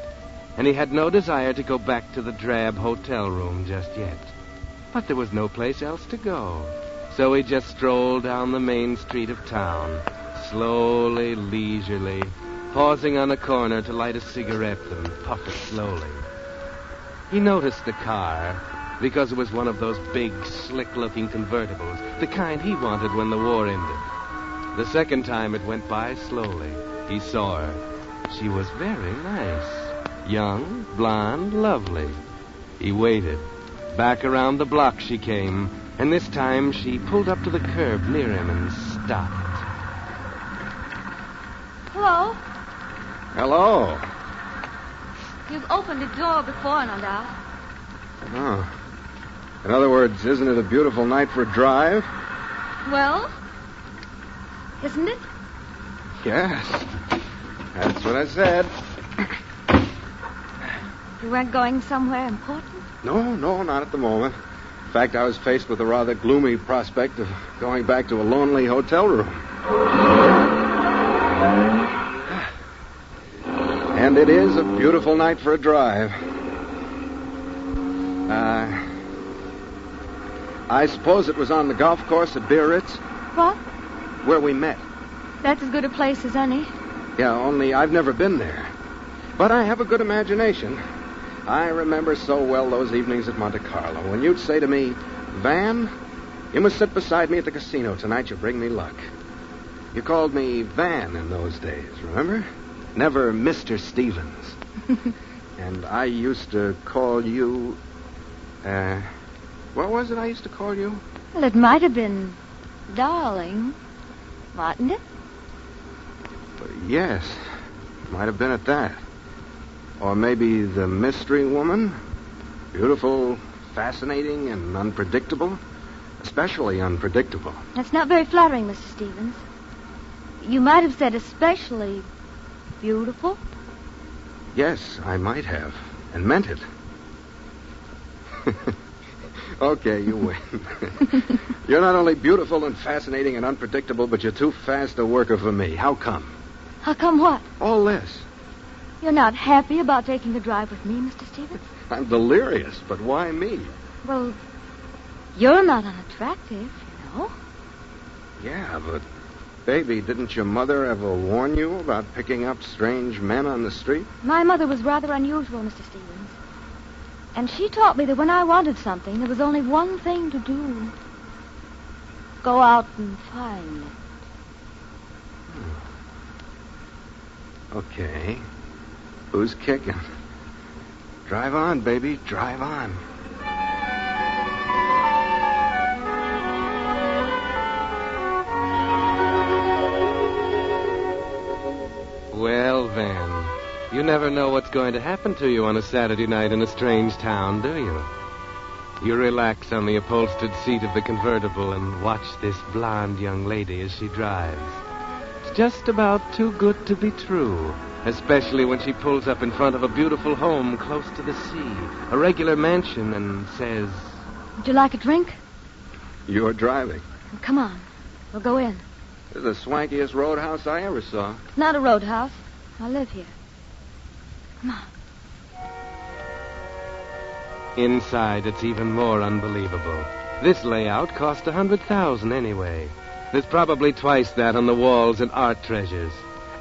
V: and he had no desire to go back to the drab hotel room just yet. But there was no place else to go, so he just strolled down the main street of town, slowly, leisurely, pausing on a corner to light a cigarette and puff it slowly. He noticed the car because it was one of those big, slick-looking convertibles, the kind he wanted when the war ended. The second time it went by slowly, he saw her. She was very nice. Young, blonde, lovely. He waited. Back around the block she came, and this time she pulled up to the curb near him and stopped.
N: Hello?
T: Hello.
N: You've opened the door before, no doubt.
T: Oh. In other words, isn't it a beautiful night for a drive?
N: Well, isn't it?
T: Yes. That's what I said.
N: You weren't going somewhere important?
T: No, not at the moment. In fact, I was faced with a rather gloomy prospect of going back to a lonely hotel room. And it is a beautiful night for a drive. I suppose it was on the golf course at Biarritz?
N: What?
T: Where we met.
N: That's as good a place as any.
T: Yeah, only I've never been there. But I have a good imagination. I remember so well those evenings at Monte Carlo when you'd say to me, Van, you must sit beside me at the casino tonight. You'll bring me luck. You called me Van in those days, remember? Never Mr. Stevens. And I used to call you... what was it I used to call you?
N: Well, it might have been darling, mightn't it?
T: Yes, might have been at that. Or maybe the mystery woman. Beautiful, fascinating, and unpredictable. Especially unpredictable.
N: That's not very flattering, Mr. Stevens. You might have said especially beautiful.
T: Yes, I might have. And meant it. Okay, you win. You're not only beautiful and fascinating and unpredictable, but you're too fast a worker for me. How come?
N: How come what?
T: All this.
N: You're not happy about taking a drive with me, Mr. Stevens?
T: I'm delirious, but why me?
N: Well, you're not unattractive, you know.
T: Yeah, but, baby, didn't your mother ever warn you about picking up strange men on the street?
N: My mother was rather unusual, Mr. Stevens. And she taught me that when I wanted something, there was only one thing to do. Go out and find it.
T: Okay. Who's kicking? Drive on, baby. Drive on.
V: Well, Van, you never know what's going to happen to you on a Saturday night in a strange town, do you? You relax on the upholstered seat of the convertible and watch this blonde young lady as she drives. It's just about too good to be true, especially when she pulls up in front of a beautiful home close to the sea, a regular mansion, and says...
N: Would you like a drink?
T: You're driving.
N: Come on. We'll go in.
T: This is the swankiest roadhouse I ever saw.
N: It's not a roadhouse. I live here. Come on.
V: Inside, it's even more unbelievable. This layout cost $100,000 anyway. There's probably twice that on the walls and art treasures.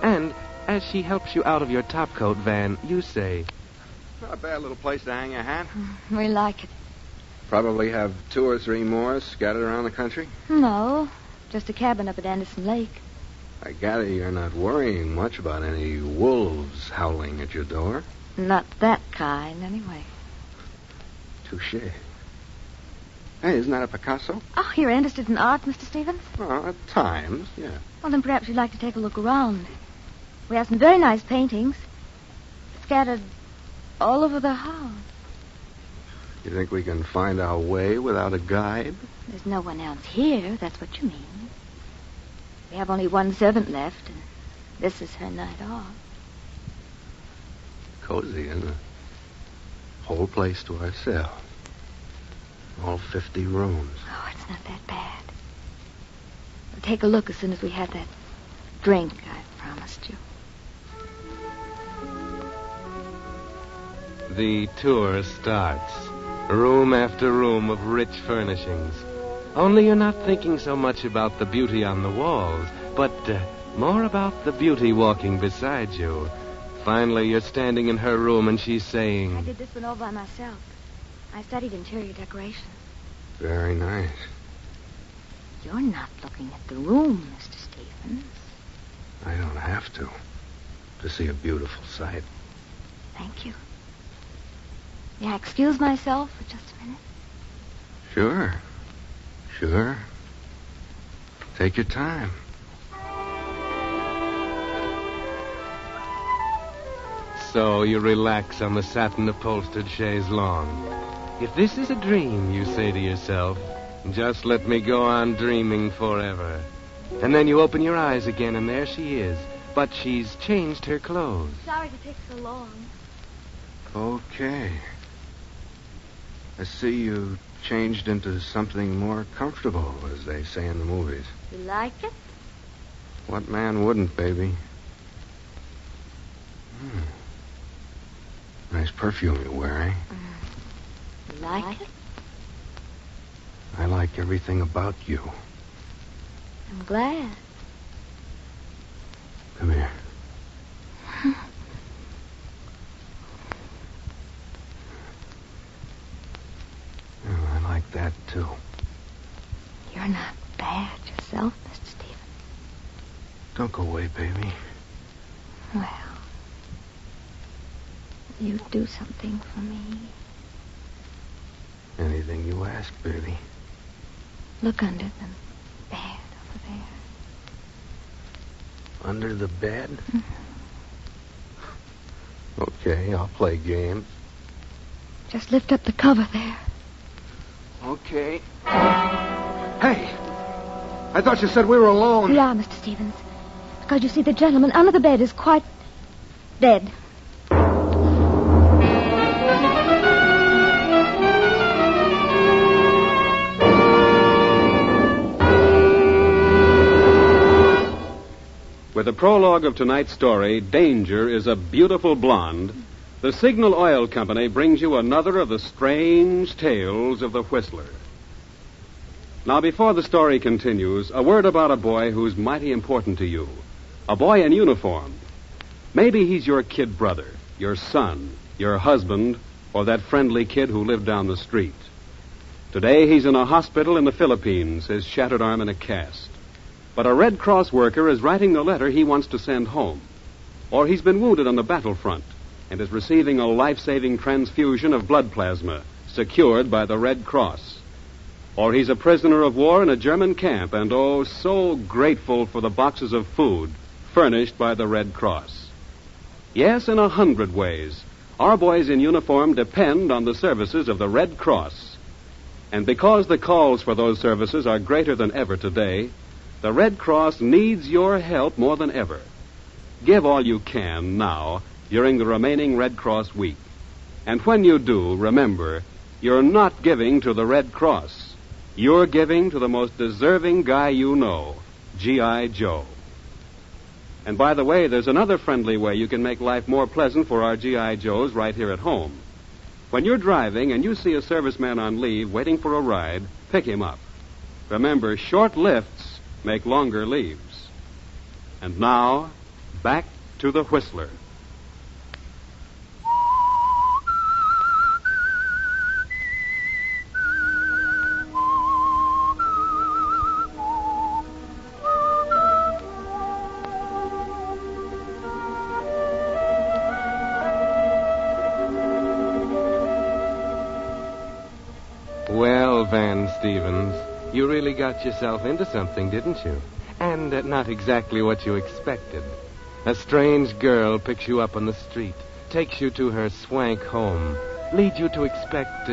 V: And as she helps you out of your topcoat, Van, you say...
T: Not a bad little place to hang a hat.
N: We like it.
T: Probably have 2 or 3 more scattered around the country?
N: No, just a cabin up at Anderson Lake.
T: I gather you're not worrying much about any wolves howling at your door.
N: Not that kind, anyway.
T: Touché. Hey, isn't that a Picasso?
N: Oh, you're interested in art, Mr. Stevens?
T: Oh, at times, yeah.
N: Well, then perhaps you'd like to take a look around. We have some very nice paintings scattered all over the house.
T: You think we can find our way without a guide?
N: There's no one else here, that's what you mean. We have only one servant left, and this is her night off.
T: Cozy, isn't it? Whole place to ourselves. All 50 rooms.
N: Oh, it's not that bad. We'll take a look as soon as we have that drink I promised you.
V: The tour starts. Room after room of rich furnishings. Only you're not thinking so much about the beauty on the walls, but More about the beauty walking beside you. Finally, you're standing in her room and she's saying...
N: I did this one all by myself. I studied interior decoration.
T: Very nice.
N: You're not looking at the room, Mr. Stevens.
T: I don't have to see a beautiful sight.
N: Thank you. May I excuse myself for just a minute?
T: Sure. Take your time.
V: So you relax on the satin-upholstered chaise longue. If this is a dream, you say to yourself, just let me go on dreaming forever. And then you open your eyes again, and there she is. But she's changed her clothes.
N: Sorry to take so long.
T: Okay. I see you changed into something more comfortable, as they say in the movies.
N: You like it?
T: What man wouldn't, baby? Nice perfume you wear, eh?
N: You like it?
T: I like everything about you.
N: I'm glad.
T: Come here. Oh, I like that, too.
N: You're not bad yourself, Mr. Stevens.
T: Don't go away, baby.
N: Well, you do something for me.
T: Anything you ask, baby.
N: Look under the bed over there.
T: Under the bed? Okay, I'll play games.
N: Just lift up the cover there.
T: Okay. Hey! I thought you said we were alone.
N: We are, Mr. Stevens. Because you see, the gentleman under the bed is quite dead.
H: With the prologue of tonight's story, Danger is a Beautiful Blonde, the Signal Oil Company brings you another of the strange tales of the Whistler. Now, before the story continues, a word about a boy who's mighty important to you. A boy in uniform. Maybe he's your kid brother, your son, your husband, or that friendly kid who lived down the street. Today, he's in a hospital in the Philippines, his shattered arm in a cast. But a Red Cross worker is writing the letter he wants to send home. Or he's been wounded on the battlefront and is receiving a life-saving transfusion of blood plasma secured by the Red Cross. Or he's a prisoner of war in a German camp and, oh, so grateful for the boxes of food furnished by the Red Cross. Yes, in 100 ways, our boys in uniform depend on the services of the Red Cross. And because the calls for those services are greater than ever today, the Red Cross needs your help more than ever. Give all you can now during the remaining Red Cross week. And when you do, remember, you're not giving to the Red Cross. You're giving to the most deserving guy you know, G.I. Joe. And by the way, there's another friendly way you can make life more pleasant for our G.I. Joes right here at home. When you're driving and you see a serviceman on leave waiting for a ride, pick him up. Remember, short lifts make longer leaves. And now, back to the Whistler.
V: Well, Van Stevens, you really got yourself into something, didn't you? And not exactly what you expected. A strange girl picks you up on the street, takes you to her swank home, leads you to expect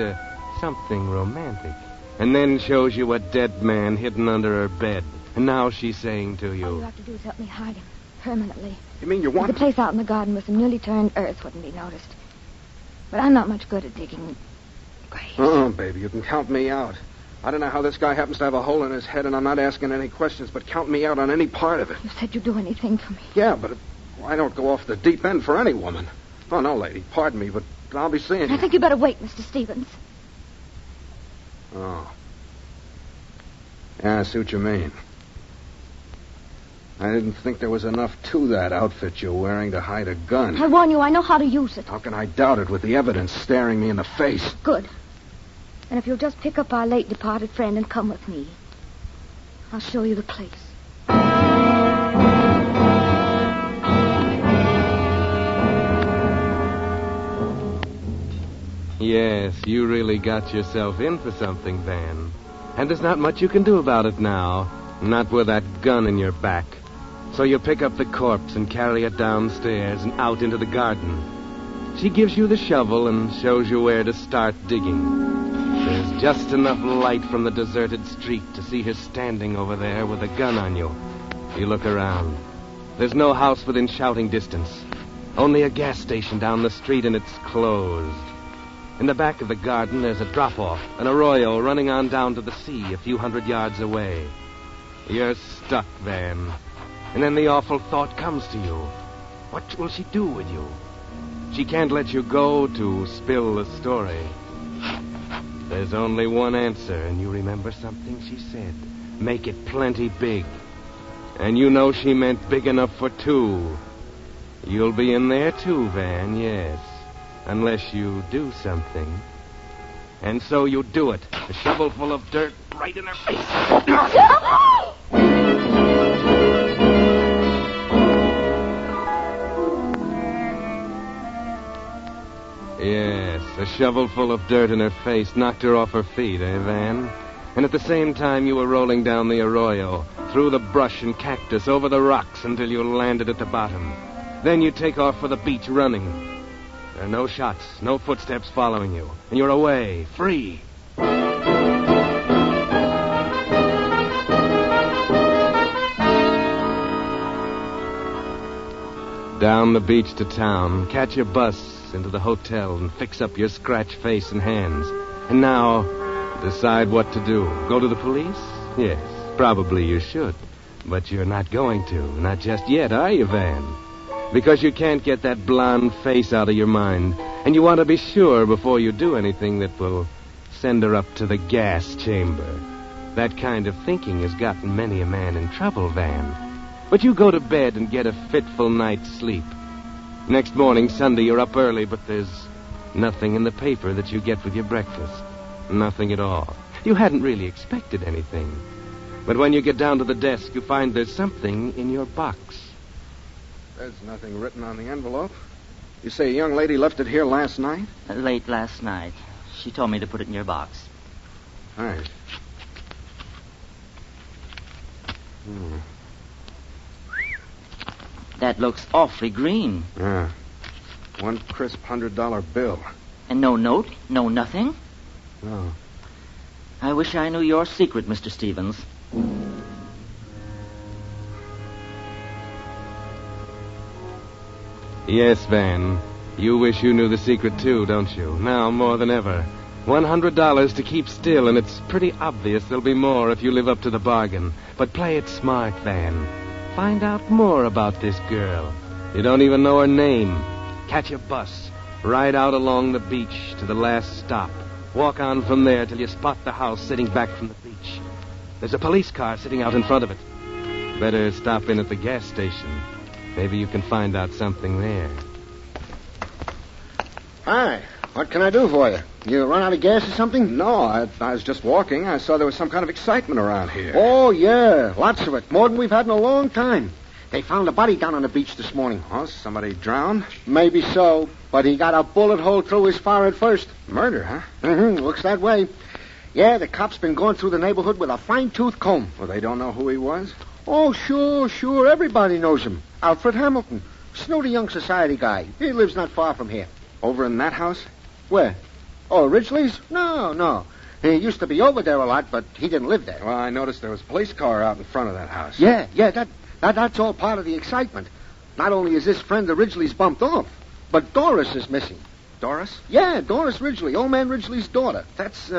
V: something romantic, and then shows you a dead man hidden under her bed. And now she's saying to you...
N: All you have to do is help me hide him, permanently.
T: You mean you want...
N: The place out in the garden with some newly turned earth wouldn't be noticed. But I'm not much good at digging graves.
T: Baby, you can count me out. I don't know how this guy happens to have a hole in his head, and I'm not asking any questions, but count me out on any part of it.
N: You said you'd do anything for me.
T: Yeah, but I don't go off the deep end for any woman. Oh, no, lady, pardon me, but I'll be seeing you.
N: I think you better wait, Mr. Stevens.
T: Oh. Yeah, I see what you mean. I didn't think there was enough to that outfit you're wearing to hide a gun.
N: I warn you, I know how to use it.
T: How can I doubt it with the evidence staring me in the face?
N: Good. And if you'll just pick up our late departed friend and come with me, I'll show you the place.
V: Yes, you really got yourself in for something, Van. And there's not much you can do about it now. Not with that gun in your back. So you pick up the corpse and carry it downstairs and out into the garden. She gives you the shovel and shows you where to start digging. There's just enough light from the deserted street to see her standing over there with a gun on you. You look around. There's no house within shouting distance. Only a gas station down the street, and it's closed. In the back of the garden, there's a drop-off, an arroyo running on down to the sea a few hundred yards away. You're stuck, Van. And then the awful thought comes to you. What will she do with you? She can't let you go to spill the story. There's only one answer, and you remember something she said. Make it plenty big. And you know she meant big enough for two. You'll be in there too, Van, yes. Unless you do something. And so you do it. A shovel full of dirt right in her face. Yes, a shovel full of dirt in her face knocked her off her feet, eh, Van? And at the same time you were rolling down the arroyo, through the brush and cactus, over the rocks until you landed at the bottom. Then you take off for the beach running. There are no shots, no footsteps following you, and you're away, free. Down the beach to town, catch your bus into the hotel and fix up your scratch face and hands. And now, decide what to do. Go to the police? Yes, probably you should. But you're not going to. Not just yet, are you, Van? Because you can't get that blonde face out of your mind. And you want to be sure before you do anything that will send her up to the gas chamber. That kind of thinking has gotten many a man in trouble, Van. But you go to bed and get a fitful night's sleep. Next morning, Sunday, you're up early, but there's nothing in the paper that you get with your breakfast. Nothing at all. You hadn't really expected anything. But when you get down to the desk, you find there's something in your box.
T: There's nothing written on the envelope. You say a young lady left it here last night?
G: Late last night. She told me to put it in your box.
T: Thanks.
G: That looks awfully green.
T: Yeah. One crisp $100 bill.
G: And no note? No nothing?
T: No.
G: I wish I knew your secret, Mr. Stevens.
V: Yes, Van. You wish you knew the secret, too, don't you? Now, more than ever. $100 to keep still, and it's pretty obvious there'll be more if you live up to the bargain. But play it smart, Van. Find out more about this girl. You don't even know her name. Catch a bus. Ride out along the beach to the last stop. Walk on from there till you spot the house sitting back from the beach. There's a police car sitting out in front of it. Better stop in at the gas station. Maybe you can find out something there.
D: Hi. What can I do for you? You run out of gas or something?
T: No, I was just walking. I saw there was some kind of excitement around here.
D: Oh, yeah. Lots of it. More than we've had in a long time. They found a body down on the beach this morning.
T: Oh, somebody drowned?
D: Maybe so. But he got a bullet hole through his forehead first.
T: Murder, huh?
D: Mm-hmm. Looks that way. Yeah, the cops been going through the neighborhood with a fine-tooth comb.
T: Well, they don't know who he was?
D: Oh, sure. Everybody knows him. Alfred Hamilton. Snooty young society guy. He lives not far from here.
T: Over in that house?
D: Where? Oh, Ridgely's? No. He used to be over there a lot, but he didn't live there.
T: Well, I noticed there was a police car out in front of that house.
D: Yeah, that's all part of the excitement. Not only is this friend of Ridgely's bumped off, but Doris is missing.
T: Doris?
D: Yeah, Doris Ridgely, old man Ridgely's daughter.
T: That's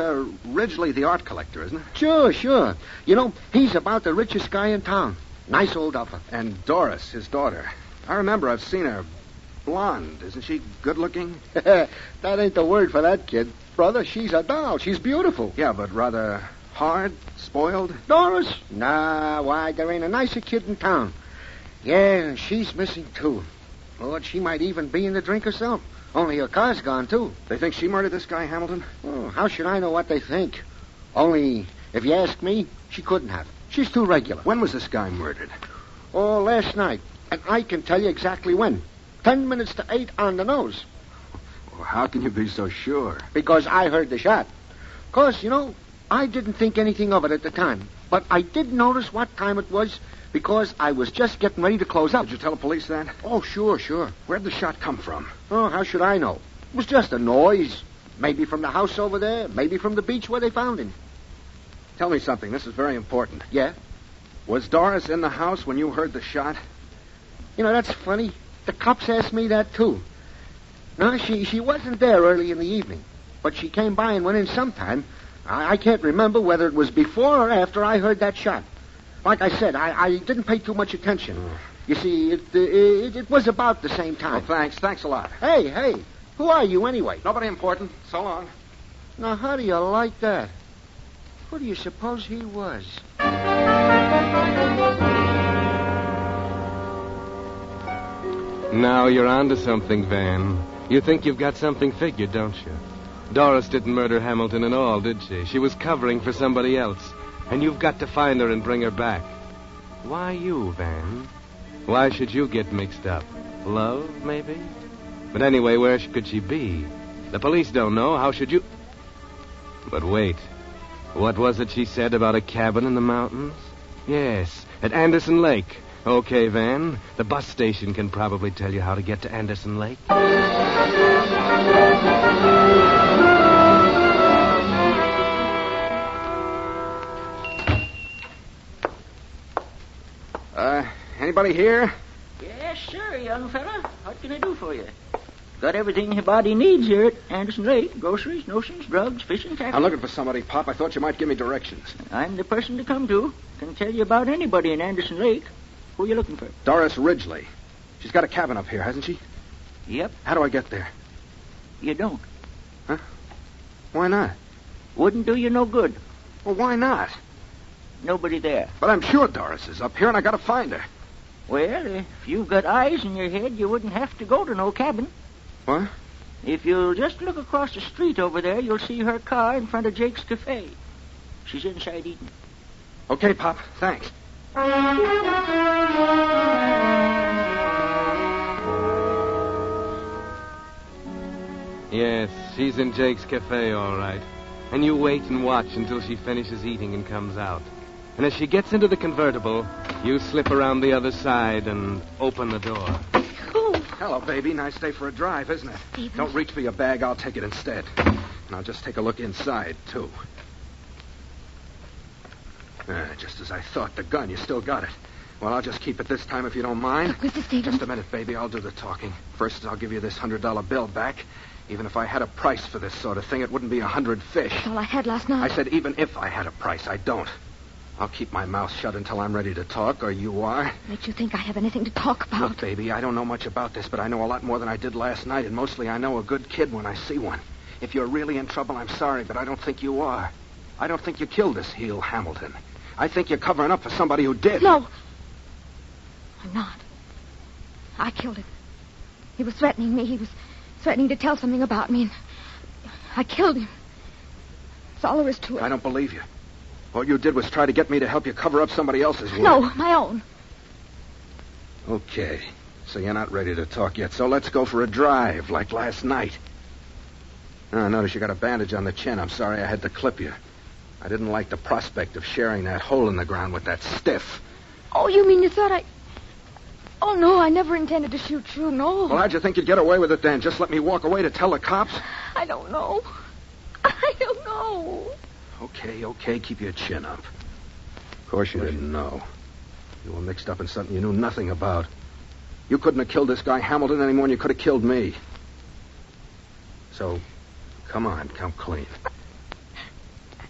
T: Ridgely, the art collector, isn't it?
D: Sure. You know, he's about the richest guy in town. Nice old duffer.
T: And Doris, his daughter. I remember I've seen her. Blonde. Isn't she good-looking?
D: That ain't the word for that, kid. Brother, she's a doll. She's beautiful.
T: Yeah, but rather hard, spoiled?
D: Doris? Nah, why, there ain't a nicer kid in town.
K: Yeah, and she's missing, too. Lord, she might even be in the drink herself. Only her car's gone, too.
T: They think she murdered this guy, Hamilton?
K: Oh, how should I know what they think? Only, if you ask me, she couldn't have. She's too regular.
T: When was this guy murdered?
K: Oh, last night. And I can tell you exactly when. 10 minutes to 8 on the nose.
T: Well, how can you be so sure?
K: Because I heard the shot. Of course, you know, I didn't think anything of it at the time. But I did notice what time it was because I was just getting ready to close up.
T: Did you tell the police that?
K: Oh, sure.
T: Where'd the shot come from?
K: Oh, how should I know? It was just a noise. Maybe from the house over there. Maybe from the beach where they found him.
T: Tell me something. This is very important.
K: Yeah?
T: Was Doris in the house when you heard the shot?
K: You know, that's funny. The cops asked me that, too. No, she wasn't there early in the evening. But she came by and went in sometime. I can't remember whether it was before or after I heard that shot. Like I said, I didn't pay too much attention. You see, it was about the same time.
T: Well, thanks. Thanks a lot.
K: Hey, who are you anyway?
T: Nobody important. So long.
K: Now, how do you like that? Who do you suppose he was?
V: Now you're onto something, Van. You think you've got something figured, don't you? Doris didn't murder Hamilton at all, did she? She was covering for somebody else. And you've got to find her and bring her back. Why you, Van? Why should you get mixed up? Love, maybe? But anyway, where could she be? The police don't know. How should you... But wait. What was it she said about a cabin in the mountains? Yes, at Anderson Lake. Okay, Van. The bus station can probably tell you how to get to Anderson Lake.
T: Anybody here?
O: Yes, sir, young fella. What can I do for you? Got everything your body needs here at Anderson Lake. Groceries, notions, drugs, fishing tackle.
T: I'm looking for somebody, Pop. I thought you might give me directions.
O: I'm the person to come to. Can tell you about anybody in Anderson Lake. Who are you looking for?
T: Doris Ridgely. She's got a cabin up here, hasn't she?
O: Yep.
T: How do I get there?
O: You don't.
T: Huh? Why not?
O: Wouldn't do you no good.
T: Well, why not?
O: Nobody there.
T: But I'm sure Doris is up here, and I gotta find her.
O: Well, if you've got eyes in your head, you wouldn't have to go to no cabin.
T: What?
O: If you'll just look across the street over there, you'll see her car in front of Jake's Cafe. She's inside eating.
T: Okay, Pop. Thanks.
V: Yes, she's in Jake's Cafe, all right. And you wait and watch until she finishes eating and comes out. And as she gets into the convertible, you slip around the other side and open the door.
T: Hello, baby. Nice day for a drive, isn't it?
N: Stephen.
T: Don't reach for your bag. I'll take it instead. And I'll just take a look inside, too. Just as I thought. The gun, you still got it. Well, I'll just keep it this time if you don't mind.
N: Look, Mr. Stevens.
T: Just a minute, baby. I'll do the talking. First, I'll give you this $100 bill back. Even if I had a price for this sort of thing, it wouldn't be 100 fish.
N: That's all I had last night.
T: I said even if I had a price. I don't. I'll keep my mouth shut until I'm ready to talk, or you are.
N: Makes you think I have anything to talk about.
T: Look, baby, I don't know much about this, but I know a lot more than I did last night, and mostly I know a good kid when I see one. If you're really in trouble, I'm sorry, but I don't think you are. I don't think you killed this heel Hamilton. I think you're covering up for somebody who did.
N: No. I'm not. I killed him. He was threatening me. He was threatening to tell something about me, and I killed him. That's all there is to it.
T: I don't believe you. All you did was try to get me to help you cover up somebody else's work.
N: No, my own.
T: Okay. So you're not ready to talk yet, so let's go for a drive, like last night. I notice you got a bandage on the chin. I'm sorry I had to clip you. I didn't like the prospect of sharing that hole in the ground with that stiff.
N: Oh, you mean you thought I... Oh, no, I never intended to shoot you, no.
T: Well, how'd you think you'd get away with it then? Just let me walk away to tell the cops?
N: I don't know. I don't know.
T: Okay, keep your chin up. Of course you didn't know. You were mixed up in something you knew nothing about. You couldn't have killed this guy Hamilton any more than you could have killed me. So, come on, come clean.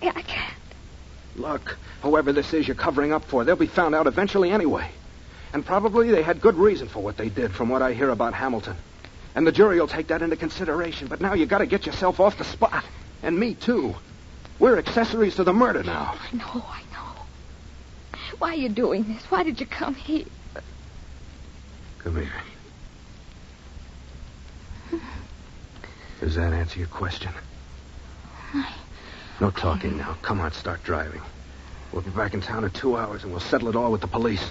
N: I can't.
T: Look, whoever this is you're covering up for, they'll be found out eventually anyway. And probably they had good reason for what they did, from what I hear about Hamilton. And the jury will take that into consideration. But now you got to get yourself off the spot. And me, too. We're accessories to the murder now.
N: I know. Why are you doing this? Why did you come here?
T: Come here. Does that answer your question? No talking now. Come on, start driving. We'll be back in town in 2 hours, and we'll settle it all with the police.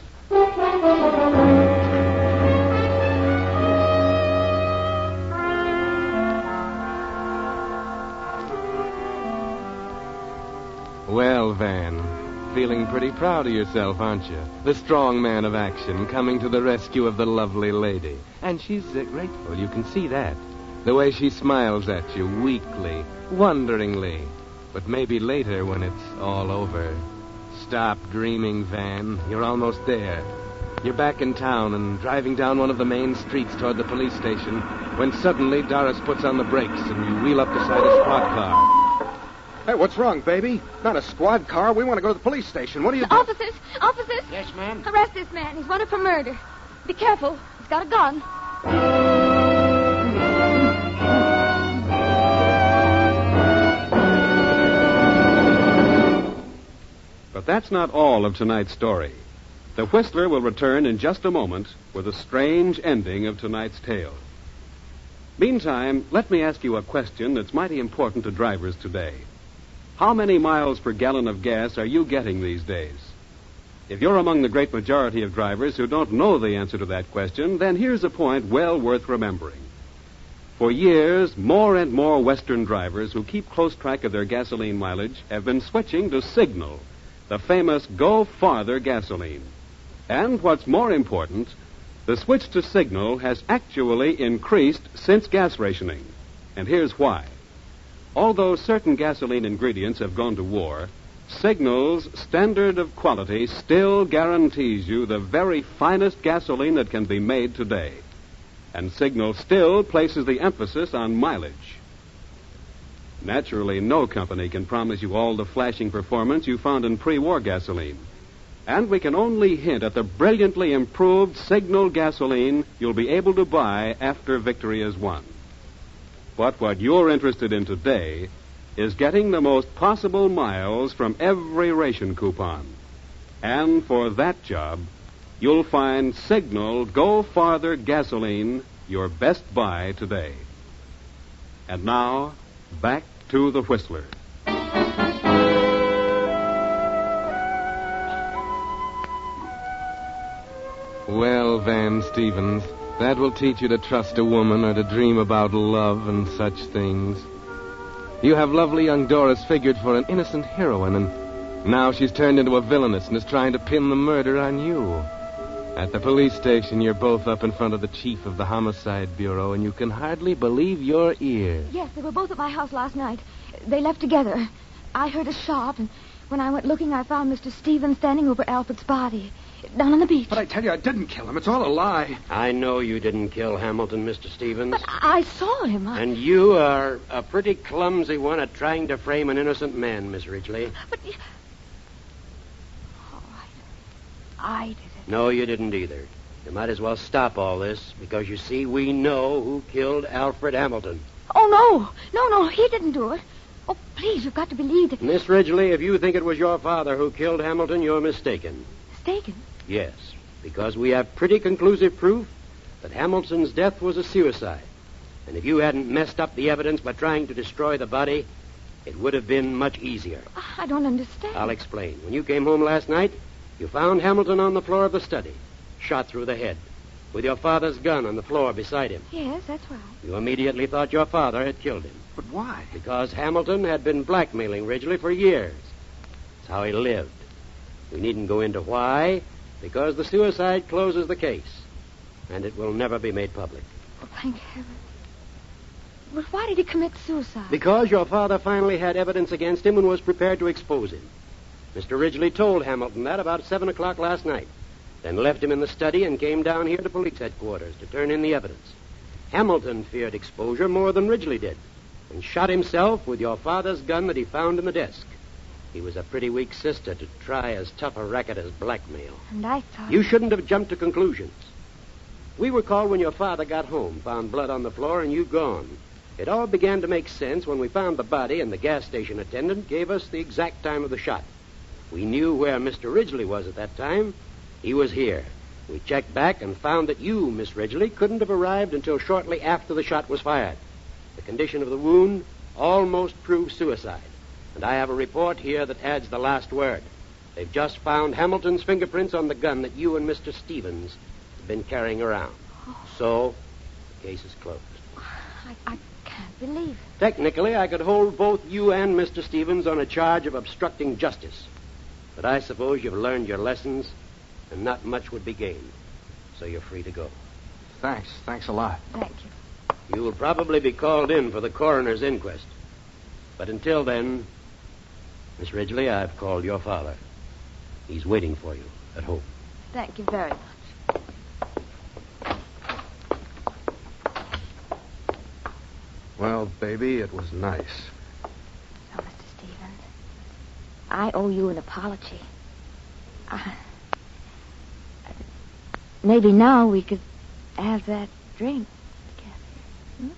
V: Well, Van, feeling pretty proud of yourself, aren't you? The strong man of action coming to the rescue of the lovely lady. And she's grateful, you can see that. The way she smiles at you, weakly, wonderingly. But maybe later when it's all over. Stop dreaming, Van. You're almost there. You're back in town and driving down one of the main streets toward the police station when suddenly Doris puts on the brakes and you wheel up beside a squad car.
T: Hey, what's wrong, baby? Not a squad car. We want to go to the police station. What are you doing?
N: Officers! Officers!
T: Yes, ma'am?
N: Arrest this man. He's wanted for murder. Be careful. He's got a gun.
H: But that's not all of tonight's story. The Whistler will return in just a moment with a strange ending of tonight's tale. Meantime, let me ask you a question that's mighty important to drivers today. How many miles per gallon of gas are you getting these days? If you're among the great majority of drivers who don't know the answer to that question, then here's a point well worth remembering. For years, more and more Western drivers who keep close track of their gasoline mileage have been switching to Signal, the famous Go Farther gasoline. And what's more important, the switch to Signal has actually increased since gas rationing. And here's why. Although certain gasoline ingredients have gone to war, Signal's standard of quality still guarantees you the very finest gasoline that can be made today. And Signal still places the emphasis on mileage. Naturally, no company can promise you all the flashing performance you found in pre-war gasoline. And we can only hint at the brilliantly improved Signal gasoline you'll be able to buy after victory is won. But what you're interested in today is getting the most possible miles from every ration coupon. And for that job, you'll find Signal Go Farther gasoline your best buy today. And now, back to the Whistler.
V: Well, Van Stevens, that will teach you to trust a woman or to dream about love and such things. You have lovely young Doris figured for an innocent heroine, and now she's turned into a villainess and is trying to pin the murder on you. At the police station, you're both up in front of the chief of the Homicide Bureau, and you can hardly believe your ears.
N: Yes, they were both at my house last night. They left together. I heard a shot, and when I went looking, I found Mr. Stevens standing over Alfred's body down on the beach.
T: But I tell you, I didn't kill him. It's all a lie.
L: I know you didn't kill Hamilton, Mr. Stevens.
N: But I saw him.
L: And you are a pretty clumsy one at trying to frame an innocent man, Miss Ridgely.
N: But... Oh, I did it.
L: No, you didn't either. You might as well stop all this, because you see, we know who killed Alfred Hamilton.
N: Oh, no, he didn't do it. Oh, please, you've got to believe that...
L: Miss Ridgely, if you think it was your father who killed Hamilton, you're mistaken.
N: Mistaken?
L: Yes, because we have pretty conclusive proof that Hamilton's death was a suicide. And if you hadn't messed up the evidence by trying to destroy the body, it would have been much easier.
N: I don't understand.
L: I'll explain. When you came home last night, you found Hamilton on the floor of the study, shot through the head, with your father's gun on the floor beside him.
N: Yes, that's right.
L: You immediately thought your father had killed him.
T: But why?
L: Because Hamilton had been blackmailing Ridgely for years. That's how he lived. We needn't go into why, because the suicide closes the case, and it will never be made public.
N: Oh, thank heaven. But why did he commit suicide?
L: Because your father finally had evidence against him and was prepared to expose him. Mr. Ridgely told Hamilton that about 7 o'clock last night, then left him in the study and came down here to police headquarters to turn in the evidence. Hamilton feared exposure more than Ridgely did, and shot himself with your father's gun that he found in the desk. He was a pretty weak sister to try as tough a racket as blackmail.
N: And I thought...
L: You shouldn't have jumped to conclusions. We were called when your father got home, found blood on the floor, and you gone. It all began to make sense when we found the body, and the gas station attendant gave us the exact time of the shot. We knew where Mr. Ridgely was at that time. He was here, We checked back and found that you, Miss Ridgely, couldn't have arrived until shortly after the shot was fired. The condition of the wound almost proved suicide. And I have a report here that adds the last word. They've just found Hamilton's fingerprints on the gun that you and Mr. Stevens have been carrying around. So, the case is closed.
N: I can't believe it.
L: Technically, I could hold both you and Mr. Stevens on a charge of obstructing justice. But I suppose you've learned your lessons, and not much would be gained. So you're free to go.
T: Thanks. Thanks a lot.
N: Thank you.
L: You will probably be called in for the coroner's inquest. But until then, Miss Ridgely, I've called your father. He's waiting for you at home.
N: Thank you very much.
T: Well, baby, it was nice.
N: So, Mr. Stevens, I owe you an apology. Maybe now we could have that drink together.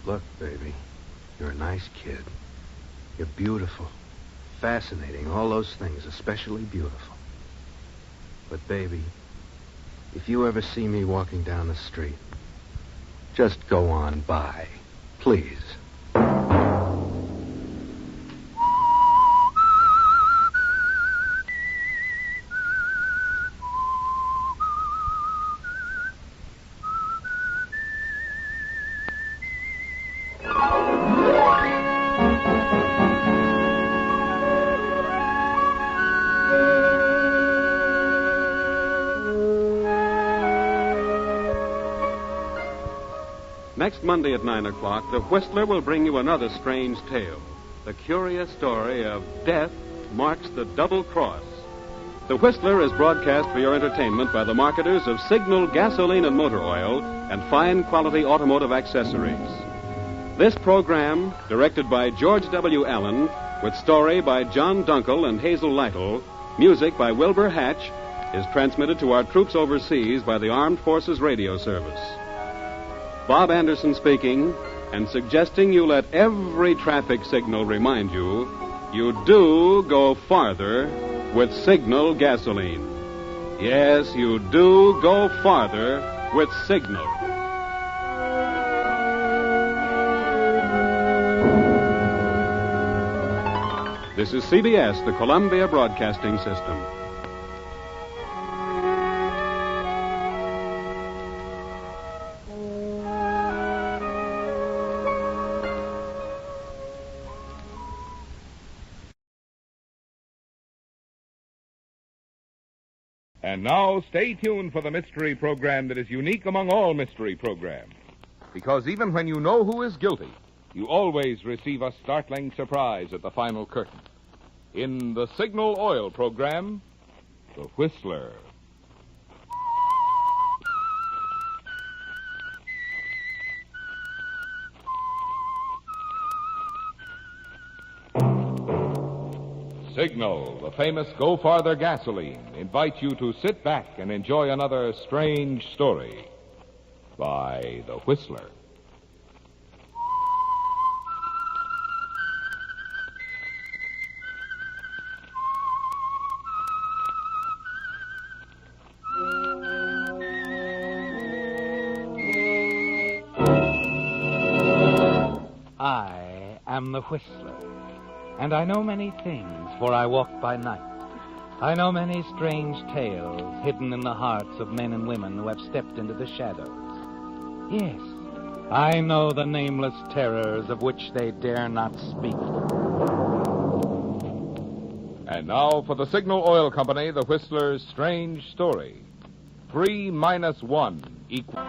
T: Look, baby, you're a nice kid. You're beautiful, fascinating, all those things, especially beautiful. But, baby, if you ever see me walking down the street, just go on by, please.
H: Next Monday at 9 o'clock, the Whistler will bring you another strange tale. The curious story of Death Marks the Double Cross. The Whistler is broadcast for your entertainment by the marketers of Signal gasoline and motor oil and fine quality automotive accessories. This program, directed by George W. Allen, with story by John Dunkel and Hazel Lytle, music by Wilbur Hatch, is transmitted to our troops overseas by the Armed Forces Radio Service. Bob Anderson speaking, and suggesting you let every traffic signal remind you, you do go farther with Signal gasoline. Yes, you do go farther with Signal. This is CBS, the Columbia Broadcasting System.
J: And now, stay tuned for the mystery program that is unique among all mystery programs. Because even when you know who is guilty, you always receive a startling surprise at the final curtain. In the Signal Oil program, The Whistler. Signal, the famous Go Farther gasoline, invites you to sit back and enjoy another strange story by The Whistler.
B: I am the Whistler, and I know many things, for I walk by night. I know many strange tales hidden in the hearts of men and women who have stepped into the shadows. Yes, I know the nameless terrors of which they dare not speak.
J: And now for the Signal Oil Company, The Whistler's strange story. 3 minus 1 equals...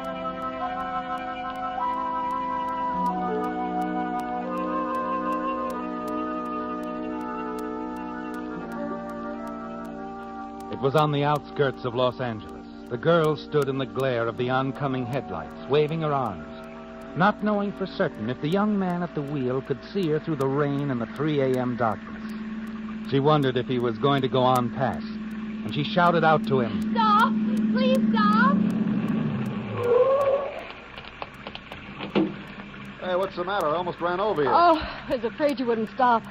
B: It was on the outskirts of Los Angeles. The girl stood in the glare of the oncoming headlights, waving her arms, not knowing for certain if the young man at the wheel could see her through the rain and the 3 a.m. darkness. She wondered if he was going to go on past, and she shouted out to him,
N: Stop! Please stop!
F: Hey, what's the matter? I almost ran over you.
R: Oh, I was afraid you wouldn't stop.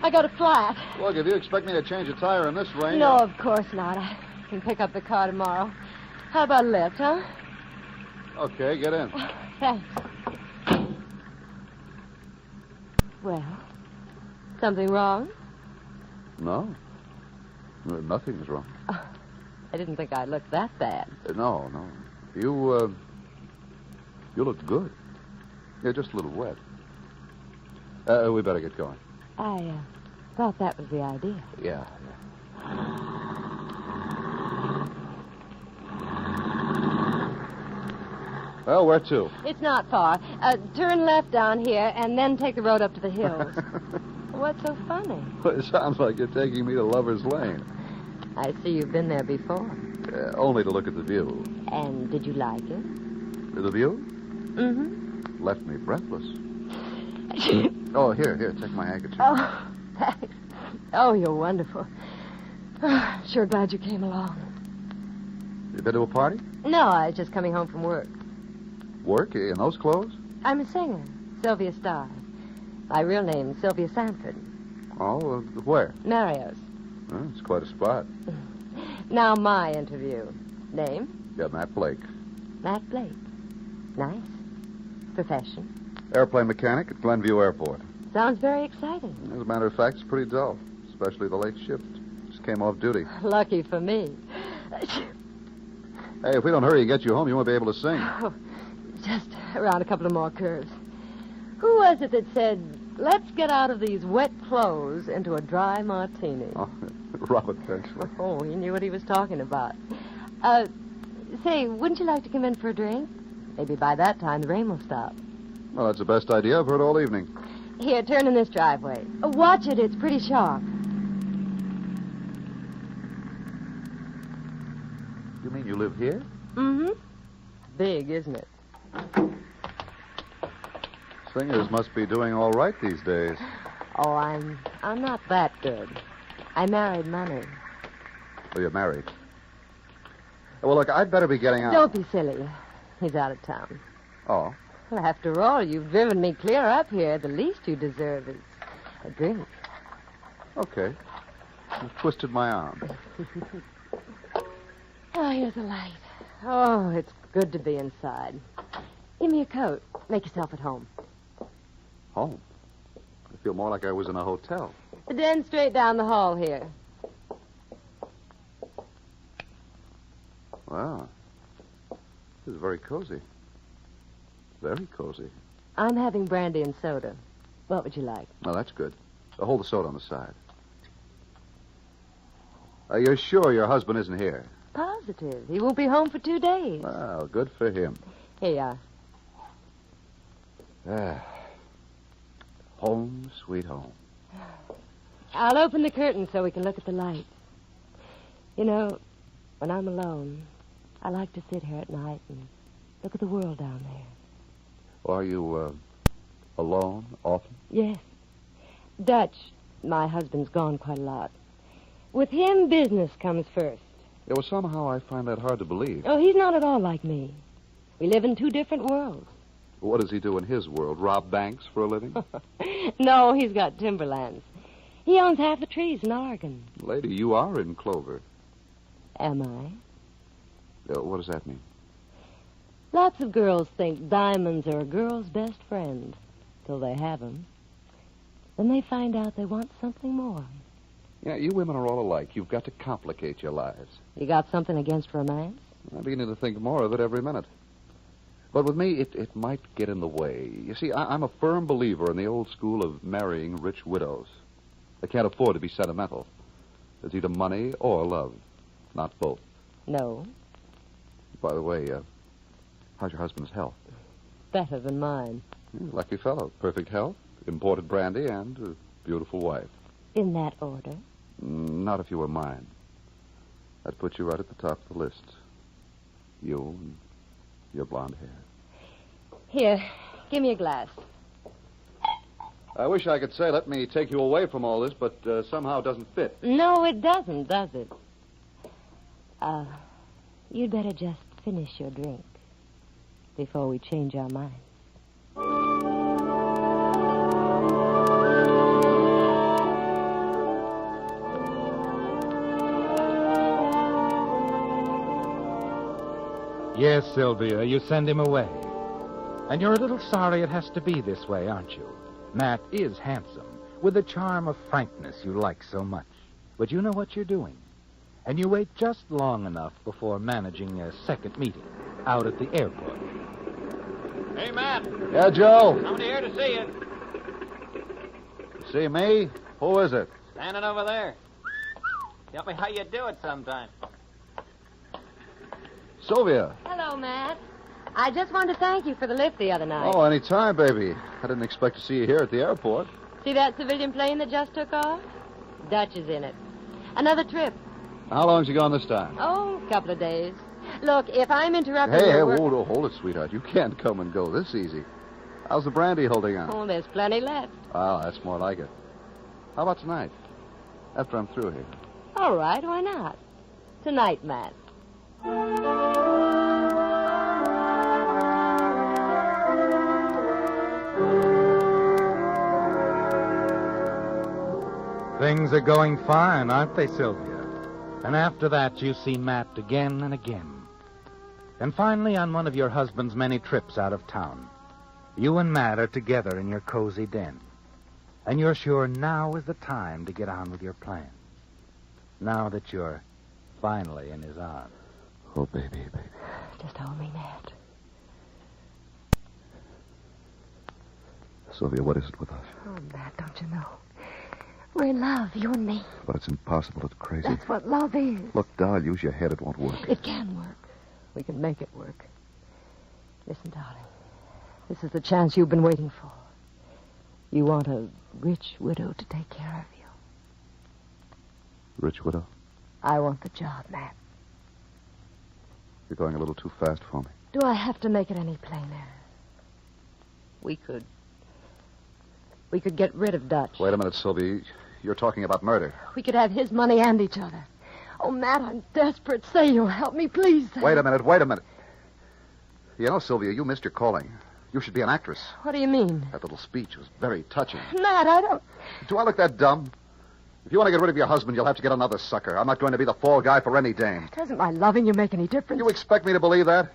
R: I got a flat.
F: Look, if you expect me to change a tire in this rain...
R: No, of course not. I
Q: and pick up the car tomorrow. How about a lift, huh?
F: Okay, get in.
Q: Thanks. Well, something wrong?
F: No. Nothing's wrong.
Q: I didn't think I looked that bad.
F: No. You looked good. You're just a little wet. We better get going.
Q: I thought that was the idea.
F: Yeah. Well, where to?
Q: It's not far. Turn left down here and then take the road up to the hills. What's so funny?
F: Well, it sounds like you're taking me to Lover's Lane.
Q: I see you've been there before.
F: Only to look at the view.
Q: And did you like it?
F: The view?
Q: Mm-hmm.
F: Left me breathless. Oh, here, take my handkerchief.
Q: Oh, thanks. Oh, you're wonderful. Sure glad you came along.
F: You been to a party?
Q: No, I was just coming home from work.
F: Work? In those clothes?
Q: I'm a singer, Sylvia Starr. My real name's Sylvia Sanford.
F: Oh, where?
Q: Mario's.
F: Oh, it's quite a spot.
Q: Now my interview. Name?
F: Yeah, Matt Blake.
Q: Matt Blake. Nice. Profession?
F: Airplane mechanic at Glenview Airport.
Q: Sounds very exciting.
F: As a matter of fact, it's pretty dull, especially the late shift. Just came off duty.
Q: Lucky for me.
F: Hey, if we don't hurry and get you home, you won't be able to sing.
Q: Oh, just around a couple of more curves. Who was it that said, let's get out of these wet clothes into a dry martini?
F: Oh, Robert Benchley.
Q: Oh, he knew what he was talking about. Say, wouldn't you like to come in for a drink? Maybe by that time the rain will stop.
F: Well, that's the best idea I've heard all evening.
Q: Here, turn in this driveway. Watch it, it's pretty sharp.
F: You mean you live here?
Q: Mm-hmm. Big, isn't it?
F: Singers must be doing all right these days.
Q: Oh, I'm not that good. I married money.
F: Oh, you're married. Well, look, I'd better be getting out.
Q: Don't be silly. He's out of town.
F: Oh.
Q: Well, after all, you've driven me clear up here. The least you deserve is a drink.
F: Okay. You've twisted my arm.
Q: Oh, here's a light. Oh, it's good to be inside. Give me a coat. Make yourself at home.
F: Home? I feel more like I was in a hotel.
Q: The den straight down the hall here.
F: Wow. This is very cozy. Very cozy.
Q: I'm having brandy and soda. What would you like?
F: Well, that's good. Hold the soda on the side. You're sure your husband isn't here?
Q: Positive. He won't be home for 2 days.
F: Well, good for him.
Q: Here you are.
F: Home, sweet home.
Q: I'll open the curtain so we can look at the light. You know, when I'm alone, I like to sit here at night and look at the world down there.
F: Are you, alone often?
Q: Yes. Dutch, my husband's gone quite a lot. With him, business comes first.
F: Yeah, well, somehow I find that hard to believe.
Q: Oh, he's not at all like me. We live in 2 different worlds.
F: What does he do in his world? Rob banks for a living?
Q: No, he's got timberlands. He owns half the trees in Oregon.
F: Lady, you are in clover.
Q: Am I?
F: What does that mean?
Q: Lots of girls think diamonds are a girl's best friend till they have 'em. Then they find out they want something more.
F: Yeah, you women are all alike. You've got to complicate your lives.
Q: You got something against romance?
F: I'm beginning to think more of it every minute. But with me, it might get in the way. You see, I'm a firm believer in the old school of marrying rich widows. They can't afford to be sentimental. It's either money or love, not both.
Q: No.
F: By the way, how's your husband's health?
Q: Better than mine.
F: Lucky fellow. Perfect health, imported brandy, and a beautiful wife.
Q: In that order?
F: Not if you were mine. I'd put you right at the top of the list. You and your blonde hair.
Q: Here, give me a glass.
F: I wish I could say, let me take you away from all this, but somehow it doesn't fit.
Q: No, it doesn't, does it? You'd better just finish your drink before we change our minds.
B: Yes, Sylvia, you send him away. And you're a little sorry it has to be this way, aren't you? Matt is handsome, with the charm of frankness you like so much. But you know what you're doing. And you wait just long enough before managing a second meeting out at the airport.
P: Hey, Matt.
F: Yeah, Joe?
P: Somebody here to see you.
F: See me? Who is it?
P: Standing over there. Tell me how you do it sometime.
F: Sylvia.
Q: Hello, Matt. I just wanted to thank you for the lift the other night.
F: Oh, any time, baby. I didn't expect to see you here at the airport.
Q: See that civilian plane that just took off? Dutch is in it. Another trip.
F: How long's he gone this time?
Q: Oh, a couple of days. Look, if I'm interrupting
F: Hey,
Q: your work...
F: hold it, sweetheart. You can't come and go this easy. How's the brandy holding on?
Q: Oh, there's plenty left.
F: Oh, that's more like it. How about tonight? After I'm through here.
Q: All right, why not? Tonight, Matt.
B: Things are going fine, aren't they, Sylvia? And after that, you see Matt again and again. And finally, on one of your husband's many trips out of town, you and Matt are together in your cozy den. And you're sure now is the time to get on with your plan. Now that you're finally in his arms.
F: Oh, baby.
Q: Just hold me, Matt.
F: Sylvia, what is it with us?
Q: Oh, Matt, don't you know? We're in love, you and me.
F: But it's impossible. It's crazy.
Q: That's what love is.
F: Look, doll, use your head. It won't work.
Q: It can work. We can make it work. Listen, darling. This is the chance you've been waiting for. You want a rich widow to take care of you.
F: Rich widow?
Q: I want the job, Matt.
F: You're going a little too fast for me.
Q: Do I have to make it any plainer? We could get rid of Dutch.
F: Wait a minute, Sylvia. You're talking about murder.
Q: We could have his money and each other. Oh, Matt, I'm desperate. Say you'll help me, please. Say.
F: Wait a minute. You know, Sylvia, you missed your calling. You should be an actress.
Q: What do you mean?
F: That little speech was very touching.
Q: Matt, I don't...
F: Do I look that dumb? If you want to get rid of your husband, you'll have to get another sucker. I'm not going to be the fall guy for any dame.
Q: Doesn't my loving you make any difference?
F: You expect me to believe that?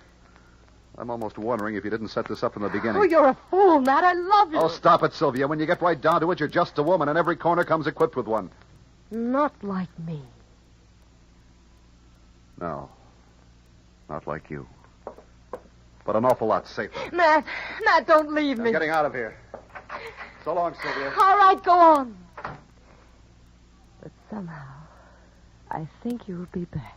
F: I'm almost wondering if you didn't set this up from the beginning.
Q: Oh, you're a fool, Matt. I love you.
F: Oh, stop it, Sylvia. When you get right down to it, you're just a woman, and every corner comes equipped with one.
Q: Not like me.
F: No. Not like you. But an awful lot safer.
Q: Matt, don't leave me.
F: I'm getting out of here. So long, Sylvia.
Q: All right, go on. But somehow, I think you'll be back.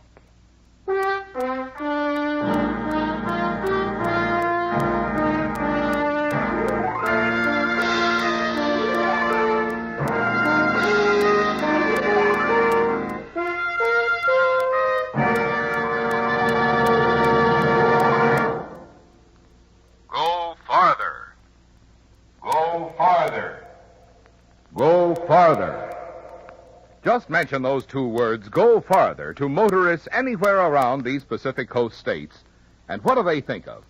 J: Go farther. Just mention those two words, go farther, to motorists anywhere around these Pacific Coast states, and what do they think of?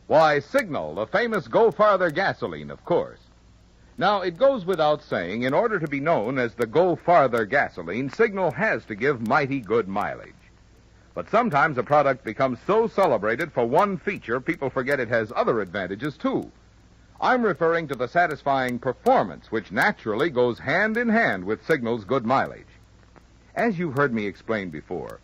J: Why, Signal, the famous Go Farther gasoline, of course. Now, it goes without saying, in order to be known as the Go Farther gasoline, Signal has to give mighty good mileage. But sometimes a product becomes so celebrated for one feature, people forget it has other advantages, too. I'm referring to the satisfying performance, which naturally goes hand in hand with Signal's good mileage. As you've heard me explain before,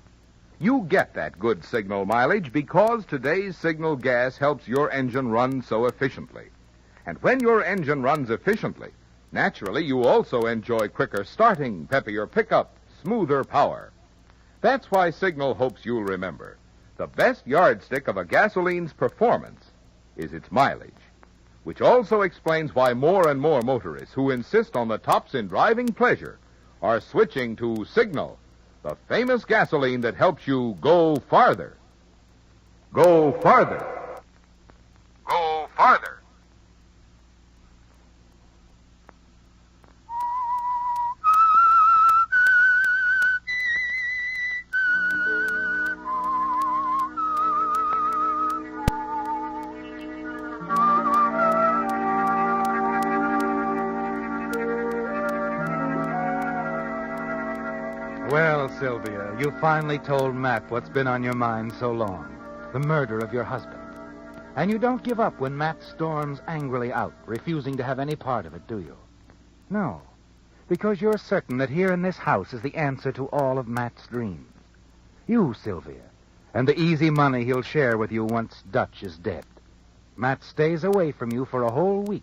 J: you get that good Signal mileage because today's Signal gas helps your engine run so efficiently. And when your engine runs efficiently, naturally you also enjoy quicker starting, peppier pickup, smoother power. That's why Signal hopes you'll remember. The best yardstick of a gasoline's performance is its mileage. Which also explains why more and more motorists who insist on the tops in driving pleasure are switching to Signal, the famous gasoline that helps you go farther. Go farther. Go farther.
B: Well, Sylvia, you finally told Matt what's been on your mind so long. the murder of your husband. And you don't give up when Matt storms angrily out, refusing to have any part of it, do you? No, because you're certain that here in this house is the answer to all of Matt's dreams. You, Sylvia, and the easy money he'll share with you once Dutch is dead. Matt stays away from you for a whole week.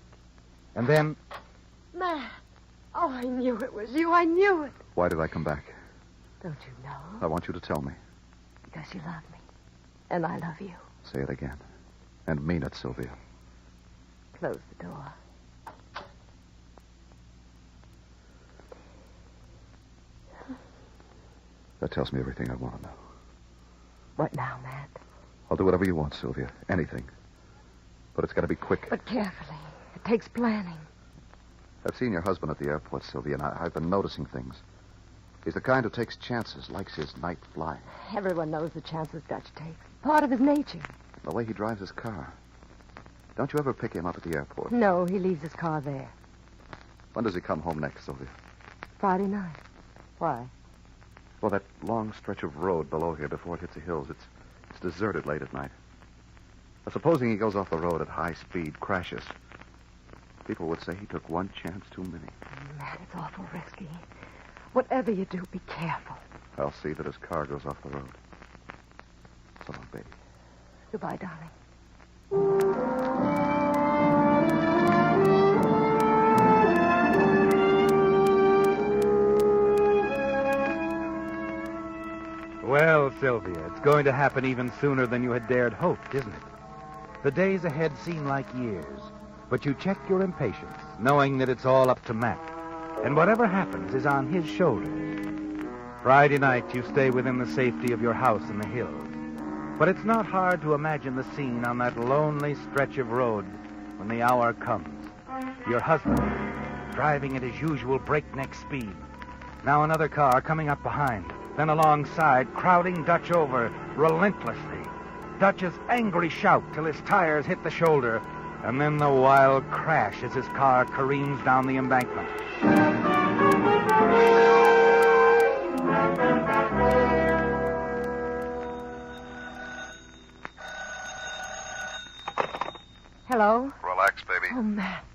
B: And then...
Q: Matt. Oh, I knew it was you. I knew it.
F: Why did I come back?
Q: Don't you know?
F: I want you to tell me.
Q: Because you love me. And I love you.
F: Say it again. And mean it, Sylvia.
Q: Close the door.
F: That tells me everything I want to know.
Q: What now, Matt?
F: I'll do whatever you want, Sylvia. Anything. But it's got to be quick.
Q: But carefully. It takes planning.
F: I've seen your husband at the airport, Sylvia, and I've been noticing things. He's the kind who takes chances, likes his night flying.
Q: Everyone knows the chances Dutch takes. Part of his nature.
F: The way he drives his car. Don't you ever pick him up at the airport?
Q: No, he leaves his car there.
F: When does he come home next, Sylvia?
Q: Friday night. Why?
F: Well, that long stretch of road below here before it hits the hills, it's deserted late at night. Now, supposing he goes off the road at high speed, crashes. People would say he took one chance too many.
Q: Matt, it's awful risky. Whatever you do, be careful.
F: I'll see that his car goes off the road. So long, baby.
Q: Goodbye, darling.
B: Well, Sylvia, it's going to happen even sooner than you had dared hope, isn't it? The days ahead seem like years, but you check your impatience, knowing that it's all up to Matt. And whatever happens is on his shoulders. Friday night, you stay within the safety of your house in the hills. But it's not hard to imagine the scene on that lonely stretch of road when the hour comes. Your husband, driving at his usual breakneck speed. Now another car coming up behind, then alongside, crowding Dutch over relentlessly. Dutch's angry shout till his tires hit the shoulder, and then the wild crash as his car careens down the embankment.
Q: Hello?
C: Relax, baby.
Q: Oh, Matt.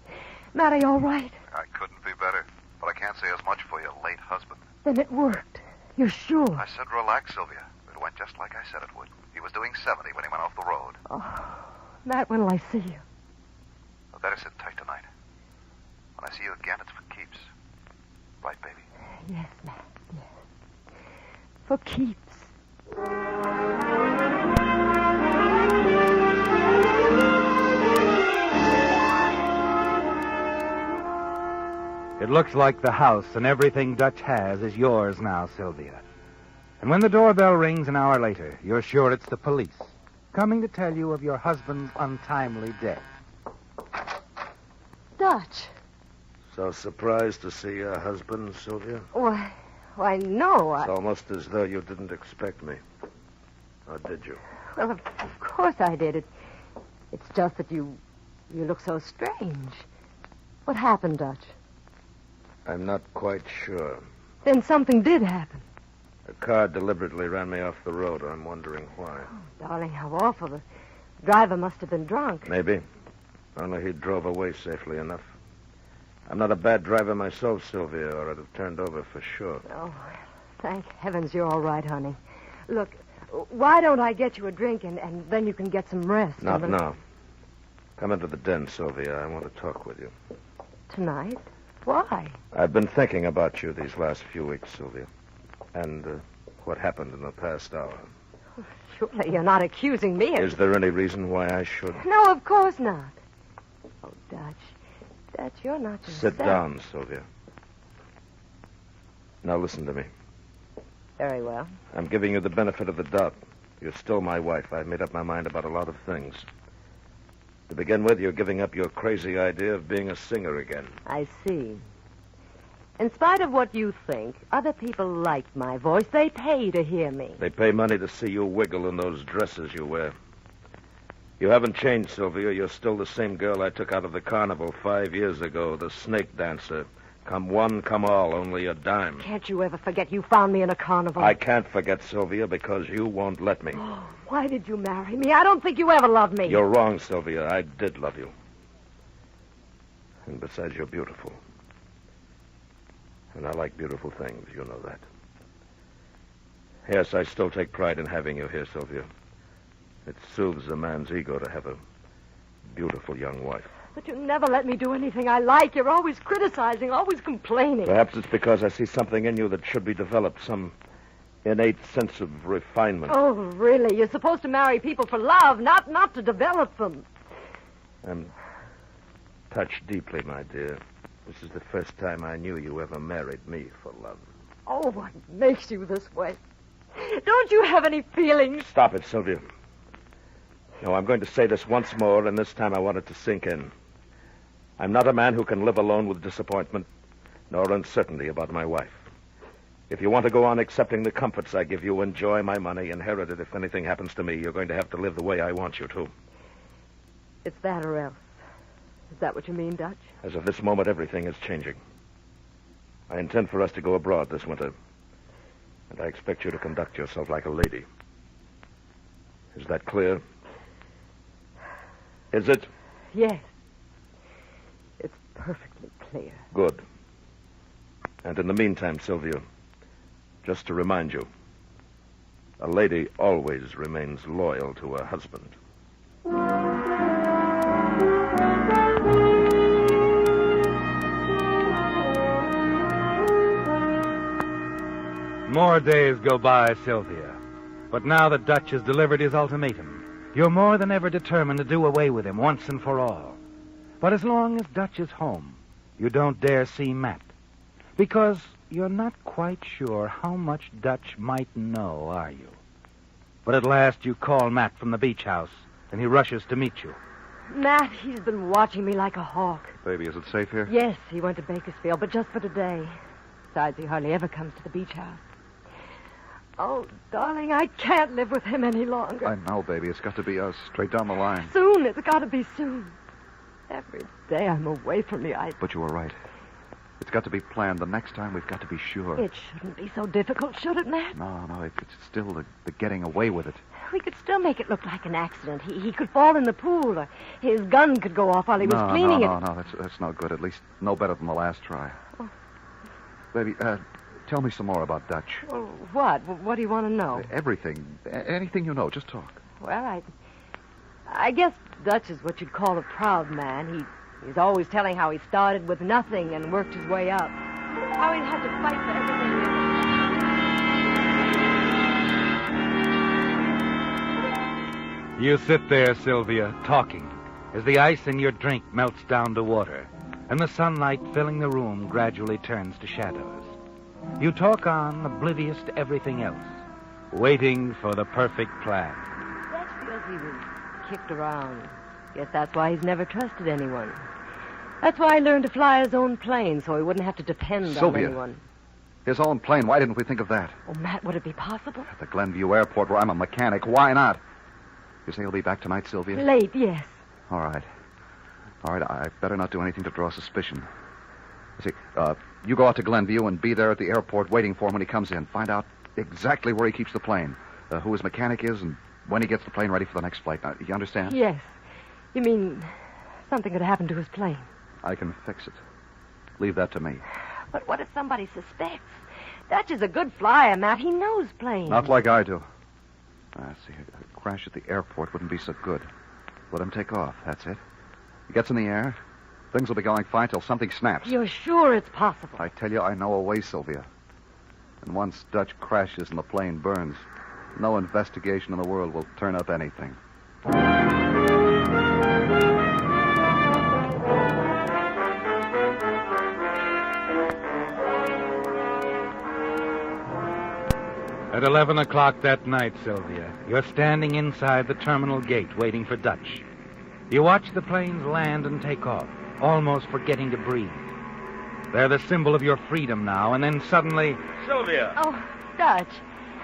Q: Matt, are you all right?
C: I couldn't be better, but I can't say as much for your late husband.
Q: Then it worked. You're sure?
C: I said relax, Sylvia. It went just like I said it would. He was doing 70 when he went off the road.
Q: Oh, Matt, when will I see you?
C: I better sit tight tonight. When I see you again, it's for keeps. Right, baby?
Q: Yes, Matt, yes. For keeps.
B: It looks like the house and everything Dutch has is yours now, Sylvia. And when the doorbell rings an hour later, you're sure it's the police, coming to tell you of your husband's untimely death.
Q: Dutch.
R: So surprised to see your husband, Sylvia?
Q: Why, no.
R: It's almost as though you didn't expect me. Or did you?
Q: Well, of course I did. It's just that you look so strange. What happened, Dutch?
R: I'm not quite sure.
Q: Then something did happen.
R: A car deliberately ran me off the road. I'm wondering why.
Q: Oh, darling, how awful. The driver must have been drunk.
R: Maybe. Only he drove away safely enough. I'm not a bad driver myself, Sylvia, or I'd have turned over for sure.
Q: Oh, thank heavens you're all right, honey. Look, why don't I get you a drink and then you can get some rest?
R: Not now. Come into the den, Sylvia. I want to talk with you.
Q: Tonight? Why?
R: I've been thinking about you these last few weeks, Sylvia. And what happened in the past hour.
Q: Surely you're not accusing me of...
R: Is there any reason why I should?
Q: No, of course not. Oh, Dutch. Dutch, you're not yourself.
R: Sit down, Sylvia. Now listen to me.
Q: Very well.
R: I'm giving you the benefit of the doubt. You're still my wife. I've made up my mind about a lot of things. To begin with, you're giving up your crazy idea of being a singer again.
Q: I see. In spite of what you think, other people like my voice. They pay to hear me.
R: They pay money to see you wiggle in those dresses you wear. You haven't changed, Sylvia. You're still the same girl I took out of the carnival 5 years ago, the snake dancer, Come one, come all, only a dime.
Q: Can't you ever forget you found me in a carnival?
R: I can't forget, Sylvia, because you won't let me.
Q: Oh, why did you marry me? I don't think you ever loved me.
R: You're wrong, Sylvia. I did love you. And besides, you're beautiful. And I like beautiful things. You know that. Yes, I still take pride in having you here, Sylvia. It soothes a man's ego to have a beautiful young wife.
Q: But you never let me do anything I like. You're always criticizing, always complaining.
R: Perhaps it's because I see something in you that should be developed, some innate sense of refinement.
Q: Oh, really? You're supposed to marry people for love, not to develop them.
R: I'm touched deeply, my dear. This is the first time I knew you ever married me for love.
Q: Oh, what makes you this way? Don't you have any feelings?
R: Stop it, Sylvia. No, I'm going to say this once more, and this time I want it to sink in. I'm not a man who can live alone with disappointment, nor uncertainty about my wife. If you want to go on accepting the comforts I give you, enjoy my money, inherit it if anything happens to me, you're going to have to live the way I want you to.
Q: It's that or else. Is that what you mean, Dutch?
R: As of this moment, everything is changing. I intend for us to go abroad this winter, and I expect you to conduct yourself like a lady. Is that clear? Is it?
Q: Yes. It's perfectly clear.
R: Good. And in the meantime, Sylvia, just to remind you, a lady always remains loyal to her husband.
B: More days go by, Sylvia. But now that Dutch has delivered his ultimatum, you're more than ever determined to do away with him once and for all. But as long as Dutch is home, you don't dare see Matt. Because you're not quite sure how much Dutch might know, are you? But at last you call Matt from the beach house, and he rushes to meet you.
Q: Matt, he's been watching me like a hawk.
F: Baby, is it safe here?
Q: Yes, he went to Bakersfield, but just for today. Besides, he hardly ever comes to the beach house. Oh, darling, I can't live with him any longer.
F: I know, baby. It's got to be us, straight down the line.
Q: Soon. It's got to be soon. Every day I'm away from you,
F: But you were right. It's got to be planned. The next time we've got to be sure.
Q: It shouldn't be so difficult, should it, Matt?
F: No, it's still the getting away with it.
Q: We could still make it look like an accident. He could fall in the pool, or his gun could go off while he was cleaning it.
F: No, that's no good. At least no better than the last try. Oh. Baby, tell me some more about Dutch.
Q: Well, what? What do you want to know?
F: Everything. Anything you know. Just talk.
Q: Well, I guess Dutch is what you'd call a proud man. He's always telling how he started with nothing and worked his way up. How he'd had to fight for everything.
B: You sit there, Sylvia, talking, as the ice in your drink melts down to water, and the sunlight filling the room gradually turns to shadows. You talk on, oblivious to everything else, waiting for the perfect plan.
Q: Dutch feels he was kicked around. Guess that's why he's never trusted anyone. That's why he learned to fly his own plane, so he wouldn't have to depend on anyone.
F: His own plane. Why didn't we think of that?
Q: Oh, Matt, would it be possible?
F: At the Glenview Airport, where I'm a mechanic. Why not? You say he'll be back tonight, Sylvia?
Q: Late, yes.
F: All right. I better not do anything to draw suspicion. See, you go out to Glenview and be there at the airport waiting for him when he comes in. Find out exactly where he keeps the plane, who his mechanic is, and when he gets the plane ready for the next flight. Now, you understand?
Q: Yes. You mean something could happen to his plane?
F: I can fix it. Leave that to me.
Q: But what if somebody suspects? Dutch is a good flyer, Matt. He knows planes.
F: Not like I do. See, a crash at the airport wouldn't be so good. Let him take off. That's it. He gets in the air. Things will be going fine till something snaps.
Q: You're sure it's possible?
F: I tell you, I know a way, Sylvia. And once Dutch crashes and the plane burns, no investigation in the world will turn up anything.
B: At 11 o'clock that night, Sylvia, you're standing inside the terminal gate waiting for Dutch. You watch the planes land and take off, almost forgetting to breathe. They're the symbol of your freedom now, and then suddenly...
E: Sylvia!
Q: Oh, Dutch.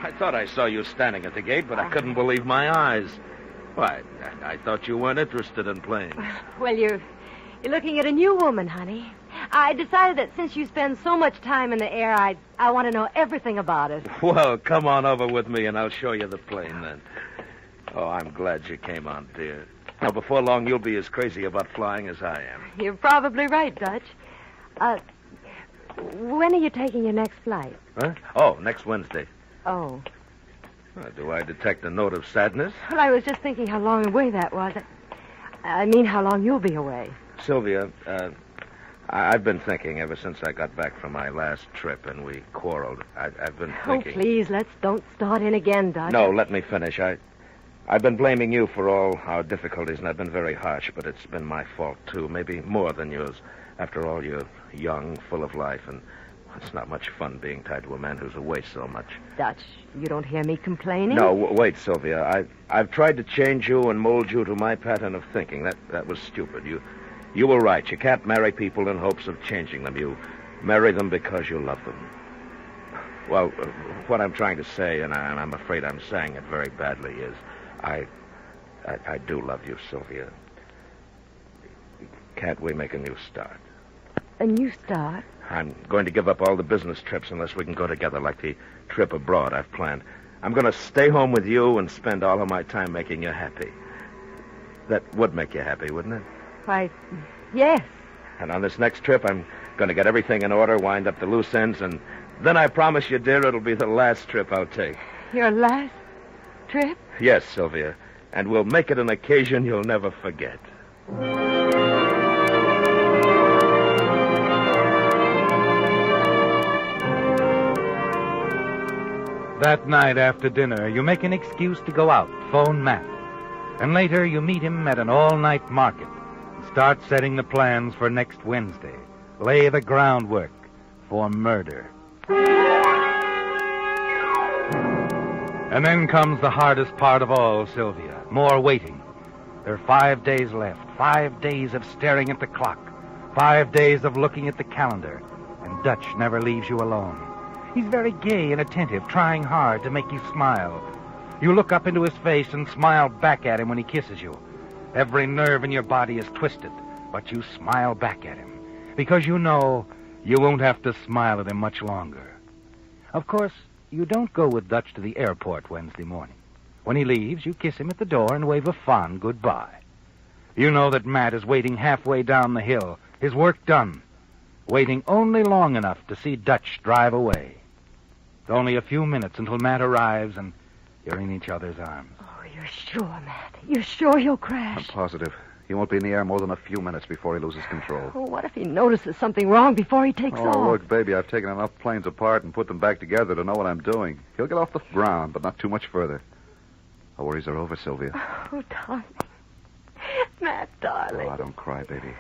E: I thought I saw you standing at the gate, but I couldn't believe my eyes. Why, I thought you weren't interested in planes.
Q: Well, you're looking at a new woman, honey. I decided that since you spend so much time in the air, I want to know everything about it.
R: Well, come on over with me and I'll show you the plane then. Oh, I'm glad you came on, dear. Now, before long, you'll be as crazy about flying as I am.
Q: You're probably right, Dutch. When are you taking your next flight?
R: Huh? Oh, next Wednesday.
Q: Oh.
R: Do I detect a note of sadness?
Q: Well, I was just thinking how long away that was. I mean, how long you'll be away.
R: Sylvia, I've been thinking ever since I got back from my last trip and we quarreled. I've been thinking...
Q: Oh, please, don't start in again, Dutch.
R: No, let me finish. I've been blaming you for all our difficulties, and I've been very harsh, but it's been my fault, too. Maybe more than yours. After all, you're young, full of life, and it's not much fun being tied to a man who's away so much.
Q: Dutch, you don't hear me complaining?
R: No, wait, Sylvia. I've tried to change you and mold you to my pattern of thinking. That was stupid. You were right. You can't marry people in hopes of changing them. You marry them because you love them. Well, what I'm trying to say, and I'm afraid I'm saying it very badly, is I do love you, Sylvia. Can't we make a new start?
Q: A new start?
R: I'm going to give up all the business trips unless we can go together like the trip abroad I've planned. I'm going to stay home with you and spend all of my time making you happy. That would make you happy, wouldn't it?
Q: Why, yes.
R: And on this next trip, I'm going to get everything in order, wind up the loose ends, and then I promise you, dear, it'll be the last trip I'll take.
Q: Your last trip?
R: Yes, Sylvia. And we'll make it an occasion you'll never forget.
B: That night after dinner, you make an excuse to go out, phone Matt. And later, you meet him at an all-night market and start setting the plans for next Wednesday. Lay the groundwork for murder. And then comes the hardest part of all, Sylvia. More waiting. There are 5 days left. 5 days of staring at the clock. 5 days of looking at the calendar. And Dutch never leaves you alone. He's very gay and attentive, trying hard to make you smile. You look up into his face and smile back at him when he kisses you. Every nerve in your body is twisted, but you smile back at him because you know you won't have to smile at him much longer. Of course, you don't go with Dutch to the airport Wednesday morning. When he leaves, you kiss him at the door and wave a fond goodbye. You know that Matt is waiting halfway down the hill, his work done, waiting only long enough to see Dutch drive away. It's only a few minutes until Matt arrives and you're in each other's arms.
Q: Oh, you're sure, Matt? You're sure he'll crash?
F: I'm positive. He won't be in the air more than a few minutes before he loses control.
Q: Oh, what if he notices something wrong before he takes off?
F: Oh, look, baby, I've taken enough planes apart and put them back together to know what I'm doing. He'll get off the ground, but not too much further. Our worries are over, Sylvia.
Q: Oh, darling. Matt, darling.
F: Oh, don't cry, baby.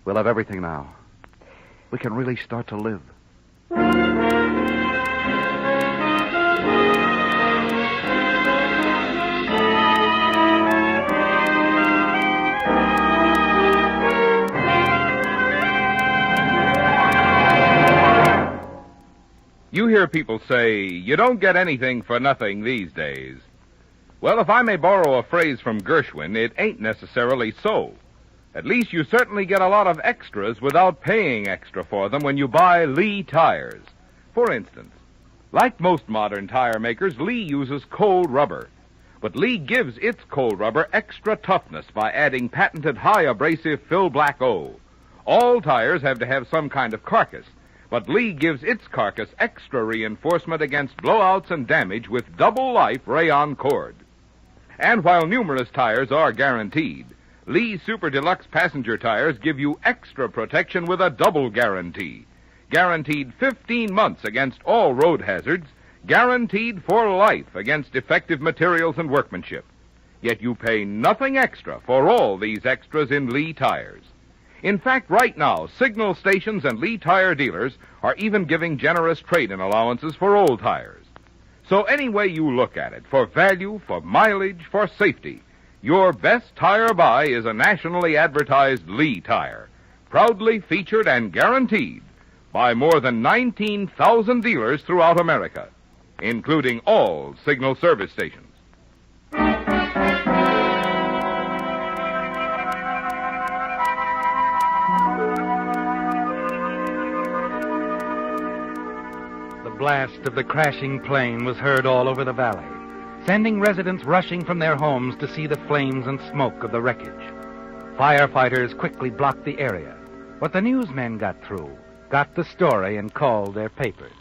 F: We'll have everything now. We can really start to live.
M: You hear people say, you don't get anything for nothing these days. Well, if I may borrow a phrase from Gershwin, it ain't necessarily so. At least you certainly get a lot of extras without paying extra for them when you buy Lee tires. For instance, like most modern tire makers, Lee uses cold rubber. But Lee gives its cold rubber extra toughness by adding patented high abrasive Fill Black O. All tires have to have some kind of carcass, but Lee gives its carcass extra reinforcement against blowouts and damage with double life rayon cord. And while numerous tires are guaranteed, Lee Super Deluxe passenger tires give you extra protection with a double guarantee. Guaranteed 15 months against all road hazards, guaranteed for life against defective materials and workmanship. Yet you pay nothing extra for all these extras in Lee tires. In fact, right now, signal stations and Lee tire dealers are even giving generous trade-in allowances for old tires. So any way you look at it, for value, for mileage, for safety, your best tire buy is a nationally advertised Lee tire, proudly featured and guaranteed by more than 19,000 dealers throughout America, including all signal service stations.
B: blast of the crashing plane was heard all over the valley, sending residents rushing from their homes to see the flames and smoke of the wreckage. Firefighters quickly blocked the area, but the newsmen got through, got the story, and called their papers.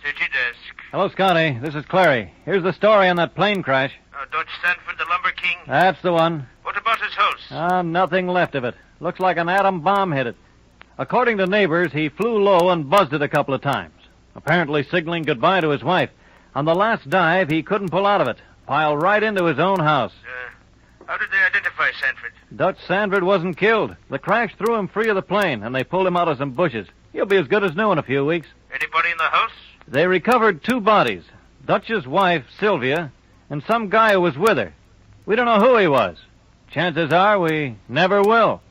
S: City desk.
U: Hello, Scotty. This is Clary. Here's the story on that plane crash.
S: Dutch Stanford, the Lumber King.
U: That's the one.
S: What about his house?
U: Nothing left of it. Looks like an atom bomb hit it. According to neighbors, he flew low and buzzed it a couple of times, apparently signaling goodbye to his wife. On the last dive, he couldn't pull out of it. Piled right into his own house.
S: How did they identify Sanford?
U: Dutch Sanford wasn't killed. The crash threw him free of the plane, and they pulled him out of some bushes. He'll be as good as new in a few weeks.
S: Anybody in the house?
U: They recovered 2 bodies. Dutch's wife, Sylvia, and some guy who was with her. We don't know who he was. Chances are we never will.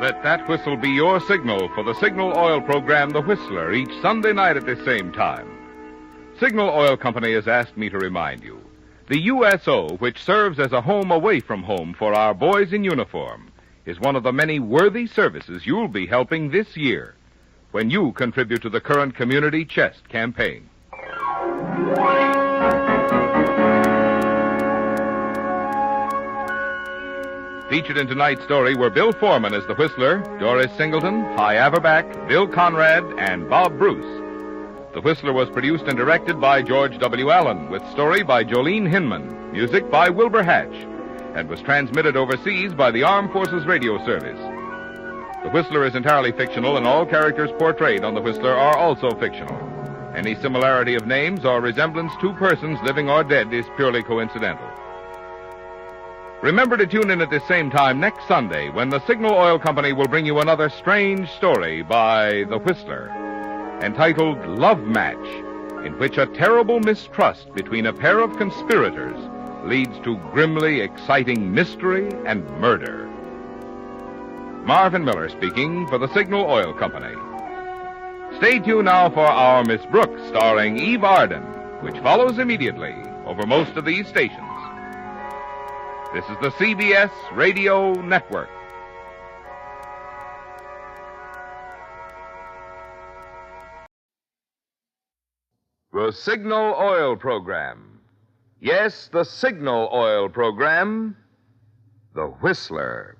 J: Let that whistle be your signal for the Signal Oil program, The Whistler, each Sunday night at the same time. Signal Oil Company has asked me to remind you, the USO, which serves as a home away from home for our boys in uniform, is one of the many worthy services you'll be helping this year when you contribute to the current Community Chest campaign. Featured in tonight's story were Bill Foreman as the Whistler, Doris Singleton, Hy Averback, Bill Conrad, and Bob Bruce. The Whistler was produced and directed by George W. Allen, with story by Jolene Hinman, music by Wilbur Hatch, and was transmitted overseas by the Armed Forces Radio Service. The Whistler is entirely fictional, and all characters portrayed on The Whistler are also fictional. Any similarity of names or resemblance to persons living or dead is purely coincidental. Remember to tune in at the same time next Sunday when the Signal Oil Company will bring you another strange story by The Whistler, entitled Love Match, in which a terrible mistrust between a pair of conspirators leads to grimly exciting mystery and murder. Marvin Miller speaking for the Signal Oil Company. Stay tuned now for our Miss Brooks, starring Eve Arden, which follows immediately over most of these stations. This is the CBS Radio Network. The Signal Oil Program. Yes, the Signal Oil Program. The Whistler.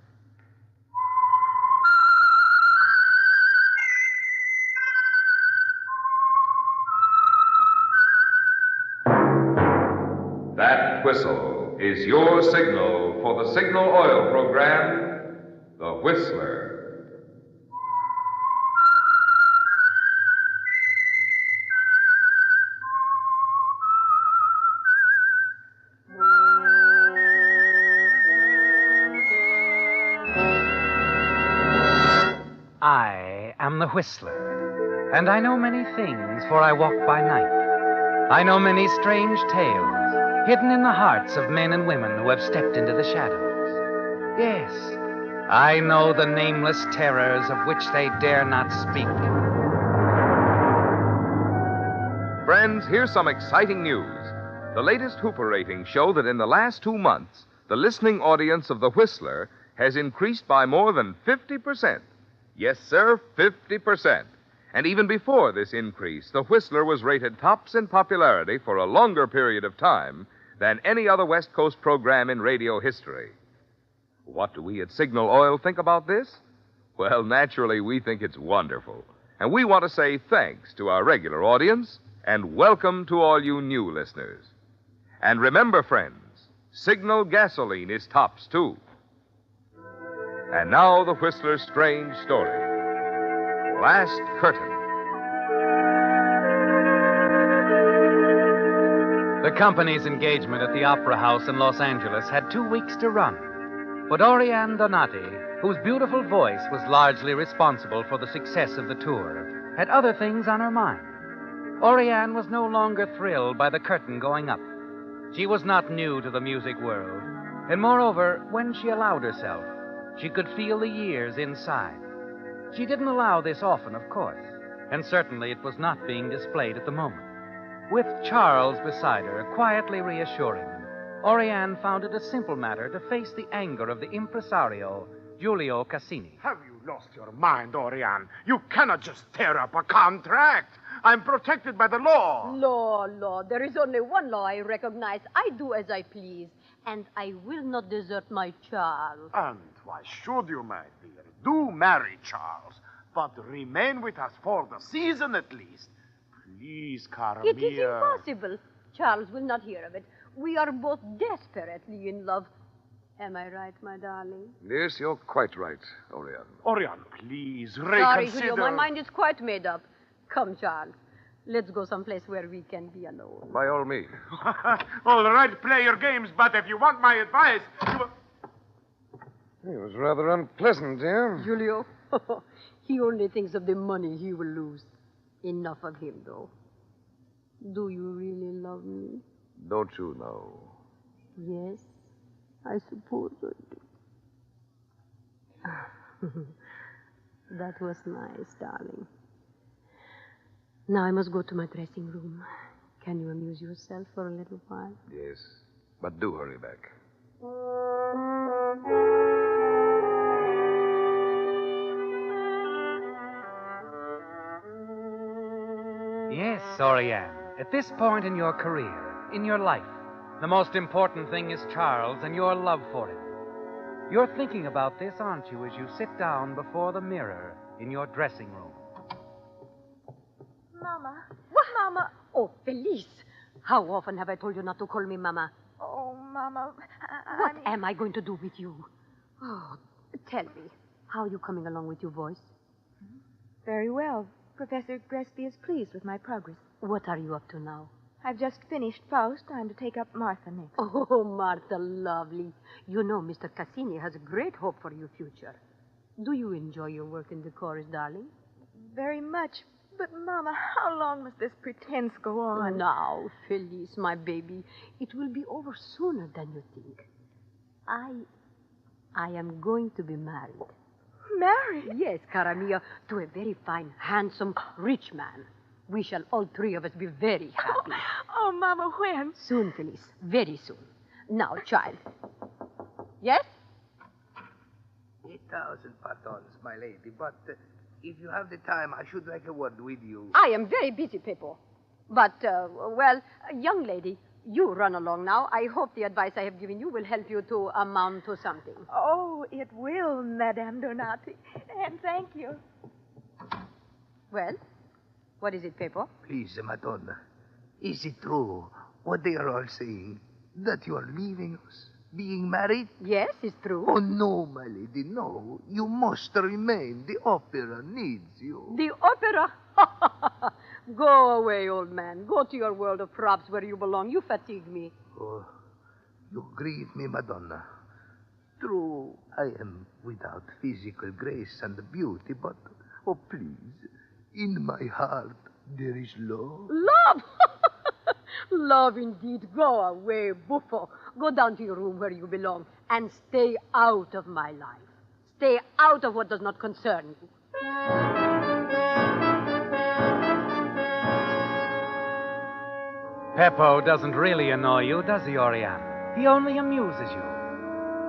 J: That whistle is your signal for the Signal Oil Program, The Whistler.
B: I am the Whistler, and I know many things, for I walk by night. I know many strange tales, hidden in the hearts of men and women who have stepped into the shadows. Yes, I know the nameless terrors of which they dare not speak.
J: Friends, here's some exciting news. The latest Hooper ratings show that in the last 2 months, the listening audience of The Whistler has increased by more than 50%. Yes, sir, 50%. And even before this increase, The Whistler was rated tops in popularity for a longer period of time than any other West Coast program in radio history. What do we at Signal Oil think about this? Well, naturally, we think it's wonderful. And we want to say thanks to our regular audience and welcome to all you new listeners. And remember, friends, Signal gasoline is tops, too. And now, the Whistler's strange story. Last Curtain.
B: The company's engagement at the Opera House in Los Angeles had 2 weeks to run. But Oriane Donati, whose beautiful voice was largely responsible for the success of the tour, had other things on her mind. Oriane was no longer thrilled by the curtain going up. She was not new to the music world, and moreover, when she allowed herself, She could feel the years inside. She didn't allow this often, of course, and certainly it was not being displayed at the moment. With Charles beside her, quietly reassuring him, Oriane found it a simple matter to face the anger of the impresario, Giulio Cassini.
A: Have you lost your mind, Oriane? You cannot just tear up a contract. I'm protected by the law.
I: Law. There is only one law I recognize. I do as I please, and I will not desert my Charles.
A: And why should you, my dear? Do marry Charles, but remain with us for the season at least. Please, cara
I: It
A: mia.
I: is impossible. Charles will not hear of it. We are both desperately in love. Am I right, my darling?
F: Yes, you're quite right, Oriane.
A: Oriane, please
I: Sorry,
A: reconsider.
I: Julio, my mind is quite made up. Come, Charles. Let's go someplace where we can be alone.
F: By all means.
A: All right, play your games, but if you want my advice,
F: It was rather unpleasant, yeah?
I: Julio, he only thinks of the money he will lose. Enough of him, though. Do you really love me?
F: Don't you know?
I: Yes, I suppose I do. That was nice, darling. Now I must go to my dressing room. Can you amuse yourself for a little while?
F: Yes, but do hurry back.
B: Yes, Oriane. At this point in your career, in your life, the most important thing is Charles and your love for him. You're thinking about this, aren't you, as you sit down before the mirror in your dressing room?
I: Mama. What? Mama? Oh, Felice. How often have I told you not to call me Mama?
N: Oh, Mama.
I: What am I going to do with you? Oh, tell me. How are you coming along with your voice?
N: Very well. Professor Gresby is pleased with my progress.
I: What are you up to now?
N: I've just finished Faust. I'm to take up Martha next.
I: Oh, Martha, lovely. You know Mr. Cassini has a great hope for your future. Do you enjoy your work in the chorus, darling?
N: Very much. But, Mama, how long must this pretense go on?
I: Now, Felice, my baby, it will be over sooner than you think. I am going to be married.
N: Married?
I: Yes, cara mia, to a very fine, handsome, rich man. We shall all three of us be very happy.
N: Oh, Mama, when?
I: Soon, Felice, very soon. Now, child. Yes?
W: 8,000 pardons, my lady, but if you have the time, I should like a word with you.
I: I am very busy, Peppo. But, well, young lady, you run along now. I hope the advice I have given you will help you to amount to something.
N: Oh, it will, Madame Donati. And thank you.
I: Well, what is it, Peppo?
W: Please, Madonna, is it true what they are all saying, that you are leaving us, being married?
I: Yes, it's true.
W: Oh, no, my lady, no. You must remain. The opera needs you.
I: The opera? Go away, old man. Go to your world of props where you belong. You fatigue me.
W: Oh, you grieve me, Madonna. True, I am without physical grace and beauty, but, oh, please, in my heart there is love.
I: Love? Love, indeed. Go away, buffo. Go down to your room where you belong and stay out of my life. Stay out of what does not concern you.
B: Peppo doesn't really annoy you, does he, Oriane? He only amuses you.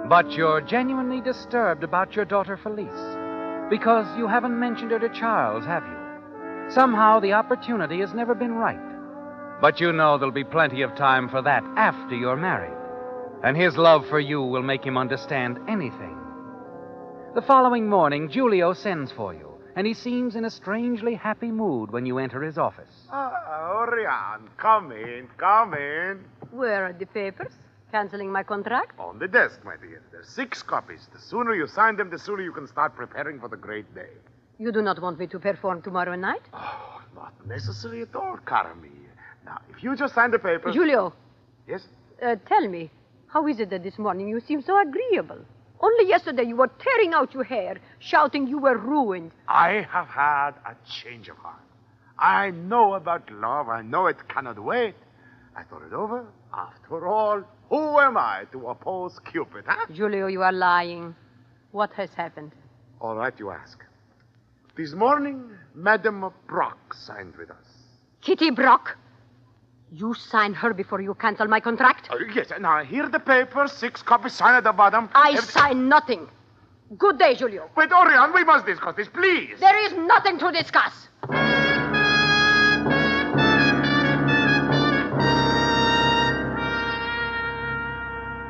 B: But you're genuinely disturbed about your daughter Felice, because you haven't mentioned her to Charles, have you? Somehow the opportunity has never been right. But you know there'll be plenty of time for that after you're married. And his love for you will make him understand anything. The following morning, Giulio sends for you, and he seems in a strangely happy mood when you enter his office.
A: Oriane, come in, come in.
I: Where are the papers? Canceling my contract?
A: On the desk, my dear. There's 6 copies. The sooner you sign them, the sooner you can start preparing for the great day.
I: You do not want me to perform tomorrow night?
A: Oh, not necessary at all, cara mia. Now, if you just sign the papers...
I: Julio.
A: Yes?
I: Tell me, how is it that this morning you seem so agreeable? Only yesterday you were tearing out your hair, shouting you were ruined.
A: I have had a change of heart. I know about love. I know it cannot wait. I thought it over. After all, who am I to oppose Cupid, huh?
I: Julio, you are lying. What has happened?
A: All right, you ask. This morning, Madame Brock signed with us.
I: Kitty Brock? You sign her before you cancel my contract?
A: Yes, now here the paper, 6 copies signed at the bottom.
I: I sign nothing. Good day, Julio.
A: Wait, Orion, we must discuss this, please.
I: There is nothing to discuss.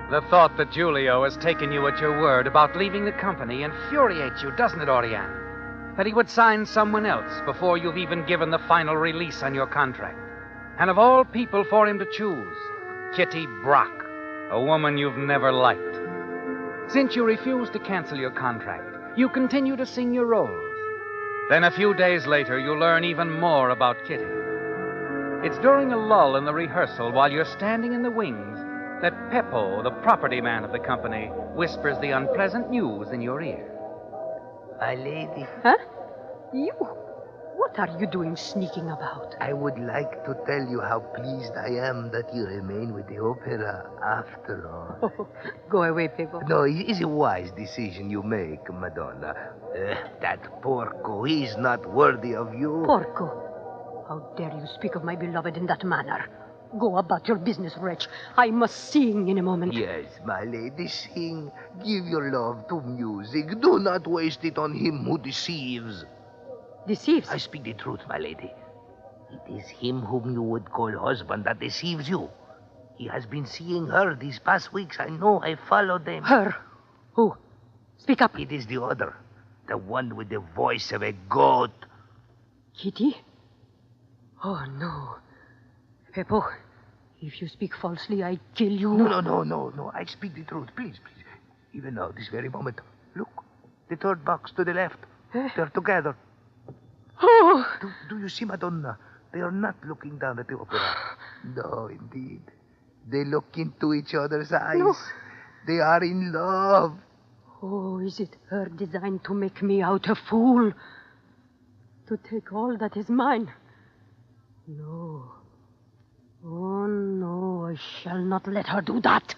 B: The thought that Julio has taken you at your word about leaving the company infuriates you, doesn't it, Oriane? That he would sign someone else before you've even given the final release on your contract. And of all people for him to choose, Kitty Brock, a woman you've never liked. Since you refused to cancel your contract, you continue to sing your roles. Then a few days later, you learn even more about Kitty. It's during a lull in the rehearsal while you're standing in the wings that Peppo, the property man of the company, whispers the unpleasant news in your ear.
W: My lady.
I: Huh? You? What are you doing sneaking about?
W: I would like to tell you how pleased I am that you remain with the opera after all.
I: Oh, go away, Peppo.
W: No, it is a wise decision you make, Madonna. That Porco, he's not worthy of you.
I: Porco? How dare you speak of my beloved in that manner? Go about your business, wretch. I must sing in a moment.
W: Yes, my lady, sing. Give your love to music. Do not waste it on him who deceives.
I: Deceives?
W: I speak the truth, my lady. It is him whom you would call husband that deceives you. He has been seeing her these past weeks. I know. I followed them.
I: Her? Who? Speak up.
W: It is the other. The one with the voice of a goat.
I: Kitty? Oh, no. Peppo, if you speak falsely, I kill you.
W: No. I speak the truth. Please. Even now, this very moment. Look. The third box to the left. They're together.
I: Oh!
W: Do you see, Madonna? They are not looking down at the opera. No, indeed. They look into each other's eyes.
I: No.
W: They are in love.
I: Oh, is it her design to make me out a fool? To take all that is mine? No. Oh, no, I shall not let her do that.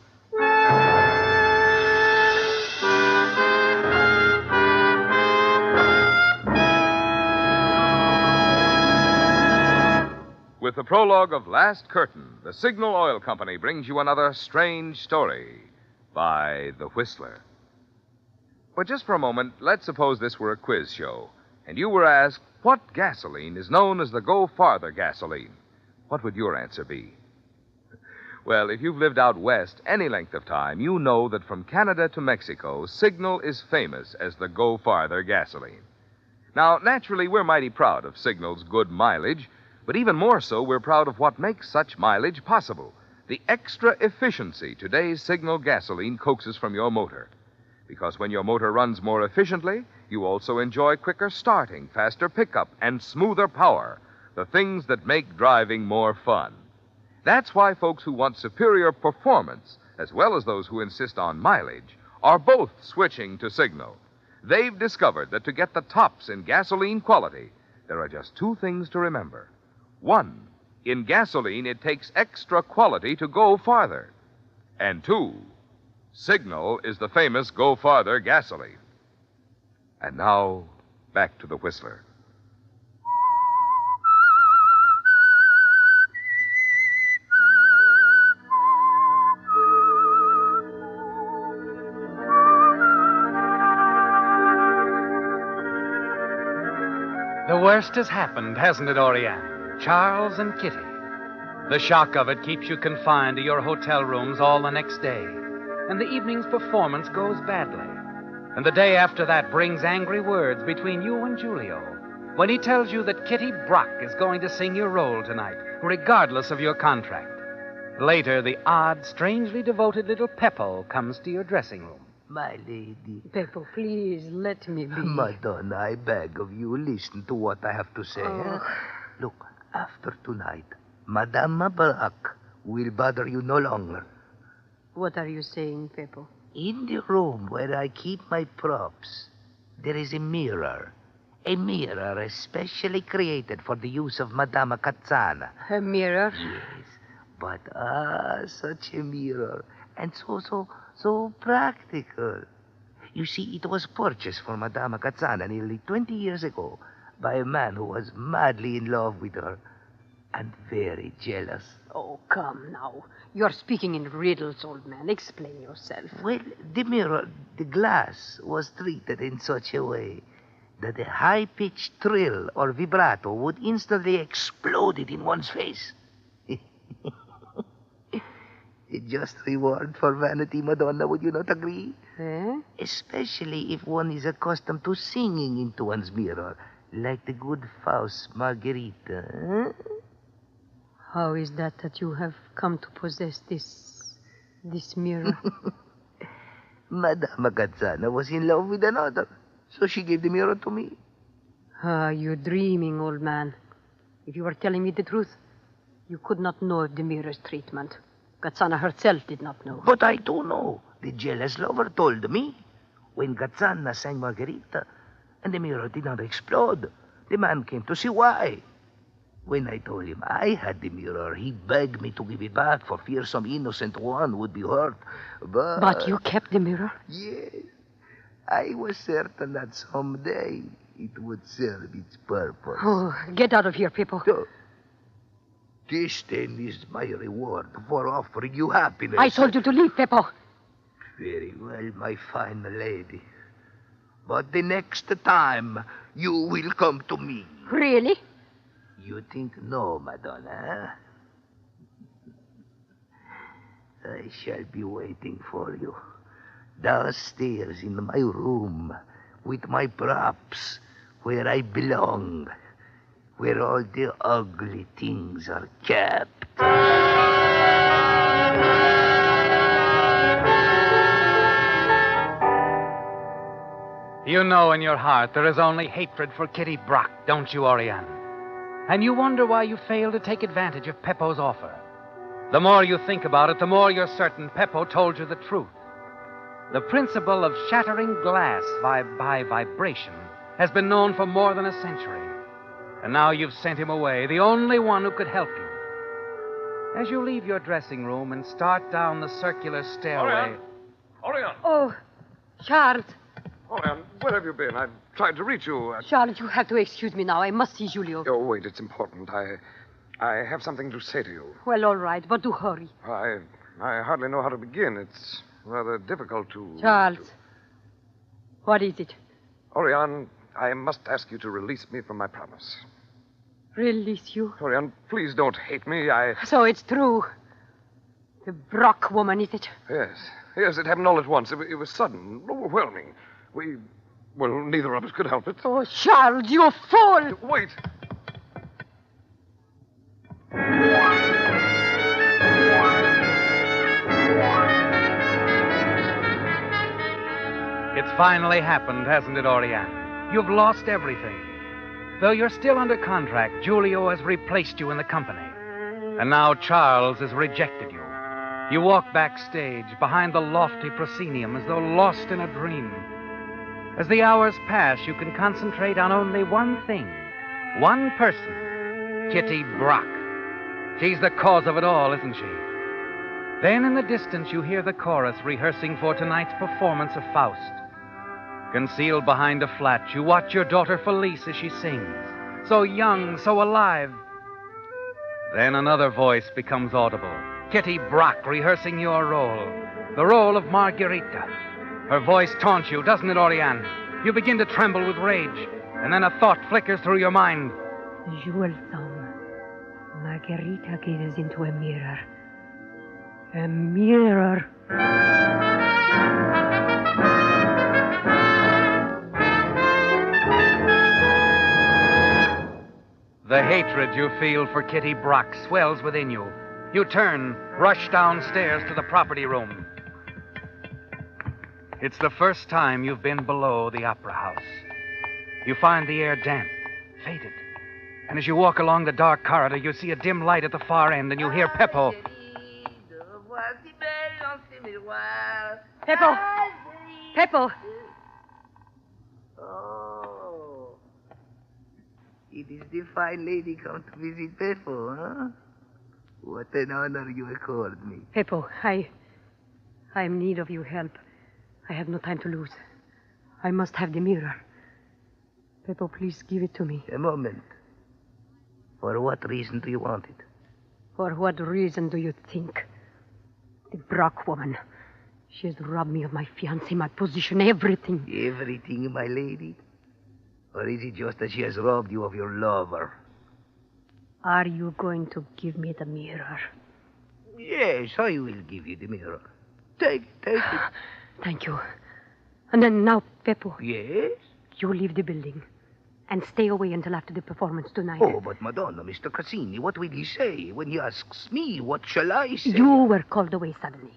M: With the prologue of Last Curtain, the Signal Oil Company brings you another strange story by The Whistler. But just for a moment, let's suppose this were a quiz show, and you were asked, what gasoline is known as the Go Farther gasoline? What would your answer be? Well, if you've lived out west any length of time, you know that from Canada to Mexico, Signal is famous as the Go Farther gasoline. Now, naturally, we're mighty proud of Signal's good mileage, but even more so, we're proud of what makes such mileage possible. The extra efficiency today's Signal gasoline coaxes from your motor. Because when your motor runs more efficiently, you also enjoy quicker starting, faster pickup, and smoother power, the things that make driving more fun. That's why folks who want superior performance, as well as those who insist on mileage, are both switching to Signal. They've discovered that to get the tops in gasoline quality, there are just two things to remember. One, in gasoline, it takes extra quality to go farther. And two, Signal is the famous Go Farther gasoline. And now, back to the Whistler.
B: The worst has happened, hasn't it, Oriane? Charles and Kitty. The shock of it keeps you confined to your hotel rooms all the next day. And the evening's performance goes badly. And the day after that brings angry words between you and Julio when he tells you that Kitty Brock is going to sing your role tonight, regardless of your contract. Later, the odd, strangely devoted little Peppo comes to your dressing room.
W: My lady.
I: Peppo, please, let me be.
W: Madonna, I beg of you, listen to what I have to say.
I: Oh.
W: Look, after tonight, Madame Brock will bother you no longer.
I: What are you saying, Peppo?
W: In the room where I keep my props, there is a mirror. A mirror especially created for the use of Madame Cazzana.
I: A mirror?
W: Yes, but such a mirror. And so practical. You see, it was purchased for Madame Gazzana nearly 20 years ago by a man who was madly in love with her and very jealous.
I: Oh, come now. You're speaking in riddles, old man. Explain yourself.
W: Well, the mirror, the glass, was treated in such a way that a high-pitched trill or vibrato would instantly explode it in one's face. A just reward for vanity, Madonna, would you not agree?
I: Eh?
W: Especially if one is accustomed to singing into one's mirror, like the good Faust Margherita.
I: How is that you have come to possess this mirror?
W: Madame Gazzana was in love with another, so she gave the mirror to me.
I: Ah, you're dreaming, old man. If you were telling me the truth, you could not know of the mirror's treatment. Gazzana herself did not know.
W: But I do know. The jealous lover told me. When Gazzana sang Margherita and the mirror did not explode, the man came to see why. When I told him I had the mirror, he begged me to give it back for fear some innocent one would be hurt.
I: But you kept the mirror?
W: Yes. I was certain that someday it would serve its purpose.
I: Oh, get out of here, Pippo.
W: So, this, then, is my reward for offering you happiness.
I: I told you to leave, Pippo.
W: Very well, my fine lady. But the next time, you will come to me.
I: Really?
W: You think no, Madonna? I shall be waiting for you downstairs in my room with my props where I belong, where all the ugly things are kept.
B: You know in your heart there is only hatred for Kitty Brock, don't you, Oriane? And you wonder why you failed to take advantage of Peppo's offer. The more you think about it, the more you're certain Peppo told you the truth. The principle of shattering glass by vibration has been known for more than a century. And now you've sent him away, the only one who could help you. As you leave your dressing room and start down the circular stairway...
J: Oriane!
I: Oh, Charles.
J: Oriane, where have you been? I've tried to reach you.
I: Charles, you have to excuse me now. I must see Julio.
J: Oh, wait, it's important. I have something to say to you.
I: Well, all right, but do hurry.
J: I hardly know how to begin. It's rather difficult to...
I: Charles, what is it?
J: Oriane, I must ask you to release me from my promise.
I: Release you?
J: Oriane, please don't hate me.
I: So it's true. The Brock woman, is it?
J: Yes, it happened all at once. It was sudden, overwhelming. Neither of us could help it.
I: Oh, Charles, you fool!
J: Wait.
B: It's finally happened, hasn't it, Oriane? You've lost everything. Though you're still under contract, Julio has replaced you in the company. And now Charles has rejected you. You walk backstage, behind the lofty proscenium, as though lost in a dream. As the hours pass, you can concentrate on only one thing, one person, Kitty Brock. She's the cause of it all, isn't she? Then in the distance, you hear the chorus rehearsing for tonight's performance of Faust. Concealed behind a flat, you watch your daughter Felice as she sings, so young, so alive. Then another voice becomes audible. Kitty Brock rehearsing your role, the role of Margherita. Her voice taunts you, doesn't it, Oriane? You begin to tremble with rage, and then a thought flickers through your mind.
I: Jewel song. Margherita gazes into a mirror. A mirror.
B: The hatred you feel for Kitty Brock swells within you. You turn, rush downstairs to the property room. It's the first time you've been below the opera house. You find the air damp, faded. And as you walk along the dark corridor, you see a dim light at the far end, and you hear Peppo.
I: Peppo! Peppo!
W: Oh. It is the fine lady come to visit Peppo, huh? What an honor you accord me.
I: Peppo, I am in need of your help. I have no time to lose. I must have the mirror. Peppo, please give it to me.
W: A moment. For what reason do you want it?
I: For what reason do you think? The Brock woman. She has robbed me of my fiancé, my position, everything.
W: Everything, my lady? Or is it just that she has robbed you of your lover?
I: Are you going to give me the mirror?
W: Yes, I will give you the mirror. Take it.
I: Thank you. And then now, Peppo.
W: Yes?
I: You leave the building and stay away until after the performance tonight.
W: Oh, but Madonna, Mr. Cassini, what will he say when he asks me? What shall I say?
I: You were called away suddenly.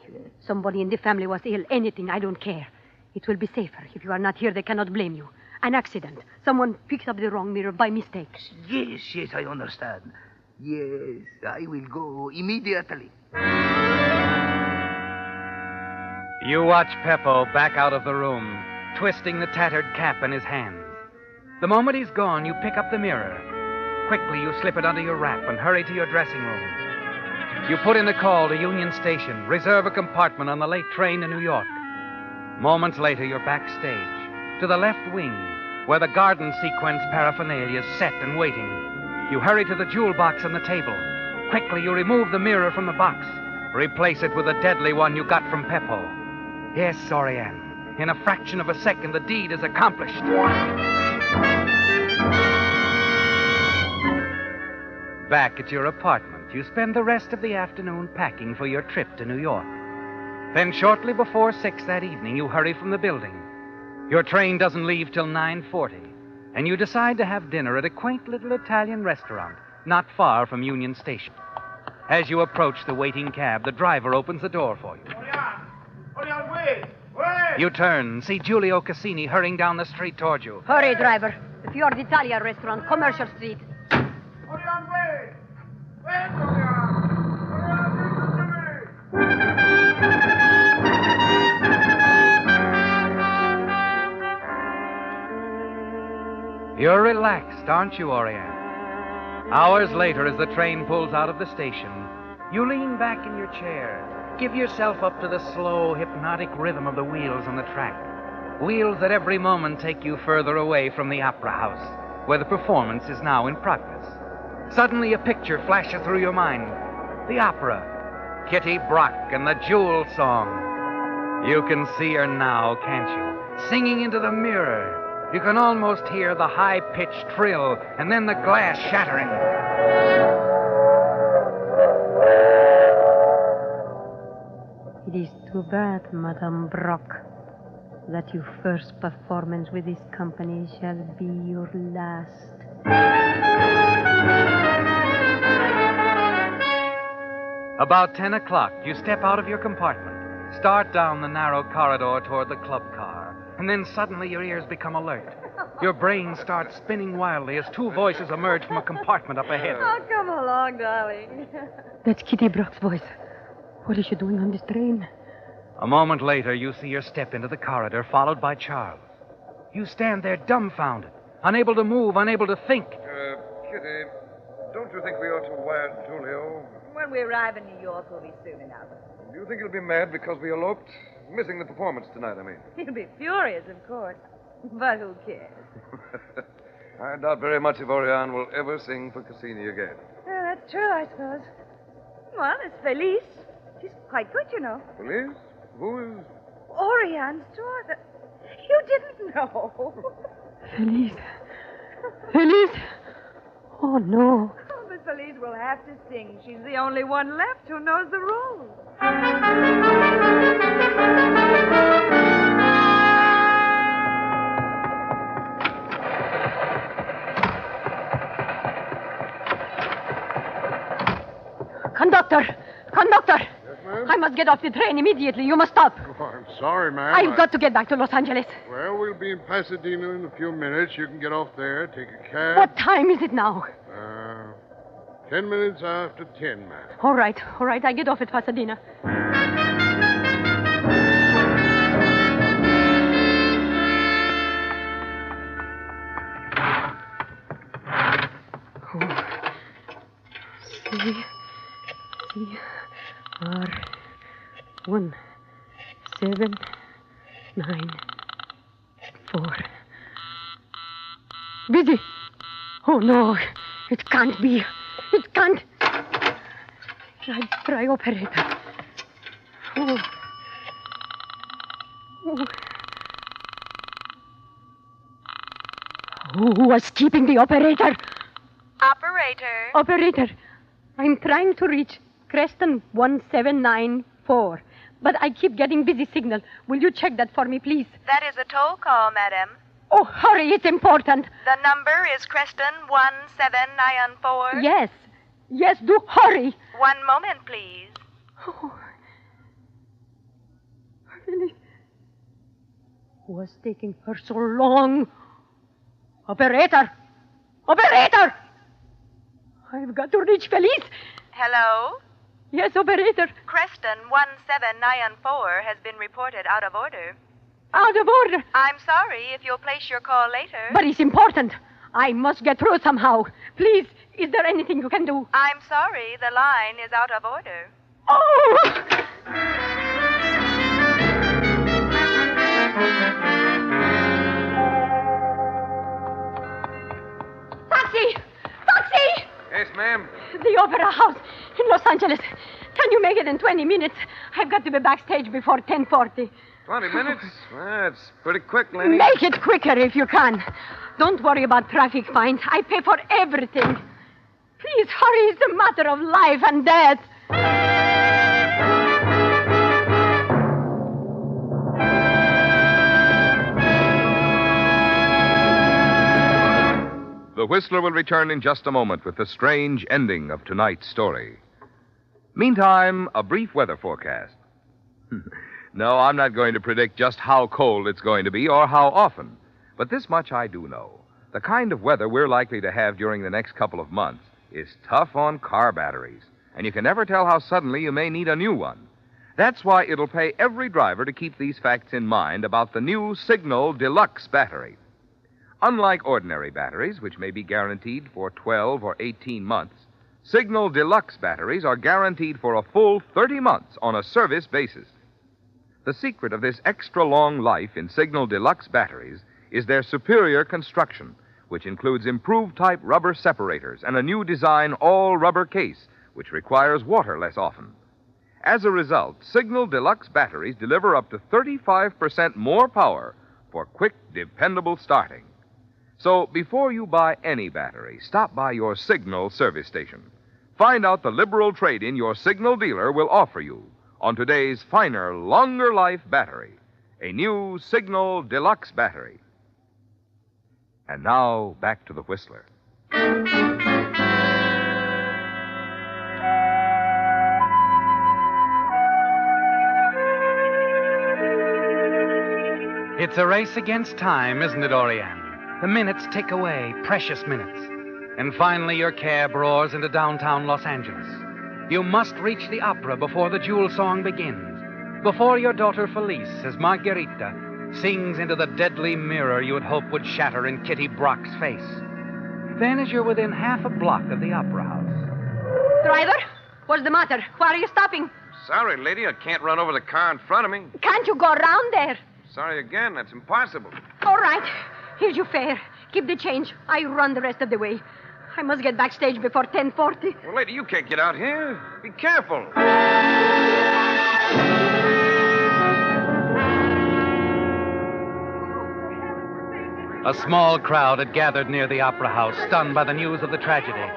I: Somebody in the family was ill. Anything, I don't care. It will be safer. If you are not here, they cannot blame you. An accident. Someone picked up the wrong mirror by mistake.
W: Yes, I understand. Yes, I will go immediately.
B: You watch Peppo back out of the room, twisting the tattered cap in his hands. The moment he's gone, you pick up the mirror. Quickly, you slip it under your wrap and hurry to your dressing room. You put in a call to Union Station, reserve a compartment on the late train to New York. Moments later, you're backstage, to the left wing, where the garden sequence paraphernalia is set and waiting. You hurry to the jewel box on the table. Quickly, you remove the mirror from the box. Replace it with the deadly one you got from Peppo. Yes, Oriane. In a fraction of a second, the deed is accomplished. Back at your apartment, you spend the rest of the afternoon packing for your trip to New York. Then shortly before 6 that evening, you hurry from the building. Your train doesn't leave till 9:40, and you decide to have dinner at a quaint little Italian restaurant not far from Union Station. As you approach the waiting cab, the driver opens the door for you.
A: Oriane, wait! Wait!
B: You turn, see Giulio Cassini hurrying down the street toward you.
I: Hurry, driver. The Fior d'Italia restaurant, Commercial Street.
A: Oriane, wait! Wait, Oriane! Oriane, listen to me!
B: You're relaxed, aren't you, Oriane? Hours later, as the train pulls out of the station, you lean back in your chair. Give yourself up to the slow, hypnotic rhythm of the wheels on the track. Wheels that every moment take you further away from the opera house, where the performance is now in progress. Suddenly, a picture flashes through your mind. The opera. Kitty Brock and the Jewel Song. You can see her now, can't you? Singing into the mirror. You can almost hear the high-pitched trill and then the glass shattering.
I: It is too bad, Madame Brock, that your first performance with this company shall be your last.
B: About 10 o'clock, you step out of your compartment, start down the narrow corridor toward the club car. And then suddenly your ears become alert. Your brain starts spinning wildly as two voices emerge from a compartment up ahead.
D: Oh, come along, darling.
I: That's Kitty Brock's voice. What is she doing on this train?
B: A moment later, you see her step into the corridor, followed by Charles. You stand there dumbfounded, unable to move, unable to think.
G: Kitty, don't you think we ought to wire Giulio?
D: When we arrive in New York, we'll be soon enough.
G: Do you think he'll be mad because we eloped? Missing the performance tonight, I mean.
D: He'll be furious, of course. But who cares?
G: I doubt very much if Oriane will ever sing for Cassini again.
D: Yeah, that's true, I suppose. Well, it's Felice. She's quite good, you know.
G: Felice? Who is...
D: Oriane's daughter. You didn't know.
I: Felice. Felice? Oh, no.
D: Oh, but Felice will have to sing. She's the only one left who knows the rules.
I: Conductor!
A: Yes, ma'am?
I: I must get off the train immediately. You must stop.
A: Oh, I'm sorry, ma'am.
I: I've got to get back to Los Angeles.
A: Well, we'll be in Pasadena in a few minutes. You can get off there, take a cab.
I: What time is it now?
A: 10 minutes after 10, ma'am.
I: All right. I get off at Pasadena. CR 179 4. Busy. Oh, no. It can't be. It can't. Try operator. Oh. Oh. Who was keeping the operator? Operator, I'm trying to reach Creston 1794, but I keep getting busy signal. Will you check that for me, please?
K: That is a toll call, madam.
I: Oh, hurry, it's important.
K: The number is Creston 1794.
I: Yes, do hurry.
K: 1 moment, please.
I: Oh. Really? Was taking her so long? Operator! I've got to reach Felice.
K: Hello?
I: Yes, operator.
K: Creston 1794 has been reported out of order.
I: Out of order?
K: I'm sorry if you'll place your call later.
I: But it's important. I must get through somehow. Please, is there anything you can do?
K: I'm sorry, the line is out of order.
I: Oh! Taxi!
G: Yes, ma'am.
I: The Opera House in Los Angeles. Can you make it in 20 minutes? I've got to be backstage before 10:40.
G: 20 minutes? Well, that's pretty quick, Lenny.
I: Make it quicker if you can. Don't worry about traffic fines. I pay for everything. Please hurry. It's a matter of life and death.
M: The Whistler will return in just a moment with the strange ending of tonight's story. Meantime, a brief weather forecast. No, I'm not going to predict just how cold it's going to be or how often. But this much I do know. The kind of weather we're likely to have during the next couple of months is tough on car batteries. And you can never tell how suddenly you may need a new one. That's why it'll pay every driver to keep these facts in mind about the new Signal Deluxe battery. Unlike ordinary batteries, which may be guaranteed for 12 or 18 months, Signal Deluxe batteries are guaranteed for a full 30 months on a service basis. The secret of this extra long life in Signal Deluxe batteries is their superior construction, which includes improved type rubber separators and a new design all-rubber case, which requires water less often. As a result, Signal Deluxe batteries deliver up to 35% more power for quick, dependable starting. So before you buy any battery, stop by your Signal service station. Find out the liberal trade-in your Signal dealer will offer you on today's finer, longer life battery, a new Signal Deluxe battery. And now, back to the Whistler.
B: It's a race against time, isn't it, Oriane? The minutes tick away, precious minutes. And finally, your cab roars into downtown Los Angeles. You must reach the opera before the jewel song begins, before your daughter Felice, as Margarita, sings into the deadly mirror you would hope would shatter in Kitty Brock's face. Then, as you're within half a block of the opera house...
I: Driver, what's the matter? Why are you stopping?
G: Sorry, lady, I can't run over the car in front of me.
I: Can't you go around there?
G: Sorry again, that's impossible.
I: All right. Here's your fare. Keep the change. I run the rest of the way. I must get backstage before 10:40.
G: Well, lady, you can't get out here. Be careful.
B: A small crowd had gathered near the opera house, stunned by the news of the tragedy.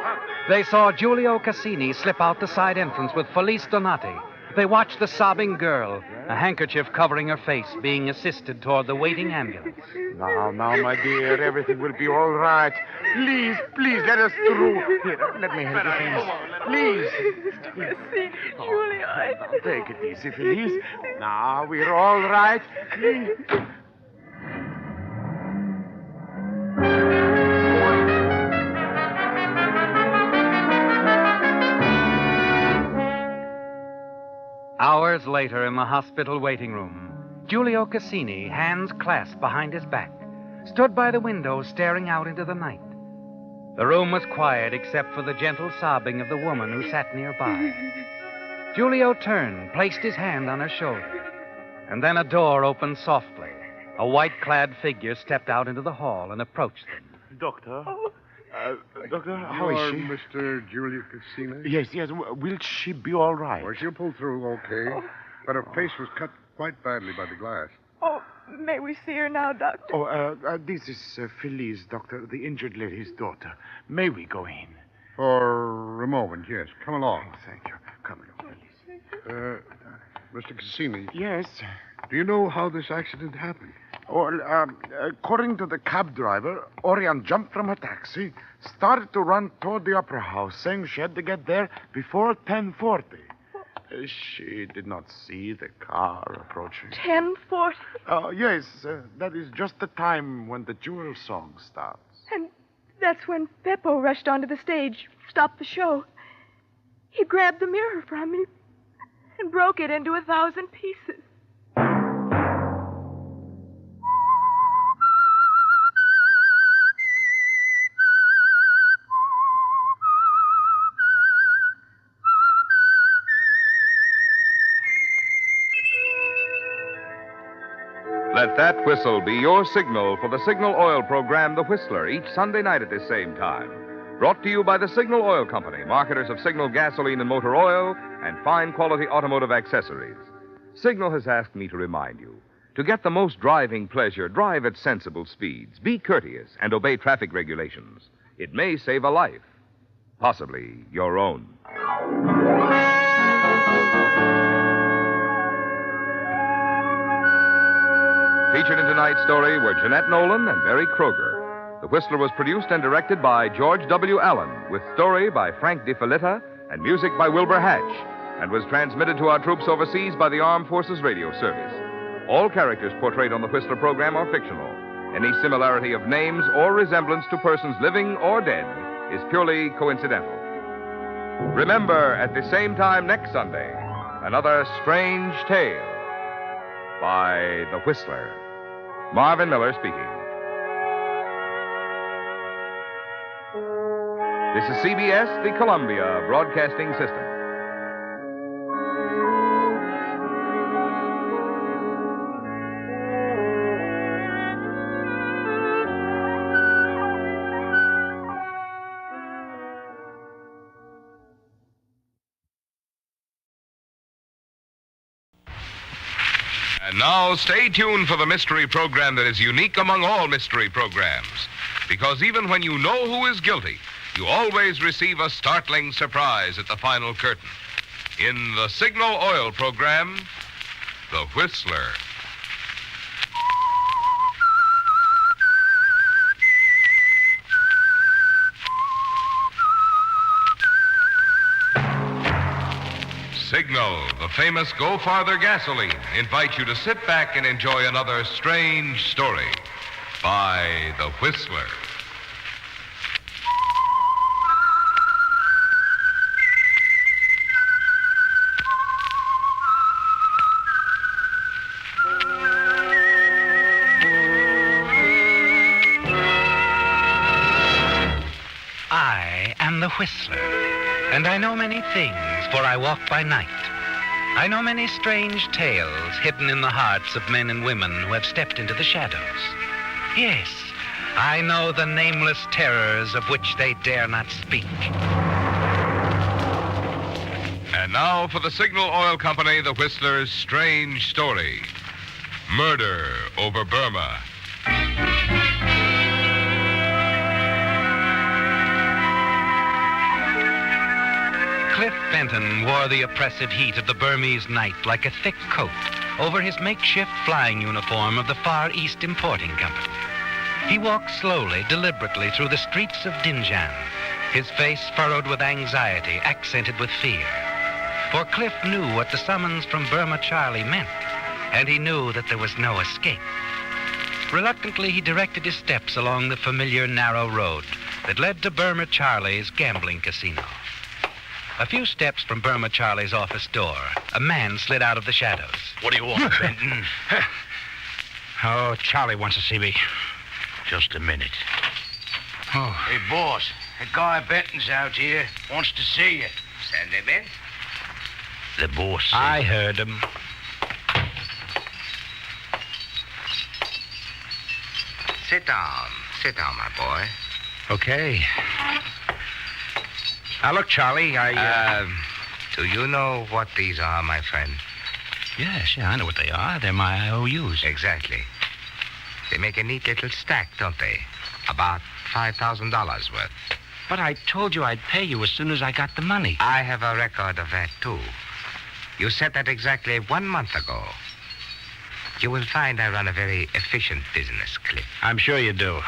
B: They saw Giulio Cassini slip out the side entrance with Felice Donati. They watched the sobbing girl, a handkerchief covering her face, being assisted toward the waiting ambulance.
A: Now, my dear, everything will be all right. Please, let us through. Here, let me help you, please. Please.
D: Julia.
A: Now, take it easy, Felice. Now, we're all right. Please.
B: Hours later, in the hospital waiting room, Giulio Cassini, hands clasped behind his back, stood by the window staring out into the night. The room was quiet except for the gentle sobbing of the woman who sat nearby. Giulio turned, placed his hand on her shoulder, and then a door opened softly. A white-clad figure stepped out into the hall and approached them.
A: Doctor. Doctor, how is she?
L: Mr. Julia Cassina?
A: Yes. Will she be all right?
L: Well, she'll pull through okay. But her face was cut quite badly by the glass.
D: Oh, may we see her now, Doctor?
A: This is Felice, Doctor, the injured lady's daughter. May we go in?
L: For a moment, yes. Come along.
A: Oh, thank you. Come along, Felice.
L: Mr. Cassini.
A: Yes?
L: Do you know how this accident happened?
A: Well, according to the cab driver, Orion jumped from her taxi, started to run toward the opera house, saying she had to get there before 10:40. She did not see the car approaching.
D: 10:40?
A: Yes, that is just the time when the jewel song starts.
D: And that's when Beppo rushed onto the stage, stopped the show. He grabbed the mirror from me and broke it into 1,000 pieces.
J: Let that whistle be your signal for the Signal Oil program, The Whistler, each Sunday night at this same time. Brought to you by the Signal Oil Company, marketers of Signal gasoline and motor oil and fine quality automotive accessories. Signal has asked me to remind you, to get the most driving pleasure, drive at sensible speeds, be courteous, and obey traffic regulations. It may save a life, possibly your own. Featured in tonight's story were Jeanette Nolan and Mary Kroger. The Whistler was produced and directed by George W. Allen, with story by Frank DeFelitta and music by Wilbur Hatch, and was transmitted to our troops overseas by the Armed Forces Radio Service. All characters portrayed on the Whistler program are fictional. Any similarity of names or resemblance to persons living or dead is purely coincidental. Remember, at the same time next Sunday, another strange tale by The Whistler. Marvin Miller speaking. This is CBS, the Columbia Broadcasting System.
M: And now, stay tuned for the mystery program that is unique among all mystery programs. Because even when you know who is guilty, you always receive a startling surprise at the final curtain. In the Signal Oil program, The Whistler. Signal, the famous Go Farther gasoline, invites you to sit back and enjoy another strange story by The Whistler.
B: I am the Whistler, and I know many things, for I walk by night. I know many strange tales hidden in the hearts of men and women who have stepped into the shadows. Yes, I know the nameless terrors of which they dare not speak.
M: And now for the Signal Oil Company, The Whistler's strange story. Murder over Burma.
B: Cliff Benton wore the oppressive heat of the Burmese night like a thick coat over his makeshift flying uniform of the Far East Importing Company. He walked slowly, deliberately through the streets of Dinjan, his face furrowed with anxiety, accented with fear. For Cliff knew what the summons from Burma Charlie meant, and he knew that there was no escape. Reluctantly, he directed his steps along the familiar narrow road that led to Burma Charlie's gambling casino. A few steps from Burma Charlie's office door, a man slid out of the shadows.
O: What do you want, Benton? Oh, Charlie wants to see me. Just a minute. Oh. Hey, boss, that guy Benton's out here. Wants to see you.
S: Send him in.
O: The boss.
B: I heard him.
S: Sit down. Sit down, my boy.
O: Okay. Now, look, Charlie,
H: Do you know what these are, my friend?
O: Yes, I know what they are. They're my IOUs.
H: Exactly. They make a neat little stack, don't they? About $5,000 worth.
O: But I told you I'd pay you as soon as I got the money.
H: I have a record of that, too. You said that exactly 1 month ago. You will find I run a very efficient business, Cliff.
O: I'm sure you do.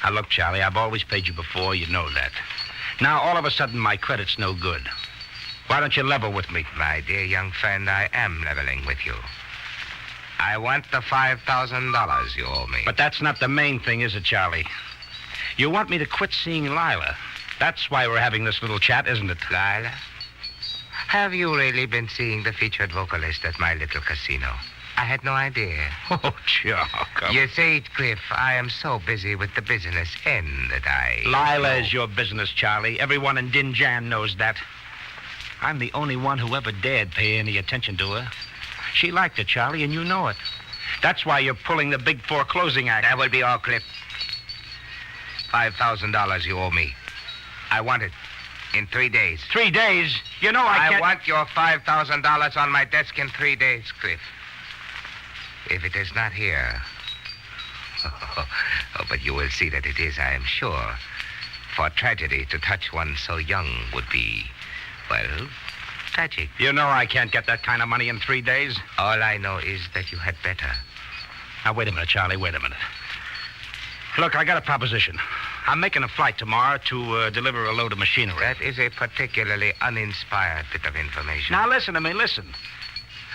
O: Now, look, Charlie, I've always paid you before. You know that. Now, all of a sudden, my credit's no good. Why don't you level with me?
H: My dear young friend, I am leveling with you. I want the $5,000 you owe me.
O: But that's not the main thing, is it, Charlie? You want me to quit seeing Lila. That's why we're having this little chat, isn't it?
H: Lila? Have you really been seeing the featured vocalist at my little casino? I had no idea.
O: Oh, Chuck.
H: You see, Cliff, I am so busy with the business end that I...
O: Lila is your business, Charlie. Everyone in Dinjan knows that. I'm the only one who ever dared pay any attention to her. She liked it, Charlie, and you know it. That's why you're pulling the big foreclosing act.
H: That will be all, Cliff. $5,000 you owe me. I want it in 3 days.
O: 3 days? You know I can't...
H: I want your $5,000 on my desk in 3 days, Cliff. If it is not here... Oh, but you will see that it is, I am sure. For tragedy to touch one so young would be, well, tragic.
O: You know I can't get that kind of money in 3 days.
H: All I know is that you had better.
O: Now, wait a minute, Charlie, wait a minute. Look, I got a proposition. I'm making a flight tomorrow to deliver a load of machinery.
H: That is a particularly uninspired bit of information.
O: Now, listen to me, listen.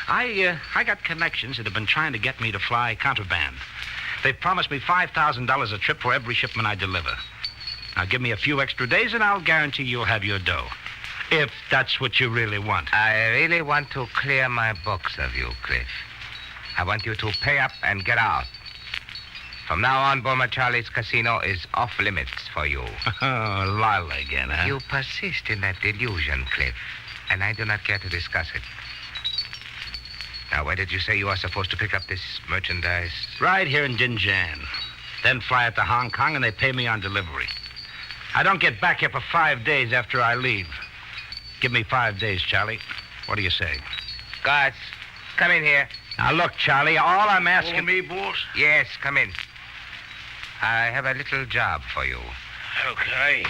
O: I got connections that have been trying to get me to fly contraband. They've promised me $5,000 a trip for every shipment I deliver. Now, give me a few extra days, and I'll guarantee you'll have your dough. If that's what you really want.
H: I really want to clear my books of you, Cliff. I want you to pay up and get out. From now on, Boma Charlie's casino is off limits for you.
O: Oh, Lila again, huh?
H: You persist in that delusion, Cliff, and I do not care to discuss it. Now, where did you say you are supposed to pick up this merchandise?
O: Right here in Dinjan. Then fly it to Hong Kong, and they pay me on delivery. I don't get back here for 5 days after I leave. Give me 5 days, Charlie. What do you say?
H: Guards, come in here.
O: Now, look, Charlie, all I'm asking...
H: For me, boss? Yes, come in. I have a little job for you.
O: Okay.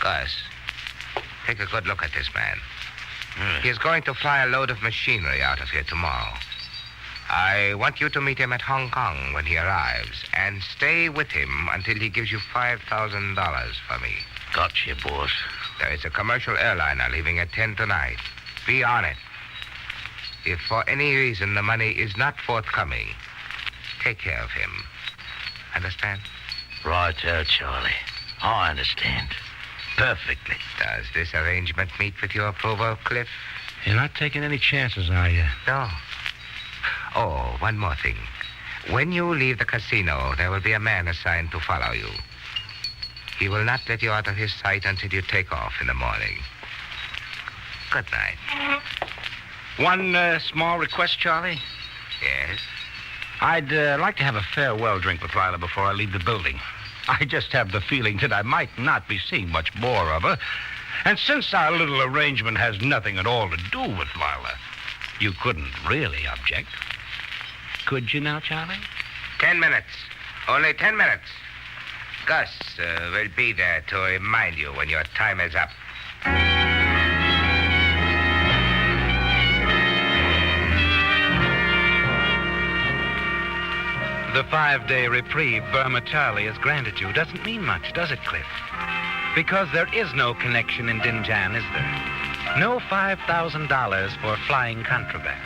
H: Gus, take a good look at this man. He is going to fly a load of machinery out of here tomorrow. I want you to meet him at Hong Kong when he arrives and stay with him until he gives you $5,000 for me.
O: Gotcha, boss.
H: There is a commercial airliner leaving at 10 tonight. Be on it. If for any reason the money is not forthcoming, take care of him. Understand?
O: Right, Charlie. I understand. Perfectly.
H: Does this arrangement meet with your approval, Cliff?
O: You're not taking any chances, are you?
H: No. Oh, one more thing. When you leave the casino, there will be a man assigned to follow you. He will not let you out of his sight until you take off in the morning. Good night.
O: One small request, Charlie?
H: Yes?
O: I'd like to have a farewell drink with Lila before I leave the building. I just have the feeling that I might not be seeing much more of her. And since our little arrangement has nothing at all to do with Lila, you couldn't really object. Could you now, Charlie?
H: 10 minutes. Only 10 minutes. Gus will be there to remind you when your time is up.
B: The 5-day reprieve Burma Charlie has granted you doesn't mean much, does it, Cliff? Because there is no connection in Dinjan, is there? No $5,000 for flying contraband.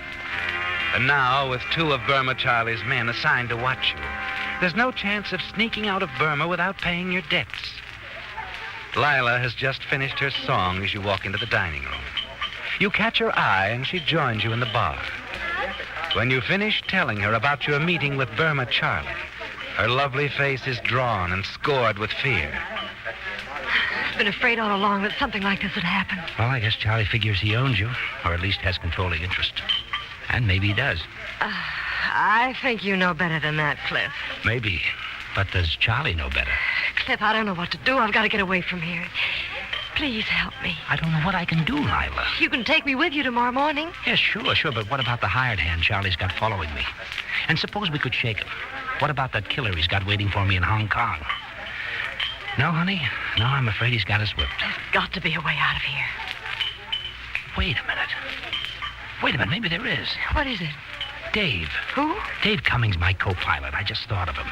B: And now, with 2 of Burma Charlie's men assigned to watch you, there's no chance of sneaking out of Burma without paying your debts. Lila has just finished her song as you walk into the dining room. You catch her eye, and she joins you in the bar. When you finish telling her about your meeting with Burma Charlie, her lovely face is drawn and scored with fear.
I: I've been afraid all along that something like this would happen.
O: Well, I guess Charlie figures he owns you, or at least has controlling interest. And maybe he does.
I: I think you know better than that, Cliff.
O: Maybe. But does Charlie know better?
Q: Cliff, I don't know what to do. I've got to get away from here. Please help me.
O: I don't know what I can do, Lila.
Q: You can take me with you tomorrow morning.
O: Yes, sure. But what about the hired hand Charlie's got following me? And suppose we could shake him. What about that killer he's got waiting for me in Hong Kong? No, honey. No, I'm afraid he's got us whipped.
Q: There's got to be a way out of here.
O: Wait a minute. Maybe there is.
Q: What is it?
O: Dave.
Q: Who?
O: Dave Cummings, my co-pilot. I just thought of him.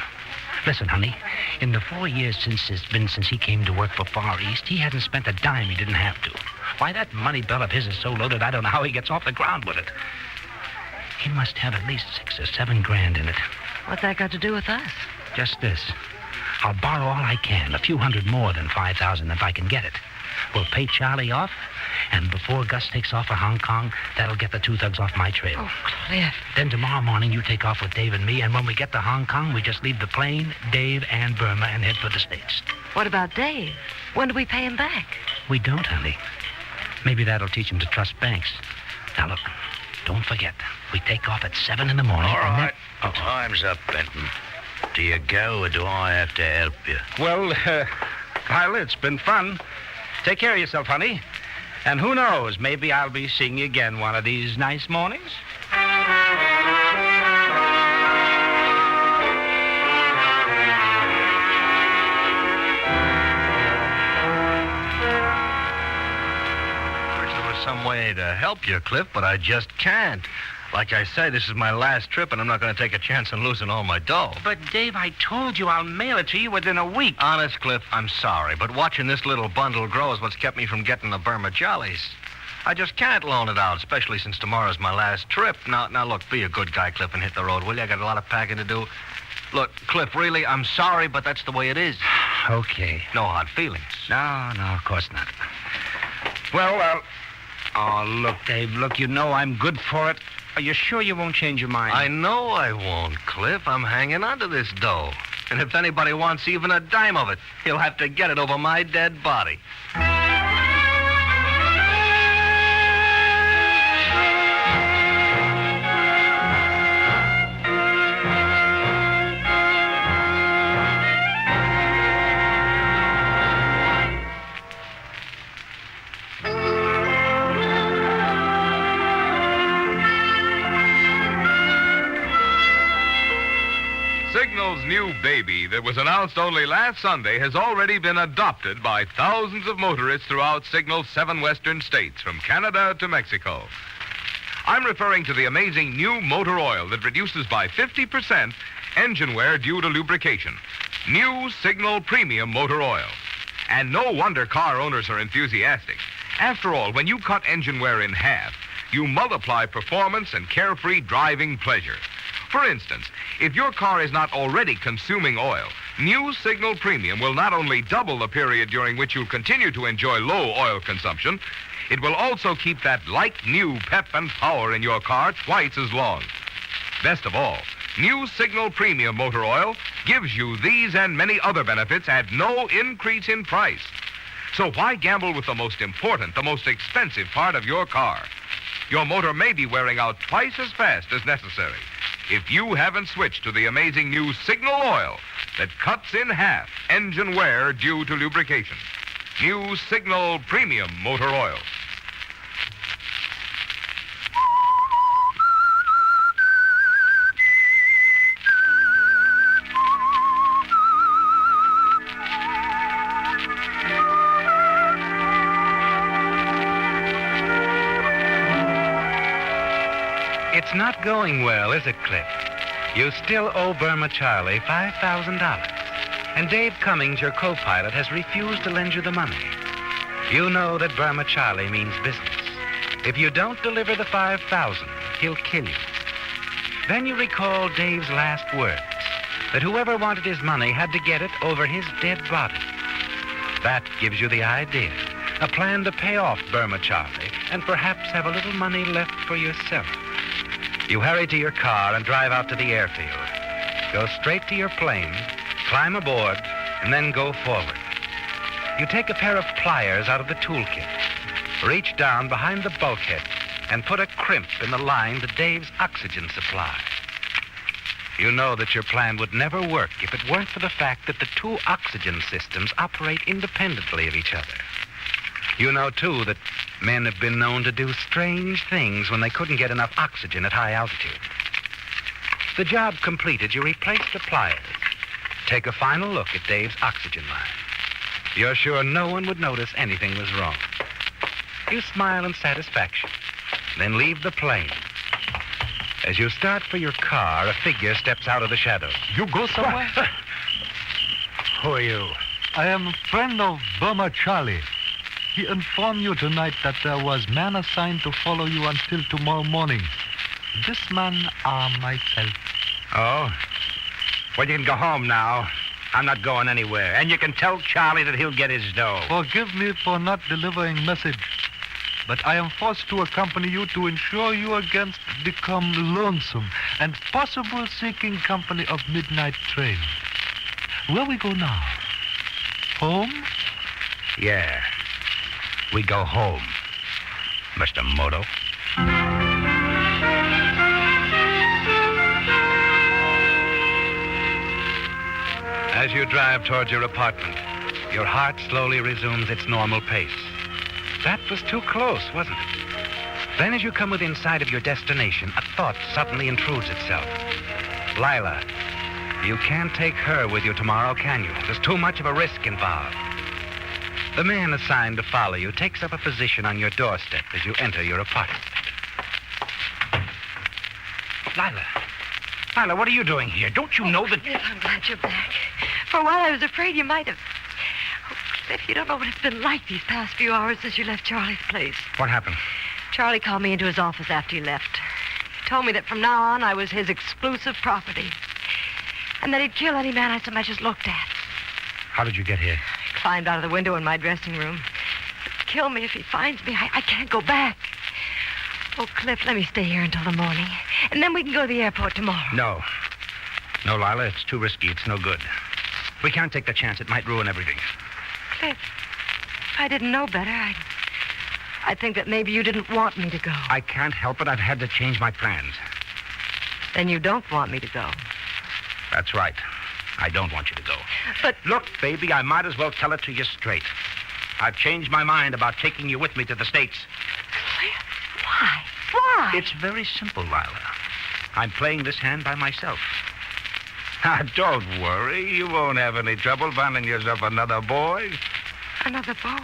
O: Listen, honey, in the 4 years since he came to work for Far East, he hasn't spent a dime he didn't have to. Why, that money belt of his is so loaded, I don't know how he gets off the ground with it. He must have at least $6 or $7 grand in it.
Q: What's that got to do with us?
O: Just this. I'll borrow all I can, a few hundred more than 5,000 if I can get it. We'll pay Charlie off, and before Gus takes off for Hong Kong, that'll get the two thugs off my trail.
Q: Oh, Cliff.
O: Then tomorrow morning you take off with Dave and me, and when we get to Hong Kong, we just leave the plane, Dave, and Burma, and head for the States.
Q: What about Dave? When do we pay him back?
O: We don't, honey. Maybe that'll teach him to trust banks. Now, look, don't forget, we take off at 7 in the morning. All and right. then...
P: Time's up, Benton. Do you go, or do I have to help you?
O: Well, Pilot, it's been fun. Take care of yourself, honey. And who knows, maybe I'll be seeing you again one of these nice mornings.
P: Wish there was some way to help you, Cliff, but I just can't. Like I say, this is my last trip, and I'm not going to take a chance on losing all my dough.
O: But, Dave, I told you I'll mail it to you within a week.
P: Honest, Cliff, I'm sorry, but watching this little bundle grow is what's kept me from getting the Burma Jollies. I just can't loan it out, especially since tomorrow's my last trip. Now, look, be a good guy, Cliff, and hit the road, will you? I got a lot of packing to do. Look, Cliff, really, I'm sorry, but that's the way it is.
O: Okay.
P: No hard feelings.
O: No, of course not. Well, oh, look, Dave, look, you know I'm good for it. Are you sure you won't change your mind?
P: I know I won't, Cliff. I'm hanging on to this dough. And if anybody wants even a dime of it, he'll have to get it over my dead body.
J: Signal's new baby that was announced only last Sunday has already been adopted by thousands of motorists throughout Signal's 7 western states, from Canada to Mexico. I'm referring to the amazing new motor oil that reduces by 50% engine wear due to lubrication. New Signal Premium Motor Oil. And no wonder car owners are enthusiastic. After all, when you cut engine wear in half, you multiply performance and carefree driving pleasure. For instance, if your car is not already consuming oil, new Signal Premium will not only double the period during which you'll continue to enjoy low oil consumption, it will also keep that like-new pep and power in your car twice as long. Best of all, new Signal Premium Motor Oil gives you these and many other benefits at no increase in price. So why gamble with the most important, the most expensive part of your car? Your motor may be wearing out twice as fast as necessary if you haven't switched to the amazing new Signal Oil that cuts in half engine wear due to lubrication. New Signal Premium Motor Oil.
B: It's not going well, is it, Cliff? You still owe Burma Charlie $5,000. And Dave Cummings, your co-pilot, has refused to lend you the money. You know that Burma Charlie means business. If you don't deliver the $5,000, he'll kill you. Then you recall Dave's last words, that whoever wanted his money had to get it over his dead body. That gives you the idea, a plan to pay off Burma Charlie and perhaps have a little money left for yourself. You hurry to your car and drive out to the airfield. Go straight to your plane, climb aboard, and then go forward. You take a pair of pliers out of the toolkit, reach down behind the bulkhead, and put a crimp in the line to Dave's oxygen supply. You know that your plan would never work if it weren't for the fact that the two oxygen systems operate independently of each other. You know, too, that men have been known to do strange things when they couldn't get enough oxygen at high altitude. The job completed, you replace the pliers. Take a final look at Dave's oxygen line. You're sure no one would notice anything was wrong. You smile in satisfaction, then leave the plane. As you start for your car, a figure steps out of the shadows.
C: You go somewhere?
B: Who are you?
C: I am a friend of Burma Charlie. He informed you tonight that there was man assigned to follow you until tomorrow morning. This man are myself.
O: Oh? Well, you can go home now. I'm not going anywhere. And you can tell Charlie that he'll get his dough.
C: Forgive me for not delivering message, but I am forced to accompany you to ensure you against become lonesome and possible seeking company of midnight train. Where we go now? Home?
O: Yeah. We go home, Mr. Moto.
B: As you drive towards your apartment, your heart slowly resumes its normal pace. That was too close, wasn't it? Then as you come within sight of your destination, a thought suddenly intrudes itself. Lila, you can't take her with you tomorrow, can you? There's too much of a risk involved. The man assigned to follow you takes up a position on your doorstep as you enter your apartment.
O: Lila, what are you doing here? Don't you know that...
T: Cliff, I'm glad you're back. For a while, I was afraid you might have... Oh, Cliff, you don't know what it's been like these past few hours since you left Charlie's place.
O: What happened?
T: Charlie called me into his office after you left. He told me that from now on, I was his exclusive property. And that he'd kill any man I so much as looked at.
O: How did you get here?
T: I climbed out of the window in my dressing room. He'd kill me if he finds me. I can't go back. Oh, Cliff, let me stay here until the morning. And then we can go to the airport tomorrow.
O: No. No, Lila, it's too risky. It's no good. We can't take the chance. It might ruin everything.
T: Cliff, if I didn't know better, I'd think that maybe you didn't want me to go.
O: I can't help it. I've had to change my plans.
T: Then you don't want me to go.
O: That's right. I don't want you to go.
T: But...
O: Look, baby, I might as well tell it to you straight. I've changed my mind about taking you with me to the States.
T: Why? Why?
O: It's very simple, Lila. I'm playing this hand by myself. Now, don't worry. You won't have any trouble finding yourself another boy.
T: Another boy?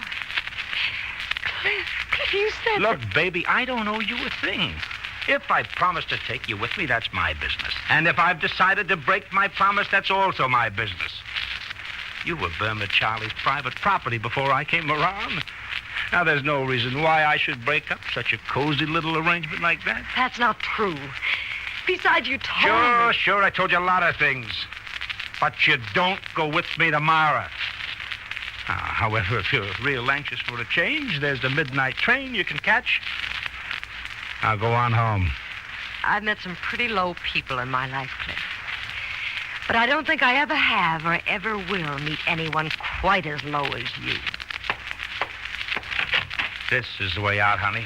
T: Cliff, you said...
O: Look, baby, I don't owe you a thing. If I promise to take you with me, that's my business. And if I've decided to break my promise, that's also my business. You were Burma Charlie's private property before I came around. Now, there's no reason why I should break up such a cozy little arrangement like that.
T: That's not true. Besides, you told me...
O: Sure, I told you a lot of things. But you don't go with me tomorrow. However, if you're real anxious for a change, there's the midnight train you can catch. Now, go on home.
T: I've met some pretty low people in my life, Cliff. But I don't think I ever have or ever will meet anyone quite as low as you.
O: This is the way out, honey.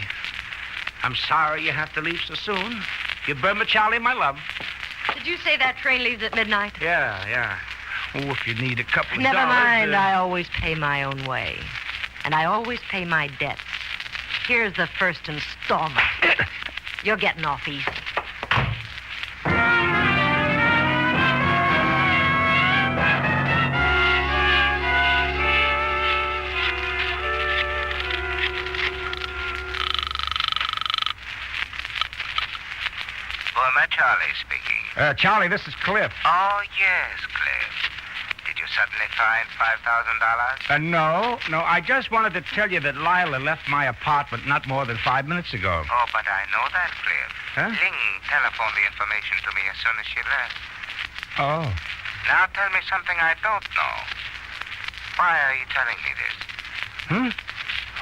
O: I'm sorry you have to leave so soon. Give Burma Charlie my love.
T: Did you say that train leaves at midnight?
O: Yeah. Oh, if you need a couple of
T: Never
O: dollars...
T: mind, I always pay my own way. And I always pay my debts. Here's the first installment. You're getting off easy.
H: Burma Charlie speaking.
O: Charlie, this is Cliff.
H: Oh, yes, Cliff. Did you suddenly find $5,000?
O: No. I just wanted to tell you that Lila left my apartment not more than 5 minutes ago.
H: Oh, but I know that, Cliff.
O: Huh?
H: Ling telephoned the information to me as soon as she left.
O: Oh.
H: Now tell me something I don't know. Why are you telling me this?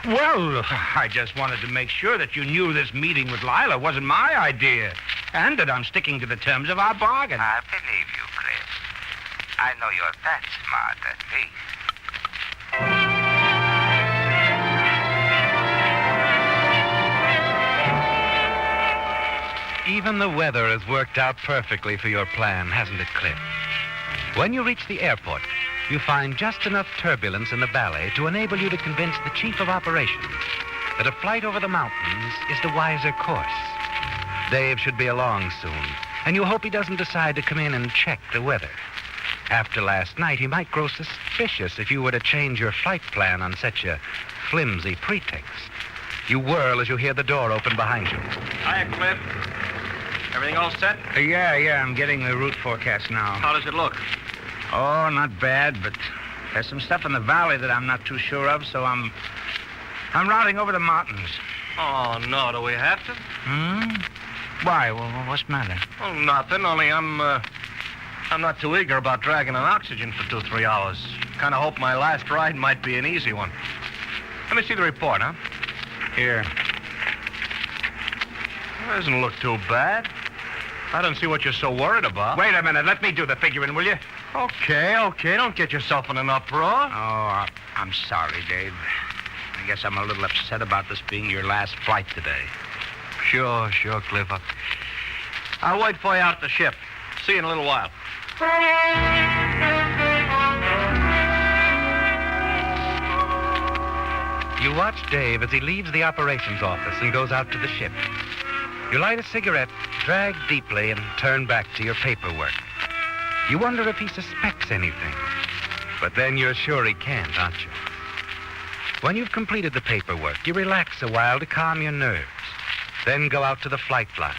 O: Well, I just wanted to make sure that you knew this meeting with Lila wasn't my idea. And that I'm sticking to the terms of our bargain.
H: I believe you, Cliff. I know you're that smart, at least.
B: Even Even the weather has worked out perfectly for your plan, hasn't it, Cliff? When you reach the airport, you find just enough turbulence in the valley to enable you to convince the chief of operations that a flight over the mountains is the wiser course. Dave should be along soon, and you hope he doesn't decide to come in and check the weather. After last night, he might grow suspicious if you were to change your flight plan on such a flimsy pretext. You whirl as you hear the door open behind you.
O: Hiya, Cliff. Everything all set?
H: Yeah, I'm getting the route forecast now.
O: How does it look?
H: Oh, not bad, but there's some stuff in the valley that I'm not too sure of, so I'm routing over the mountains.
O: Oh, no, do we have to?
H: Why? Well, what's the matter?
O: Oh, nothing, only I'm not too eager about dragging an oxygen for 2-3 hours. Kind of hope my last ride might be an easy one. Let me see the report, huh?
H: Here.
O: Doesn't look too bad. I don't see what you're so worried about.
H: Wait a minute. Let me do the figuring, will you?
O: Okay. Don't get yourself in an uproar.
H: Oh, I'm sorry, Dave. I guess I'm a little upset about this being your last flight today.
O: Sure, Cliff. I'll wait for you out at the ship. See you in a little while.
B: You watch Dave as he leaves the operations office and goes out to the ship. You light a cigarette, drag deeply, and turn back to your paperwork. You wonder if he suspects anything. But then you're sure he can't, aren't you? When you've completed the paperwork, you relax a while to calm your nerves. Then go out to the flight line.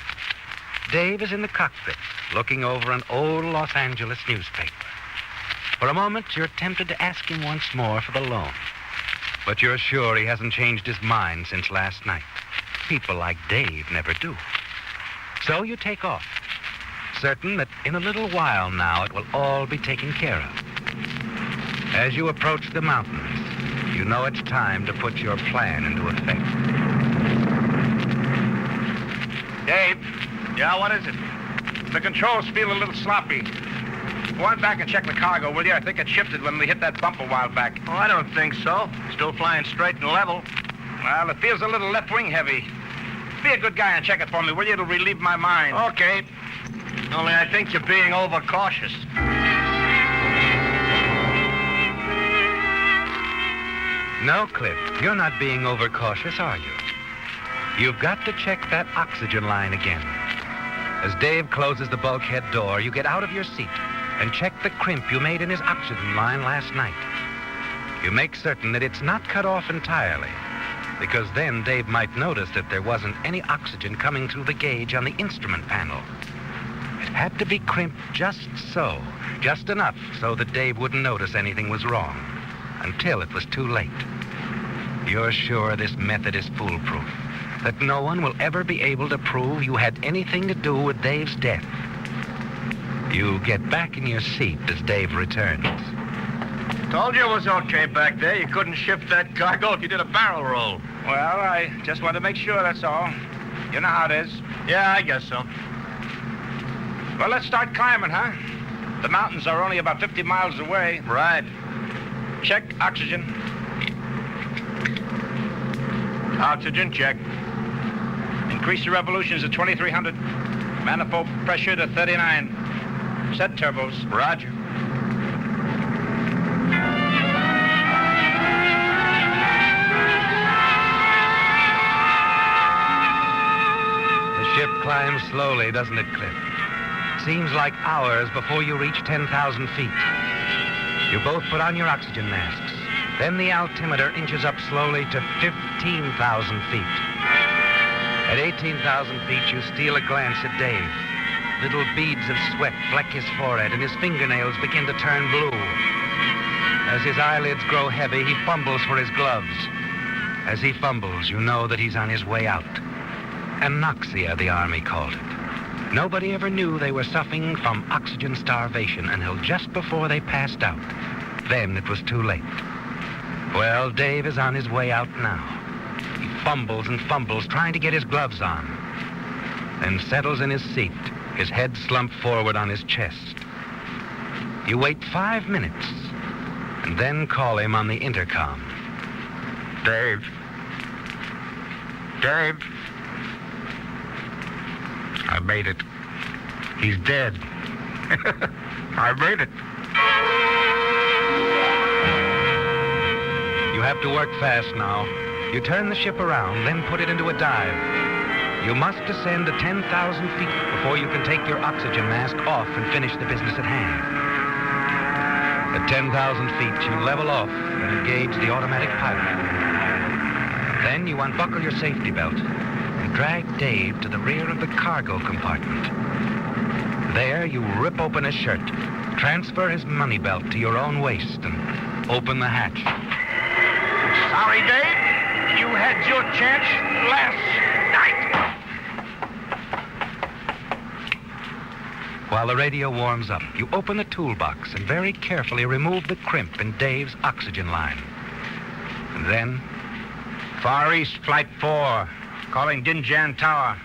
B: Dave is in the cockpit, looking over an old Los Angeles newspaper. For a moment, you're tempted to ask him once more for the loan. But you're sure he hasn't changed his mind since last night. People like Dave never do. So you take off, certain that in a little while now it will all be taken care of. As you approach the mountains, you know it's time to put your plan into effect.
O: Dave? Yeah, what is it? The controls feel a little sloppy. Go on back and check the cargo, will you? I think it shifted when we hit that bump a while back. Oh, I don't think so. Still flying straight and level. Well, it feels a little left wing heavy. Be a good guy and check it for me, will you? It'll relieve my mind. Okay. Only I think you're being overcautious.
B: No, Cliff, you're not being overcautious, are you? You've got to check that oxygen line again. As Dave closes the bulkhead door, you get out of your seat and check the crimp you made in his oxygen line last night. You make certain that it's not cut off entirely, because then Dave might notice that there wasn't any oxygen coming through the gauge on the instrument panel. It had to be crimped just so, just enough so that Dave wouldn't notice anything was wrong, until it was too late. You're sure this method is foolproof, that no one will ever be able to prove you had anything to do with Dave's death. You get back in your seat as Dave returns.
O: Told you it was okay back there. You couldn't shift that cargo if you did a barrel roll.
H: Well, I just wanted to make sure, that's all. You know how it is.
O: Yeah, I guess so.
H: Well, let's start climbing, huh? The mountains are only about 50 miles away.
O: Right.
H: Check oxygen.
O: Oxygen check.
H: Increase the revolutions to 2,300. Manifold pressure to 39. Set turbos.
O: Roger.
B: The ship climbs slowly, doesn't it, Cliff? Seems like hours before you reach 10,000 feet. You both put on your oxygen masks. Then the altimeter inches up slowly to 15,000 feet. At 18,000 feet, you steal a glance at Dave. Little beads of sweat fleck his forehead, and his fingernails begin to turn blue. As his eyelids grow heavy, he fumbles for his gloves. As he fumbles, you know that he's on his way out. Anoxia, the Army called it. Nobody ever knew they were suffering from oxygen starvation until just before they passed out. Then it was too late. Well, Dave is on his way out now. He fumbles and fumbles, trying to get his gloves on. Then settles in his seat, his head slumped forward on his chest. You wait 5 minutes, and then call him on the intercom.
O: Dave. Dave. I made it. He's dead. I made it.
B: You have to work fast now. You turn the ship around, then put it into a dive. You must descend to 10,000 feet before you can take your oxygen mask off and finish the business at hand. At 10,000 feet, you level off and engage the automatic pilot. Then you unbuckle your safety belt and drag Dave to the rear of the cargo compartment. There, you rip open his shirt, transfer his money belt to your own waist, and open the hatch.
O: Sorry, Dave. You had your chance last night.
B: While the radio warms up, you open the toolbox and very carefully remove the crimp in Dave's oxygen line. And then...
O: Far East Flight 4, calling Dinjan Tower.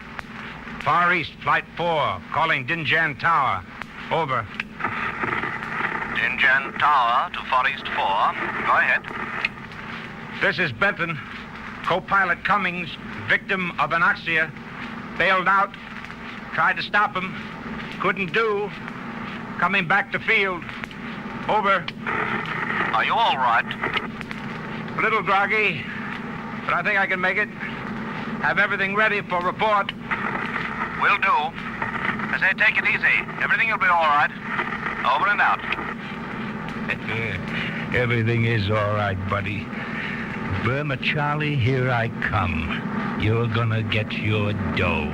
O: Far East Flight 4, calling Dinjan Tower. Over.
P: Dinjan Tower to Far East 4. Go ahead.
O: This is Benton. Co-pilot Cummings, victim of anoxia. Bailed out. Tried to stop him. Couldn't do. Coming back to field. Over.
P: Are you all right?
O: A little groggy, but I think I can make it. Have everything ready for report.
P: Will do. I say, take it easy. Everything will be all right. Over and out.
O: Everything is all right, buddy. Burma Charlie, here I come. You're gonna get your dough.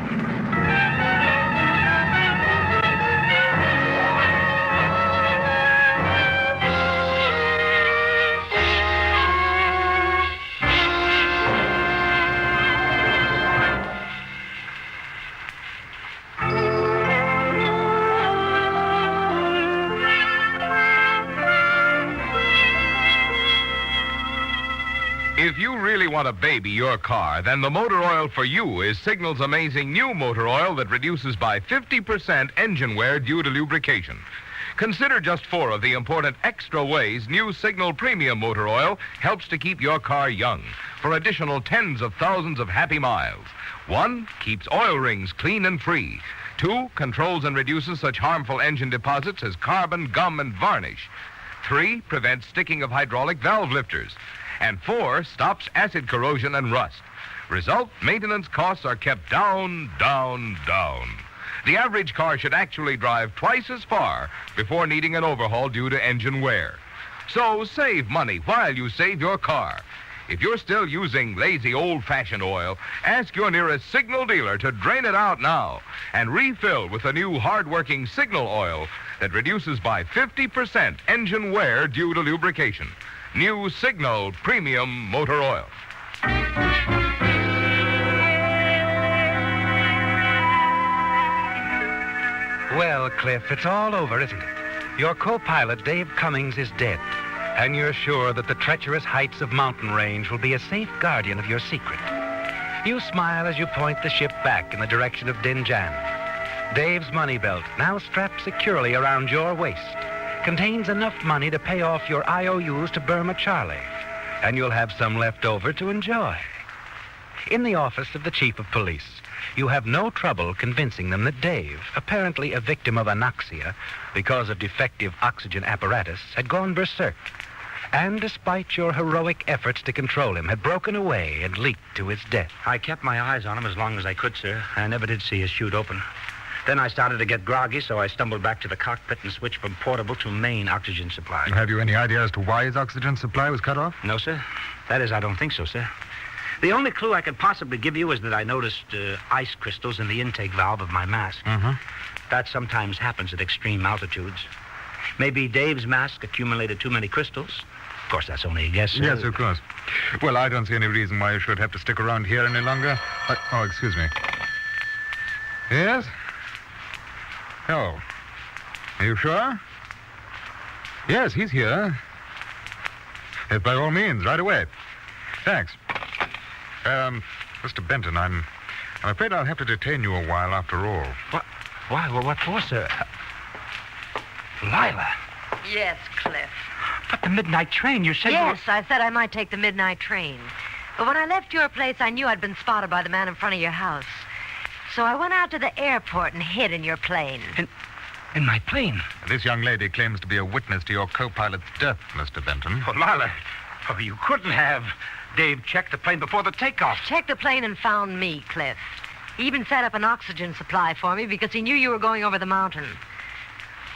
M: If you really want to baby your car, then the motor oil for you is Signal's amazing new motor oil that reduces by 50% engine wear due to lubrication. Consider just 4 of the important extra ways new Signal Premium Motor Oil helps to keep your car young for additional tens of thousands of happy miles. 1, keeps oil rings clean and free. 2, controls and reduces such harmful engine deposits as carbon, gum, and varnish. 3, prevents sticking of hydraulic valve lifters. And 4, stops acid corrosion and rust. Result, maintenance costs are kept down, down, down. The average car should actually drive twice as far before needing an overhaul due to engine wear. So save money while you save your car. If you're still using lazy old-fashioned oil, ask your nearest Signal dealer to drain it out now and refill with the new hard-working Signal oil that reduces by 50% engine wear due to lubrication. New Signal Premium Motor Oil.
B: Well, Cliff, it's all over, isn't it? Your co-pilot, Dave Cummings, is dead. And you're sure that the treacherous heights of mountain range will be a safe guardian of your secret. You smile as you point the ship back in the direction of Dinjan. Dave's money belt, now strapped securely around your waist, contains enough money to pay off your IOUs to Burma Charlie, and you'll have some left over to enjoy. In the office of the chief of police, you have no trouble convincing them that Dave, apparently a victim of anoxia because of defective oxygen apparatus, had gone berserk, and despite your heroic efforts to control him, had broken away and leaked to his death.
O: I kept my eyes on him as long as I could, sir. I never did see his chute open. Then I started to get groggy, so I stumbled back to the cockpit and switched from portable to main oxygen supply.
L: Have you any idea as to why his oxygen supply was cut off?
O: No, sir. That is, I don't think so, sir. The only clue I could possibly give you is that I noticed ice crystals in the intake valve of my mask.
L: Mm-hmm.
O: That sometimes happens at extreme altitudes. Maybe Dave's mask accumulated too many crystals. Of course, that's only a guess, sir.
L: Yes, of course. Well, I don't see any reason why you should have to stick around here any longer. Oh, excuse me. Yes? Oh. Are you sure? Yes, he's here. Yes, by all means, right away. Thanks. Mr. Benton, I'm afraid I'll have to detain you a while after all.
O: What? Why? Well, what for, sir? Lila.
T: Yes, Cliff.
O: But the midnight train, you said
T: Yes, I said I might take the midnight train. But when I left your place, I knew I'd been spotted by the man in front of your house. So I went out to the airport and hid in your plane.
O: In my plane?
L: This young lady claims to be a witness to your co-pilot's death, Mr. Benton.
O: Oh, Lila, you couldn't have. Dave checked the plane before the takeoff.
T: Checked the plane and found me, Cliff. He even set up an oxygen supply for me because he knew you were going over the mountain.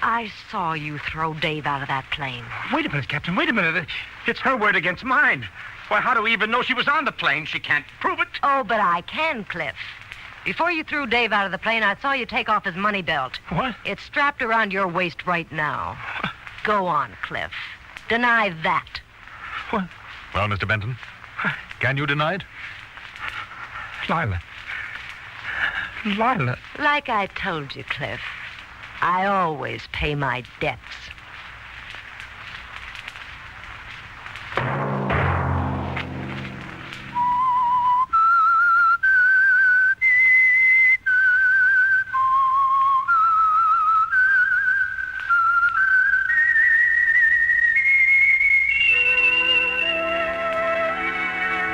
T: I saw you throw Dave out of that plane.
O: Wait a minute, Captain. Wait a minute. It's her word against mine. Why, how do we even know she was on the plane? She can't prove it.
T: Oh, but I can, Cliff. Before you threw Dave out of the plane, I saw you take off his money belt.
O: What?
T: It's strapped around your waist right now. Go on, Cliff. Deny that.
O: What?
L: Well, Mr. Benton, can you deny it?
O: Lila.
T: Like I told you, Cliff, I always pay my debts.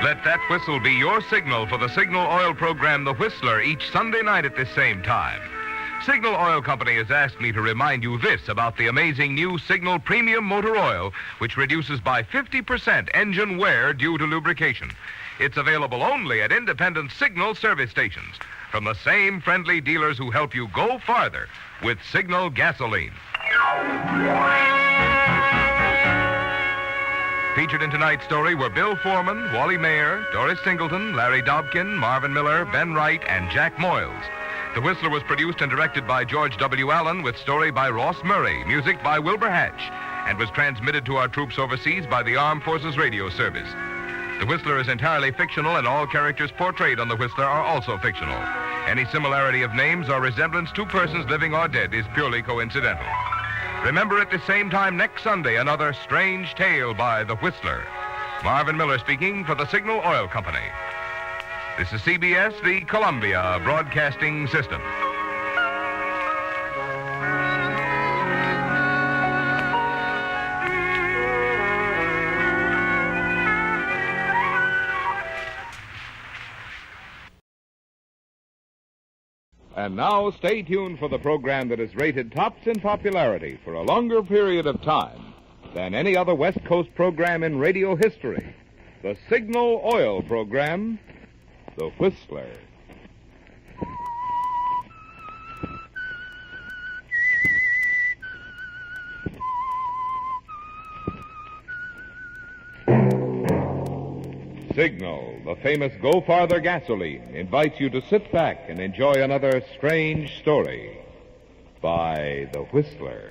L: Let that whistle be your signal for the Signal Oil program, The Whistler, each Sunday night at this same time. Signal Oil Company has asked me to remind you this about the amazing new Signal Premium Motor Oil, which reduces by 50% engine wear due to lubrication. It's available only at independent Signal service stations from the same friendly dealers who help you go farther with Signal gasoline. Featured in tonight's story were Bill Foreman, Wally Mayer, Doris Singleton, Larry Dobkin, Marvin Miller, Ben Wright, and Jack Moyles. The Whistler was produced and directed by George W. Allen with story by Ross Murray, music by Wilbur Hatch, and was transmitted to our troops overseas by the Armed Forces Radio Service. The Whistler is entirely fictional, and all characters portrayed on The Whistler are also fictional. Any similarity of names or resemblance to persons living or dead is purely coincidental. Remember at the same time next Sunday, another strange tale by The Whistler. Marvin Miller speaking for the Signal Oil Company. This is CBS, the Columbia Broadcasting System.
J: And now, stay tuned for the program that is rated tops in popularity for a longer period of time than any other West Coast program in radio history. The Signal Oil program, The Whistler. Signal, the famous Go Farther gasoline, invites you to sit back and enjoy another strange story by The Whistler.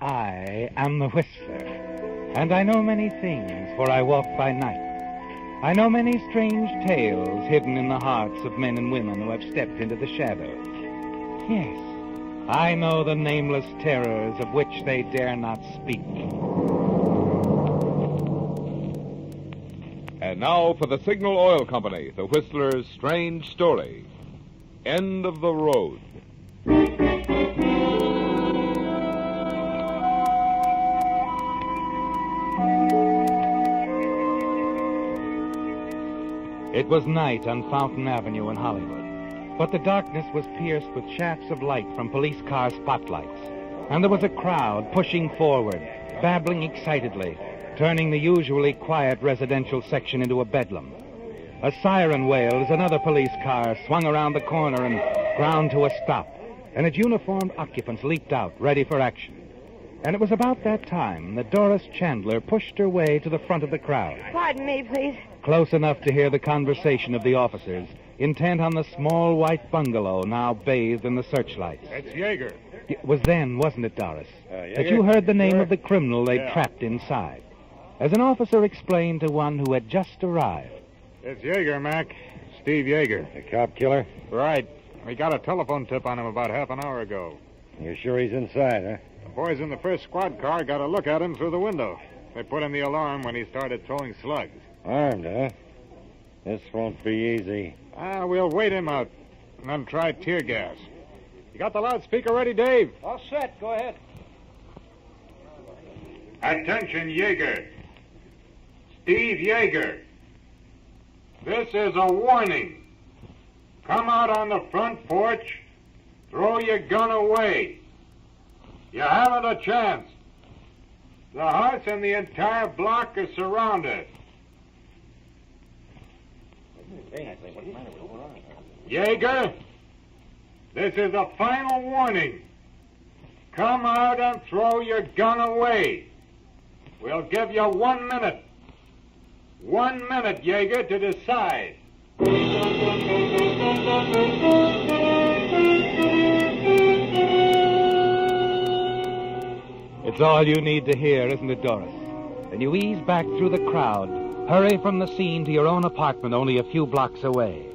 B: I am the Whistler, and I know many things, for I walk by night. I know many strange tales hidden in the hearts of men and women who have stepped into the shadows. Yes, I know the nameless terrors of which they dare not speak.
J: And now for the Signal Oil Company, The Whistler's strange story. End of the road.
B: It was night on Fountain Avenue in Hollywood, but the darkness was pierced with shafts of light from police car spotlights, and there was a crowd pushing forward, babbling excitedly, turning the usually quiet residential section into a bedlam. A siren wailed as another police car swung around the corner and ground to a stop, and its uniformed occupants leaped out, ready for action. And it was about that time that Doris Chandler pushed her way to the front of the crowd.
E: Pardon me, please.
B: Close enough to hear the conversation of the officers, intent on the small white bungalow now bathed in the searchlights.
R: It's Yeager.
B: It was then, wasn't it, Doris, that
R: Yeager?
B: you heard the name
R: Sure.
B: of the criminal they'd
R: Yeah.
B: trapped inside? As an officer explained to one who had just arrived.
R: It's Yeager, Mac. Steve Yeager.
U: The cop killer?
R: Right. We got a telephone tip on him about half an hour ago.
U: You're sure he's inside, huh?
R: The boys in the first squad car got a look at him through the window. They put in the alarm when he started throwing slugs.
U: Armed, huh?
R: This won't be easy. We'll wait him out and then try tear gas. You got the loudspeaker ready, Dave?
U: All set. Go ahead.
R: Attention, Yeager. Steve Yeager. This is a warning. Come out on the front porch. Throw your gun away. You haven't a chance. The house and the entire block are surrounded. Yeager, this is a final warning. Come out and throw your gun away. We'll give you 1 minute. 1 minute, Yeager, to decide.
B: It's all you need to hear, isn't it, Doris? And you ease back through the crowd, hurry from the scene to your own apartment only a few blocks away.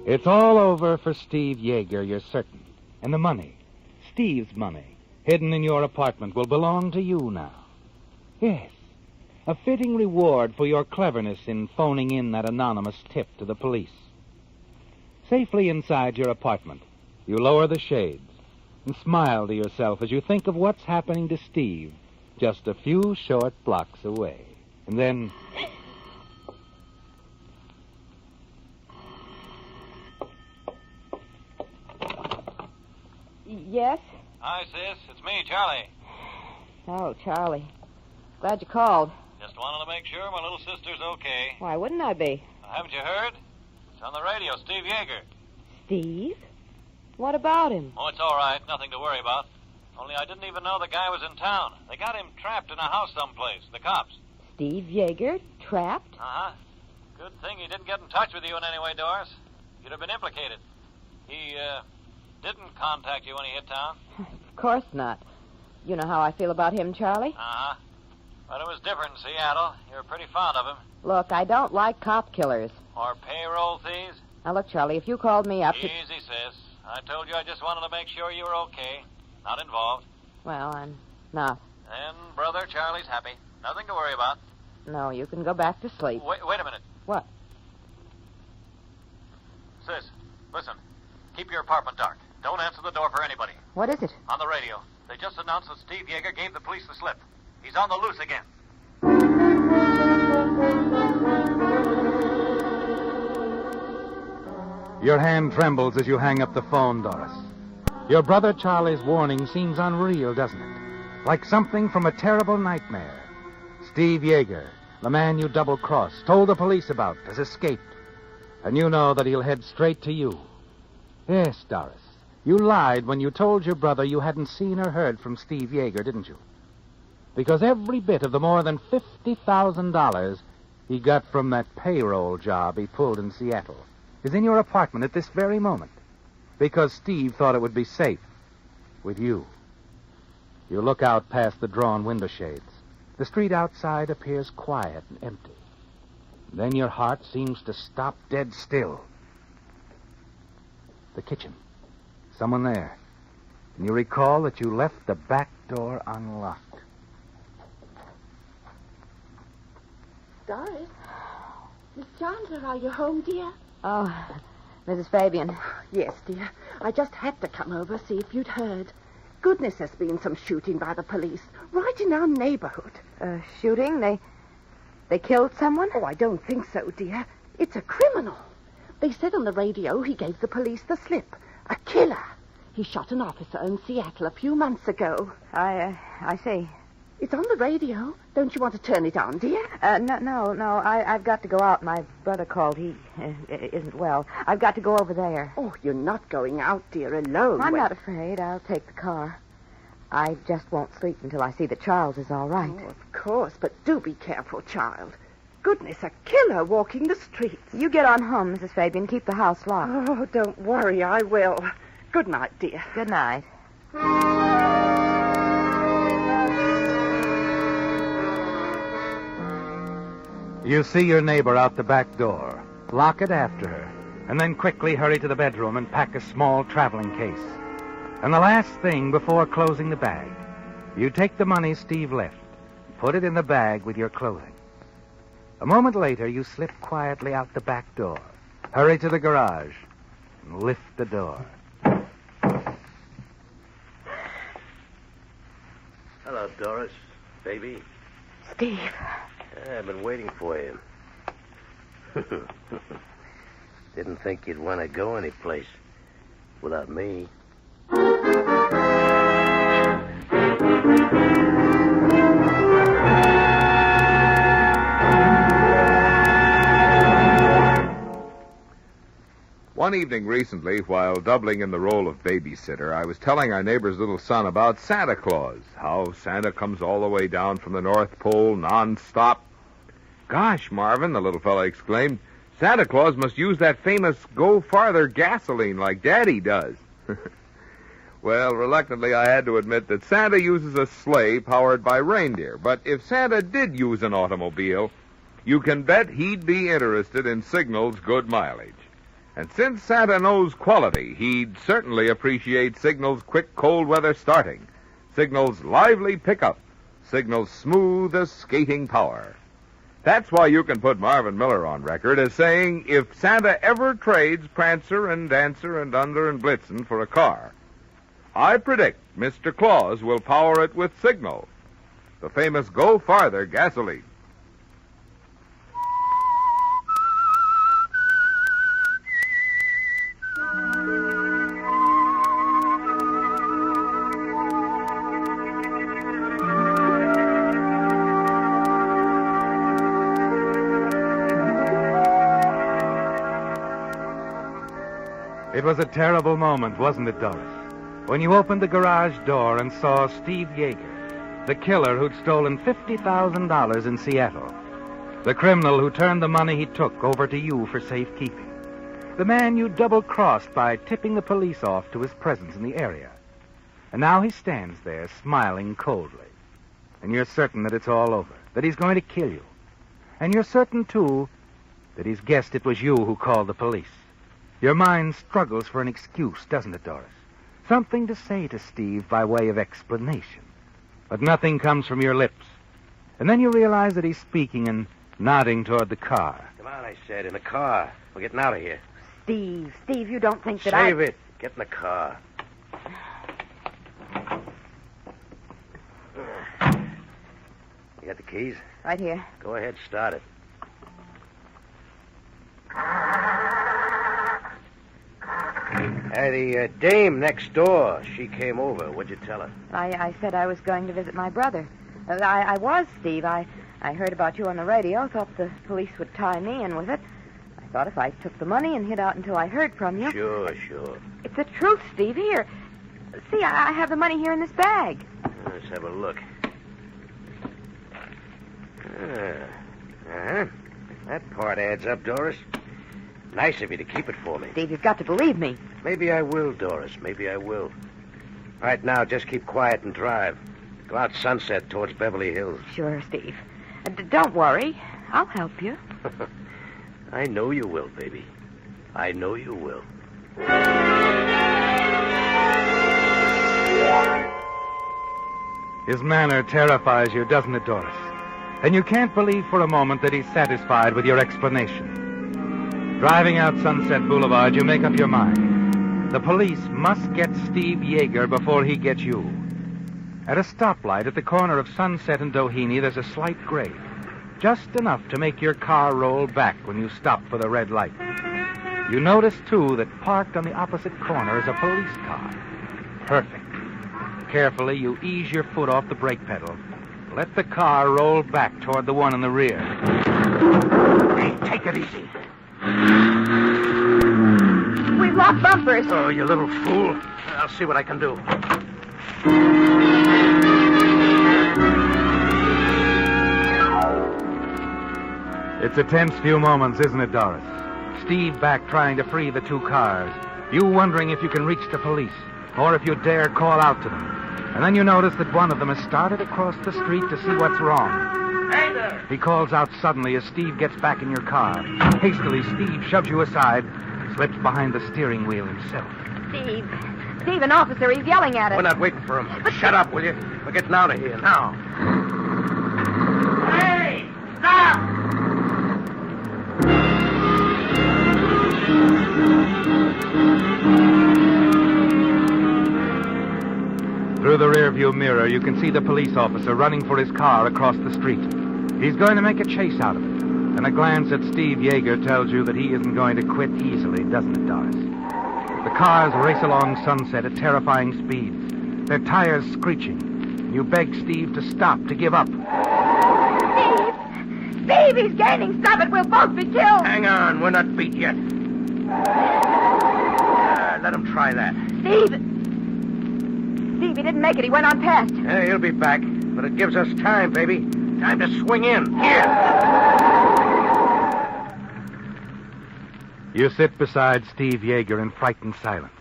B: It's all over for Steve Yeager, you're certain. And the money, Steve's money, hidden in your apartment, will belong to you now. Yes, a fitting reward for your cleverness in phoning in that anonymous tip to the police. Safely inside your apartment, you lower the shades and smile to yourself as you think of what's happening to Steve just a few short blocks away. And then...
E: Yes?
F: Hi, sis. It's me, Charlie.
E: Oh, Charlie. Glad you called.
F: Just wanted to make sure my little sister's okay.
E: Why wouldn't I be?
F: Haven't you heard? It's on the radio, Steve Yeager.
E: Steve? What about him?
F: Oh, it's all right. Nothing to worry about. Only I didn't even know the guy was in town. They got him trapped in a house someplace, the cops.
E: Steve Yeager? Trapped?
F: Uh-huh. Good thing he didn't get in touch with you in any way, Doris. You'd have been implicated. He, didn't contact you when he hit town?
E: Of course not. You know how I feel about him, Charlie?
F: Uh-huh. But it was different in Seattle. You were pretty fond of him.
E: Look, I don't like cop killers.
F: Or payroll thieves.
E: Now, look, Charlie, if you called me up to...
F: Easy, sis. I told you I just wanted to make sure you were okay. Not involved.
E: Well, I'm not.
F: And brother Charlie's happy. Nothing to worry about.
E: No, you can go back to sleep.
F: Wait a minute.
E: What?
F: Sis, listen. Keep your apartment dark. Don't answer the door for anybody.
E: What is it?
F: On the radio. They just announced that Steve Yeager gave the police the slip. He's on the loose again.
B: Your hand trembles as you hang up the phone, Doris. Your brother Charlie's warning seems unreal, doesn't it? Like something from a terrible nightmare. Steve Yeager, the man you double-crossed, told the police about, has escaped. And you know that he'll head straight to you. Yes, Doris. You lied when you told your brother you hadn't seen or heard from Steve Yeager, didn't you? Because every bit of the more than $50,000 he got from that payroll job he pulled in Seattle is in your apartment at this very moment. Because Steve thought it would be safe with you. You look out past the drawn window shades. The street outside appears quiet and empty. Then your heart seems to stop dead still. The kitchen. Someone there. And you recall that you left the back door unlocked.
V: Doris? Miss Chandler, are you home, dear?
E: Oh, Mrs. Fabian.
V: Yes, dear. I just had to come over, see if you'd heard. Goodness, there's been some shooting by the police, right in our neighborhood.
E: Shooting? They killed someone?
V: Oh, I don't think so, dear. It's a criminal. They said on the radio he gave the police the slip. A killer. He shot an officer in Seattle a few months ago.
E: I see.
V: It's on the radio. Don't you want to turn it on, dear?
E: No. I've got to go out. My brother called. He isn't well. I've got to go over there.
V: Oh, you're not going out, dear, alone.
E: I'm not afraid. I'll take the car. I just won't sleep until I see that Charles is all right.
V: Oh, of course, but do be careful, child. Goodness, a killer walking the streets.
E: You get on home, Mrs. Fabian. Keep the house locked.
V: Oh, don't worry, I will. Good night, dear.
E: Good night.
B: You see your neighbor out the back door. Lock it after her, and then quickly hurry to the bedroom and pack a small traveling case. And the last thing before closing the bag, you take the money Steve left, put it in the bag with your clothing. A moment later, you slip quietly out the back door, hurry to the garage, and lift the door.
K: Hello, Doris. Baby.
T: Steve.
K: I've been waiting for you. Didn't think you'd want to go anyplace without me.
J: One evening recently, while doubling in the role of babysitter, I was telling our neighbor's little son about Santa Claus, how Santa comes all the way down from the North Pole non-stop. Gosh, Marvin, the little fella exclaimed, Santa Claus must use that famous Go Farther gasoline like Daddy does. Well, reluctantly, I had to admit that Santa uses a sleigh powered by reindeer. But if Santa did use an automobile, you can bet he'd be interested in Signal's good mileage. And since Santa knows quality, he'd certainly appreciate Signal's quick cold weather starting, Signal's lively pickup, Signal's smooth as skating power. That's why you can put Marvin Miller on record as saying if Santa ever trades Prancer and Dancer and Under and Blitzen for a car, I predict Mr. Claus will power it with Signal, the famous Go Farther gasoline.
B: It was a terrible moment, wasn't it, Doris? When you opened the garage door and saw Steve Yeager, the killer who'd stolen $50,000 in Seattle, the criminal who turned the money he took over to you for safekeeping, the man you double-crossed by tipping the police off to his presence in the area. And now he stands there smiling coldly. And you're certain that it's all over, that he's going to kill you. And you're certain, too, that he's guessed it was you who called the police. Your mind struggles for an excuse, doesn't it, Doris? Something to say to Steve by way of explanation. But nothing comes from your lips. And then you realize that he's speaking and nodding toward the car.
K: Come on, I said, in the car. We're getting out of here.
E: Steve, you don't think that
K: Save it. Get in the car. You got the keys?
E: Right here.
K: Go ahead, start it. Hey, the dame next door, she came over. What'd you tell her?
E: I said I was going to visit my brother. I was, Steve. I heard about you on the radio, thought the police would tie me in with it. I thought if I took the money and hid out until I heard from you...
K: Sure.
E: It's the truth, Steve. Here. See, I have the money here in this bag.
K: Let's have a look. That part adds up, Doris. Nice of you to keep it for me.
E: Steve, you've got to believe me.
K: Maybe I will, Doris. Maybe I will. Right now, just keep quiet and drive. Go out Sunset towards Beverly Hills.
E: Sure, Steve. Don't worry. I'll help you.
K: I know you will, baby. I know you will.
B: His manner terrifies you, doesn't it, Doris? And you can't believe for a moment that he's satisfied with your explanation. Driving out Sunset Boulevard, you make up your mind. The police must get Steve Yeager before he gets you. At a stoplight at the corner of Sunset and Doheny, there's a slight grade. Just enough to make your car roll back when you stop for the red light. You notice, too, that parked on the opposite corner is a police car. Perfect. Carefully, you ease your foot off the brake pedal. Let the car roll back toward the one in the rear.
K: Hey, take it easy.
E: We've lost bumpers.
K: Oh, you little fool. I'll see what I can do.
B: It's a tense few moments, isn't it, Doris? Steve back trying to free the two cars. You wondering if you can reach the police, or if you dare call out to them. And then you notice that one of them has started across the street to see what's wrong.
K: Hey there!
B: He calls out suddenly as Steve gets back in your car. Hastily, Steve shoves you aside, slips behind the steering wheel himself.
E: Steve, an officer, he's yelling at us.
K: We're not waiting for him. But shut up, will you? We're getting out of here now.
S: Hey! Stop!
B: mirror, you can see the police officer running for his car across the street. He's going to make a chase out of it. And a glance at Steve Yeager tells you that he isn't going to quit easily, doesn't it, Doris? The cars race along Sunset at terrifying speeds, their tires screeching. You beg Steve to stop, to give up.
E: Steve, he's gaining. Stop it. We'll both be killed.
K: Hang on. We're not beat yet. Let him try that.
E: Steve, he didn't make it. He went on past.
K: Hey, he'll be back. But it gives us time, baby. Time to swing in. Here.
B: You sit beside Steve Yeager in frightened silence.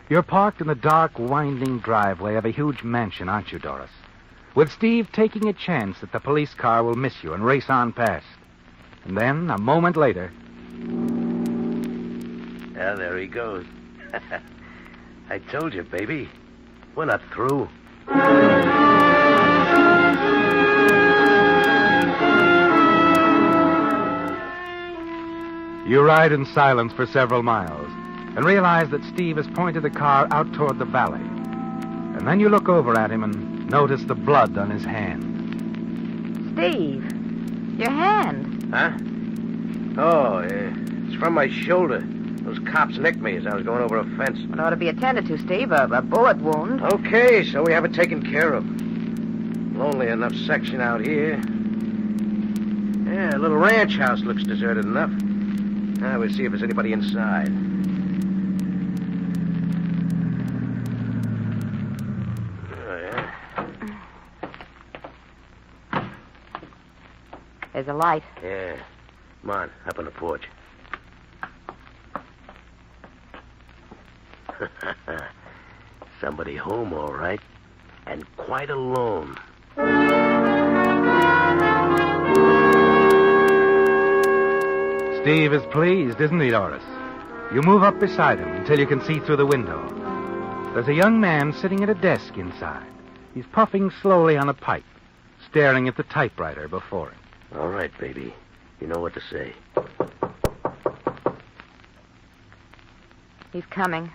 B: You're parked in the dark, winding driveway of a huge mansion, aren't you, Doris? With Steve taking a chance that the police car will miss you and race on past. And then, a moment later...
K: Yeah, there he goes. I told you, baby. We're not through.
B: You ride in silence for several miles and realize that Steve has pointed the car out toward the valley. And then you look over at him and notice the blood on his hand.
E: Steve, your hand.
K: Huh? Oh, it's from my shoulder. Those cops nicked me as I was going over a fence.
E: It ought to be attended to, Steve. A bullet wound.
K: Okay, so we have it taken care of. Lonely enough section out here. Yeah, a little ranch house looks deserted enough. Now we'll see if there's anybody inside. Oh, yeah.
E: There's a light.
K: Yeah. Come on, up on the porch. Somebody home, all right. And quite alone.
B: Steve is pleased, isn't he, Doris? You move up beside him until you can see through the window. There's a young man sitting at a desk inside. He's puffing slowly on a pipe, staring at the typewriter before him.
K: All right, baby. You know what to say.
E: He's coming.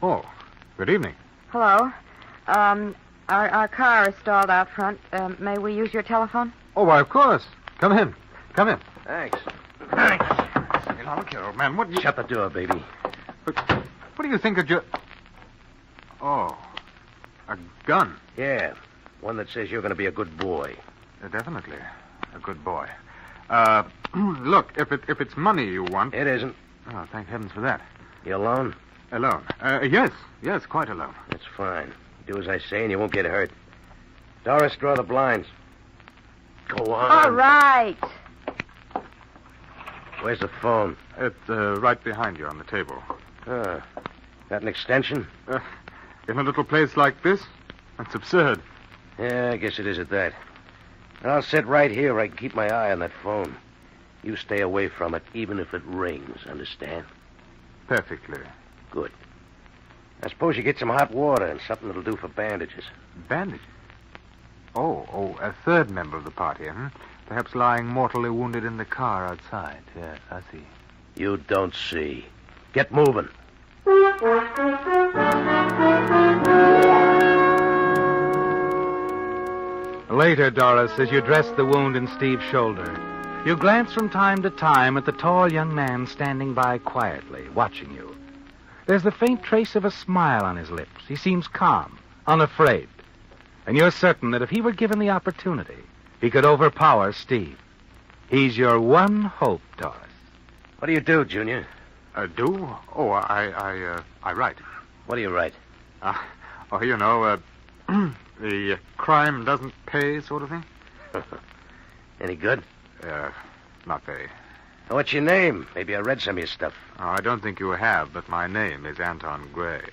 L: Oh, good evening.
E: Hello. Our car is stalled out front. May we use your telephone?
L: Oh, why, of course. Come in. Come in.
K: Thanks.
L: Hey, now, look here, old man. What do you...
K: Shut the door, baby.
L: What do you think of your... Oh, a gun.
K: Yeah, one that says you're going to be a good boy.
L: Definitely, a good boy. Look, if it's money you want...
K: It isn't.
L: Oh, thank heavens for that.
K: You alone?
L: Alone? Yes, quite alone.
K: That's fine. Do as I say and you won't get hurt. Doris, draw the blinds. Go on.
E: All right.
K: Where's the phone?
L: It's right behind you on the table.
K: Got an extension?
L: In a little place like this? That's absurd.
K: Yeah, I guess it is at that. I'll sit right here where I can keep my eye on that phone. You stay away from it, even if it rings, understand?
L: Perfectly.
K: Good. I suppose you get some hot water and something that'll do for bandages.
L: Bandages? Oh, a third member of the party, Perhaps lying mortally wounded in the car outside. Yes, I see.
K: You don't see. Get moving.
B: Later, Doris, as you dress the wound in Steve's shoulder, you glance from time to time at the tall young man standing by quietly, watching you. There's the faint trace of a smile on his lips. He seems calm, unafraid. And you're certain that if he were given the opportunity, he could overpower Steve. He's your one hope, Doris.
K: What do you do, Junior?
L: Do? Oh, I write.
K: What do you write?
L: The crime doesn't pay sort of thing.
K: Any good?
L: Not very.
K: What's your name? Maybe I read some of your stuff.
L: Oh, I don't think you have, but my name is Anton Gray.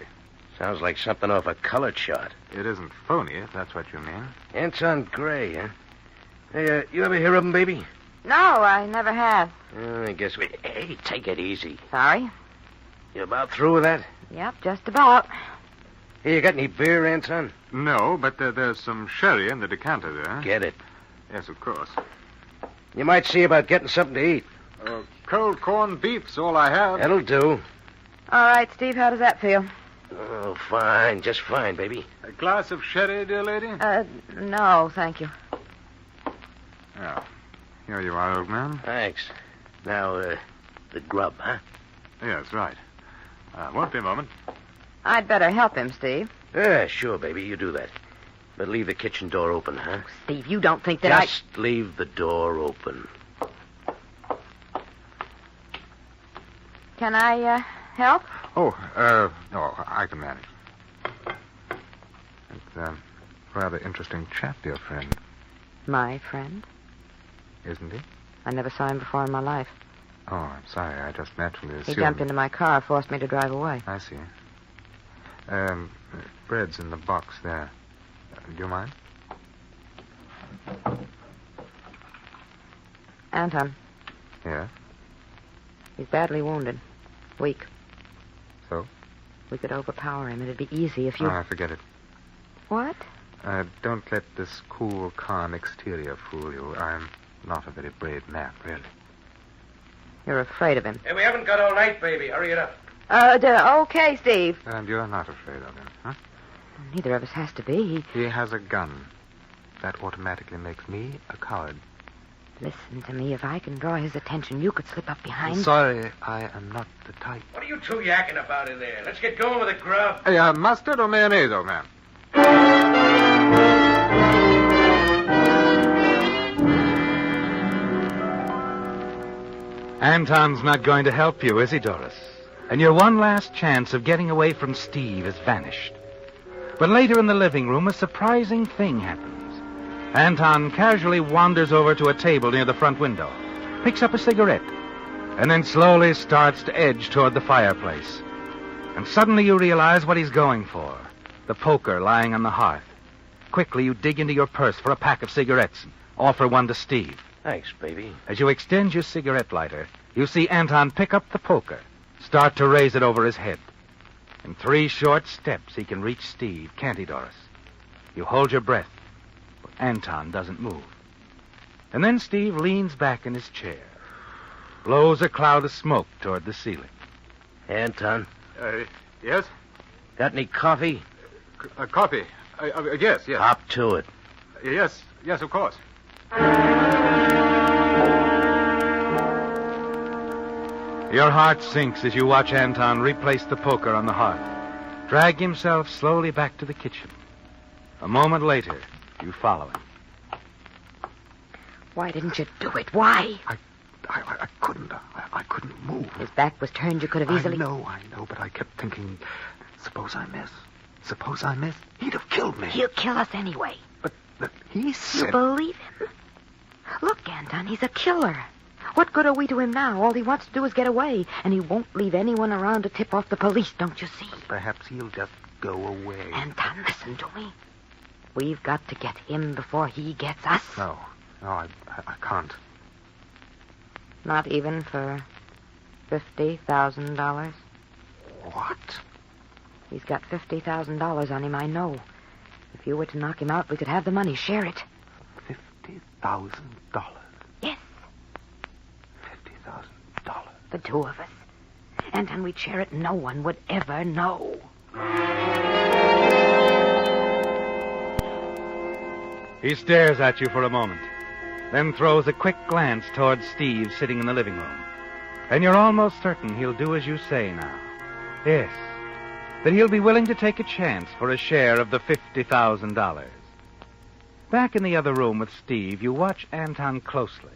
K: Sounds like something off a color chart.
L: It isn't phony, if that's what you mean.
K: Anton Gray, huh? Hey, you ever hear of him, baby?
E: No, I never have.
K: I guess we... Hey, take it easy.
E: Sorry?
K: You about through with that?
E: Yep, just about.
K: Hey, you got any beer, Anton?
L: No, but there's some sherry in the decanter there.
K: Get it.
L: Yes, of course.
K: You might see about getting something to eat.
L: Cold corned beef's all I have.
K: That'll do.
E: All right, Steve, how does that feel?
K: Oh, fine. Just fine, baby.
G: A glass of sherry, dear lady?
E: No, thank you.
G: Oh, here you are, old man.
K: Thanks. Now, the grub, huh?
G: Yes, right. Won't be a moment.
E: I'd better help him, Steve.
K: Yeah, sure, baby. You do that. But leave the kitchen door open, huh?
E: Steve, you don't think that
K: Just leave the door open.
E: Can I, help?
L: No, I can manage. It's a rather interesting chap, your friend,
E: My friend?
L: isn't he?
E: I never saw him before in my life.
L: Oh, I'm sorry. I just naturally assumed...
E: He jumped into my car, forced me to drive away.
L: I see. Bread's in the box there. Do you mind?
E: Anton,
L: Yeah?
E: he's badly wounded. Weak.
L: So?
E: We could overpower him. It'd be easy if you...
L: Forget it.
E: What?
L: Don't let this cool, calm exterior fool you. I'm not a very brave man, really.
E: You're afraid of him.
K: Hey, we haven't got all night, baby. Hurry it up.
E: Okay, Steve.
L: And you're not afraid of him, huh?
E: Neither of us has to be.
L: He has a gun. That automatically makes me a coward.
E: Listen to me. If I can draw his attention, you could slip up behind.
L: Sorry, I am not the type.
K: What are you two yakking about in there? Let's get going with the grub.
G: Hey, mustard or mayonnaise, old man?
B: Anton's not going to help you, is he, Doris? And your one last chance of getting away from Steve has vanished. But later in the living room, a surprising thing happens. Anton casually wanders over to a table near the front window, picks up a cigarette, and then slowly starts to edge toward the fireplace. And suddenly you realize what he's going for, the poker lying on the hearth. Quickly, you dig into your purse for a pack of cigarettes and offer one to Steve.
K: Thanks, baby.
B: As you extend your cigarette lighter, you see Anton pick up the poker, start to raise it over his head. In 3 short steps, he can reach Steve, can't he, Doris? You hold your breath, but Anton doesn't move. And then Steve leans back in his chair, blows a cloud of smoke toward the ceiling.
K: Anton.
G: Yes?
K: Got any coffee?
G: Coffee? Yes.
K: Hop to it.
G: Yes, of course.
B: Your heart sinks as you watch Anton replace the poker on the hearth, drag himself slowly back to the kitchen. A moment later, you follow him.
E: Why didn't you do it? Why?
L: I couldn't. I couldn't move.
E: His back was turned. You could have easily...
L: I know, but I kept thinking, suppose I miss. Suppose I miss. He'd have killed me.
E: He'll kill us anyway.
L: But he said...
E: You believe him? Look, Anton, he's a killer. What good are we to him now? All he wants to do is get away, and he won't leave anyone around to tip off the police, don't you see?
L: Perhaps he'll just go away.
E: Anton, listen to me. We've got to get him before he gets us.
L: No, I can't.
E: Not even for $50,000?
L: What?
E: He's got $50,000 on him, I know. If you were to knock him out, we could have the money. Share it.
L: $50,000?
E: Yes.
L: $50,000?
E: The 2 of us. Anton, we'd share it. No one would ever know.
B: He stares at you for a moment, then throws a quick glance towards Steve sitting in the living room. And you're almost certain he'll do as you say now. Yes, that he'll be willing to take a chance for a share of the $50,000. Back in the other room with Steve, you watch Anton closely.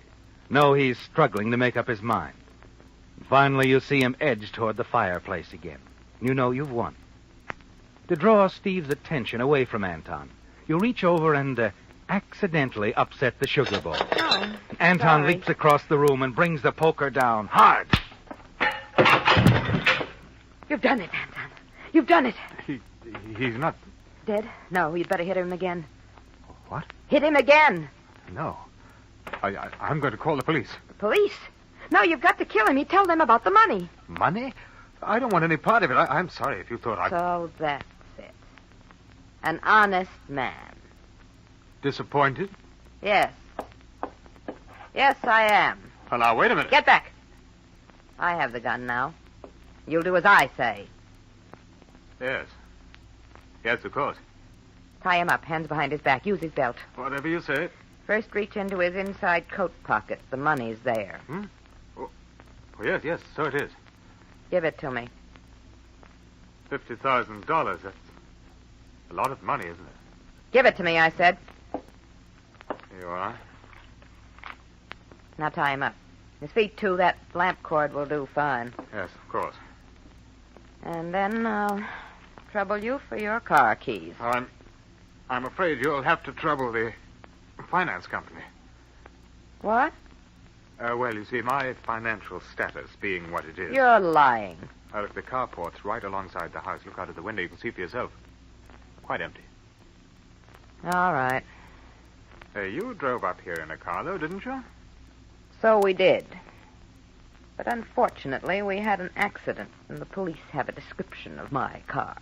B: Know he's struggling to make up his mind. Finally, you see him edge toward the fireplace again. You know you've won. To draw Steve's attention away from Anton, you reach over and accidentally upset the sugar bowl.
E: Oh,
B: Anton leaps across the room and brings the poker down hard.
E: You've done it, Anton. You've done it.
G: He's not...
E: Dead? No, you'd better hit him again.
G: What?
E: Hit him again.
G: No. I'm going to call the police.
E: The police? No, you've got to kill him. He'd tell them about the money.
G: Money? I don't want any part of it. I'm sorry if you thought I...
E: So that's it. An honest man.
G: Disappointed?
E: Yes. Yes, I am.
G: Well, now, wait a minute.
E: Get back. I have the gun now. You'll do as I say.
A: Yes. Yes, of course.
E: Tie him up, hands behind his back. Use his belt.
A: Whatever you say.
E: First, reach into his inside coat pocket. The money's there.
A: Oh, yes, so it is.
E: Give it to me.
A: $50,000. That's a lot of money, isn't it?
E: Give it to me, I said.
A: Here you are.
E: Now tie him up. His feet, too. That lamp cord will do fine.
A: Yes, of course.
E: And then I'll trouble you for your car keys.
A: I'm afraid you'll have to trouble the finance company.
E: What?
A: Well, you see, my financial status being what it is.
E: You're lying.
A: Look, the carport's right alongside the house. Look out of the window. You can see for yourself. Quite empty.
E: All right.
A: You drove up here in a car, though, didn't you?
E: So we did. But unfortunately, we had an accident, and the police have a description of my car.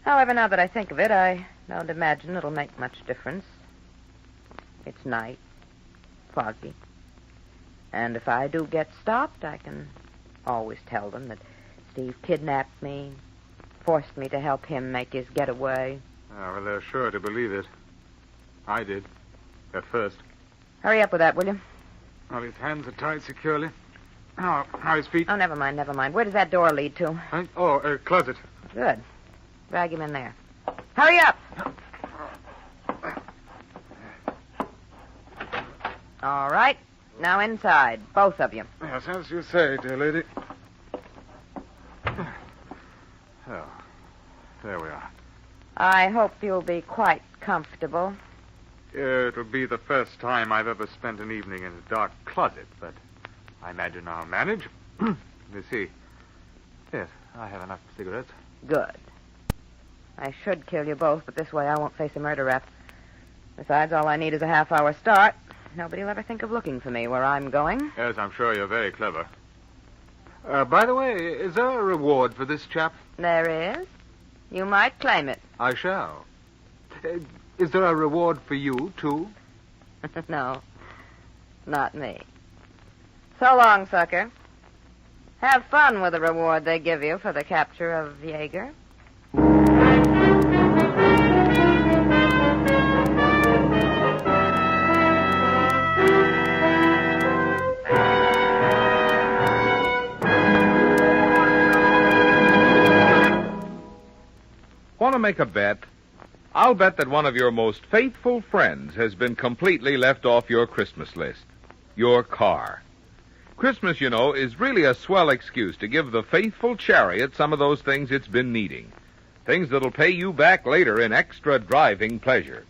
E: However, now that I think of it, I don't imagine it'll make much difference. It's night, foggy. And if I do get stopped, I can always tell them that Steve kidnapped me, forced me to help him make his getaway.
A: Well, they're sure to believe it. I did. At first.
E: Hurry up with that, will you?
A: Well, his hands are tied securely. How his feet?
E: Oh, never mind. Where does that door lead to?
A: Closet.
E: Good. Drag him in there. Hurry up! All right. Now inside, both of you.
A: Yes, as you say, dear lady. Oh, there we are.
E: I hope you'll be quite comfortable.
A: It'll be the first time I've ever spent an evening in a dark closet, but I imagine I'll manage. You see. Yes, I have enough cigarettes.
E: Good. I should kill you both, but this way I won't face a murder rap. Besides, all I need is a half-hour start. Nobody'll ever think of looking for me where I'm going.
A: Yes, I'm sure you're very clever. By the way, is there a reward for this chap?
E: There is. You might claim it.
A: I shall. Is there a reward for you, too?
E: No, not me. So long, sucker. Have fun with the reward they give you for the capture of Jaeger.
J: Want to make a bet? I'll bet that one of your most faithful friends has been completely left off your Christmas list. Your car. Christmas, you know, is really a swell excuse to give the faithful chariot some of those things it's been needing. Things that'll pay you back later in extra driving pleasure.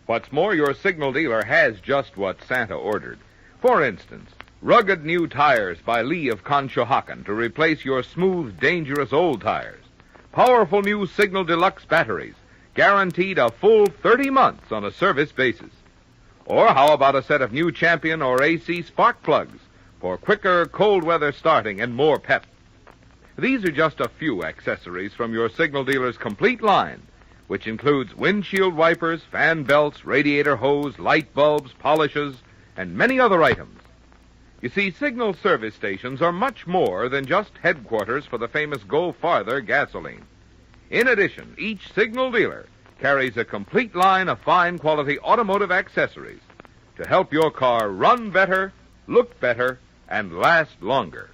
J: What's more, your signal dealer has just what Santa ordered. For instance, rugged new tires by Lee of Conshohocken to replace your smooth, dangerous old tires. Powerful new Signal Deluxe batteries, guaranteed a full 30 months on a service basis. Or how about a set of new Champion or AC spark plugs for quicker cold weather starting and more pep? These are just a few accessories from your signal dealer's complete line, which includes windshield wipers, fan belts, radiator hose, light bulbs, polishes, and many other items. You see, signal service stations are much more than just headquarters for the famous Go Farther gasoline. In addition, each signal dealer carries a complete line of fine quality automotive accessories to help your car run better, look better, and last longer.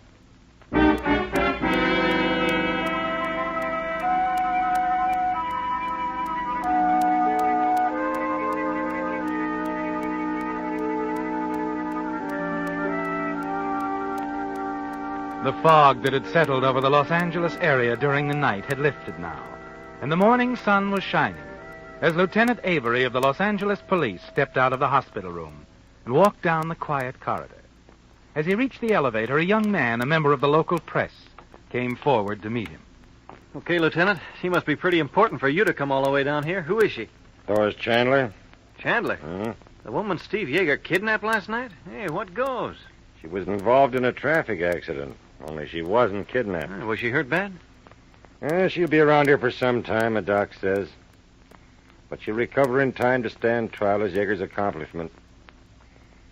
B: The fog that had settled over the Los Angeles area during the night had lifted now, and the morning sun was shining as Lieutenant Avery of the Los Angeles Police stepped out of the hospital room and walked down the quiet corridor. As he reached the elevator, a young man, a member of the local press, came forward to meet him.
U: Okay, Lieutenant. She must be pretty important for you to come all the way down here. Who is she?
K: Doris Chandler.
U: Chandler?
K: Mm-hmm.
U: The woman Steve Jaeger kidnapped last night? Hey, what goes?
K: She was involved in a traffic accident, only she wasn't kidnapped.
U: Was she hurt bad?
K: She'll be around here for some time, the doc says. But she'll recover in time to stand trial as Jaeger's accomplishment.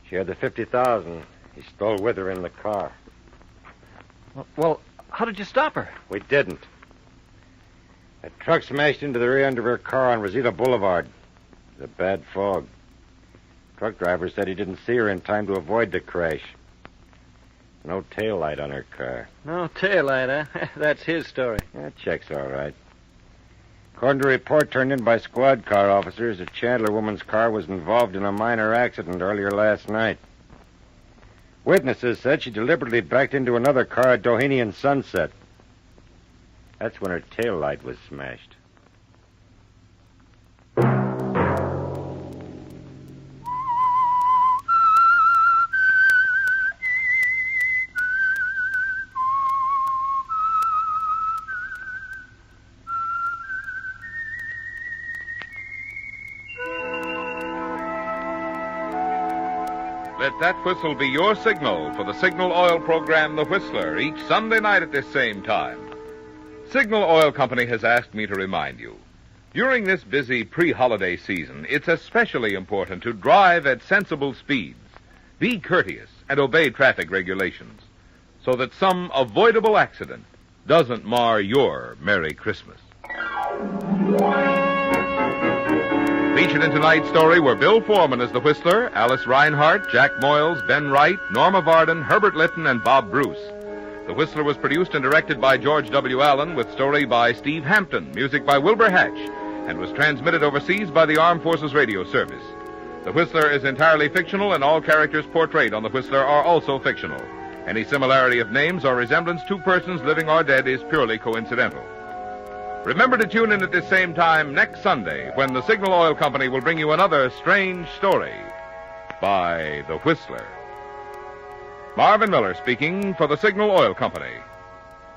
K: She had the $50,000 he stole with her in the car.
U: Well, how did you stop her?
K: We didn't.
D: A truck smashed into the rear end of her car on Rosita Boulevard. It was a bad fog. Truck driver said he didn't see her in time to avoid the crash. No taillight on her car.
U: No taillight, huh? That's his story.
D: That checks all right. According to a report turned in by squad car officers, a Chandler woman's car was involved in a minor accident earlier last night. Witnesses said she deliberately backed into another car at Doheny and Sunset. That's when her taillight was smashed.
J: Let that whistle be your signal for the Signal Oil program, The Whistler, each Sunday night at this same time. Signal Oil Company has asked me to remind you, during this busy pre-holiday season, it's especially important to drive at sensible speeds, be courteous, and obey traffic regulations, so that some avoidable accident doesn't mar your Merry Christmas. Featured in tonight's story were Bill Foreman as the Whistler, Alice Reinhart, Jack Moyles, Ben Wright, Norma Varden, Herbert Litton, and Bob Bruce. The Whistler was produced and directed by George W. Allen, with story by Steve Hampton, music by Wilbur Hatch, and was transmitted overseas by the Armed Forces Radio Service. The Whistler is entirely fictional, and all characters portrayed on The Whistler are also fictional. Any similarity of names or resemblance to persons living or dead is purely coincidental. Remember to tune in at this same time next Sunday when the Signal Oil Company will bring you another strange story by The Whistler. Marvin Miller speaking for the Signal Oil Company.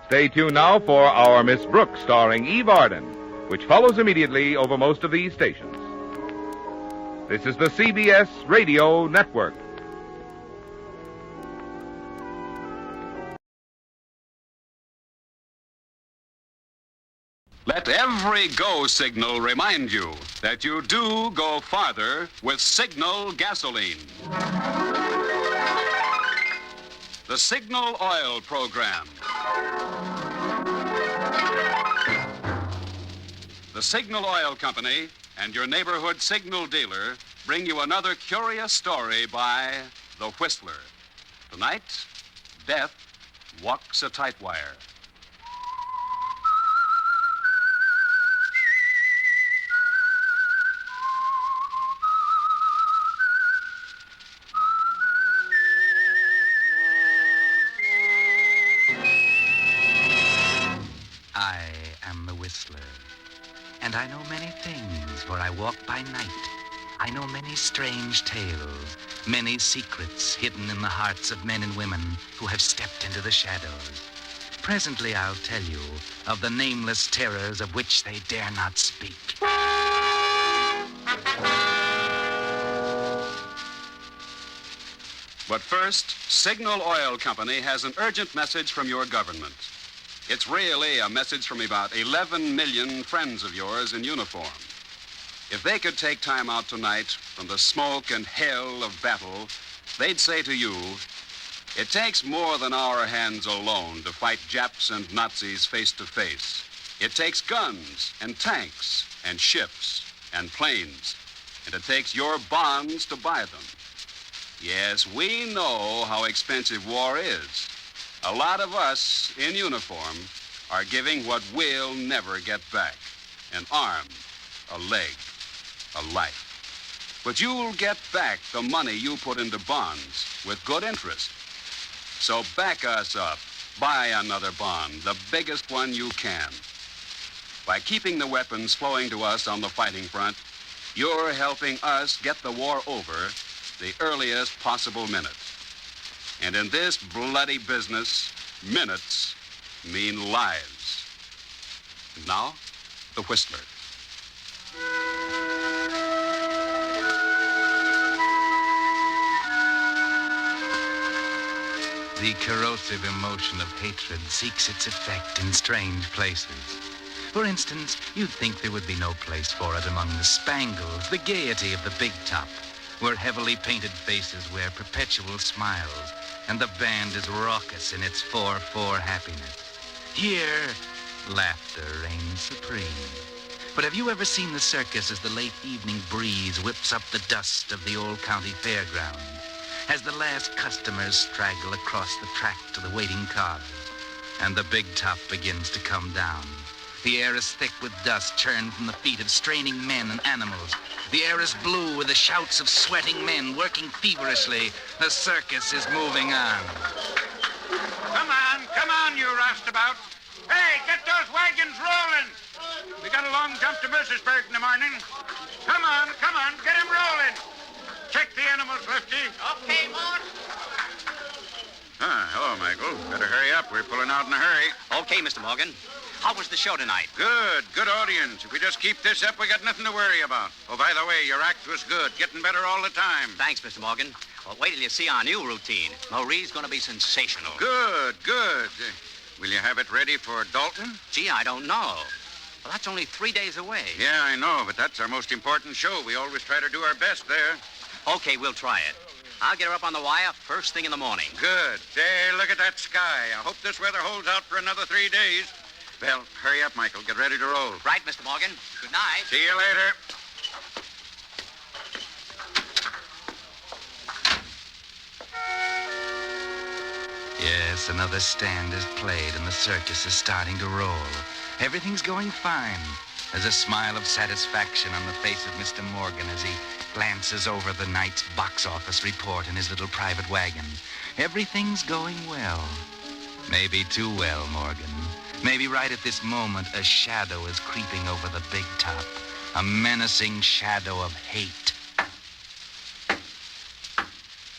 J: Stay tuned now for our Miss Brooks starring Eve Arden, which follows immediately over most of these stations. This is the CBS Radio Network.
N: Let every go signal remind you that you do go farther with Signal gasoline. The Signal Oil Program. The Signal Oil Company and your neighborhood signal dealer bring you another curious story by The Whistler. Tonight, Death Walks a Tight Wire.
W: And I know many things, for I walk by night. I know many strange tales, many secrets hidden in the hearts of men and women who have stepped into the shadows. Presently I'll tell you of the nameless terrors of which they dare not speak.
N: But first, Signal Oil Company has an urgent message from your government. It's really a message from about 11 million friends of yours in uniform. If they could take time out tonight from the smoke and hell of battle, they'd say to you, it takes more than our hands alone to fight Japs and Nazis face to face. It takes guns and tanks and ships and planes, and it takes your bonds to buy them. Yes, we know how expensive war is. A lot of us in uniform are giving what we'll never get back. An arm, a leg, a life. But you'll get back the money you put into bonds with good interest. So back us up. Buy another bond, the biggest one you can. By keeping the weapons flowing to us on the fighting front, you're helping us get the war over the earliest possible minute. And in this bloody business, minutes mean lives. And now, the Whistler.
W: The corrosive emotion of hatred seeks its effect in strange places. For instance, you'd think there would be no place for it among the spangles, the gaiety of the big top, where heavily painted faces wear perpetual smiles, and the band is raucous in its 4-4 happiness. Here, Laughter reigns supreme. But have you ever seen the circus as the late evening breeze whips up the dust of the old county fairground? As the last customers straggle across the track to the waiting cars, and the big top begins to come down. The air is thick with dust churned from the feet of straining men and animals. The air is blue with the shouts of sweating men working feverishly. The circus is moving on.
R: Come on, you roustabout. Hey, get those wagons rolling. We got a long jump to Mercersburg in the morning. Come on, get him rolling. Check the animals, Lefty.
S: Okay, Mort.
N: Hello, Michael. Better hurry up. We're pulling out in a hurry.
C: Okay, Mr. Morgan. How was the show tonight?
N: Good audience. If we just keep this up, we got nothing to worry about. Oh, by the way, your act was good. Getting better all the time.
C: Thanks, Mr. Morgan. Well, wait till you see our new routine. Marie's going to be sensational.
N: Good. Will you have it ready for Dalton?
C: Gee, I don't know. Well, that's only 3 days away.
N: Yeah, I know, but that's our most important show. We always try to do our best there.
C: Okay, we'll try it. I'll get her up on the wire first thing in the morning.
N: Good. Hey, look at that sky. I hope this weather holds out for another 3 days. Well, hurry up, Michael. Get ready to roll.
C: Right, Mr. Morgan. Good night.
N: See you later.
W: Yes, another stand is played and the circus is starting to roll. Everything's going fine. There's a smile of satisfaction on the face of Mr. Morgan as he glances over the night's box office report in his little private wagon. Everything's going well. Maybe too well, Morgan. Maybe right at this moment, a shadow is creeping over the big top. A menacing shadow of hate.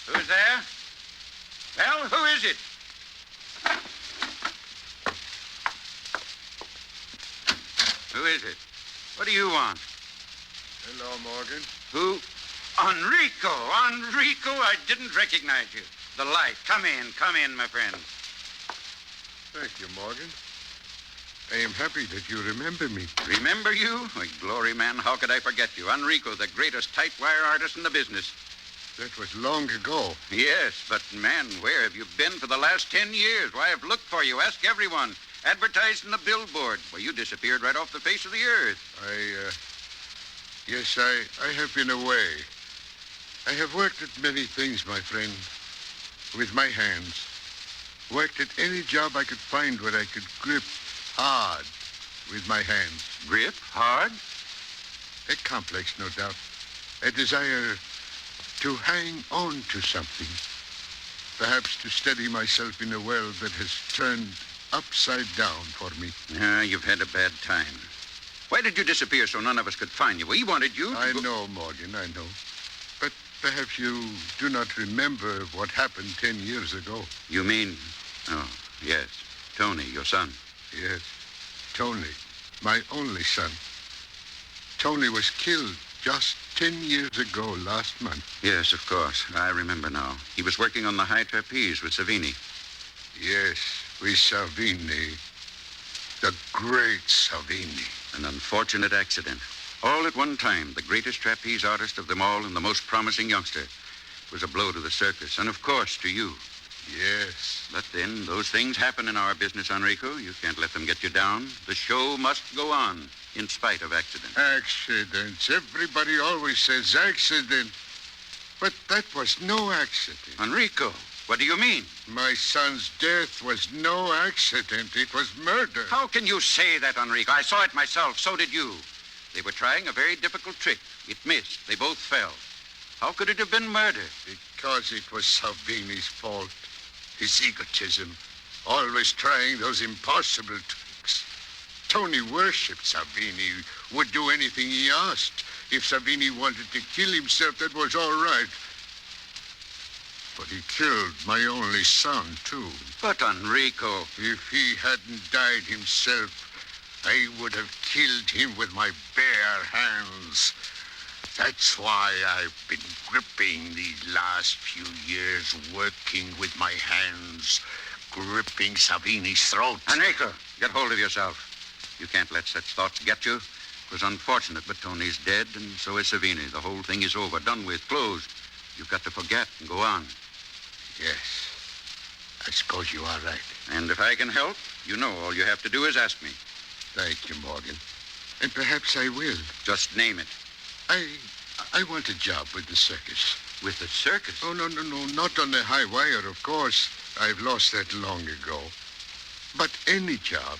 N: Who's there? Well, who is it? Who is it? What do you want?
I: Hello, Morgan.
N: Who? Enrico! I didn't recognize you. The light. Come in, my friend.
I: Thank you, Morgan. I am happy that you remember me.
N: Remember you? Oh, glory, man, how could I forget you? Enrico, the greatest tight wire artist in the business.
I: That was long ago.
N: Yes, but, man, where have you been for the last 10 years? Why, I've looked for you. Ask everyone. Advertised in the billboard. Well, you disappeared right off the face of the earth.
I: Yes, I have been away. I have worked at many things, my friend, with my hands. Worked at any job I could find where I could grip hard with my hands.
N: Grip? Hard?
I: A complex, no doubt. A desire to hang on to something. Perhaps to steady myself in a world that has turned upside down for me.
N: Yeah, you've had a bad time. Why did you disappear so none of us could find you? We wanted you to
I: I know, Morgan, I know. But perhaps you do not remember what happened 10 years ago.
N: You mean... Oh, yes. Tony, your son.
I: Yes. Tony, my only son. Tony was killed just 10 years ago last month.
N: Yes, of course. I remember now. He was working on the high trapeze with Savini.
I: Yes, with Savini. The great Savini.
N: An unfortunate accident. All at one time, the greatest trapeze artist of them all and the most promising youngster. It was a blow to the circus, and of course to you.
I: Yes.
N: But then, those things happen in our business, Enrico. You can't let them get you down. The show must go on, in spite of accidents.
I: Accidents. Everybody always says accident. But that was no accident.
N: Enrico, what do you mean?
I: My son's death was no accident. It was murder.
N: How can you say that, Enrico? I saw it myself. So did you. They were trying a very difficult trick. It missed. They both fell. How could it have been murder?
I: Because it was Savini's fault. His egotism. Always trying those impossible tricks. Tony worshipped Savini. Would do anything he asked. If Savini wanted to kill himself, that was all right. But he killed my only son, too.
N: But, Enrico...
I: If he hadn't died himself, I would have killed him with my bare hands. That's why I've been gripping these last few years, working with my hands, gripping Savini's throat.
N: Enrico, get hold of yourself. You can't let such thoughts get you. It was unfortunate, but Tony's dead, and so is Savini. The whole thing is over, done with, closed. You've got to forget and go on.
I: Yes. I suppose you are right.
N: And if I can help, you know all you have to do is ask me.
I: Thank you, Morgan. And perhaps I will.
N: Just name it.
I: I want a job with the circus.
N: With the circus?
I: Oh, no. Not on the high wire, of course. I've lost that long ago. But any job.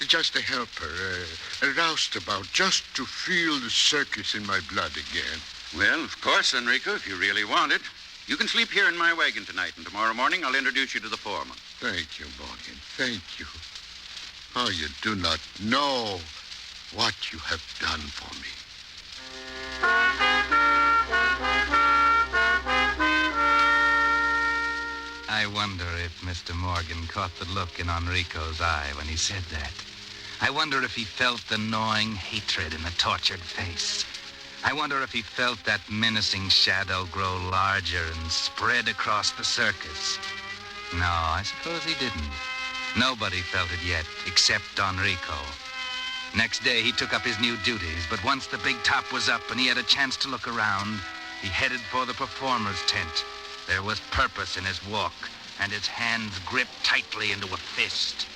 I: Just a helper, a roustabout, just to feel the circus in my blood again.
N: Well, of course, Enrico, if you really want it. You can sleep here in my wagon tonight, and tomorrow morning I'll introduce you to the foreman.
I: Thank you, Morgan. Thank you. Oh, you do not know what you have done for me.
W: I wonder if Mr. Morgan caught the look in Enrico's eye when he said that. I wonder if he felt the gnawing hatred in the tortured face. I wonder if he felt that menacing shadow grow larger and spread across the circus. No, I suppose he didn't. Nobody felt it yet, except Enrico. Next day, he took up his new duties, but once the big top was up and he had a chance to look around, he headed for the performer's tent. There was purpose in his walk, and his hands gripped tightly into a fist.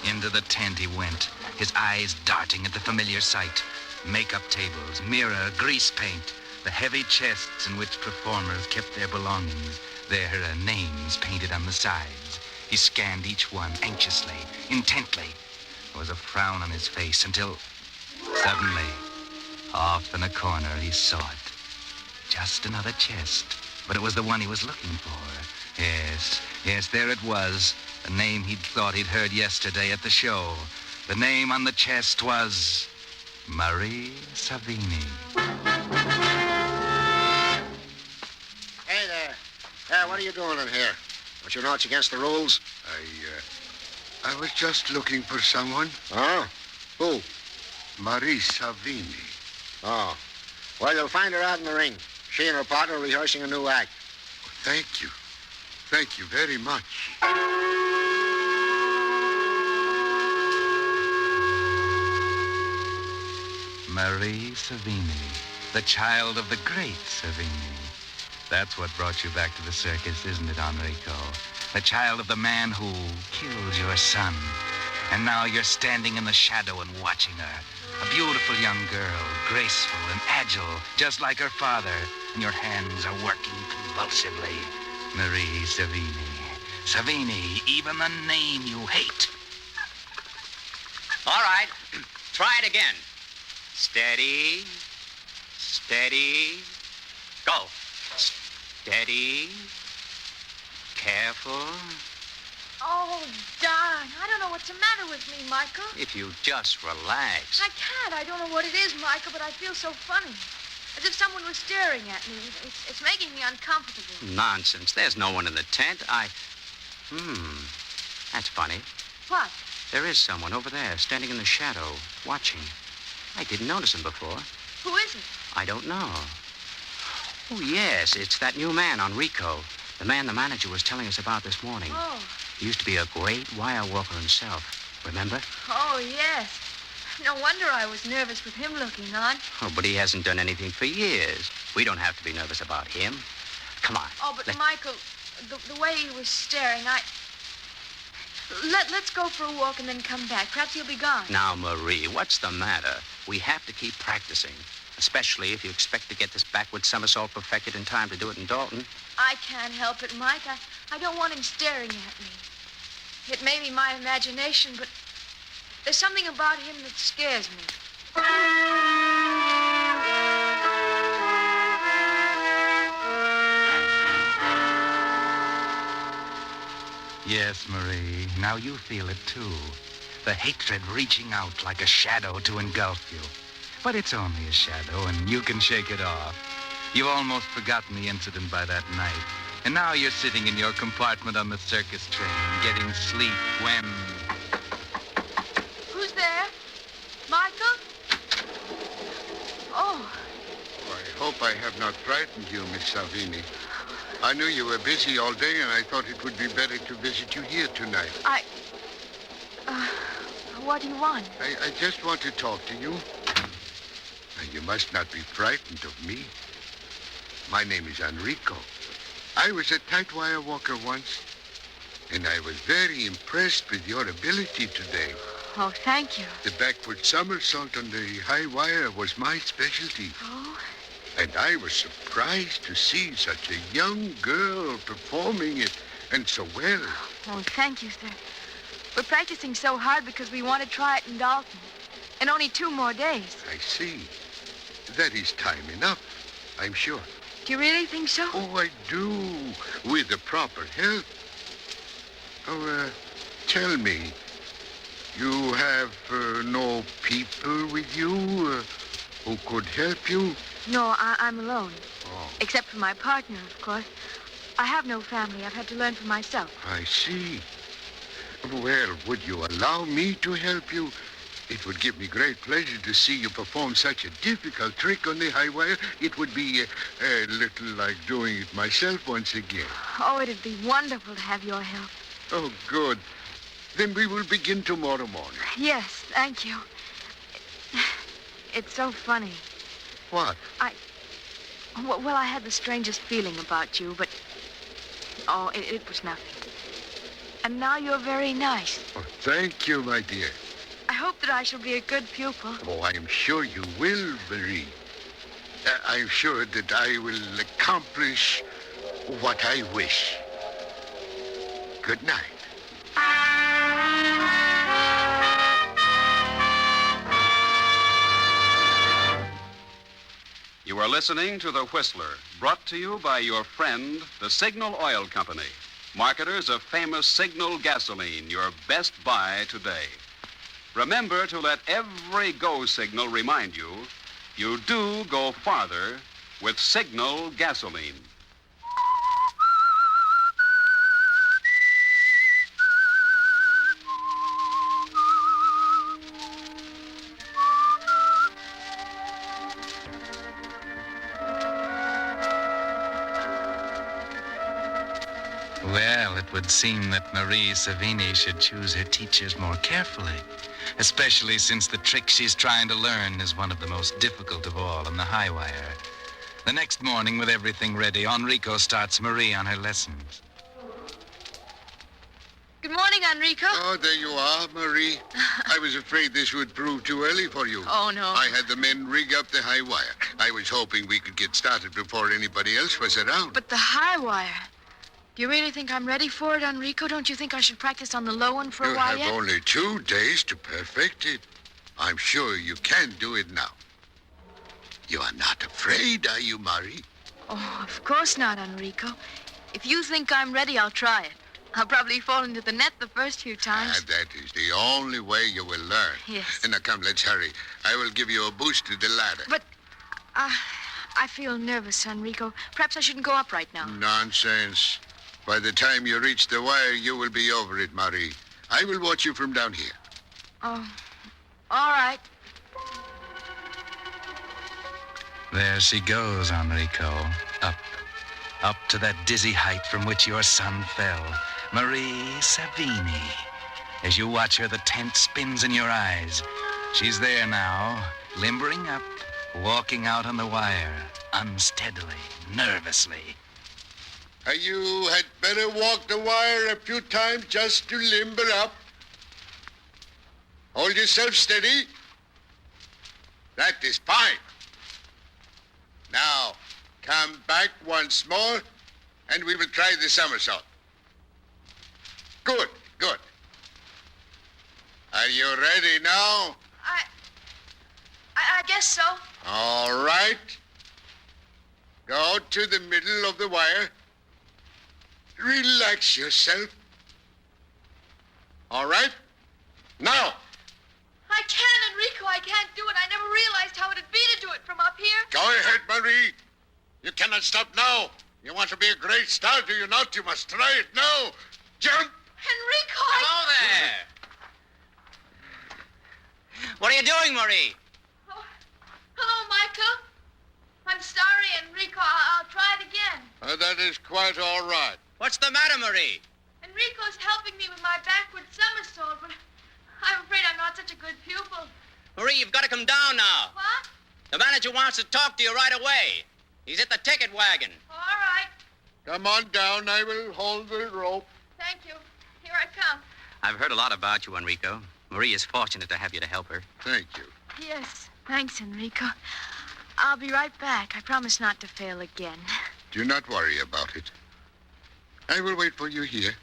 W: Into the tent he went, his eyes darting at the familiar sight. Makeup tables, mirror, grease paint, the heavy chests in which performers kept their belongings, their names painted on the sides. He scanned each one anxiously, intently. There was a frown on his face until, suddenly, off in a corner, he saw it. Just another chest, but it was the one he was looking for. Yes, there it was. The name he'd thought he'd heard yesterday at the show. The name on the chest was Marie Savini.
K: Hey there. What are you doing in here? Don't you know it's against the rules?
I: I was just looking for someone.
K: Oh? Who?
I: Marie Savini.
K: Oh. Well, you'll find her out in the ring. She and her partner are rehearsing a new act.
I: Thank you. Thank you very much.
W: Marie Savini, the child of the great Savini. That's what brought you back to the circus, isn't it, Enrico? The child of the man who killed your son. And now you're standing in the shadow and watching her. A beautiful young girl, graceful and agile, just like her father. And your hands are working convulsively. Marie Savini. Savini, even the name you hate.
C: All right. Try it again. Steady. Steady. Go. Steady. Careful.
H: Oh, darn. I don't know what's the matter with me, Michael.
C: If you just relax.
H: I can't. I don't know what it is, Michael, but I feel so funny. As if someone was staring at me. It's making me uncomfortable.
C: Nonsense. There's no one in the tent. That's funny.
H: What?
C: There is someone over there, standing in the shadow, watching. I didn't notice him before.
H: Who is it?
C: I don't know. Oh, yes, it's that new man, Enrico. The man the manager was telling us about this morning.
H: Oh.
C: He used to be a great wire walker himself. Remember?
H: Oh, yes. No wonder I was nervous with him looking on.
C: Oh, but he hasn't done anything for years. We don't have to be nervous about him. Come on.
H: Oh, but Michael, the way he was staring, Let's go for a walk and then come back. Perhaps he'll be gone.
C: Now, Marie, what's the matter? We have to keep practicing, especially if you expect to get this backward somersault perfected in time to do it in Dalton.
H: I can't help it, Mike. I don't want him staring at me. It may be my imagination, but there's something about him that scares me.
W: Yes, Marie, now you feel it, too. The hatred reaching out like a shadow to engulf you. But it's only a shadow, and you can shake it off. You've almost forgotten the incident by that night. And now you're sitting in your compartment on the circus train, getting sleep when...
H: Who's there? Michael? Oh.
I: I hope I have not frightened you, Miss Savini. I knew you were busy all day, and I thought it would be better to visit you here tonight.
H: What do you want?
I: I just want to talk to you. You must not be frightened of me. My name is Enrico. I was a tight wire walker once. And I was very impressed with your ability today.
H: Oh, thank you.
I: The backward somersault on the high wire was my specialty.
H: Oh?
I: And I was surprised to see such a young girl performing it, and so well.
H: Oh, thank you, sir. We're practicing so hard because we want to try it in Dalton. In only 2 more days.
I: I see. That is time enough, I'm sure.
H: Do you really think so?
I: Oh, I do. With the proper help. Oh, tell me, you have no people with you who could help you?
H: No, I'm alone.
I: Oh.
H: Except for my partner, of course. I have no family. I've had to learn for myself.
I: I see. Well, would you allow me to help you? It would give me great pleasure to see you perform such a difficult trick on the high wire. It would be a little like doing it myself once again.
H: Oh, it'd be wonderful to have your help.
I: Oh, good. Then we will begin tomorrow morning.
H: Yes, thank you. It's so funny.
I: What?
H: Well, I had the strangest feeling about you, but... Oh, it was nothing. And now you're very nice.
I: Oh, thank you, my dear.
H: I hope that I shall be a good pupil.
I: Oh, I am sure you will, Marie. I'm sure that I will accomplish what I wish. Good night.
N: You are listening to The Whistler, brought to you by your friend, the Signal Oil Company, marketers of famous Signal gasoline, your best buy today. Remember to let every go signal remind you, you do go farther with Signal gasoline.
W: Well, it would seem that Marie Savini should choose her teachers more carefully, especially since the trick she's trying to learn is one of the most difficult of all on the high wire. The next morning, with everything ready, Enrico starts Marie on her lessons.
H: Good morning, Enrico.
I: Oh, there you are, Marie. I was afraid this would prove too early for you.
H: Oh, no.
I: I had the men rig up the high wire. I was hoping we could get started before anybody else was around.
H: But the high wire... Do you really think I'm ready for it, Enrico? Don't you think I should practice on the low one for a while
I: You have
H: yet?
I: only 2 days to perfect it. I'm sure you can do it now. You are not afraid, are you, Marie?
H: Oh, of course not, Enrico. If you think I'm ready, I'll try it. I'll probably fall into the net the first few times.
I: That is the only way you will learn.
H: Yes.
I: Now, come, let's hurry. I will give you a boost to the ladder.
H: But I feel nervous, Enrico. Perhaps I shouldn't go up right now.
I: Nonsense. By the time you reach the wire, you will be over it, Marie. I will watch you from down here.
H: Oh, all right.
W: There she goes, Enrico. Up to that dizzy height from which your son fell. Marie Savini. As you watch her, the tent spins in your eyes. She's there now, limbering up, walking out on the wire, unsteadily, nervously.
I: You had better walk the wire a few times just to limber up. Hold yourself steady. That is fine. Now, come back once more, and we will try the somersault. Good, good. Are you ready now?
H: I guess so.
I: All right. Go to the middle of the wire. Relax yourself. All right? Now.
H: I can't, Enrico. I can't do it. I never realized how it'd be to do it from up here.
I: Go ahead, Marie. You cannot stop now. You want to be a great star, do you not? You must try it now. Jump.
H: Enrico,
M: Hello there. What are you doing, Marie?
H: Oh, hello, Michael. I'm sorry, Enrico. I'll try it again.
I: That is quite all right.
M: What's the matter, Marie?
H: Enrico's helping me with my backward somersault, but I'm afraid I'm not such a good pupil.
M: Marie, you've got to come down now.
H: What?
M: The manager wants to talk to you right away. He's at the ticket wagon.
H: All right.
I: Come on down. I will hold the rope.
H: Thank you. Here I come.
C: I've heard a lot about you, Enrico. Marie is fortunate to have you to help her.
I: Thank you.
H: Yes, thanks, Enrico. I'll be right back. I promise not to fail again.
I: Do not worry about it. I will wait for you here.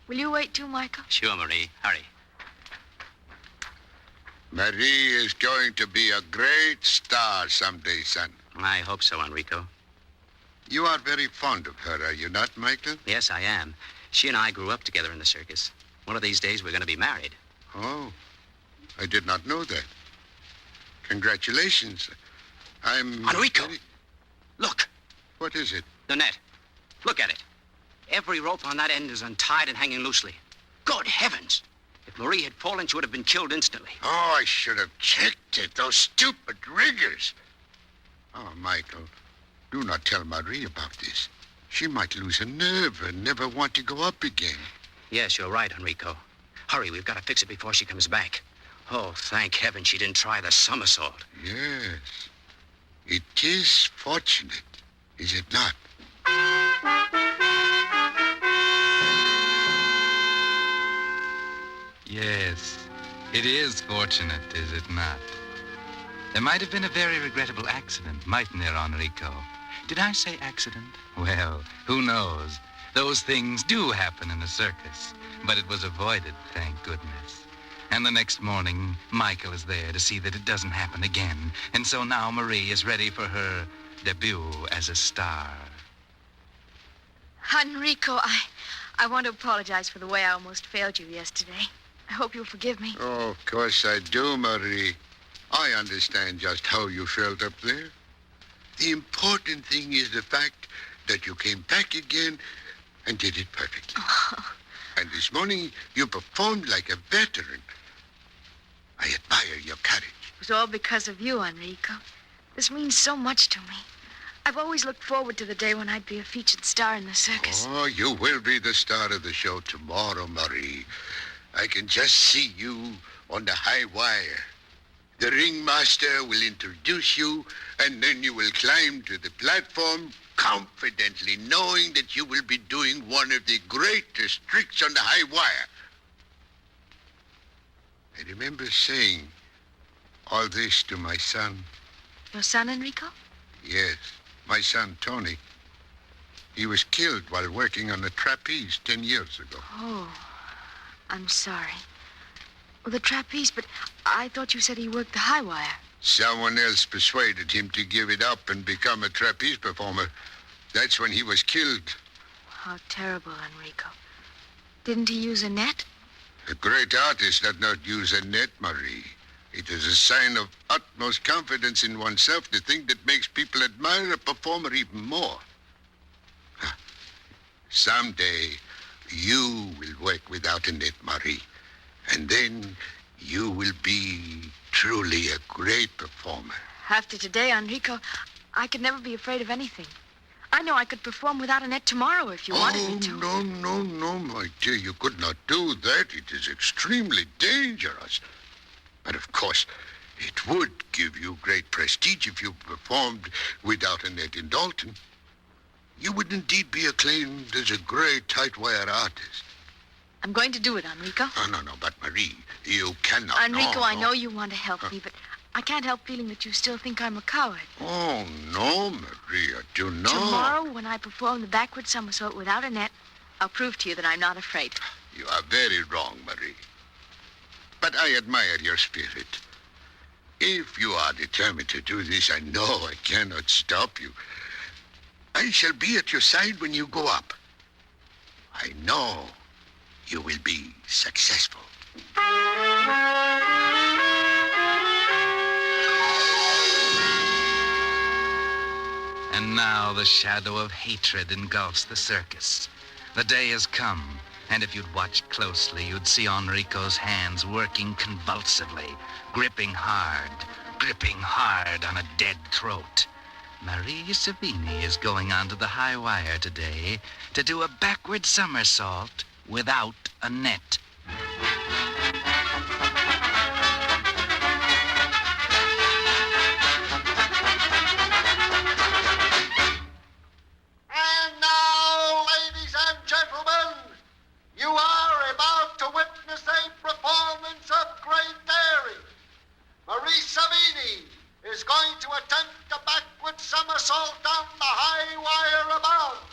H: Will you wait too, Michael?
C: Sure, Marie. Hurry.
I: Marie is going to be a great star someday, son.
C: I hope so, Enrico.
I: You are very fond of her, are you not, Michael?
C: Yes, I am. She and I grew up together in the circus. One of these days, we're going to be married.
I: Oh, I did not know that. Congratulations. I'm...
C: Enrico! Look.
I: What is it?
C: The net. Look at it. Every rope on that end is untied and hanging loosely. Good heavens! If Marie had fallen, she would have been killed instantly.
I: Oh, I should have checked it. Those stupid riggers. Oh, Michael, do not tell Marie about this. She might lose her nerve and never want to go up again.
C: Yes, you're right, Enrico. Hurry, we've got to fix it before she comes back. Oh, thank heaven she didn't try the somersault.
I: Yes. It is fortunate, is it not?
W: Yes, it is fortunate, is it not? There might have been a very regrettable accident, mightn't there, Enrico? Did I say accident? Well, who knows? Those things do happen in a circus, but it was avoided, thank goodness. And the next morning, Michael is there to see that it doesn't happen again. And so now Marie is ready for her debut as a star.
H: Enrico, I want to apologize for the way I almost failed you yesterday. I hope you'll forgive me.
I: Oh, of course I do, Marie. I understand just how you felt up there. The important thing is the fact that you came back again and did it perfectly.
H: Oh.
I: And this morning, you performed like a veteran. I admire your courage.
H: It was all because of you, Enrico. This means so much to me. I've always looked forward to the day when I'd be a featured star in the circus.
I: Oh, you will be the star of the show tomorrow, Marie. I can just see you on the high wire. The ringmaster will introduce you, and then you will climb to the platform, confidently knowing that you will be doing one of the greatest tricks on the high wire. I remember saying all this to my son.
H: Your son, Enrico?
I: Yes, my son, Tony. He was killed while working on the trapeze 10 years ago.
H: Oh, I'm sorry. Well, the trapeze, but I thought you said he worked the high wire.
I: Someone else persuaded him to give it up and become a trapeze performer. That's when he was killed.
H: How terrible, Enrico. Didn't he use a net?
I: A great artist does not use a net, Marie. It is a sign of utmost confidence in oneself to think that makes people admire a performer even more. Someday, you will work without a net, Marie. And then you will be truly a great performer.
H: After today, Enrico, I could never be afraid of anything. I know I could perform without a net tomorrow if you wanted me to.
I: No, my dear. You could not do that. It is extremely dangerous. But of course, it would give you great prestige if you performed without a net in Dalton. You would indeed be acclaimed as a great tight-wire artist.
H: I'm going to do it, Enrico.
I: No, but Marie, you cannot.
H: Enrico,
I: No.
H: I know you want to help me, but I can't help feeling that you still think I'm a coward.
I: Oh, no, Maria, do not.
H: Tomorrow, when I perform the backward somersault without a net, I'll prove to you that I'm not afraid.
I: You are very wrong, Marie. But I admire your spirit. If you are determined to do this, I know I cannot stop you. I shall be at your side when you go up. I know you will be successful.
W: And now the shadow of hatred engulfs the circus. The day has come, and if you'd watched closely, you'd see Enrico's hands working convulsively, gripping hard on a dead throat. Marie Savini is going onto the high wire today to do a backward somersault without a net.
O: And now, ladies and gentlemen, you are about is going to attempt a backward somersault down the high wire above.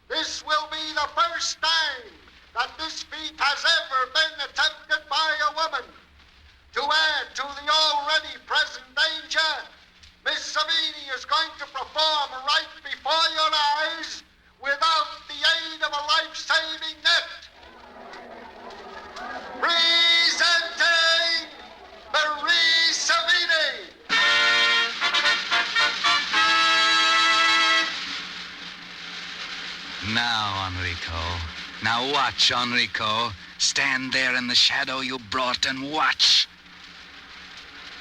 O: This will be the first time that this feat has ever been attempted by a woman. To add to the already present danger, Miss Savini is going to perform right before your eyes without the aid of a life-saving net. Presenting Marie Savini.
W: Now, Enrico. Now watch, Enrico. Stand there in the shadow you brought and watch.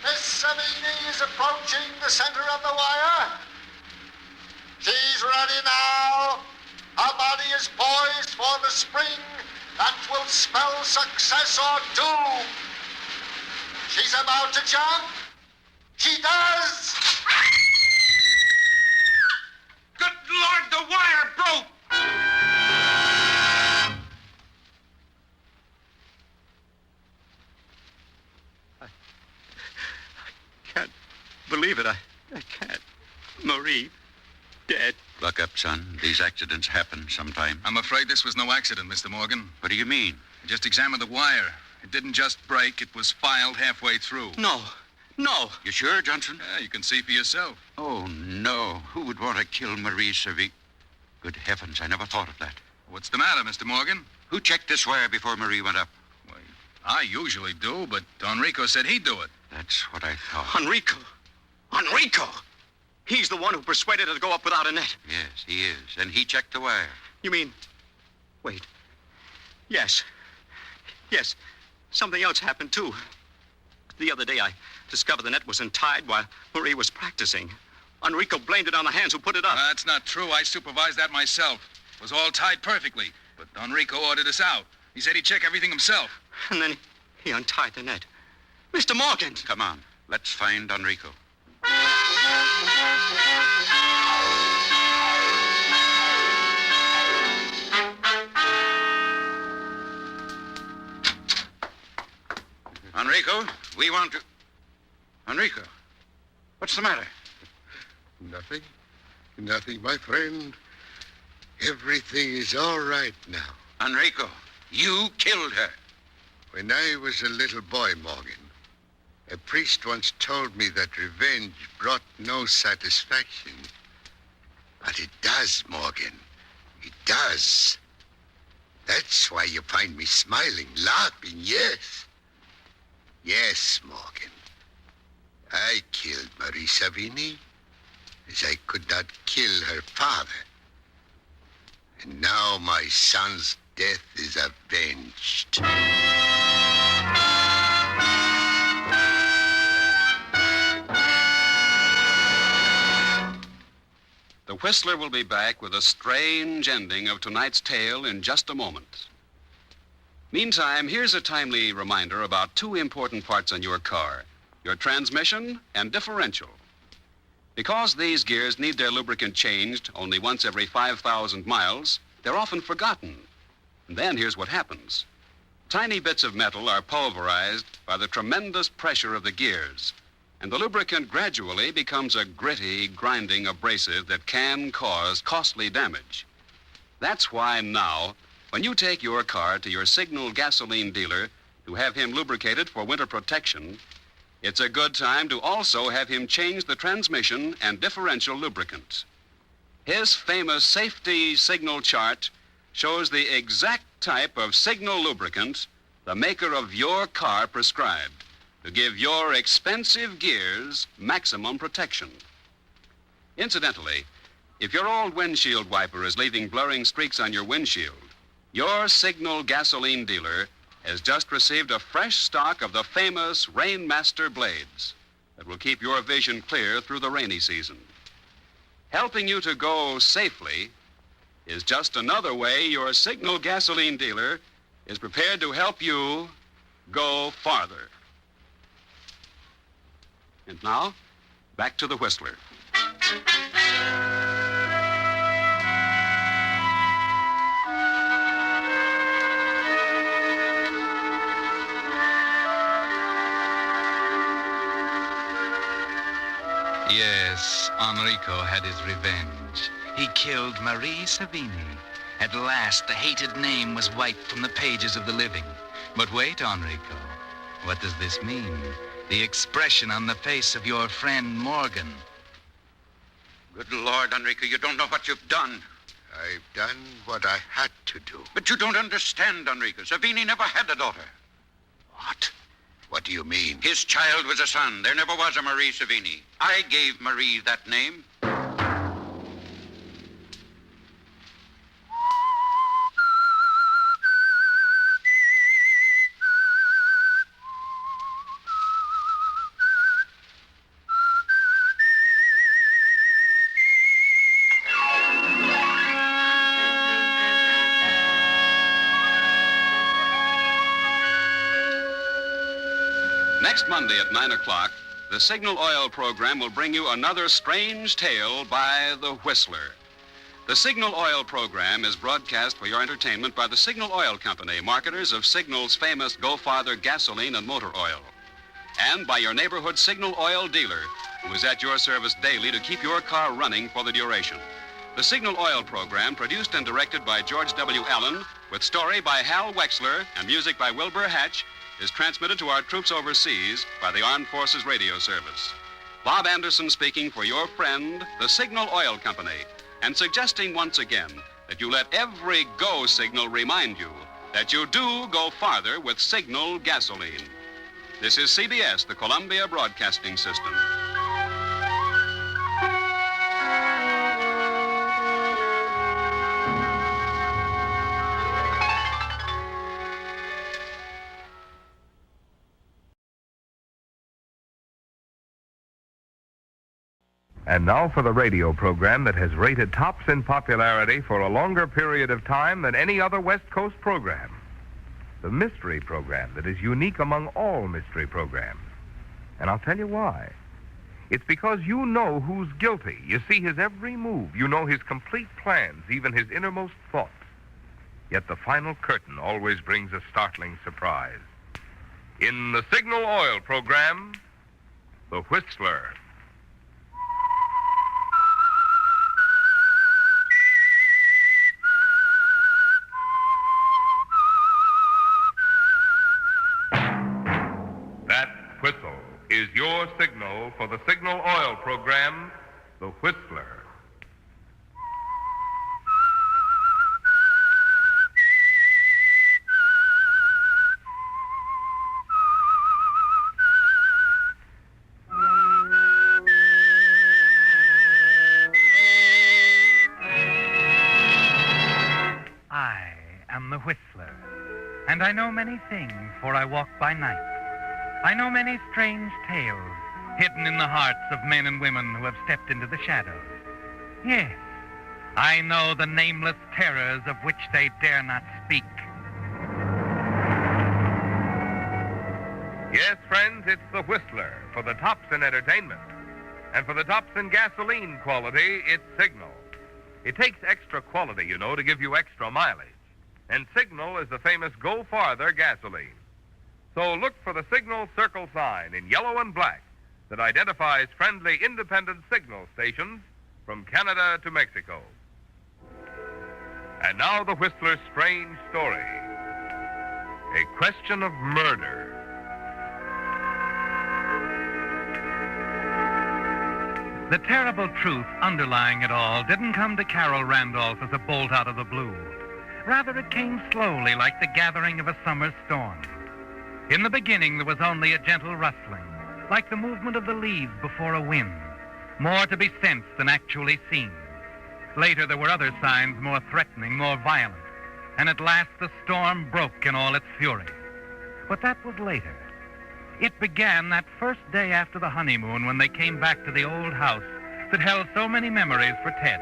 O: Miss Savini is approaching the center of the wire. She's ready now. Her body is poised for the spring that will spell success or doom. She's about to jump. She does.
I: Good Lord, the wire broke!
C: Believe it, I can't. Marie, dead.
P: Look up, son. These accidents happen sometime.
Q: I'm afraid this was no accident, Mr. Morgan.
P: What do you mean?
Q: I just examined the wire. It didn't just break, it was filed halfway through.
C: No.
P: You sure, Johnson?
Q: Yeah, you can see for yourself.
P: Oh, no. Who would want to kill Marie Savini? Good heavens, I never thought of that.
Q: What's the matter, Mr. Morgan?
P: Who checked this wire before Marie went up?
Q: Well, I usually do, but Enrico said he'd do it.
P: That's what I thought.
C: Enrico! He's the one who persuaded her to go up without a net.
P: Yes, he is. And he checked the wire.
C: You mean... Wait. Yes. Something else happened, too. The other day, I discovered the net was untied while Marie was practicing. Enrico blamed it on the hands who put it up.
Q: That's not true. I supervised that myself. It was all tied perfectly. But Enrico ordered us out. He said he'd check everything himself.
C: And then he untied the net. Mr. Morgan!
P: Come on. Let's find Enrico. Enrico, we want to... Enrico, what's the matter?
I: Nothing, my friend. Everything is all right now.
P: Enrico, you killed her.
I: When I was a little boy, Morgan, a priest once told me that revenge brought no satisfaction. But it does, Morgan. It does. That's why you find me smiling, laughing, yes. Yes, Morgan. I killed Marie Savini as I could not kill her father. And now my son's death is avenged.
N: The Whistler will be back with a strange ending of tonight's tale in just a moment. Meantime, here's a timely reminder about two important parts on your car, your transmission and differential. Because these gears need their lubricant changed only once every 5,000 miles, they're often forgotten. And then here's what happens. Tiny bits of metal are pulverized by the tremendous pressure of the gears, and the lubricant gradually becomes a gritty, grinding abrasive that can cause costly damage. That's why now, when you take your car to your Signal gasoline dealer to have him lubricated for winter protection, it's a good time to also have him change the transmission and differential lubricant. His famous safety signal chart shows the exact type of Signal lubricant the maker of your car prescribed to give your expensive gears maximum protection. Incidentally, if your old windshield wiper is leaving blurring streaks on your windshield, your Signal gasoline dealer has just received a fresh stock of the famous Rainmaster blades that will keep your vision clear through the rainy season. Helping you to go safely is just another way your Signal gasoline dealer is prepared to help you go farther. And now, back to the Whistler.
W: Yes, Enrico had his revenge. He killed Marie Savini. At last, the hated name was wiped from the pages of the living. But wait, Enrico. What does this mean? The expression on the face of your friend Morgan.
P: Good Lord, Enrico, you don't know what you've done.
I: I've done what I had to do.
P: But you don't understand, Enrico. Savini never had a daughter.
I: What? What do you mean?
P: His child was a son. There never was a Marie Savini. I gave Marie that name.
N: Next Monday at 9 o'clock, the Signal Oil program will bring you another strange tale by the Whistler. The Signal Oil program is broadcast for your entertainment by the Signal Oil Company, marketers of Signal's famous Go Farther gasoline and motor oil, and by your neighborhood Signal Oil dealer, who is at your service daily to keep your car running for the duration. The Signal Oil program, produced and directed by George W. Allen, with story by Hal Wexler and music by Wilbur Hatch, is transmitted to our troops overseas by the Armed Forces Radio Service. Bob Anderson speaking for your friend, the Signal Oil Company, and suggesting once again that you let every go signal remind you that you do go farther with Signal gasoline. This is CBS, the Columbia Broadcasting System.
J: And now for the radio program that has rated tops in popularity for a longer period of time than any other West Coast program. The mystery program that is unique among all mystery programs. And I'll tell you why. It's because you know who's guilty. You see his every move. You know his complete plans, even his innermost thoughts. Yet the final curtain always brings a startling surprise. In the Signal Oil program, The Whistler. Whistle is your signal for the Signal Oil program, The Whistler.
B: I am the Whistler, and I know many things, for I walk by night. I know many strange tales hidden in the hearts of men and women who have stepped into the shadows. Yes, I know the nameless terrors of which they dare not speak.
J: Yes, friends, it's the Whistler for the tops in entertainment. And for the tops in gasoline quality, it's Signal. It takes extra quality, you know, to give you extra mileage. And Signal is the famous Go Farther gasoline. So look for the Signal circle sign in yellow and black that identifies friendly independent signal stations from Canada to Mexico. And now the Whistler's strange story. A question of murder.
B: The terrible truth underlying it all didn't come to Carol Randolph as a bolt out of the blue. Rather, it came slowly, like the gathering of a summer storm. In the beginning, there was only a gentle rustling, like the movement of the leaves before a wind, more to be sensed than actually seen. Later, there were other signs more threatening, more violent, and at last the storm broke in all its fury. But that was later. It began that first day after the honeymoon when they came back to the old house that held so many memories for Ted.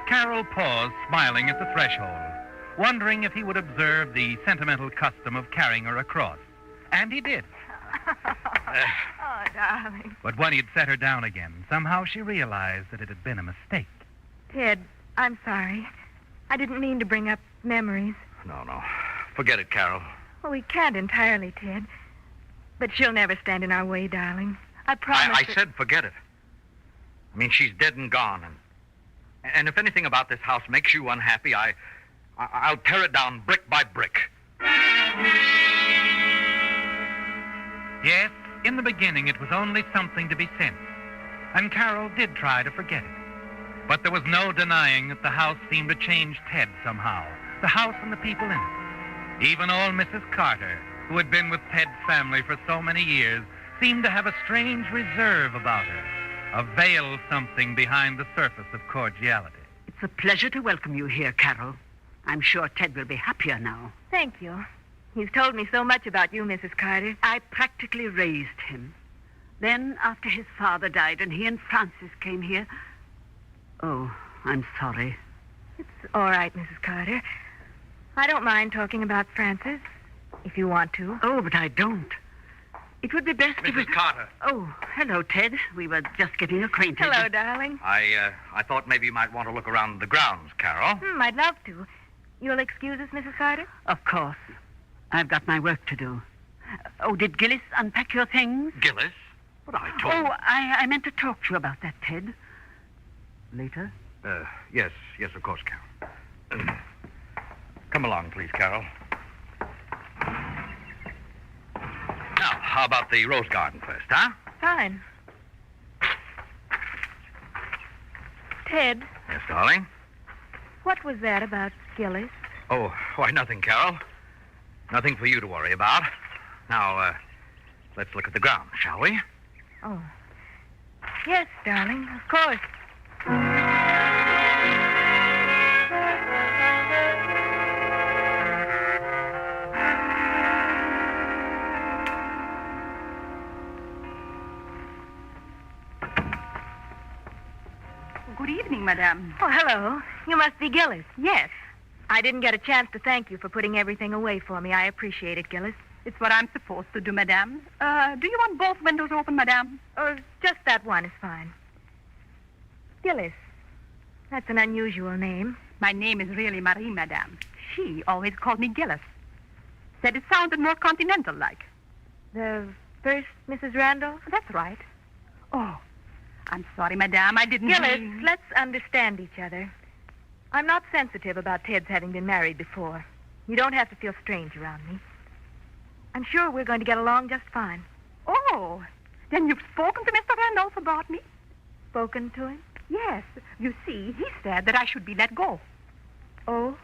B: Carol paused, smiling at the threshold, wondering if he would observe the sentimental custom of carrying her across. And he did.
H: Oh, darling.
B: But when he'd set her down again, somehow she realized that it had been a mistake.
H: Ted, I'm sorry. I didn't mean to bring up memories.
K: No. Forget it, Carol.
H: Well, we can't entirely, Ted. But she'll never stand in our way, darling. I promise.
K: I said forget it.
F: I mean, she's dead and gone. And if anything about this house makes you unhappy, I'll tear it down brick by brick.
B: Yes, in the beginning it was only something to be sent. And Carol did try to forget it. But there was no denying that the house seemed to change Ted somehow. The house and the people in it. Even old Mrs. Carter, who had been with Ted's family for so many years, seemed to have a strange reserve about her, a veil of something behind the surface of cordiality.
T: It's a pleasure to welcome you here, Carol. I'm sure Ted will be happier now.
H: Thank you. He's told me so much about you, Mrs. Carter.
T: I practically raised him. Then, after his father died and he and Francis came here... Oh, I'm sorry.
H: It's all right, Mrs. Carter. I don't mind talking about Francis, if you want to.
T: Oh, but I don't. It would be best if...
F: Mrs. Carter.
T: Oh, hello, Ted. We were just getting acquainted.
H: Hello, darling.
F: I thought maybe you might want to look around the grounds, Carol.
H: I'd love to. You'll excuse us, Mrs. Carter?
T: Of course. I've got my work to do. Oh, did Gillis unpack your things?
F: Gillis? But I told
T: Oh, I meant to talk to you about that, Ted. Later?
F: Yes, of course, Carol. Come along, please, Carol. Now, how about the rose garden first, huh?
H: Fine. Ted,
F: Yes, darling?
H: what was that about Gillis?
F: Oh, why, nothing, Carol. Nothing for you to worry about. Now, let's look at the ground, shall we?
H: Oh. Yes, darling, of course.
V: Good evening, madame.
H: Oh, hello. You must be Gillis.
V: Yes.
H: I didn't get a chance to thank you for putting everything away for me. I appreciate it, Gillis.
V: It's what I'm supposed to do, madame. Do you want both windows open, madame?
H: Just that one is fine. Gillis. That's an unusual name.
V: My name is really Marie, madame. She always called me Gillis. Said it sounded more continental-like.
H: The first Mrs. Randolph?
V: That's right. Oh, I'm sorry, madame. I didn't
H: Gillis,
V: mean...
H: let's understand each other. I'm not sensitive about Ted's having been married before. You don't have to feel strange around me. I'm sure we're going to get along just fine.
V: Oh, then you've spoken to Mr. Randolph about me?
H: Spoken to him?
V: Yes. You see, he said that I should be let go.
H: Oh?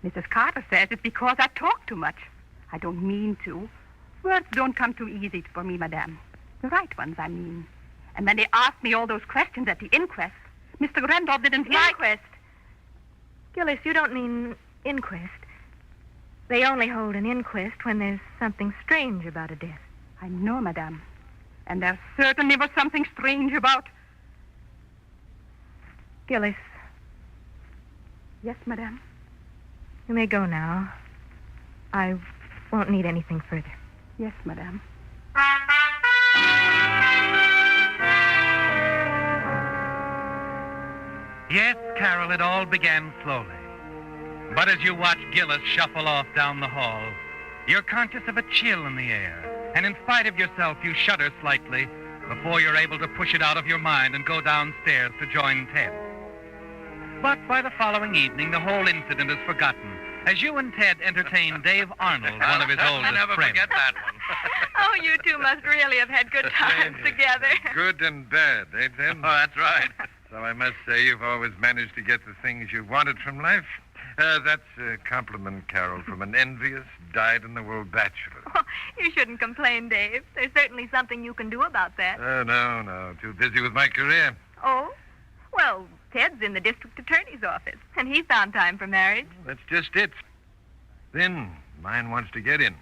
V: Mrs. Carter says it's because I talk too much. I don't mean to. Words don't come too easy for me, madame. The right ones, I mean. And when they asked me all those questions at the inquest, Mr. Randolph didn't like...
H: Inquest? Gillis, you don't mean inquest. They only hold an inquest when there's something strange about a death.
V: I know, madame. And there certainly was something strange about...
H: Gillis.
V: Yes, madame?
H: You may go now. I won't need anything further.
V: Yes, madame.
B: Yes, Carol, it all began slowly. But as you watch Gillis shuffle off down the hall, you're conscious of a chill in the air. And in spite of yourself, you shudder slightly before you're able to push it out of your mind and go downstairs to join Ted. But by the following evening, the whole incident is forgotten as you and Ted entertain Dave Arnold, one of his oldest
F: I never
B: friends.
F: forget that one.
H: Oh, you two must really have had good times together.
G: Good and bad, eh, Ted?
F: Oh, that's right.
G: So I must say you've always managed to get the things you wanted from life. That's a compliment, Carol, from an envious, dyed-in-the-wool bachelor.
H: Oh, you shouldn't complain, Dave. There's certainly something you can do about that.
G: Oh, no. Too busy with my career.
H: Oh? Well, Ted's in the district attorney's office, and he found time for marriage.
G: That's just it. Then mine wants to get in.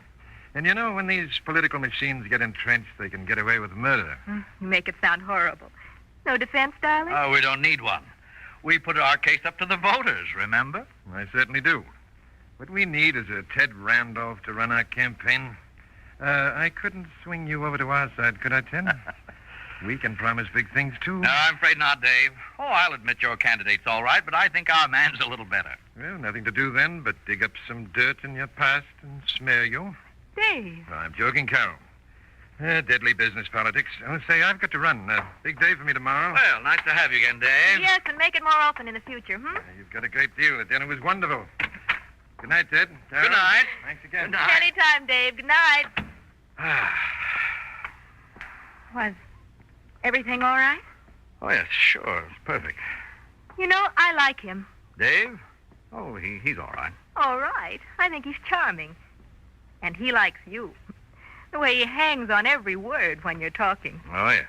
G: And you know, when these political machines get entrenched, they can get away with murder.
H: You make it sound horrible. No defense, darling?
F: Oh, we don't need one. We put our case up to the voters, remember?
G: I certainly do. What we need is a Ted Randolph to run our campaign. I couldn't swing you over to our side, could I, Ted? We can promise big things, too.
F: No, I'm afraid not, Dave. Oh, I'll admit your candidate's all right, but I think our man's a little better.
G: Well, nothing to do then but dig up some dirt in your past and smear you.
H: Dave.
G: No, I'm joking, Carol. Deadly business, politics. Oh, say, I've got to run. Big day for me tomorrow.
F: Well, nice to have you again, Dave.
H: Yes, and make it more often in the future,
G: You've got a great deal. The dinner was wonderful. Good night, Ted.
F: Good night.
G: Thanks again.
F: Good night.
H: Anytime, Dave. Good night. Was everything all right?
F: Oh, yes, sure. It's perfect.
H: You know, I like him.
F: Dave? Oh, he's all right.
H: All right. I think he's charming. And he likes you. The way he hangs on every word when you're talking.
F: Oh, yes.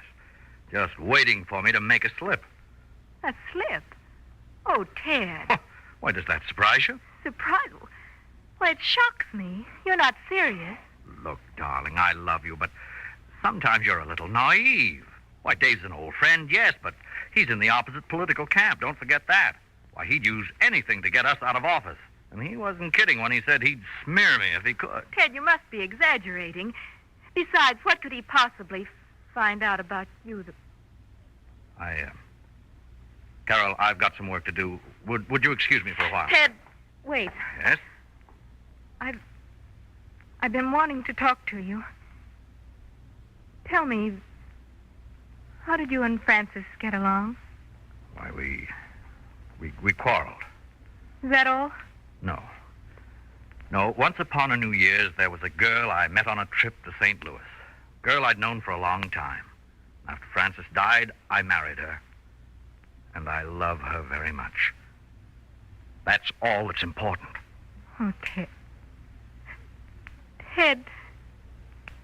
F: Just waiting for me to make a slip.
H: A slip? Oh, Ted.
F: Why, does that surprise you?
H: Surprise? Well, it shocks me. You're not serious.
F: Look, darling, I love you, but sometimes you're a little naive. Why, Dave's an old friend, yes, but he's in the opposite political camp. Don't forget that. Why, he'd use anything to get us out of office. And he wasn't kidding when he said he'd smear me if he could.
H: Ted, you must be exaggerating. Besides, what could he possibly find out about you?
F: Carol, I've got some work to do. Would you excuse me for a while?
H: Ted, wait.
F: Yes?
H: I've been wanting to talk to you. Tell me, how did you and Francis get along?
F: Why, we quarreled.
H: Is that all?
F: No. No, once upon a New Year's, there was a girl I met on a trip to St. Louis. A girl I'd known for a long time. After Francis died, I married her. And I love her very much. That's all that's important.
H: Oh, Ted. Ted,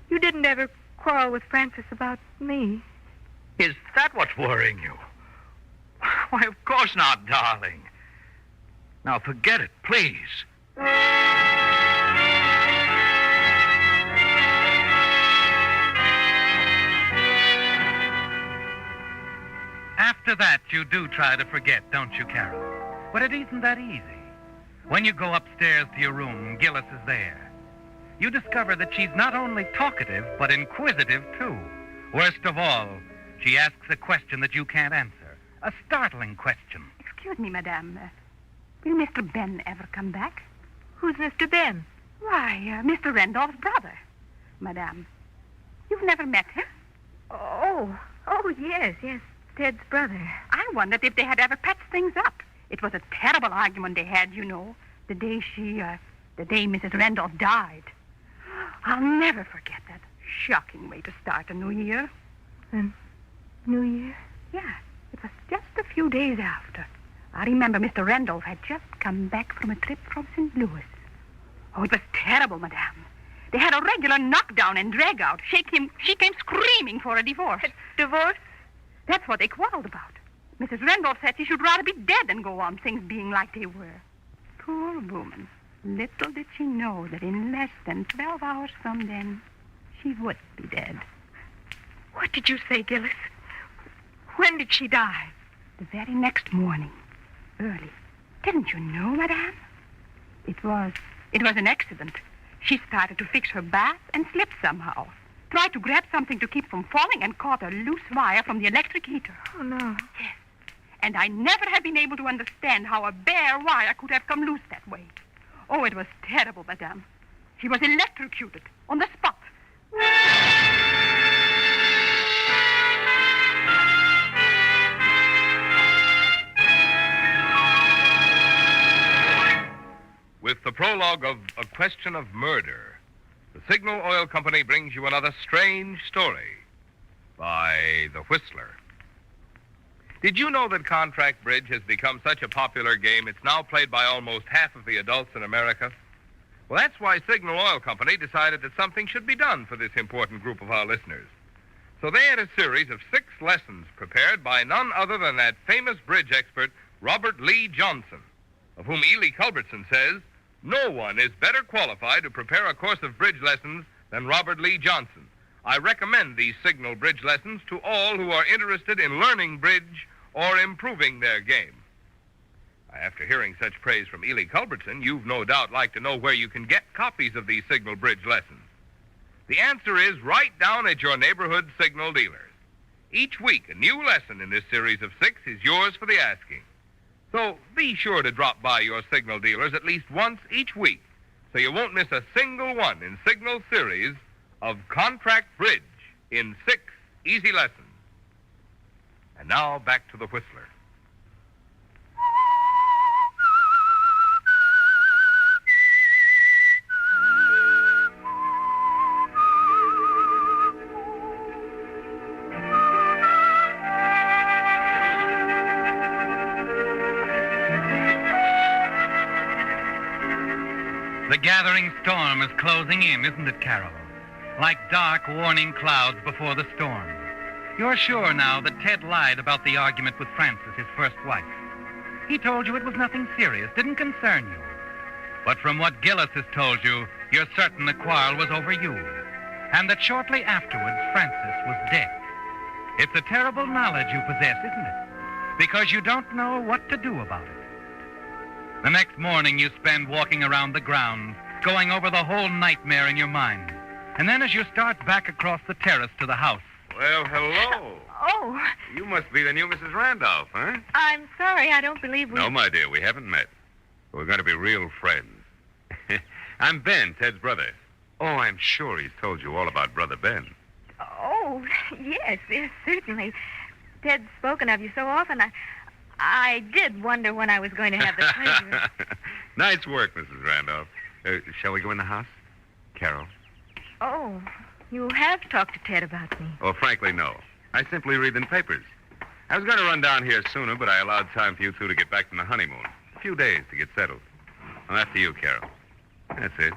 H: you didn't ever quarrel with Francis about me.
F: Is that what's worrying you? Why, of course not, darling. Now, forget it, please.
B: After that, you do try to forget, don't you, Carol? But it isn't that easy. When you go upstairs to your room, Gillis is there. You discover that she's not only talkative, but inquisitive, too. Worst of all, she asks a question that you can't answer. A startling question.
V: Excuse me, madame. Will Mr. Ben ever come back?
H: Who's Mr. Ben?
V: Why, Mr. Randolph's brother. Madame, you've never met him?
H: Oh, yes, Ted's brother.
V: I wondered if they had ever patched things up. It was a terrible argument they had, you know, the day Mrs. Randolph died. I'll never forget that shocking way to start a new year.
H: New Year?
V: Yeah, it was just a few days after. I remember Mr. Randolph had just come back from a trip from St. Louis. Oh, it was terrible, madame. They had a regular knockdown and drag-out. She came screaming for a divorce.
H: Divorce?
V: That's what they quarreled about. Mrs. Randolph said she should rather be dead than go on things being like they were. Poor woman. Little did she know that in less than 12 hours from then, she would be dead.
H: What did you say, Gillis? When did she die?
V: The very next morning. Early. Didn't you know, madame? It was an accident. She started to fix her bath and slipped somehow. Tried to grab something to keep from falling and caught a loose wire from the electric heater.
H: Oh, no.
V: Yes. And I never have been able to understand how a bare wire could have come loose that way. Oh, it was terrible, madame. She was electrocuted on the spot.
J: With the prologue of A Question of Murder, the Signal Oil Company brings you another strange story by The Whistler. Did you know that contract bridge has become such a popular game it's now played by almost half of the adults in America? Well, that's why Signal Oil Company decided that something should be done for this important group of our listeners. So they had a series of 6 lessons prepared by none other than that famous bridge expert, Robert Lee Johnson, of whom Ely Culbertson says, no one is better qualified to prepare a course of bridge lessons than Robert Lee Johnson. I recommend these Signal bridge lessons to all who are interested in learning bridge or improving their game. After hearing such praise from Ely Culbertson, you've no doubt like to know where you can get copies of these Signal bridge lessons. The answer is right down at your neighborhood Signal dealers. Each week, a new lesson in this series of 6 is yours for the asking. So be sure to drop by your Signal dealers at least once each week so you won't miss a single one in Signal's series of Contract Bridge.
A: in 6 easy lessons. And now back to the Whistler.
B: The gathering storm is closing in, isn't it, Carol? Like dark, warning clouds before the storm. You're sure now that Ted lied about the argument with Frances, his first wife. He told you it was nothing serious, didn't concern you. But from what Gillis has told you, you're certain the quarrel was over you, and that shortly afterwards, Frances was dead. It's a terrible knowledge you possess, isn't it? Because you don't know what to do about it. The next morning you spend walking around the grounds, going over the whole nightmare in your mind. And then as you start back across the terrace to the house...
A: Well, hello.
H: Oh,
A: You must be the new Mrs. Randolph, huh?
H: I'm sorry. I don't believe we...
A: No, my dear, we haven't met. We're going to be real friends. I'm Ben, Ted's brother. Oh, I'm sure he's told you all about Brother Ben.
H: Oh, yes, certainly. Ted's spoken of you so often. I did wonder when I was going to have the pleasure.
A: Nice work, Mrs. Randolph. Shall we go in the house? Carol?
H: Oh, you have talked to Ted about me.
A: Oh, frankly, no. I simply read the papers. I was going to run down here sooner, but I allowed time for you two to get back from the honeymoon. A few days to get settled. Well, after you, Carol. That's it.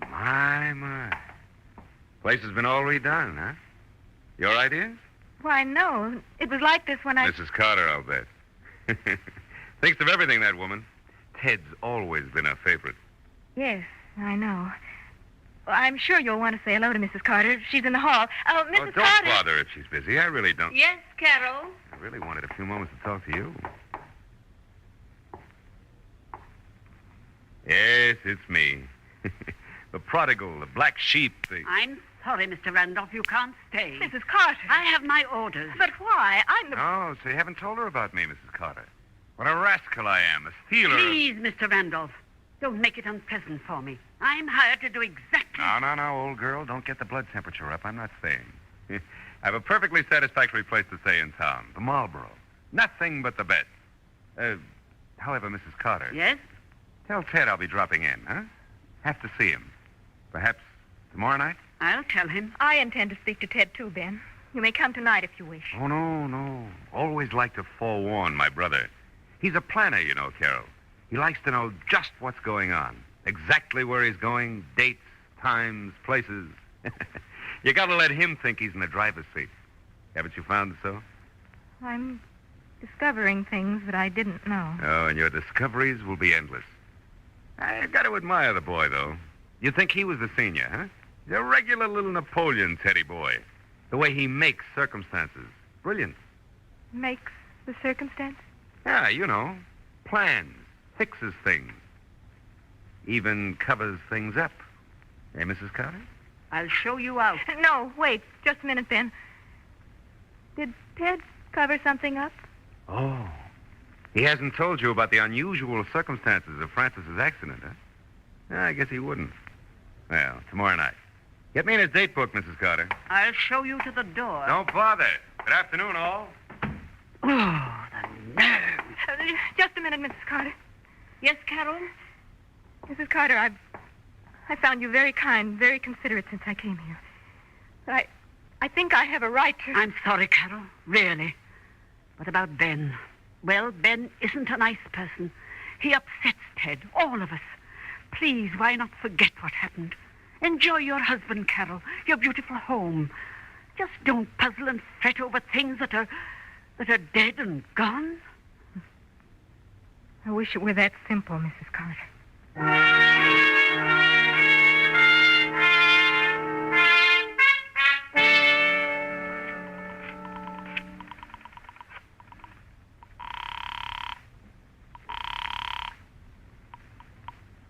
A: My. Place has been all redone, huh? Your ideas?
H: Why, no. It was like this when I...
A: Mrs. Carter, I'll bet. Thinks of everything, that woman. Ted's always been her favorite.
H: Yes, I know. Well, I'm sure you'll want to say hello to Mrs. Carter. She's in the hall. Oh, Mrs.
A: Don't
H: Carter...
A: bother if she's busy. I really don't.
T: Yes, Carol?
A: I really wanted a few moments to talk to you. Yes, it's me. The prodigal, the black sheep, the...
T: I'm sorry, Mr. Randolph. You can't stay.
H: Mrs. Carter.
T: I have my orders.
H: But why? I'm the...
A: Oh, so you haven't told her about me, Mrs. Carter. What a rascal I am, a stealer.
T: Please, Mr. Randolph, don't make it unpleasant for me. I'm hired to do exactly...
A: No, old girl. Don't get the blood temperature up. I'm not staying. I have a perfectly satisfactory place to stay in town, the Marlborough. Nothing but the best. However, Mrs. Carter...
T: Yes?
A: Tell Ted I'll be dropping in, huh? Have to see him. Perhaps tomorrow night?
T: I'll tell him.
H: I intend to speak to Ted, too, Ben. You may come tonight if you wish.
A: Oh, no. Always like to forewarn my brother. He's a planner, you know, Carol. He likes to know just what's going on. Exactly where he's going, dates, times, places. You gotta let him think he's in the driver's seat. Haven't you found it so?
H: I'm discovering things that I didn't know.
A: Oh, and your discoveries will be endless. I've got to admire the boy, though. You'd think he was the senior, huh? He's a regular little Napoleon Teddy boy. The way he makes circumstances. Brilliant.
H: Makes the circumstance?
A: Yeah, you know. Plans. Fixes things. Even covers things up. Eh, Mrs. Carter?
T: I'll show you out.
H: No, wait. Just a minute, Ben. Did Ted cover something up?
A: Oh. He hasn't told you about the unusual circumstances of Frances's accident, huh? I guess he wouldn't. Well, tomorrow night. Get me in his date book, Mrs. Carter.
T: I'll show you to the door.
A: Don't bother. Good afternoon, all.
T: Oh, the nerve.
H: Just a minute, Mrs. Carter.
T: Yes, Carol?
H: Mrs. Carter, I found you very kind, very considerate since I came here. But I think I have a right to...
T: I'm sorry, Carol. Really. What about Ben? Well, Ben isn't a nice person. He upsets Ted, all of us. Please, why not forget what happened? Enjoy your husband, Carol, your beautiful home. Just don't puzzle and fret over things that are dead and gone.
H: I wish it were that simple, Mrs. Carter.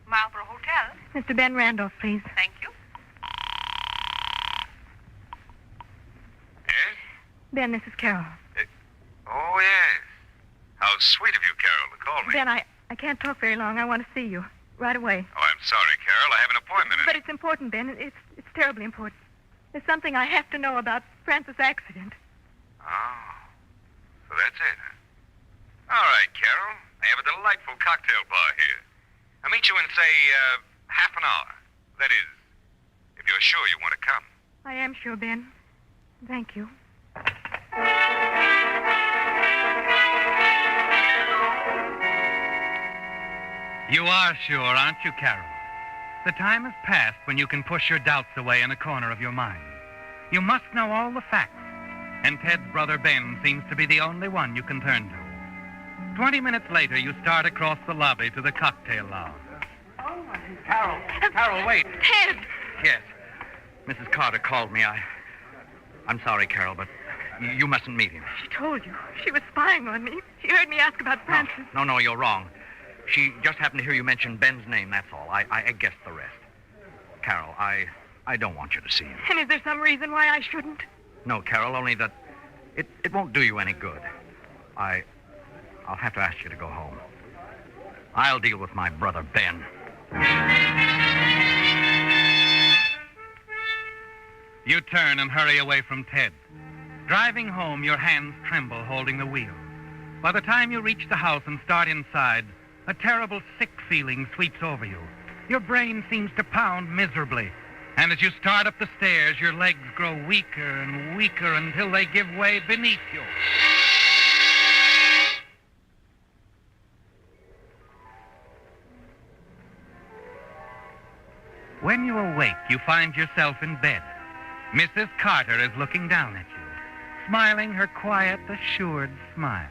V: Marlborough Hotel.
H: Mr. Ben Randolph, please.
V: Thank you.
A: Yes?
H: Ben, this is Carol.
A: Oh, yes. How sweet of you, Carol, to call me.
H: Ben, I can't talk very long. I want to see you. Right away.
A: Oh, I'm sorry, Carol. I have an appointment.
H: But it's important, Ben. It's terribly important. There's something I have to know about Francis' accident.
A: Oh, so that's it, huh? All right, Carol. I have a delightful cocktail bar here. I'll meet you in, say, half an hour. That is, if you're sure you want to come.
H: I am sure, Ben. Thank you.
B: You are sure, aren't you, Carol? The time has passed when you can push your doubts away in a corner of your mind. You must know all the facts, and Ted's brother Ben seems to be the only one you can turn to. 20 minutes later, you start across the lobby to the cocktail lounge.
F: Carol, wait.
H: Ted!
F: Yes. Mrs. Carter called me. I'm sorry, Carol, but you mustn't meet him.
H: She told you. She was spying on me. She heard me ask about Francis.
F: No, you're wrong. She just happened to hear you mention Ben's name, that's all. I guessed the rest. Carol, I don't want you to see him.
H: And is there some reason why I shouldn't?
F: No, Carol, only that it won't do you any good. I'll have to ask you to go home. I'll deal with my brother Ben.
B: You turn and hurry away from Ted. Driving home, your hands tremble holding the wheel. By the time you reach the house and start inside, a terrible sick feeling sweeps over you. Your brain seems to pound miserably. And as you start up the stairs, your legs grow weaker and weaker until they give way beneath you. When you awake, you find yourself in bed. Mrs. Carter is looking down at you, smiling her quiet, assured smile.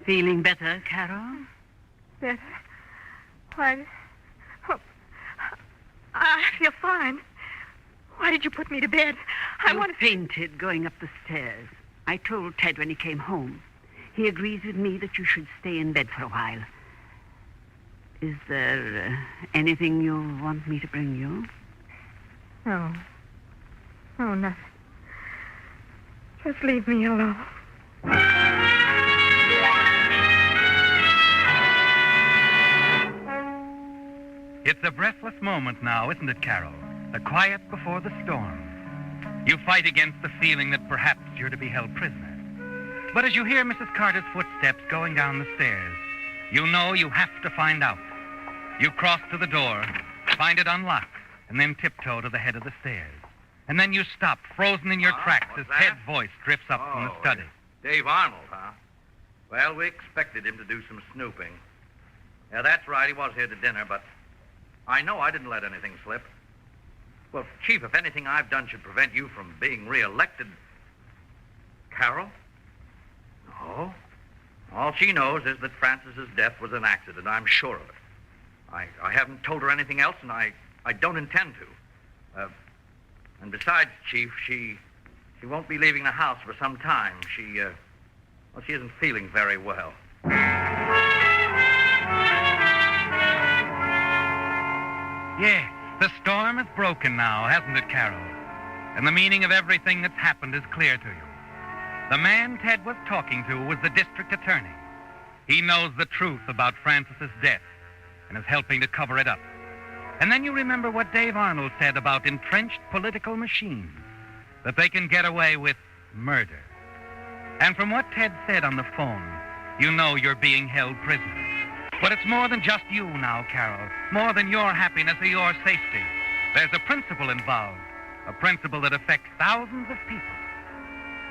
T: Feeling better, Carol?
H: Better? Why? Oh, I feel fine. Why did you put me to bed?
T: You fainted going up the stairs. I told Ted when he came home. He agrees with me that you should stay in bed for a while. Is there anything you want me to bring you?
H: No. Oh, nothing. Just leave me alone.
B: It's a breathless moment now, isn't it, Carol? The quiet before the storm. You fight against the feeling that perhaps you're to be held prisoner. But as you hear Mrs. Carter's footsteps going down the stairs, you know you have to find out. You cross to the door, find it unlocked, and then tiptoe to the head of the stairs. And then you stop, frozen in your tracks, as Ted's voice drifts up from the study.
F: Dave Arnold, huh? Well, we expected him to do some snooping. Yeah, that's right. He was here to dinner, but I know I didn't let anything slip. Well, Chief, if anything I've done should prevent you from being reelected... Carol? No. All she knows is that Francis's death was an accident. I'm sure of it. I haven't told her anything else, and I don't intend to. And besides, Chief, she won't be leaving the house for some time. She isn't feeling very well.
B: Yes, the storm is broken now, hasn't it, Carol? And the meaning of everything that's happened is clear to you. The man Ted was talking to was the district attorney. He knows the truth about Francis's death and is helping to cover it up. And then you remember what Dave Arnold said about entrenched political machines, that they can get away with murder. And from what Ted said on the phone, you know you're being held prisoner. But it's more than just you now, Carol, more than your happiness or your safety. There's a principle involved, a principle that affects thousands of people.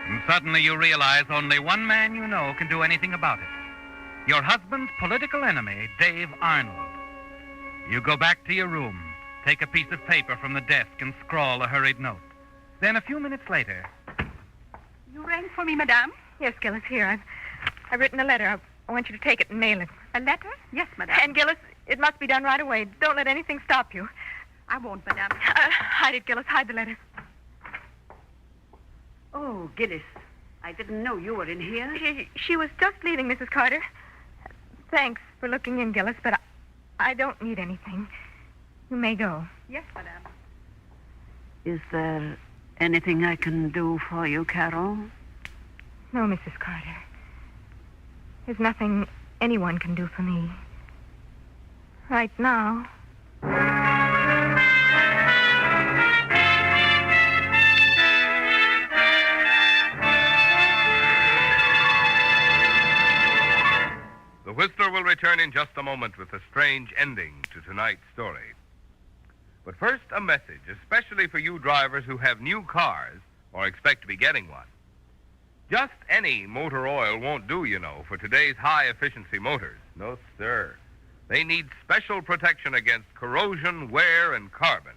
B: And suddenly you realize only one man you know can do anything about it. Your husband's political enemy, Dave Arnold. You go back to your room, take a piece of paper from the desk and scrawl a hurried note. Then a few minutes later...
V: You rang for me, madame?
H: Yes, Gillis, here. I've written a letter. I want you to take it and mail it.
V: A letter? Yes, madame.
H: And, Gillis, it must be done right away. Don't let anything stop you.
V: I won't, madame.
H: Hide it, Gillis. Hide the letter.
T: Oh, Gillis, I didn't know you were in here.
H: She was just leaving, Mrs. Carter. Thanks for looking in, Gillis, but I don't need anything. You may go.
V: Yes, madame.
T: Is there anything I can do for you, Carol?
H: No, Mrs. Carter. There's nothing anyone can do for me. Right now.
E: Whistler will return in just a moment with a strange ending to tonight's story. But first, a message, especially for you drivers who have new cars or expect to be getting one. Just any motor oil won't do, you know, for today's high-efficiency motors. No, sir. They need special protection against corrosion, wear, and carbon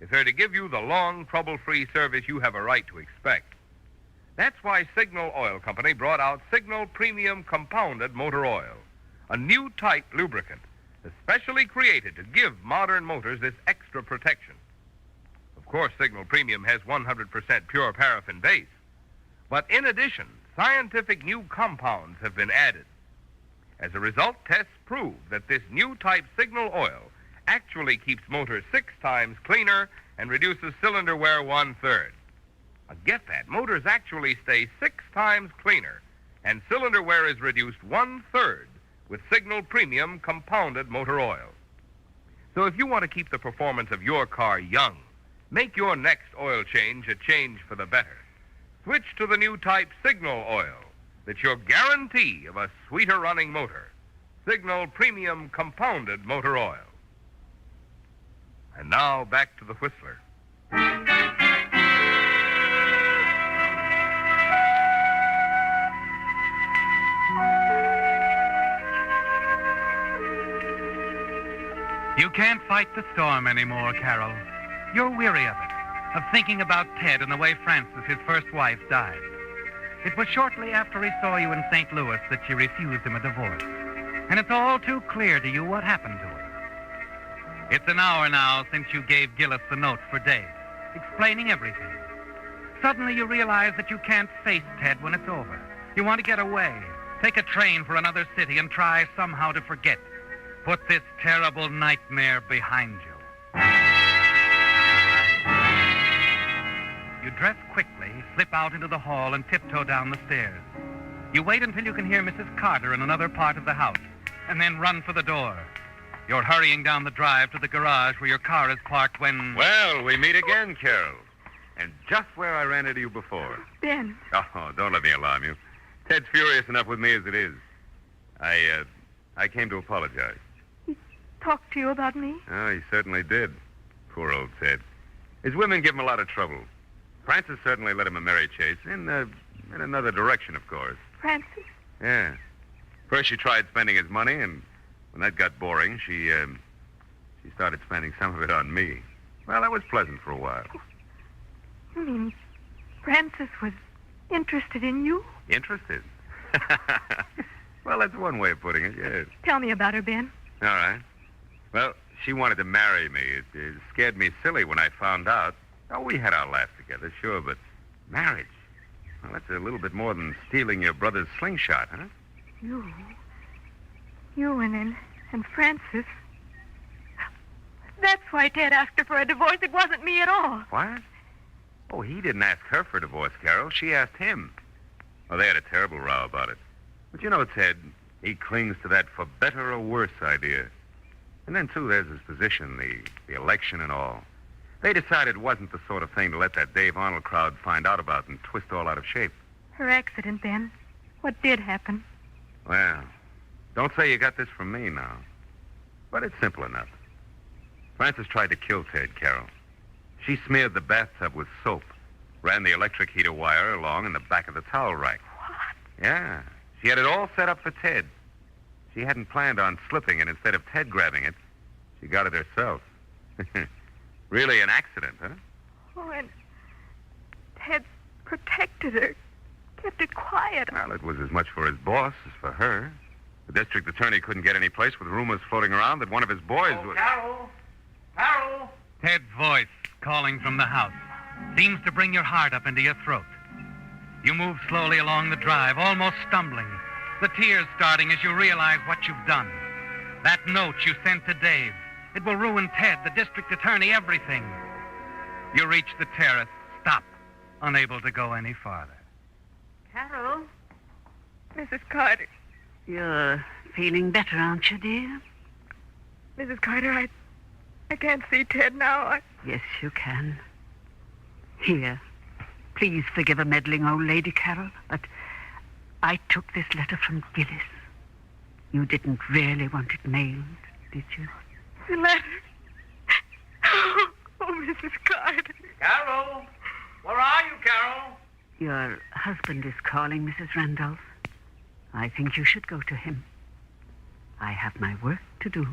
E: if they're to give you the long, trouble-free service you have a right to expect. That's why Signal Oil Company brought out Signal Premium Compounded Motor Oil, a new type lubricant especially created to give modern motors this extra protection. Of course, Signal Premium has 100% pure paraffin base, but in addition, scientific new compounds have been added. As a result, tests prove that this new type Signal Oil actually keeps motors 6 times cleaner and reduces cylinder wear 1/3. Now, get that. Motors actually stay 6 times cleaner, and cylinder wear is reduced 1/3 with Signal Premium Compounded Motor Oil. So if you want to keep the performance of your car young, make your next oil change a change for the better. Switch to the new type Signal Oil. That's your guarantee of a sweeter running motor. Signal Premium Compounded Motor Oil. And now back to the Whistler.
B: You can't fight the storm anymore, Carol. You're weary of it, of thinking about Ted and the way Frances, his first wife, died. It was shortly after he saw you in St. Louis that she refused him a divorce. And it's all too clear to you what happened to her. It's an hour now since you gave Gillis the note for Dave, explaining everything. Suddenly you realize that you can't face Ted when it's over. You want to get away, take a train for another city, and try somehow to forget. Put this terrible nightmare behind you. You dress quickly, slip out into the hall, and tiptoe down the stairs. You wait until you can hear Mrs. Carter in another part of the house, and then run for the door. You're hurrying down the drive to the garage where your car is parked when...
A: Well, we meet again, Carol. And just where I ran into you before.
H: Ben.
A: Oh, don't let me alarm you. Ted's furious enough with me as it is. I came to apologize.
H: Talk to you about me?
A: Oh, he certainly did. Poor old Ted. His women give him a lot of trouble. Frances certainly led him a merry chase, in another direction, of course.
H: Frances?
A: Yeah. First she tried spending his money, and when that got boring, she started spending some of it on me. Well, that was pleasant for a while.
H: You mean Frances was interested in you?
A: Interested? Well, that's one way of putting it, yes.
H: Tell me about her, Ben.
A: All right. Well, she wanted to marry me. It scared me silly when I found out. Oh, we had our laughs together, sure, but marriage? Well, that's a little bit more than stealing your brother's slingshot, huh?
H: You and Frances. That's why Ted asked her for a divorce. It wasn't me at all.
A: What? Oh, he didn't ask her for a divorce, Carol. She asked him. Oh, they had a terrible row about it. But you know, Ted, he clings to that for better or worse idea. And then, too, there's his position, the election and all. They decided it wasn't the sort of thing to let that Dave Arnold crowd find out about and twist all out of shape.
H: Her accident, then. What did happen?
A: Well, don't say you got this from me now. But it's simple enough. Frances tried to kill Ted, Carol. She smeared the bathtub with soap, ran the electric heater wire along in the back of the towel rack.
H: What?
A: Yeah. She had it all set up for Ted. She hadn't planned on slipping, and instead of Ted grabbing it, she got it herself. Really an accident, huh?
H: Oh, and Ted protected her, kept it quiet.
A: Well, it was as much for his boss as for her. The district attorney couldn't get any place with rumors floating around that one of his boys was...
B: Carol! Carol! Ted's voice calling from the house seems to bring your heart up into your throat. You move slowly along the drive, almost stumbling, the tears starting as you realize what you've done. That note you sent to Dave. It will ruin Ted, the district attorney, everything. You reach the terrace, stop, unable to go any farther.
H: Carol? Mrs. Carter.
T: You're feeling better, aren't you, dear?
H: Mrs. Carter, I can't see Ted now.
T: Yes, you can. Here. Please forgive a meddling old lady, Carol, but I took this letter from Gillis. You didn't really want it mailed, did you?
H: The letter. Oh, Mrs. Carter.
D: Carol! Where are you, Carol?
T: Your husband is calling, Mrs. Randolph. I think you should go to him. I have my work to do.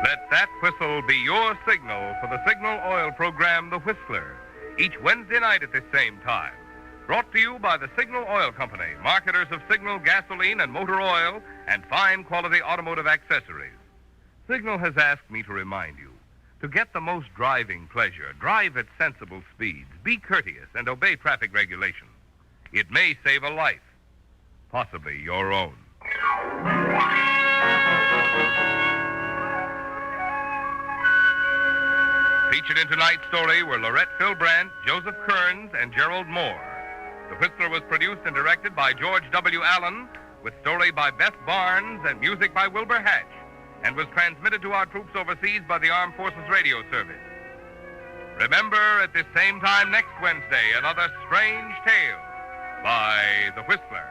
E: Let that whistle be your signal for the Signal Oil program, The Whistler, each Wednesday night at this same time. Brought to you by the Signal Oil Company, marketers of Signal gasoline and motor oil and fine quality automotive accessories. Signal has asked me to remind you, to get the most driving pleasure, drive at sensible speeds, be courteous, and obey traffic regulations. It may save a life, possibly your own. Featured in tonight's story were Lorette Philbrandt, Joseph Kearns, and Gerald Moore. The Whistler was produced and directed by George W. Allen, with story by Beth Barnes and music by Wilbur Hatch, and was transmitted to our troops overseas by the Armed Forces Radio Service. Remember, at this same time next Wednesday, another strange tale by The Whistler.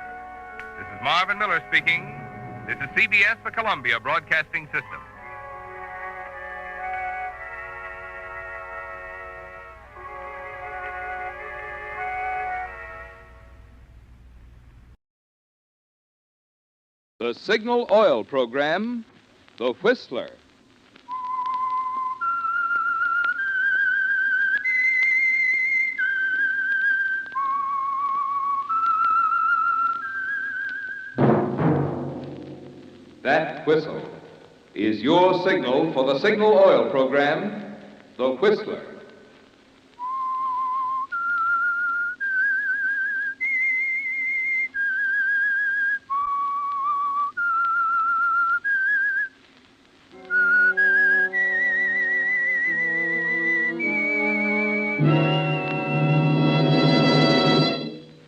E: This is Marvin Miller speaking. This is CBS, the Columbia Broadcasting System.
J: The Signal Oil program, The Whistler. That whistle is your signal for the Signal Oil program, The Whistler.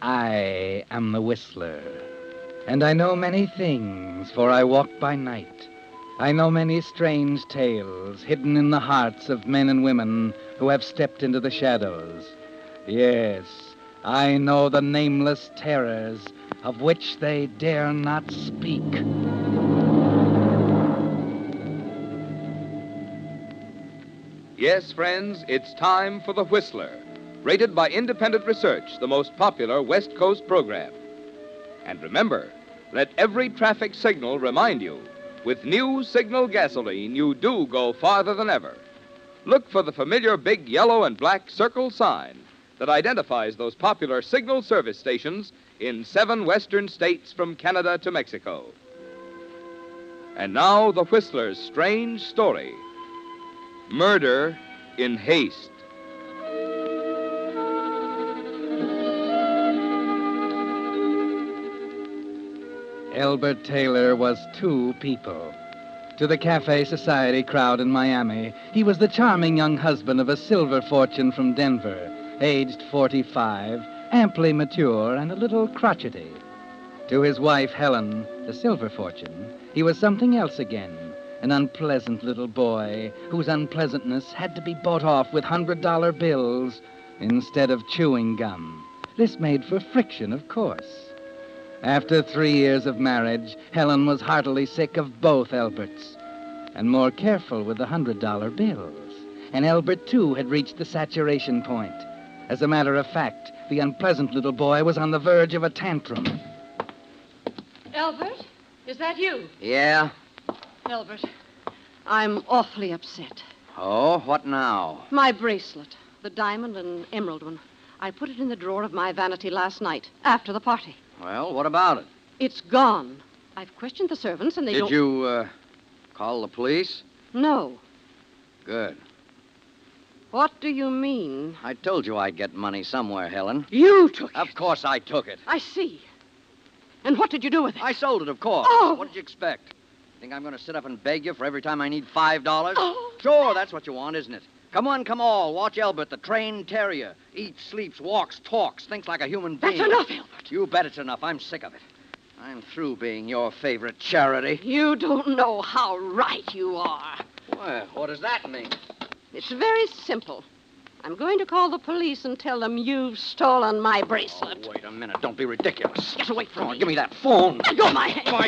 B: I am the Whistler, and I know many things, for I walk by night. I know many strange tales hidden in the hearts of men and women who have stepped into the shadows. Yes, I know the nameless terrors of which they dare not speak.
J: Yes, friends, it's time for The Whistler, rated by independent research, the most popular West Coast program. And remember, let every traffic signal remind you, with new Signal gasoline, you do go farther than ever. Look for the familiar big yellow and black circle sign that identifies those popular Signal service stations in 7 western states from Canada to Mexico. And now, The Whistler's strange story, Murder in Haste.
B: Elbert Taylor was 2 people. To the Cafe Society crowd in Miami, he was the charming young husband of a silver fortune from Denver, aged 45, amply mature, and a little crotchety. To his wife, Helen, the silver fortune, he was something else again, an unpleasant little boy whose unpleasantness had to be bought off with $100 bills instead of chewing gum. This made for friction, of course. After 3 years of marriage, Helen was heartily sick of both Elberts and more careful with the $100 bills. And Elbert, too, had reached the saturation point. As a matter of fact, the unpleasant little boy was on the verge of a tantrum.
L: Elbert, is that you?
K: Yeah?
L: Elbert, I'm awfully upset.
K: Oh, what now?
L: My bracelet, the diamond and emerald one. I put it in the drawer of my vanity last night, after the party.
K: Well, what about it?
L: It's gone. I've questioned the servants, and they don't...
K: Did you, call the police?
L: No.
K: Good.
L: What do you mean?
K: I told you I'd get money somewhere, Helen.
L: You took it.
K: Of course I took it.
L: I see. And what did you do with it?
K: I sold it, of course.
L: Oh!
K: What did you expect? Think I'm going to sit up and beg you for every time I need $5?
L: Oh!
K: Sure, that's what you want, isn't it?
R: Come on, come all. Watch Elbert, the trained terrier. Eats, sleeps, walks, talks, thinks like a human being.
L: That's enough, Elbert.
R: You bet it's enough. I'm sick of it. I'm through being your favorite charity.
L: You don't know how right you are.
R: Well, what does that mean?
L: It's very simple. I'm going to call the police and tell them you've stolen my bracelet.
R: Oh, wait a minute. Don't be ridiculous.
L: Get away from
R: Come on,
L: me.
R: give me that phone.
L: Let go of my hand.
R: Why,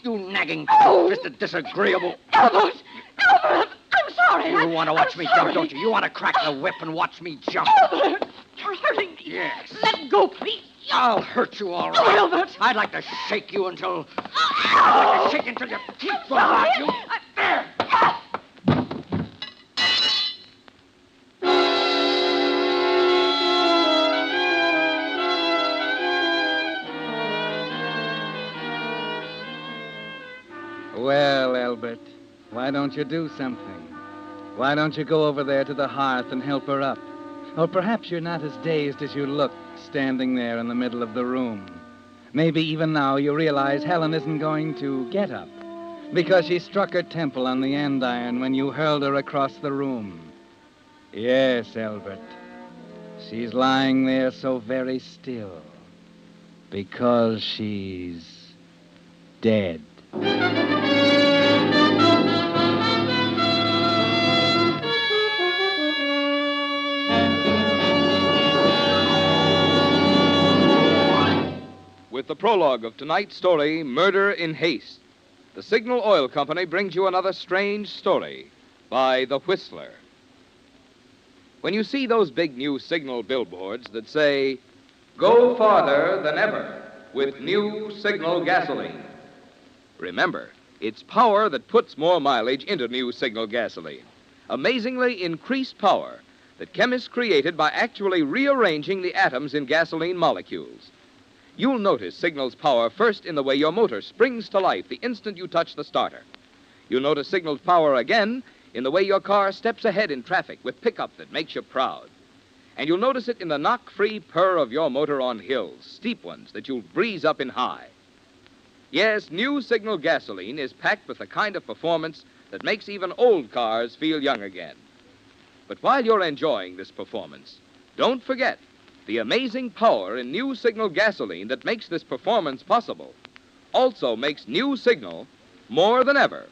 R: you nagging, Mr. Disagreeable.
L: Albert! Albert! I'm sorry.
R: You want to watch me jump, don't you? You want to crack the whip and watch me jump.
L: Albert! You're hurting me.
R: Yes.
L: Let go, please.
R: I'll hurt you all right.
L: Oh, Albert!
R: I'd like to shake you until... I'd like to shake you until your teeth fall out. You... There!
B: Well, Albert, why don't you do something? Why don't you go over there to the hearth and help her up? Or perhaps you're not as dazed as you look standing there in the middle of the room. Maybe even now you realize Helen isn't going to get up because she struck her temple on the andiron when you hurled her across the room. Yes, Albert, she's lying there so very still because she's dead.
J: With the prologue of tonight's story, Murder in Haste, the Signal Oil Company brings you another strange story by The Whistler. When you see those big new signal billboards that say, "Go farther than ever with new Signal gasoline," remember, it's power that puts more mileage into new Signal gasoline. Amazingly increased power that chemists created by actually rearranging the atoms in gasoline molecules. You'll notice Signal's power first in the way your motor springs to life the instant you touch the starter. You'll notice Signal's power again in the way your car steps ahead in traffic with pickup that makes you proud. And you'll notice it in the knock-free purr of your motor on hills, steep ones that you'll breeze up in high. Yes, new Signal gasoline is packed with the kind of performance that makes even old cars feel young again. But while you're enjoying this performance, don't forget the amazing power in new Signal gasoline that makes this performance possible also makes new Signal, more than ever,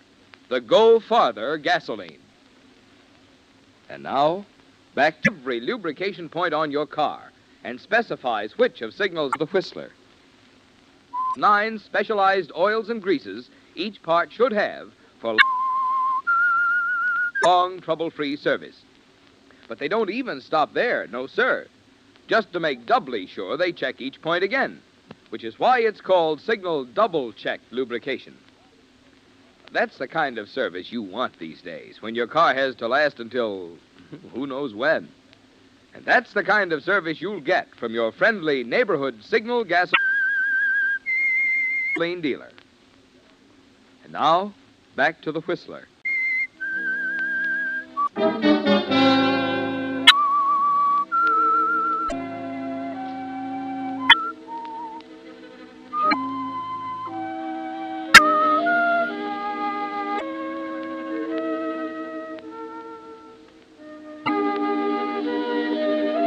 J: the Go Farther gasoline. And now, back to every lubrication point on your car and specifies which of Signal's The Whistler. 9 specialized oils and greases each part should have for long, trouble-free service. But they don't even stop there, no sir. Just to make doubly sure, they check each point again, which is why it's called Signal Double-Check Lubrication. That's the kind of service you want these days, when your car has to last until who knows when. And that's the kind of service you'll get from your friendly neighborhood Signal gasoline dealer. And now, back to The Whistler.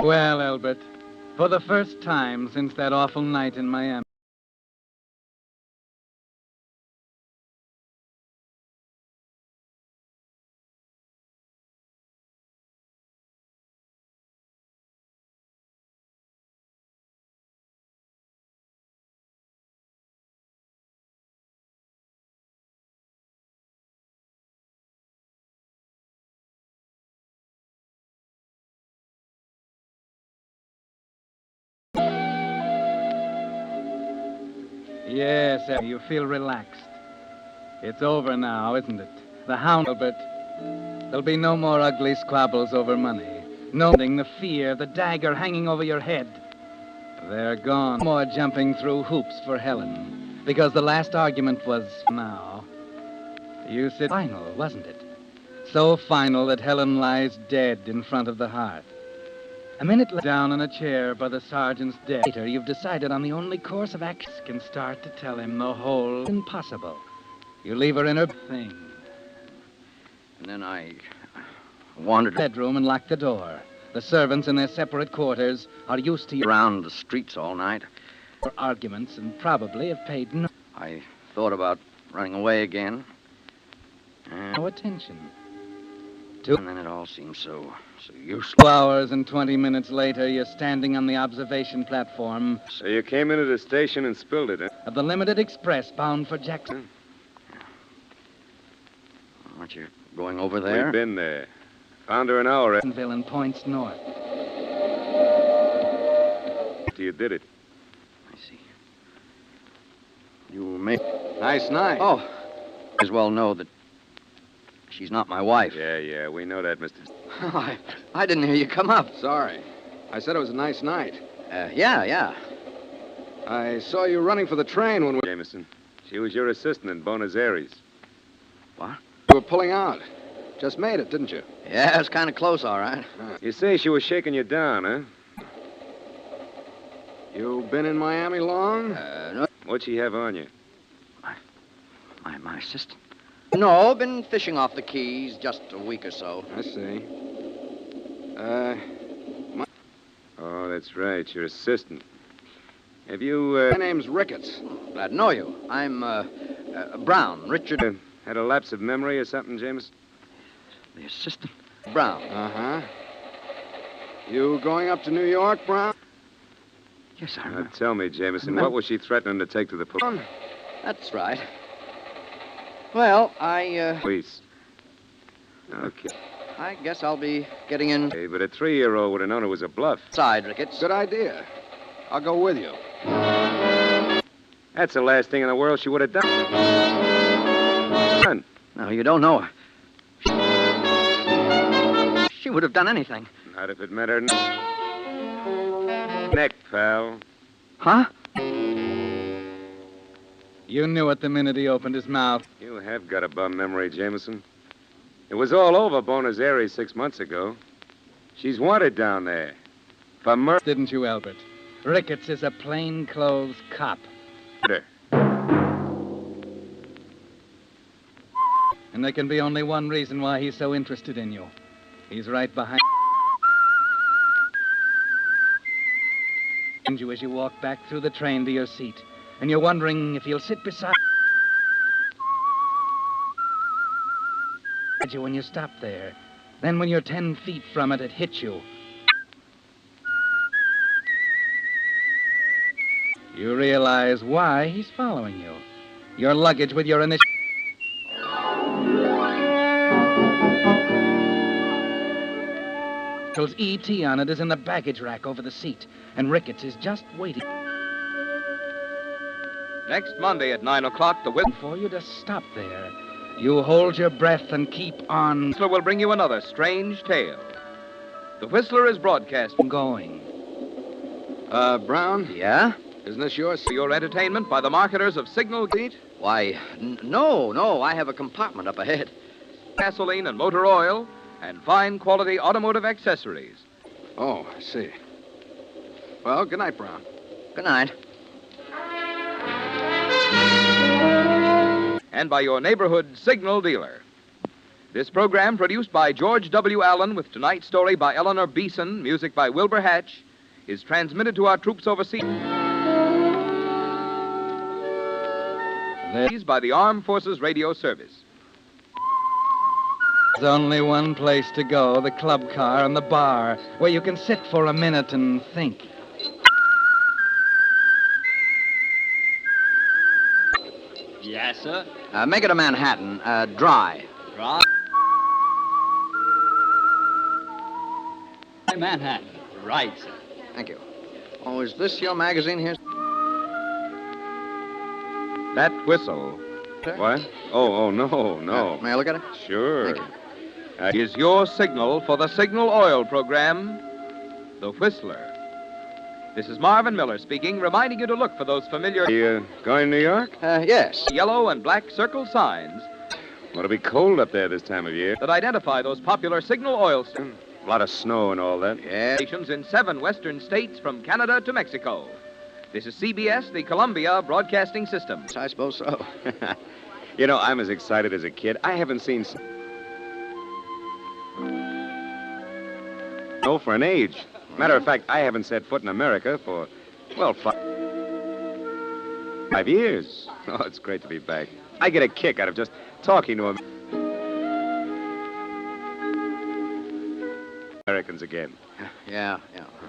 B: Well, Albert, for the first time since that awful night in Miami. Yes, you feel relaxed. It's over now, isn't it? The hound, Albert. There'll be no more ugly squabbles over money. No the fear, the dagger hanging over your head. They're gone. No more jumping through hoops for Helen. Because the last argument was now. You said final, wasn't it? So final that Helen lies dead in front of the hearth. A minute later, down in a chair by the sergeant's desk, later, you've decided on the only course of action and start to tell him the whole impossible. You leave her in her thing.
R: And then I
M: wandered
S: bedroom and locked the door. The servants in their separate quarters are used to
M: around the streets all night.
S: Arguments and probably have paid no
M: I thought about running away again.
S: attention.
M: And then it all seemed so useless.
S: 2 hours and 20 minutes later, you're standing on the observation platform.
A: So you came into the station and spilled it, huh?
S: Of the limited express bound for Jackson.
M: Aren't you going over there?
A: We've been there. Found her an hour after.
S: And points north.
A: You did it.
M: I see. You made...
K: Nice night.
M: Oh, as well know that she's not my wife.
A: Yeah, we know that, Mr.
M: I didn't hear you come up.
K: Sorry. I said it was a nice night.
M: Yeah.
K: I saw you running for the train when we...
A: Jameson. She was your assistant in Buenos Aires.
M: What?
K: You were pulling out. Just made it, didn't you?
M: Yeah, it's kind of close, all right.
A: You say she was shaking you down, huh?
K: You been in Miami long?
M: No.
A: What'd she have on you?
M: My assistant. No, been fishing off the Keys just a week or so.
K: I see.
A: Oh, that's right, your assistant. Have you,
K: My name's Ricketts.
M: Glad to know you. I'm, Brown, Richard...
A: had a lapse of memory or something, Jameson?
M: The assistant? Brown.
K: Uh-huh. You going up to New York, Brown?
M: Yes, I
A: Now, tell me, Jameson, what was she threatening to take to the police?
M: That's right. Well,
A: Police. Okay.
M: I guess I'll be getting in...
A: Hey, but a 3-year-old would have known it was a bluff.
M: Side, Ricketts.
K: Good idea. I'll go with you.
A: That's the last thing in the world she would have done.
M: No, you don't know her. She would have done anything.
A: Not if it mattered. Neck, pal.
M: Huh?
S: You knew it the minute he opened his mouth.
A: You have got a bum memory, Jameson. It was all over Buenos Aires 6 months ago. She's wanted down there. For murder.
S: Didn't you, Albert? Ricketts is a plainclothes cop. And there can be only one reason why he's so interested in you. He's right behind you as you walk back through the train to your seat. And you're wondering if he'll sit beside you when you stop there. Then when you're 10 feet from it, it hits you. You realize why he's following you. Your luggage with your initials. E.T. on it is in the baggage rack over the seat, and Ricketts is just waiting.
J: Next Monday at 9 o'clock, the Whistler
S: For you to stop there, you hold your breath and keep on
J: will bring you another strange tale. The Whistler is broadcast
S: going.
K: Brown?
M: Yeah?
K: Isn't this yours?
J: for your entertainment by the marketers of Signal Gate,
M: Why, no. I have a compartment up ahead.
J: gasoline and motor oil, and fine quality automotive accessories.
K: Oh, I see. Well, good night, Brown.
M: Good night.
J: And by your neighborhood Signal dealer. This program, produced by George W. Allen with tonight's story by Eleanor Beeson, music by Wilbur Hatch, is transmitted to our troops overseas by the Armed Forces Radio Service.
S: There's only one place to go, the club car and the bar, where you can sit for a minute and think.
R: Yes, sir.
M: Make it a Manhattan, dry.
R: Dry. Manhattan. Right, sir.
M: Thank you. Oh, is this your magazine here?
A: That whistle.
M: Sir?
A: What? Oh, no.
M: May I look at it?
A: Sure.
M: Thank you.
J: Is your signal for the Signal Oil program, The Whistler. This is Marvin Miller speaking, reminding you to look for those familiar...
A: You going to New York?
M: Yes.
J: Yellow and black circle signs
A: It'll be cold up there this time of year.
J: that identify those popular Signal Oil stations
A: A lot of snow and all that.
J: in 7 western states from Canada to Mexico. This is CBS, the Columbia Broadcasting System.
M: I suppose so.
A: You know, I'm as excited as a kid. I haven't seen...
O: No, for an age. Matter of fact, I haven't set foot in America for, well, 5 years. Oh, it's great to be back. I get a kick out of just talking to Americans again.
M: Yeah.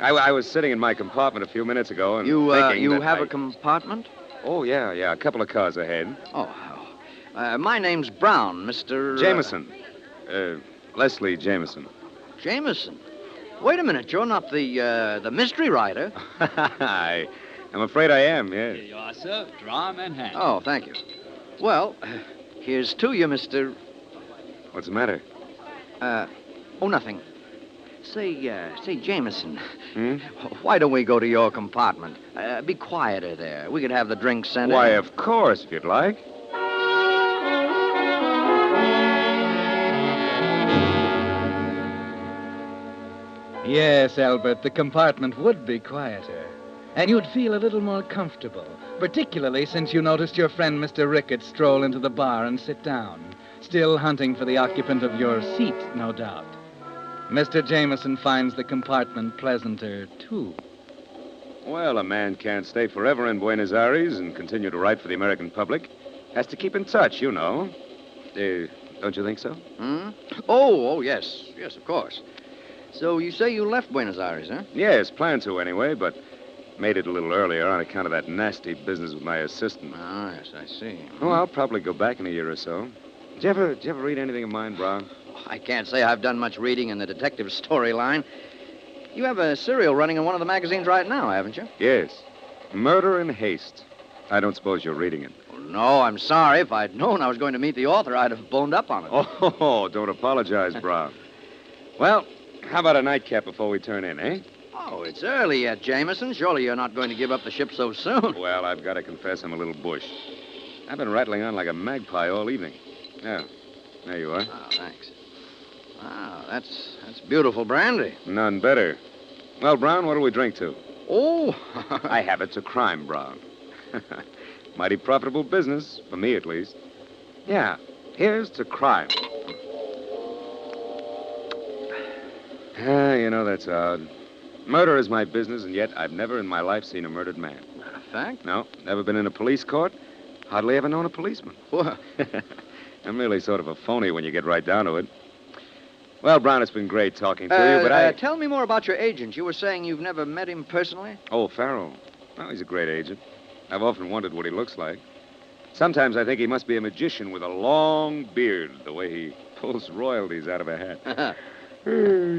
O: I was sitting in my compartment a few minutes ago and
M: You
O: thinking
M: have a compartment?
O: Oh, yeah, a couple of cars ahead.
M: My name's Brown, Mr.
O: Jameson. Leslie Jameson.
M: Jameson? Wait a minute, you're not the mystery writer.
O: I'm afraid I am, yes.
Q: Here you are, sir. Dry Manhattan.
M: Oh, thank you. Well, here's to you, Mr.
O: What's the matter?
M: Nothing. Say, Jameson, why don't we go to your compartment? Be quieter there. We could have the drinks sent in.
O: Why, of course, if you'd like.
S: Yes, Albert, the compartment would be quieter. And you'd feel a little more comfortable, particularly since you noticed your friend Mr. Ricketts stroll into the bar and sit down, still hunting for the occupant of your seat, no doubt. Mr. Jameson finds the compartment pleasanter, too.
O: Well, a man can't stay forever in Buenos Aires and continue to write for the American public. Has to keep in touch, you know. Don't you think so?
M: Oh, yes. Yes, of course. So you say you left Buenos Aires, huh?
O: Yes, planned to anyway, but made it a little earlier on account of that nasty business with my assistant.
M: Oh, yes, I see.
O: Oh, I'll probably go back in a year or so. Did you ever read anything of mine, Brown?
M: I can't say I've done much reading in the detective storyline. You have a serial running in one of the magazines right now, haven't you?
O: Yes. Murder in Haste. I don't suppose you're reading it.
M: Oh, no, I'm sorry. If I'd known I was going to meet the author, I'd have boned up on it.
O: Oh, don't apologize, Brown. Well, how about a nightcap before we turn in, eh?
M: Oh, it's early yet, Jameson. Surely you're not going to give up the ship so soon.
O: Well, I've got to confess I'm a little bush. I've been rattling on like a magpie all evening. Yeah, there you are.
M: Oh, thanks. Wow, that's beautiful brandy.
O: None better. Well, Brown, what'll we drink to?
M: Oh.
O: I have it to crime, Brown. Mighty profitable business, for me at least. Yeah, here's to crime. You know, that's odd. Murder is my business, and yet I've never in my life seen a murdered man.
M: Not a fact?
O: No, never been in a police court. Hardly ever known a policeman.
M: What?
O: I'm really sort of a phony when you get right down to it. Well, Brown, it's been great talking to you, but
M: tell me more about your agent. You were saying you've never met him personally?
O: Oh, Farrell. Well, he's a great agent. I've often wondered what he looks like. Sometimes I think he must be a magician with a long beard, the way he pulls royalties out of a hat.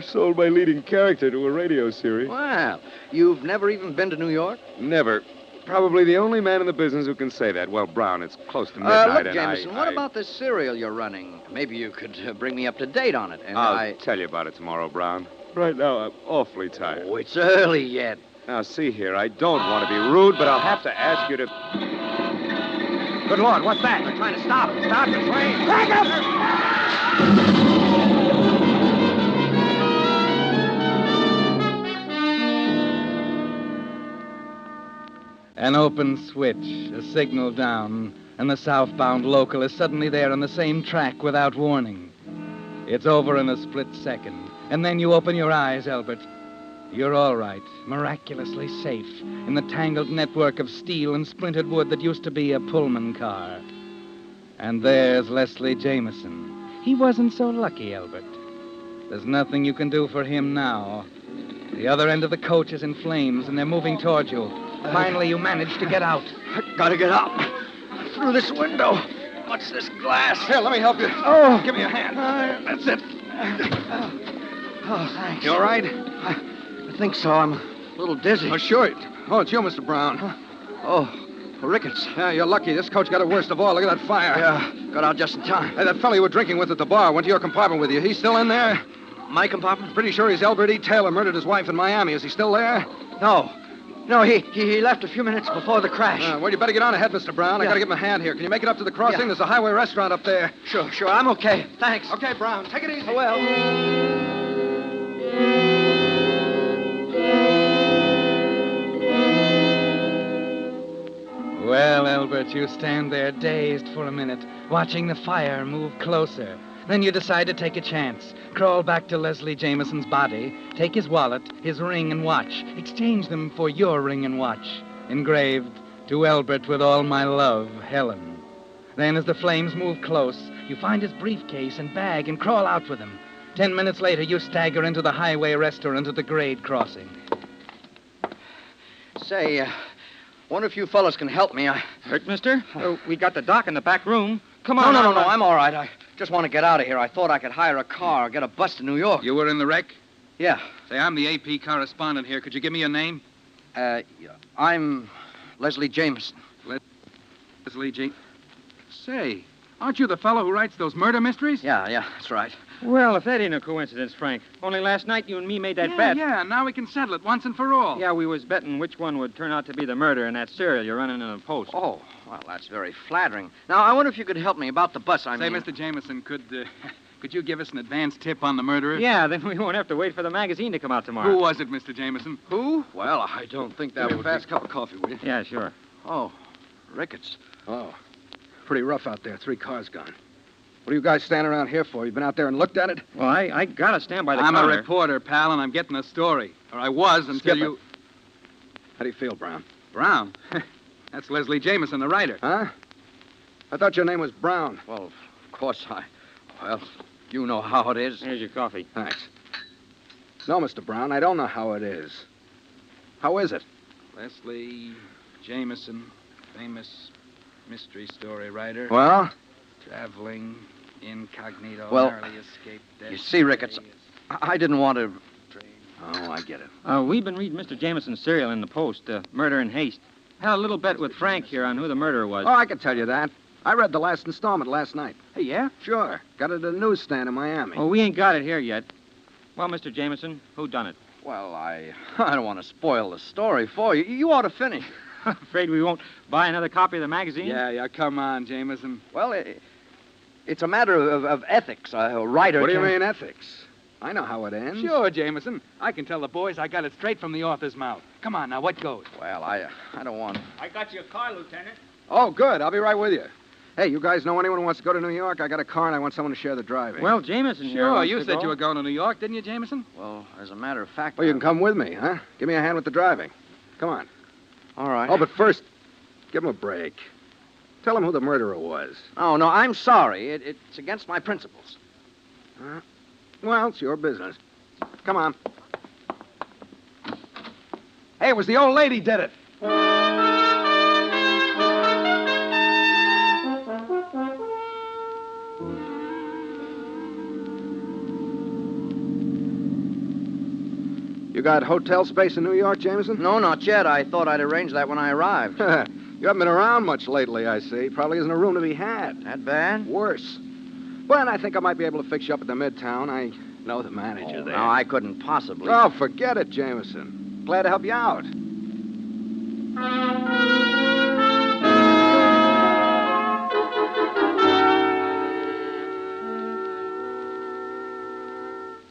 O: Sold my leading character to a radio series.
M: Well, you've never even been to New York?
O: Never. Probably the only man in the business who can say that. Well, Brown, it's close to midnight,
M: look, Jameson, what about this serial you're running? Maybe you could bring me up to date on it. And
O: I'll tell you about it tomorrow, Brown. Right now, I'm awfully tired.
M: Oh, it's early yet.
O: Now, see here, I don't want to be rude, but I'll have to ask you to... Good Lord, what's that?
M: They're trying to stop it.
O: Stop the train!
M: Back up!
S: An open switch, a signal down, and the southbound local is suddenly there on the same track without warning. It's over in a split second, and then you open your eyes, Albert. You're all right, miraculously safe, in the tangled network of steel and splintered wood that used to be a Pullman car. And there's Leslie Jameson. He wasn't so lucky, Albert. There's nothing you can do for him now. The other end of the coach is in flames, and they're moving towards you. Finally, you manage to get out.
M: I gotta get out. Through this window. What's this glass?
G: Here, let me help you.
M: Oh.
G: Give me a hand.
M: That's it. Oh, thanks.
G: You all right?
M: I think so. I'm a little dizzy.
G: Oh, sure. Oh, it's you, Mr. Brown.
M: Oh, Ricketts.
G: Yeah, you're lucky. This coach got it worst of all. Look at that fire.
M: Yeah, got out just in time.
G: Hey, that fellow you were drinking with at the bar went to your compartment with you. He's still in there?
M: My compartment?
G: Pretty sure he's Albert E. Taylor, murdered his wife in Miami. Is he still there?
M: No, he left a few minutes before the crash.
G: Well, you better get on ahead, Mr. Brown. I gotta give him a hand here. Can you make it up to the crossing?
M: Yeah.
G: There's a highway restaurant up there.
M: Sure. I'm okay. Thanks.
G: Okay, Brown. Take it easy.
M: Oh, well.
S: Well, Albert, you stand there dazed for a minute, watching the fire move closer. Then you decide to take a chance. Crawl back to Leslie Jameson's body, take his wallet, his ring and watch, exchange them for your ring and watch, engraved, "To Elbert with all my love, Helen." Then as the flames move close, you find his briefcase and bag and crawl out with him. 10 minutes later, you stagger into the highway restaurant at the grade crossing.
M: Say, wonder if you fellas can help me.
C: Hurt, mister? We got the doc in the back room. Come on.
M: No, I'm all right. I just want to get out of here. I thought I could hire a car or get a bus to New York.
S: You were in the wreck?
M: Yeah.
S: Say, I'm the AP correspondent here. Could you give me your name?
M: I'm Leslie Jameson.
S: Leslie Jameson? Say, aren't you the fellow who writes those murder mysteries?
M: Yeah, that's right.
C: Well, if that ain't a coincidence, Frank. Only last night you and me made that bet.
S: Yeah, now we can settle it once and for all.
C: Yeah, we was betting which one would turn out to be the murder in that serial you're running in the Post.
M: Oh, well, that's very flattering. Now, I wonder if you could help me about the bus,
S: Say, Mr. Jameson, could you give us an advance tip on the murderer?
C: Yeah, then we won't have to wait for the magazine to come out tomorrow.
S: Who was it, Mr. Jameson?
M: Who? Well, I don't think that would
K: Fast cup of coffee, will you?
C: Yeah, sure.
M: Oh, Ricketts.
K: Oh, pretty rough out there. 3 cars gone. What are you guys standing around here for? You been out there and looked at it?
C: Well, I gotta stand by the
S: I'm
C: counter.
S: a reporter, pal, and I'm getting a story. Or I was until
K: Skip
S: you...
K: it. How do you feel, Brown?
S: Brown? That's Leslie Jameson, the writer.
K: Huh? I thought your name was Brown.
M: Well, of course Well, you know how it is.
C: Here's your coffee.
K: Thanks. No, Mr. Brown, I don't know how it is. How is it?
S: Leslie Jameson, famous mystery story writer.
K: Well?
S: Traveling incognito,
M: Well,
S: narrowly escaped death.
M: You see, Ricketts, I didn't want to...
K: Oh, I get it.
C: We've been reading Mr. Jameson's serial in the Post, Murder in Haste. Had a little bet with Frank here on who the murderer was.
K: Oh, I can tell you that. I read the last installment last night.
C: Hey, yeah?
K: Sure. Got it at a newsstand in Miami.
C: Oh, we ain't got it here yet. Well, Mr. Jameson, who done it?
M: Well, I don't want to spoil the story for you. You ought to finish.
C: Afraid we won't buy another copy of the magazine?
S: Yeah, come on, Jameson.
M: Well, it's a matter of ethics. A writer
K: What do you
M: can-
K: mean, ethics? I know how it ends.
S: Sure, Jameson. I can tell the boys I got it straight from the author's mouth. Come on, now, what goes?
M: Well, I don't want...
Q: I got your car, Lieutenant.
K: Oh, good. I'll be right with you. Hey, you guys know anyone who wants to go to New York? I got a car and I want someone to share the driving.
C: Well, Jameson here
S: Sure,
C: wants
S: you
C: to
S: said
C: go.
S: you were going to New York, didn't you, Jameson?
M: Well, as a matter of fact...
K: Oh, you can come with me, huh? Give me a hand with the driving. Come on.
M: All right.
K: Oh, but first, give him a break. Tell him who the murderer was.
M: Oh, no, I'm sorry. It's against my principles.
K: Well, it's your business. Come on. Hey, it was the old lady did it. You got hotel space in New York, Jameson?
M: No, not yet. I thought I'd arrange that when I arrived.
K: You haven't been around much lately, I see. Probably isn't a room to be had.
M: That bad?
K: Worse. Well, I think I might be able to fix you up at the Midtown. I know the manager there.
M: No, I couldn't possibly.
K: Oh, forget it, Jameson. Glad to help you out.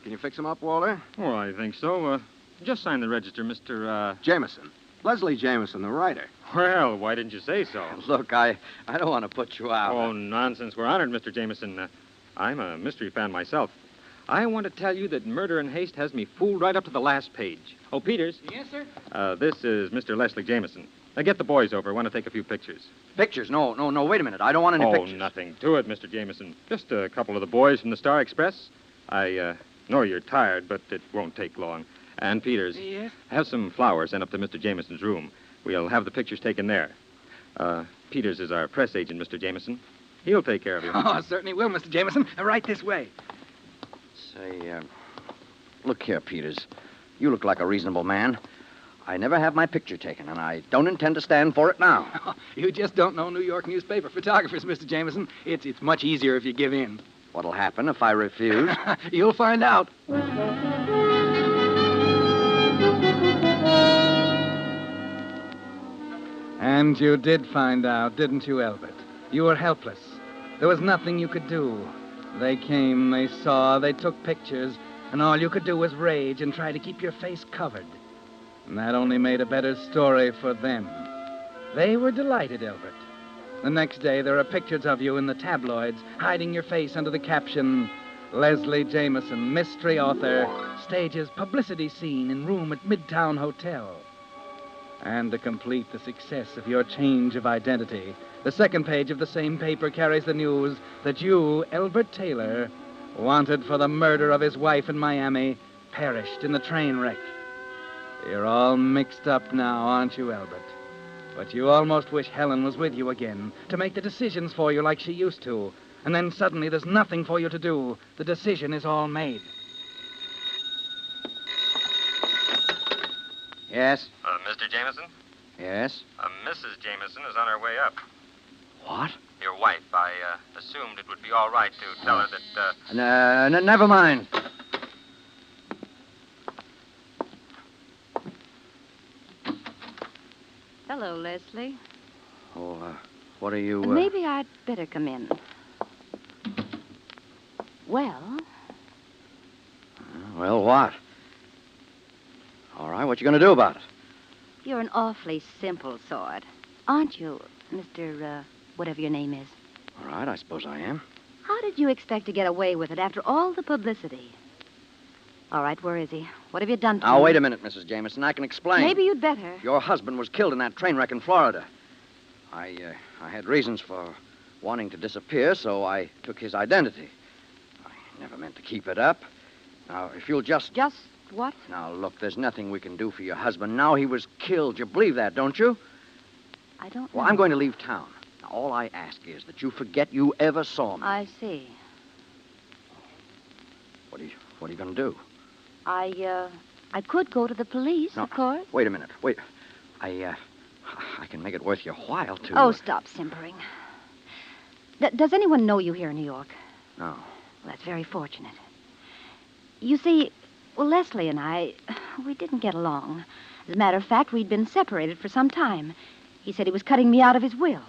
K: Can you fix him up, Walter?
C: Oh, I think so. Just sign the register, Mr.
K: Jameson. Leslie Jameson, the writer.
C: Well, why didn't you say so?
M: Look, I don't want to put you out.
C: Oh, nonsense. We're honored, Mr. Jameson. I'm a mystery fan myself. I want to tell you that Murder in Haste has me fooled right up to the last page. Oh, Peters.
Q: Yes, sir?
C: This is Mr. Leslie Jameson. Now, get the boys over. I want to take a few pictures.
M: Pictures? No, wait a minute. I don't want any pictures.
C: Oh, nothing to it, Mr. Jameson. Just a couple of the boys from the Star Express. I know you're tired, but it won't take long. And Peters,
S: Yes?
C: have some flowers sent up to Mr. Jameson's room. We'll have the pictures taken there. Peters is our press agent, Mr. Jameson. He'll take care of you.
S: Oh, certainly will, Mr. Jameson. Right this way.
M: Say, look here, Peters. You look like a reasonable man. I never have my picture taken, and I don't intend to stand for it now.
S: You just don't know New York newspaper photographers, Mr. Jameson. It's much easier if you give in.
M: What'll happen if I refuse?
S: You'll find out. And you did find out, didn't you, Elbert? You were helpless. There was nothing you could do. They came, they saw, they took pictures, and all you could do was rage and try to keep your face covered. And that only made a better story for them. They were delighted, Elbert. The next day, there are pictures of you in the tabloids, hiding your face under the caption, Leslie Jameson, mystery author, stages publicity scene in room at Midtown Hotel. And to complete the success of your change of identity, the second page of the same paper carries the news that you, Elbert Taylor, wanted for the murder of his wife in Miami, perished in the train wreck. You're all mixed up now, aren't you, Albert? But you almost wish Helen was with you again to make the decisions for you like she used to. And then suddenly there's nothing for you to do. The decision is all made.
M: Yes?
C: Mr. Jameson?
M: Yes?
C: Mrs. Jameson is on her way up.
M: What?
C: Your wife. I assumed it would be all right to tell her that,
M: Never mind.
I: Hello, Leslie.
M: Oh, what are you...
I: Maybe I'd better come in. Well?
M: Well, what? All right, what you going to do about it?
I: You're an awfully simple sort, aren't you, Mr. Whatever your name is?
M: All right, I suppose I am.
I: How did you expect to get away with it after all the publicity? All right, where is he? What have you done to him?
M: Now, wait a minute, Mrs. Jameson. I can explain.
I: Maybe you'd better.
M: Your husband was killed in that train wreck in Florida. I had reasons for wanting to disappear, so I took his identity. I never meant to keep it up. Now, if you'll just...
I: Just what?
M: Now, look, there's nothing we can do for your husband. Now he was killed. You believe that, don't you?
I: I don't know.
M: Well, I'm going to leave town. Now, all I ask is that you forget you ever saw me.
I: I see.
M: What are you going to do?
I: I could go to the police,
M: No,
I: of course.
M: Wait a minute. Wait. I can make it worth your while to...
I: Oh, stop simpering. Does anyone know you here in New York?
M: No.
I: Well, that's very fortunate. You see, well, Leslie and I, we didn't get along. As a matter of fact, we'd been separated for some time. He said he was cutting me out of his will.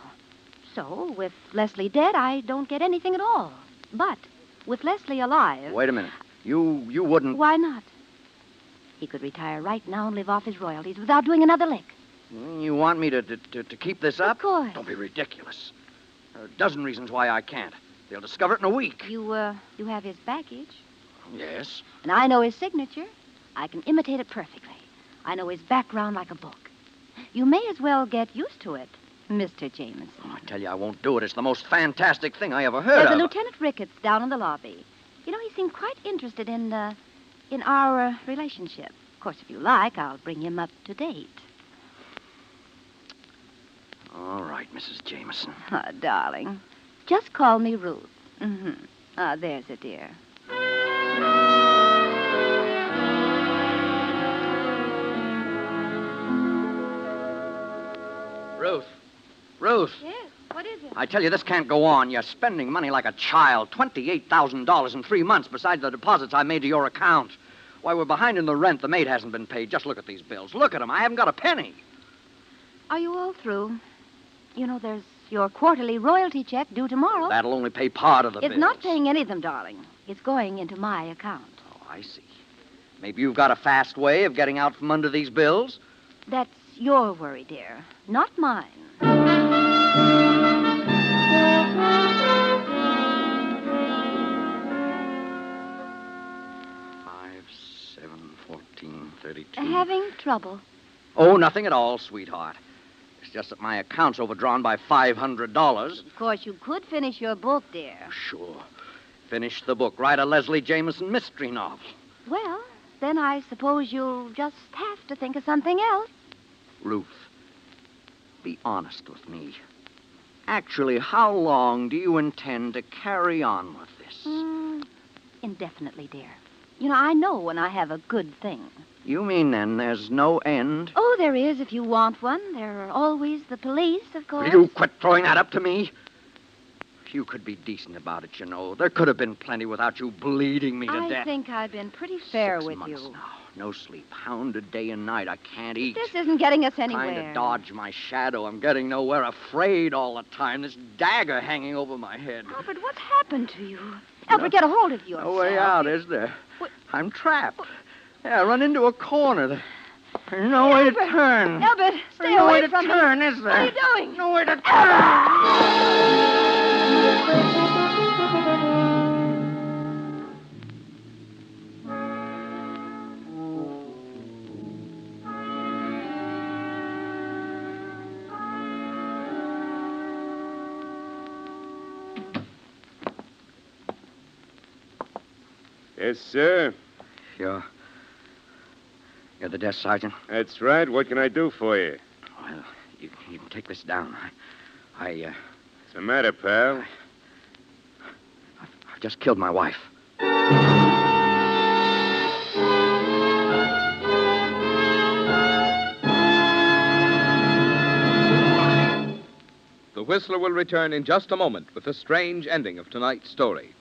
I: So, with Leslie dead, I don't get anything at all. But with Leslie alive...
M: Wait a minute. You wouldn't...
I: Why not? He could retire right now and live off his royalties without doing another lick.
M: You want me to keep this up?
I: Of course.
M: Don't be ridiculous. There are a dozen reasons why I can't. They'll discover it in a week.
I: You have his baggage.
M: Yes.
I: And I know his signature. I can imitate it perfectly. I know his background like a book. You may as well get used to it, Mr. Jameson.
M: Oh, I tell you, I won't do it. It's the most fantastic thing I ever heard
I: There's
M: of.
I: a Lieutenant Ricketts down in the lobby. You know, he seemed quite interested in our relationship. Of course, if you like, I'll bring him up to date.
M: All right, Mrs. Jameson.
I: Oh, darling. Just call me Ruth. Mm-hmm. Ah, there's a dear.
M: Ruth.
I: Yes, what is it?
M: I tell you, this can't go on. You're spending money like a child. $28,000 in 3 months besides the deposits I made to your account. Why, we're behind in the rent. The maid hasn't been paid. Just look at these bills. Look at them. I haven't got a penny.
I: Are you all through? You know, there's your quarterly royalty check due tomorrow.
M: That'll only pay part of the bills.
I: It's not paying any of them, darling. It's going into my account.
M: Oh, I see. Maybe you've got a fast way of getting out from under these bills?
I: That's your worry, dear, not mine.
M: 32.
I: Having trouble.
M: Oh, nothing at all, sweetheart. It's just that my account's overdrawn by $500.
I: Of course, you could finish your book, dear.
M: Sure. Finish the book. Write a Leslie Jameson mystery novel.
I: Well, then I suppose you'll just have to think of something else.
M: Ruth, be honest with me. Actually, how long do you intend to carry on with this?
I: Indefinitely, dear. You know, I know when I have a good thing.
M: You mean then there's no end?
I: Oh, there is if you want one. There are always the police, of course.
M: Will you quit throwing that up to me? You could be decent about it, you know. There could have been plenty without you bleeding me to death.
I: I think I've been pretty fair
M: 6
I: with
M: months
I: you.
M: now. No sleep. Hounded day and night. I can't eat.
I: This isn't getting us anywhere.
M: Trying to dodge my shadow. I'm getting nowhere. Afraid all the time. This dagger hanging over my head.
I: Albert, what's happened to you? Albert, get a hold of yourself.
M: No way out, is there? I'm trapped. Yeah, I run into a corner. Nowhere to turn.
I: Albert, stay
M: Nowhere
I: away
M: to
I: from
M: turn,
I: me.
M: is there?
I: What are you doing?
M: Nowhere to turn.
O: Yes, sir.
M: You're the desk sergeant?
O: That's right. What can I do for you?
M: Well, you can take this down.
O: What's the matter, pal?
M: I've just killed my wife.
J: The Whistler will return in just a moment with the strange ending of tonight's story.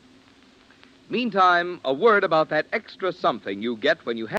J: Meantime, a word about that extra something you get when you have